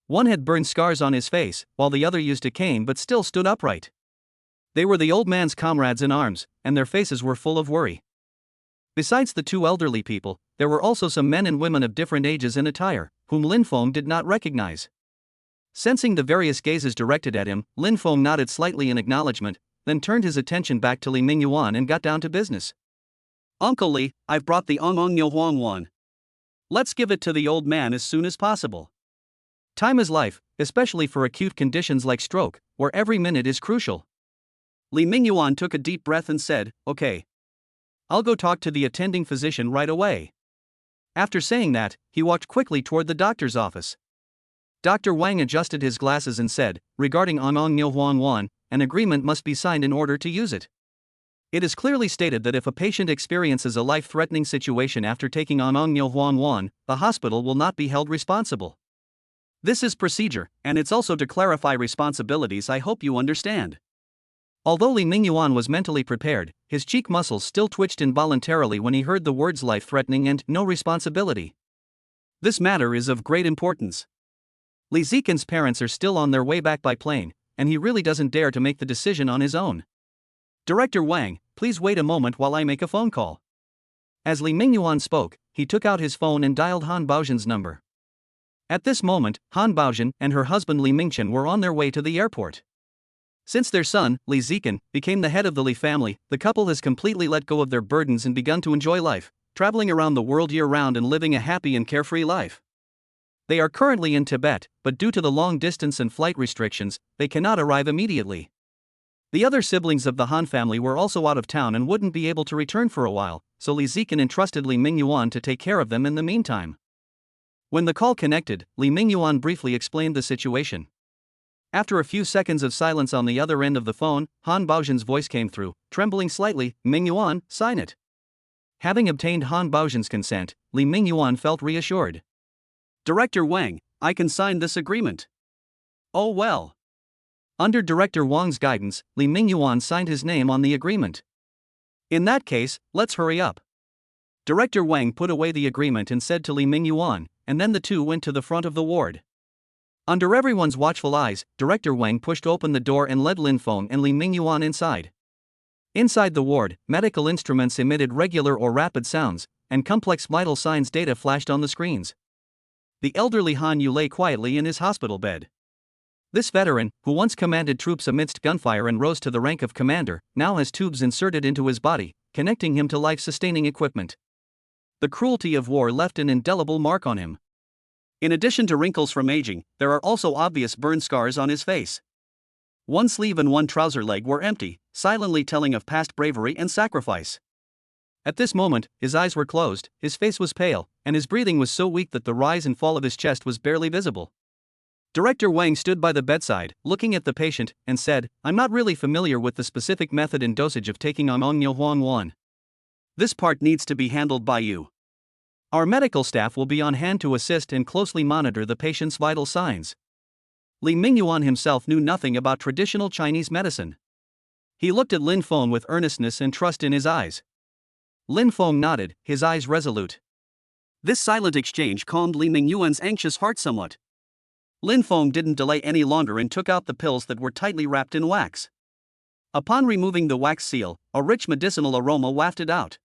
One had burned scars on his face, while the other used a cane but still stood upright. They were the old man's comrades in arms, and their faces were full of worry. Besides the 2 elderly people, there were also some men and women of different ages and attire, whom Lin Feng did not recognize. Sensing the various gazes directed at him, Lin Feng nodded slightly in acknowledgement, then turned his attention back to Li Mingyuan and got down to business. Uncle Li, I've brought the Anong Nilhuan. Let's give it to the old man as soon as possible. Time is life, especially for acute conditions like stroke, where every minute is crucial. Li Mingyuan took a deep breath and said, okay. I'll go talk to the attending physician right away. After saying that, he walked quickly toward the doctor's office. Dr. Wang adjusted his glasses and said, regarding Anong Nilhuan, an agreement must be signed in order to use it. It is clearly stated that if a patient experiences a life-threatening situation after taking Anong Nilhuan, the hospital will not be held responsible. This is procedure, and it's also to clarify responsibilities. I hope you understand. Although Li Mingyuan was mentally prepared, his cheek muscles still twitched involuntarily when he heard the words life-threatening and no responsibility. This matter is of great importance. Li Zikan's parents are still on their way back by plane, and he really doesn't dare to make the decision on his own. Director Wang, please wait a moment while I make a phone call. As Li Mingyuan spoke, he took out his phone and dialed Han Baozhen's number. At this moment, Han Baozhen and her husband Li Mingchen were on their way to the airport. Since their son, Li Zikan, became the head of the Li family, the couple has completely let go of their burdens and begun to enjoy life, traveling around the world year-round and living a happy and carefree life. They are currently in Tibet, but due to the long distance and flight restrictions, they cannot arrive immediately. The other siblings of the Han family were also out of town and wouldn't be able to return for a while, so Li Zikan entrusted Li Mingyuan to take care of them in the meantime. When the call connected, Li Mingyuan briefly explained the situation. After a few seconds of silence on the other end of the phone, Han Baozhen's voice came through, trembling slightly, Mingyuan, sign it. Having obtained Han Baozhen's consent, Li Mingyuan felt reassured. Director Wang, I can sign this agreement. Oh well. Under Director Wang's guidance, Li Mingyuan signed his name on the agreement. In that case, let's hurry up. Director Wang put away the agreement and said to Li Mingyuan, and then the two went to the front of the ward. Under everyone's watchful eyes, Director Wang pushed open the door and led Lin Feng and Li Mingyuan inside. Inside the ward, medical instruments emitted regular or rapid sounds, and complex vital signs data flashed on the screens. The elderly Han Yu lay quietly in his hospital bed. This veteran, who once commanded troops amidst gunfire and rose to the rank of commander, now has tubes inserted into his body, connecting him to life-sustaining equipment. The cruelty of war left an indelible mark on him. In addition to wrinkles from aging, there are also obvious burn scars on his face. One sleeve and one trouser leg were empty, silently telling of past bravery and sacrifice. At this moment, his eyes were closed, his face was pale, and his breathing was so weak that the rise and fall of his chest was barely visible. Director Wang stood by the bedside, looking at the patient, and said, "I'm not really familiar with the specific method and dosage of taking Huang. This part needs to be handled by you. Our medical staff will be on hand to assist and closely monitor the patient's vital signs." Li Mingyuan himself knew nothing about traditional Chinese medicine. He looked at Lin Feng with earnestness and trust in his eyes. Lin Feng nodded, his eyes resolute. This silent exchange calmed Li Mingyuan's anxious heart somewhat. Lin Feng didn't delay any longer and took out the pills that were tightly wrapped in wax. Upon removing the wax seal, a rich medicinal aroma wafted out.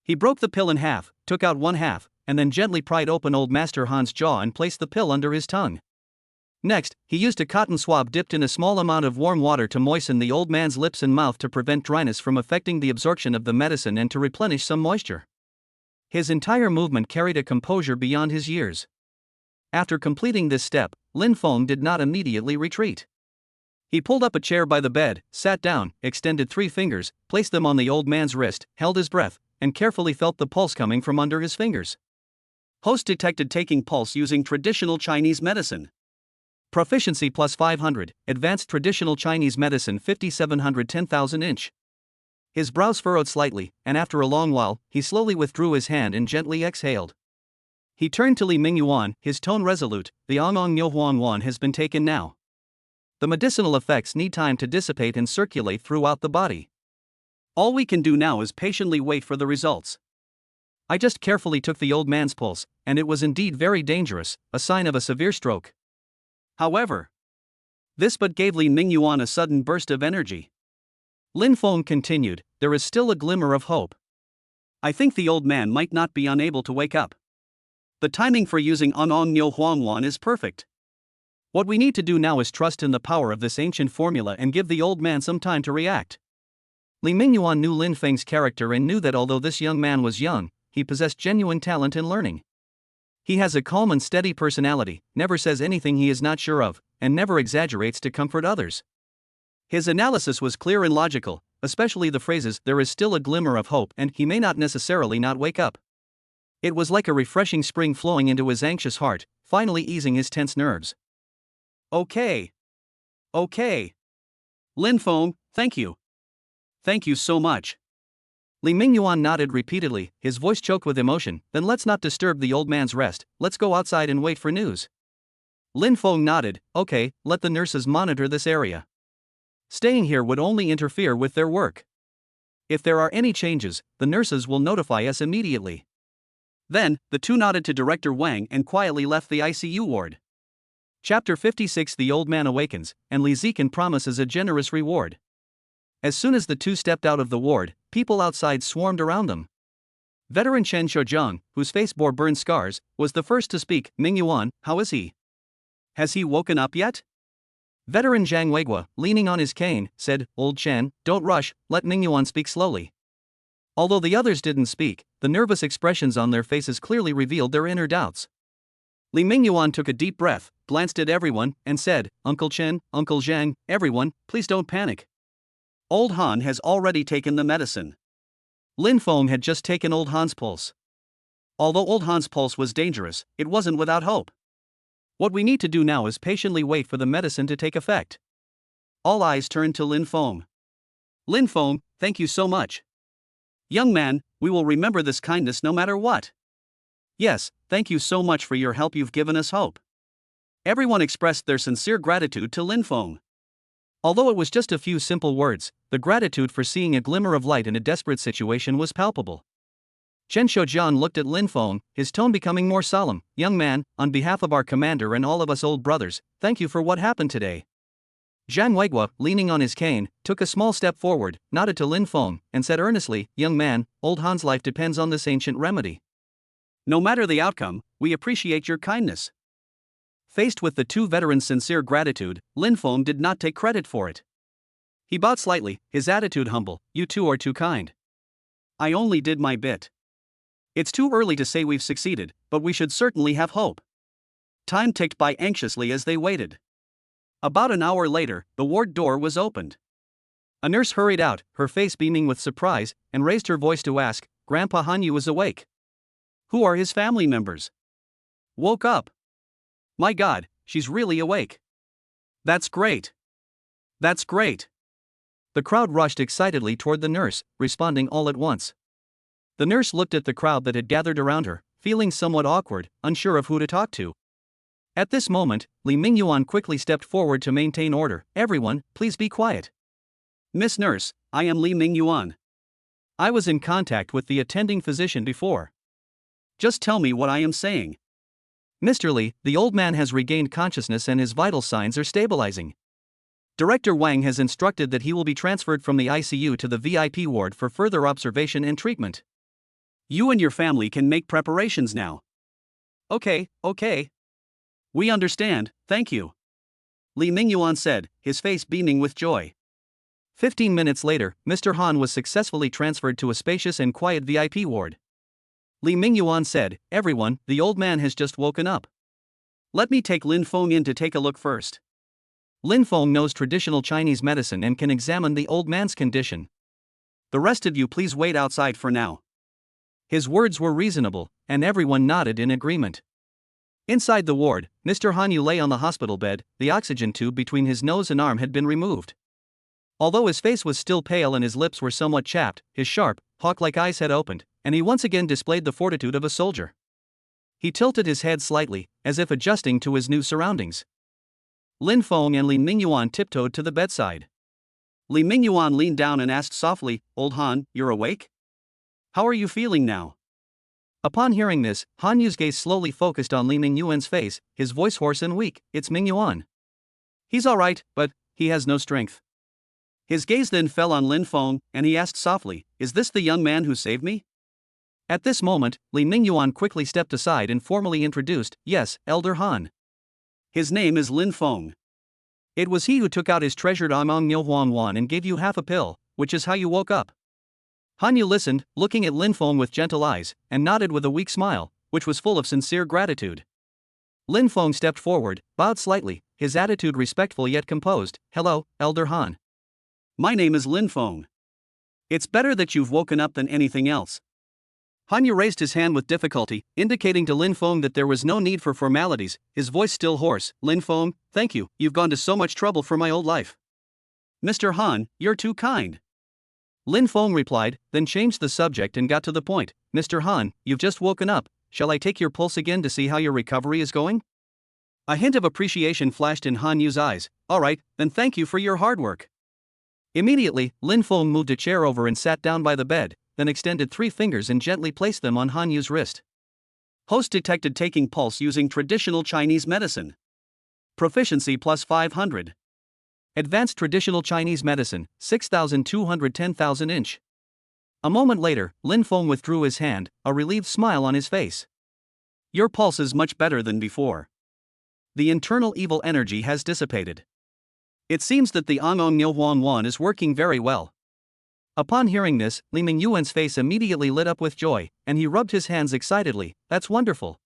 He broke the pill in half, took out one half, and then gently pried open old Master Han's jaw and placed the pill under his tongue. Next, he used a cotton swab dipped in a small amount of warm water to moisten the old man's lips and mouth to prevent dryness from affecting the absorption of the medicine and to replenish some moisture. His entire movement carried a composure beyond his years. After completing this step, Lin Feng did not immediately retreat. He pulled up a chair by the bed, sat down, extended 3 fingers, placed them on the old man's wrist, held his breath, and carefully felt the pulse coming from under his fingers. Host detected taking pulse using traditional Chinese medicine. Proficiency plus 500, advanced traditional Chinese medicine 5700 10,000 inch. His brows furrowed slightly, and after a long while, he slowly withdrew his hand and gently exhaled. He turned to Li Mingyuan, his tone resolute, "The Huang has been taken now. The medicinal effects need time to dissipate and circulate throughout the body. All we can do now is patiently wait for the results." I just carefully took the old man's pulse, and it was indeed very dangerous, a sign of a severe stroke. However, this but gave Li Mingyuan a sudden burst of energy. Lin Feng continued, "There is still a glimmer of hope. I think the old man might not be unable to wake up. The timing for using Huang is perfect. What we need to do now is trust in the power of this ancient formula and give the old man some time to react." Li Mingyuan knew Lin Feng's character and knew that although this young man was young, he possessed genuine talent in learning. He has a calm and steady personality, never says anything he is not sure of, and never exaggerates to comfort others. His analysis was clear and logical, especially the phrases, "there is still a glimmer of hope" and "he may not necessarily not wake up." It was like a refreshing spring flowing into his anxious heart, finally easing his tense nerves. Okay. Lin Feng, thank you. Thank you so much." Li Mingyuan nodded repeatedly, his voice choked with emotion. "Then let's not disturb the old man's rest, let's go outside and wait for news." Lin Feng nodded, "Okay, let the nurses monitor this area. Staying here would only interfere with their work. If there are any changes, the nurses will notify us immediately." Then, the two nodded to Director Wang and quietly left the ICU ward. Chapter 56 The Old Man Awakens, and Li Zikan promises a generous reward. As soon as the two stepped out of the ward, people outside swarmed around them. Veteran Chen Shoujiang, whose face bore burn scars, was the first to speak. "Mingyuan, how is he? Has he woken up yet?" Veteran Zhang Weigua, leaning on his cane, said, "Old Chen, don't rush, let Mingyuan speak slowly." Although the others didn't speak, the nervous expressions on their faces clearly revealed their inner doubts. Li Mingyuan took a deep breath, glanced at everyone, and said, "Uncle Chen, Uncle Zhang, everyone, please don't panic. Old Han has already taken the medicine." Lin Feng had just taken Old Han's pulse. Although Old Han's pulse was dangerous, it wasn't without hope. What we need to do now is patiently wait for the medicine to take effect. All eyes turned to Lin Feng. "Lin Feng, thank you so much. Young man, we will remember this kindness no matter what." "Yes, thank you so much for your help, you've given us hope." Everyone expressed their sincere gratitude to Lin Feng. Although it was just a few simple words, the gratitude for seeing a glimmer of light in a desperate situation was palpable. Chen Shoujian looked at Lin Feng, his tone becoming more solemn. Young man, on behalf of our commander and all of us old brothers, thank you for what happened today. Zhang Weiguo, leaning on his cane, took a small step forward, nodded to Lin Feng, and said earnestly, young man, old Han's life depends on this ancient remedy. No matter the outcome, we appreciate your kindness. Faced with the two veterans' sincere gratitude, Lin Feng did not take credit for it. He bowed slightly, his attitude humble. You two are too kind. I only did my bit. It's too early to say we've succeeded, but we should certainly have hope. Time ticked by anxiously as they waited. About an hour later, the ward door was opened. A nurse hurried out, her face beaming with surprise, and raised her voice to ask, Grandpa Hanyu is awake. Who are his family members? Woke up. My God, she's really awake. That's great. That's great. The crowd rushed excitedly toward the nurse, responding all at once. The nurse looked at the crowd that had gathered around her, feeling somewhat awkward, unsure of who to talk to. At this moment, Li Mingyuan quickly stepped forward to maintain order. Everyone, please be quiet. Miss Nurse, I am Li Mingyuan. I was in contact with the attending physician before. Just tell me what I am saying. Mr. Li, the old man has regained consciousness and his vital signs are stabilizing. Director Wang has instructed that he will be transferred from the ICU to the VIP ward for further observation and treatment. You and your family can make preparations now. Okay. We understand, thank you. Li Mingyuan said, his face beaming with joy. 15 minutes later, Mr. Han was successfully transferred to a spacious and quiet VIP ward. Li Mingyuan said, everyone, the old man has just woken up. Let me take Lin Feng in to take a look first. Lin Feng knows traditional Chinese medicine and can examine the old man's condition. The rest of you please wait outside for now. His words were reasonable, and everyone nodded in agreement. Inside the ward, Mr. Hanyu lay on the hospital bed, the oxygen tube between his nose and arm had been removed. Although his face was still pale and his lips were somewhat chapped, his sharp, hawk-like eyes had opened, and he once again displayed the fortitude of a soldier. He tilted his head slightly, as if adjusting to his new surroundings. Lin Feng and Li Mingyuan tiptoed to the bedside. Li Mingyuan leaned down and asked softly, Old Han, you're awake? How are you feeling now? Upon hearing this, Han Yu's gaze slowly focused on Li Mingyuan's face, his voice hoarse and weak. It's Mingyuan. He's alright, but he has no strength. His gaze then fell on Lin Feng, and he asked softly, Is this the young man who saved me? At this moment, Li Mingyuan quickly stepped aside and formally introduced, Yes, Elder Han. His name is Lin Feng. It was he who took out his treasured Among Nilhuan Wan and gave you half a pill, which is how you woke up. Han Yu listened, looking at Lin Feng with gentle eyes, and nodded with a weak smile, which was full of sincere gratitude. Lin Feng stepped forward, bowed slightly, his attitude respectful yet composed. Hello, Elder Han. My name is Lin Feng. It's better that you've woken up than anything else. Han Yu raised his hand with difficulty, indicating to Lin Feng that there was no need for formalities, his voice still hoarse. Lin Feng, thank you, you've gone to so much trouble for my old life. Mr. Han, you're too kind. Lin Feng replied, then changed the subject and got to the point. Mr. Han, you've just woken up, shall I take your pulse again to see how your recovery is going? A hint of appreciation flashed in Han Yu's eyes. Alright, then thank you for your hard work. Immediately, Lin Feng moved a chair over and sat down by the bed, then extended 3 fingers and gently placed them on Han Yu's wrist. Host detected taking pulse using traditional Chinese medicine. Proficiency plus 500. Advanced traditional Chinese medicine, 6,210,000 inch. A moment later, Lin Feng withdrew his hand, a relieved smile on his face. Your pulse is much better than before. The internal evil energy has dissipated. It seems that the Angong Nilhuan Wan is working very well. Upon hearing this, Li Mingyuan's face immediately lit up with joy, and he rubbed his hands excitedly. That's wonderful.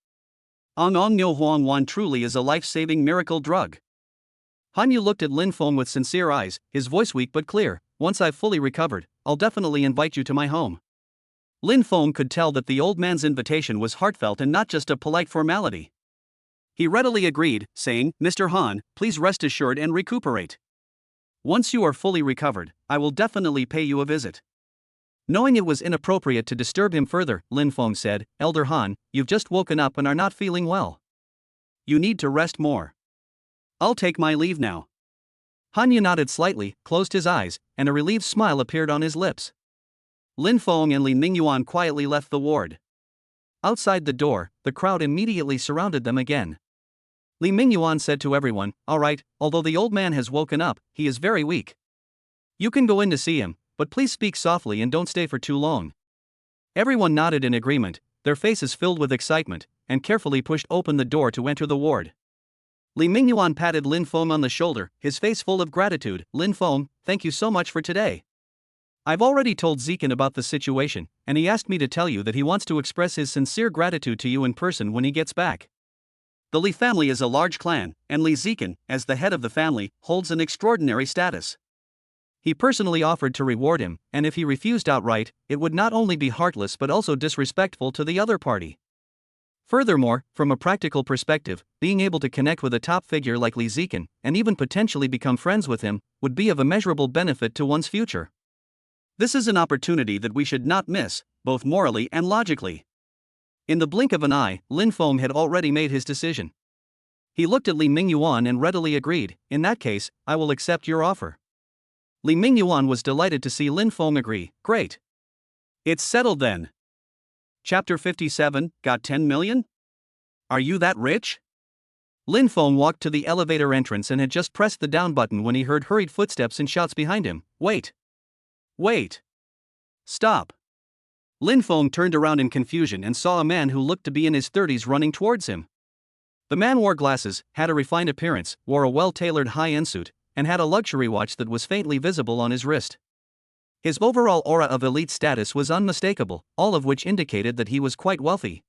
Angong Nilhuan Wan truly is a life-saving miracle drug. Han Yu looked at Lin Feng with sincere eyes, his voice weak but clear. Once I've fully recovered, I'll definitely invite you to my home. Lin Feng could tell that the old man's invitation was heartfelt and not just a polite formality. He readily agreed, saying, Mr. Han, please rest assured and recuperate. Once you are fully recovered, I will definitely pay you a visit. Knowing it was inappropriate to disturb him further, Lin Feng said, Elder Han, you've just woken up and are not feeling well. You need to rest more. I'll take my leave now. Han Yu nodded slightly, closed his eyes, and a relieved smile appeared on his lips. Lin Feng and Li Mingyuan quietly left the ward. Outside the door, the crowd immediately surrounded them again. Li Mingyuan said to everyone, "All right, although the old man has woken up, he is very weak. You can go in to see him, but please speak softly and don't stay for too long." Everyone nodded in agreement, their faces filled with excitement, and carefully pushed open the door to enter the ward. Li Mingyuan patted Lin Feng on the shoulder, his face full of gratitude. "Lin Feng, thank you so much for today. I've already told Zikan about the situation, and he asked me to tell you that he wants to express his sincere gratitude to you in person when he gets back." The Li family is a large clan, and Li Zikan, as the head of the family, holds an extraordinary status. He personally offered to reward him, and if he refused outright, it would not only be heartless but also disrespectful to the other party. Furthermore, from a practical perspective, being able to connect with a top figure like Li Zikan, and even potentially become friends with him, would be of immeasurable benefit to one's future. This is an opportunity that we should not miss, both morally and logically. In the blink of an eye, Lin Feng had already made his decision. He looked at Li Mingyuan and readily agreed, "In that case, I will accept your offer." Li Mingyuan was delighted to see Lin Feng agree. "Great. It's settled then." Chapter 57, Got 10 million? Are you that rich? Lin Feng walked to the elevator entrance and had just pressed the down button when he heard hurried footsteps and shouts behind him. "Wait! Wait! Stop!" Lin Feng turned around in confusion and saw a man who looked to be in his 30s running towards him. The man wore glasses, had a refined appearance, wore a well-tailored high-end suit, and had a luxury watch that was faintly visible on his wrist. His overall aura of elite status was unmistakable, all of which indicated that he was quite wealthy.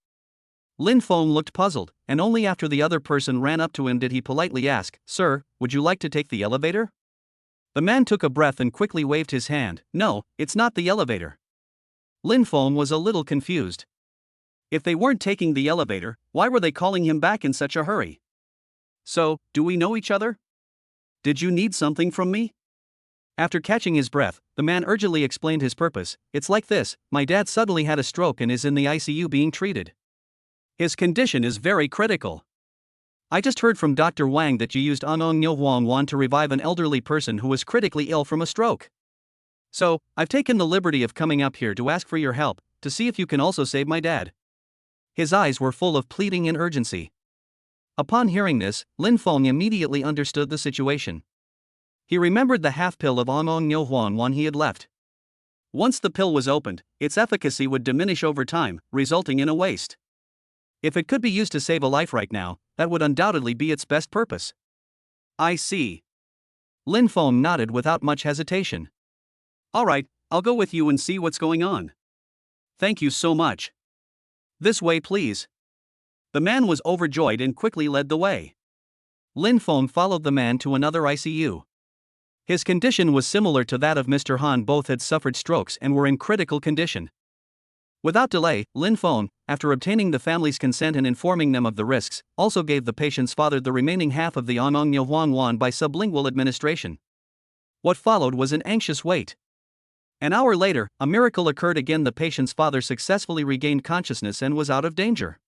Lin Feng looked puzzled, and only after the other person ran up to him did he politely ask, "Sir, would you like to take the elevator?" The man took a breath and quickly waved his hand. "No, it's not the elevator." Lin Feng was a little confused. If they weren't taking the elevator, why were they calling him back in such a hurry? "So, do we know each other? Did you need something from me?" After catching his breath, the man urgently explained his purpose. "It's like this, my dad suddenly had a stroke and is in the ICU being treated. His condition is very critical. I just heard from Dr. Wang that you used Anong Nyo Huang Wan to revive an elderly person who was critically ill from a stroke. So, I've taken the liberty of coming up here to ask for your help, to see if you can also save my dad." His eyes were full of pleading and urgency. Upon hearing this, Lin Feng immediately understood the situation. He remembered the half pill of Anong Nyo Huang Wan he had left. Once the pill was opened, its efficacy would diminish over time, resulting in a waste. If it could be used to save a life right now, that would undoubtedly be its best purpose. "I see." Lin Feng nodded without much hesitation. "All right, I'll go with you and see what's going on. Thank you so much. This way, please." The man was overjoyed and quickly led the way. Lin Feng followed the man to another ICU. His condition was similar to that of Mr. Han. Both had suffered strokes and were in critical condition. Without delay, Lin Feng, after obtaining the family's consent and informing them of the risks, also gave the patient's father the remaining half of the Anong Nyo Huang Wan by sublingual administration. What followed was an anxious wait. An hour later, a miracle occurred again. The patient's father successfully regained consciousness and was out of danger.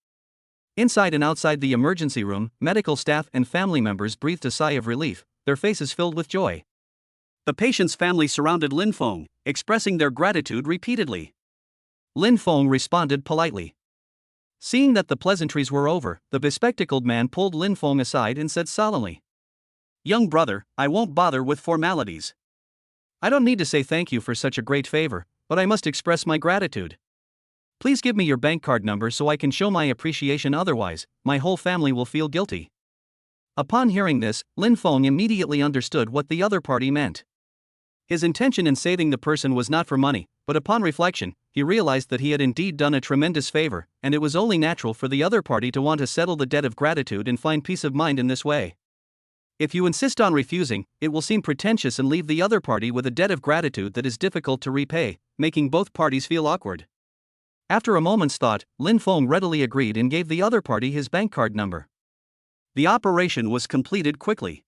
Inside and outside the emergency room, medical staff and family members breathed a sigh of relief, their faces filled with joy. The patient's family surrounded Lin Feng, expressing their gratitude repeatedly. Lin Feng responded politely. Seeing that the pleasantries were over, the bespectacled man pulled Lin Feng aside and said solemnly, "Young brother, I won't bother with formalities. I don't need to say thank you for such a great favor, but I must express my gratitude. Please give me your bank card number so I can show my appreciation, otherwise, my whole family will feel guilty." Upon hearing this, Lin Feng immediately understood what the other party meant. His intention in saving the person was not for money, but upon reflection, he realized that he had indeed done a tremendous favor, and it was only natural for the other party to want to settle the debt of gratitude and find peace of mind in this way. If you insist on refusing, it will seem pretentious and leave the other party with a debt of gratitude that is difficult to repay, making both parties feel awkward. After a moment's thought, Lin Feng readily agreed and gave the other party his bank card number. The operation was completed quickly.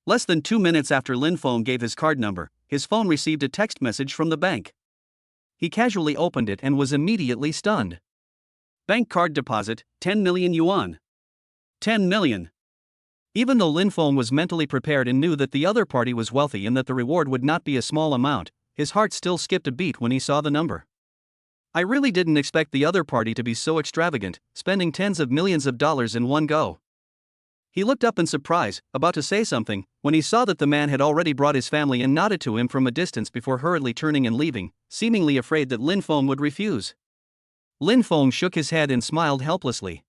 Less than 2 minutes after Lin Feng gave his card number, his phone received a text message from the bank. He casually opened it and was immediately stunned. Bank card deposit, 10 million yuan. 10 million. Even though Lin Feng was mentally prepared and knew that the other party was wealthy and that the reward would not be a small amount, His heart still skipped a beat when he saw the number. I really didn't expect the other party to be so extravagant, spending tens of millions of dollars in one go. He looked up in surprise, about to say something, when he saw that the man had already brought his family and nodded to him from a distance before hurriedly turning and leaving, seemingly afraid that Lin Feng would refuse. Lin Feng shook his head and smiled helplessly.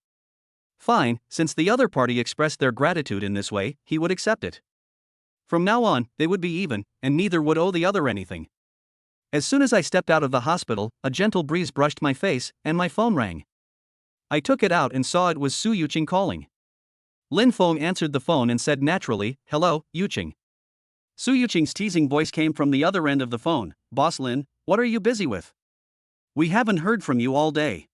Fine, since the other party expressed their gratitude in this way, he would accept it. From now on, they would be even, and neither would owe the other anything. As soon as I stepped out of the hospital, a gentle breeze brushed my face, and my phone rang. I took it out and saw it was Su Yuqing calling. Lin Feng answered the phone and said naturally, "Hello, Yuqing." Su Yuqing's teasing voice came from the other end of the phone. "Boss Lin, what are you busy with? We haven't heard from you all day."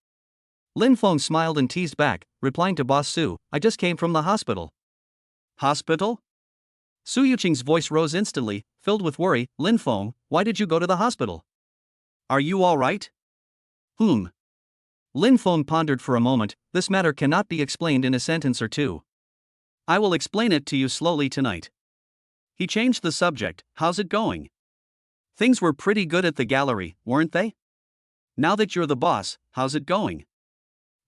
Lin Feng smiled and teased back, replying to Boss Su, "I just came from the hospital." Hospital? Su Yuqing's voice rose instantly, filled with worry. "Lin Feng, why did you go to the hospital? Are you all right?" Lin Feng pondered for a moment. This matter cannot be explained in a sentence or two. I will explain it to you slowly tonight. He changed the subject. "How's it going? Things were pretty good at the gallery, weren't they? Now that you're the boss, how's it going?"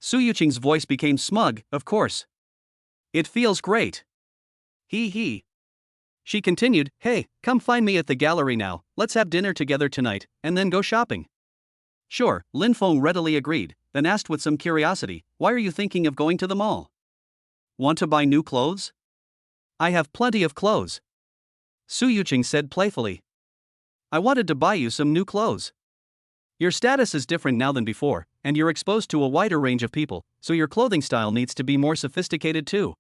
Su Yuqing's voice became smug. "Of course. It feels great. He. She continued, "Hey, come find me at the gallery now, let's have dinner together tonight, and then go shopping." Sure, Lin Feng readily agreed, then asked with some curiosity, "Why are you thinking of going to the mall? Want to buy new clothes?" "I have plenty of clothes," Su Yuqing said playfully. "I wanted to buy you some new clothes. Your status is different now than before, and you're exposed to a wider range of people, so your clothing style needs to be more sophisticated too.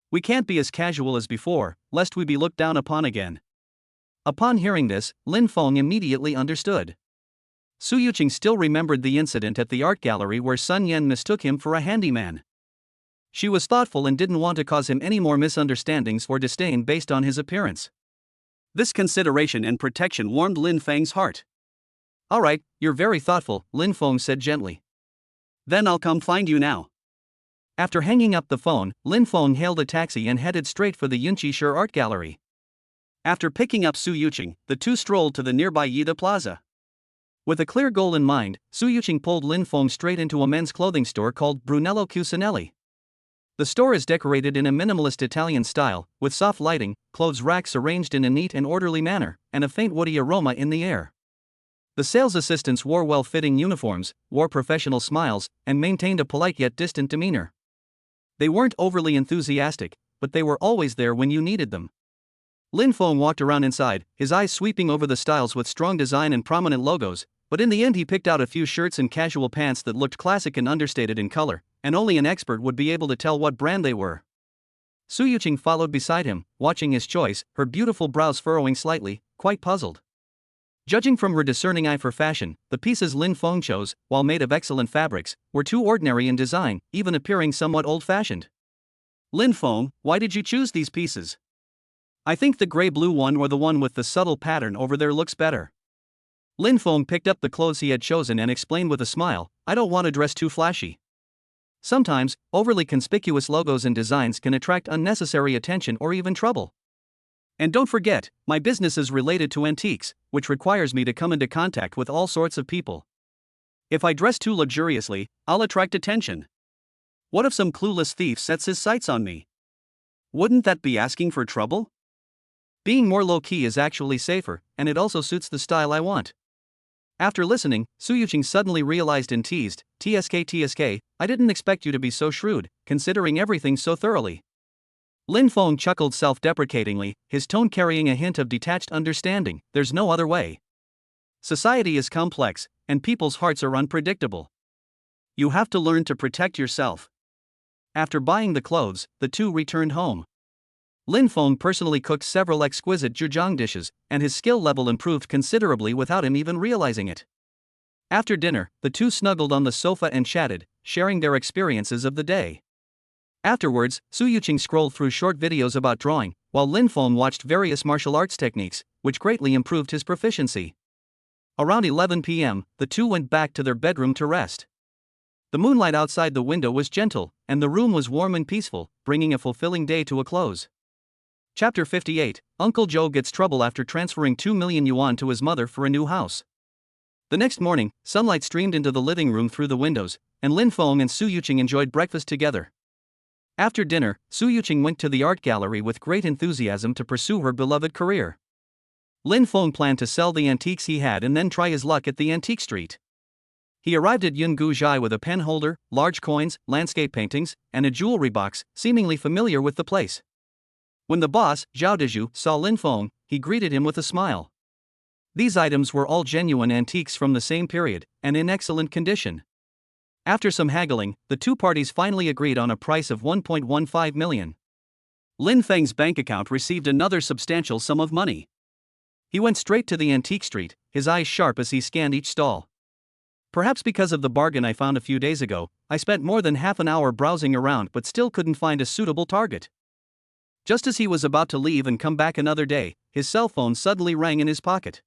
We can't be as casual as before, lest we be looked down upon again." Upon hearing this, Lin Feng immediately understood. Su Yuqing still remembered the incident at the art gallery where Sun Yan mistook him for a handyman. She was thoughtful and didn't want to cause him any more misunderstandings or disdain based on his appearance. This consideration and protection warmed Lin Feng's heart. "All right, you're very thoughtful," Lin Feng said gently. "Then I'll come find you now." After hanging up the phone, Lin Feng hailed a taxi and headed straight for the Yunqi Art Gallery. After picking up Su Yuqing, the two strolled to the nearby Yida Plaza. With a clear goal in mind, Su Yuqing pulled Lin Feng straight into a men's clothing store called Brunello Cucinelli. The store is decorated in a minimalist Italian style, with soft lighting, clothes racks arranged in a neat and orderly manner, and a faint woody aroma in the air. The sales assistants wore well-fitting uniforms, wore professional smiles, and maintained a polite yet distant demeanor. They weren't overly enthusiastic, but they were always there when you needed them. Lin Feng walked around inside, his eyes sweeping over the styles with strong design and prominent logos, but in the end he picked out a few shirts and casual pants that looked classic and understated in color, and only an expert would be able to tell what brand they were. Su Yuqing followed beside him, watching his choice, her beautiful brows furrowing slightly, quite puzzled. Judging from her discerning eye for fashion, the pieces Lin Feng chose, while made of excellent fabrics, were too ordinary in design, even appearing somewhat old-fashioned. "Lin Feng, why did you choose these pieces? I think the gray-blue one or the one with the subtle pattern over there looks better." Lin Feng picked up the clothes he had chosen and explained with a smile, "I don't want to dress too flashy. Sometimes, overly conspicuous logos and designs can attract unnecessary attention or even trouble. And don't forget, my business is related to antiques, which requires me to come into contact with all sorts of people. If I dress too luxuriously, I'll attract attention. What if some clueless thief sets his sights on me? Wouldn't that be asking for trouble? Being more low-key is actually safer, and it also suits the style I want." After listening, Su Yuqing suddenly realized and teased, TSK, I didn't expect you to be so shrewd, considering everything so thoroughly." Lin Feng chuckled self-deprecatingly, his tone carrying a hint of detached understanding. "There's no other way. Society is complex, and people's hearts are unpredictable. You have to learn to protect yourself." After buying the clothes, the two returned home. Lin Feng personally cooked several exquisite zhejiang dishes, and his skill level improved considerably without him even realizing it. After dinner, the two snuggled on the sofa and chatted, sharing their experiences of the day. Afterwards, Su Yuqing scrolled through short videos about drawing, while Lin Feng watched various martial arts techniques, which greatly improved his proficiency. Around 11 p.m., the two went back to their bedroom to rest. The moonlight outside the window was gentle, and the room was warm and peaceful, bringing a fulfilling day to a close. Chapter 58, Uncle Joe gets trouble after transferring 2 million yuan to his mother for a new house. The next morning, sunlight streamed into the living room through the windows, and Lin Feng and Su Yuqing enjoyed breakfast together. After dinner, Su Yuqing went to the art gallery with great enthusiasm to pursue her beloved career. Lin Feng planned to sell the antiques he had and then try his luck at the antique street. He arrived at Yungu Zhai with a pen holder, large coins, landscape paintings, and a jewelry box, seemingly familiar with the place. When the boss, Zhao Dezhu, saw Lin Feng, he greeted him with a smile. These items were all genuine antiques from the same period, and in excellent condition. After some haggling, the two parties finally agreed on a price of 1.15 million. Lin Feng's bank account received another substantial sum of money. He went straight to the antique street, his eyes sharp as he scanned each stall. Perhaps because of the bargain I found a few days ago, I spent more than half an hour browsing around but still couldn't find a suitable target. Just as he was about to leave and come back another day, his cell phone suddenly rang in his pocket.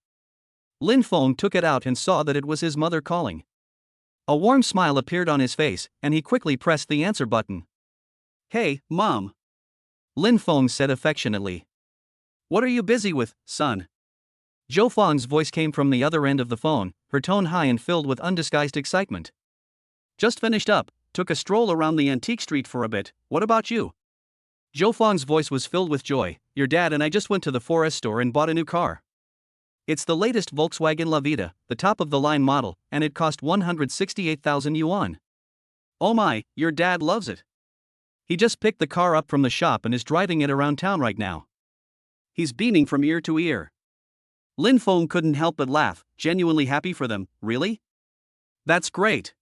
Lin Feng took it out and saw that it was his mother calling. A warm smile appeared on his face, and he quickly pressed the answer button. "Hey, Mom," Lin Feng said affectionately. "What are you busy with, son?" Zhou Fang's voice came from the other end of the phone, her tone high and filled with undisguised excitement. "Just finished up, took a stroll around the antique street for a bit, what about you?" Zhou Fang's voice was filled with joy. "Your dad and I just went to the forest store and bought a new car. It's the latest Volkswagen La Vida, the top-of-the-line model, and it cost 168,000 yuan. Oh my, your dad loves it. He just picked the car up from the shop and is driving it around town right now. He's beaming from ear to ear." Lin Feng couldn't help but laugh, genuinely happy for them. "Really? That's great.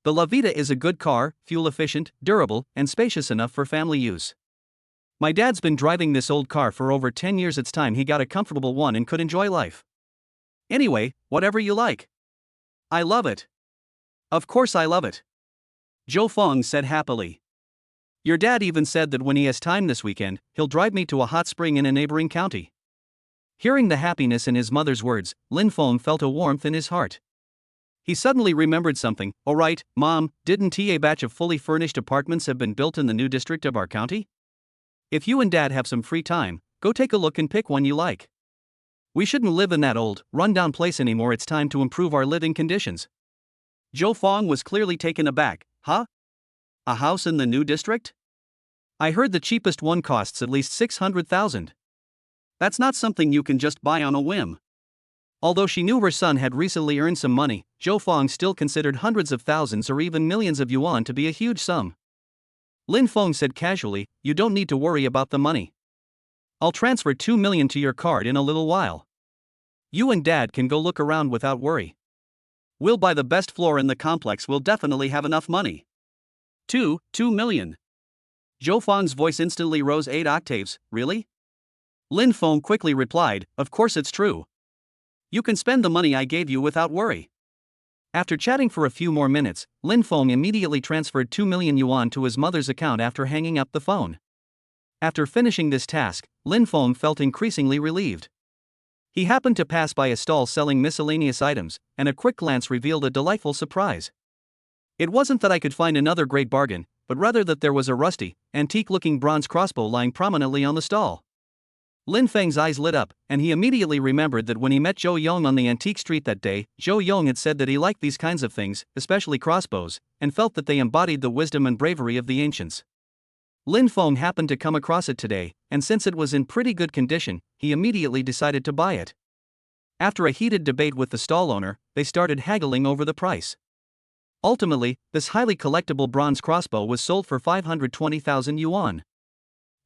The La Vida is a good car, fuel-efficient, durable, and spacious enough for family use. My dad's been driving this old car for over 10 years. It's time he got a comfortable one and could enjoy life. Anyway, whatever you like. I love it. Of course I love it," Zhou Feng said happily. "Your dad even said that when he has time this weekend, he'll drive me to a hot spring in a neighboring county." Hearing the happiness in his mother's words, Lin Feng felt a warmth in his heart. He suddenly remembered something. "Oh right, Mom, didn't a batch of fully furnished apartments have been built in the new district of our county? If you and Dad have some free time, go take a look and pick one you like. We shouldn't live in that old, run-down place anymore. It's time to improve our living conditions." Zhou Feng was clearly taken aback. "Huh? A house in the new district? I heard the cheapest one costs at least 600,000. That's not something you can just buy on a whim." Although she knew her son had recently earned some money, Zhou Feng still considered hundreds of thousands or even millions of yuan to be a huge sum. Lin Feng said casually, "You don't need to worry about the money. I'll transfer 2 million to your card in a little while. You and Dad can go look around without worry. We'll buy the best floor in the complex. We'll definitely have enough money." 2 million. Zhou Feng's voice instantly rose 8 octaves. "Really?" Lin Feng quickly replied, "Of course it's true. You can spend the money I gave you without worry." After chatting for a few more minutes, Lin Feng immediately transferred 2 million yuan to his mother's account after hanging up the phone. After finishing this task, Lin Feng felt increasingly relieved. He happened to pass by a stall selling miscellaneous items, and a quick glance revealed a delightful surprise. It wasn't that I could find another great bargain, but rather that there was a rusty, antique-looking bronze crossbow lying prominently on the stall. Lin Feng's eyes lit up, and he immediately remembered that when he met Zhou Yong on the antique street that day, Zhou Yong had said that he liked these kinds of things, especially crossbows, and felt that they embodied the wisdom and bravery of the ancients. Lin Feng happened to come across it today, and since it was in pretty good condition, he immediately decided to buy it. After a heated debate with the stall owner, they started haggling over the price. Ultimately, this highly collectible bronze crossbow was sold for 520,000 yuan.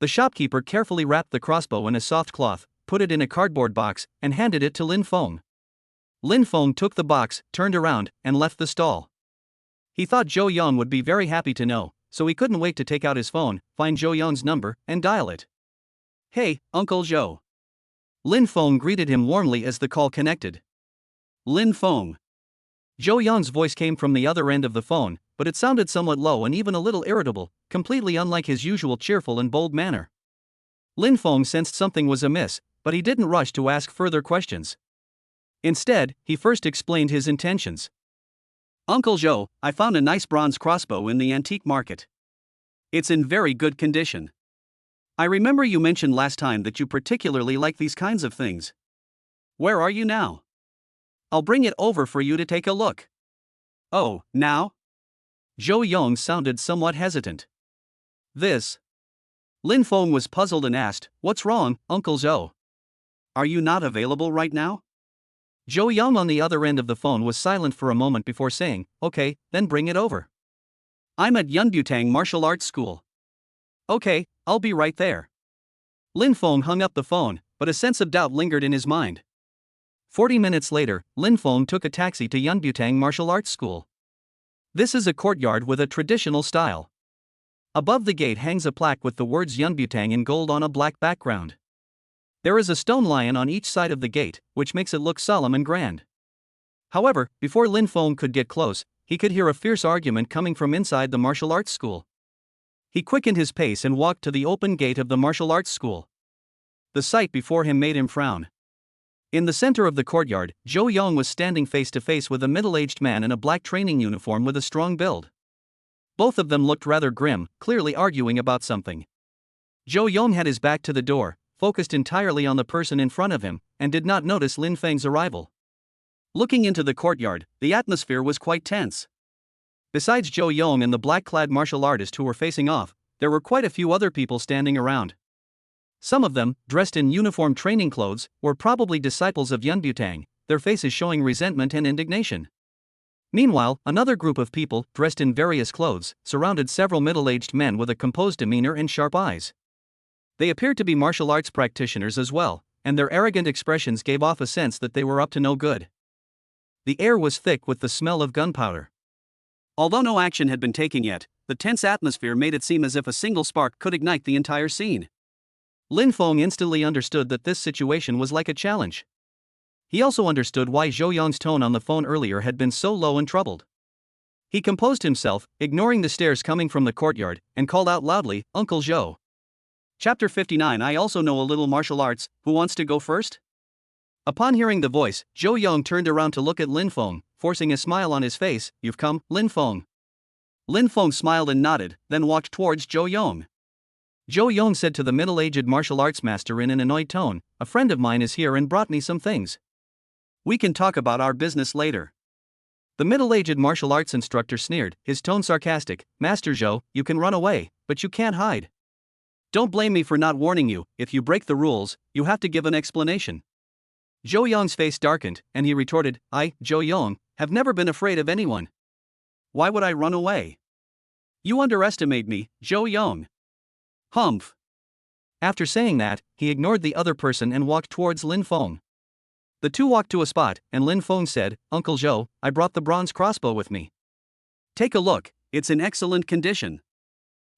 The shopkeeper carefully wrapped the crossbow in a soft cloth, put it in a cardboard box, and handed it to Lin Feng. Lin Feng took the box, turned around, and left the stall. He thought Zhou Yong would be very happy to know, so he couldn't wait to take out his phone, find Zhou Yong's number, and dial it. "Hey, Uncle Zhou." Lin Feng greeted him warmly as the call connected. "Lin Feng." Zhou Yong's voice came from the other end of the phone, but it sounded somewhat low and even a little irritable, completely unlike his usual cheerful and bold manner. Lin Feng sensed something was amiss, but he didn't rush to ask further questions. Instead, he first explained his intentions. "Uncle Zhou, I found a nice bronze crossbow in the antique market. It's in very good condition. I remember you mentioned last time that you particularly like these kinds of things. Where are you now? I'll bring it over for you to take a look. Oh, now? Zhou Yong sounded somewhat hesitant. This. Lin Feng was puzzled and asked, "What's wrong, Uncle Zhou? Are you not available right now?" Zhou Yong on the other end of the phone was silent for a moment before saying, "Okay, then bring it over. I'm at Yunbutang Martial Arts School." "Okay, I'll be right there." Lin Feng hung up the phone, but a sense of doubt lingered in his mind. 40 minutes later, Lin Feng took a taxi to Yunbutang Martial Arts School. This is a courtyard with a traditional style. Above the gate hangs a plaque with the words Yunbutang in gold on a black background. There is a stone lion on each side of the gate, which makes it look solemn and grand. However, before Lin Feng could get close, he could hear a fierce argument coming from inside the martial arts school. He quickened his pace and walked to the open gate of the martial arts school. The sight before him made him frown. In the center of the courtyard, Zhou Yong was standing face to face with a middle-aged man in a black training uniform with a strong build. Both of them looked rather grim, clearly arguing about something. Zhou Yong had his back to the door, focused entirely on the person in front of him, and did not notice Lin Feng's arrival. Looking into the courtyard, the atmosphere was quite tense. Besides Zhou Yong and the black-clad martial artist who were facing off, there were quite a few other people standing around. Some of them, dressed in uniform training clothes, were probably disciples of Yunbutang, their faces showing resentment and indignation. Meanwhile, another group of people, dressed in various clothes, surrounded several middle-aged men with a composed demeanor and sharp eyes. They appeared to be martial arts practitioners as well, and their arrogant expressions gave off a sense that they were up to no good. The air was thick with the smell of gunpowder. Although no action had been taken yet, the tense atmosphere made it seem as if a single spark could ignite the entire scene. Lin Feng instantly understood that this situation was like a challenge. He also understood why Zhou Yong's tone on the phone earlier had been so low and troubled. He composed himself, ignoring the stares coming from the courtyard, and called out loudly, "Uncle Zhou." Chapter 59. I also know a little martial arts, who wants to go first? Upon hearing the voice, Zhou Yong turned around to look at Lin Feng, forcing a smile on his face. "You've come, Lin Feng." Lin Feng smiled and nodded, then walked towards Zhou Yong. Zhou Yong said to the middle-aged martial arts master in an annoyed tone, "A friend of mine is here and brought me some things. We can talk about our business later." The middle-aged martial arts instructor sneered, his tone sarcastic, "Master Zhou, you can run away, but you can't hide. Don't blame me for not warning you. If you break the rules, you have to give an explanation." Zhou Yong's face darkened, and he retorted, "I, Zhou Yong, have never been afraid of anyone. Why would I run away? You underestimate me, Zhou Yong." "Humph." After saying that, he ignored the other person and walked towards Lin Feng. The two walked to a spot, and Lin Feng said, "Uncle Zhou, I brought the bronze crossbow with me. Take a look, it's in excellent condition."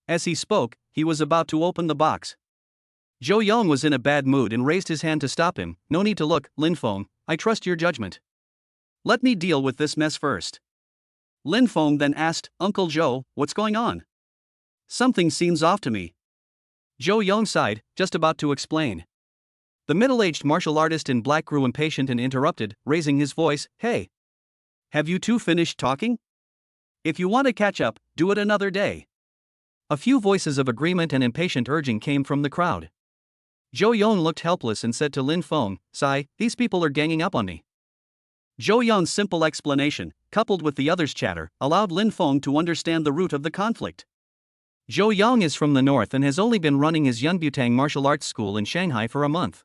As he spoke, he was about to open the box. Zhou Yong was in a bad mood and raised his hand to stop him. "No need to look, Lin Feng, I trust your judgment. Let me deal with this mess first." Lin Feng then asked, "Uncle Zhou, what's going on? Something seems off to me." Zhou Yong sighed, just about to explain. The middle-aged martial artist in black grew impatient and interrupted, raising his voice, "Hey! Have you two finished talking? If you want to catch up, do it another day." A few voices of agreement and impatient urging came from the crowd. Zhou Yong looked helpless and said to Lin Feng, "Sigh, these people are ganging up on me." Zhou Yong's simple explanation, coupled with the others' chatter, allowed Lin Feng to understand the root of the conflict. Zhou Yong is from the north and has only been running his Yunbutang martial arts school in Shanghai for a month.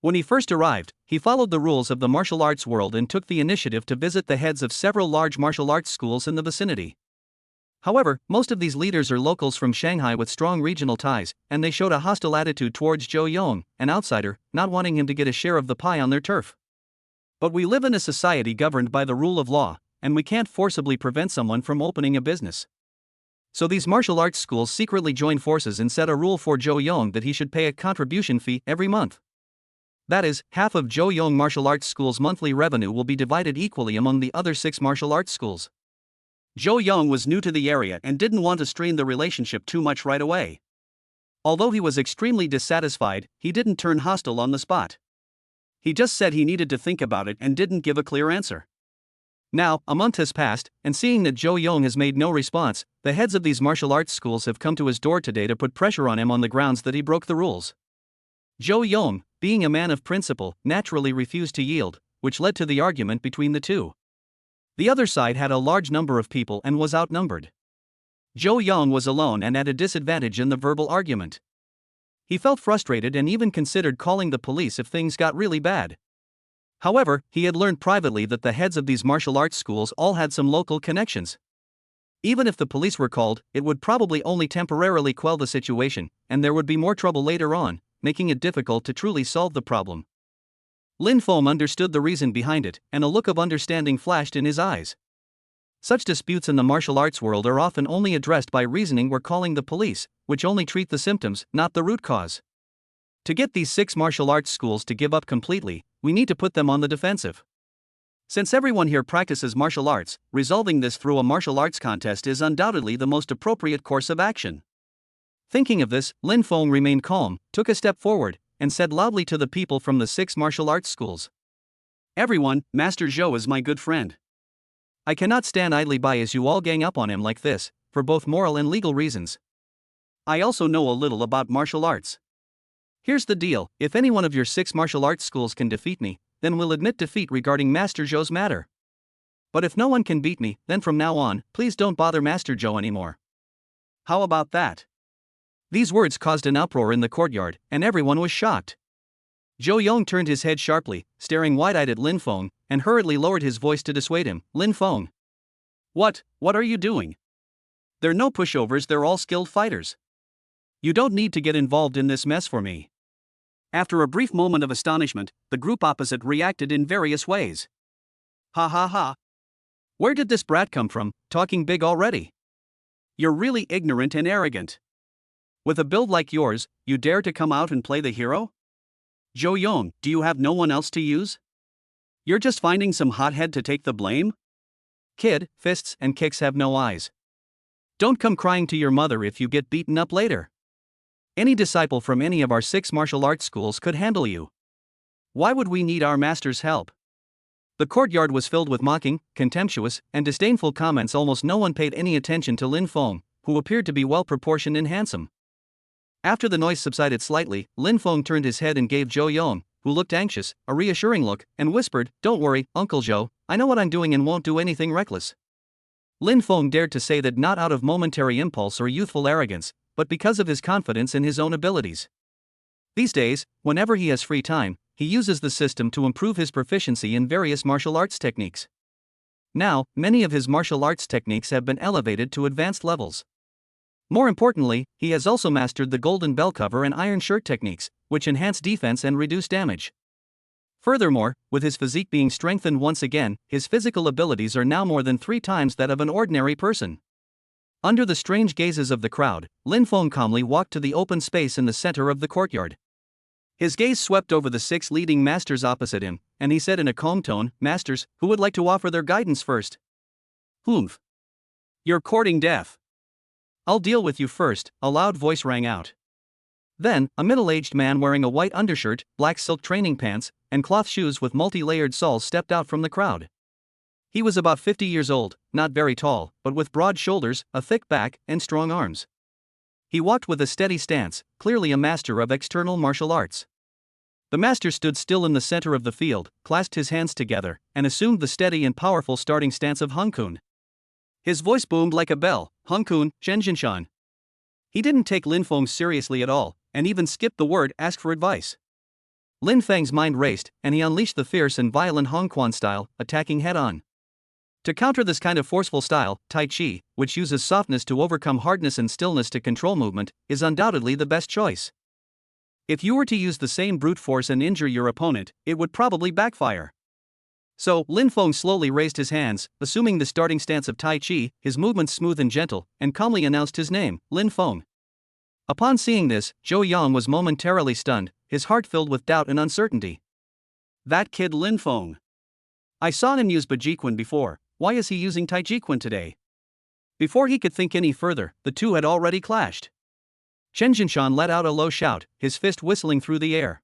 When he first arrived, he followed the rules of the martial arts world and took the initiative to visit the heads of several large martial arts schools in the vicinity. However, most of these leaders are locals from Shanghai with strong regional ties, and they showed a hostile attitude towards Zhou Yong, an outsider, not wanting him to get a share of the pie on their turf. But we live in a society governed by the rule of law, and we can't forcibly prevent someone from opening a business. So these martial arts schools secretly joined forces and set a rule for Zhou Yong that he should pay a contribution fee every month. That is, half of Zhou Yong martial arts school's monthly revenue will be divided equally among the other 6 martial arts schools. Zhou Yong was new to the area and didn't want to strain the relationship too much right away. Although he was extremely dissatisfied, he didn't turn hostile on the spot. He just said he needed to think about it and didn't give a clear answer. Now, a month has passed, and seeing that Zhou Yong has made no response, the heads of these martial arts schools have come to his door today to put pressure on him on the grounds that he broke the rules. Zhou Yong, being a man of principle, naturally refused to yield, which led to the argument between the two. The other side had a large number of people and was outnumbered. Zhou Yong was alone and at a disadvantage in the verbal argument. He felt frustrated and even considered calling the police if things got really bad. However, he had learned privately that the heads of these martial arts schools all had some local connections. Even if the police were called, it would probably only temporarily quell the situation, and there would be more trouble later on, making it difficult to truly solve the problem. Lin Feng understood the reason behind it, and a look of understanding flashed in his eyes. Such disputes in the martial arts world are often only addressed by reasoning or calling the police, which only treat the symptoms, not the root cause. To get these 6 martial arts schools to give up completely, we need to put them on the defensive. Since everyone here practices martial arts, resolving this through a martial arts contest is undoubtedly the most appropriate course of action. Thinking of this, Lin Feng remained calm, took a step forward, and said loudly to the people from the 6 martial arts schools. Everyone, Master Zhou is my good friend. I cannot stand idly by as you all gang up on him like this, for both moral and legal reasons. I also know a little about martial arts. Here's the deal, if any one of your 6 martial arts schools can defeat me, then we'll admit defeat regarding Master Zhou's matter. But if no one can beat me, then from now on, please don't bother Master Zhou anymore. How about that? These words caused an uproar in the courtyard, and everyone was shocked. Zhou Yong turned his head sharply, staring wide-eyed at Lin Feng, and hurriedly lowered his voice to dissuade him. Lin Feng. What are you doing? They're no pushovers, they're all skilled fighters. You don't need to get involved in this mess for me. After a brief moment of astonishment, the group opposite reacted in various ways. Ha ha ha. Where did this brat come from, talking big already? You're really ignorant and arrogant. With a build like yours, you dare to come out and play the hero? Zhou Yong, do you have no one else to use? You're just finding some hothead to take the blame? Kid, fists and kicks have no eyes. Don't come crying to your mother if you get beaten up later. Any disciple from any of our 6 martial arts schools could handle you. Why would we need our master's help? The courtyard was filled with mocking, contemptuous, and disdainful comments. Almost no one paid any attention to Lin Feng, who appeared to be well-proportioned and handsome. After the noise subsided slightly, Lin Feng turned his head and gave Zhou Yong, who looked anxious, a reassuring look, and whispered, "Don't worry, Uncle Zhou, I know what I'm doing and won't do anything reckless." Lin Feng dared to say that not out of momentary impulse or youthful arrogance, but because of his confidence in his own abilities. These days, whenever he has free time, he uses the system to improve his proficiency in various martial arts techniques. Now, many of his martial arts techniques have been elevated to advanced levels. More importantly, he has also mastered the golden bell cover and iron shirt techniques, which enhance defense and reduce damage. Furthermore, with his physique being strengthened once again, his physical abilities are now more than 3 times that of an ordinary person. Under the strange gazes of the crowd, Lin Feng calmly walked to the open space in the center of the courtyard. His gaze swept over the 6 leading masters opposite him, and he said in a calm tone, "Masters, who would like to offer their guidance first?" "Humph. You're courting death. I'll deal with you first," a loud voice rang out. Then, a middle-aged man wearing a white undershirt, black silk training pants, and cloth shoes with multi-layered soles stepped out from the crowd. He was about 50 years old, not very tall, but with broad shoulders, a thick back, and strong arms. He walked with a steady stance, clearly a master of external martial arts. The master stood still in the center of the field, clasped his hands together, and assumed the steady and powerful starting stance of Hung Kun. His voice boomed like a bell, "Hung Kun, Zhenjinshan." He didn't take Lin Feng seriously at all, and even skipped the word "ask for advice." Lin Feng's mind raced, and he unleashed the fierce and violent Hong Quan style, attacking head-on. To counter this kind of forceful style, Tai Chi, which uses softness to overcome hardness and stillness to control movement, is undoubtedly the best choice. If you were to use the same brute force and injure your opponent, it would probably backfire. So, Lin Feng slowly raised his hands, assuming the starting stance of Tai Chi, his movements smooth and gentle, and calmly announced his name, Lin Feng. Upon seeing this, Zhou Yong was momentarily stunned, his heart filled with doubt and uncertainty. That kid Lin Feng. I saw him use Bajiquan before. Why is he using Taijiquan today? Before he could think any further, the two had already clashed. Chen Jinshan let out a low shout, his fist whistling through the air.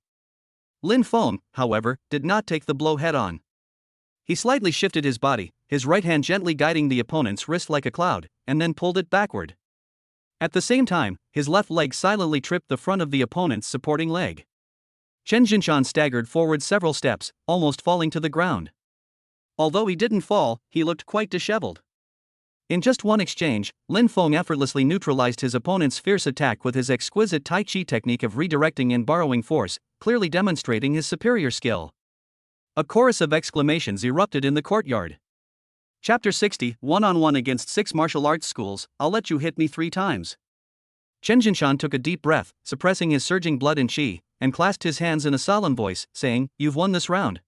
Lin Feng, however, did not take the blow head-on. He slightly shifted his body, his right hand gently guiding the opponent's wrist like a cloud, and then pulled it backward. At the same time, his left leg silently tripped the front of the opponent's supporting leg. Chen Jinshan staggered forward several steps, almost falling to the ground. Although he didn't fall, he looked quite disheveled. In just one exchange, Lin Feng effortlessly neutralized his opponent's fierce attack with his exquisite Tai Chi technique of redirecting and borrowing force, clearly demonstrating his superior skill. A chorus of exclamations erupted in the courtyard. Chapter 60, One-on-one against 6 martial arts schools, I'll let you hit me 3 times. Chen Jinshan took a deep breath, suppressing his surging blood and qi, and clasped his hands in a solemn voice, saying, "You've won this round.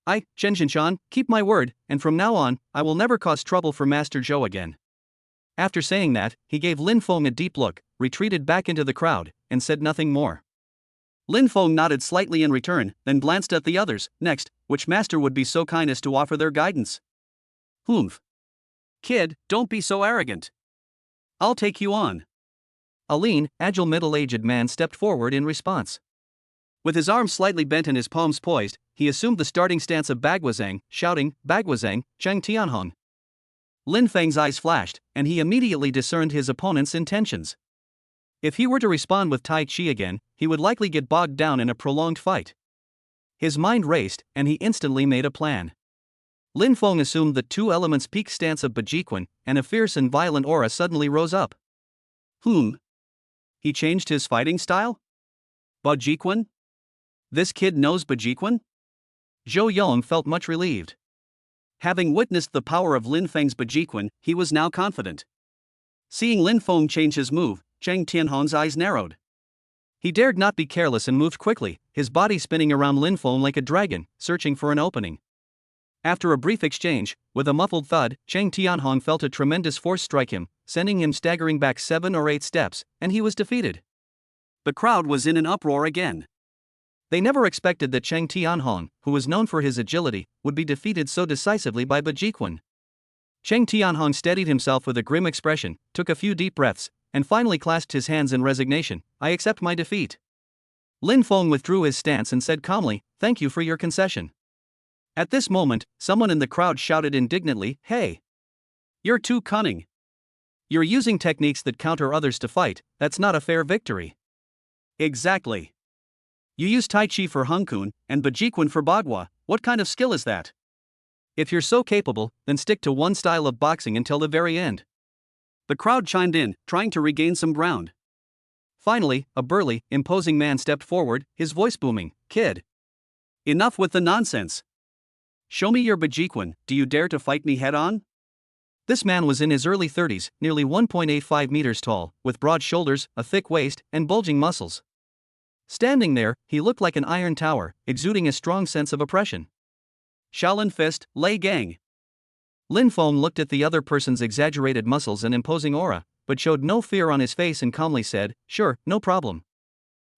I, Chen Jinshan, keep my word, and from now on, I will never cause trouble for Master Zhou again." After saying that, he gave Lin Feng a deep look, retreated back into the crowd, and said nothing more. Lin Feng nodded slightly in return, then glanced at the others. Next, which master would be so kind as to offer their guidance? Humph. Kid, don't be so arrogant. I'll take you on. A lean, agile middle-aged man stepped forward in response. With his arms slightly bent and his palms poised, he assumed the starting stance of Baguazhang, shouting, "Baguazhang, Cheng Tianhong." Lin Feng's eyes flashed, and he immediately discerned his opponent's intentions. If he were to respond with Tai Chi again, he would likely get bogged down in a prolonged fight. His mind raced, and he instantly made a plan. Lin Feng assumed the two elements peak stance of Bajiquan, and a fierce and violent aura suddenly rose up. He changed his fighting style? Bajiquan? This kid knows Bajiquan? Zhou Yong felt much relieved. Having witnessed the power of Lin Feng's Bajiquan, he was now confident. Seeing Lin Feng change his move, Cheng Tianhong's eyes narrowed. He dared not be careless and moved quickly, his body spinning around Lin Feng like a dragon, searching for an opening. After a brief exchange, with a muffled thud, Cheng Tianhong felt a tremendous force strike him, sending him staggering back 7 or 8 steps, and he was defeated. The crowd was in an uproar again. They never expected that Cheng Tianhong, who was known for his agility, would be defeated so decisively by Bajiquan. Cheng Tianhong steadied himself with a grim expression, took a few deep breaths, and finally clasped his hands in resignation. "I accept my defeat." Lin Feng withdrew his stance and said calmly, "Thank you for your concession." At this moment, someone in the crowd shouted indignantly, "Hey! You're too cunning. You're using techniques that counter others to fight, that's not a fair victory." Exactly. You use Tai Chi for Hung-kun, and Bajiquan for Bagua, what kind of skill is that? If you're so capable, then stick to one style of boxing until the very end. The crowd chimed in, trying to regain some ground. Finally, a burly, imposing man stepped forward, his voice booming, "Kid! Enough with the nonsense. Show me your Bajiquan, do you dare to fight me head-on?" This man was in his early 30s, nearly 1.85 meters tall, with broad shoulders, a thick waist, and bulging muscles. Standing there, he looked like an iron tower, exuding a strong sense of oppression. Shaolin Fist, Lei Gang. Lin Feng looked at the other person's exaggerated muscles and imposing aura, but showed no fear on his face and calmly said, "Sure, no problem."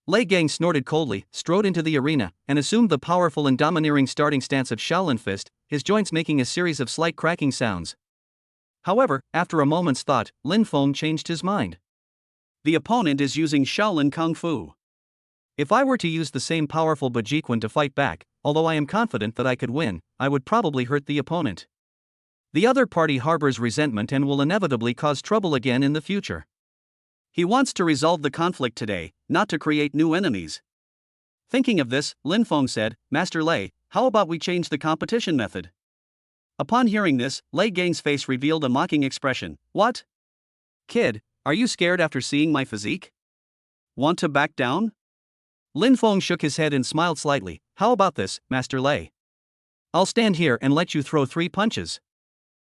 Lei Gang snorted coldly, strode into the arena, and assumed the powerful and domineering starting stance of Shaolin Fist, his joints making a series of slight cracking sounds. However, after a moment's thought, Lin Feng changed his mind. The opponent is using Shaolin Kung Fu. If I were to use the same powerful Bajiquan to fight back, although I am confident that I could win, I would probably hurt the opponent. The other party harbors resentment and will inevitably cause trouble again in the future. He wants to resolve the conflict today, not to create new enemies. Thinking of this, Lin Feng said, "Master Lei, how about we change the competition method?" Upon hearing this, Lei Gang's face revealed a mocking expression. "What? Kid, are you scared after seeing my physique? Want to back down?" Lin Feng shook his head and smiled slightly. "How about this, Master Lei? I'll stand here and let you throw 3 punches.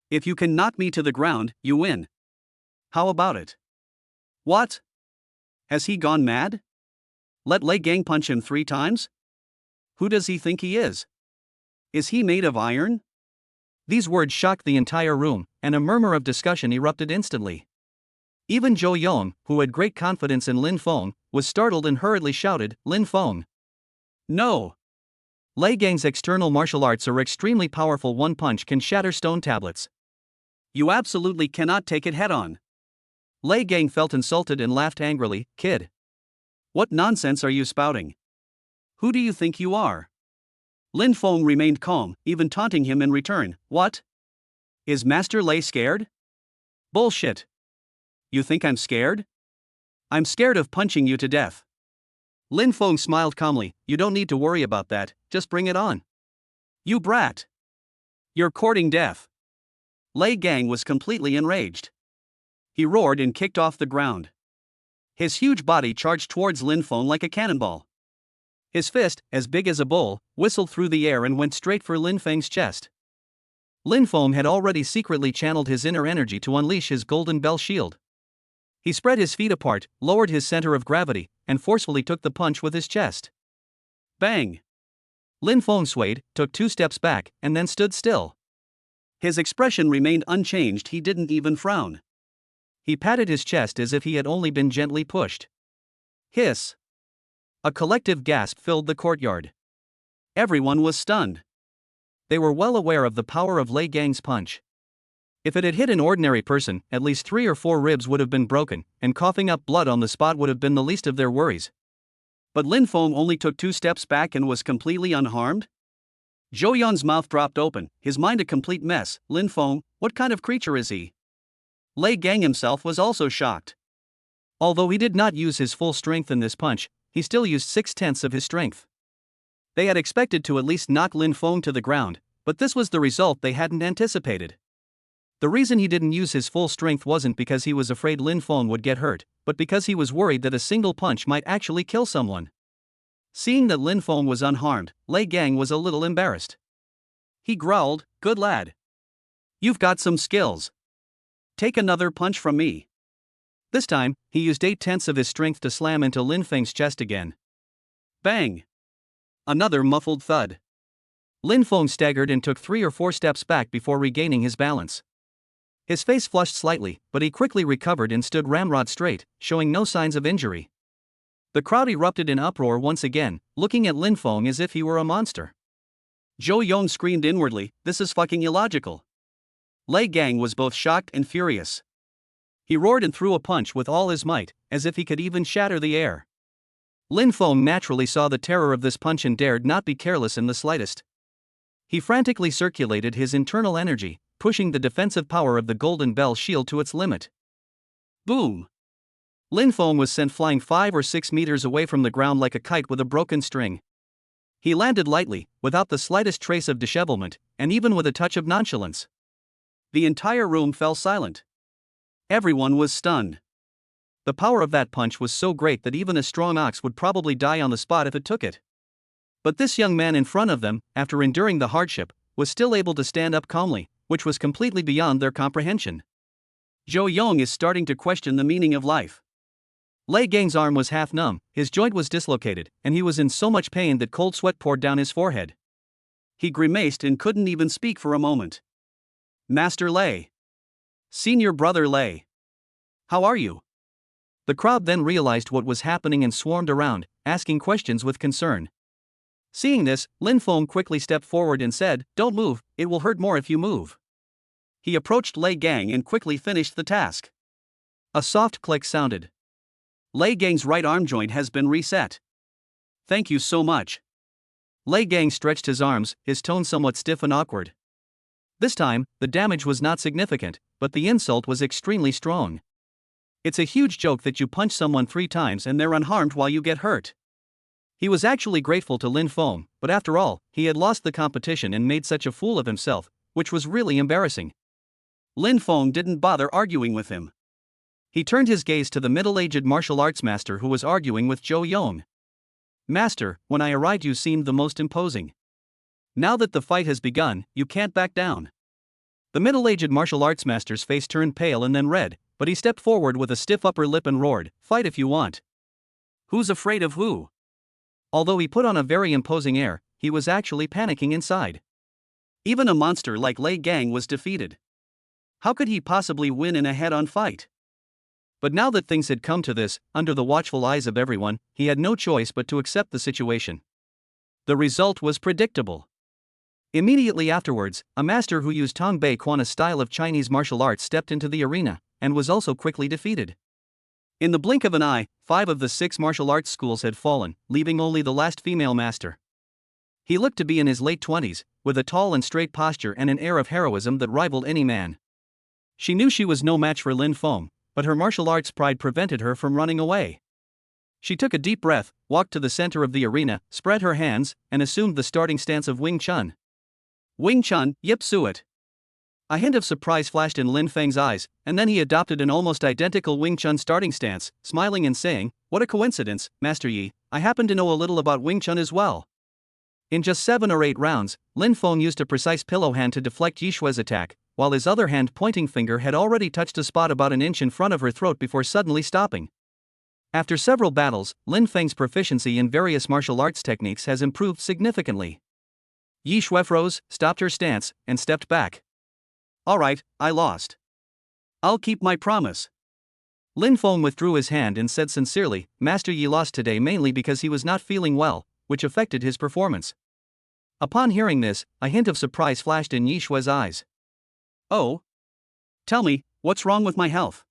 If you can knock me to the ground, you win. How about it?" "What? Has he gone mad? Let Lei Gang punch him 3 times? Who does he think he is? Is he made of iron?" These words shocked the entire room, and a murmur of discussion erupted instantly. Even Zhou Yong, who had great confidence in Lin Feng, was startled and hurriedly shouted, "Lin Feng! No! Lei Gang's external martial arts are extremely powerful. One punch can shatter stone tablets. You absolutely cannot take it head-on." Lei Gang felt insulted and laughed angrily. "Kid! What nonsense are you spouting? Who do you think you are?" Lin Feng remained calm, even taunting him in return. What? Is Master Lei scared? Bullshit. You think I'm scared? I'm scared of punching you to death. Lin Feng smiled calmly. You don't need to worry about that, just bring it on. You brat. You're courting death. Lei Gang was completely enraged. He roared and kicked off the ground. His huge body charged towards Lin Feng like a cannonball. His fist, as big as a bull, whistled through the air and went straight for Lin Feng's chest. Lin Feng had already secretly channeled his inner energy to unleash his golden bell shield. He spread his feet apart, lowered his center of gravity, and forcefully took the punch with his chest. Bang! Lin Feng swayed, took 2 steps back, and then stood still. His expression remained unchanged, he didn't even frown. He patted his chest as if he had only been gently pushed. Hiss! A collective gasp filled the courtyard. Everyone was stunned. They were well aware of the power of Lei Gang's punch. If it had hit an ordinary person, at least 3 or 4 ribs would have been broken, and coughing up blood on the spot would have been the least of their worries. But Lin Feng only took 2 steps back and was completely unharmed? Zhou Yun's mouth dropped open, his mind a complete mess. Lin Feng, what kind of creature is he? Lei Gang himself was also shocked. Although he did not use his full strength in this punch, he still used 6/10 of his strength. They had expected to at least knock Lin Feng to the ground, but this was the result they hadn't anticipated. The reason he didn't use his full strength wasn't because he was afraid Lin Feng would get hurt, but because he was worried that a single punch might actually kill someone. Seeing that Lin Feng was unharmed, Lei Gang was a little embarrassed. He growled, "Good lad. You've got some skills. Take another punch from me." This time, he used 8/10 of his strength to slam into Lin Feng's chest again. Bang! Another muffled thud. Lin Feng staggered and took 3 or 4 steps back before regaining his balance. His face flushed slightly, but he quickly recovered and stood ramrod straight, showing no signs of injury. The crowd erupted in uproar once again, looking at Lin Feng as if he were a monster. Zhou Yong screamed inwardly, "This is fucking illogical." Lei Gang was both shocked and furious. He roared and threw a punch with all his might, as if he could even shatter the air. Lin Feng naturally saw the terror of this punch and dared not be careless in the slightest. He frantically circulated his internal energy, pushing the defensive power of the golden bell shield to its limit. Boom! Lin Feng was sent flying 5 or 6 meters away from the ground like a kite with a broken string. He landed lightly, without the slightest trace of dishevelment, and even with a touch of nonchalance. The entire room fell silent. Everyone was stunned. The power of that punch was so great that even a strong ox would probably die on the spot if it took it. But this young man in front of them, after enduring the hardship, was still able to stand up calmly, which was completely beyond their comprehension. Zhou Yong is starting to question the meaning of life. Lei Gang's arm was half numb, his joint was dislocated, and he was in so much pain that cold sweat poured down his forehead. He grimaced and couldn't even speak for a moment. Master Lei. Senior brother Lei. How are you? The crowd then realized what was happening and swarmed around, asking questions with concern. Seeing this, Lin Feng quickly stepped forward and said, "Don't move, it will hurt more if you move." He approached Lei Gang and quickly finished the task. A soft click sounded. Lei Gang's right arm joint has been reset. Thank you so much. Lei Gang stretched his arms, his tone somewhat stiff and awkward. This time, the damage was not significant, but the insult was extremely strong. It's a huge joke that you punch someone 3 times and they're unharmed while you get hurt. He was actually grateful to Lin Feng, but after all, he had lost the competition and made such a fool of himself, which was really embarrassing. Lin Feng didn't bother arguing with him. He turned his gaze to the middle-aged martial arts master who was arguing with Zhou Yong. "Master, when I arrived you seemed the most imposing. Now that the fight has begun, you can't back down." The middle-aged martial arts master's face turned pale and then red, but he stepped forward with a stiff upper lip and roared, "Fight if you want." Who's afraid of who? Although he put on a very imposing air, he was actually panicking inside. Even a monster like Lei Gang was defeated. How could he possibly win in a head-on fight? But now that things had come to this, under the watchful eyes of everyone, he had no choice but to accept the situation. The result was predictable. Immediately afterwards, a master who used Tong Bei Quan's style of Chinese martial arts stepped into the arena, and was also quickly defeated. In the blink of an eye, 5 of the 6 martial arts schools had fallen, leaving only the last female master. He looked to be in his late 20s, with a tall and straight posture and an air of heroism that rivaled any man. She knew she was no match for Lin Feng, but her martial arts pride prevented her from running away. She took a deep breath, walked to the center of the arena, spread her hands, and assumed the starting stance of Wing Chun. Wing Chun, Yip Suet. A hint of surprise flashed in Lin Feng's eyes, and then he adopted an almost identical Wing Chun starting stance, smiling and saying, "What a coincidence, Master Yi, I happen to know a little about Wing Chun as well." In just 7 or 8 rounds, Lin Feng used a precise pillow hand to deflect Yi Shue's attack, while his other hand pointing finger had already touched a spot about an inch in front of her throat before suddenly stopping. After several battles, Lin Feng's proficiency in various martial arts techniques has improved significantly. Yi Shue froze, stopped her stance, and stepped back. "Alright, I lost. I'll keep my promise." Lin Feng withdrew his hand and said sincerely, "Master Yi lost today mainly because he was not feeling well, which affected his performance." Upon hearing this, a hint of surprise flashed in Yi Shue's eyes. "Oh? Tell me, what's wrong with my health?"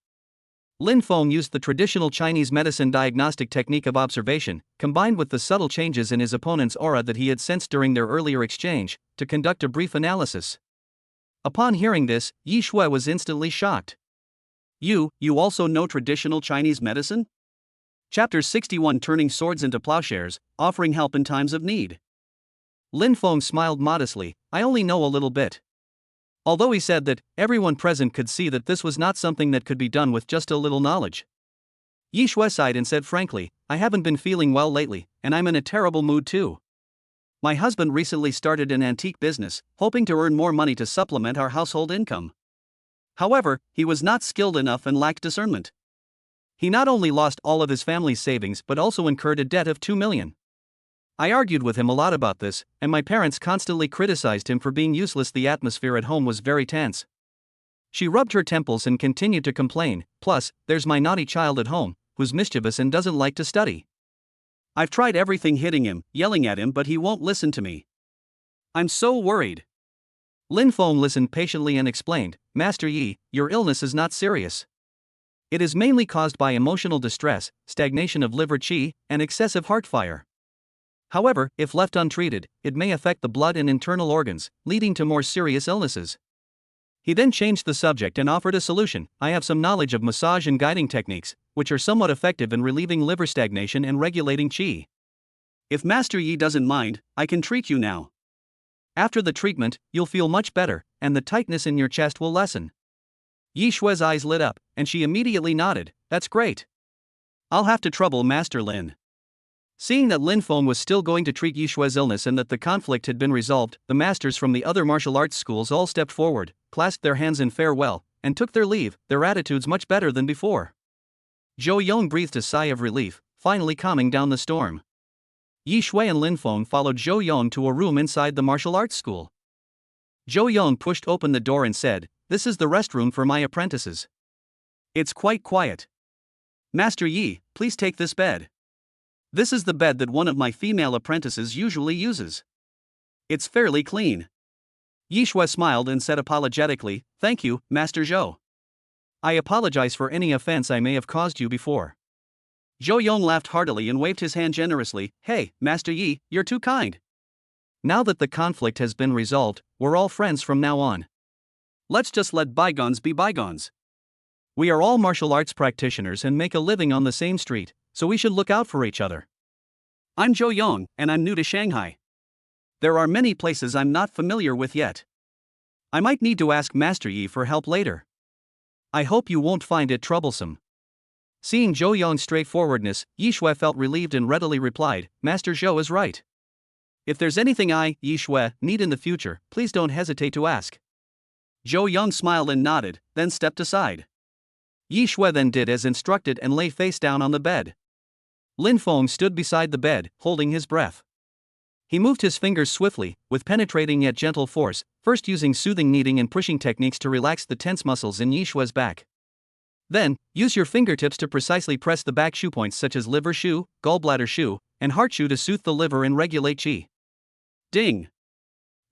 Lin Feng used the traditional Chinese medicine diagnostic technique of observation, combined with the subtle changes in his opponent's aura that he had sensed during their earlier exchange, to conduct a brief analysis. Upon hearing this, Yi Shue was instantly shocked. You also know traditional Chinese medicine?" Chapter 61, Turning Swords into Plowshares, Offering Help in Times of Need. Lin Feng smiled modestly, "I only know a little bit." Although he said that, everyone present could see that this was not something that could be done with just a little knowledge. Yi Shue sighed and said frankly, "I haven't been feeling well lately, and I'm in a terrible mood too. My husband recently started an antique business, hoping to earn more money to supplement our household income. However, he was not skilled enough and lacked discernment. He not only lost all of his family's savings but also incurred a debt of 2 million. I argued with him a lot about this, and my parents constantly criticized him for being useless. The atmosphere at home was very tense." She rubbed her temples and continued to complain, "Plus, there's my naughty child at home, who's mischievous and doesn't like to study. I've tried everything, hitting him, yelling at him, but he won't listen to me. I'm so worried." Lin Feng listened patiently and explained, "Master Yi, your illness is not serious. It is mainly caused by emotional distress, stagnation of liver qi, and excessive heart fire. However, if left untreated, it may affect the blood and internal organs, leading to more serious illnesses." He then changed the subject and offered a solution. "I have some knowledge of massage and guiding techniques, which are somewhat effective in relieving liver stagnation and regulating qi. If Master Yi doesn't mind, I can treat you now. After the treatment, you'll feel much better, and the tightness in your chest will lessen." Yi Shue's eyes lit up, and she immediately nodded, "That's great. I'll have to trouble Master Lin." Seeing that Lin Feng was still going to treat Yi Shue's illness and that the conflict had been resolved, the masters from the other martial arts schools all stepped forward, clasped their hands in farewell, and took their leave, their attitudes much better than before. Zhou Yong breathed a sigh of relief, finally calming down the storm. Yi Shue and Lin Feng followed Zhou Yong to a room inside the martial arts school. Zhou Yong pushed open the door and said, "This is the restroom for my apprentices. It's quite quiet. Master Yi, please take this bed. This is the bed that one of my female apprentices usually uses. It's fairly clean." Yi Shue smiled and said apologetically, "Thank you, Master Zhou. I apologize for any offense I may have caused you before." Zhou Yong laughed heartily and waved his hand generously, "Hey, Master Yi, you're too kind. Now that the conflict has been resolved, we're all friends from now on. Let's just let bygones be bygones. We are all martial arts practitioners and make a living on the same street, so we should look out for each other. I'm Zhou Yong, and I'm new to Shanghai. There are many places I'm not familiar with yet. I might need to ask Master Yi for help later. I hope you won't find it troublesome." Seeing Zhou Yong's straightforwardness, Yi Shue felt relieved and readily replied, "Master Zhou is right. If there's anything I, Yi Shue, need in the future, please don't hesitate to ask." Zhou Yong smiled and nodded, then stepped aside. Yi Shue then did as instructed and lay face down on the bed. Lin Feng stood beside the bed, holding his breath. He moved his fingers swiftly, with penetrating yet gentle force, first using soothing kneading and pushing techniques to relax the tense muscles in Yi Shue's back. Then, use your fingertips to precisely press the back shu points such as liver shu, gallbladder shu, and heart shu to soothe the liver and regulate qi. Ding!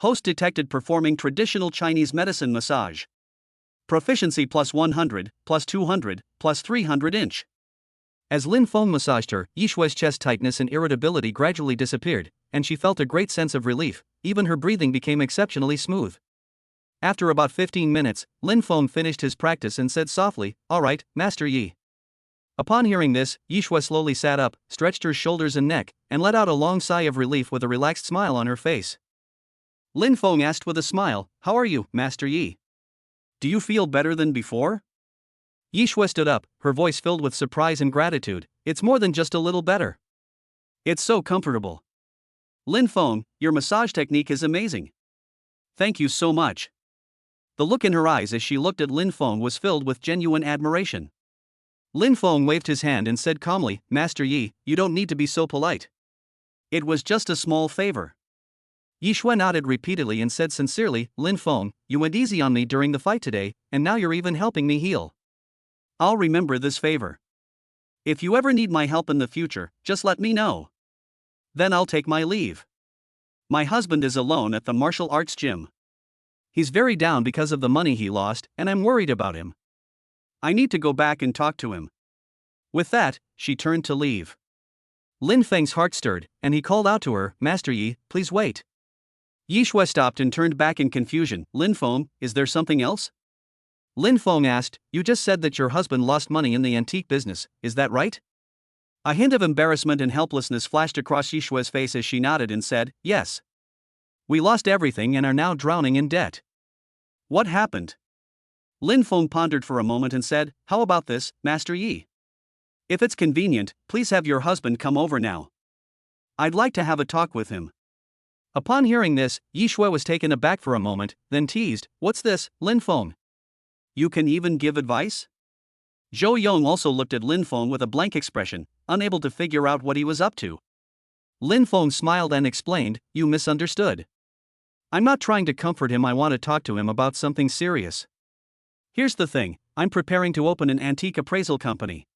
Host detected performing traditional Chinese medicine massage. Proficiency +100, +200, +300 inch. As Lin Feng massaged her, Yishue's chest tightness and irritability gradually disappeared, and she felt a great sense of relief. Even her breathing became exceptionally smooth. After about 15 minutes, Lin Feng finished his practice and said softly, "All right, Master Yi." Upon hearing this, Yishue slowly sat up, stretched her shoulders and neck, and let out a long sigh of relief with a relaxed smile on her face. Lin Feng asked with a smile, "How are you, Master Yi? Do you feel better than before?" Yishue stood up, her voice filled with surprise and gratitude. "It's more than just a little better. It's so comfortable. Lin Feng, your massage technique is amazing. Thank you so much." The look in her eyes as she looked at Lin Feng was filled with genuine admiration. Lin Feng waved his hand and said calmly, "Master Yi, you don't need to be so polite. It was just a small favor." Yishue nodded repeatedly and said sincerely, "Lin Feng, you went easy on me during the fight today, and now you're even helping me heal. I'll remember this favor. If you ever need my help in the future, just let me know. Then I'll take my leave. My husband is alone at the martial arts gym. He's very down because of the money he lost, and I'm worried about him. I need to go back and talk to him." With that, she turned to leave. Lin Feng's heart stirred, and he called out to her, "Master Yi, please wait." Yishue stopped and turned back in confusion. "Lin Feng, is there something else?" Lin Feng asked, "You just said that your husband lost money in the antique business, is that right?" A hint of embarrassment and helplessness flashed across Yishue's face as she nodded and said, "Yes. We lost everything and are now drowning in debt." "What happened?" Lin Feng pondered for a moment and said, "How about this, Master Yi? If it's convenient, please have your husband come over now. I'd like to have a talk with him." Upon hearing this, Yishue was taken aback for a moment, then teased, "What's this, Lin Feng? You can even give advice?" Zhou Yong also looked at Lin Feng with a blank expression, unable to figure out what he was up to. Lin Feng smiled and explained, "You misunderstood. I'm not trying to comfort him, I want to talk to him about something serious. Here's the thing, I'm preparing to open an antique appraisal company.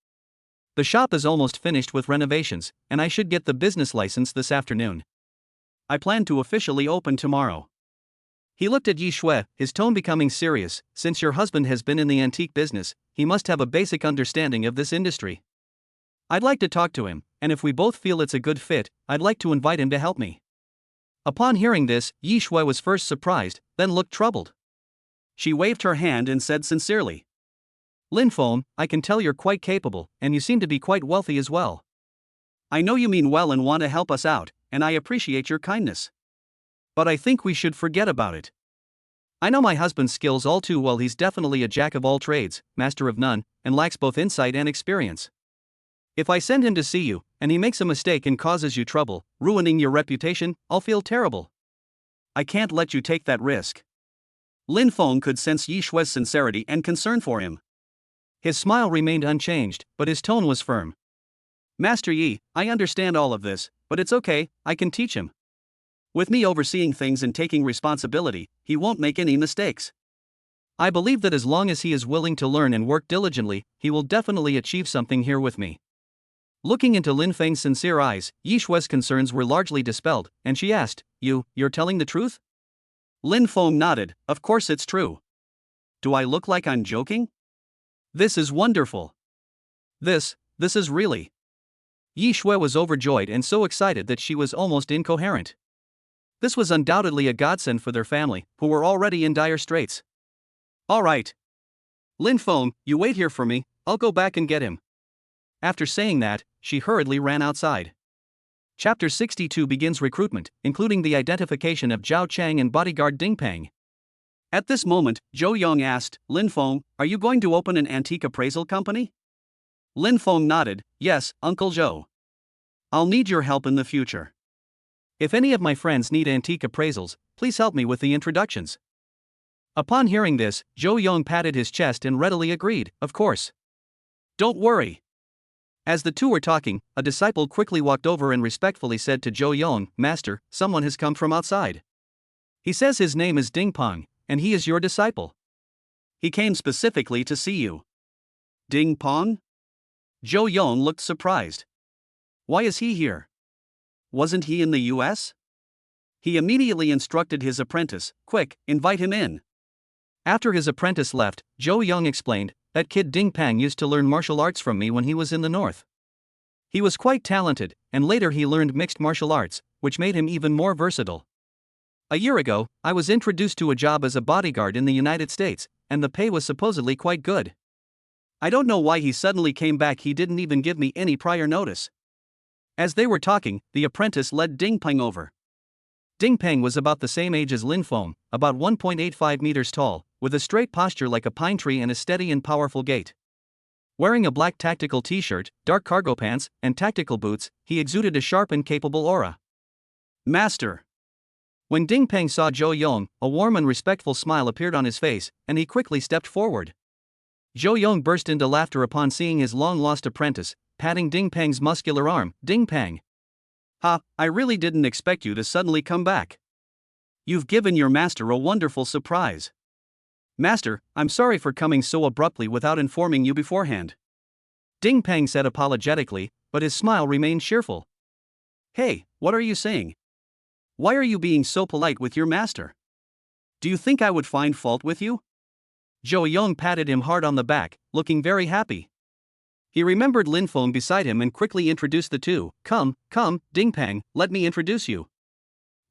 The shop is almost finished with renovations, and I should get the business license this afternoon. I plan to officially open tomorrow." He looked at Yishue, his tone becoming serious. "Since your husband has been in the antique business, he must have a basic understanding of this industry. I'd like to talk to him, and if we both feel it's a good fit, I'd like to invite him to help me." Upon hearing this, Yishue was first surprised, then looked troubled. She waved her hand and said sincerely, "Lin Feng, I can tell you're quite capable, and you seem to be quite wealthy as well. I know you mean well and want to help us out, and I appreciate your kindness. But I think we should forget about it. I know my husband's skills all too well. He's definitely a jack of all trades, master of none, and lacks both insight and experience. If I send him to see you, and he makes a mistake and causes you trouble, ruining your reputation, I'll feel terrible. I can't let you take that risk." Lin Feng could sense Yishue's sincerity and concern for him. His smile remained unchanged, but his tone was firm. "Master Yi, I understand all of this, but it's okay, I can teach him. With me overseeing things and taking responsibility, he won't make any mistakes. I believe that as long as he is willing to learn and work diligently, he will definitely achieve something here with me." Looking into Lin Feng's sincere eyes, Yishue's concerns were largely dispelled, and she asked, You're telling the truth?" Lin Feng nodded, "Of course it's true. Do I look like I'm joking? This is wonderful. This is really..." Yishue was overjoyed and so excited that she was almost incoherent. This was undoubtedly a godsend for their family, who were already in dire straits. "All right. Lin Feng, you wait here for me, I'll go back and get him." After saying that, she hurriedly ran outside. Chapter 62 begins recruitment, including the identification of Zhao Chang and bodyguard Ding Peng. At this moment, Zhou Yong asked, "Lin Feng, are you going to open an antique appraisal company?" Lin Feng nodded, "Yes, Uncle Zhou. I'll need your help in the future. If any of my friends need antique appraisals, please help me with the introductions." Upon hearing this, Zhou Yong patted his chest and readily agreed, "Of course. Don't worry." As the two were talking, a disciple quickly walked over and respectfully said to Zhou Yong, "Master, someone has come from outside. He says his name is Ding Peng, and he is your disciple. He came specifically to see you." "Ding Peng?" Zhou Yong looked surprised. "Why is he here? Wasn't he in the US?" He immediately instructed his apprentice, "Quick, invite him in." After his apprentice left, Zhou Yong explained, "That kid Ding Peng used to learn martial arts from me when he was in the north. He was quite talented, and later he learned mixed martial arts, which made him even more versatile. A year ago, I was introduced to a job as a bodyguard in the United States, and the pay was supposedly quite good. I don't know why he suddenly came back. He didn't even give me any prior notice. As they were talking, the apprentice led Ding Peng over. Ding Peng was about the same age as Lin Feng, about 1.85 meters tall, with a straight posture like a pine tree and a steady and powerful gait. Wearing a black tactical t-shirt, dark cargo pants, and tactical boots, he exuded a sharp and capable aura. Master. When Ding Peng saw Zhou Yong, a warm and respectful smile appeared on his face, and he quickly stepped forward. Zhou Yong burst into laughter upon seeing his long-lost apprentice, patting Ding Peng's muscular arm. Ding Peng. Ha, I really didn't expect you to suddenly come back. You've given your master a wonderful surprise. Master, I'm sorry for coming so abruptly without informing you beforehand. Ding Peng said apologetically, but his smile remained cheerful. Hey, what are you saying? Why are you being so polite with your master? Do you think I would find fault with you? Zhou Yong patted him hard on the back, looking very happy. He remembered Lin Feng beside him and quickly introduced the two. Come, Ding Peng, let me introduce you.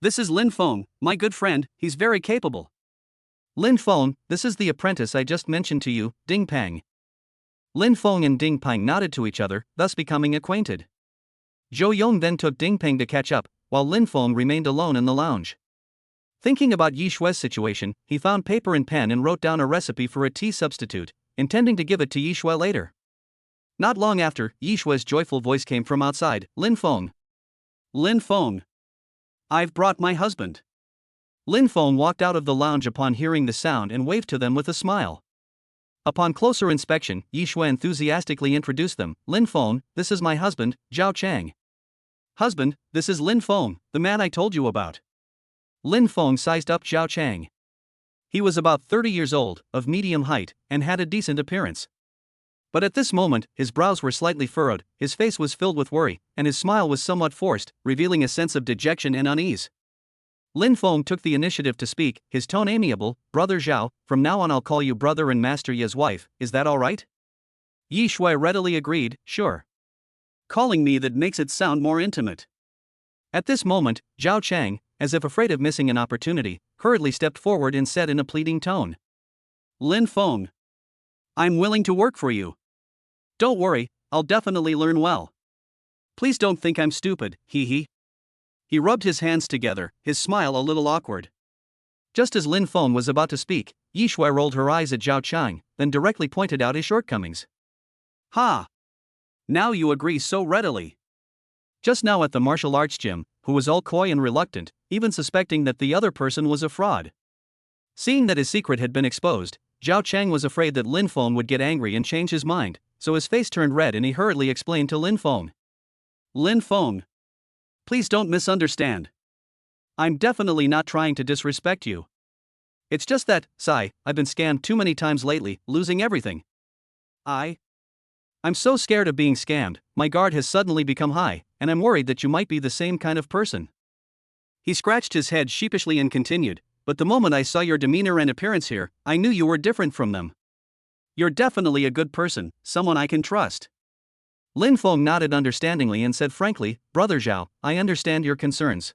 This is Lin Feng, my good friend, he's very capable. Lin Feng, this is the apprentice I just mentioned to you, Ding Peng. Lin Feng and Ding Peng nodded to each other, thus becoming acquainted. Zhou Yong then took Ding Peng to catch up, while Lin Feng remained alone in the lounge. Thinking about Yi Shui's situation, he found paper and pen and wrote down a recipe for a tea substitute, intending to give it to Yi Shui later. Not long after, Yi Shui's joyful voice came from outside. Lin Feng. Lin Feng. I've brought my husband. Lin Feng walked out of the lounge upon hearing the sound and waved to them with a smile. Upon closer inspection, Yi Shui enthusiastically introduced them. Lin Feng, this is my husband, Zhao Chang. Husband, this is Lin Feng, the man I told you about. Lin Feng sized up Zhao Chang. He was about 30 years old, of medium height, and had a decent appearance. But at this moment, his brows were slightly furrowed, his face was filled with worry, and his smile was somewhat forced, revealing a sense of dejection and unease. Lin Feng took the initiative to speak, his tone amiable. Brother Zhao, from now on I'll call you brother and Master Ye's wife, is that alright? Yi Shui readily agreed, sure. Calling me that makes it sound more intimate. At this moment, Zhao Chang, as if afraid of missing an opportunity, hurriedly stepped forward and said in a pleading tone. Lin Feng. I'm willing to work for you. Don't worry, I'll definitely learn well. Please don't think I'm stupid, hee. He rubbed his hands together, his smile a little awkward. Just as Lin Feng was about to speak, Yi Shui rolled her eyes at Zhao Chang, then directly pointed out his shortcomings. Ha! Now you agree so readily. Just now at the martial arts gym, who was all coy and reluctant, even suspecting that the other person was a fraud. Seeing that his secret had been exposed, Zhao Chang was afraid that Lin Feng would get angry and change his mind, so his face turned red and he hurriedly explained to Lin Feng. Lin Feng. Please don't misunderstand. I'm definitely not trying to disrespect you. It's just that, I've been scammed too many times lately, losing everything. I'm so scared of being scammed, my guard has suddenly become high, and I'm worried that you might be the same kind of person. He scratched his head sheepishly and continued, but the moment I saw your demeanor and appearance here, I knew you were different from them. You're definitely a good person, someone I can trust. Lin Feng nodded understandingly and said frankly, Brother Zhao, I understand your concerns.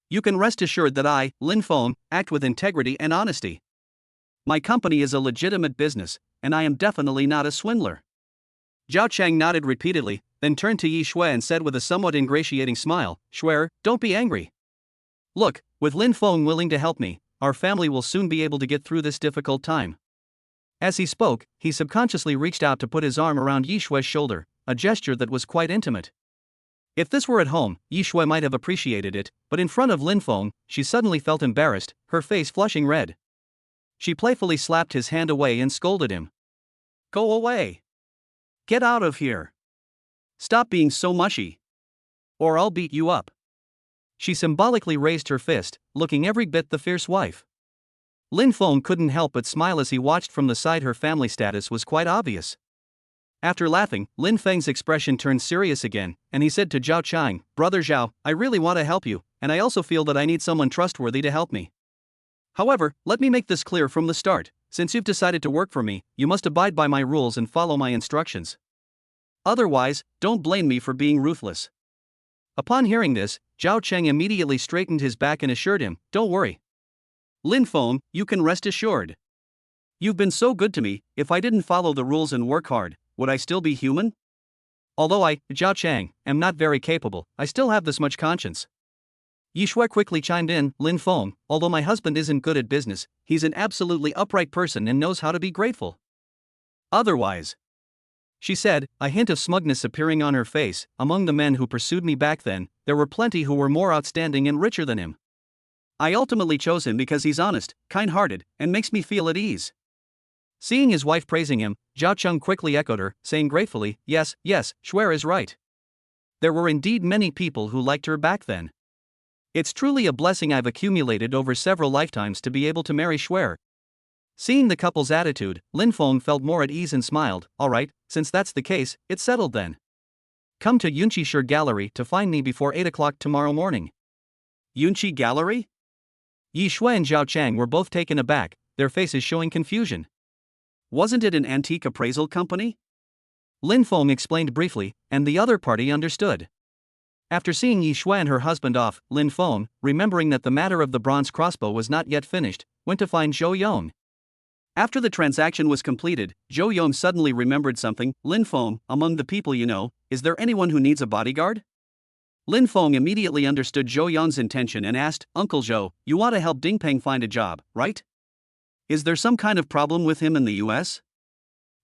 You can rest assured that I, Lin Feng, act with integrity and honesty. My company is a legitimate business, and I am definitely not a swindler. Zhao Chang nodded repeatedly, then turned to Yi Shui and said with a somewhat ingratiating smile, Shuer, don't be angry. Look, with Lin Feng willing to help me, our family will soon be able to get through this difficult time. As he spoke, he subconsciously reached out to put his arm around Yi Shui's shoulder, a gesture that was quite intimate. If this were at home, Yi Shui might have appreciated it, but in front of Lin Feng, she suddenly felt embarrassed, her face flushing red. She playfully slapped his hand away and scolded him. Go away. Get out of here. Stop being so mushy. Or I'll beat you up. She symbolically raised her fist, looking every bit the fierce wife. Lin Feng couldn't help but smile as he watched from the side. Her family status was quite obvious. After laughing, Lin Feng's expression turned serious again, and he said to Zhao Chang, Brother Zhao, I really want to help you, and I also feel that I need someone trustworthy to help me. However, let me make this clear from the start. Since you've decided to work for me, you must abide by my rules and follow my instructions. Otherwise, don't blame me for being ruthless. Upon hearing this, Zhao Cheng immediately straightened his back and assured him, don't worry. Lin Feng, you can rest assured. You've been so good to me, if I didn't follow the rules and work hard, would I still be human? Although I, Zhao Cheng, am not very capable, I still have this much conscience. Yi Shui quickly chimed in, Lin Feng, although my husband isn't good at business, he's an absolutely upright person and knows how to be grateful. Otherwise, she said, a hint of smugness appearing on her face, among the men who pursued me back then, there were plenty who were more outstanding and richer than him. I ultimately chose him because he's honest, kind-hearted, and makes me feel at ease. Seeing his wife praising him, Zhao Cheng quickly echoed her, saying gratefully, yes, Shuer is right. There were indeed many people who liked her back then. It's truly a blessing I've accumulated over several lifetimes to be able to marry Shuer. Seeing the couple's attitude, Lin Feng felt more at ease and smiled, alright, since that's the case, it's settled then. Come to Yunqi Shi Gallery to find me before 8 o'clock tomorrow morning. Yunqi Gallery? Yi Shui and Zhao Cheng were both taken aback, their faces showing confusion. Wasn't it an antique appraisal company? Lin Feng explained briefly, and the other party understood. After seeing Yi Shui and her husband off, Lin Feng, remembering that the matter of the bronze crossbow was not yet finished, went to find Zhou Yong. After the transaction was completed, Zhou Yong suddenly remembered something. Lin Feng, among the people you know, is there anyone who needs a bodyguard? Lin Feng immediately understood Zhou Yong's intention and asked, Uncle Zhou, you want to help Dingpeng find a job, right? Is there some kind of problem with him in the US?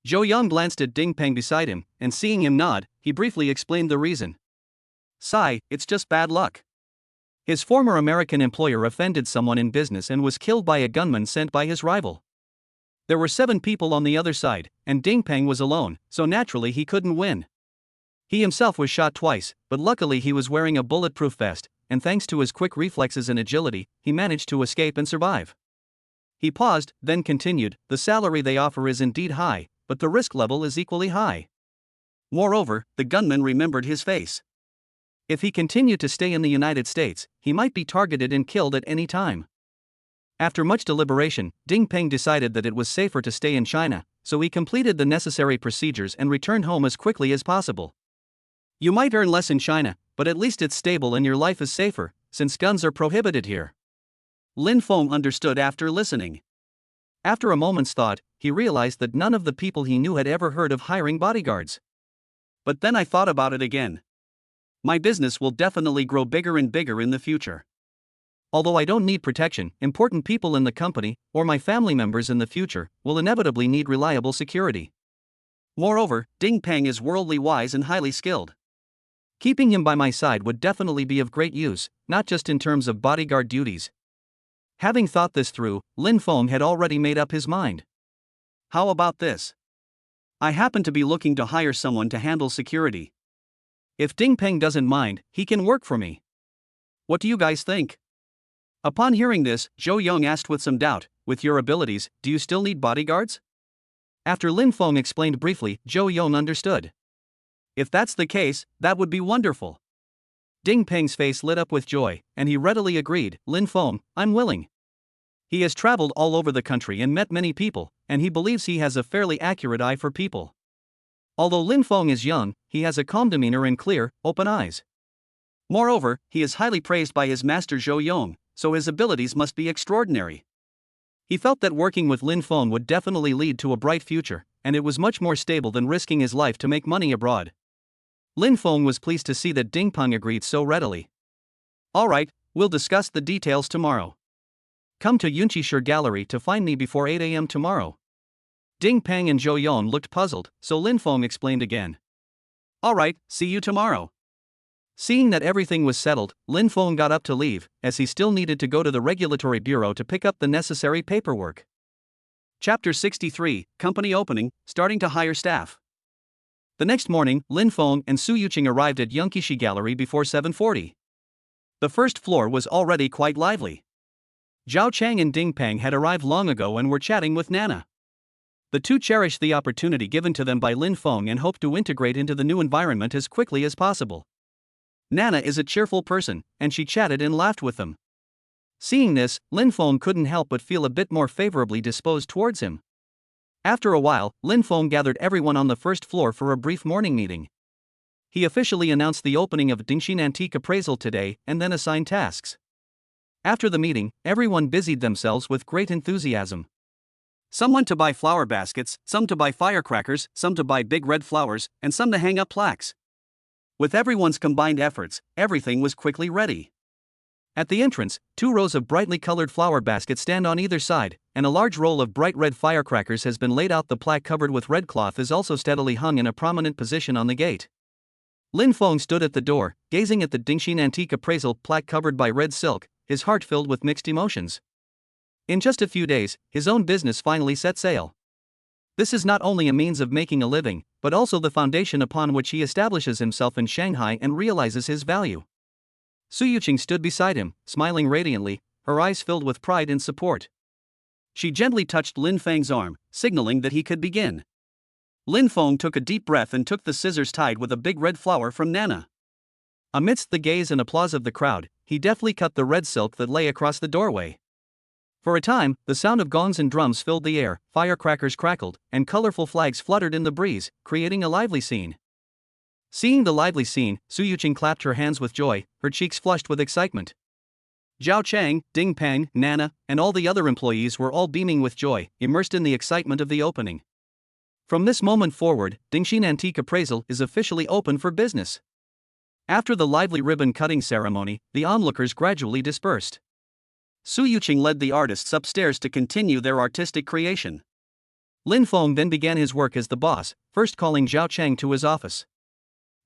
Zhou Yong glanced at Dingpeng beside him, and seeing him nod, he briefly explained the reason. Sigh, it's just bad luck. His former American employer offended someone in business and was killed by a gunman sent by his rival. There were 7 people on the other side, and Dingpeng was alone, so naturally he couldn't win. He himself was shot twice, but luckily he was wearing a bulletproof vest, and thanks to his quick reflexes and agility, he managed to escape and survive. He paused, then continued, the salary they offer is indeed high, but the risk level is equally high. Moreover, the gunman remembered his face. If he continued to stay in the United States, he might be targeted and killed at any time. After much deliberation, Dingpeng decided that it was safer to stay in China, so he completed the necessary procedures and returned home as quickly as possible. You might earn less in China, but at least it's stable and your life is safer, since guns are prohibited here. Lin Feng understood after listening. After a moment's thought, he realized that none of the people he knew had ever heard of hiring bodyguards. But then I thought about it again. My business will definitely grow bigger and bigger in the future. Although I don't need protection, important people in the company, or my family members in the future, will inevitably need reliable security. Moreover, Dingpeng is worldly wise and highly skilled. Keeping him by my side would definitely be of great use, not just in terms of bodyguard duties. Having thought this through, Lin Feng had already made up his mind. How about this? I happen to be looking to hire someone to handle security. If Dingpeng doesn't mind, he can work for me. What do you guys think? Upon hearing this, Zhou Yong asked with some doubt, with your abilities, do you still need bodyguards? After Lin Feng explained briefly, Zhou Yong understood. If that's the case, that would be wonderful. Dingpeng's face lit up with joy, and he readily agreed, Lin Feng, I'm willing. He has traveled all over the country and met many people, and he believes he has a fairly accurate eye for people. Although Lin Feng is young, he has a calm demeanor and clear, open eyes. Moreover, he is highly praised by his master Zhou Yong, so his abilities must be extraordinary. He felt that working with Lin Feng would definitely lead to a bright future, and it was much more stable than risking his life to make money abroad. Lin Feng was pleased to see that Dingpeng agreed so readily. Alright, we'll discuss the details tomorrow. Come to Yunqi Shi Gallery to find me before 8 a.m. tomorrow. Dingpeng and Zhou Yong looked puzzled, so Lin Feng explained again. Alright, see you tomorrow. Seeing that everything was settled, Lin Feng got up to leave, as he still needed to go to the regulatory bureau to pick up the necessary paperwork. Chapter 63, Company Opening, Starting to Hire Staff. The next morning, Lin Feng and Su Yuqing arrived at Yunqi Shi Gallery before 7:40. The first floor was already quite lively. Zhao Cheng and Dingpeng had arrived long ago and were chatting with Nana. The two cherished the opportunity given to them by Lin Feng and hoped to integrate into the new environment as quickly as possible. Nana is a cheerful person, and she chatted and laughed with them. Seeing this, Lin Feng couldn't help but feel a bit more favorably disposed towards him. After a while, Lin Feng gathered everyone on the first floor for a brief morning meeting. He officially announced the opening of Dingxin Antique Appraisal today and then assigned tasks. After the meeting, everyone busied themselves with great enthusiasm. Some went to buy flower baskets, some to buy firecrackers, some to buy big red flowers, and some to hang up plaques. With everyone's combined efforts, everything was quickly ready. At the entrance, 2 rows of brightly colored flower baskets stand on either side, and a large roll of bright red firecrackers has been laid out. The plaque covered with red cloth is also steadily hung in a prominent position on the gate. Lin Feng stood at the door, gazing at the Dingxin Antique Appraisal plaque covered by red silk, his heart filled with mixed emotions. In just a few days, his own business finally set sail. This is not only a means of making a living, but also the foundation upon which he establishes himself in Shanghai and realizes his value. Su Yuqing stood beside him, smiling radiantly, her eyes filled with pride and support. She gently touched Lin Feng's arm, signaling that he could begin. Lin Feng took a deep breath and took the scissors tied with a big red flower from Nana. Amidst the gaze and applause of the crowd, he deftly cut the red silk that lay across the doorway. For a time, the sound of gongs and drums filled the air, firecrackers crackled, and colorful flags fluttered in the breeze, creating a lively scene. Seeing the lively scene, Su Yuqing clapped her hands with joy, her cheeks flushed with excitement. Zhao Chang, Ding Peng, Nana, and all the other employees were all beaming with joy, immersed in the excitement of the opening. From this moment forward, Dingxin Antique Appraisal is officially open for business. After the lively ribbon-cutting ceremony, the onlookers gradually dispersed. Su Yuqing led the artists upstairs to continue their artistic creation. Lin Feng then began his work as the boss, first calling Zhao Chang to his office.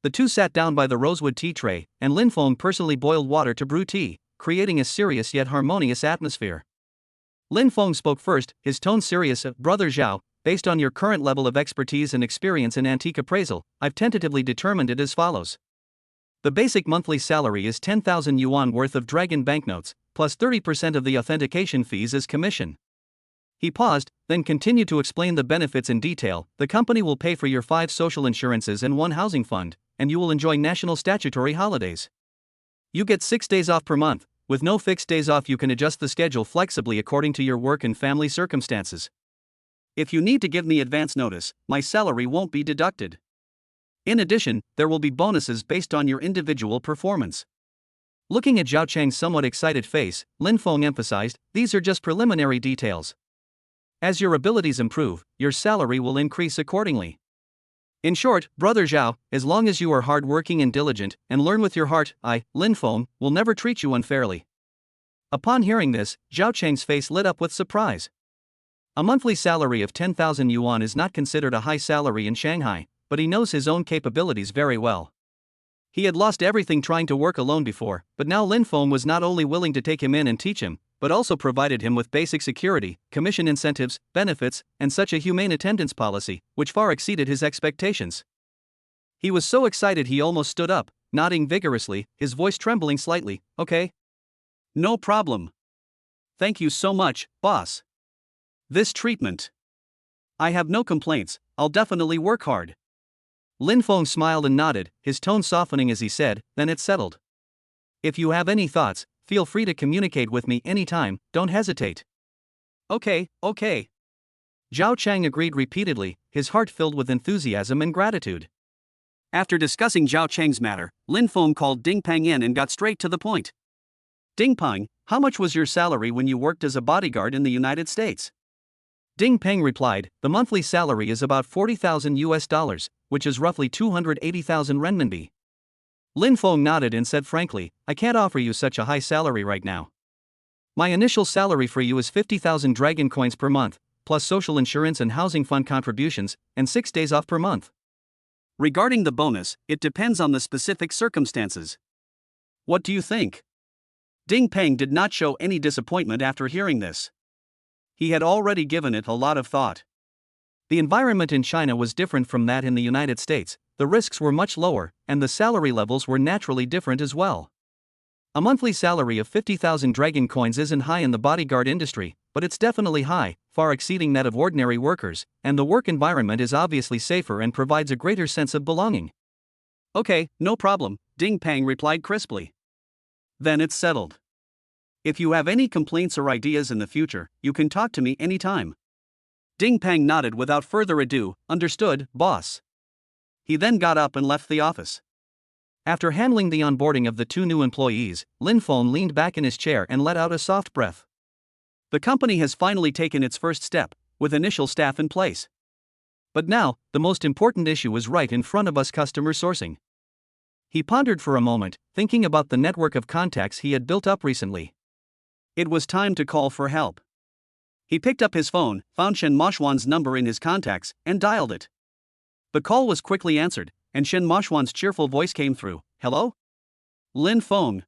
The two sat down by the rosewood tea tray, and Lin Feng personally boiled water to brew tea, creating a serious yet harmonious atmosphere. Lin Feng spoke first, his tone serious. Brother Zhao, based on your current level of expertise and experience in antique appraisal, I've tentatively determined it as follows. The basic monthly salary is 10,000 yuan worth of dragon banknotes, plus 30% of the authentication fees as commission. He paused, then continued to explain the benefits in detail. The company will pay for your 5 social insurances and 1 housing fund, and you will enjoy national statutory holidays. You get 6 days off per month. With no fixed days off, you can adjust the schedule flexibly according to your work and family circumstances. If you need to give me advance notice, my salary won't be deducted. In addition, there will be bonuses based on your individual performance. Looking at Zhao Chang's somewhat excited face, Lin Feng emphasized, these are just preliminary details. As your abilities improve, your salary will increase accordingly. In short, Brother Zhao, as long as you are hardworking and diligent, and learn with your heart, I, Lin Feng, will never treat you unfairly. Upon hearing this, Zhao Chang's face lit up with surprise. A monthly salary of 10,000 yuan is not considered a high salary in Shanghai, but he knows his own capabilities very well. He had lost everything trying to work alone before, but now Lin Feng was not only willing to take him in and teach him, but also provided him with basic security, commission incentives, benefits, and such a humane attendance policy, which far exceeded his expectations. He was so excited he almost stood up, nodding vigorously, his voice trembling slightly. Okay? No problem. Thank you so much, boss. This treatment. I have no complaints, I'll definitely work hard. Lin Feng smiled and nodded, his tone softening as he said, then it's settled. If you have any thoughts, feel free to communicate with me anytime, don't hesitate. Okay. Zhao Chang agreed repeatedly, his heart filled with enthusiasm and gratitude. After discussing Zhao Chang's matter, Lin Feng called Ding Peng in and got straight to the point. Ding Peng, how much was your salary when you worked as a bodyguard in the United States? Ding Peng replied, the monthly salary is about 40,000 US dollars, which is roughly 280,000 renminbi. Lin Feng nodded and said frankly, I can't offer you such a high salary right now. My initial salary for you is 50,000 dragon coins per month, plus social insurance and housing fund contributions, and 6 days off per month. Regarding the bonus, it depends on the specific circumstances. What do you think? Ding Peng did not show any disappointment after hearing this. He had already given it a lot of thought. The environment in China was different from that in the United States, the risks were much lower, and the salary levels were naturally different as well. A monthly salary of 50,000 dragon coins isn't high in the bodyguard industry, but it's definitely high, far exceeding that of ordinary workers, and the work environment is obviously safer and provides a greater sense of belonging. Okay, no problem, Ding Peng replied crisply. Then it's settled. If you have any complaints or ideas in the future, you can talk to me anytime. Ding Pang nodded without further ado, understood, boss. He then got up and left the office. After handling the onboarding of the two new employees, Lin Feng leaned back in his chair and let out a soft breath. The company has finally taken its first step, with initial staff in place. But now, the most important issue is right in front of us: customer sourcing. He pondered for a moment, thinking about the network of contacts he had built up recently. It was time to call for help. He picked up his phone, found Shen Moxuan's number in his contacts, and dialed it. The call was quickly answered, and Shen Moxuan's cheerful voice came through. Hello? Lin Feng.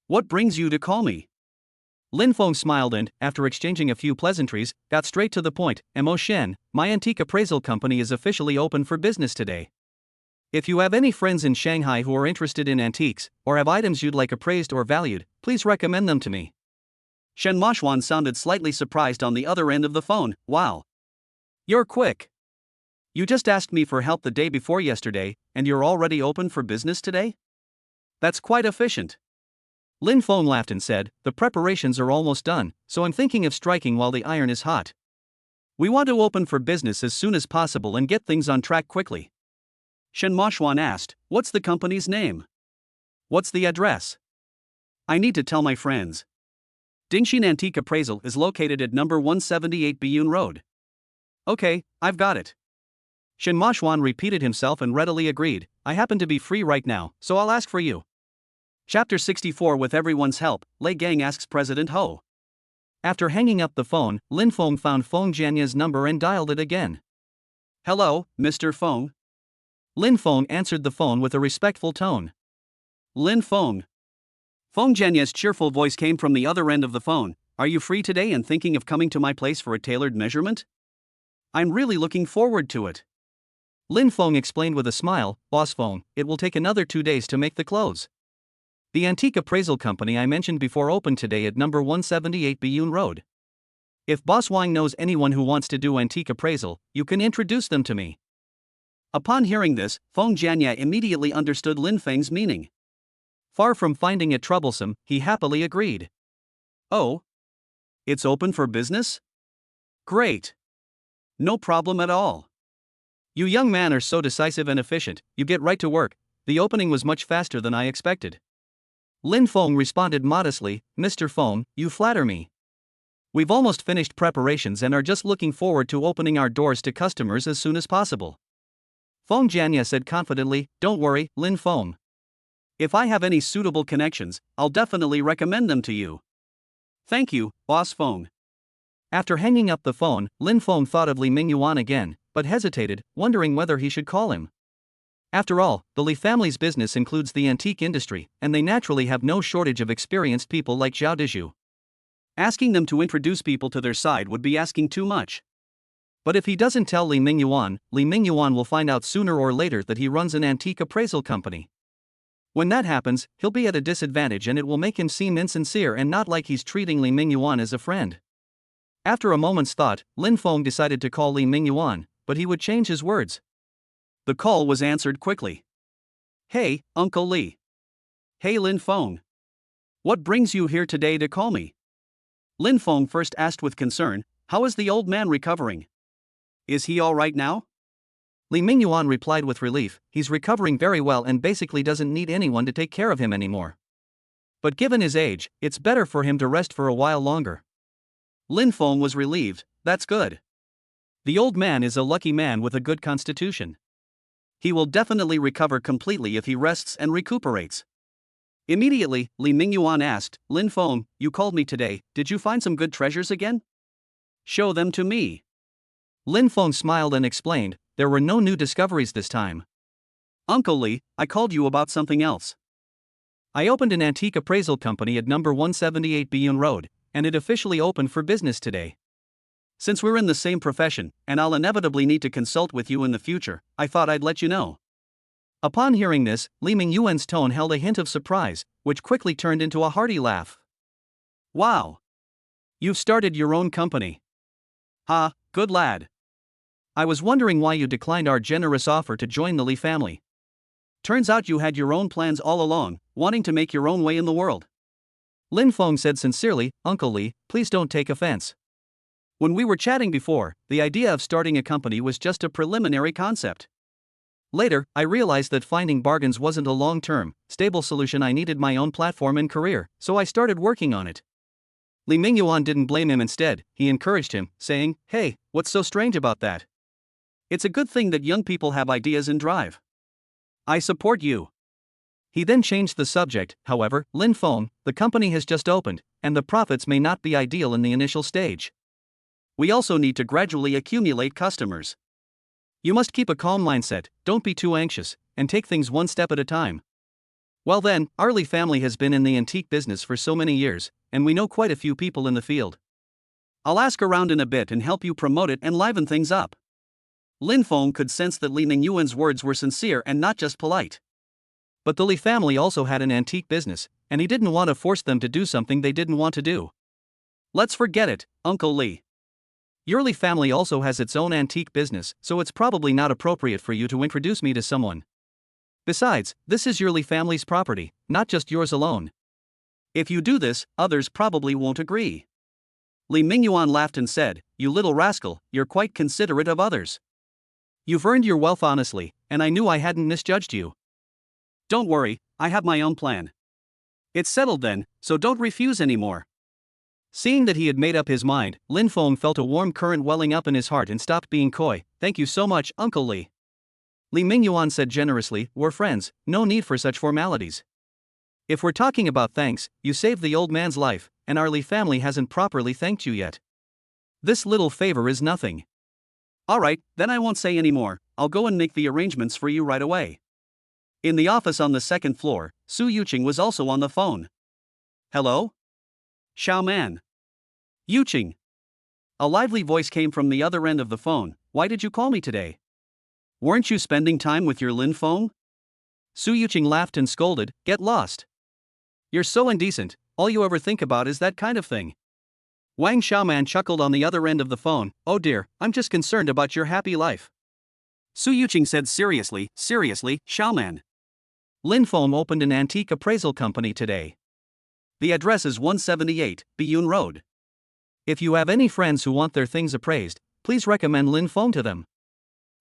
What brings you to call me? Lin Feng smiled and, after exchanging a few pleasantries, got straight to the point. Mo Shen, my antique appraisal company is officially open for business today. If you have any friends in Shanghai who are interested in antiques, or have items you'd like appraised or valued, please recommend them to me. Shen Moxuan sounded slightly surprised on the other end of the phone. Wow. You're quick. You just asked me for help the day before yesterday, and you're already open for business today? That's quite efficient. Lin Feng laughed and said, the preparations are almost done, so I'm thinking of striking while the iron is hot. We want to open for business as soon as possible and get things on track quickly. Shen Moxuan asked, what's the company's name? What's the address? I need to tell my friends. Dingxin Antique Appraisal is located at number 178 Biyun Road. Okay, I've got it. Shen Moxuan repeated himself and readily agreed, I happen to be free right now, so I'll ask for you. Chapter 64. With everyone's help, Lei Gang asks President Ho. After hanging up the phone, Lin Feng found Feng Jianya's number and dialed it again. Hello, Mr. Feng. Lin Feng answered the phone with a respectful tone. Lin Feng. Feng Jianya's cheerful voice came from the other end of the phone. Are you free today and thinking of coming to my place for a tailored measurement? I'm really looking forward to it. Lin Feng explained with a smile, Boss Feng, it will take another 2 days to make the close. The antique appraisal company I mentioned before opened today at number 178 Biyun Road. If Boss Wang knows anyone who wants to do antique appraisal, you can introduce them to me. Upon hearing this, Feng Jianya immediately understood Lin Feng's meaning. Far from finding it troublesome, he happily agreed. Oh? It's open for business? Great. No problem at all. You young man are so decisive and efficient, you get right to work. The opening was much faster than I expected. Lin Feng responded modestly, Mr. Feng, you flatter me. We've almost finished preparations and are just looking forward to opening our doors to customers as soon as possible. Feng Jianya said confidently, don't worry, Lin Feng. If I have any suitable connections, I'll definitely recommend them to you. Thank you, Boss Feng. After hanging up the phone, Lin Feng thought of Li Mingyuan again, but hesitated, wondering whether he should call him. After all, the Li family's business includes the antique industry, and they naturally have no shortage of experienced people like Zhao Dizhu. Asking them to introduce people to their side would be asking too much. But if he doesn't tell Li Mingyuan will find out sooner or later that he runs an antique appraisal company. When that happens, he'll be at a disadvantage and it will make him seem insincere and not like he's treating Li Mingyuan as a friend. After a moment's thought, Lin Feng decided to call Li Mingyuan, but he would change his words. The call was answered quickly. Hey, Uncle Li. Hey Lin Feng. What brings you here today to call me? Lin Feng first asked with concern, how is the old man recovering? Is he all right now? Li Mingyuan replied with relief, he's recovering very well and basically doesn't need anyone to take care of him anymore. But given his age, it's better for him to rest for a while longer. Lin Feng was relieved, that's good. The old man is a lucky man with a good constitution. He will definitely recover completely if he rests and recuperates. Immediately, Li Mingyuan asked, Lin Feng, you called me today, did you find some good treasures again? Show them to me. Lin Feng smiled and explained, there were no new discoveries this time. Uncle Li, I called you about something else. I opened an antique appraisal company at number 178 Biyun Road, and it officially opened for business today. Since we're in the same profession, and I'll inevitably need to consult with you in the future, I thought I'd let you know. Upon hearing this, Li Mingyuan's tone held a hint of surprise, which quickly turned into a hearty laugh. Wow! You've started your own company. Ha, good lad. I was wondering why you declined our generous offer to join the Li family. Turns out you had your own plans all along, wanting to make your own way in the world. Lin Feng said sincerely, Uncle Li, please don't take offense. When we were chatting before, the idea of starting a company was just a preliminary concept. Later, I realized that finding bargains wasn't a long-term, stable solution. I needed my own platform and career, so I started working on it. Lee Mingyuan didn't blame him. Instead, he encouraged him, saying, "Hey, what's so strange about that? It's a good thing that young people have ideas and drive. I support you." He then changed the subject. However, Lin Feng, the company has just opened, and the profits may not be ideal in the initial stage. We also need to gradually accumulate customers. You must keep a calm mindset, don't be too anxious, and take things one step at a time. Well then, our Lee family has been in the antique business for so many years, and we know quite a few people in the field. I'll ask around in a bit and help you promote it and liven things up. Lin Feng could sense that Li Mingyuan's words were sincere and not just polite. But the Li family also had an antique business, and he didn't want to force them to do something they didn't want to do. Let's forget it, Uncle Li. Your Li family also has its own antique business, so it's probably not appropriate for you to introduce me to someone. Besides, this is your Li family's property, not just yours alone. If you do this, others probably won't agree. Li Mingyuan laughed and said, "You little rascal, you're quite considerate of others. You've earned your wealth honestly, and I knew I hadn't misjudged you. Don't worry, I have my own plan. It's settled then, so don't refuse anymore." Seeing that he had made up his mind, Lin Feng felt a warm current welling up in his heart and stopped being coy. "Thank you so much, Uncle Li." Li Mingyuan said generously, "We're friends, no need for such formalities. If we're talking about thanks, you saved the old man's life, and our Li family hasn't properly thanked you yet. This little favor is nothing." "Alright, then I won't say any more, I'll go and make the arrangements for you right away." In the office on the second floor, Su Yuqing was also on the phone. "Hello? Xiao Man." "Yuqing." A lively voice came from the other end of the phone. "Why did you call me today? Weren't you spending time with your Lin Feng?" Su Yuqing laughed and scolded, "Get lost. You're so indecent, all you ever think about is that kind of thing." Wang Xiaoman chuckled on the other end of the phone. "Oh dear, I'm just concerned about your happy life." Su Yuqing said seriously, Xiaoman. Lin Feng opened an antique appraisal company today. The address is 178, Biyun Road. If you have any friends who want their things appraised, please recommend Lin Feng to them."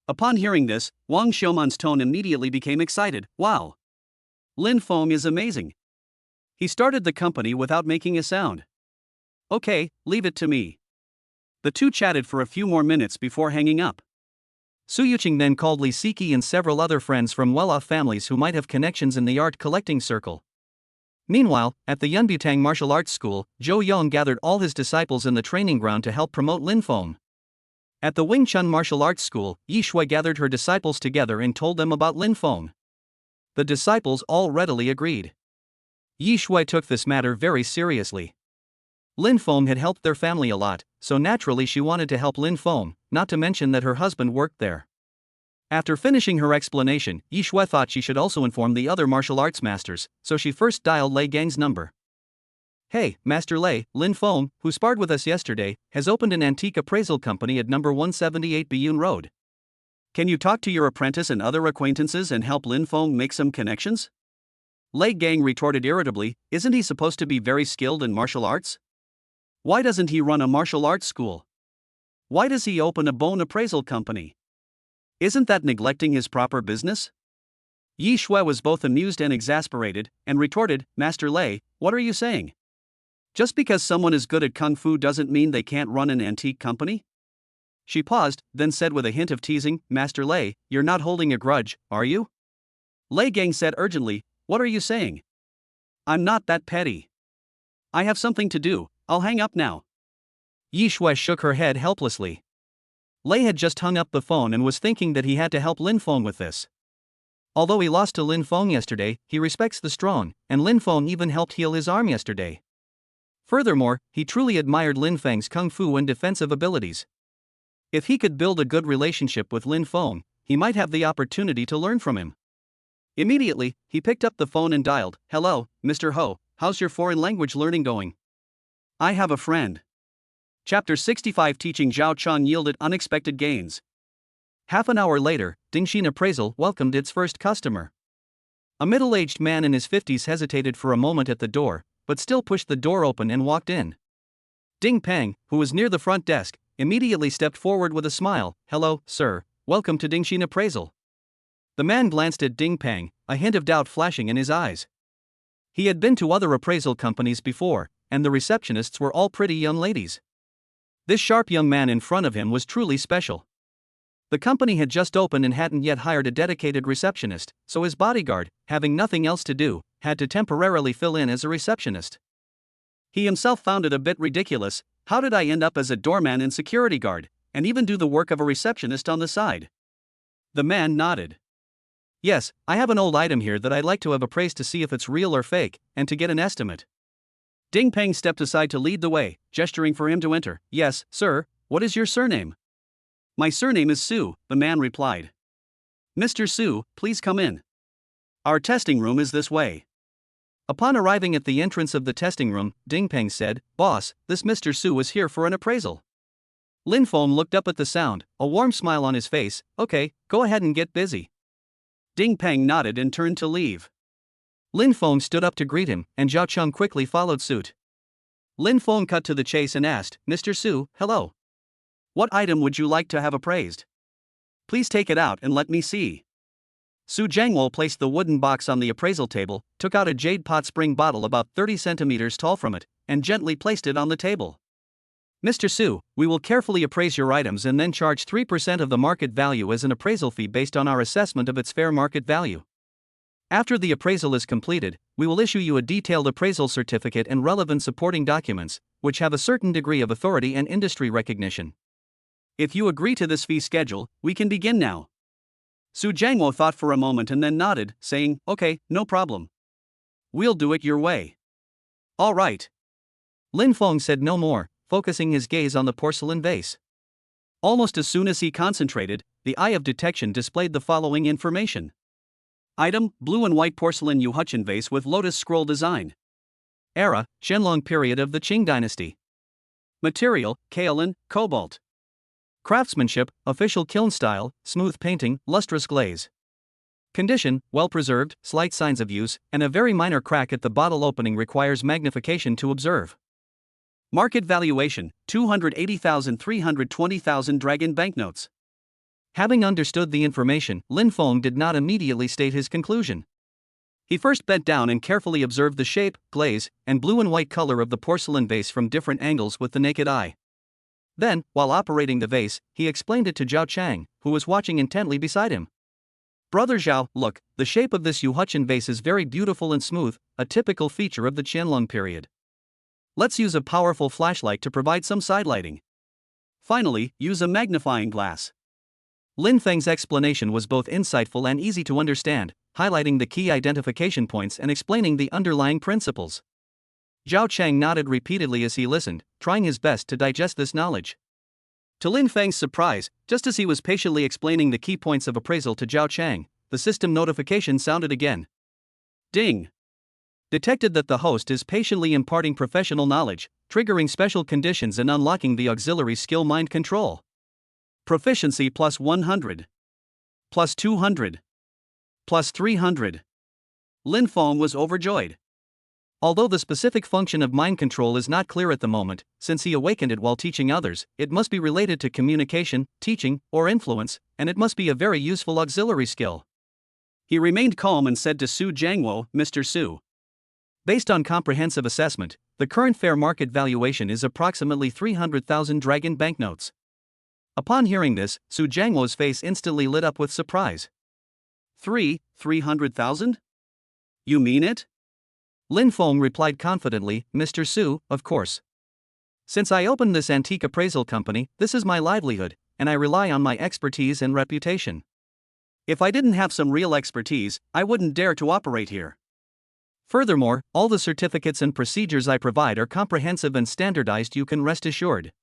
Upon hearing this, Wang Xiaoman's tone immediately became excited. "Wow! Lin Feng is amazing. He started the company without making a sound. Okay, leave it to me." The two chatted for a few more minutes before hanging up. Su Yuqing then called Li Siki and several other friends from well-off families who might have connections in the art collecting circle. Meanwhile, at the Yunbutang Martial Arts School, Zhou Yong gathered all his disciples in the training ground to help promote Lin Feng. At the Wing Chun Martial Arts School, Yi Shui gathered her disciples together and told them about Lin Feng. The disciples all readily agreed. Yi Shui took this matter very seriously. Lin Feng had helped their family a lot, so naturally she wanted to help Lin Feng, not to mention that her husband worked there. After finishing her explanation, Yi Shui thought she should also inform the other martial arts masters, so she first dialed Lei Gang's number. "Hey, Master Lei, Lin Feng, who sparred with us yesterday, has opened an antique appraisal company at number 178 Biyun Road. Can you talk to your apprentice and other acquaintances and help Lin Feng make some connections?" Lei Gang retorted irritably, "Isn't he supposed to be very skilled in martial arts? Why doesn't he run a martial arts school? Why does he open a bone appraisal company? Isn't that neglecting his proper business?" Yi Shui was both amused and exasperated, and retorted, "Master Lei, what are you saying? Just because someone is good at kung fu doesn't mean they can't run an antique company?" She paused, then said with a hint of teasing, "Master Lei, you're not holding a grudge, are you?" Lei Gang said urgently, "What are you saying? I'm not that petty. I have something to do, I'll hang up now." Yi Shui shook her head helplessly. Lei had just hung up the phone and was thinking that he had to help Lin Feng with this. Although he lost to Lin Feng yesterday, he respects the strong, and Lin Feng even helped heal his arm yesterday. Furthermore, he truly admired Lin Feng's kung fu and defensive abilities. If he could build a good relationship with Lin Feng, he might have the opportunity to learn from him. Immediately, he picked up the phone and dialed, "Hello, Mr. Ho, how's your foreign language learning going? I have a friend." Chapter 65 Teaching Zhao Chang yielded unexpected gains. Half an hour later, Dingxin Appraisal welcomed its first customer. A middle-aged man in his 50s hesitated for a moment at the door, but still pushed the door open and walked in. Ding Peng, who was near the front desk, immediately stepped forward with a smile. "Hello, sir, welcome to Dingxin Appraisal." The man glanced at Ding Peng, a hint of doubt flashing in his eyes. He had been to other appraisal companies before, and the receptionists were all pretty young ladies. This sharp young man in front of him was truly special. The company had just opened and hadn't yet hired a dedicated receptionist, so his bodyguard, having nothing else to do, had to temporarily fill in as a receptionist. He himself found it a bit ridiculous. How did I end up as a doorman and security guard, and even do the work of a receptionist on the side? The man nodded. "Yes, I have an old item here that I'd like to have appraised to see if it's real or fake, and to get an estimate." Ding Peng stepped aside to lead the way, gesturing for him to enter. "Yes, sir, what is your surname?" "My surname is Su," the man replied. "Mr. Su, please come in. Our testing room is this way." Upon arriving at the entrance of the testing room, Ding Peng said, "Boss, this Mr. Su is here for an appraisal." Lin Feng looked up at the sound, a warm smile on his face. "Okay, go ahead and get busy." Ding Peng nodded and turned to leave. Lin Feng stood up to greet him, and Zhao Cheng quickly followed suit. Lin Feng cut to the chase and asked, "Mr. Su, hello. What item would you like to have appraised? Please take it out and let me see." Su Jiangwo placed the wooden box on the appraisal table, took out a jade pot spring bottle about 30 centimeters tall from it, and gently placed it on the table. "Mr. Su, we will carefully appraise your items and then charge 3% of the market value as an appraisal fee based on our assessment of its fair market value. After the appraisal is completed, we will issue you a detailed appraisal certificate and relevant supporting documents, which have a certain degree of authority and industry recognition. If you agree to this fee schedule, we can begin now." Su Jiangwo thought for a moment and then nodded, saying, "Okay, no problem. We'll do it your way." "All right." Lin Feng said no more, focusing his gaze on the porcelain vase. Almost as soon as he concentrated, the eye of detection displayed the following information. Item, blue and white porcelain Yuhucheng vase with lotus scroll design. Era, Qianlong period of the Qing dynasty. Material, kaolin, cobalt. Craftsmanship, official kiln style, smooth painting, lustrous glaze. Condition, well preserved, slight signs of use, and a very minor crack at the bottle opening requires magnification to observe. Market valuation, 280,000 320,000 dragon banknotes. Having understood the information, Lin Feng did not immediately state his conclusion. He first bent down and carefully observed the shape, glaze, and blue and white color of the porcelain vase from different angles with the naked eye. Then, while operating the vase, he explained it to Zhao Chang, who was watching intently beside him. "Brother Zhao, look, the shape of this Yuhucheng vase is very beautiful and smooth, a typical feature of the Qianlong period. Let's use a powerful flashlight to provide some side lighting. Finally, use a magnifying glass." Lin Feng's explanation was both insightful and easy to understand, highlighting the key identification points and explaining the underlying principles. Zhao Chang nodded repeatedly as he listened, trying his best to digest this knowledge. To Lin Feng's surprise, just as he was patiently explaining the key points of appraisal to Zhao Chang, the system notification sounded again. Ding! Detected that the host is patiently imparting professional knowledge, triggering special conditions and unlocking the auxiliary skill mind control. Proficiency plus 100. Plus 200. Plus 300. Lin Feng was overjoyed. Although the specific function of mind control is not clear at the moment, since he awakened it while teaching others, it must be related to communication, teaching, or influence, and it must be a very useful auxiliary skill. He remained calm and said to Su Jiangwo, "Mr. Su. Based on comprehensive assessment, the current fair market valuation is approximately 300,000 dragon banknotes." Upon hearing this, Su Jiangwo's face instantly lit up with surprise. 300,000? You mean it? Lin Feng replied confidently, "Mr. Su, of course. Since I opened this antique appraisal company, this is my livelihood, and I rely on my expertise and reputation. If I didn't have some real expertise, I wouldn't dare to operate here. Furthermore, all the certificates and procedures I provide are comprehensive and standardized, you can rest assured."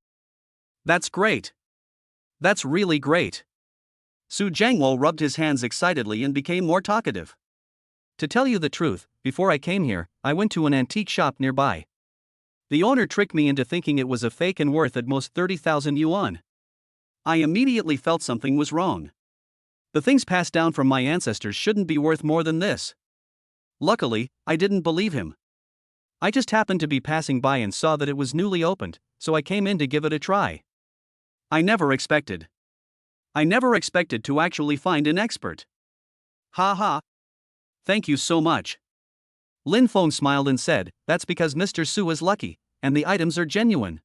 "That's great. That's really great." Su Jiangwo rubbed his hands excitedly and became more talkative. "To tell you the truth, before I came here, I went to an antique shop nearby. The owner tricked me into thinking it was a fake and worth at most 30,000 yuan. I immediately felt something was wrong. The things passed down from my ancestors shouldn't be worth more than this. Luckily, I didn't believe him. I just happened to be passing by and saw that it was newly opened, so I came in to give it a try. I never expected. I never expected to actually find an expert. Ha ha. Thank you so much. Lin Feng smiled and said, that's because Mr. Su is lucky, and the items are genuine.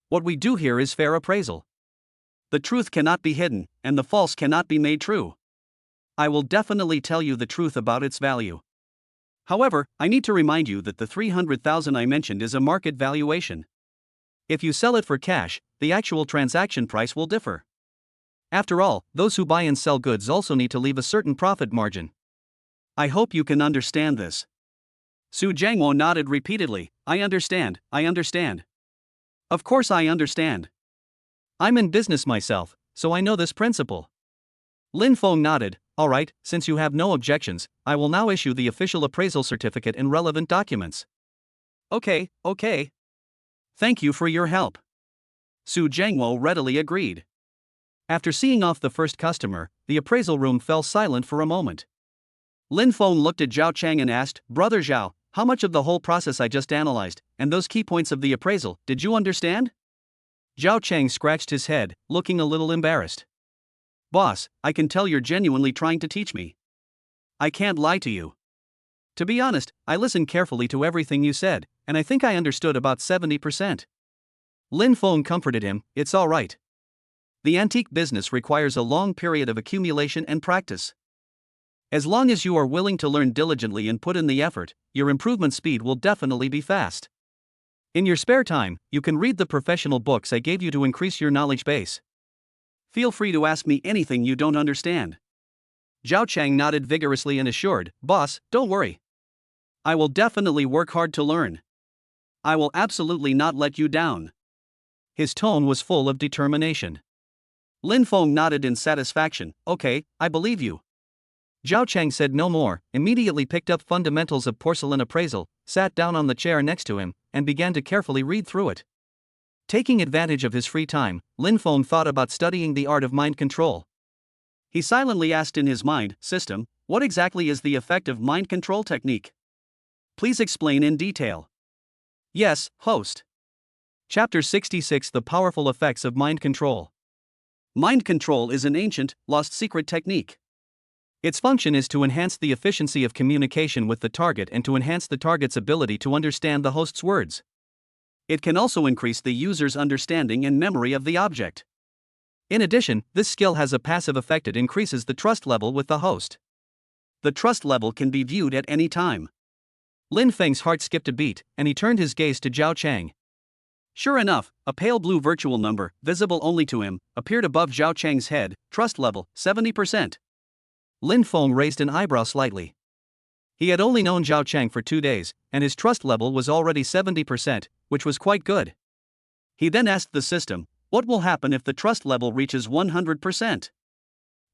What we do here is fair appraisal. The truth cannot be hidden, and the false cannot be made true. I will definitely tell you the truth about its value. However, I need to remind you that the 300,000 I mentioned is a market valuation. If you sell it for cash, the actual transaction price will differ. After all, those who buy and sell goods also need to leave a certain profit margin. I hope you can understand this. Su Jiangwo nodded repeatedly. I understand. Of course I understand. I'm in business myself, so I know this principle. Lin Feng nodded. Alright, since you have no objections, I will now issue the official appraisal certificate and relevant documents. Okay. Thank you for your help. Su Jiangwo readily agreed. After seeing off the first customer, the appraisal room fell silent for a moment. Lin Feng looked at Zhao Chang and asked, Brother Zhao, how much of the whole process I just analyzed, and those key points of the appraisal, did you understand? Zhao Chang scratched his head, looking a little embarrassed. Boss, I can tell you're genuinely trying to teach me. I can't lie to you. To be honest, I listened carefully to everything you said, and I think I understood about 70%. Lin Feng comforted him, it's alright. The antique business requires a long period of accumulation and practice. As long as you are willing to learn diligently and put in the effort, your improvement speed will definitely be fast. In your spare time, you can read the professional books I gave you to increase your knowledge base. Feel free to ask me anything you don't understand. Zhao Chang nodded vigorously and assured, Boss, don't worry. I will definitely work hard to learn. I will absolutely not let you down. His tone was full of determination. Lin Feng nodded in satisfaction. Okay, I believe you. Zhao Chang said no more, immediately picked up Fundamentals of Porcelain Appraisal, sat down on the chair next to him, and began to carefully read through it. Taking advantage of his free time, Lin Feng thought about studying the art of mind control. He silently asked in his mind, System, what exactly is the effective mind control technique? Please explain in detail. Yes, host. Chapter 66 The Powerful Effects of Mind Control. Mind control is an ancient, lost secret technique. Its function is to enhance the efficiency of communication with the target and to enhance the target's ability to understand the host's words. It can also increase the user's understanding and memory of the object. In addition, this skill has a passive effect. It increases the trust level with the host. The trust level can be viewed at any time. Lin Feng's heart skipped a beat, and he turned his gaze to Zhao Chang. Sure enough, a pale blue virtual number, visible only to him, appeared above Zhao Chang's head. Trust level, 70%. Lin Feng raised an eyebrow slightly. He had only known Zhao Chang for 2 days, and his trust level was already 70%, which was quite good. He then asked the system, what will happen if the trust level reaches 100%?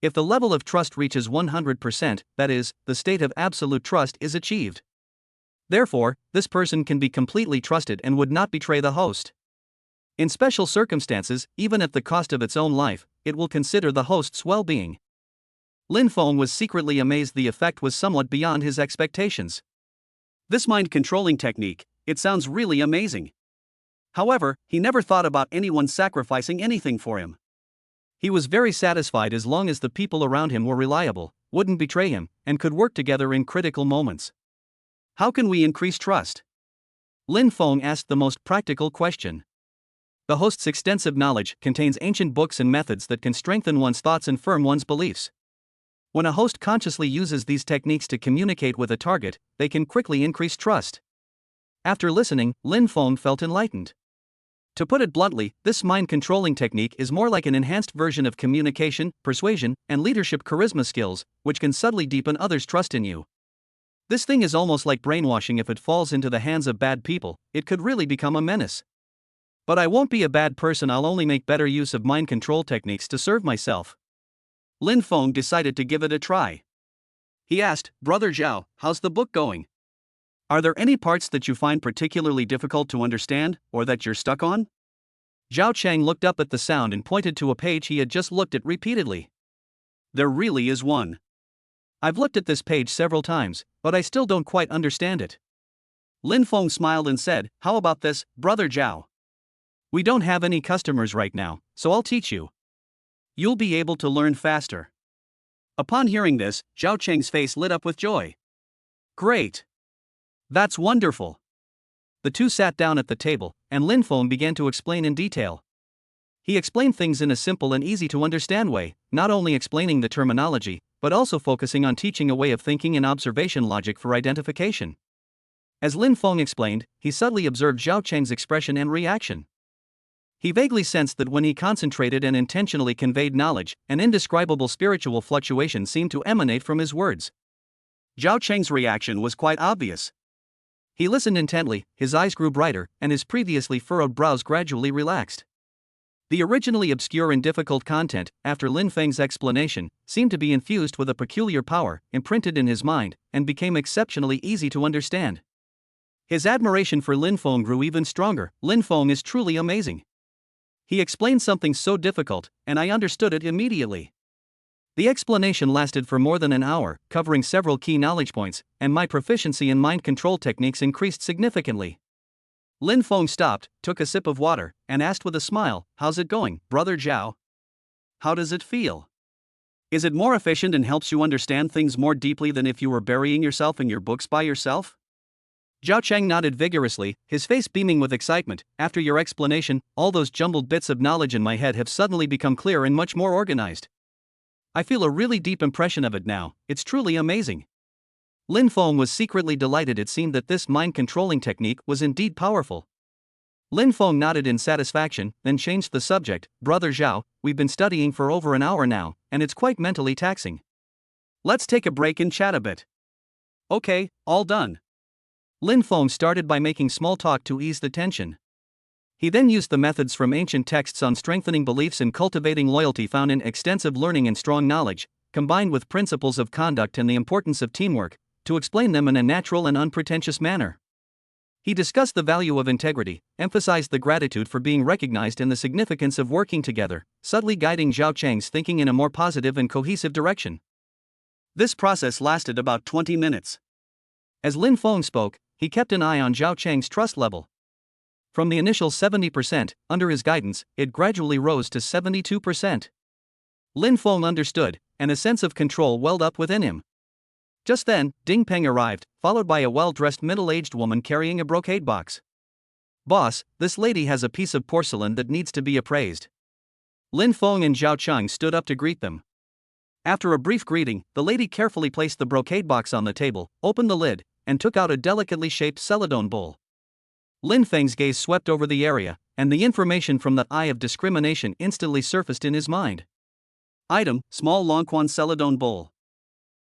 If the level of trust reaches 100%, that is, the state of absolute trust is achieved. Therefore, this person can be completely trusted and would not betray the host. In special circumstances, even at the cost of its own life, it will consider the host's well-being. Lin Feng was secretly amazed. The effect was somewhat beyond his expectations. This mind-controlling technique, it sounds really amazing. However, he never thought about anyone sacrificing anything for him. He was very satisfied as long as the people around him were reliable, wouldn't betray him, and could work together in critical moments. How can we increase trust? Lin Feng asked the most practical question. The host's extensive knowledge contains ancient books and methods that can strengthen one's thoughts and firm one's beliefs. When a host consciously uses these techniques to communicate with a target, they can quickly increase trust. After listening, Lin Feng felt enlightened. To put it bluntly, this mind-controlling technique is more like an enhanced version of communication, persuasion, and leadership charisma skills, which can subtly deepen others' trust in you. This thing is almost like brainwashing. If it falls into the hands of bad people, it could really become a menace. But I won't be a bad person. I'll only make better use of mind control techniques to serve myself. Lin Feng decided to give it a try. He asked, Brother Zhao, how's the book going? Are there any parts that you find particularly difficult to understand, or that you're stuck on? Zhao Chang looked up at the sound and pointed to a page he had just looked at repeatedly. There really is one. I've looked at this page several times, but I still don't quite understand it. Lin Feng smiled and said, how about this, Brother Zhao? We don't have any customers right now, so I'll teach you. You'll be able to learn faster. Upon hearing this, Zhao Cheng's face lit up with joy. Great! That's wonderful! The two sat down at the table, and Lin Feng began to explain in detail. He explained things in a simple and easy to understand way, not only explaining the terminology, but also focusing on teaching a way of thinking and observation logic for identification. As Lin Feng explained, he subtly observed Zhao Cheng's expression and reaction. He vaguely sensed that when he concentrated and intentionally conveyed knowledge, an indescribable spiritual fluctuation seemed to emanate from his words. Zhao Cheng's reaction was quite obvious. He listened intently, his eyes grew brighter, and his previously furrowed brows gradually relaxed. The originally obscure and difficult content, after Lin Feng's explanation, seemed to be infused with a peculiar power, imprinted in his mind, and became exceptionally easy to understand. His admiration for Lin Feng grew even stronger. Lin Feng is truly amazing. He explained something so difficult, and I understood it immediately. The explanation lasted for more than an hour, covering several key knowledge points, and my proficiency in mind control techniques increased significantly. Lin Feng stopped, took a sip of water, and asked with a smile, "How's it going, Brother Zhao? How does it feel? Is it more efficient and helps you understand things more deeply than if you were burying yourself in your books by yourself?" Zhao Cheng nodded vigorously, his face beaming with excitement. "After your explanation, all those jumbled bits of knowledge in my head have suddenly become clear and much more organized. I feel a really deep impression of it now. It's truly amazing." Lin Feng was secretly delighted. It seemed that this mind-controlling technique was indeed powerful. Lin Feng nodded in satisfaction, then changed the subject. "Brother Zhao, we've been studying for over an hour now, and it's quite mentally taxing. Let's take a break and chat a bit." "Okay, all done." Lin Feng started by making small talk to ease the tension. He then used the methods from ancient texts on strengthening beliefs and cultivating loyalty found in extensive learning and strong knowledge, combined with principles of conduct and the importance of teamwork, to explain them in a natural and unpretentious manner. He discussed the value of integrity, emphasized the gratitude for being recognized and the significance of working together, subtly guiding Zhao Cheng's thinking in a more positive and cohesive direction. This process lasted about 20 minutes. As Lin Feng spoke, he kept an eye on Zhao Cheng's trust level. From the initial 70%, under his guidance, it gradually rose to 72%. Lin Feng understood, and a sense of control welled up within him. Just then, Ding Peng arrived, followed by a well-dressed middle-aged woman carrying a brocade box. "Boss, this lady has a piece of porcelain that needs to be appraised." Lin Feng and Zhao Cheng stood up to greet them. After a brief greeting, the lady carefully placed the brocade box on the table, opened the lid, and took out a delicately shaped celadon bowl. Lin Feng's gaze swept over the area, and the information from the eye of discrimination instantly surfaced in his mind. Item: small Longquan celadon bowl.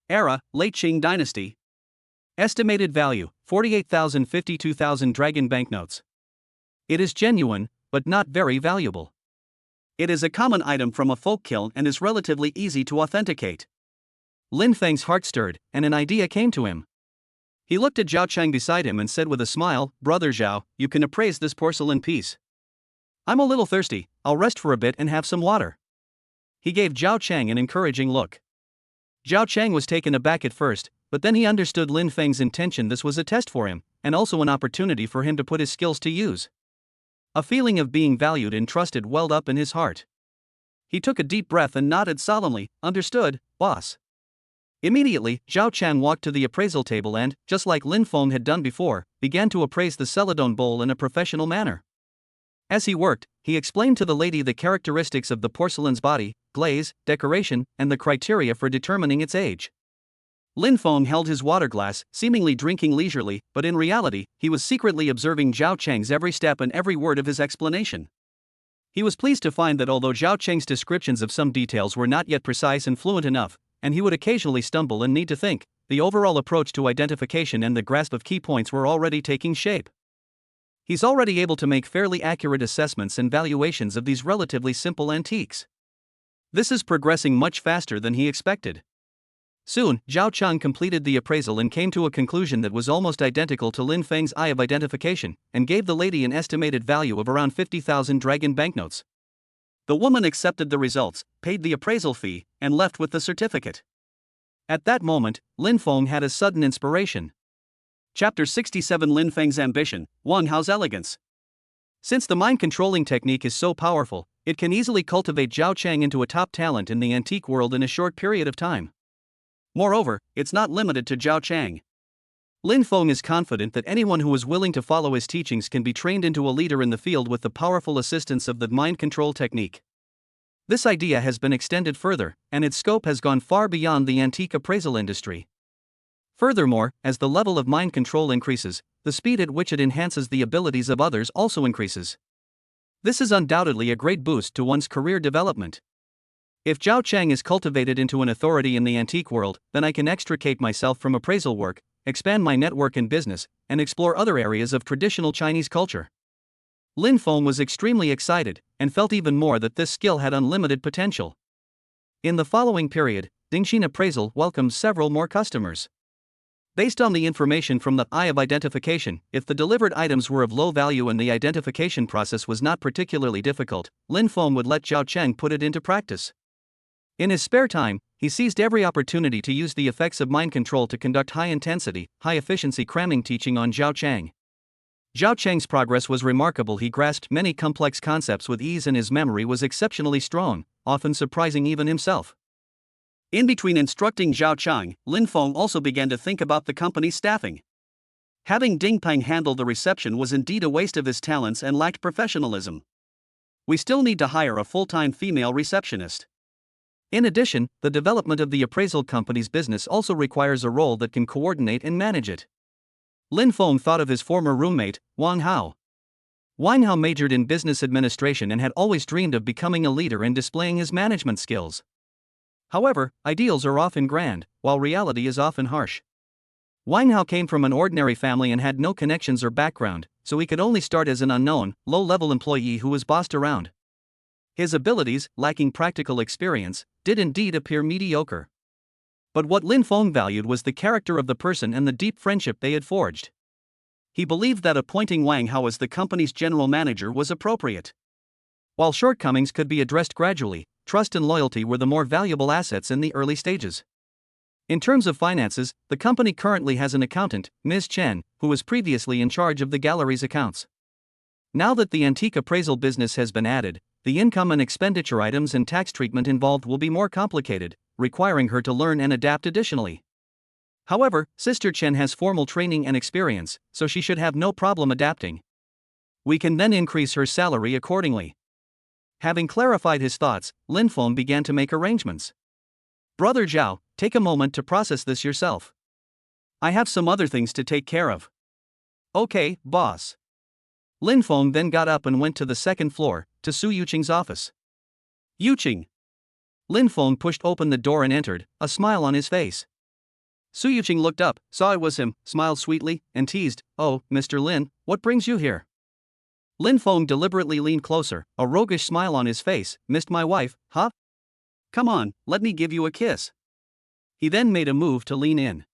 Era: late Qing dynasty. Estimated value: 48,000 52,000 dragon banknotes. It is genuine, but not very valuable. It is a common item from a folk kiln and is relatively easy to authenticate. Lin Feng's heart stirred, and an idea came to him. He looked at Zhao Cheng beside him and said with a smile, "Brother Zhao, you can appraise this porcelain piece. I'm a little thirsty, I'll rest for a bit and have some water." He gave Zhao Cheng an encouraging look. Zhao Cheng was taken aback at first, but then he understood Lin Feng's intention. This was a test for him, and also an opportunity for him to put his skills to use. A feeling of being valued and trusted welled up in his heart. He took a deep breath and nodded solemnly, "Understood, boss." Immediately, Zhao Cheng walked to the appraisal table and, just like Lin Feng had done before, began to appraise the celadon bowl in a professional manner. As he worked, he explained to the lady the characteristics of the porcelain's body, glaze, decoration, and the criteria for determining its age. Lin Feng held his water glass, seemingly drinking leisurely, but in reality, he was secretly observing Zhao Cheng's every step and every word of his explanation. He was pleased to find that although Zhao Cheng's descriptions of some details were not yet precise and fluent enough, and he would occasionally stumble and need to think, the overall approach to identification and the grasp of key points were already taking shape. He's already able to make fairly accurate assessments and valuations of these relatively simple antiques. This is progressing much faster than he expected. Soon, Zhao Cheng completed the appraisal and came to a conclusion that was almost identical to Lin Feng's eye of identification, and gave the lady an estimated value of around 50,000 dragon banknotes. The woman accepted the results, paid the appraisal fee, and left with the certificate. At that moment, Lin Feng had a sudden inspiration. Chapter 67: Lin Feng's Ambition. 1. How's elegance? Since the mind-controlling technique is so powerful, it can easily cultivate Zhao Chang into a top talent in the antique world in a short period of time. Moreover, it's not limited to Zhao Chang. Lin Feng is confident that anyone who is willing to follow his teachings can be trained into a leader in the field with the powerful assistance of the mind control technique. This idea has been extended further, and its scope has gone far beyond the antique appraisal industry. Furthermore, as the level of mind control increases, the speed at which it enhances the abilities of others also increases. This is undoubtedly a great boost to one's career development. If Zhao Chang is cultivated into an authority in the antique world, then I can extricate myself from appraisal work, expand my network in business, and explore other areas of traditional Chinese culture. Lin Feng was extremely excited, and felt even more that this skill had unlimited potential. In the following period, Dingxin Appraisal welcomed several more customers. Based on the information from the Eye of Identification, if the delivered items were of low value and the identification process was not particularly difficult, Lin Feng would let Zhao Chang put it into practice. In his spare time, he seized every opportunity to use the effects of mind control to conduct high-intensity, high-efficiency cramming teaching on Zhao Chang. Zhao Chang's progress was remarkable. He grasped many complex concepts with ease and his memory was exceptionally strong, often surprising even himself. In between instructing Zhao Chang, Lin Feng also began to think about the company's staffing. Having Ding Peng handle the reception was indeed a waste of his talents and lacked professionalism. We still need to hire a full-time female receptionist. In addition, the development of the appraisal company's business also requires a role that can coordinate and manage it. Lin Feng thought of his former roommate, Wang Hao. Wang Hao majored in business administration and had always dreamed of becoming a leader and displaying his management skills. However, ideals are often grand, while reality is often harsh. Wang Hao came from an ordinary family and had no connections or background, so he could only start as an unknown, low-level employee who was bossed around. His abilities, lacking practical experience, did indeed appear mediocre. But what Lin Feng valued was the character of the person and the deep friendship they had forged. He believed that appointing Wang Hao as the company's general manager was appropriate. While shortcomings could be addressed gradually, trust and loyalty were the more valuable assets in the early stages. In terms of finances, the company currently has an accountant, Ms. Chen, who was previously in charge of the gallery's accounts. Now that the antique appraisal business has been added, the income and expenditure items and tax treatment involved will be more complicated, requiring her to learn and adapt additionally. However, Sister Chen has formal training and experience, so she should have no problem adapting. We can then increase her salary accordingly. Having clarified his thoughts, Lin Feng began to make arrangements. Brother Zhao, take a moment to process this yourself. I have some other things to take care of. Okay, boss. Lin Feng then got up and went to the second floor, to Su Yuqing's office. Yuqing. Lin Feng pushed open the door and entered, a smile on his face. Su Yuqing looked up, saw it was him, smiled sweetly, and teased, "Oh, Mr. Lin, what brings you here?" Lin Feng deliberately leaned closer, a roguish smile on his face. "Missed my wife, huh? Come on, let me give you a kiss." He then made a move to lean in.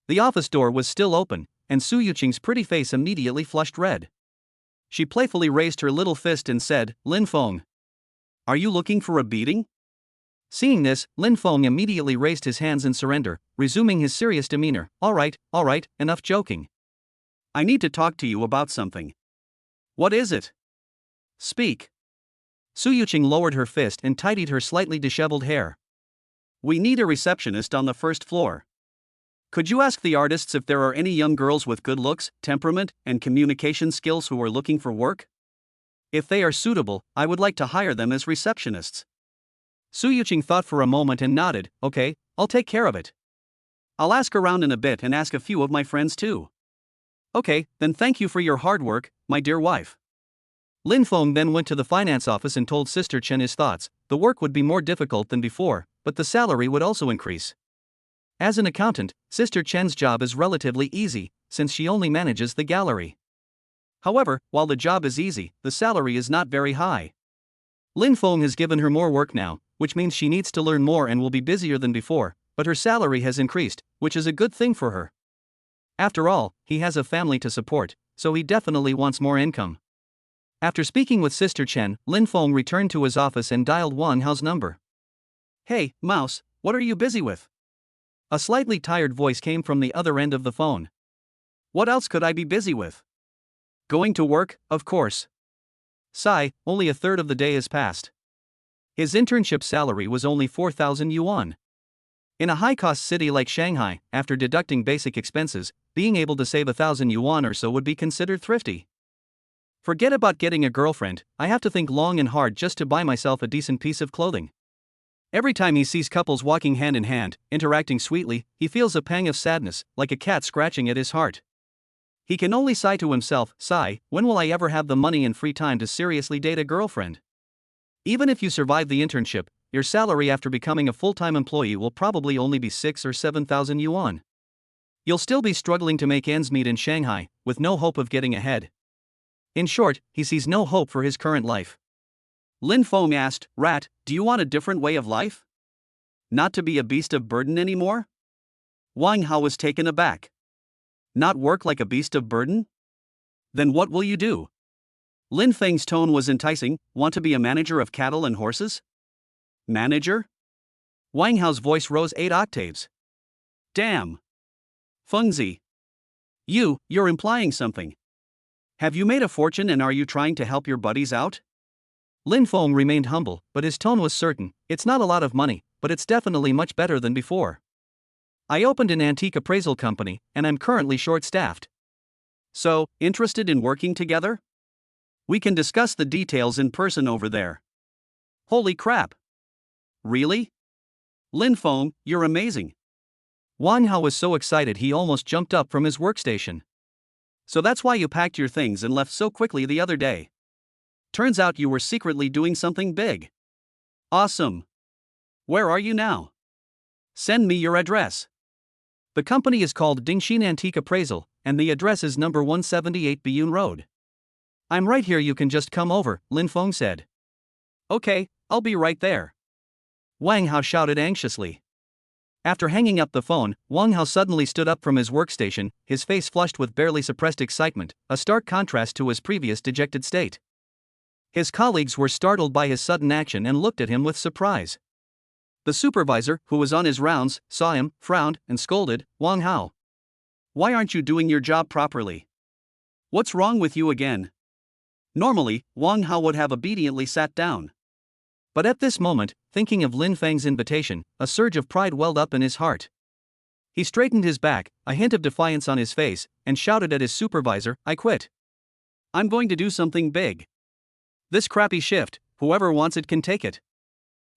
The office door was still open, and Su Yuqing's pretty face immediately flushed red. She playfully raised her little fist and said, "Lin Feng, are you looking for a beating?" Seeing this, Lin Feng immediately raised his hands in surrender, resuming his serious demeanor. All right, enough joking. I need to talk to you about something." "What is it?" "Speak." Su Yuqing lowered her fist and tidied her slightly disheveled hair. "We need a receptionist on the first floor. Could you ask the artists if there are any young girls with good looks, temperament, and communication skills who are looking for work? If they are suitable, I would like to hire them as receptionists." Su Yuqing thought for a moment and nodded. "Okay, I'll take care of it. I'll ask around in a bit and ask a few of my friends too." "Okay, then thank you for your hard work, my dear wife." Lin Feng then went to the finance office and told Sister Chen his thoughts. The work would be more difficult than before, but the salary would also increase. As an accountant, Sister Chen's job is relatively easy, since she only manages the gallery. However, while the job is easy, the salary is not very high. Lin Feng has given her more work now, which means she needs to learn more and will be busier than before, but her salary has increased, which is a good thing for her. After all, he has a family to support, so he definitely wants more income. After speaking with Sister Chen, Lin Feng returned to his office and dialed Wang Hao's number. "Hey, Mouse, what are you busy with?" A slightly tired voice came from the other end of the phone. "What else could I be busy with?" "Going to work, of course." Sigh, only a third of the day has passed. His internship salary was only 4,000 yuan. In a high-cost city like Shanghai, after deducting basic expenses, being able to save 1,000 yuan or so would be considered thrifty. Forget about getting a girlfriend, I have to think long and hard just to buy myself a decent piece of clothing. Every time he sees couples walking hand in hand, interacting sweetly, he feels a pang of sadness, like a cat scratching at his heart. He can only sigh to himself, sigh, when will I ever have the money and free time to seriously date a girlfriend? Even if you survive the internship, your salary after becoming a full-time employee will probably only be 6 or 7,000 yuan. You'll still be struggling to make ends meet in Shanghai, with no hope of getting ahead. In short, he sees no hope for his current life. Lin Feng asked, Rat, do you want a different way of life? Not to be a beast of burden anymore? Wang Hao was taken aback. Not work like a beast of burden? Then what will you do? Lin Feng's tone was enticing. Want to be a manager of cattle and horses? Manager? Wang Hao's voice rose 8 octaves. Damn. Fengzi. You're implying something. Have you made a fortune and are you trying to help your buddies out? Lin Feng remained humble, but his tone was certain. It's not a lot of money, but it's definitely much better than before. I opened an antique appraisal company, and I'm currently short-staffed. So, interested in working together? We can discuss the details in person over there. Holy crap. Really? Lin Feng, you're amazing. Wang Hao was so excited he almost jumped up from his workstation. So that's why you packed your things and left so quickly the other day. Turns out you were secretly doing something big. Awesome. Where are you now? Send me your address. The company is called Dingxin Antique Appraisal, and the address is number 178 Biyun Road. I'm right here, you can just come over, Lin Feng said. Okay, I'll be right there. Wang Hao shouted anxiously. After hanging up the phone, Wang Hao suddenly stood up from his workstation, his face flushed with barely suppressed excitement, a stark contrast to his previous dejected state. His colleagues were startled by his sudden action and looked at him with surprise. The supervisor, who was on his rounds, saw him, frowned, and scolded, Wang Hao. Why aren't you doing your job properly? What's wrong with you again? Normally, Wang Hao would have obediently sat down. But at this moment, thinking of Lin Feng's invitation, a surge of pride welled up in his heart. He straightened his back, a hint of defiance on his face, and shouted at his supervisor, I quit. I'm going to do something big. This crappy shift, whoever wants it can take it.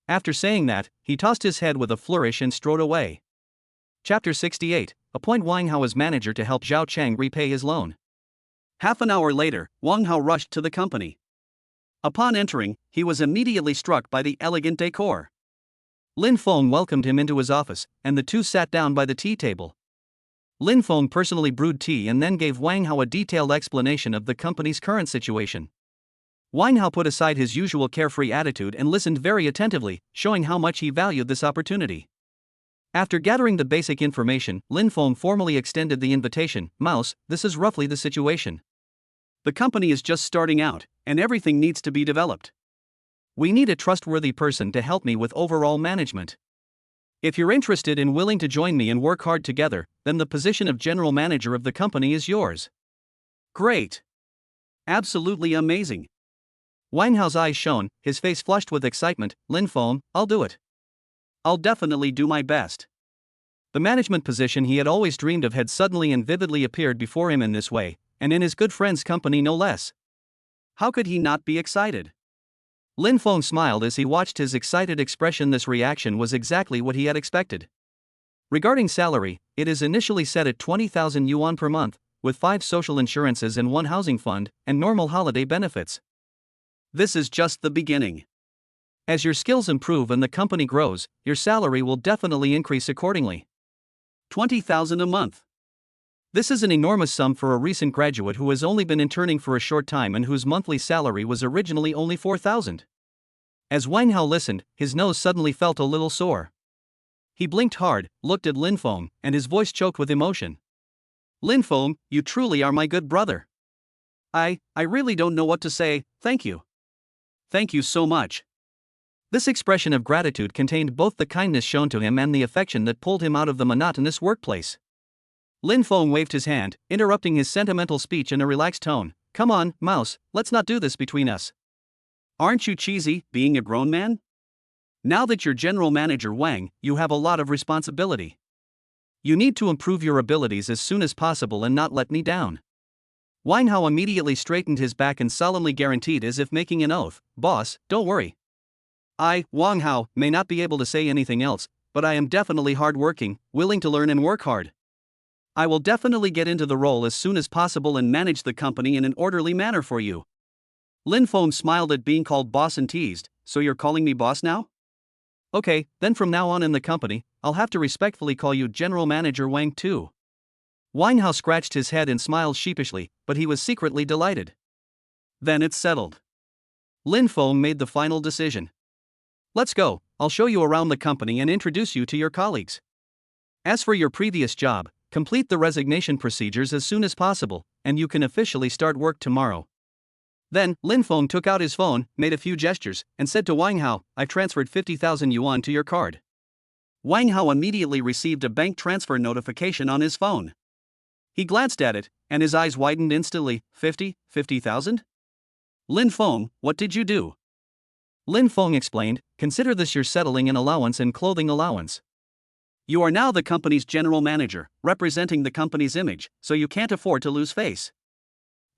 After saying that, he tossed his head with a flourish and strode away. Chapter 68, Appoint Wang Hao as manager to help Zhao Chang repay his loan. Half an hour later, Wang Hao rushed to the company. Upon entering, he was immediately struck by the elegant decor. Lin Feng welcomed him into his office, and the two sat down by the tea table. Lin Feng personally brewed tea and then gave Wang Hao a detailed explanation of the company's current situation. Wang Hao put aside his usual carefree attitude and listened very attentively, showing how much he valued this opportunity. After gathering the basic information, Lin Feng formally extended the invitation. Mouse, this is roughly the situation. The company is just starting out, and everything needs to be developed. We need a trustworthy person to help me with overall management. If you're interested and willing to join me and work hard together, then the position of general manager of the company is yours. Great. Absolutely amazing. Wang Hao's eyes shone, his face flushed with excitement. Lin Feng, I'll do it. I'll definitely do my best. The management position he had always dreamed of had suddenly and vividly appeared before him in this way, and in his good friend's company no less. How could he not be excited? Lin Feng smiled as he watched his excited expression. This reaction was exactly what he had expected. Regarding salary, it is initially set at 20,000 yuan per month, with 5 social insurances and 1 housing fund, and normal holiday benefits. This is just the beginning. As your skills improve and the company grows, your salary will definitely increase accordingly. 20,000 a month. This is an enormous sum for a recent graduate who has only been interning for a short time and whose monthly salary was originally only 4,000. As Wang Hao listened, his nose suddenly felt a little sore. He blinked hard, looked at Lin Feng, and his voice choked with emotion. Lin Feng, you truly are my good brother. I really don't know what to say, thank you. Thank you so much. This expression of gratitude contained both the kindness shown to him and the affection that pulled him out of the monotonous workplace. Lin Feng waved his hand, interrupting his sentimental speech in a relaxed tone. Come on, Mouse, let's not do this between us. Aren't you cheesy, being a grown man? Now that you're general manager Wang, you have a lot of responsibility. You need to improve your abilities as soon as possible and not let me down. Wang Hao immediately straightened his back and solemnly guaranteed as if making an oath, "Boss, don't worry. I, Wang Hao, may not be able to say anything else, but I am definitely hardworking, willing to learn and work hard. I will definitely get into the role as soon as possible and manage the company in an orderly manner for you." Lin Feng smiled at being called boss and teased, "So you're calling me boss now? Okay, then from now on in the company, I'll have to respectfully call you General Manager Wang too." Wang Hao scratched his head and smiled sheepishly, but he was secretly delighted. Then it's settled. Lin Feng made the final decision. "Let's go, I'll show you around the company and introduce you to your colleagues. As for your previous job, complete the resignation procedures as soon as possible, and you can officially start work tomorrow." Then, Lin Feng took out his phone, made a few gestures, and said to Wang Hao, "I've transferred 50,000 yuan to your card." Wang Hao immediately received a bank transfer notification on his phone. He glanced at it, and his eyes widened instantly. 50,000? Lin Feng, what did you do? Lin Feng explained, "Consider this your settling in allowance and clothing allowance. You are now the company's general manager, representing the company's image, so you can't afford to lose face.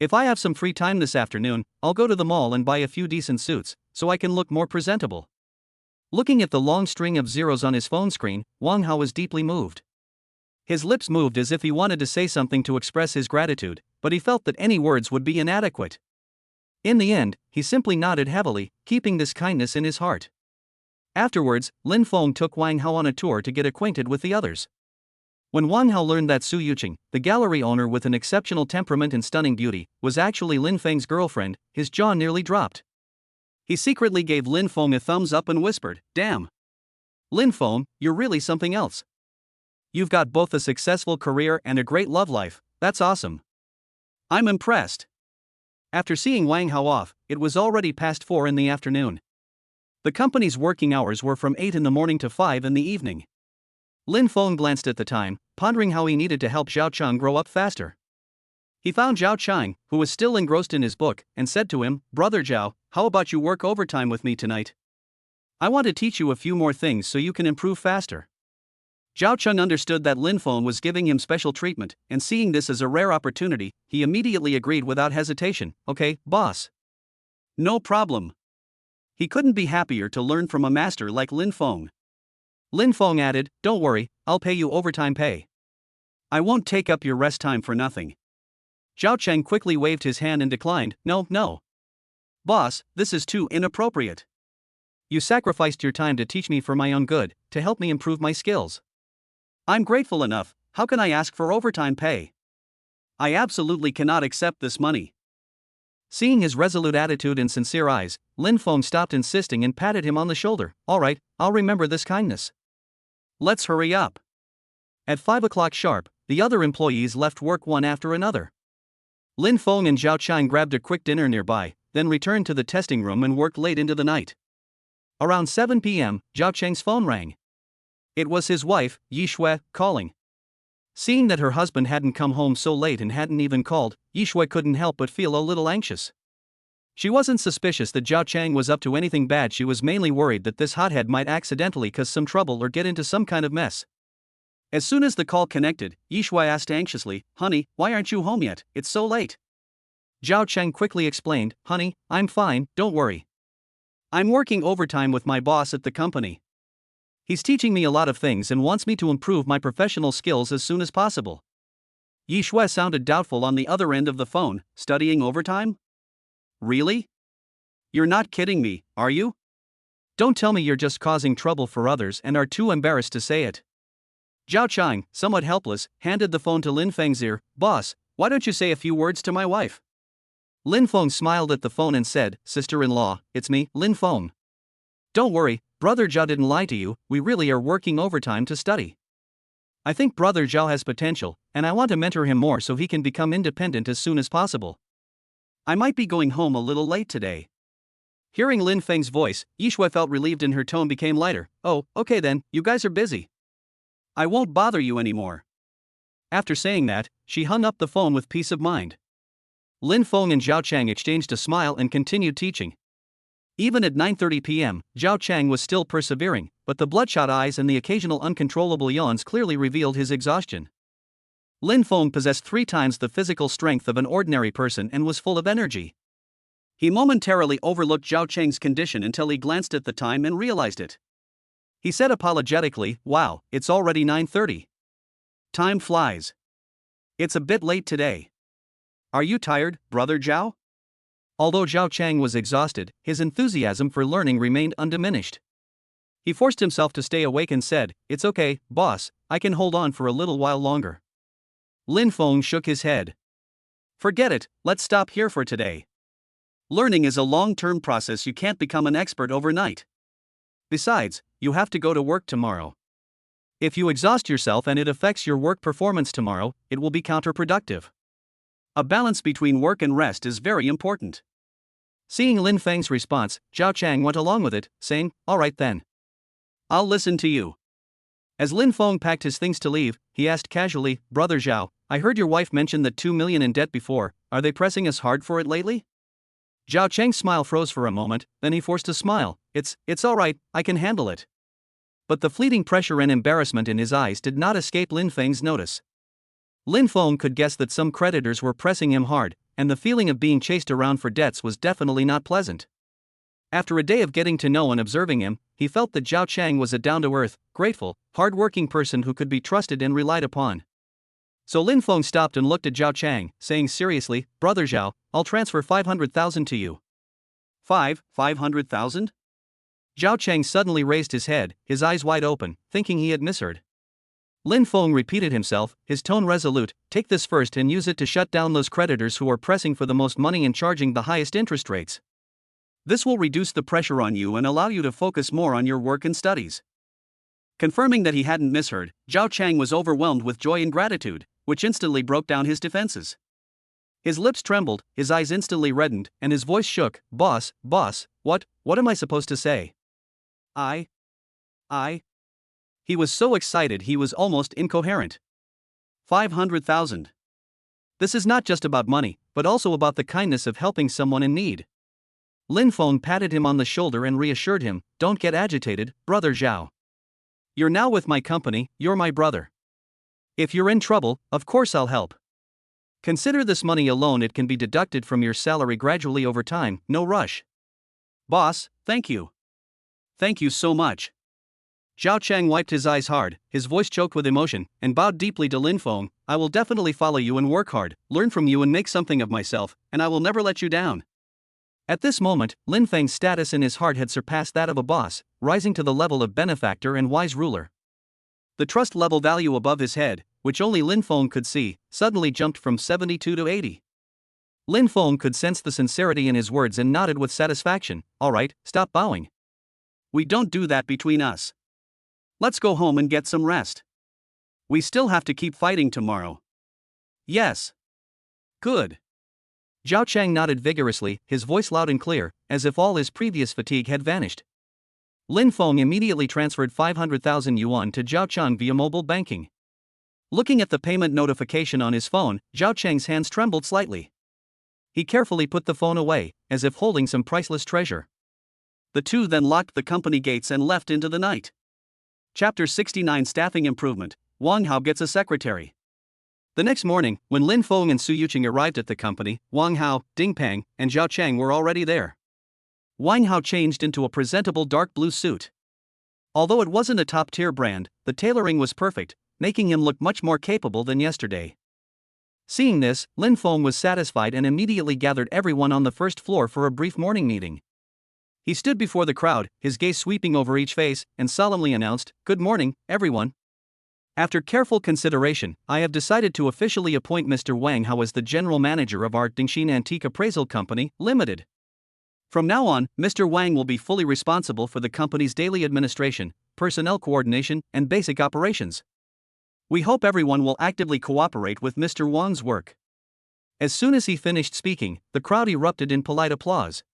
If I have some free time this afternoon, I'll go to the mall and buy a few decent suits, so I can look more presentable." Looking at the long string of zeros on his phone screen, Wang Hao was deeply moved. His lips moved as if he wanted to say something to express his gratitude, but he felt that any words would be inadequate. In the end, he simply nodded heavily, keeping this kindness in his heart. Afterwards, Lin Feng took Wang Hao on a tour to get acquainted with the others. When Wang Hao learned that Su Yuqing, the gallery owner with an exceptional temperament and stunning beauty, was actually Lin Feng's girlfriend, his jaw nearly dropped. He secretly gave Lin Feng a thumbs up and whispered, "Damn! Lin Feng, you're really something else. You've got both a successful career and a great love life, that's awesome. I'm impressed." After seeing Wang Hao off, it was already past 4 in the afternoon. The company's working hours were from 8 in the morning to 5 in the evening. Lin Feng glanced at the time, pondering how he needed to help Zhao Cheng grow up faster. He found Zhao Cheng, who was still engrossed in his book, and said to him, "Brother Zhao, how about you work overtime with me tonight? I want to teach you a few more things so you can improve faster." Zhao Cheng understood that Lin Feng was giving him special treatment, and seeing this as a rare opportunity, he immediately agreed without hesitation, "Okay, boss. No problem." He couldn't be happier to learn from a master like Lin Feng. Lin Feng added, "Don't worry, I'll pay you overtime pay. I won't take up your rest time for nothing." Zhao Cheng quickly waved his hand and declined, No. Boss, this is too inappropriate. You sacrificed your time to teach me for my own good, to help me improve my skills. I'm grateful enough, how can I ask for overtime pay? I absolutely cannot accept this money." Seeing his resolute attitude and sincere eyes, Lin Feng stopped insisting and patted him on the shoulder. "All right, I'll remember this kindness. Let's hurry up." At 5 o'clock sharp, the other employees left work one after another. Lin Feng and Zhao Cheng grabbed a quick dinner nearby, then returned to the testing room and worked late into the night. Around 7 p.m., Zhao Cheng's phone rang. It was his wife, Yi Shui, calling. Seeing that her husband hadn't come home so late and hadn't even called, Yi Shui couldn't help but feel a little anxious. She wasn't suspicious that Zhao Cheng was up to anything bad, she was mainly worried that this hothead might accidentally cause some trouble or get into some kind of mess. As soon as the call connected, Yi Shui asked anxiously, "Honey, why aren't you home yet? It's so late." Zhao Cheng quickly explained, "Honey, I'm fine, don't worry. I'm working overtime with my boss at the company. He's teaching me a lot of things and wants me to improve my professional skills as soon as possible." Yi Shui sounded doubtful on the other end of the phone. "Studying overtime? Really? You're not kidding me, are you? Don't tell me you're just causing trouble for others and are too embarrassed to say it." Zhao Cheng, somewhat helpless, handed the phone to Lin Feng's ear. "Boss, why don't you say a few words to my wife?" Lin Feng smiled at the phone and said, "Sister-in-law, it's me, Lin Feng. Don't worry, Brother Zhao didn't lie to you, we really are working overtime to study. I think Brother Zhao has potential, and I want to mentor him more so he can become independent as soon as possible. I might be going home a little late today." Hearing Lin Feng's voice, Yi Shui felt relieved and her tone became lighter. "Oh, okay then, you guys are busy. I won't bother you anymore." After saying that, she hung up the phone with peace of mind. Lin Feng and Zhao Cheng exchanged a smile and continued teaching. Even at 9:30 p.m., Zhao Chang was still persevering, but the bloodshot eyes and the occasional uncontrollable yawns clearly revealed his exhaustion. Lin Feng possessed 3 times the physical strength of an ordinary person and was full of energy. He momentarily overlooked Zhao Chang's condition until he glanced at the time and realized it. He said apologetically, "Wow, it's already 9:30. Time flies. It's a bit late today. Are you tired, Brother Zhao?" Although Zhao Chang was exhausted, his enthusiasm for learning remained undiminished. He forced himself to stay awake and said, "It's okay, boss, I can hold on for a little while longer." Lin Feng shook his head. "Forget it, let's stop here for today. Learning is a long-term process, you can't become an expert overnight. Besides, you have to go to work tomorrow. If you exhaust yourself and it affects your work performance tomorrow, it will be counterproductive. A balance between work and rest is very important." Seeing Lin Feng's response, Zhao Chang went along with it, saying, "All right then. I'll listen to you." As Lin Feng packed his things to leave, he asked casually, "Brother Zhao, I heard your wife mention that 2 million in debt before, are they pressing us hard for it lately?" Zhao Chang's smile froze for a moment, then he forced a smile. It's all right, I can handle it." But the fleeting pressure and embarrassment in his eyes did not escape Lin Feng's notice. Lin Feng could guess that some creditors were pressing him hard, and the feeling of being chased around for debts was definitely not pleasant. After a day of getting to know and observing him, he felt that Zhao Chang was a down-to-earth, grateful, hard-working person who could be trusted and relied upon. So Lin Feng stopped and looked at Zhao Chang, saying seriously, "Brother Zhao, I'll transfer 500,000 to you." 500,000? Zhao Chang suddenly raised his head, his eyes wide open, thinking he had misheard. Lin Feng repeated himself, his tone resolute, "Take this first and use it to shut down those creditors who are pressing for the most money and charging the highest interest rates. This will reduce the pressure on you and allow you to focus more on your work and studies." Confirming that he hadn't misheard, Zhao Chang was overwhelmed with joy and gratitude, which instantly broke down his defenses. His lips trembled, his eyes instantly reddened, and his voice shook. Boss, what am I supposed to say? I. He was so excited he was almost incoherent. 500,000. This is not just about money, but also about the kindness of helping someone in need. Lin Feng patted him on the shoulder and reassured him, "Don't get agitated, Brother Zhao. You're now with my company, you're my brother. If you're in trouble, of course I'll help. Consider this money alone, it can be deducted from your salary gradually over time, no rush." "Boss, thank you. Thank you so much." Zhao Chang wiped his eyes hard, his voice choked with emotion, and bowed deeply to Lin Feng. "I will definitely follow you and work hard, learn from you and make something of myself, and I will never let you down." At this moment, Lin Feng's status in his heart had surpassed that of a boss, rising to the level of benefactor and wise ruler. The trust level value above his head, which only Lin Feng could see, suddenly jumped from 72 to 80. Lin Feng could sense the sincerity in his words and nodded with satisfaction. "All right, stop bowing. We don't do that between us. Let's go home and get some rest. We still have to keep fighting tomorrow." "Yes." "Good." Zhao Chang nodded vigorously, his voice loud and clear, as if all his previous fatigue had vanished. Lin Feng immediately transferred 500,000 yuan to Zhao Chang via mobile banking. Looking at the payment notification on his phone, Zhao Chang's hands trembled slightly. He carefully put the phone away, as if holding some priceless treasure. The two then locked the company gates and left into the night. Chapter 69 Staffing Improvement. Wang Hao gets a secretary. The next morning, when Lin Feng and Su Yuqing arrived at the company, Wang Hao, Ding Peng, and Zhao Chang were already there. Wang Hao changed into a presentable dark blue suit. Although it wasn't a top-tier brand, the tailoring was perfect, making him look much more capable than yesterday. Seeing this, Lin Feng was satisfied and immediately gathered everyone on the first floor for a brief morning meeting. He stood before the crowd, his gaze sweeping over each face, and solemnly announced, "Good morning, everyone. After careful consideration, I have decided to officially appoint Mr. Wang Hao as the general manager of our Dingxin Antique Appraisal Company, Limited. From now on, Mr. Wang will be fully responsible for the company's daily administration, personnel coordination, and basic operations. We hope everyone will actively cooperate with Mr. Wang's work." As soon as he finished speaking, the crowd erupted in polite applause.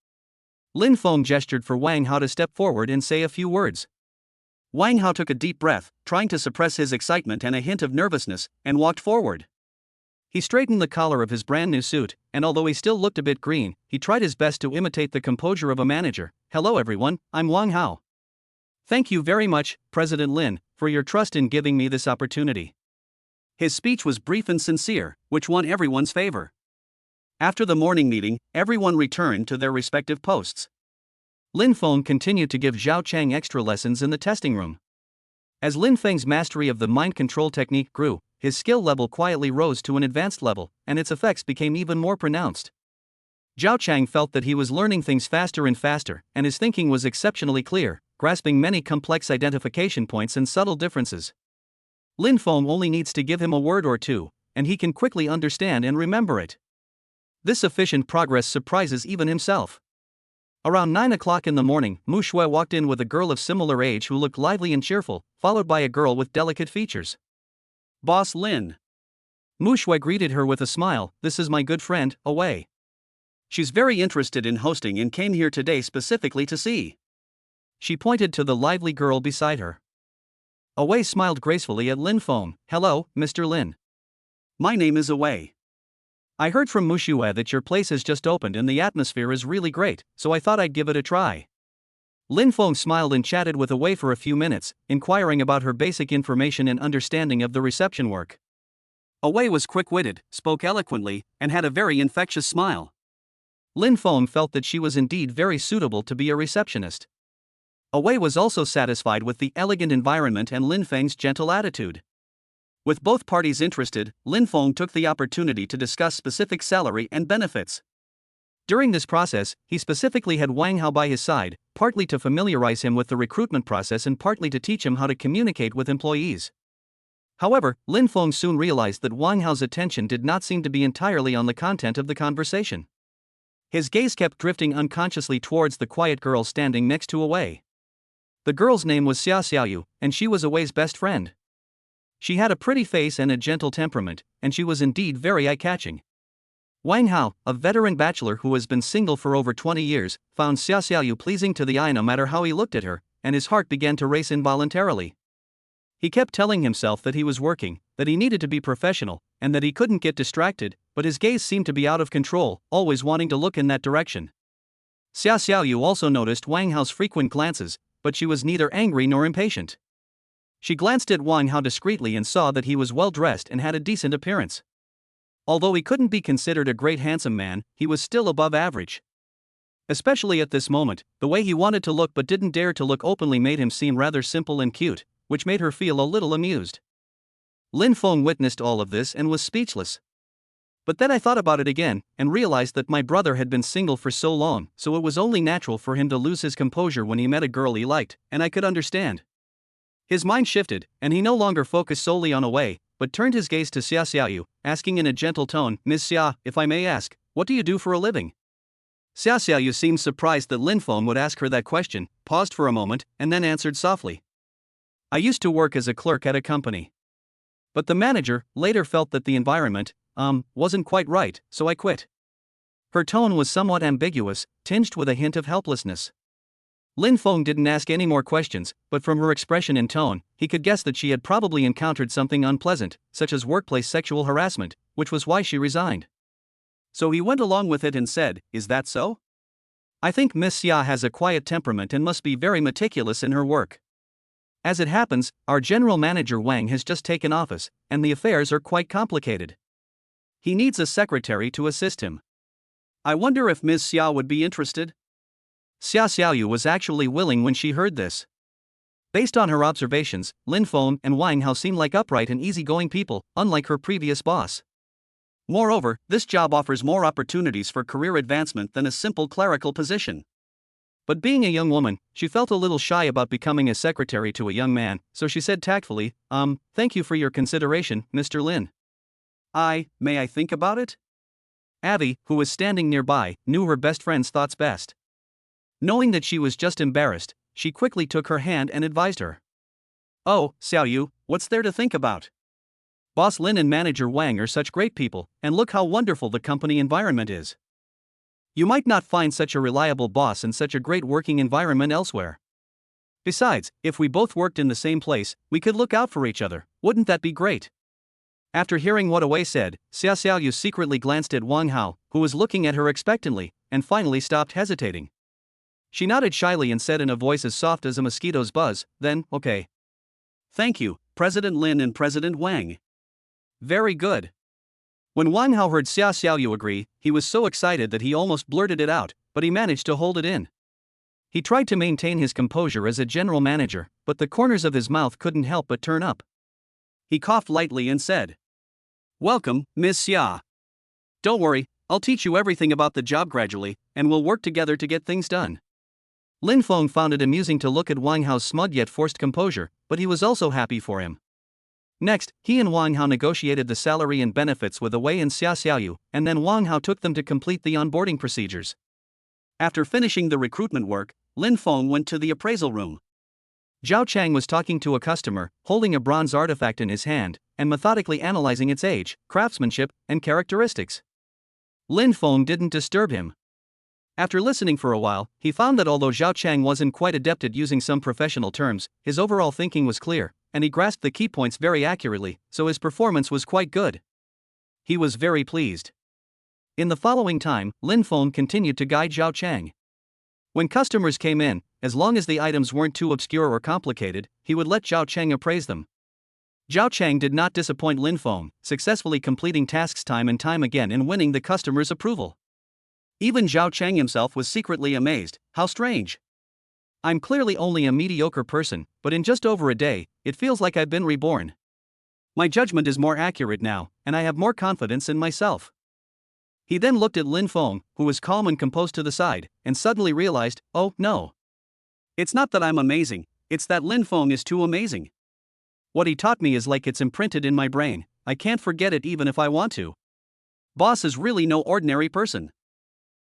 Lin Feng gestured for Wang Hao to step forward and say a few words. Wang Hao took a deep breath, trying to suppress his excitement and a hint of nervousness, and walked forward. He straightened the collar of his brand new suit, and although he still looked a bit green, he tried his best to imitate the composure of a manager. "Hello everyone, I'm Wang Hao. Thank you very much, President Lin, for your trust in giving me this opportunity." His speech was brief and sincere, which won everyone's favor. After the morning meeting, everyone returned to their respective posts. Lin Feng continued to give Zhao Chang extra lessons in the testing room. As Lin Feng's mastery of the mind control technique grew, his skill level quietly rose to an advanced level, and its effects became even more pronounced. Zhao Chang felt that he was learning things faster and faster, and his thinking was exceptionally clear, grasping many complex identification points and subtle differences. Lin Feng only needs to give him a word or two, and he can quickly understand and remember it. This efficient progress surprises even himself. Around 9 o'clock in the morning, Mu Shui walked in with a girl of similar age who looked lively and cheerful, followed by a girl with delicate features. "Boss Lin." Mu Shui greeted her with a smile. "This is my good friend, Awei. She's very interested in hosting and came here today specifically to see." She pointed to the lively girl beside her. Awei smiled gracefully at Lin Feng. "Hello, Mr. Lin. My name is Awei. I heard from Mu Shui that your place has just opened and the atmosphere is really great, so I thought I'd give it a try." Lin Feng smiled and chatted with Awei for a few minutes, inquiring about her basic information and understanding of the reception work. Awei was quick-witted, spoke eloquently, and had a very infectious smile. Lin Feng felt that she was indeed very suitable to be a receptionist. Awei was also satisfied with the elegant environment and Lin Feng's gentle attitude. With both parties interested, Lin Feng took the opportunity to discuss specific salary and benefits. During this process, he specifically had Wang Hao by his side, partly to familiarize him with the recruitment process and partly to teach him how to communicate with employees. However, Lin Feng soon realized that Wang Hao's attention did not seem to be entirely on the content of the conversation. His gaze kept drifting unconsciously towards the quiet girl standing next to Awei. The girl's name was Xia Xiaoyu, and she was Awei's best friend. She had a pretty face and a gentle temperament, and she was indeed very eye-catching. Wang Hao, a veteran bachelor who has been single for over 20 years, found Xia Xiaoyu pleasing to the eye no matter how he looked at her, and his heart began to race involuntarily. He kept telling himself that he was working, that he needed to be professional, and that he couldn't get distracted, but his gaze seemed to be out of control, always wanting to look in that direction. Xia Xiaoyu also noticed Wang Hao's frequent glances, but she was neither angry nor impatient. She glanced at Wang Hao discreetly and saw that he was well-dressed and had a decent appearance. Although he couldn't be considered a great handsome man, he was still above average. Especially at this moment, the way he wanted to look but didn't dare to look openly made him seem rather simple and cute, which made her feel a little amused. Lin Feng witnessed all of this and was speechless. "But then I thought about it again, and realized that my brother had been single for so long, so it was only natural for him to lose his composure when he met a girl he liked, and I could understand." His mind shifted, and he no longer focused solely on Awei, but turned his gaze to Xia Xiaoyu, asking in a gentle tone, "Ms. Xia, if I may ask, what do you do for a living?" Xia Xiaoyu seemed surprised that Lin Feng would ask her that question, paused for a moment, and then answered softly. "I used to work as a clerk at a company. But the manager later felt that the environment, wasn't quite right, so I quit." Her tone was somewhat ambiguous, tinged with a hint of helplessness. Lin Feng didn't ask any more questions, but from her expression and tone, he could guess that she had probably encountered something unpleasant, such as workplace sexual harassment, which was why she resigned. So he went along with it and said, "Is that so? I think Miss Xia has a quiet temperament and must be very meticulous in her work. As it happens, our general manager Wang has just taken office, and the affairs are quite complicated. He needs a secretary to assist him. I wonder if Ms. Xia would be interested?" Xia Xiaoyu was actually willing when she heard this. Based on her observations, Lin Feng and Wang Hao seemed like upright and easygoing people, unlike her previous boss. Moreover, this job offers more opportunities for career advancement than a simple clerical position. But being a young woman, she felt a little shy about becoming a secretary to a young man, so she said tactfully, "Thank you for your consideration, Mr. Lin. May I think about it?" Avi, who was standing nearby, knew her best friend's thoughts best. Knowing that she was just embarrassed, she quickly took her hand and advised her. "Oh, Xiaoyu, what's there to think about? Boss Lin and manager Wang are such great people, and look how wonderful the company environment is. You might not find such a reliable boss and such a great working environment elsewhere. Besides, if we both worked in the same place, we could look out for each other. Wouldn't that be great?" After hearing what Wei said, Xia Xiaoyu secretly glanced at Wang Hao, who was looking at her expectantly, and finally stopped hesitating. She nodded shyly and said in a voice as soft as a mosquito's buzz, "Then, okay. Thank you, President Lin and President Wang. Very good." When Wang Hao heard Xia Xiaoyu agree, he was so excited that he almost blurted it out, but he managed to hold it in. He tried to maintain his composure as a general manager, but the corners of his mouth couldn't help but turn up. He coughed lightly and said, "Welcome, Ms. Xia. Don't worry, I'll teach you everything about the job gradually, and we'll work together to get things done." Lin Feng found it amusing to look at Wang Hao's smug yet forced composure, but he was also happy for him. Next, he and Wang Hao negotiated the salary and benefits with Wei and Xia Xiaoyu, and then Wang Hao took them to complete the onboarding procedures. After finishing the recruitment work, Lin Feng went to the appraisal room. Zhao Chang was talking to a customer, holding a bronze artifact in his hand, and methodically analyzing its age, craftsmanship, and characteristics. Lin Feng didn't disturb him. After listening for a while, he found that although Zhao Chang wasn't quite adept at using some professional terms, his overall thinking was clear, and he grasped the key points very accurately, so his performance was quite good. He was very pleased. In the following time, Lin Feng continued to guide Zhao Chang. When customers came in, as long as the items weren't too obscure or complicated, he would let Zhao Chang appraise them. Zhao Chang did not disappoint Lin Feng, successfully completing tasks time and time again and winning the customer's approval. Even Zhao Chang himself was secretly amazed. How strange. I'm clearly only a mediocre person, but in just over a day, it feels like I've been reborn. My judgment is more accurate now, and I have more confidence in myself. He then looked at Lin Feng, who was calm and composed to the side, and suddenly realized, oh no. It's not that I'm amazing, it's that Lin Feng is too amazing. What he taught me is like it's imprinted in my brain, I can't forget it even if I want to. Boss is really no ordinary person.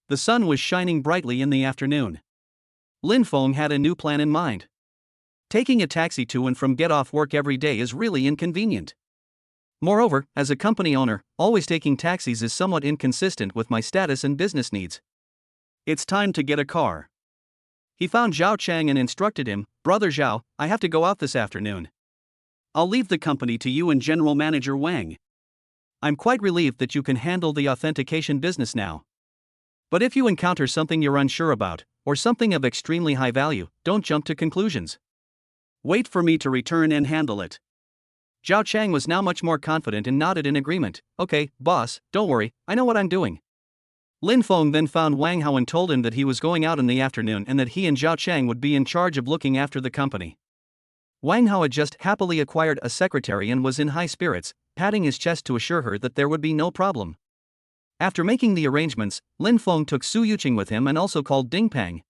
The sun was shining brightly in the afternoon. Lin Feng had a new plan in mind. Taking a taxi to and from get off work every day is really inconvenient. Moreover, as a company owner, always taking taxis is somewhat inconsistent with my status and business needs. It's time to get a car. He found Zhao Chang and instructed him, "Brother Zhao, I have to go out this afternoon. I'll leave the company to you and General Manager Wang. I'm quite relieved that you can handle the authentication business now. But if you encounter something you're unsure about, or something of extremely high value, don't jump to conclusions. Wait for me to return and handle it." Zhao Chang was now much more confident and nodded in agreement. "Okay, boss, don't worry, I know what I'm doing." Lin Feng then found Wang Hao and told him that he was going out in the afternoon and that he and Zhao Chang would be in charge of looking after the company. Wang Hao had just happily acquired a secretary and was in high spirits, patting his chest to assure her that there would be no problem. After making the arrangements, Lin Feng took Su Yuqing with him and also called Ding Pang.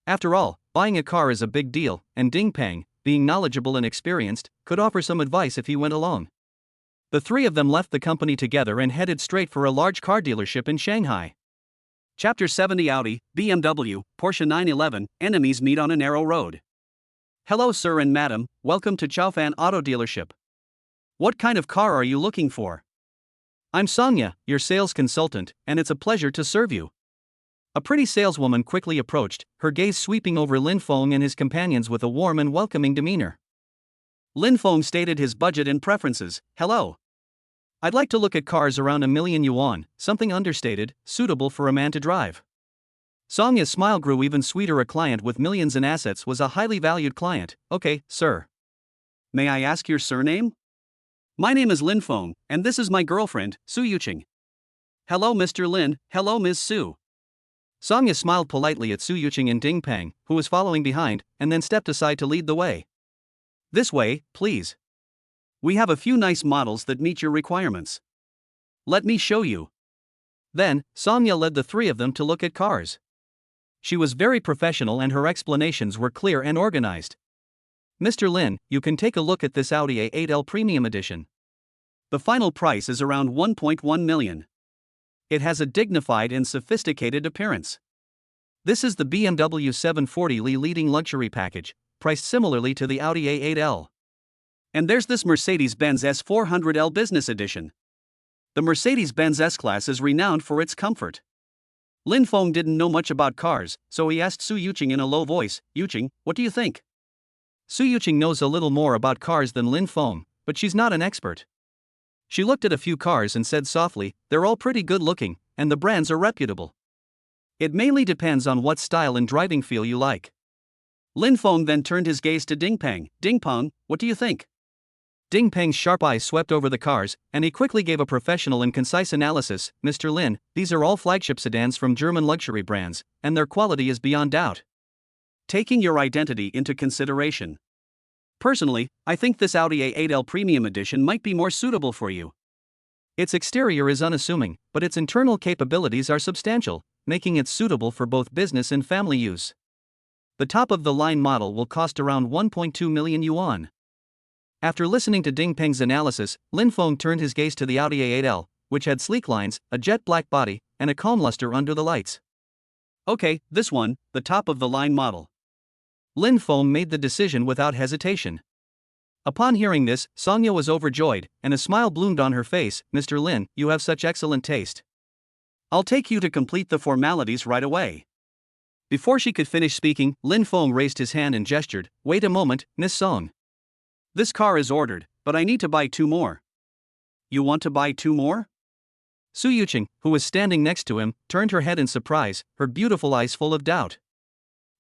After all, buying a car is a big deal, and Ding Pang, being knowledgeable and experienced, could offer some advice if he went alone. The three of them left the company together and headed straight for a large car dealership in Shanghai. Chapter 70 Audi, BMW, Porsche 911, enemies meet on a narrow road. Hello sir and madam, welcome to Chaofan Auto Dealership. What kind of car are you looking for? I'm Sonia, your sales consultant, and it's a pleasure to serve you. A pretty saleswoman quickly approached, her gaze sweeping over Lin Feng and his companions with a warm and welcoming demeanor. Lin Feng stated his budget and preferences. Hello. I'd like to look at cars around $1,000,000, something understated, suitable for a man to drive. Sonia's smile grew even sweeter. A client with millions in assets was a highly valued client. Okay, sir. May I ask your surname? My name is Lin Feng, and this is my girlfriend, Su Yuqing. Hello Mr. Lin, hello Ms. Su. Sonia smiled politely at Su Yuqing and Ding Pang, who was following behind, and then stepped aside to lead the way. This way, please. We have a few nice models that meet your requirements. Let me show you. Then, Sonia led the three of them to look at cars. She was very professional and her explanations were clear and organized. Mr. Lin, you can take a look at this Audi A8L Premium Edition. The final price is around 1.1 million. It has a dignified and sophisticated appearance. This is the BMW 740Li leading luxury package, priced similarly to the Audi A8L. And there's this Mercedes-Benz S400L Business Edition. The Mercedes-Benz S-Class is renowned for its comfort. Lin Feng didn't know much about cars, so he asked Su Yuqing in a low voice, "Yuqing, what do you think?" Su Yuqing knows a little more about cars than Lin Feng, but she's not an expert. She looked at a few cars and said softly, "They're all pretty good looking, and the brands are reputable. It mainly depends on what style and driving feel you like." Lin Feng then turned his gaze to Ding Peng. "Ding Peng, what do you think?" Ding Peng's sharp eyes swept over the cars, and he quickly gave a professional and concise analysis. "Mr. Lin, these are all flagship sedans from German luxury brands, and their quality is beyond doubt. Taking your identity into consideration. Personally, I think this Audi A8L Premium Edition might be more suitable for you. Its exterior is unassuming, but its internal capabilities are substantial, making it suitable for both business and family use. The top-of-the-line model will cost around 1.2 million yuan. After listening to Ding Peng's analysis, Lin Feng turned his gaze to the Audi A8L, which had sleek lines, a jet black body, and a calm luster under the lights. "Okay, this one, the top-of-the-line model." Lin Feng made the decision without hesitation. Upon hearing this, Songya was overjoyed, and a smile bloomed on her face. "Mr. Lin, you have such excellent taste. I'll take you to complete the formalities right away." Before she could finish speaking, Lin Feng raised his hand and gestured, "Wait a moment, Miss Song. This car is ordered, but I need to buy 2 more." "You want to buy 2 more? Su Yuqing, who was standing next to him, turned her head in surprise, her beautiful eyes full of doubt.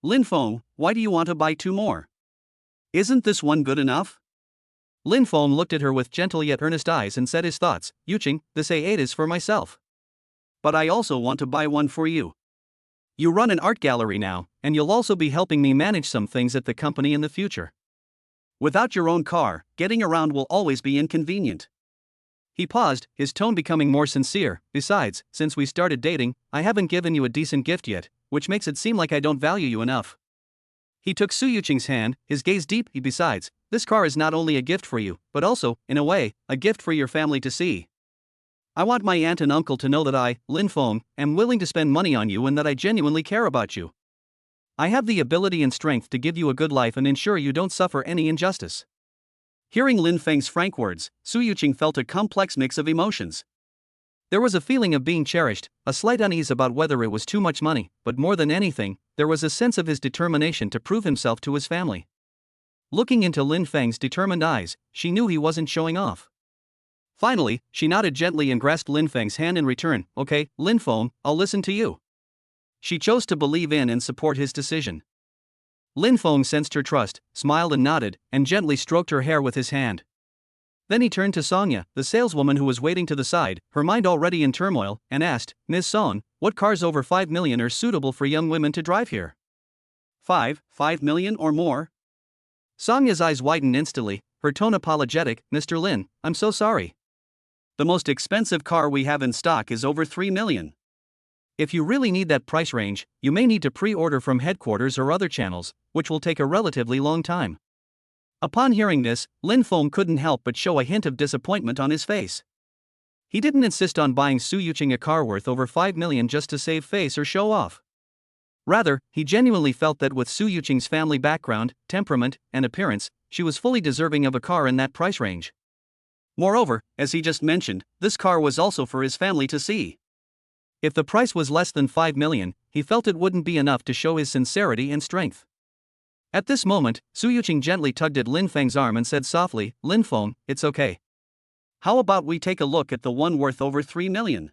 "Lin Feng, why do you want to buy 2 more? Isn't this one good enough?" Lin Feng looked at her with gentle yet earnest eyes and said his thoughts. "Yuqing, this A8 is for myself. But I also want to buy one for you. You run an art gallery now, and you'll also be helping me manage some things at the company in the future. Without your own car, getting around will always be inconvenient." He paused, his tone becoming more sincere. "Besides, since we started dating, I haven't given you a decent gift yet, which makes it seem like I don't value you enough." He took Su Yuqing's hand, his gaze deep. "Besides, this car is not only a gift for you, but also, in a way, a gift for your family to see. I want my aunt and uncle to know that I, Lin Feng, am willing to spend money on you and that I genuinely care about you. I have the ability and strength to give you a good life and ensure you don't suffer any injustice." Hearing Lin Feng's frank words, Su Yuqing felt a complex mix of emotions. There was a feeling of being cherished, a slight unease about whether it was too much money, but more than anything, there was a sense of his determination to prove himself to his family. Looking into Lin Feng's determined eyes, she knew he wasn't showing off. Finally, she nodded gently and grasped Lin Feng's hand in return. "Okay, Lin Feng, I'll listen to you." She chose to believe in and support his decision. Lin Feng sensed her trust, smiled and nodded, and gently stroked her hair with his hand. Then he turned to Songya, the saleswoman who was waiting to the side, her mind already in turmoil, and asked, "Ms. Song, what cars over 5 million are suitable for young women to drive here?" 5 million or more? Songya's eyes widened instantly, her tone apologetic. "Mr. Lin, I'm so sorry. The most expensive car we have in stock is over 3 million. If you really need that price range, you may need to pre-order from headquarters or other channels, which will take a relatively long time." Upon hearing this, Lin Feng couldn't help but show a hint of disappointment on his face. He didn't insist on buying Su Yuqing a car worth over 5 million just to save face or show off. Rather, he genuinely felt that with Su Yuqing's family background, temperament, and appearance, she was fully deserving of a car in that price range. Moreover, as he just mentioned, this car was also for his family to see. If the price was less than 5 million, he felt it wouldn't be enough to show his sincerity and strength. At this moment, Su Yuqing gently tugged at Lin Feng's arm and said softly, "Lin Feng, it's okay. How about we take a look at the one worth over 3 million?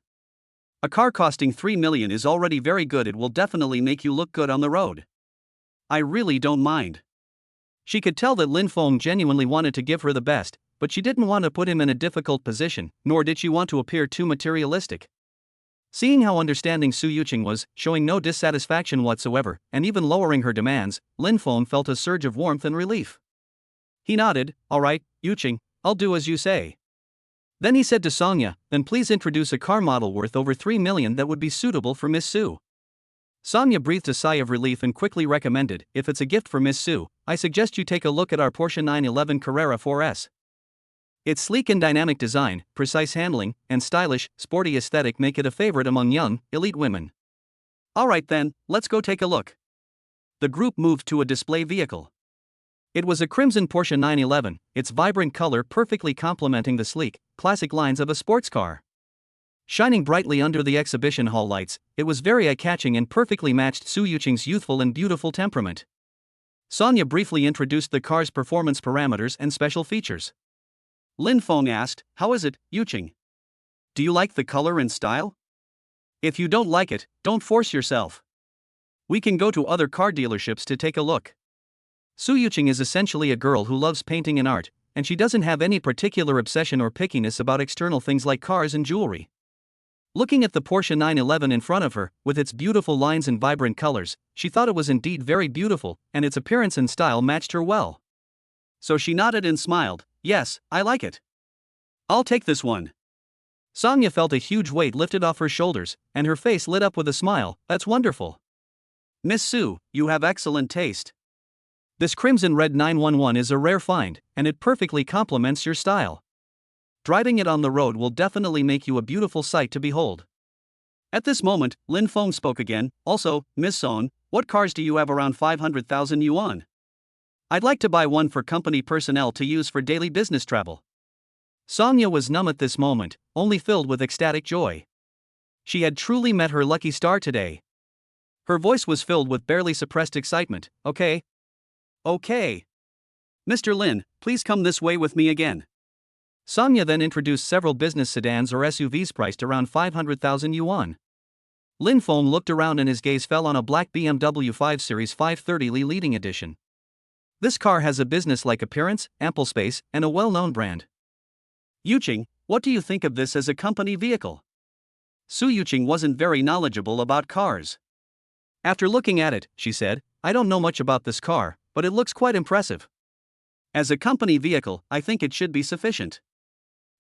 A car costing 3 million is already very good. It will definitely make you look good on the road. I really don't mind." She could tell that Lin Feng genuinely wanted to give her the best, but she didn't want to put him in a difficult position, nor did she want to appear too materialistic. Seeing how understanding Su Yuqing was, showing no dissatisfaction whatsoever, and even lowering her demands, Lin Feng felt a surge of warmth and relief. He nodded. "All right, Yuqing, I'll do as you say." Then he said to Songya, "Then please introduce a car model worth over 3 million that would be suitable for Miss Su." Songya breathed a sigh of relief and quickly recommended, "If it's a gift for Miss Su, I suggest you take a look at our Porsche 911 Carrera 4S. Its sleek and dynamic design, precise handling, and stylish, sporty aesthetic make it a favorite among young, elite women." "All right then, let's go take a look." The group moved to a display vehicle. It was a crimson Porsche 911, its vibrant color perfectly complementing the sleek, classic lines of a sports car. Shining brightly under the exhibition hall lights, it was very eye-catching and perfectly matched Su Yuqing's youthful and beautiful temperament. Songya briefly introduced the car's performance parameters and special features. Lin Feng asked, "How is it, Yuqing? Do you like the color and style? If you don't like it, don't force yourself. We can go to other car dealerships to take a look." Su Yuqing is essentially a girl who loves painting and art, and she doesn't have any particular obsession or pickiness about external things like cars and jewelry. Looking at the Porsche 911 in front of her, with its beautiful lines and vibrant colors, she thought it was indeed very beautiful, and its appearance and style matched her well. So she nodded and smiled. "Yes, I like it. I'll take this one." Sonia felt a huge weight lifted off her shoulders, and her face lit up with a smile. "That's wonderful. Miss Su, you have excellent taste. This crimson red 911 is a rare find, and it perfectly complements your style. Driving it on the road will definitely make you a beautiful sight to behold." At this moment, Lin Feng spoke again. "Also, Miss Son, what cars do you have around 500,000 yuan? I'd like to buy one for company personnel to use for daily business travel." Sonia was numb at this moment, only filled with ecstatic joy. She had truly met her lucky star today. Her voice was filled with barely suppressed excitement. Okay. Mr. Lin, please come this way with me again." Sonia then introduced several business sedans or SUVs priced around 500,000 yuan. Lin Feng looked around and his gaze fell on a black BMW 5 Series 530 Li Leading Edition. This car has a business-like appearance, ample space, and a well-known brand. "Yuqing, what do you think of this as a company vehicle?" Su Yuqing wasn't very knowledgeable about cars. After looking at it, she said, "I don't know much about this car, but it looks quite impressive. As a company vehicle, I think it should be sufficient."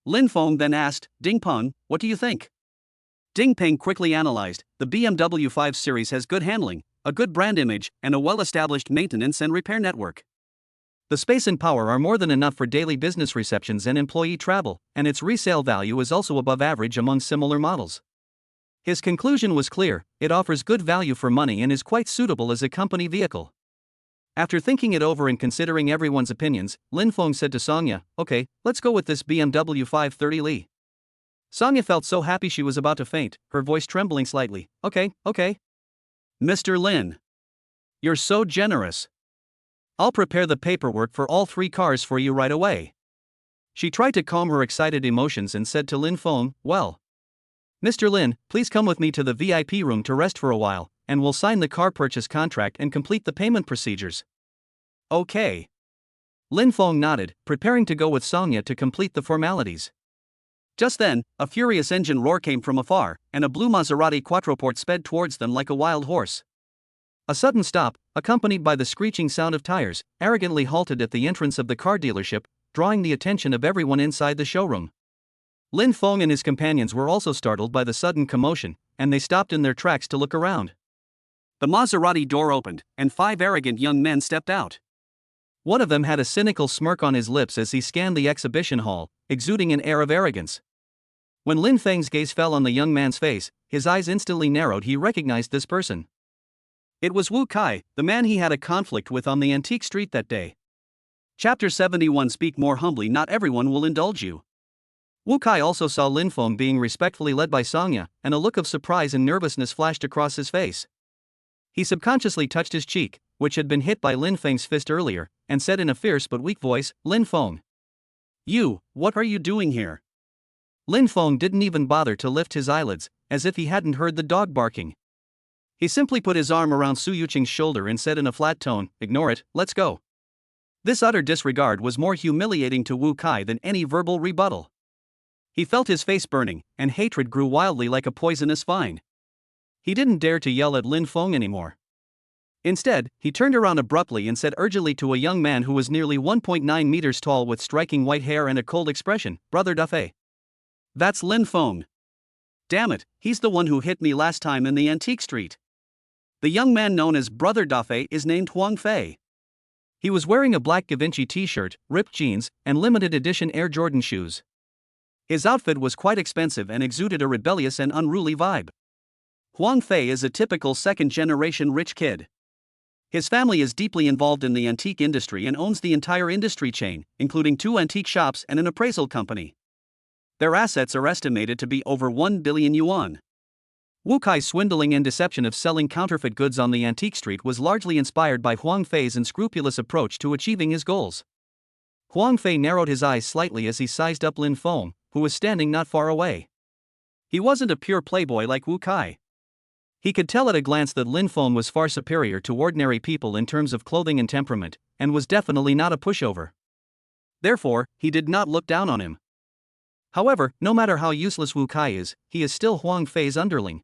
Lin Feng then asked, "Ding Peng, what do you think?" Ding Peng quickly analyzed. The BMW 5 Series has good handling, a good brand image, and a well-established maintenance and repair network. The space and power are more than enough for daily business receptions and employee travel, and its resale value is also above average among similar models. His conclusion was clear: it offers good value for money and is quite suitable as a company vehicle. After thinking it over and considering everyone's opinions, Lin Feng said to Sonia, "Okay, let's go with this BMW 530 Li." Sonia felt so happy she was about to faint, her voice trembling slightly. Okay. Mr. Lin, you're so generous. I'll prepare the paperwork for all 3 cars for you right away." She tried to calm her excited emotions and said to Lin Feng, "Well, Mr. Lin, please come with me to the VIP room to rest for a while, and we'll sign the car purchase contract and complete the payment procedures." "Okay." Lin Feng nodded, preparing to go with Sonia to complete the formalities. Just then, a furious engine roar came from afar, and a blue Maserati Quattroporte sped towards them like a wild horse. A sudden stop, accompanied by the screeching sound of tires, arrogantly halted at the entrance of the car dealership, drawing the attention of everyone inside the showroom. Lin Feng and his companions were also startled by the sudden commotion, and they stopped in their tracks to look around. The Maserati door opened, and 5 arrogant young men stepped out. One of them had a cynical smirk on his lips as he scanned the exhibition hall, exuding an air of arrogance. When Lin Feng's gaze fell on the young man's face, his eyes instantly narrowed. He recognized this person. It was Wu Kai, the man he had a conflict with on the antique street that day. Chapter 71. Speak more humbly. Not everyone will indulge you. Wu Kai also saw Lin Feng being respectfully led by Sonia, and a look of surprise and nervousness flashed across his face. He subconsciously touched his cheek, which had been hit by Lin Feng's fist earlier, and said in a fierce but weak voice, "Lin Feng. What are you doing here?" Lin Feng didn't even bother to lift his eyelids, as if he hadn't heard the dog barking. He simply put his arm around Su Yuqing's shoulder and said in a flat tone, "Ignore it, let's go." This utter disregard was more humiliating to Wu Kai than any verbal rebuttal. He felt his face burning, and hatred grew wildly like a poisonous vine. He didn't dare to yell at Lin Feng anymore. Instead, he turned around abruptly and said urgently to a young man who was nearly 1.9 meters tall with striking white hair and a cold expression, "Brother Dafei." "That's Lin Feng. Damn it, he's the one who hit me last time in the antique street." The young man known as Brother Dafei is named Huang Fei. He was wearing a black Givenchy t-shirt, ripped jeans, and limited edition Air Jordan shoes. His outfit was quite expensive and exuded a rebellious and unruly vibe. Huang Fei is a typical second-generation rich kid. His family is deeply involved in the antique industry and owns the entire industry chain, including 2 antique shops and an appraisal company. Their assets are estimated to be over 1 billion yuan. Wu Kai's swindling and deception of selling counterfeit goods on the antique street was largely inspired by Huang Fei's unscrupulous approach to achieving his goals. Huang Fei narrowed his eyes slightly as he sized up Lin Feng, who was standing not far away. He wasn't a pure playboy like Wu Kai. He could tell at a glance that Lin Feng was far superior to ordinary people in terms of clothing and temperament, and was definitely not a pushover. Therefore, he did not look down on him. However, no matter how useless Wu Kai is, he is still Huang Fei's underling.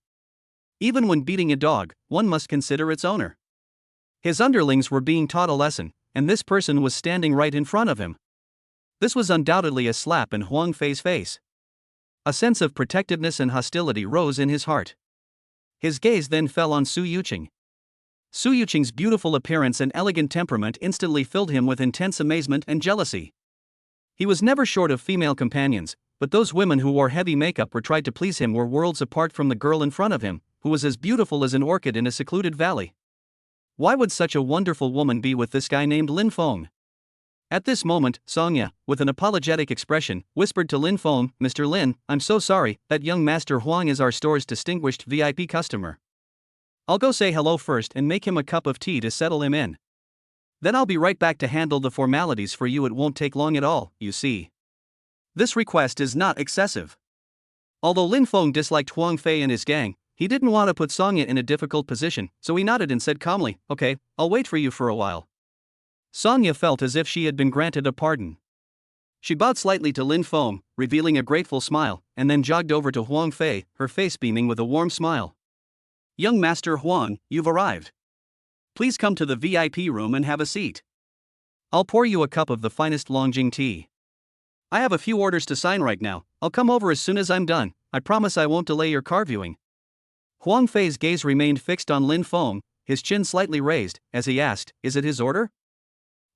Even when beating a dog, one must consider its owner. His underlings were being taught a lesson, and this person was standing right in front of him. This was undoubtedly a slap in Huang Fei's face. A sense of protectiveness and hostility rose in his heart. His gaze then fell on Su Yuqing. Su Yuqing's beautiful appearance and elegant temperament instantly filled him with intense amazement and jealousy. He was never short of female companions, but those women who wore heavy makeup or tried to please him were worlds apart from the girl in front of him, who was as beautiful as an orchid in a secluded valley. Why would such a wonderful woman be with this guy named Lin Feng? At this moment, Songya, with an apologetic expression, whispered to Lin Feng, "Mr. Lin, I'm so sorry, that young Master Huang is our store's distinguished VIP customer. I'll go say hello first and make him a cup of tea to settle him in. Then I'll be right back to handle the formalities for you. It won't take long at all, you see." This request is not excessive. Although Lin Feng disliked Huang Fei and his gang, he didn't want to put Songya in a difficult position, so he nodded and said calmly, "Okay, I'll wait for you for a while." Songya felt as if she had been granted a pardon. She bowed slightly to Lin Feng, revealing a grateful smile, and then jogged over to Huang Fei, her face beaming with a warm smile. "Young Master Huang, you've arrived. Please come to the VIP room and have a seat. I'll pour you a cup of the finest Longjing tea. I have a few orders to sign right now. I'll come over as soon as I'm done. I promise I won't delay your car viewing." Huang Fei's gaze remained fixed on Lin Feng, his chin slightly raised, as he asked, "Is it his order?"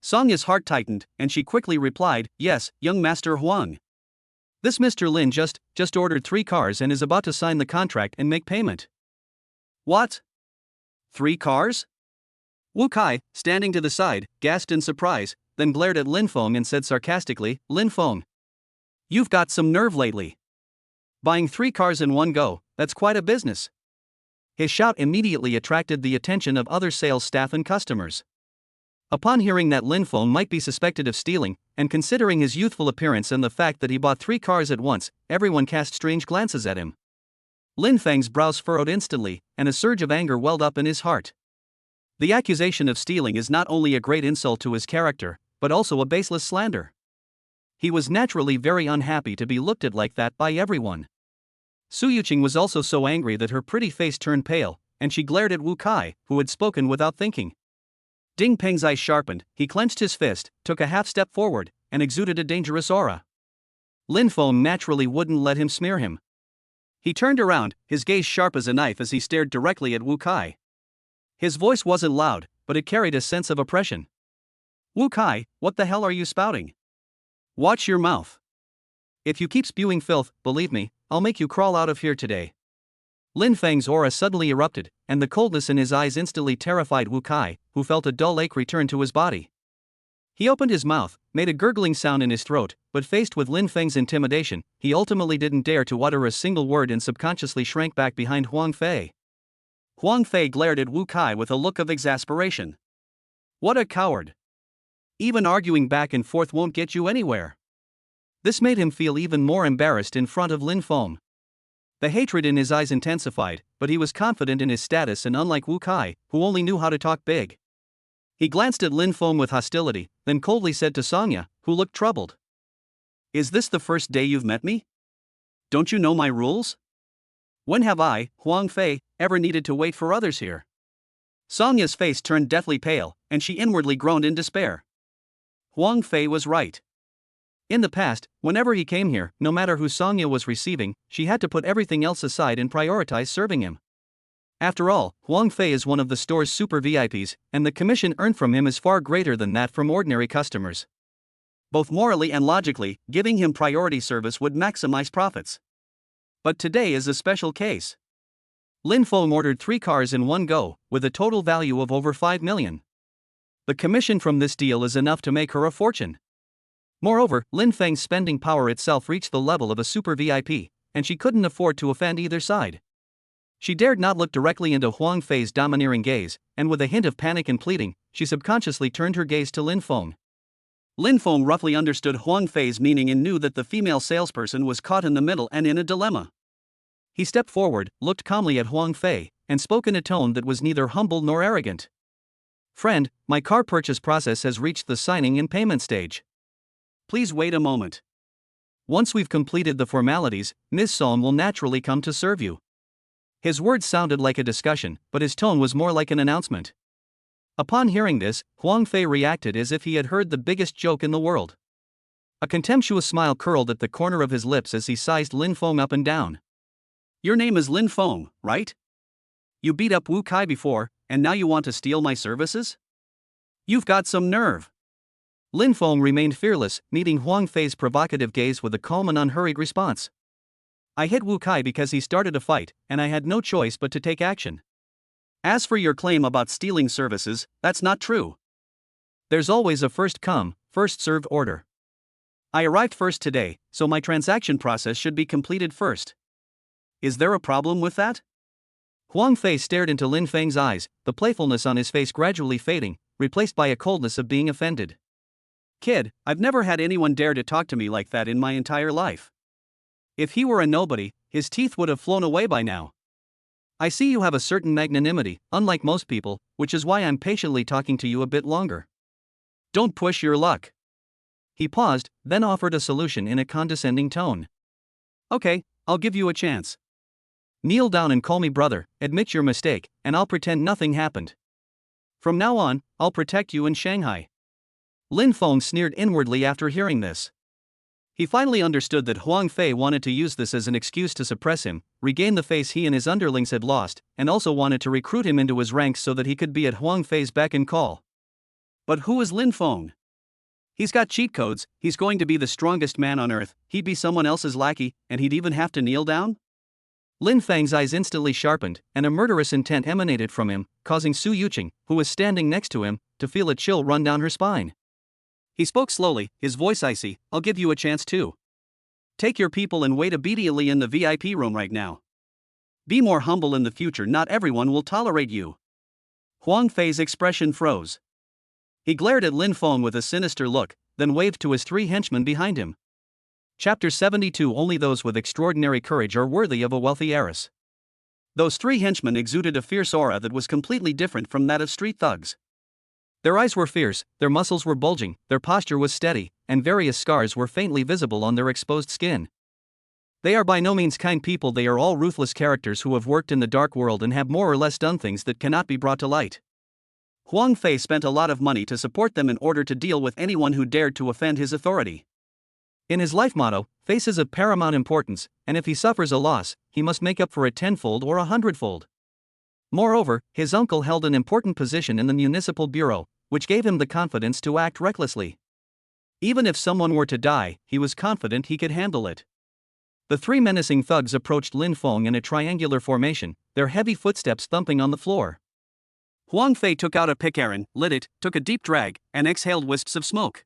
Songya's heart tightened, and she quickly replied, "Yes, young Master Huang. This Mr. Lin just ordered 3 cars and is about to sign the contract and make payment." "What? 3 cars?" Wu Kai, standing to the side, gasped in surprise, then glared at Lin Feng and said sarcastically, "Lin Feng, you've got some nerve lately. Buying 3 cars in one go, that's quite a business." His shout immediately attracted the attention of other sales staff and customers. Upon hearing that Lin Feng might be suspected of stealing, and considering his youthful appearance and the fact that he bought 3 cars at once, everyone cast strange glances at him. Lin Feng's brows furrowed instantly, and a surge of anger welled up in his heart. The accusation of stealing is not only a great insult to his character, but also a baseless slander. He was naturally very unhappy to be looked at like that by everyone. Su Yuqing was also so angry that her pretty face turned pale, and she glared at Wu Kai, who had spoken without thinking. Ding Peng's eyes sharpened, he clenched his fist, took a half step forward, and exuded a dangerous aura. Lin Feng naturally wouldn't let him smear him. He turned around, his gaze sharp as a knife as he stared directly at Wu Kai. His voice wasn't loud, but it carried a sense of oppression. "Wu Kai, what the hell are you spouting? Watch your mouth. If you keep spewing filth, believe me, I'll make you crawl out of here today." Lin Feng's aura suddenly erupted, and the coldness in his eyes instantly terrified Wu Kai, who felt a dull ache return to his body. He opened his mouth, made a gurgling sound in his throat, but faced with Lin Feng's intimidation, he ultimately didn't dare to utter a single word and subconsciously shrank back behind Huang Fei. Huang Fei glared at Wu Kai with a look of exasperation. "What a coward! Even arguing back and forth won't get you anywhere." This made him feel even more embarrassed in front of Lin Feng. The hatred in his eyes intensified, but he was confident in his status and unlike Wu Kai, who only knew how to talk big. He glanced at Lin Feng with hostility, then coldly said to Songya, who looked troubled, "Is this the first day you've met me? Don't you know my rules? When have I, Huang Fei, ever needed to wait for others here?" Songya's face turned deathly pale, and she inwardly groaned in despair. Huang Fei was right. In the past, whenever he came here, no matter who Songya was receiving, she had to put everything else aside and prioritize serving him. After all, Huang Fei is one of the store's super VIPs, and the commission earned from him is far greater than that from ordinary customers. Both morally and logically, giving him priority service would maximize profits. But today is a special case. Lin Feng ordered 3 cars in one go, with a total value of over 5 million. The commission from this deal is enough to make her a fortune. Moreover, Lin Feng's spending power itself reached the level of a super VIP, and she couldn't afford to offend either side. She dared not look directly into Huang Fei's domineering gaze, and with a hint of panic and pleading, she subconsciously turned her gaze to Lin Feng. Lin Feng roughly understood Huang Fei's meaning and knew that the female salesperson was caught in the middle and in a dilemma. He stepped forward, looked calmly at Huang Fei, and spoke in a tone that was neither humble nor arrogant. "Friend, my car purchase process has reached the signing and payment stage. Please wait a moment. Once we've completed the formalities, Ms. Song will naturally come to serve you." His words sounded like a discussion, but his tone was more like an announcement. Upon hearing this, Huang Fei reacted as if he had heard the biggest joke in the world. A contemptuous smile curled at the corner of his lips as he sized Lin Feng up and down. "Your name is Lin Feng, right? You beat up Wu Kai before, and now you want to steal my services? You've got some nerve." Lin Feng remained fearless, meeting Huang Fei's provocative gaze with a calm and unhurried response. "I hit Wu Kai because he started a fight, and I had no choice but to take action. As for your claim about stealing services, that's not true. There's always a first come, first served order. I arrived first today, so my transaction process should be completed first. Is there a problem with that?" Huang Fei stared into Lin Feng's eyes, the playfulness on his face gradually fading, replaced by a coldness of being offended. "Kid, I've never had anyone dare to talk to me like that in my entire life. If he were a nobody, his teeth would have flown away by now. I see you have a certain magnanimity, unlike most people, which is why I'm patiently talking to you a bit longer. Don't push your luck." He paused, then offered a solution in a condescending tone. "Okay, I'll give you a chance. Kneel down and call me brother, admit your mistake, and I'll pretend nothing happened. From now on, I'll protect you in Shanghai." Lin Feng sneered inwardly after hearing this. He finally understood that Huang Fei wanted to use this as an excuse to suppress him, regain the face he and his underlings had lost, and also wanted to recruit him into his ranks so that he could be at Huang Fei's beck and call. But who is Lin Feng? He's got cheat codes, he's going to be the strongest man on earth, he'd be someone else's lackey, and he'd even have to kneel down? Lin Feng's eyes instantly sharpened, and a murderous intent emanated from him, causing Su Yuqing, who was standing next to him, to feel a chill run down her spine. He spoke slowly, his voice icy. "I'll give you a chance too. Take your people and wait obediently in the VIP room right now. Be more humble in the future, not everyone will tolerate you." Huang Fei's expression froze. He glared at Lin Feng with a sinister look, then waved to his three henchmen behind him. Chapter 72. Only those with extraordinary courage are worthy of a wealthy heiress. Those three henchmen exuded a fierce aura that was completely different from that of street thugs. Their eyes were fierce, their muscles were bulging, their posture was steady, and various scars were faintly visible on their exposed skin. They are by no means kind people, they are all ruthless characters who have worked in the dark world and have more or less done things that cannot be brought to light. Huang Fei spent a lot of money to support them in order to deal with anyone who dared to offend his authority. In his life motto, face is of paramount importance, and if he suffers a loss, he must make up for it tenfold or 100-fold. Moreover, his uncle held an important position in the municipal bureau, which gave him the confidence to act recklessly. Even if someone were to die, he was confident he could handle it. The three menacing thugs approached Lin Feng in a triangular formation, their heavy footsteps thumping on the floor. Huang Fei took out a picaron, lit it, took a deep drag, and exhaled wisps of smoke.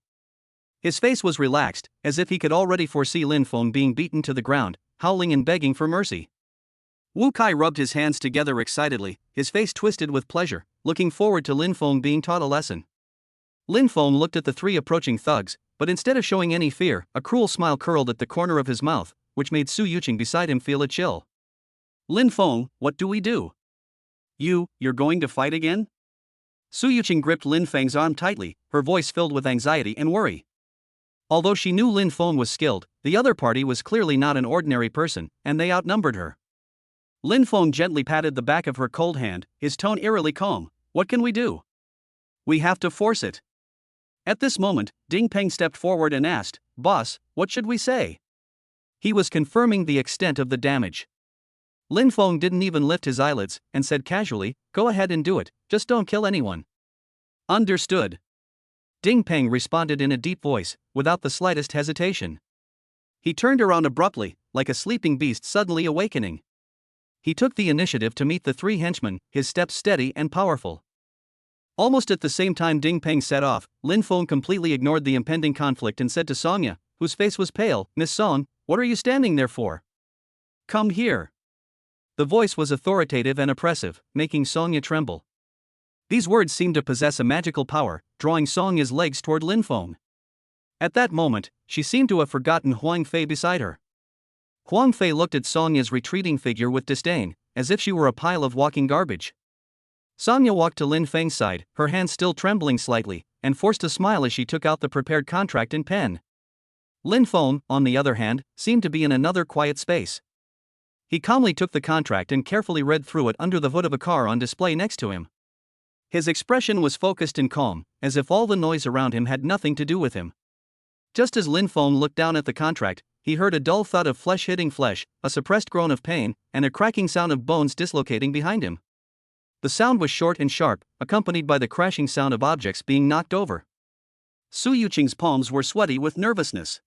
His face was relaxed, as if he could already foresee Lin Feng being beaten to the ground, howling and begging for mercy. Wu Kai rubbed his hands together excitedly, his face twisted with pleasure, looking forward to Lin Feng being taught a lesson. Lin Feng looked at the three approaching thugs, but instead of showing any fear, a cruel smile curled at the corner of his mouth, which made Su Yuqing beside him feel a chill. "Lin Feng, what do we do? You're going to fight again?" Su Yuqing gripped Lin Feng's arm tightly, her voice filled with anxiety and worry. Although she knew Lin Feng was skilled, the other party was clearly not an ordinary person, and they outnumbered her. Lin Feng gently patted the back of her cold hand, his tone eerily calm. "What can we do? We have to force it." At this moment, Ding Peng stepped forward and asked, "Boss, what should we say?" He was confirming the extent of the damage. Lin Feng didn't even lift his eyelids, and said casually, "Go ahead and do it, just don't kill anyone." "Understood." Ding Peng responded in a deep voice, without the slightest hesitation. He turned around abruptly, like a sleeping beast suddenly awakening. He took the initiative to meet the three henchmen, his steps steady and powerful. Almost at the same time Ding Peng set off, Lin Feng completely ignored the impending conflict and said to Songya, whose face was pale, "Miss Song, what are you standing there for? Come here." The voice was authoritative and oppressive, making Songya tremble. These words seemed to possess a magical power, drawing Songya's legs toward Lin Feng. At that moment, she seemed to have forgotten Huang Fei beside her. Huang Fei looked at Sonia's retreating figure with disdain, as if she were a pile of walking garbage. Sonia walked to Lin Feng's side, her hands still trembling slightly, and forced a smile as she took out the prepared contract and pen. Lin Feng, on the other hand, seemed to be in another quiet space. He calmly took the contract and carefully read through it under the hood of a car on display next to him. His expression was focused and calm, as if all the noise around him had nothing to do with him. Just as Lin Feng looked down at the contract, he heard a dull thud of flesh hitting flesh, a suppressed groan of pain, and a cracking sound of bones dislocating behind him. The sound was short and sharp, accompanied by the crashing sound of objects being knocked over. Su Yuqing's palms were sweaty with nervousness.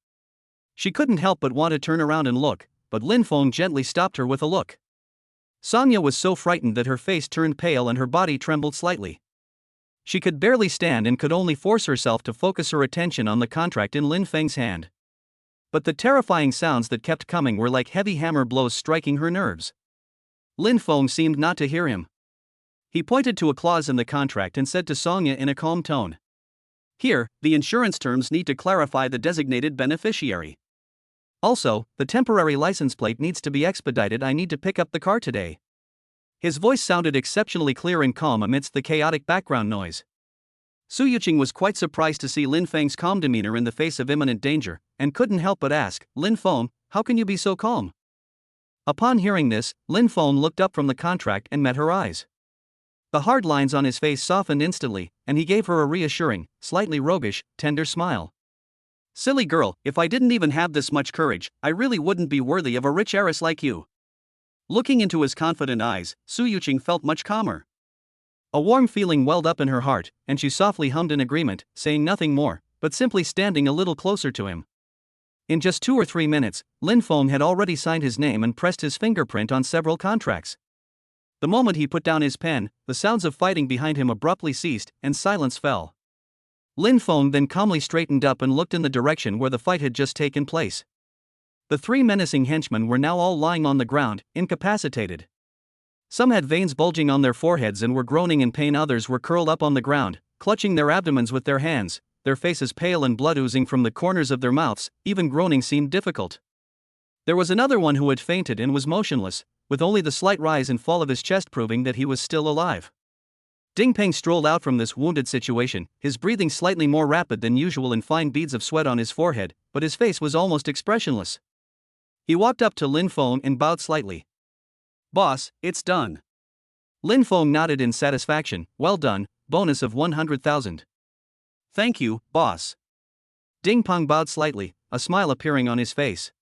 She couldn't help but want to turn around and look, but Lin Feng gently stopped her with a look. Sonia was so frightened that her face turned pale and her body trembled slightly. She could barely stand and could only force herself to focus her attention on the contract in Lin Feng's hand. But the terrifying sounds that kept coming were like heavy hammer blows striking her nerves. Lin Feng seemed not to hear him. He pointed to a clause in the contract and said to Sonia in a calm tone, "Here, the insurance terms need to clarify the designated beneficiary. Also, the temporary license plate needs to be expedited. I need to pick up the car today." His voice sounded exceptionally clear and calm amidst the chaotic background noise. Su Yuqing was quite surprised to see Lin Feng's calm demeanor in the face of imminent danger, and couldn't help but ask, "Lin Feng, how can you be so calm?" Upon hearing this, Lin Feng looked up from the contract and met her eyes. The hard lines on his face softened instantly, and he gave her a reassuring, slightly roguish, tender smile. "Silly girl, if I didn't even have this much courage, I really wouldn't be worthy of a rich heiress like you." Looking into his confident eyes, Su Yuqing felt much calmer. A warm feeling welled up in her heart, and she softly hummed in agreement, saying nothing more, but simply standing a little closer to him. In just 2 or 3 minutes, Lin Feng had already signed his name and pressed his fingerprint on several contracts. The moment he put down his pen, the sounds of fighting behind him abruptly ceased, and silence fell. Lin Feng then calmly straightened up and looked in the direction where the fight had just taken place. The 3 menacing henchmen were now all lying on the ground, incapacitated. Some had veins bulging on their foreheads and were groaning in pain. Others were curled up on the ground, clutching their abdomens with their hands, their faces pale and blood oozing from the corners of their mouths. Even groaning seemed difficult. There was another one who had fainted and was motionless, with only the slight rise and fall of his chest proving that he was still alive. Ding Peng strolled out from this wounded situation, his breathing slightly more rapid than usual and fine beads of sweat on his forehead, but his face was almost expressionless. He walked up to Lin Feng and bowed slightly. "Boss, it's done." Lin Feng nodded in satisfaction. "Well done, bonus of 100,000. "Thank you, boss." Ding Peng bowed slightly, a smile appearing on his face.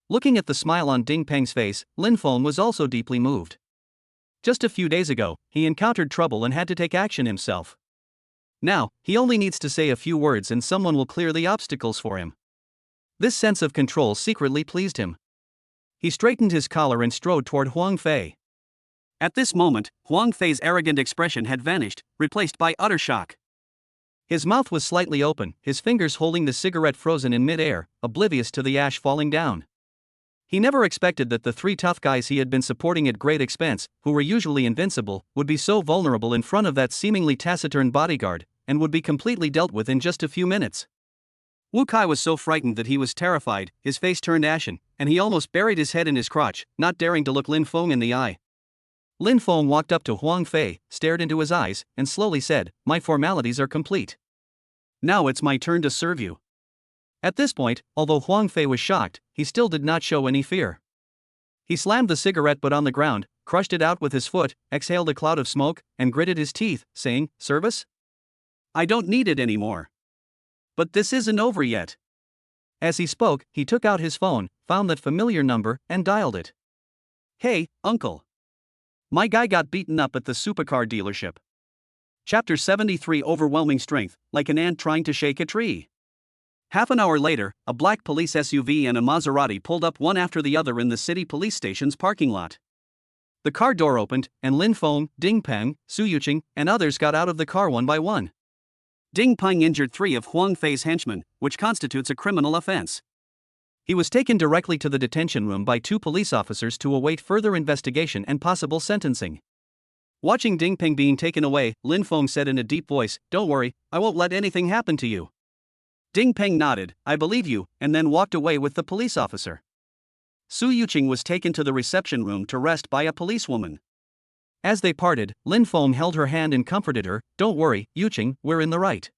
Looking at the smile on Ding Peng's face, Lin Feng was also deeply moved. Just a few days ago, he encountered trouble and had to take action himself. Now, he only needs to say a few words and someone will clear the obstacles for him. This sense of control secretly pleased him. He straightened his collar and strode toward Huang Fei. At this moment, Huang Fei's arrogant expression had vanished, replaced by utter shock. His mouth was slightly open, his fingers holding the cigarette frozen in mid-air, oblivious to the ash falling down. He never expected that the 3 tough guys he had been supporting at great expense, who were usually invincible, would be so vulnerable in front of that seemingly taciturn bodyguard, and would be completely dealt with in just a few minutes. Wu Kai was so frightened that he was terrified, his face turned ashen, and he almost buried his head in his crotch, not daring to look Lin Feng in the eye. Lin Feng walked up to Huang Fei, stared into his eyes, and slowly said, "My formalities are complete. Now it's my turn to serve you." At this point, although Huang Fei was shocked, he still did not show any fear. He slammed the cigarette butt on the ground, crushed it out with his foot, exhaled a cloud of smoke, and gritted his teeth, saying, "Service? I don't need it anymore. But this isn't over yet." As he spoke, he took out his phone, found that familiar number, and dialed it. "Hey, uncle. My guy got beaten up at the supercar dealership." Chapter 73. Overwhelming strength, like an ant trying to shake a tree. Half an hour later, a black police SUV and a Maserati pulled up one after the other in the city police station's parking lot. The car door opened, and Lin Feng, Ding Peng, Su Yuqing, and others got out of the car one by one. Ding Peng injured 3 of Huang Fei's henchmen, which constitutes a criminal offense. He was taken directly to the detention room by 2 police officers to await further investigation and possible sentencing. Watching Ding Peng being taken away, Lin Feng said in a deep voice, "Don't worry, I won't let anything happen to you." Ding Peng nodded, I believe you, and then walked away with the police officer. Su Yuqing was taken to the reception room to rest by a policewoman. As they parted, Lin Feng held her hand and comforted her, don't worry, Yuqing, we're in the right.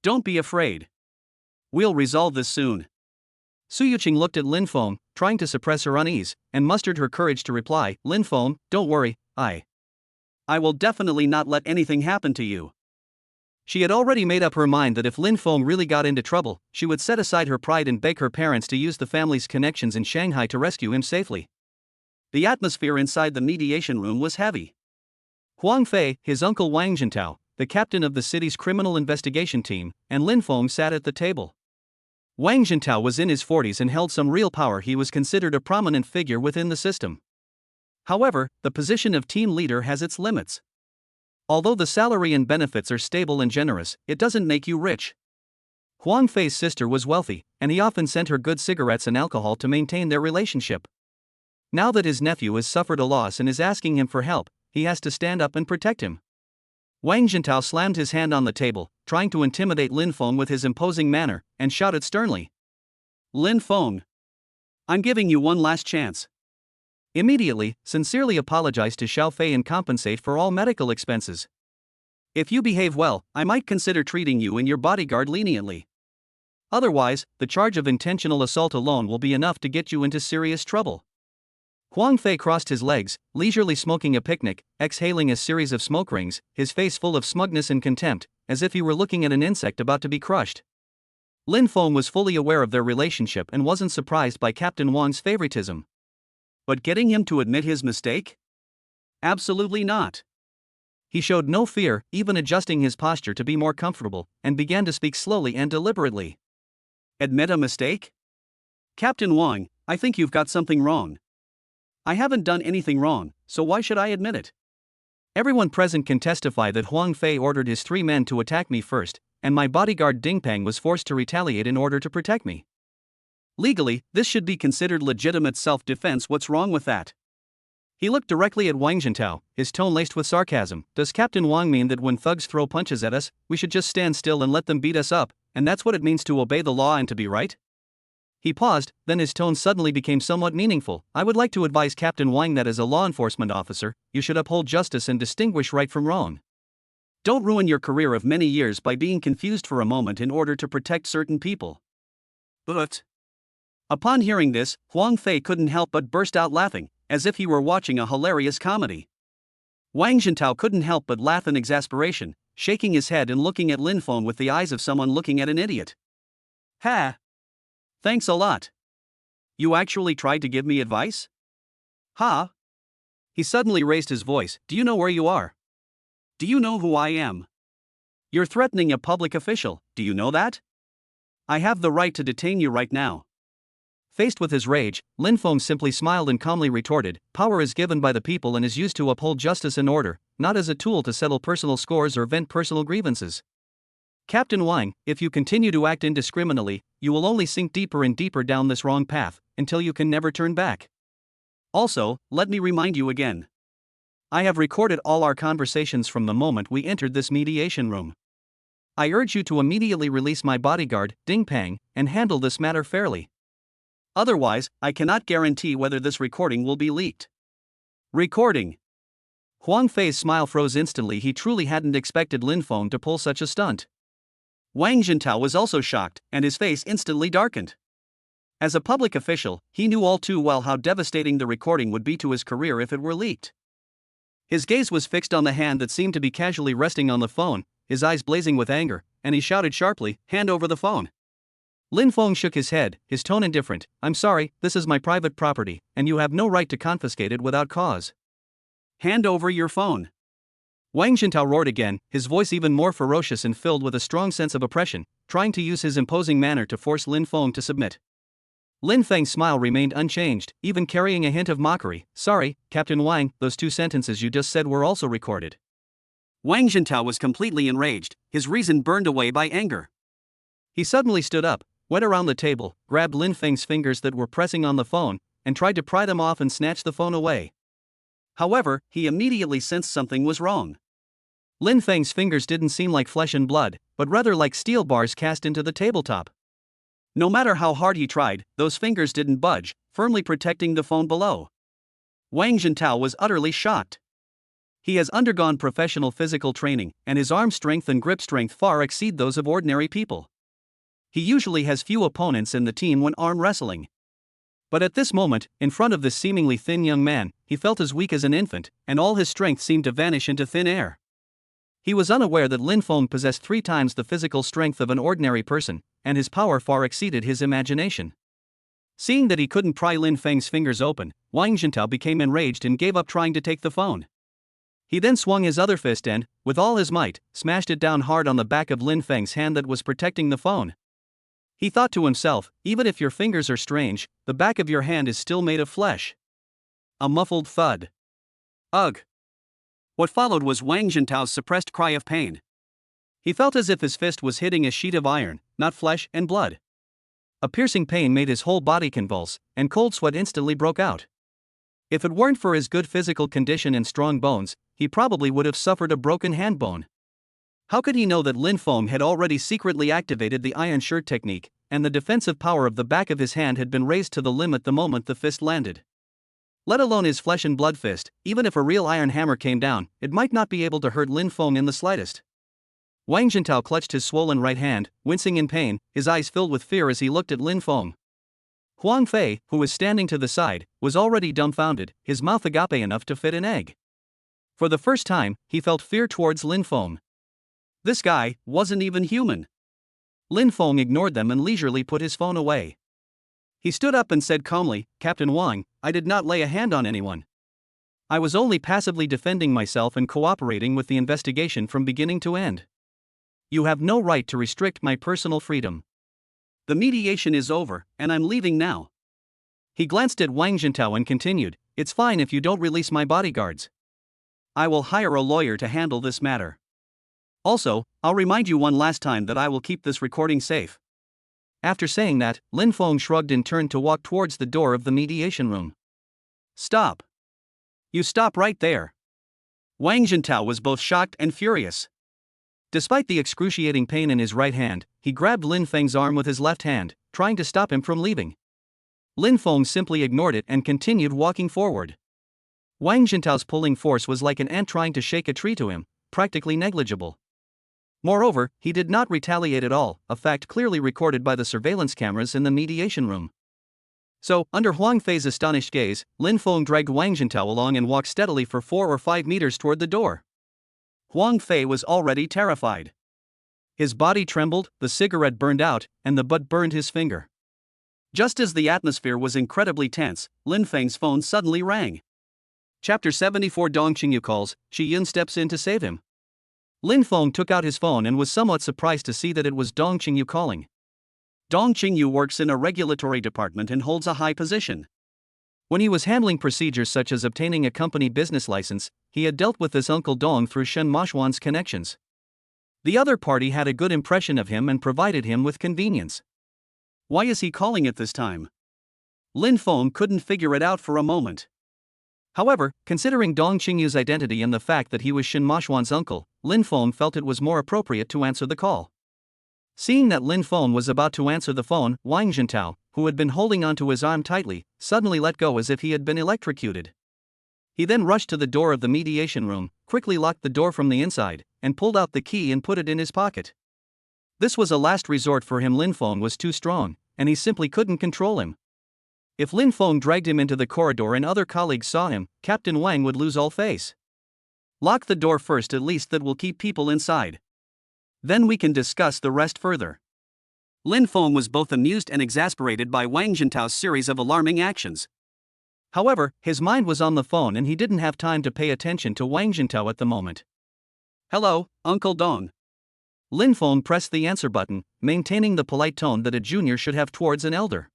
Don't be afraid. We'll resolve this soon. Su Yuqing looked at Lin Feng, trying to suppress her unease, and mustered her courage to reply, Lin Feng, don't worry, I will definitely not let anything happen to you. She had already made up her mind that if Lin Feng really got into trouble, she would set aside her pride and beg her parents to use the family's connections in Shanghai to rescue him safely. The atmosphere inside the mediation room was heavy. Huang Fei, his uncle Wang Jintao, the captain of the city's criminal investigation team, and Lin Feng sat at the table. Wang Jintao was in his 40s and held some real power. He was considered a prominent figure within the system. However, the position of team leader has its limits. Although the salary and benefits are stable and generous, it doesn't make you rich. Huang Fei's sister was wealthy, and he often sent her good cigarettes and alcohol to maintain their relationship. Now that his nephew has suffered a loss and is asking him for help, he has to stand up and protect him. Wang Jintao slammed his hand on the table, trying to intimidate Lin Feng with his imposing manner, and shouted sternly, Lin Feng, I'm giving you one last chance. Immediately, sincerely apologize to Xiao Fei and compensate for all medical expenses. If you behave well, I might consider treating you and your bodyguard leniently. Otherwise, the charge of intentional assault alone will be enough to get you into serious trouble. Huang Fei crossed his legs, leisurely smoking a picnic, exhaling a series of smoke rings, his face full of smugness and contempt, as if he were looking at an insect about to be crushed. Lin Feng was fully aware of their relationship and wasn't surprised by Captain Wang's favoritism. But getting him to admit his mistake? Absolutely not. He showed no fear, even adjusting his posture to be more comfortable, and began to speak slowly and deliberately. Admit a mistake? Captain Wang, I think you've got something wrong. I haven't done anything wrong, so why should I admit it? Everyone present can testify that Huang Fei ordered his 3 men to attack me first, and my bodyguard Ding Peng was forced to retaliate in order to protect me. Legally, this should be considered legitimate self-defense. What's wrong with that? He looked directly at Wang Jintao, his tone laced with sarcasm. Does Captain Wang mean that when thugs throw punches at us, we should just stand still and let them beat us up, and that's what it means to obey the law and to be right? He paused, then his tone suddenly became somewhat meaningful. I would like to advise Captain Wang that as a law enforcement officer, you should uphold justice and distinguish right from wrong. Don't ruin your career of many years by being confused for a moment in order to protect certain people. But upon hearing this, Huang Fei couldn't help but burst out laughing, as if he were watching a hilarious comedy. Wang Jintao couldn't help but laugh in exasperation, shaking his head and looking at Lin Feng with the eyes of someone looking at an idiot. Ha! Thanks a lot. You actually tried to give me advice? Ha! He suddenly raised his voice. Do you know where you are? Do you know who I am? You're threatening a public official, do you know that? I have the right to detain you right now. Faced with his rage, Lin Feng simply smiled and calmly retorted, power is given by the people and is used to uphold justice and order, not as a tool to settle personal scores or vent personal grievances. Captain Wang, if you continue to act indiscriminately, you will only sink deeper and deeper down this wrong path, until you can never turn back. Also, let me remind you again. I have recorded all our conversations from the moment we entered this mediation room. I urge you to immediately release my bodyguard, Ding Peng, and handle this matter fairly. Otherwise, I cannot guarantee whether this recording will be leaked. Recording. Huang Fei's smile froze instantly. He truly hadn't expected Lin Feng to pull such a stunt. Wang Jintao was also shocked, and his face instantly darkened. As a public official, he knew all too well how devastating the recording would be to his career if it were leaked. His gaze was fixed on the hand that seemed to be casually resting on the phone, his eyes blazing with anger, and he shouted sharply, "Hand over the phone." Lin Feng shook his head, his tone indifferent. "I'm sorry, this is my private property, and you have no right to confiscate it without cause." "Hand over your phone." Wang Jintao roared again, his voice even more ferocious and filled with a strong sense of oppression, trying to use his imposing manner to force Lin Feng to submit. Lin Feng's smile remained unchanged, even carrying a hint of mockery. "Sorry, Captain Wang, those 2 sentences you just said were also recorded." Wang Jintao was completely enraged, his reason burned away by anger. He suddenly stood up, went around the table, grabbed Lin Feng's fingers that were pressing on the phone, and tried to pry them off and snatch the phone away. However, he immediately sensed something was wrong. Lin Feng's fingers didn't seem like flesh and blood, but rather like steel bars cast into the tabletop. No matter how hard he tried, those fingers didn't budge, firmly protecting the phone below. Wang Jintao was utterly shocked. He has undergone professional physical training, and his arm strength and grip strength far exceed those of ordinary people. He usually has few opponents in the team when arm wrestling. But at this moment, in front of this seemingly thin young man, he felt as weak as an infant, and all his strength seemed to vanish into thin air. He was unaware that Lin Feng possessed 3 times the physical strength of an ordinary person, and his power far exceeded his imagination. Seeing that he couldn't pry Lin Feng's fingers open, Wang Jintao became enraged and gave up trying to take the phone. He then swung his other fist and, with all his might, smashed it down hard on the back of Lin Feng's hand that was protecting the phone. He thought to himself, even if your fingers are strange, the back of your hand is still made of flesh. A muffled thud. Ugh! What followed was Wang Jintao's suppressed cry of pain. He felt as if his fist was hitting a sheet of iron, not flesh and blood. A piercing pain made his whole body convulse, and cold sweat instantly broke out. If it weren't for his good physical condition and strong bones, he probably would have suffered a broken hand bone. How could he know that Lin Feng had already secretly activated the iron shirt technique, and the defensive power of the back of his hand had been raised to the limit the moment the fist landed? Let alone his flesh and blood fist, even if a real iron hammer came down, it might not be able to hurt Lin Feng in the slightest. Wang Jintao clutched his swollen right hand, wincing in pain, his eyes filled with fear as he looked at Lin Feng. Huang Fei, who was standing to the side, was already dumbfounded, his mouth agape enough to fit an egg. For the first time, he felt fear towards Lin Feng. This guy wasn't even human. Lin Feng ignored them and leisurely put his phone away. He stood up and said calmly, "Captain Wang, I did not lay a hand on anyone. I was only passively defending myself and cooperating with the investigation from beginning to end. You have no right to restrict my personal freedom. The mediation is over, and I'm leaving now." He glanced at Wang Jintao and continued, "It's fine if you don't release my bodyguards. I will hire a lawyer to handle this matter. Also, I'll remind you one last time that I will keep this recording safe." After saying that, Lin Feng shrugged and turned to walk towards the door of the mediation room. "Stop. You stop right there." Wang Jintao was both shocked and furious. Despite the excruciating pain in his right hand, he grabbed Lin Feng's arm with his left hand, trying to stop him from leaving. Lin Feng simply ignored it and continued walking forward. Wang Jintao's pulling force was like an ant trying to shake a tree to him, practically negligible. Moreover, he did not retaliate at all, a fact clearly recorded by the surveillance cameras in the mediation room. So, under Huang Fei's astonished gaze, Lin Feng dragged Wang Jintao along and walked steadily for 4 or 5 meters toward the door. Huang Fei was already terrified. His body trembled, the cigarette burned out, and the butt burned his finger. Just as the atmosphere was incredibly tense, Lin Feng's phone suddenly rang. Chapter 74 Dong Qingyu calls, Shi Yun steps in to save him. Lin Feng took out his phone and was somewhat surprised to see that it was Dong Qingyu calling. Dong Qingyu works in a regulatory department and holds a high position. When he was handling procedures such as obtaining a company business license, he had dealt with his uncle Dong through Shen Mashuan's connections. The other party had a good impression of him and provided him with convenience. Why is he calling at this time? Lin Feng couldn't figure it out for a moment. However, considering Dong Qingyu's identity and the fact that he was Shen Mashuan's uncle, Lin Feng felt it was more appropriate to answer the call. Seeing that Lin Feng was about to answer the phone, Wang Jintao, who had been holding onto his arm tightly, suddenly let go as if he had been electrocuted. He then rushed to the door of the mediation room, quickly locked the door from the inside, and pulled out the key and put it in his pocket. This was a last resort for him. Lin Feng was too strong, and he simply couldn't control him. If Lin Feng dragged him into the corridor and other colleagues saw him, Captain Wang would lose all face. "Lock the door first, at least that will keep people inside. Then we can discuss the rest further." Lin Feng was both amused and exasperated by Wang Jintao's series of alarming actions. However, his mind was on the phone and he didn't have time to pay attention to Wang Jintao at the moment. "Hello, Uncle Dong." Lin Feng pressed the answer button, maintaining the polite tone that a junior should have towards an elder.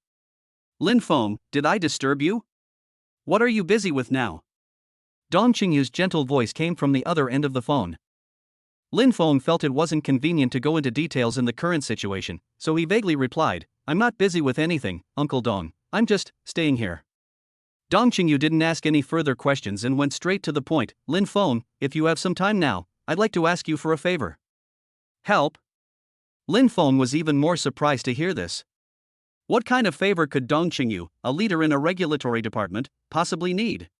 "Lin Feng, did I disturb you? What are you busy with now?" Dong Qingyu's gentle voice came from the other end of the phone. Lin Feng felt it wasn't convenient to go into details in the current situation, so he vaguely replied, "I'm not busy with anything, Uncle Dong, I'm just staying here." Dong Qingyu didn't ask any further questions and went straight to the point. "Lin Feng, if you have some time now, I'd like to ask you for a favor. Help? Lin Feng was even more surprised to hear this. What kind of favor could Dong Qingyu, a leader in a regulatory department, possibly need?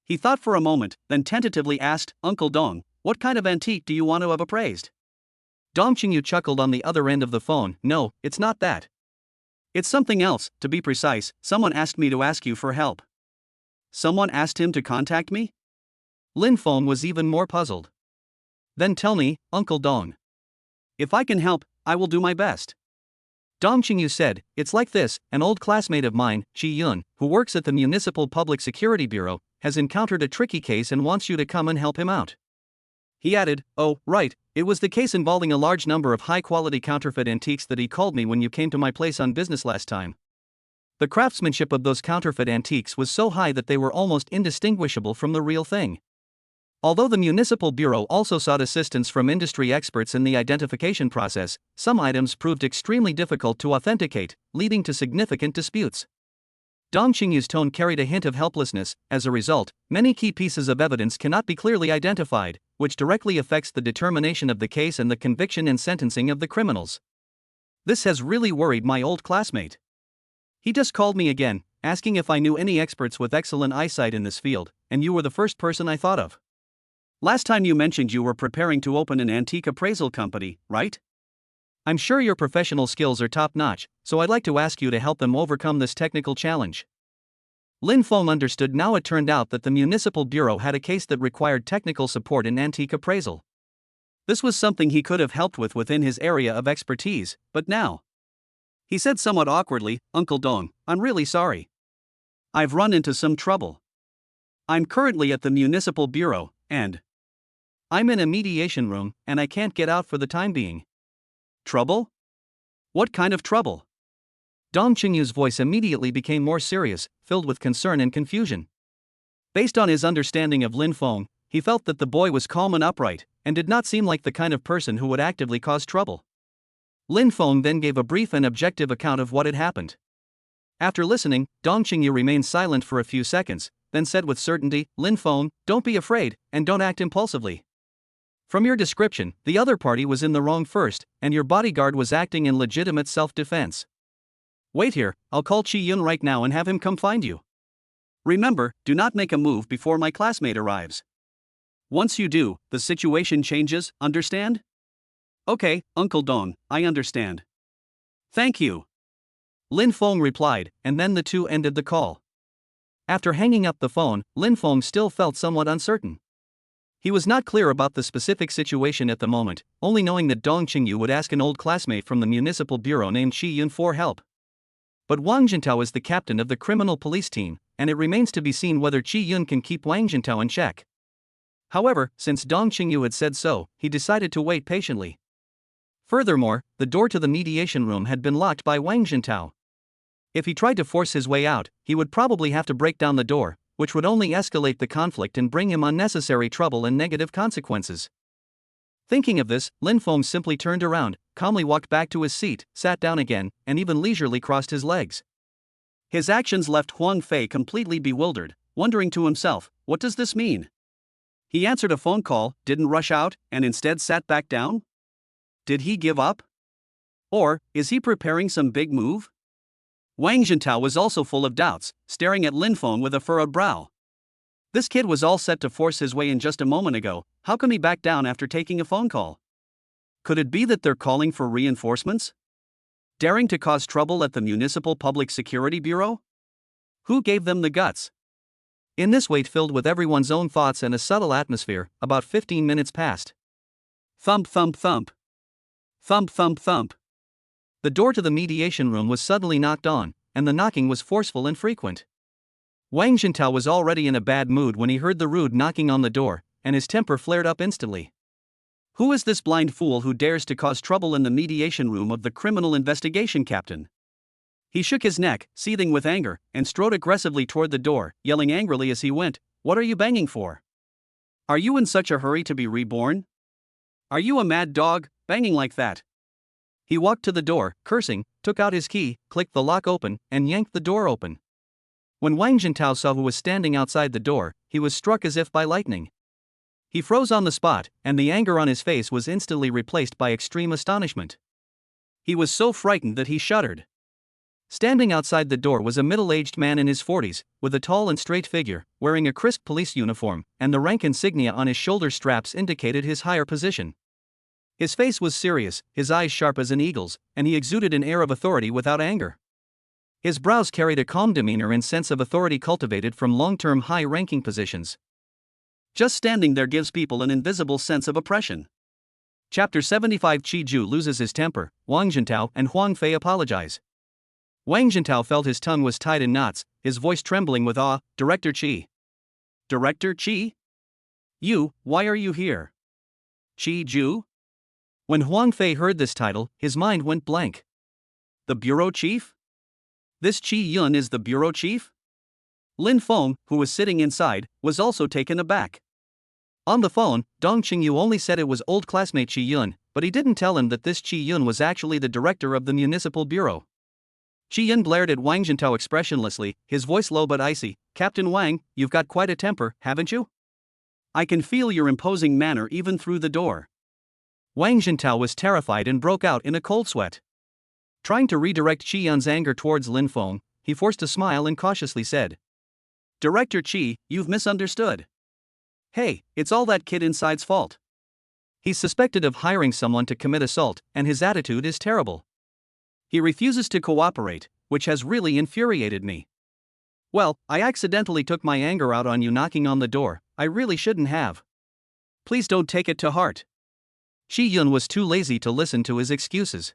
He thought for a moment, then tentatively asked, Uncle Dong, what kind of antique do you want to have appraised? Dong Qingyu chuckled on the other end of the phone. No, it's not that. It's something else, to be precise. Someone asked me to ask you for help. Someone asked him to contact me? Lin Feng was even more puzzled. Then tell me, Uncle Dong. If I can help, I will do my best. Dong Qingyu said, it's like this, an old classmate of mine, Chi Yun, who works at the Municipal Public Security Bureau, has encountered a tricky case and wants you to come and help him out. He added, oh, right, it was the case involving a large number of high-quality counterfeit antiques that he called me when you came to my place on business last time. The craftsmanship of those counterfeit antiques was so high that they were almost indistinguishable from the real thing. Although the Municipal Bureau also sought assistance from industry experts in the identification process, some items proved extremely difficult to authenticate, leading to significant disputes. Dong Qingyu's tone carried a hint of helplessness. As a result, many key pieces of evidence cannot be clearly identified, which directly affects the determination of the case and the conviction and sentencing of the criminals. This has really worried my old classmate. He just called me again, asking if I knew any experts with excellent eyesight in this field, and you were the first person I thought of. Last time you mentioned you were preparing to open an antique appraisal company, right? I'm sure your professional skills are top-notch, so I'd like to ask you to help them overcome this technical challenge. Lin Feng understood now. It turned out that the Municipal Bureau had a case that required technical support in antique appraisal. This was something he could have helped with within his area of expertise, but now. He said somewhat awkwardly, Uncle Dong, I'm really sorry. I've run into some trouble. I'm currently at the Municipal Bureau, and I'm in a mediation room, and I can't get out for the time being. Trouble? What kind of trouble? Dong Qingyu's voice immediately became more serious, filled with concern and confusion. Based on his understanding of Lin Feng, he felt that the boy was calm and upright, and did not seem like the kind of person who would actively cause trouble. Lin Feng then gave a brief and objective account of what had happened. After listening, Dong Qingyu remained silent for a few seconds, then said with certainty, Lin Feng, don't be afraid, and don't act impulsively. From your description, the other party was in the wrong first, and your bodyguard was acting in legitimate self-defense. Wait here, I'll call Chi Yun right now and have him come find you. Remember, do not make a move before my classmate arrives. Once you do, the situation changes, understand? Okay, Uncle Dong, I understand. Thank you. Lin Feng replied, and then the two ended the call. After hanging up the phone, Lin Feng still felt somewhat uncertain. He was not clear about the specific situation at the moment, only knowing that Dong Qingyu would ask an old classmate from the Municipal Bureau named Chi Yun for help. But Wang Jintao is the captain of the criminal police team, and it remains to be seen whether Chi Yun can keep Wang Jintao in check. However, since Dong Qingyu had said so, he decided to wait patiently. Furthermore, the door to the mediation room had been locked by Wang Jintao. If he tried to force his way out, he would probably have to break down the door, which would only escalate the conflict and bring him unnecessary trouble and negative consequences. Thinking of this, Lin Feng simply turned around, calmly walked back to his seat, sat down again, and even leisurely crossed his legs. His actions left Huang Fei completely bewildered, wondering to himself, what does this mean? He answered a phone call, didn't rush out, and instead sat back down? Did he give up? Or, is he preparing some big move? Wang Jintao was also full of doubts, staring at Lin Feng with a furrowed brow. This kid was all set to force his way in just a moment ago. How come he backed down after taking a phone call? Could it be that they're calling for reinforcements? Daring to cause trouble at the Municipal Public Security Bureau? Who gave them the guts? In this wait filled with everyone's own thoughts and a subtle atmosphere, about 15 minutes passed. Thump thump thump. Thump thump thump. The door to the mediation room was suddenly knocked on, and the knocking was forceful and frequent. Wang Jintao was already in a bad mood when he heard the rude knocking on the door, and his temper flared up instantly. Who is this blind fool who dares to cause trouble in the mediation room of the criminal investigation captain? He shook his neck, seething with anger, and strode aggressively toward the door, yelling angrily as he went, What are you banging for? Are you in such a hurry to be reborn? Are you a mad dog, banging like that? He walked to the door, cursing, took out his key, clicked the lock open, and yanked the door open. When Wang Jintao saw who was standing outside the door, he was struck as if by lightning. He froze on the spot, and the anger on his face was instantly replaced by extreme astonishment. He was so frightened that he shuddered. Standing outside the door was a middle-aged man in his 40s, with a tall and straight figure, wearing a crisp police uniform, and the rank insignia on his shoulder straps indicated his higher position. His face was serious, his eyes sharp as an eagle's, and he exuded an air of authority without anger. His brows carried a calm demeanor and sense of authority cultivated from long-term high-ranking positions. Just standing there gives people an invisible sense of oppression. Chapter 75. Qi Ju loses his temper. Wang Jintao and Huang Fei apologize. Wang Jintao felt his tongue was tied in knots, his voice trembling with awe. Director Qi. Director Qi? You, why are you here? Qi Ju? When Huang Fei heard this title, his mind went blank. The bureau chief? This Qi Yun is the bureau chief? Lin Feng, who was sitting inside, was also taken aback. On the phone, Dong Qingyu only said it was old classmate Qi Yun, but he didn't tell him that this Qi Yun was actually the director of the municipal bureau. Qi Yun glared at Wang Jintao expressionlessly, his voice low but icy. Captain Wang, you've got quite a temper, haven't you? I can feel your imposing manner even through the door. Wang Jintao was terrified and broke out in a cold sweat. Trying to redirect Qi Yun's anger towards Lin Feng, he forced a smile and cautiously said, Director Qi, you've misunderstood. Hey, it's all that kid inside's fault. He's suspected of hiring someone to commit assault, and his attitude is terrible. He refuses to cooperate, which has really infuriated me. Well, I accidentally took my anger out on you knocking on the door. I really shouldn't have. Please don't take it to heart. Qi Yun was too lazy to listen to his excuses.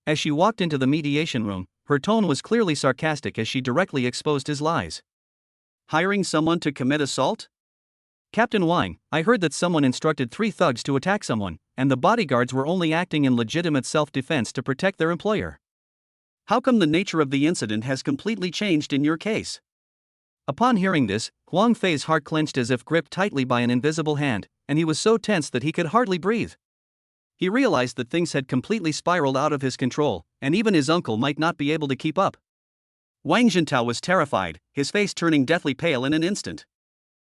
As she walked into the mediation room, her tone was clearly sarcastic as she directly exposed his lies. Hiring someone to commit assault? Captain Wang, I heard that someone instructed 3 thugs to attack someone, and the bodyguards were only acting in legitimate self-defense to protect their employer. How come the nature of the incident has completely changed in your case? Upon hearing this, Huang Fei's heart clenched as if gripped tightly by an invisible hand, and he was so tense that he could hardly breathe. He realized that things had completely spiraled out of his control, and even his uncle might not be able to keep up. Wang Jintao was terrified, his face turning deathly pale in an instant.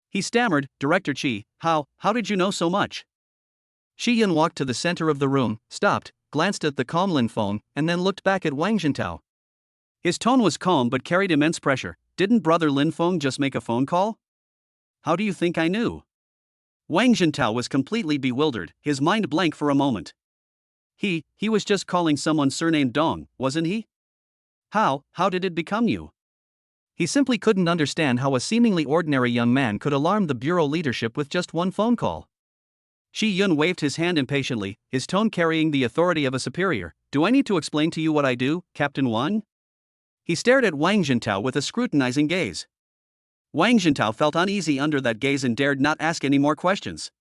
He stammered, Director Qi, how did you know so much? Qi Yun walked to the center of the room, stopped, glanced at the calm Lin Feng, and then looked back at Wang Jintao. His tone was calm but carried immense pressure. Didn't brother Lin Feng just make a phone call? How do you think I knew? Wang Jintao was completely bewildered, his mind blank for a moment. He was just calling someone surnamed Dong, wasn't he? How did it become you? He simply couldn't understand how a seemingly ordinary young man could alarm the bureau leadership with just one phone call. Qi Yun waved his hand impatiently, his tone carrying the authority of a superior. Do I need to explain to you what I do, Captain Wang? He stared at Wang Jintao with a scrutinizing gaze. Wang Jintao felt uneasy under that gaze and dared not ask any more questions.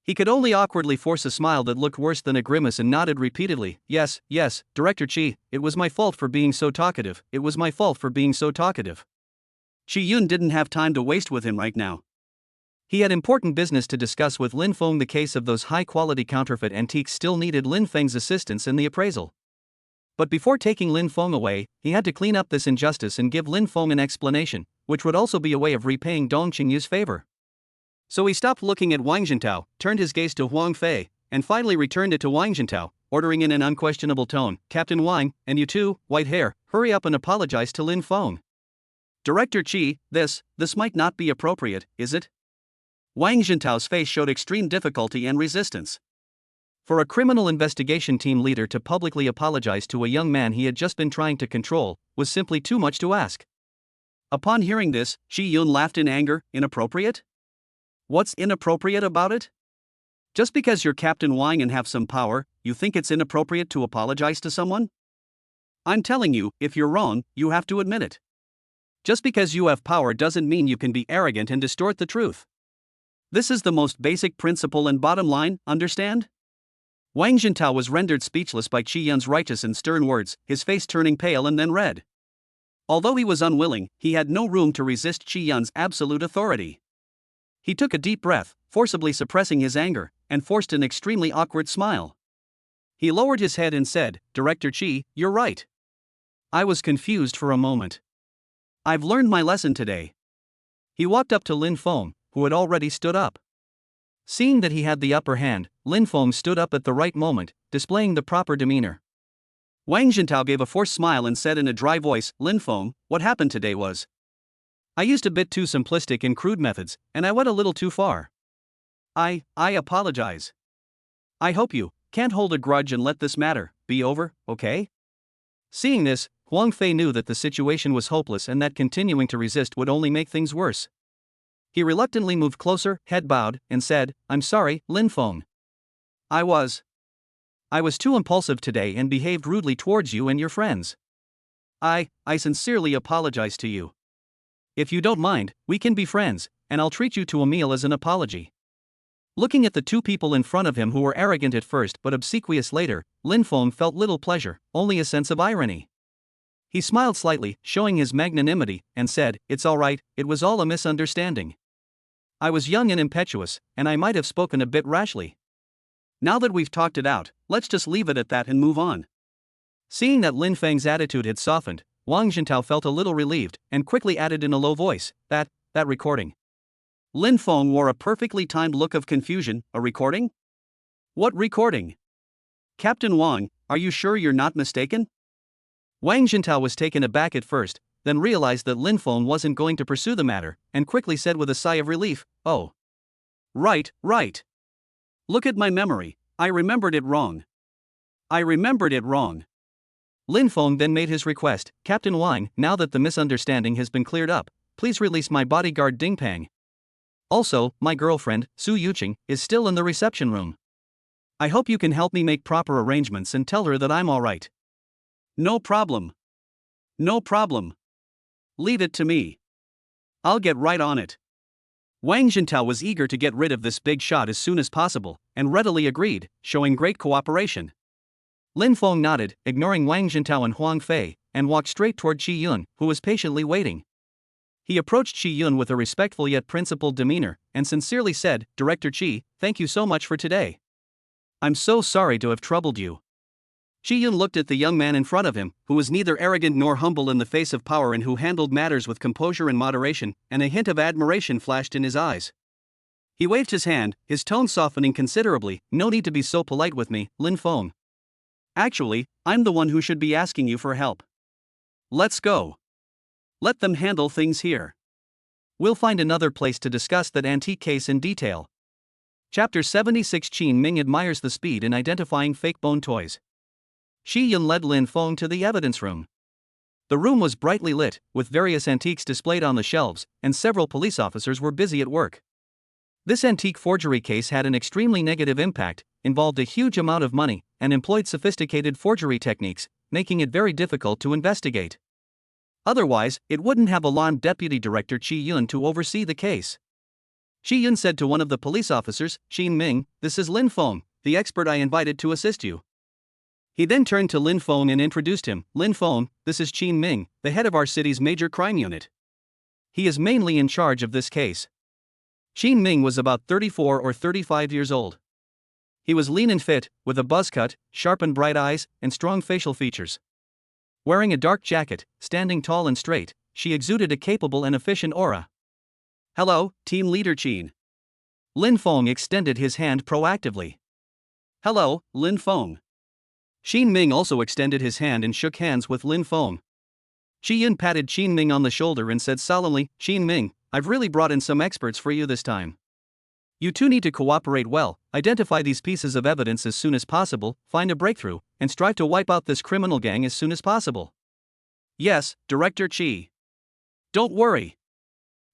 He could only awkwardly force a smile that looked worse than a grimace and nodded repeatedly. Yes, Director Qi, it was my fault for being so talkative, Qi Yun didn't have time to waste with him right now. He had important business to discuss with Lin Feng. The case of those high-quality counterfeit antiques still needed Lin Feng's assistance in the appraisal. But before taking Lin Feng away, he had to clean up this injustice and give Lin Feng an explanation, which would also be a way of repaying Dong Qingyu's favor. So he stopped looking at Wang Jintao, turned his gaze to Huang Fei, and finally returned it to Wang Jintao, ordering in an unquestionable tone, Captain Wang, and you too, white hair, hurry up and apologize to Lin Feng. Director Qi, this might not be appropriate, is it? Wang Jintao's face showed extreme difficulty and resistance. For a criminal investigation team leader to publicly apologize to a young man he had just been trying to control was simply too much to ask. Upon hearing this, Qi Yun laughed in anger. Inappropriate? What's inappropriate about it? Just because you're Captain Wang and have some power, you think it's inappropriate to apologize to someone? I'm telling you, if you're wrong, you have to admit it. Just because you have power doesn't mean you can be arrogant and distort the truth. This is the most basic principle and bottom line, understand? Wang Jintao was rendered speechless by Qi Yun's righteous and stern words, his face turning pale and then red. Although he was unwilling, he had no room to resist Qi Yun's absolute authority. He took a deep breath, forcibly suppressing his anger, and forced an extremely awkward smile. He lowered his head and said, Director Qi, you're right. I was confused for a moment. I've learned my lesson today. He walked up to Lin Feng, who had already stood up. Seeing that he had the upper hand, Lin Feng stood up at the right moment, displaying the proper demeanor. Wang Jintao gave a forced smile and said in a dry voice, Lin Feng, what happened today was, I used a bit too simplistic and crude methods, and I went a little too far. I apologize. I hope you can't hold a grudge and let this matter be over, okay? Seeing this, Huang Fei knew that the situation was hopeless and that continuing to resist would only make things worse. He reluctantly moved closer, head bowed, and said, I'm sorry, Lin Feng. I was too impulsive today and behaved rudely towards you and your friends. I sincerely apologize to you. If you don't mind, we can be friends, and I'll treat you to a meal as an apology. Looking at the two people in front of him who were arrogant at first but obsequious later, Lin Feng felt little pleasure, only a sense of irony. He smiled slightly, showing his magnanimity, and said, It's all right, it was all a misunderstanding. I was young and impetuous, and I might have spoken a bit rashly. Now that we've talked it out, let's just leave it at that and move on. Seeing that Lin Feng's attitude had softened, Wang Jintao felt a little relieved, and quickly added in a low voice, that recording. Lin Feng wore a perfectly timed look of confusion. A recording? What recording? Captain Wang, are you sure you're not mistaken? Wang Jintao was taken aback at first, then realized that Lin Feng wasn't going to pursue the matter, and quickly said with a sigh of relief, Oh. Right. Look at my memory, I remembered it wrong. Lin Feng then made his request, Captain Wang, now that the misunderstanding has been cleared up, please release my bodyguard Ding Pang. Also, my girlfriend, Su Yuqing, is still in the reception room. I hope you can help me make proper arrangements and tell her that I'm alright. No problem. Leave it to me. I'll get right on it. Wang Jintao was eager to get rid of this big shot as soon as possible, and readily agreed, showing great cooperation. Lin Feng nodded, ignoring Wang Jintao and Huang Fei, and walked straight toward Qi Yun, who was patiently waiting. He approached Qi Yun with a respectful yet principled demeanor, and sincerely said, Director Qi, thank you so much for today. I'm so sorry to have troubled you. Qi Yun looked at the young man in front of him, who was neither arrogant nor humble in the face of power and who handled matters with composure and moderation, and a hint of admiration flashed in his eyes. He waved his hand, his tone softening considerably, No need to be so polite with me, Lin Feng. Actually, I'm the one who should be asking you for help. Let's go. Let them handle things here. We'll find another place to discuss that antique case in detail. Chapter 76 Qin Ming admires the speed in identifying fake bone toys. Qi Yun led Lin Feng to the evidence room. The room was brightly lit, with various antiques displayed on the shelves, and several police officers were busy at work. This antique forgery case had an extremely negative impact, involved a huge amount of money, and employed sophisticated forgery techniques, making it very difficult to investigate. Otherwise, it wouldn't have allowed Deputy Director Qi Yun to oversee the case. Qi Yun said to one of the police officers, Qin Ming, this is Lin Feng, the expert I invited to assist you. He then turned to Lin Feng and introduced him, Lin Feng, this is Qin Ming, the head of our city's major crime unit. He is mainly in charge of this case. Qin Ming was about 34 or 35 years old. He was lean and fit, with a buzz cut, sharp and bright eyes, and strong facial features. Wearing a dark jacket, standing tall and straight, she exuded a capable and efficient aura. Hello, Team Leader Qin. Lin Feng extended his hand proactively. Hello, Lin Feng. Qin Ming also extended his hand and shook hands with Lin Feng. Qi Yun patted Qin Ming on the shoulder and said solemnly, Qin Ming, I've really brought in some experts for you this time. You two need to cooperate well, identify these pieces of evidence as soon as possible, find a breakthrough, and strive to wipe out this criminal gang as soon as possible. Yes, Director Qi. Don't worry.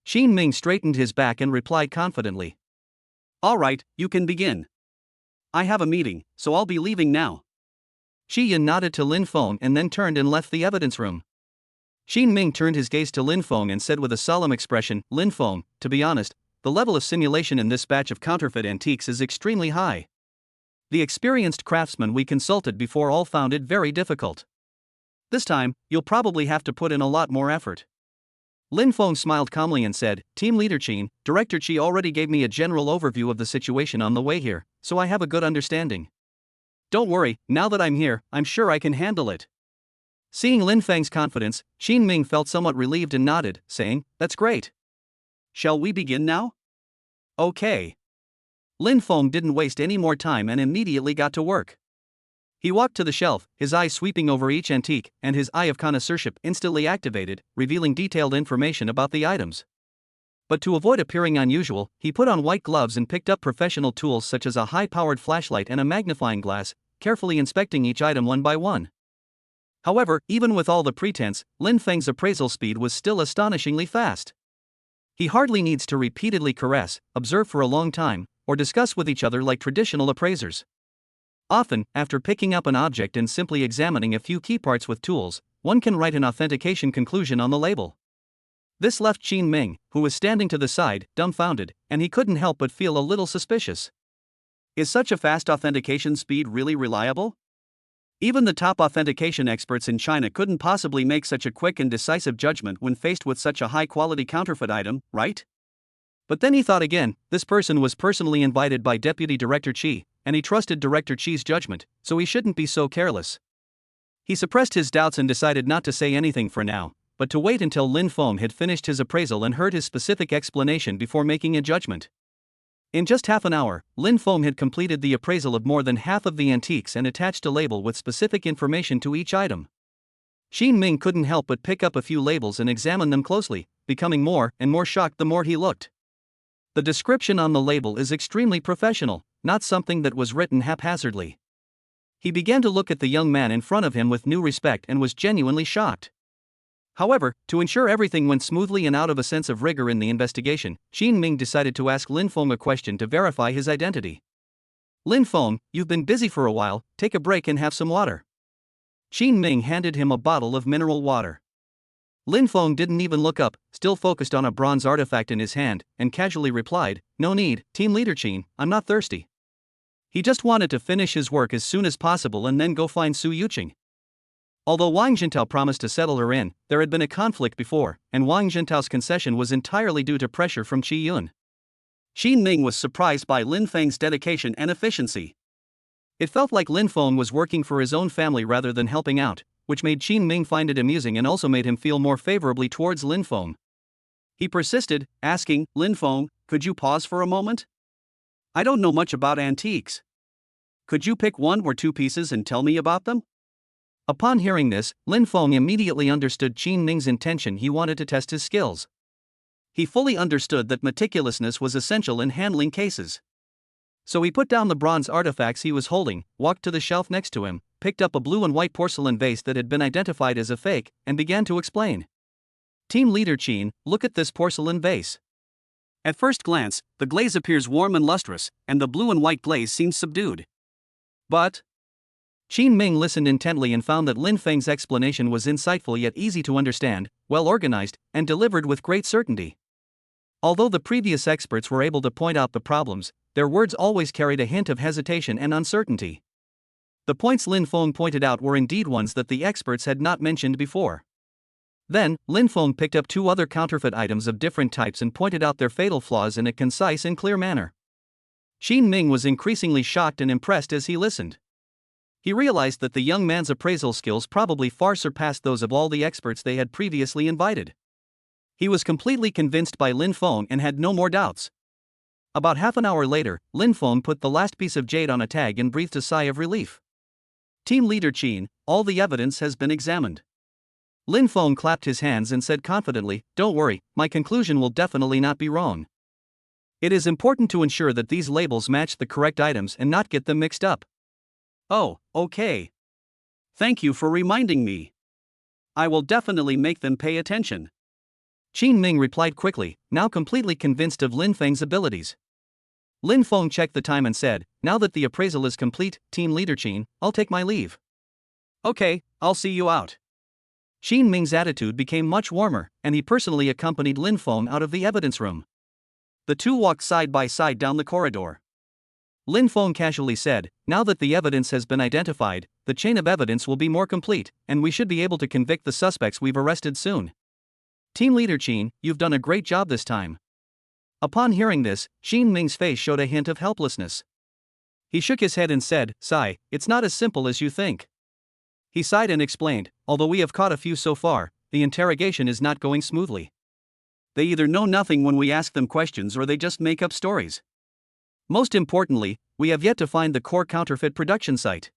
Qin Ming straightened his back and replied confidently. All right, you can begin. I have a meeting, so I'll be leaving now. Qi Yun nodded to Lin Feng and then turned and left the evidence room. Qin Ming turned his gaze to Lin Feng and said with a solemn expression, Lin Feng, to be honest, the level of simulation in this batch of counterfeit antiques is extremely high. The experienced craftsmen we consulted before all found it very difficult. This time, you'll probably have to put in a lot more effort. Lin Feng smiled calmly and said, Team Leader Qin, Director Qi already gave me a general overview of the situation on the way here, so I have a good understanding. Don't worry, now that I'm here, I'm sure I can handle it. Seeing Lin Feng's confidence, Qin Ming felt somewhat relieved and nodded, saying, That's great. Shall we begin now? Okay. Lin Feng didn't waste any more time and immediately got to work. He walked to the shelf, his eyes sweeping over each antique, and his eye of connoisseurship instantly activated, revealing detailed information about the items. But to avoid appearing unusual, he put on white gloves and picked up professional tools such as a high-powered flashlight and a magnifying glass, carefully inspecting each item one by one. However, even with all the pretense, Lin Feng's appraisal speed was still astonishingly fast. He hardly needs to repeatedly caress, observe for a long time, or discuss with each other like traditional appraisers. Often, after picking up an object and simply examining a few key parts with tools, one can write an authentication conclusion on the label. This left Qin Ming, who was standing to the side, dumbfounded, and he couldn't help but feel a little suspicious. Is such a fast authentication speed really reliable? Even the top authentication experts in China couldn't possibly make such a quick and decisive judgment when faced with such a high-quality counterfeit item, right? But then he thought again, this person was personally invited by Deputy Director Qi, and he trusted Director Qi's judgment, so he shouldn't be so careless. He suppressed his doubts and decided not to say anything for now, but to wait until Lin Feng had finished his appraisal and heard his specific explanation before making a judgment. In just half an hour, Lin Feng had completed the appraisal of more than half of the antiques and attached a label with specific information to each item. Qin Ming couldn't help but pick up a few labels and examine them closely, becoming more and more shocked the more he looked. The description on the label is extremely professional, not something that was written haphazardly. He began to look at the young man in front of him with new respect and was genuinely shocked. However, to ensure everything went smoothly and out of a sense of rigor in the investigation, Qin Ming decided to ask Lin Feng a question to verify his identity. Lin Feng, you've been busy for a while, take a break and have some water. Qin Ming handed him a bottle of mineral water. Lin Feng didn't even look up, still focused on a bronze artifact in his hand, and casually replied, no need, Team Leader Qin, I'm not thirsty. He just wanted to finish his work as soon as possible and then go find Su Yuqing. Although Wang Jintao promised to settle her in, there had been a conflict before, and Wang Jintao's concession was entirely due to pressure from Qi Yun. Qin Ming was surprised by Lin Feng's dedication and efficiency. It felt like Lin Feng was working for his own family rather than helping out, which made Qin Ming find it amusing and also made him feel more favorably towards Lin Feng. He persisted, asking, Lin Feng, could you pause for a moment? I don't know much about antiques. Could you pick one or two pieces and tell me about them? Upon hearing this, Lin Feng immediately understood Qin Ming's intention. He wanted to test his skills. He fully understood that meticulousness was essential in handling cases. So he put down the bronze artifacts he was holding, walked to the shelf next to him, picked up a blue and white porcelain vase that had been identified as a fake, and began to explain. Team Leader Qin, look at this porcelain vase. At first glance, the glaze appears warm and lustrous, and the blue and white glaze seems subdued. But Qin Ming listened intently and found that Lin Feng's explanation was insightful yet easy to understand, well organized, and delivered with great certainty. Although the previous experts were able to point out the problems, their words always carried a hint of hesitation and uncertainty. The points Lin Feng pointed out were indeed ones that the experts had not mentioned before. Then, Lin Feng picked up two other counterfeit items of different types and pointed out their fatal flaws in a concise and clear manner. Qin Ming was increasingly shocked and impressed as he listened. He realized that the young man's appraisal skills probably far surpassed those of all the experts they had previously invited. He was completely convinced by Lin Feng and had no more doubts. About half an hour later, Lin Feng put the last piece of jade on a tag and breathed a sigh of relief. Team Leader Qin, all the evidence has been examined. Lin Feng clapped his hands and said confidently, don't worry, my conclusion will definitely not be wrong. It is important to ensure that these labels match the correct items and not get them mixed up. Oh, okay. Thank you for reminding me. I will definitely make them pay attention. Qin Ming replied quickly, now completely convinced of Lin Feng's abilities. Lin Feng checked the time and said, now that the appraisal is complete, Team Leader Qin, I'll take my leave. Okay, I'll see you out. Qin Ming's attitude became much warmer, and he personally accompanied Lin Feng out of the evidence room. The two walked side by side down the corridor. Lin Feng casually said, now that the evidence has been identified, the chain of evidence will be more complete, and we should be able to convict the suspects we've arrested soon. Team Leader Qin, you've done a great job this time. Upon hearing this, Qin Ming's face showed a hint of helplessness. He shook his head and said, sigh, it's not as simple as you think. He sighed and explained, although we have caught a few so far, the interrogation is not going smoothly. They either know nothing when we ask them questions or they just make up stories. Most importantly, we have yet to find the core counterfeit production site.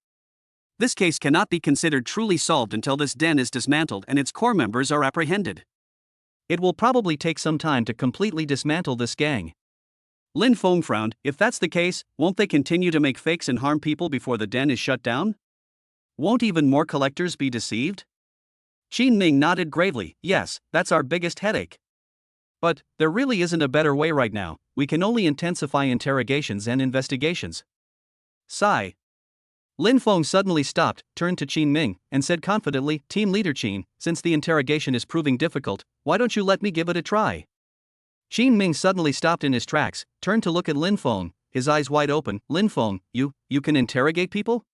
This case cannot be considered truly solved until this den is dismantled and its core members are apprehended. It will probably take some time to completely dismantle this gang. Lin Feng frowned. If that's the case, won't they continue to make fakes and harm people before the den is shut down? Won't even more collectors be deceived? Qin Ming nodded gravely. Yes, that's our biggest headache. But there really isn't a better way right now. We can only intensify interrogations and investigations. Sigh. Lin Feng suddenly stopped, turned to Qin Ming, and said confidently, Team Leader Qin, since the interrogation is proving difficult, why don't you let me give it a try? Qin Ming suddenly stopped in his tracks, turned to look at Lin Feng, his eyes wide open. Lin Feng, you can interrogate people?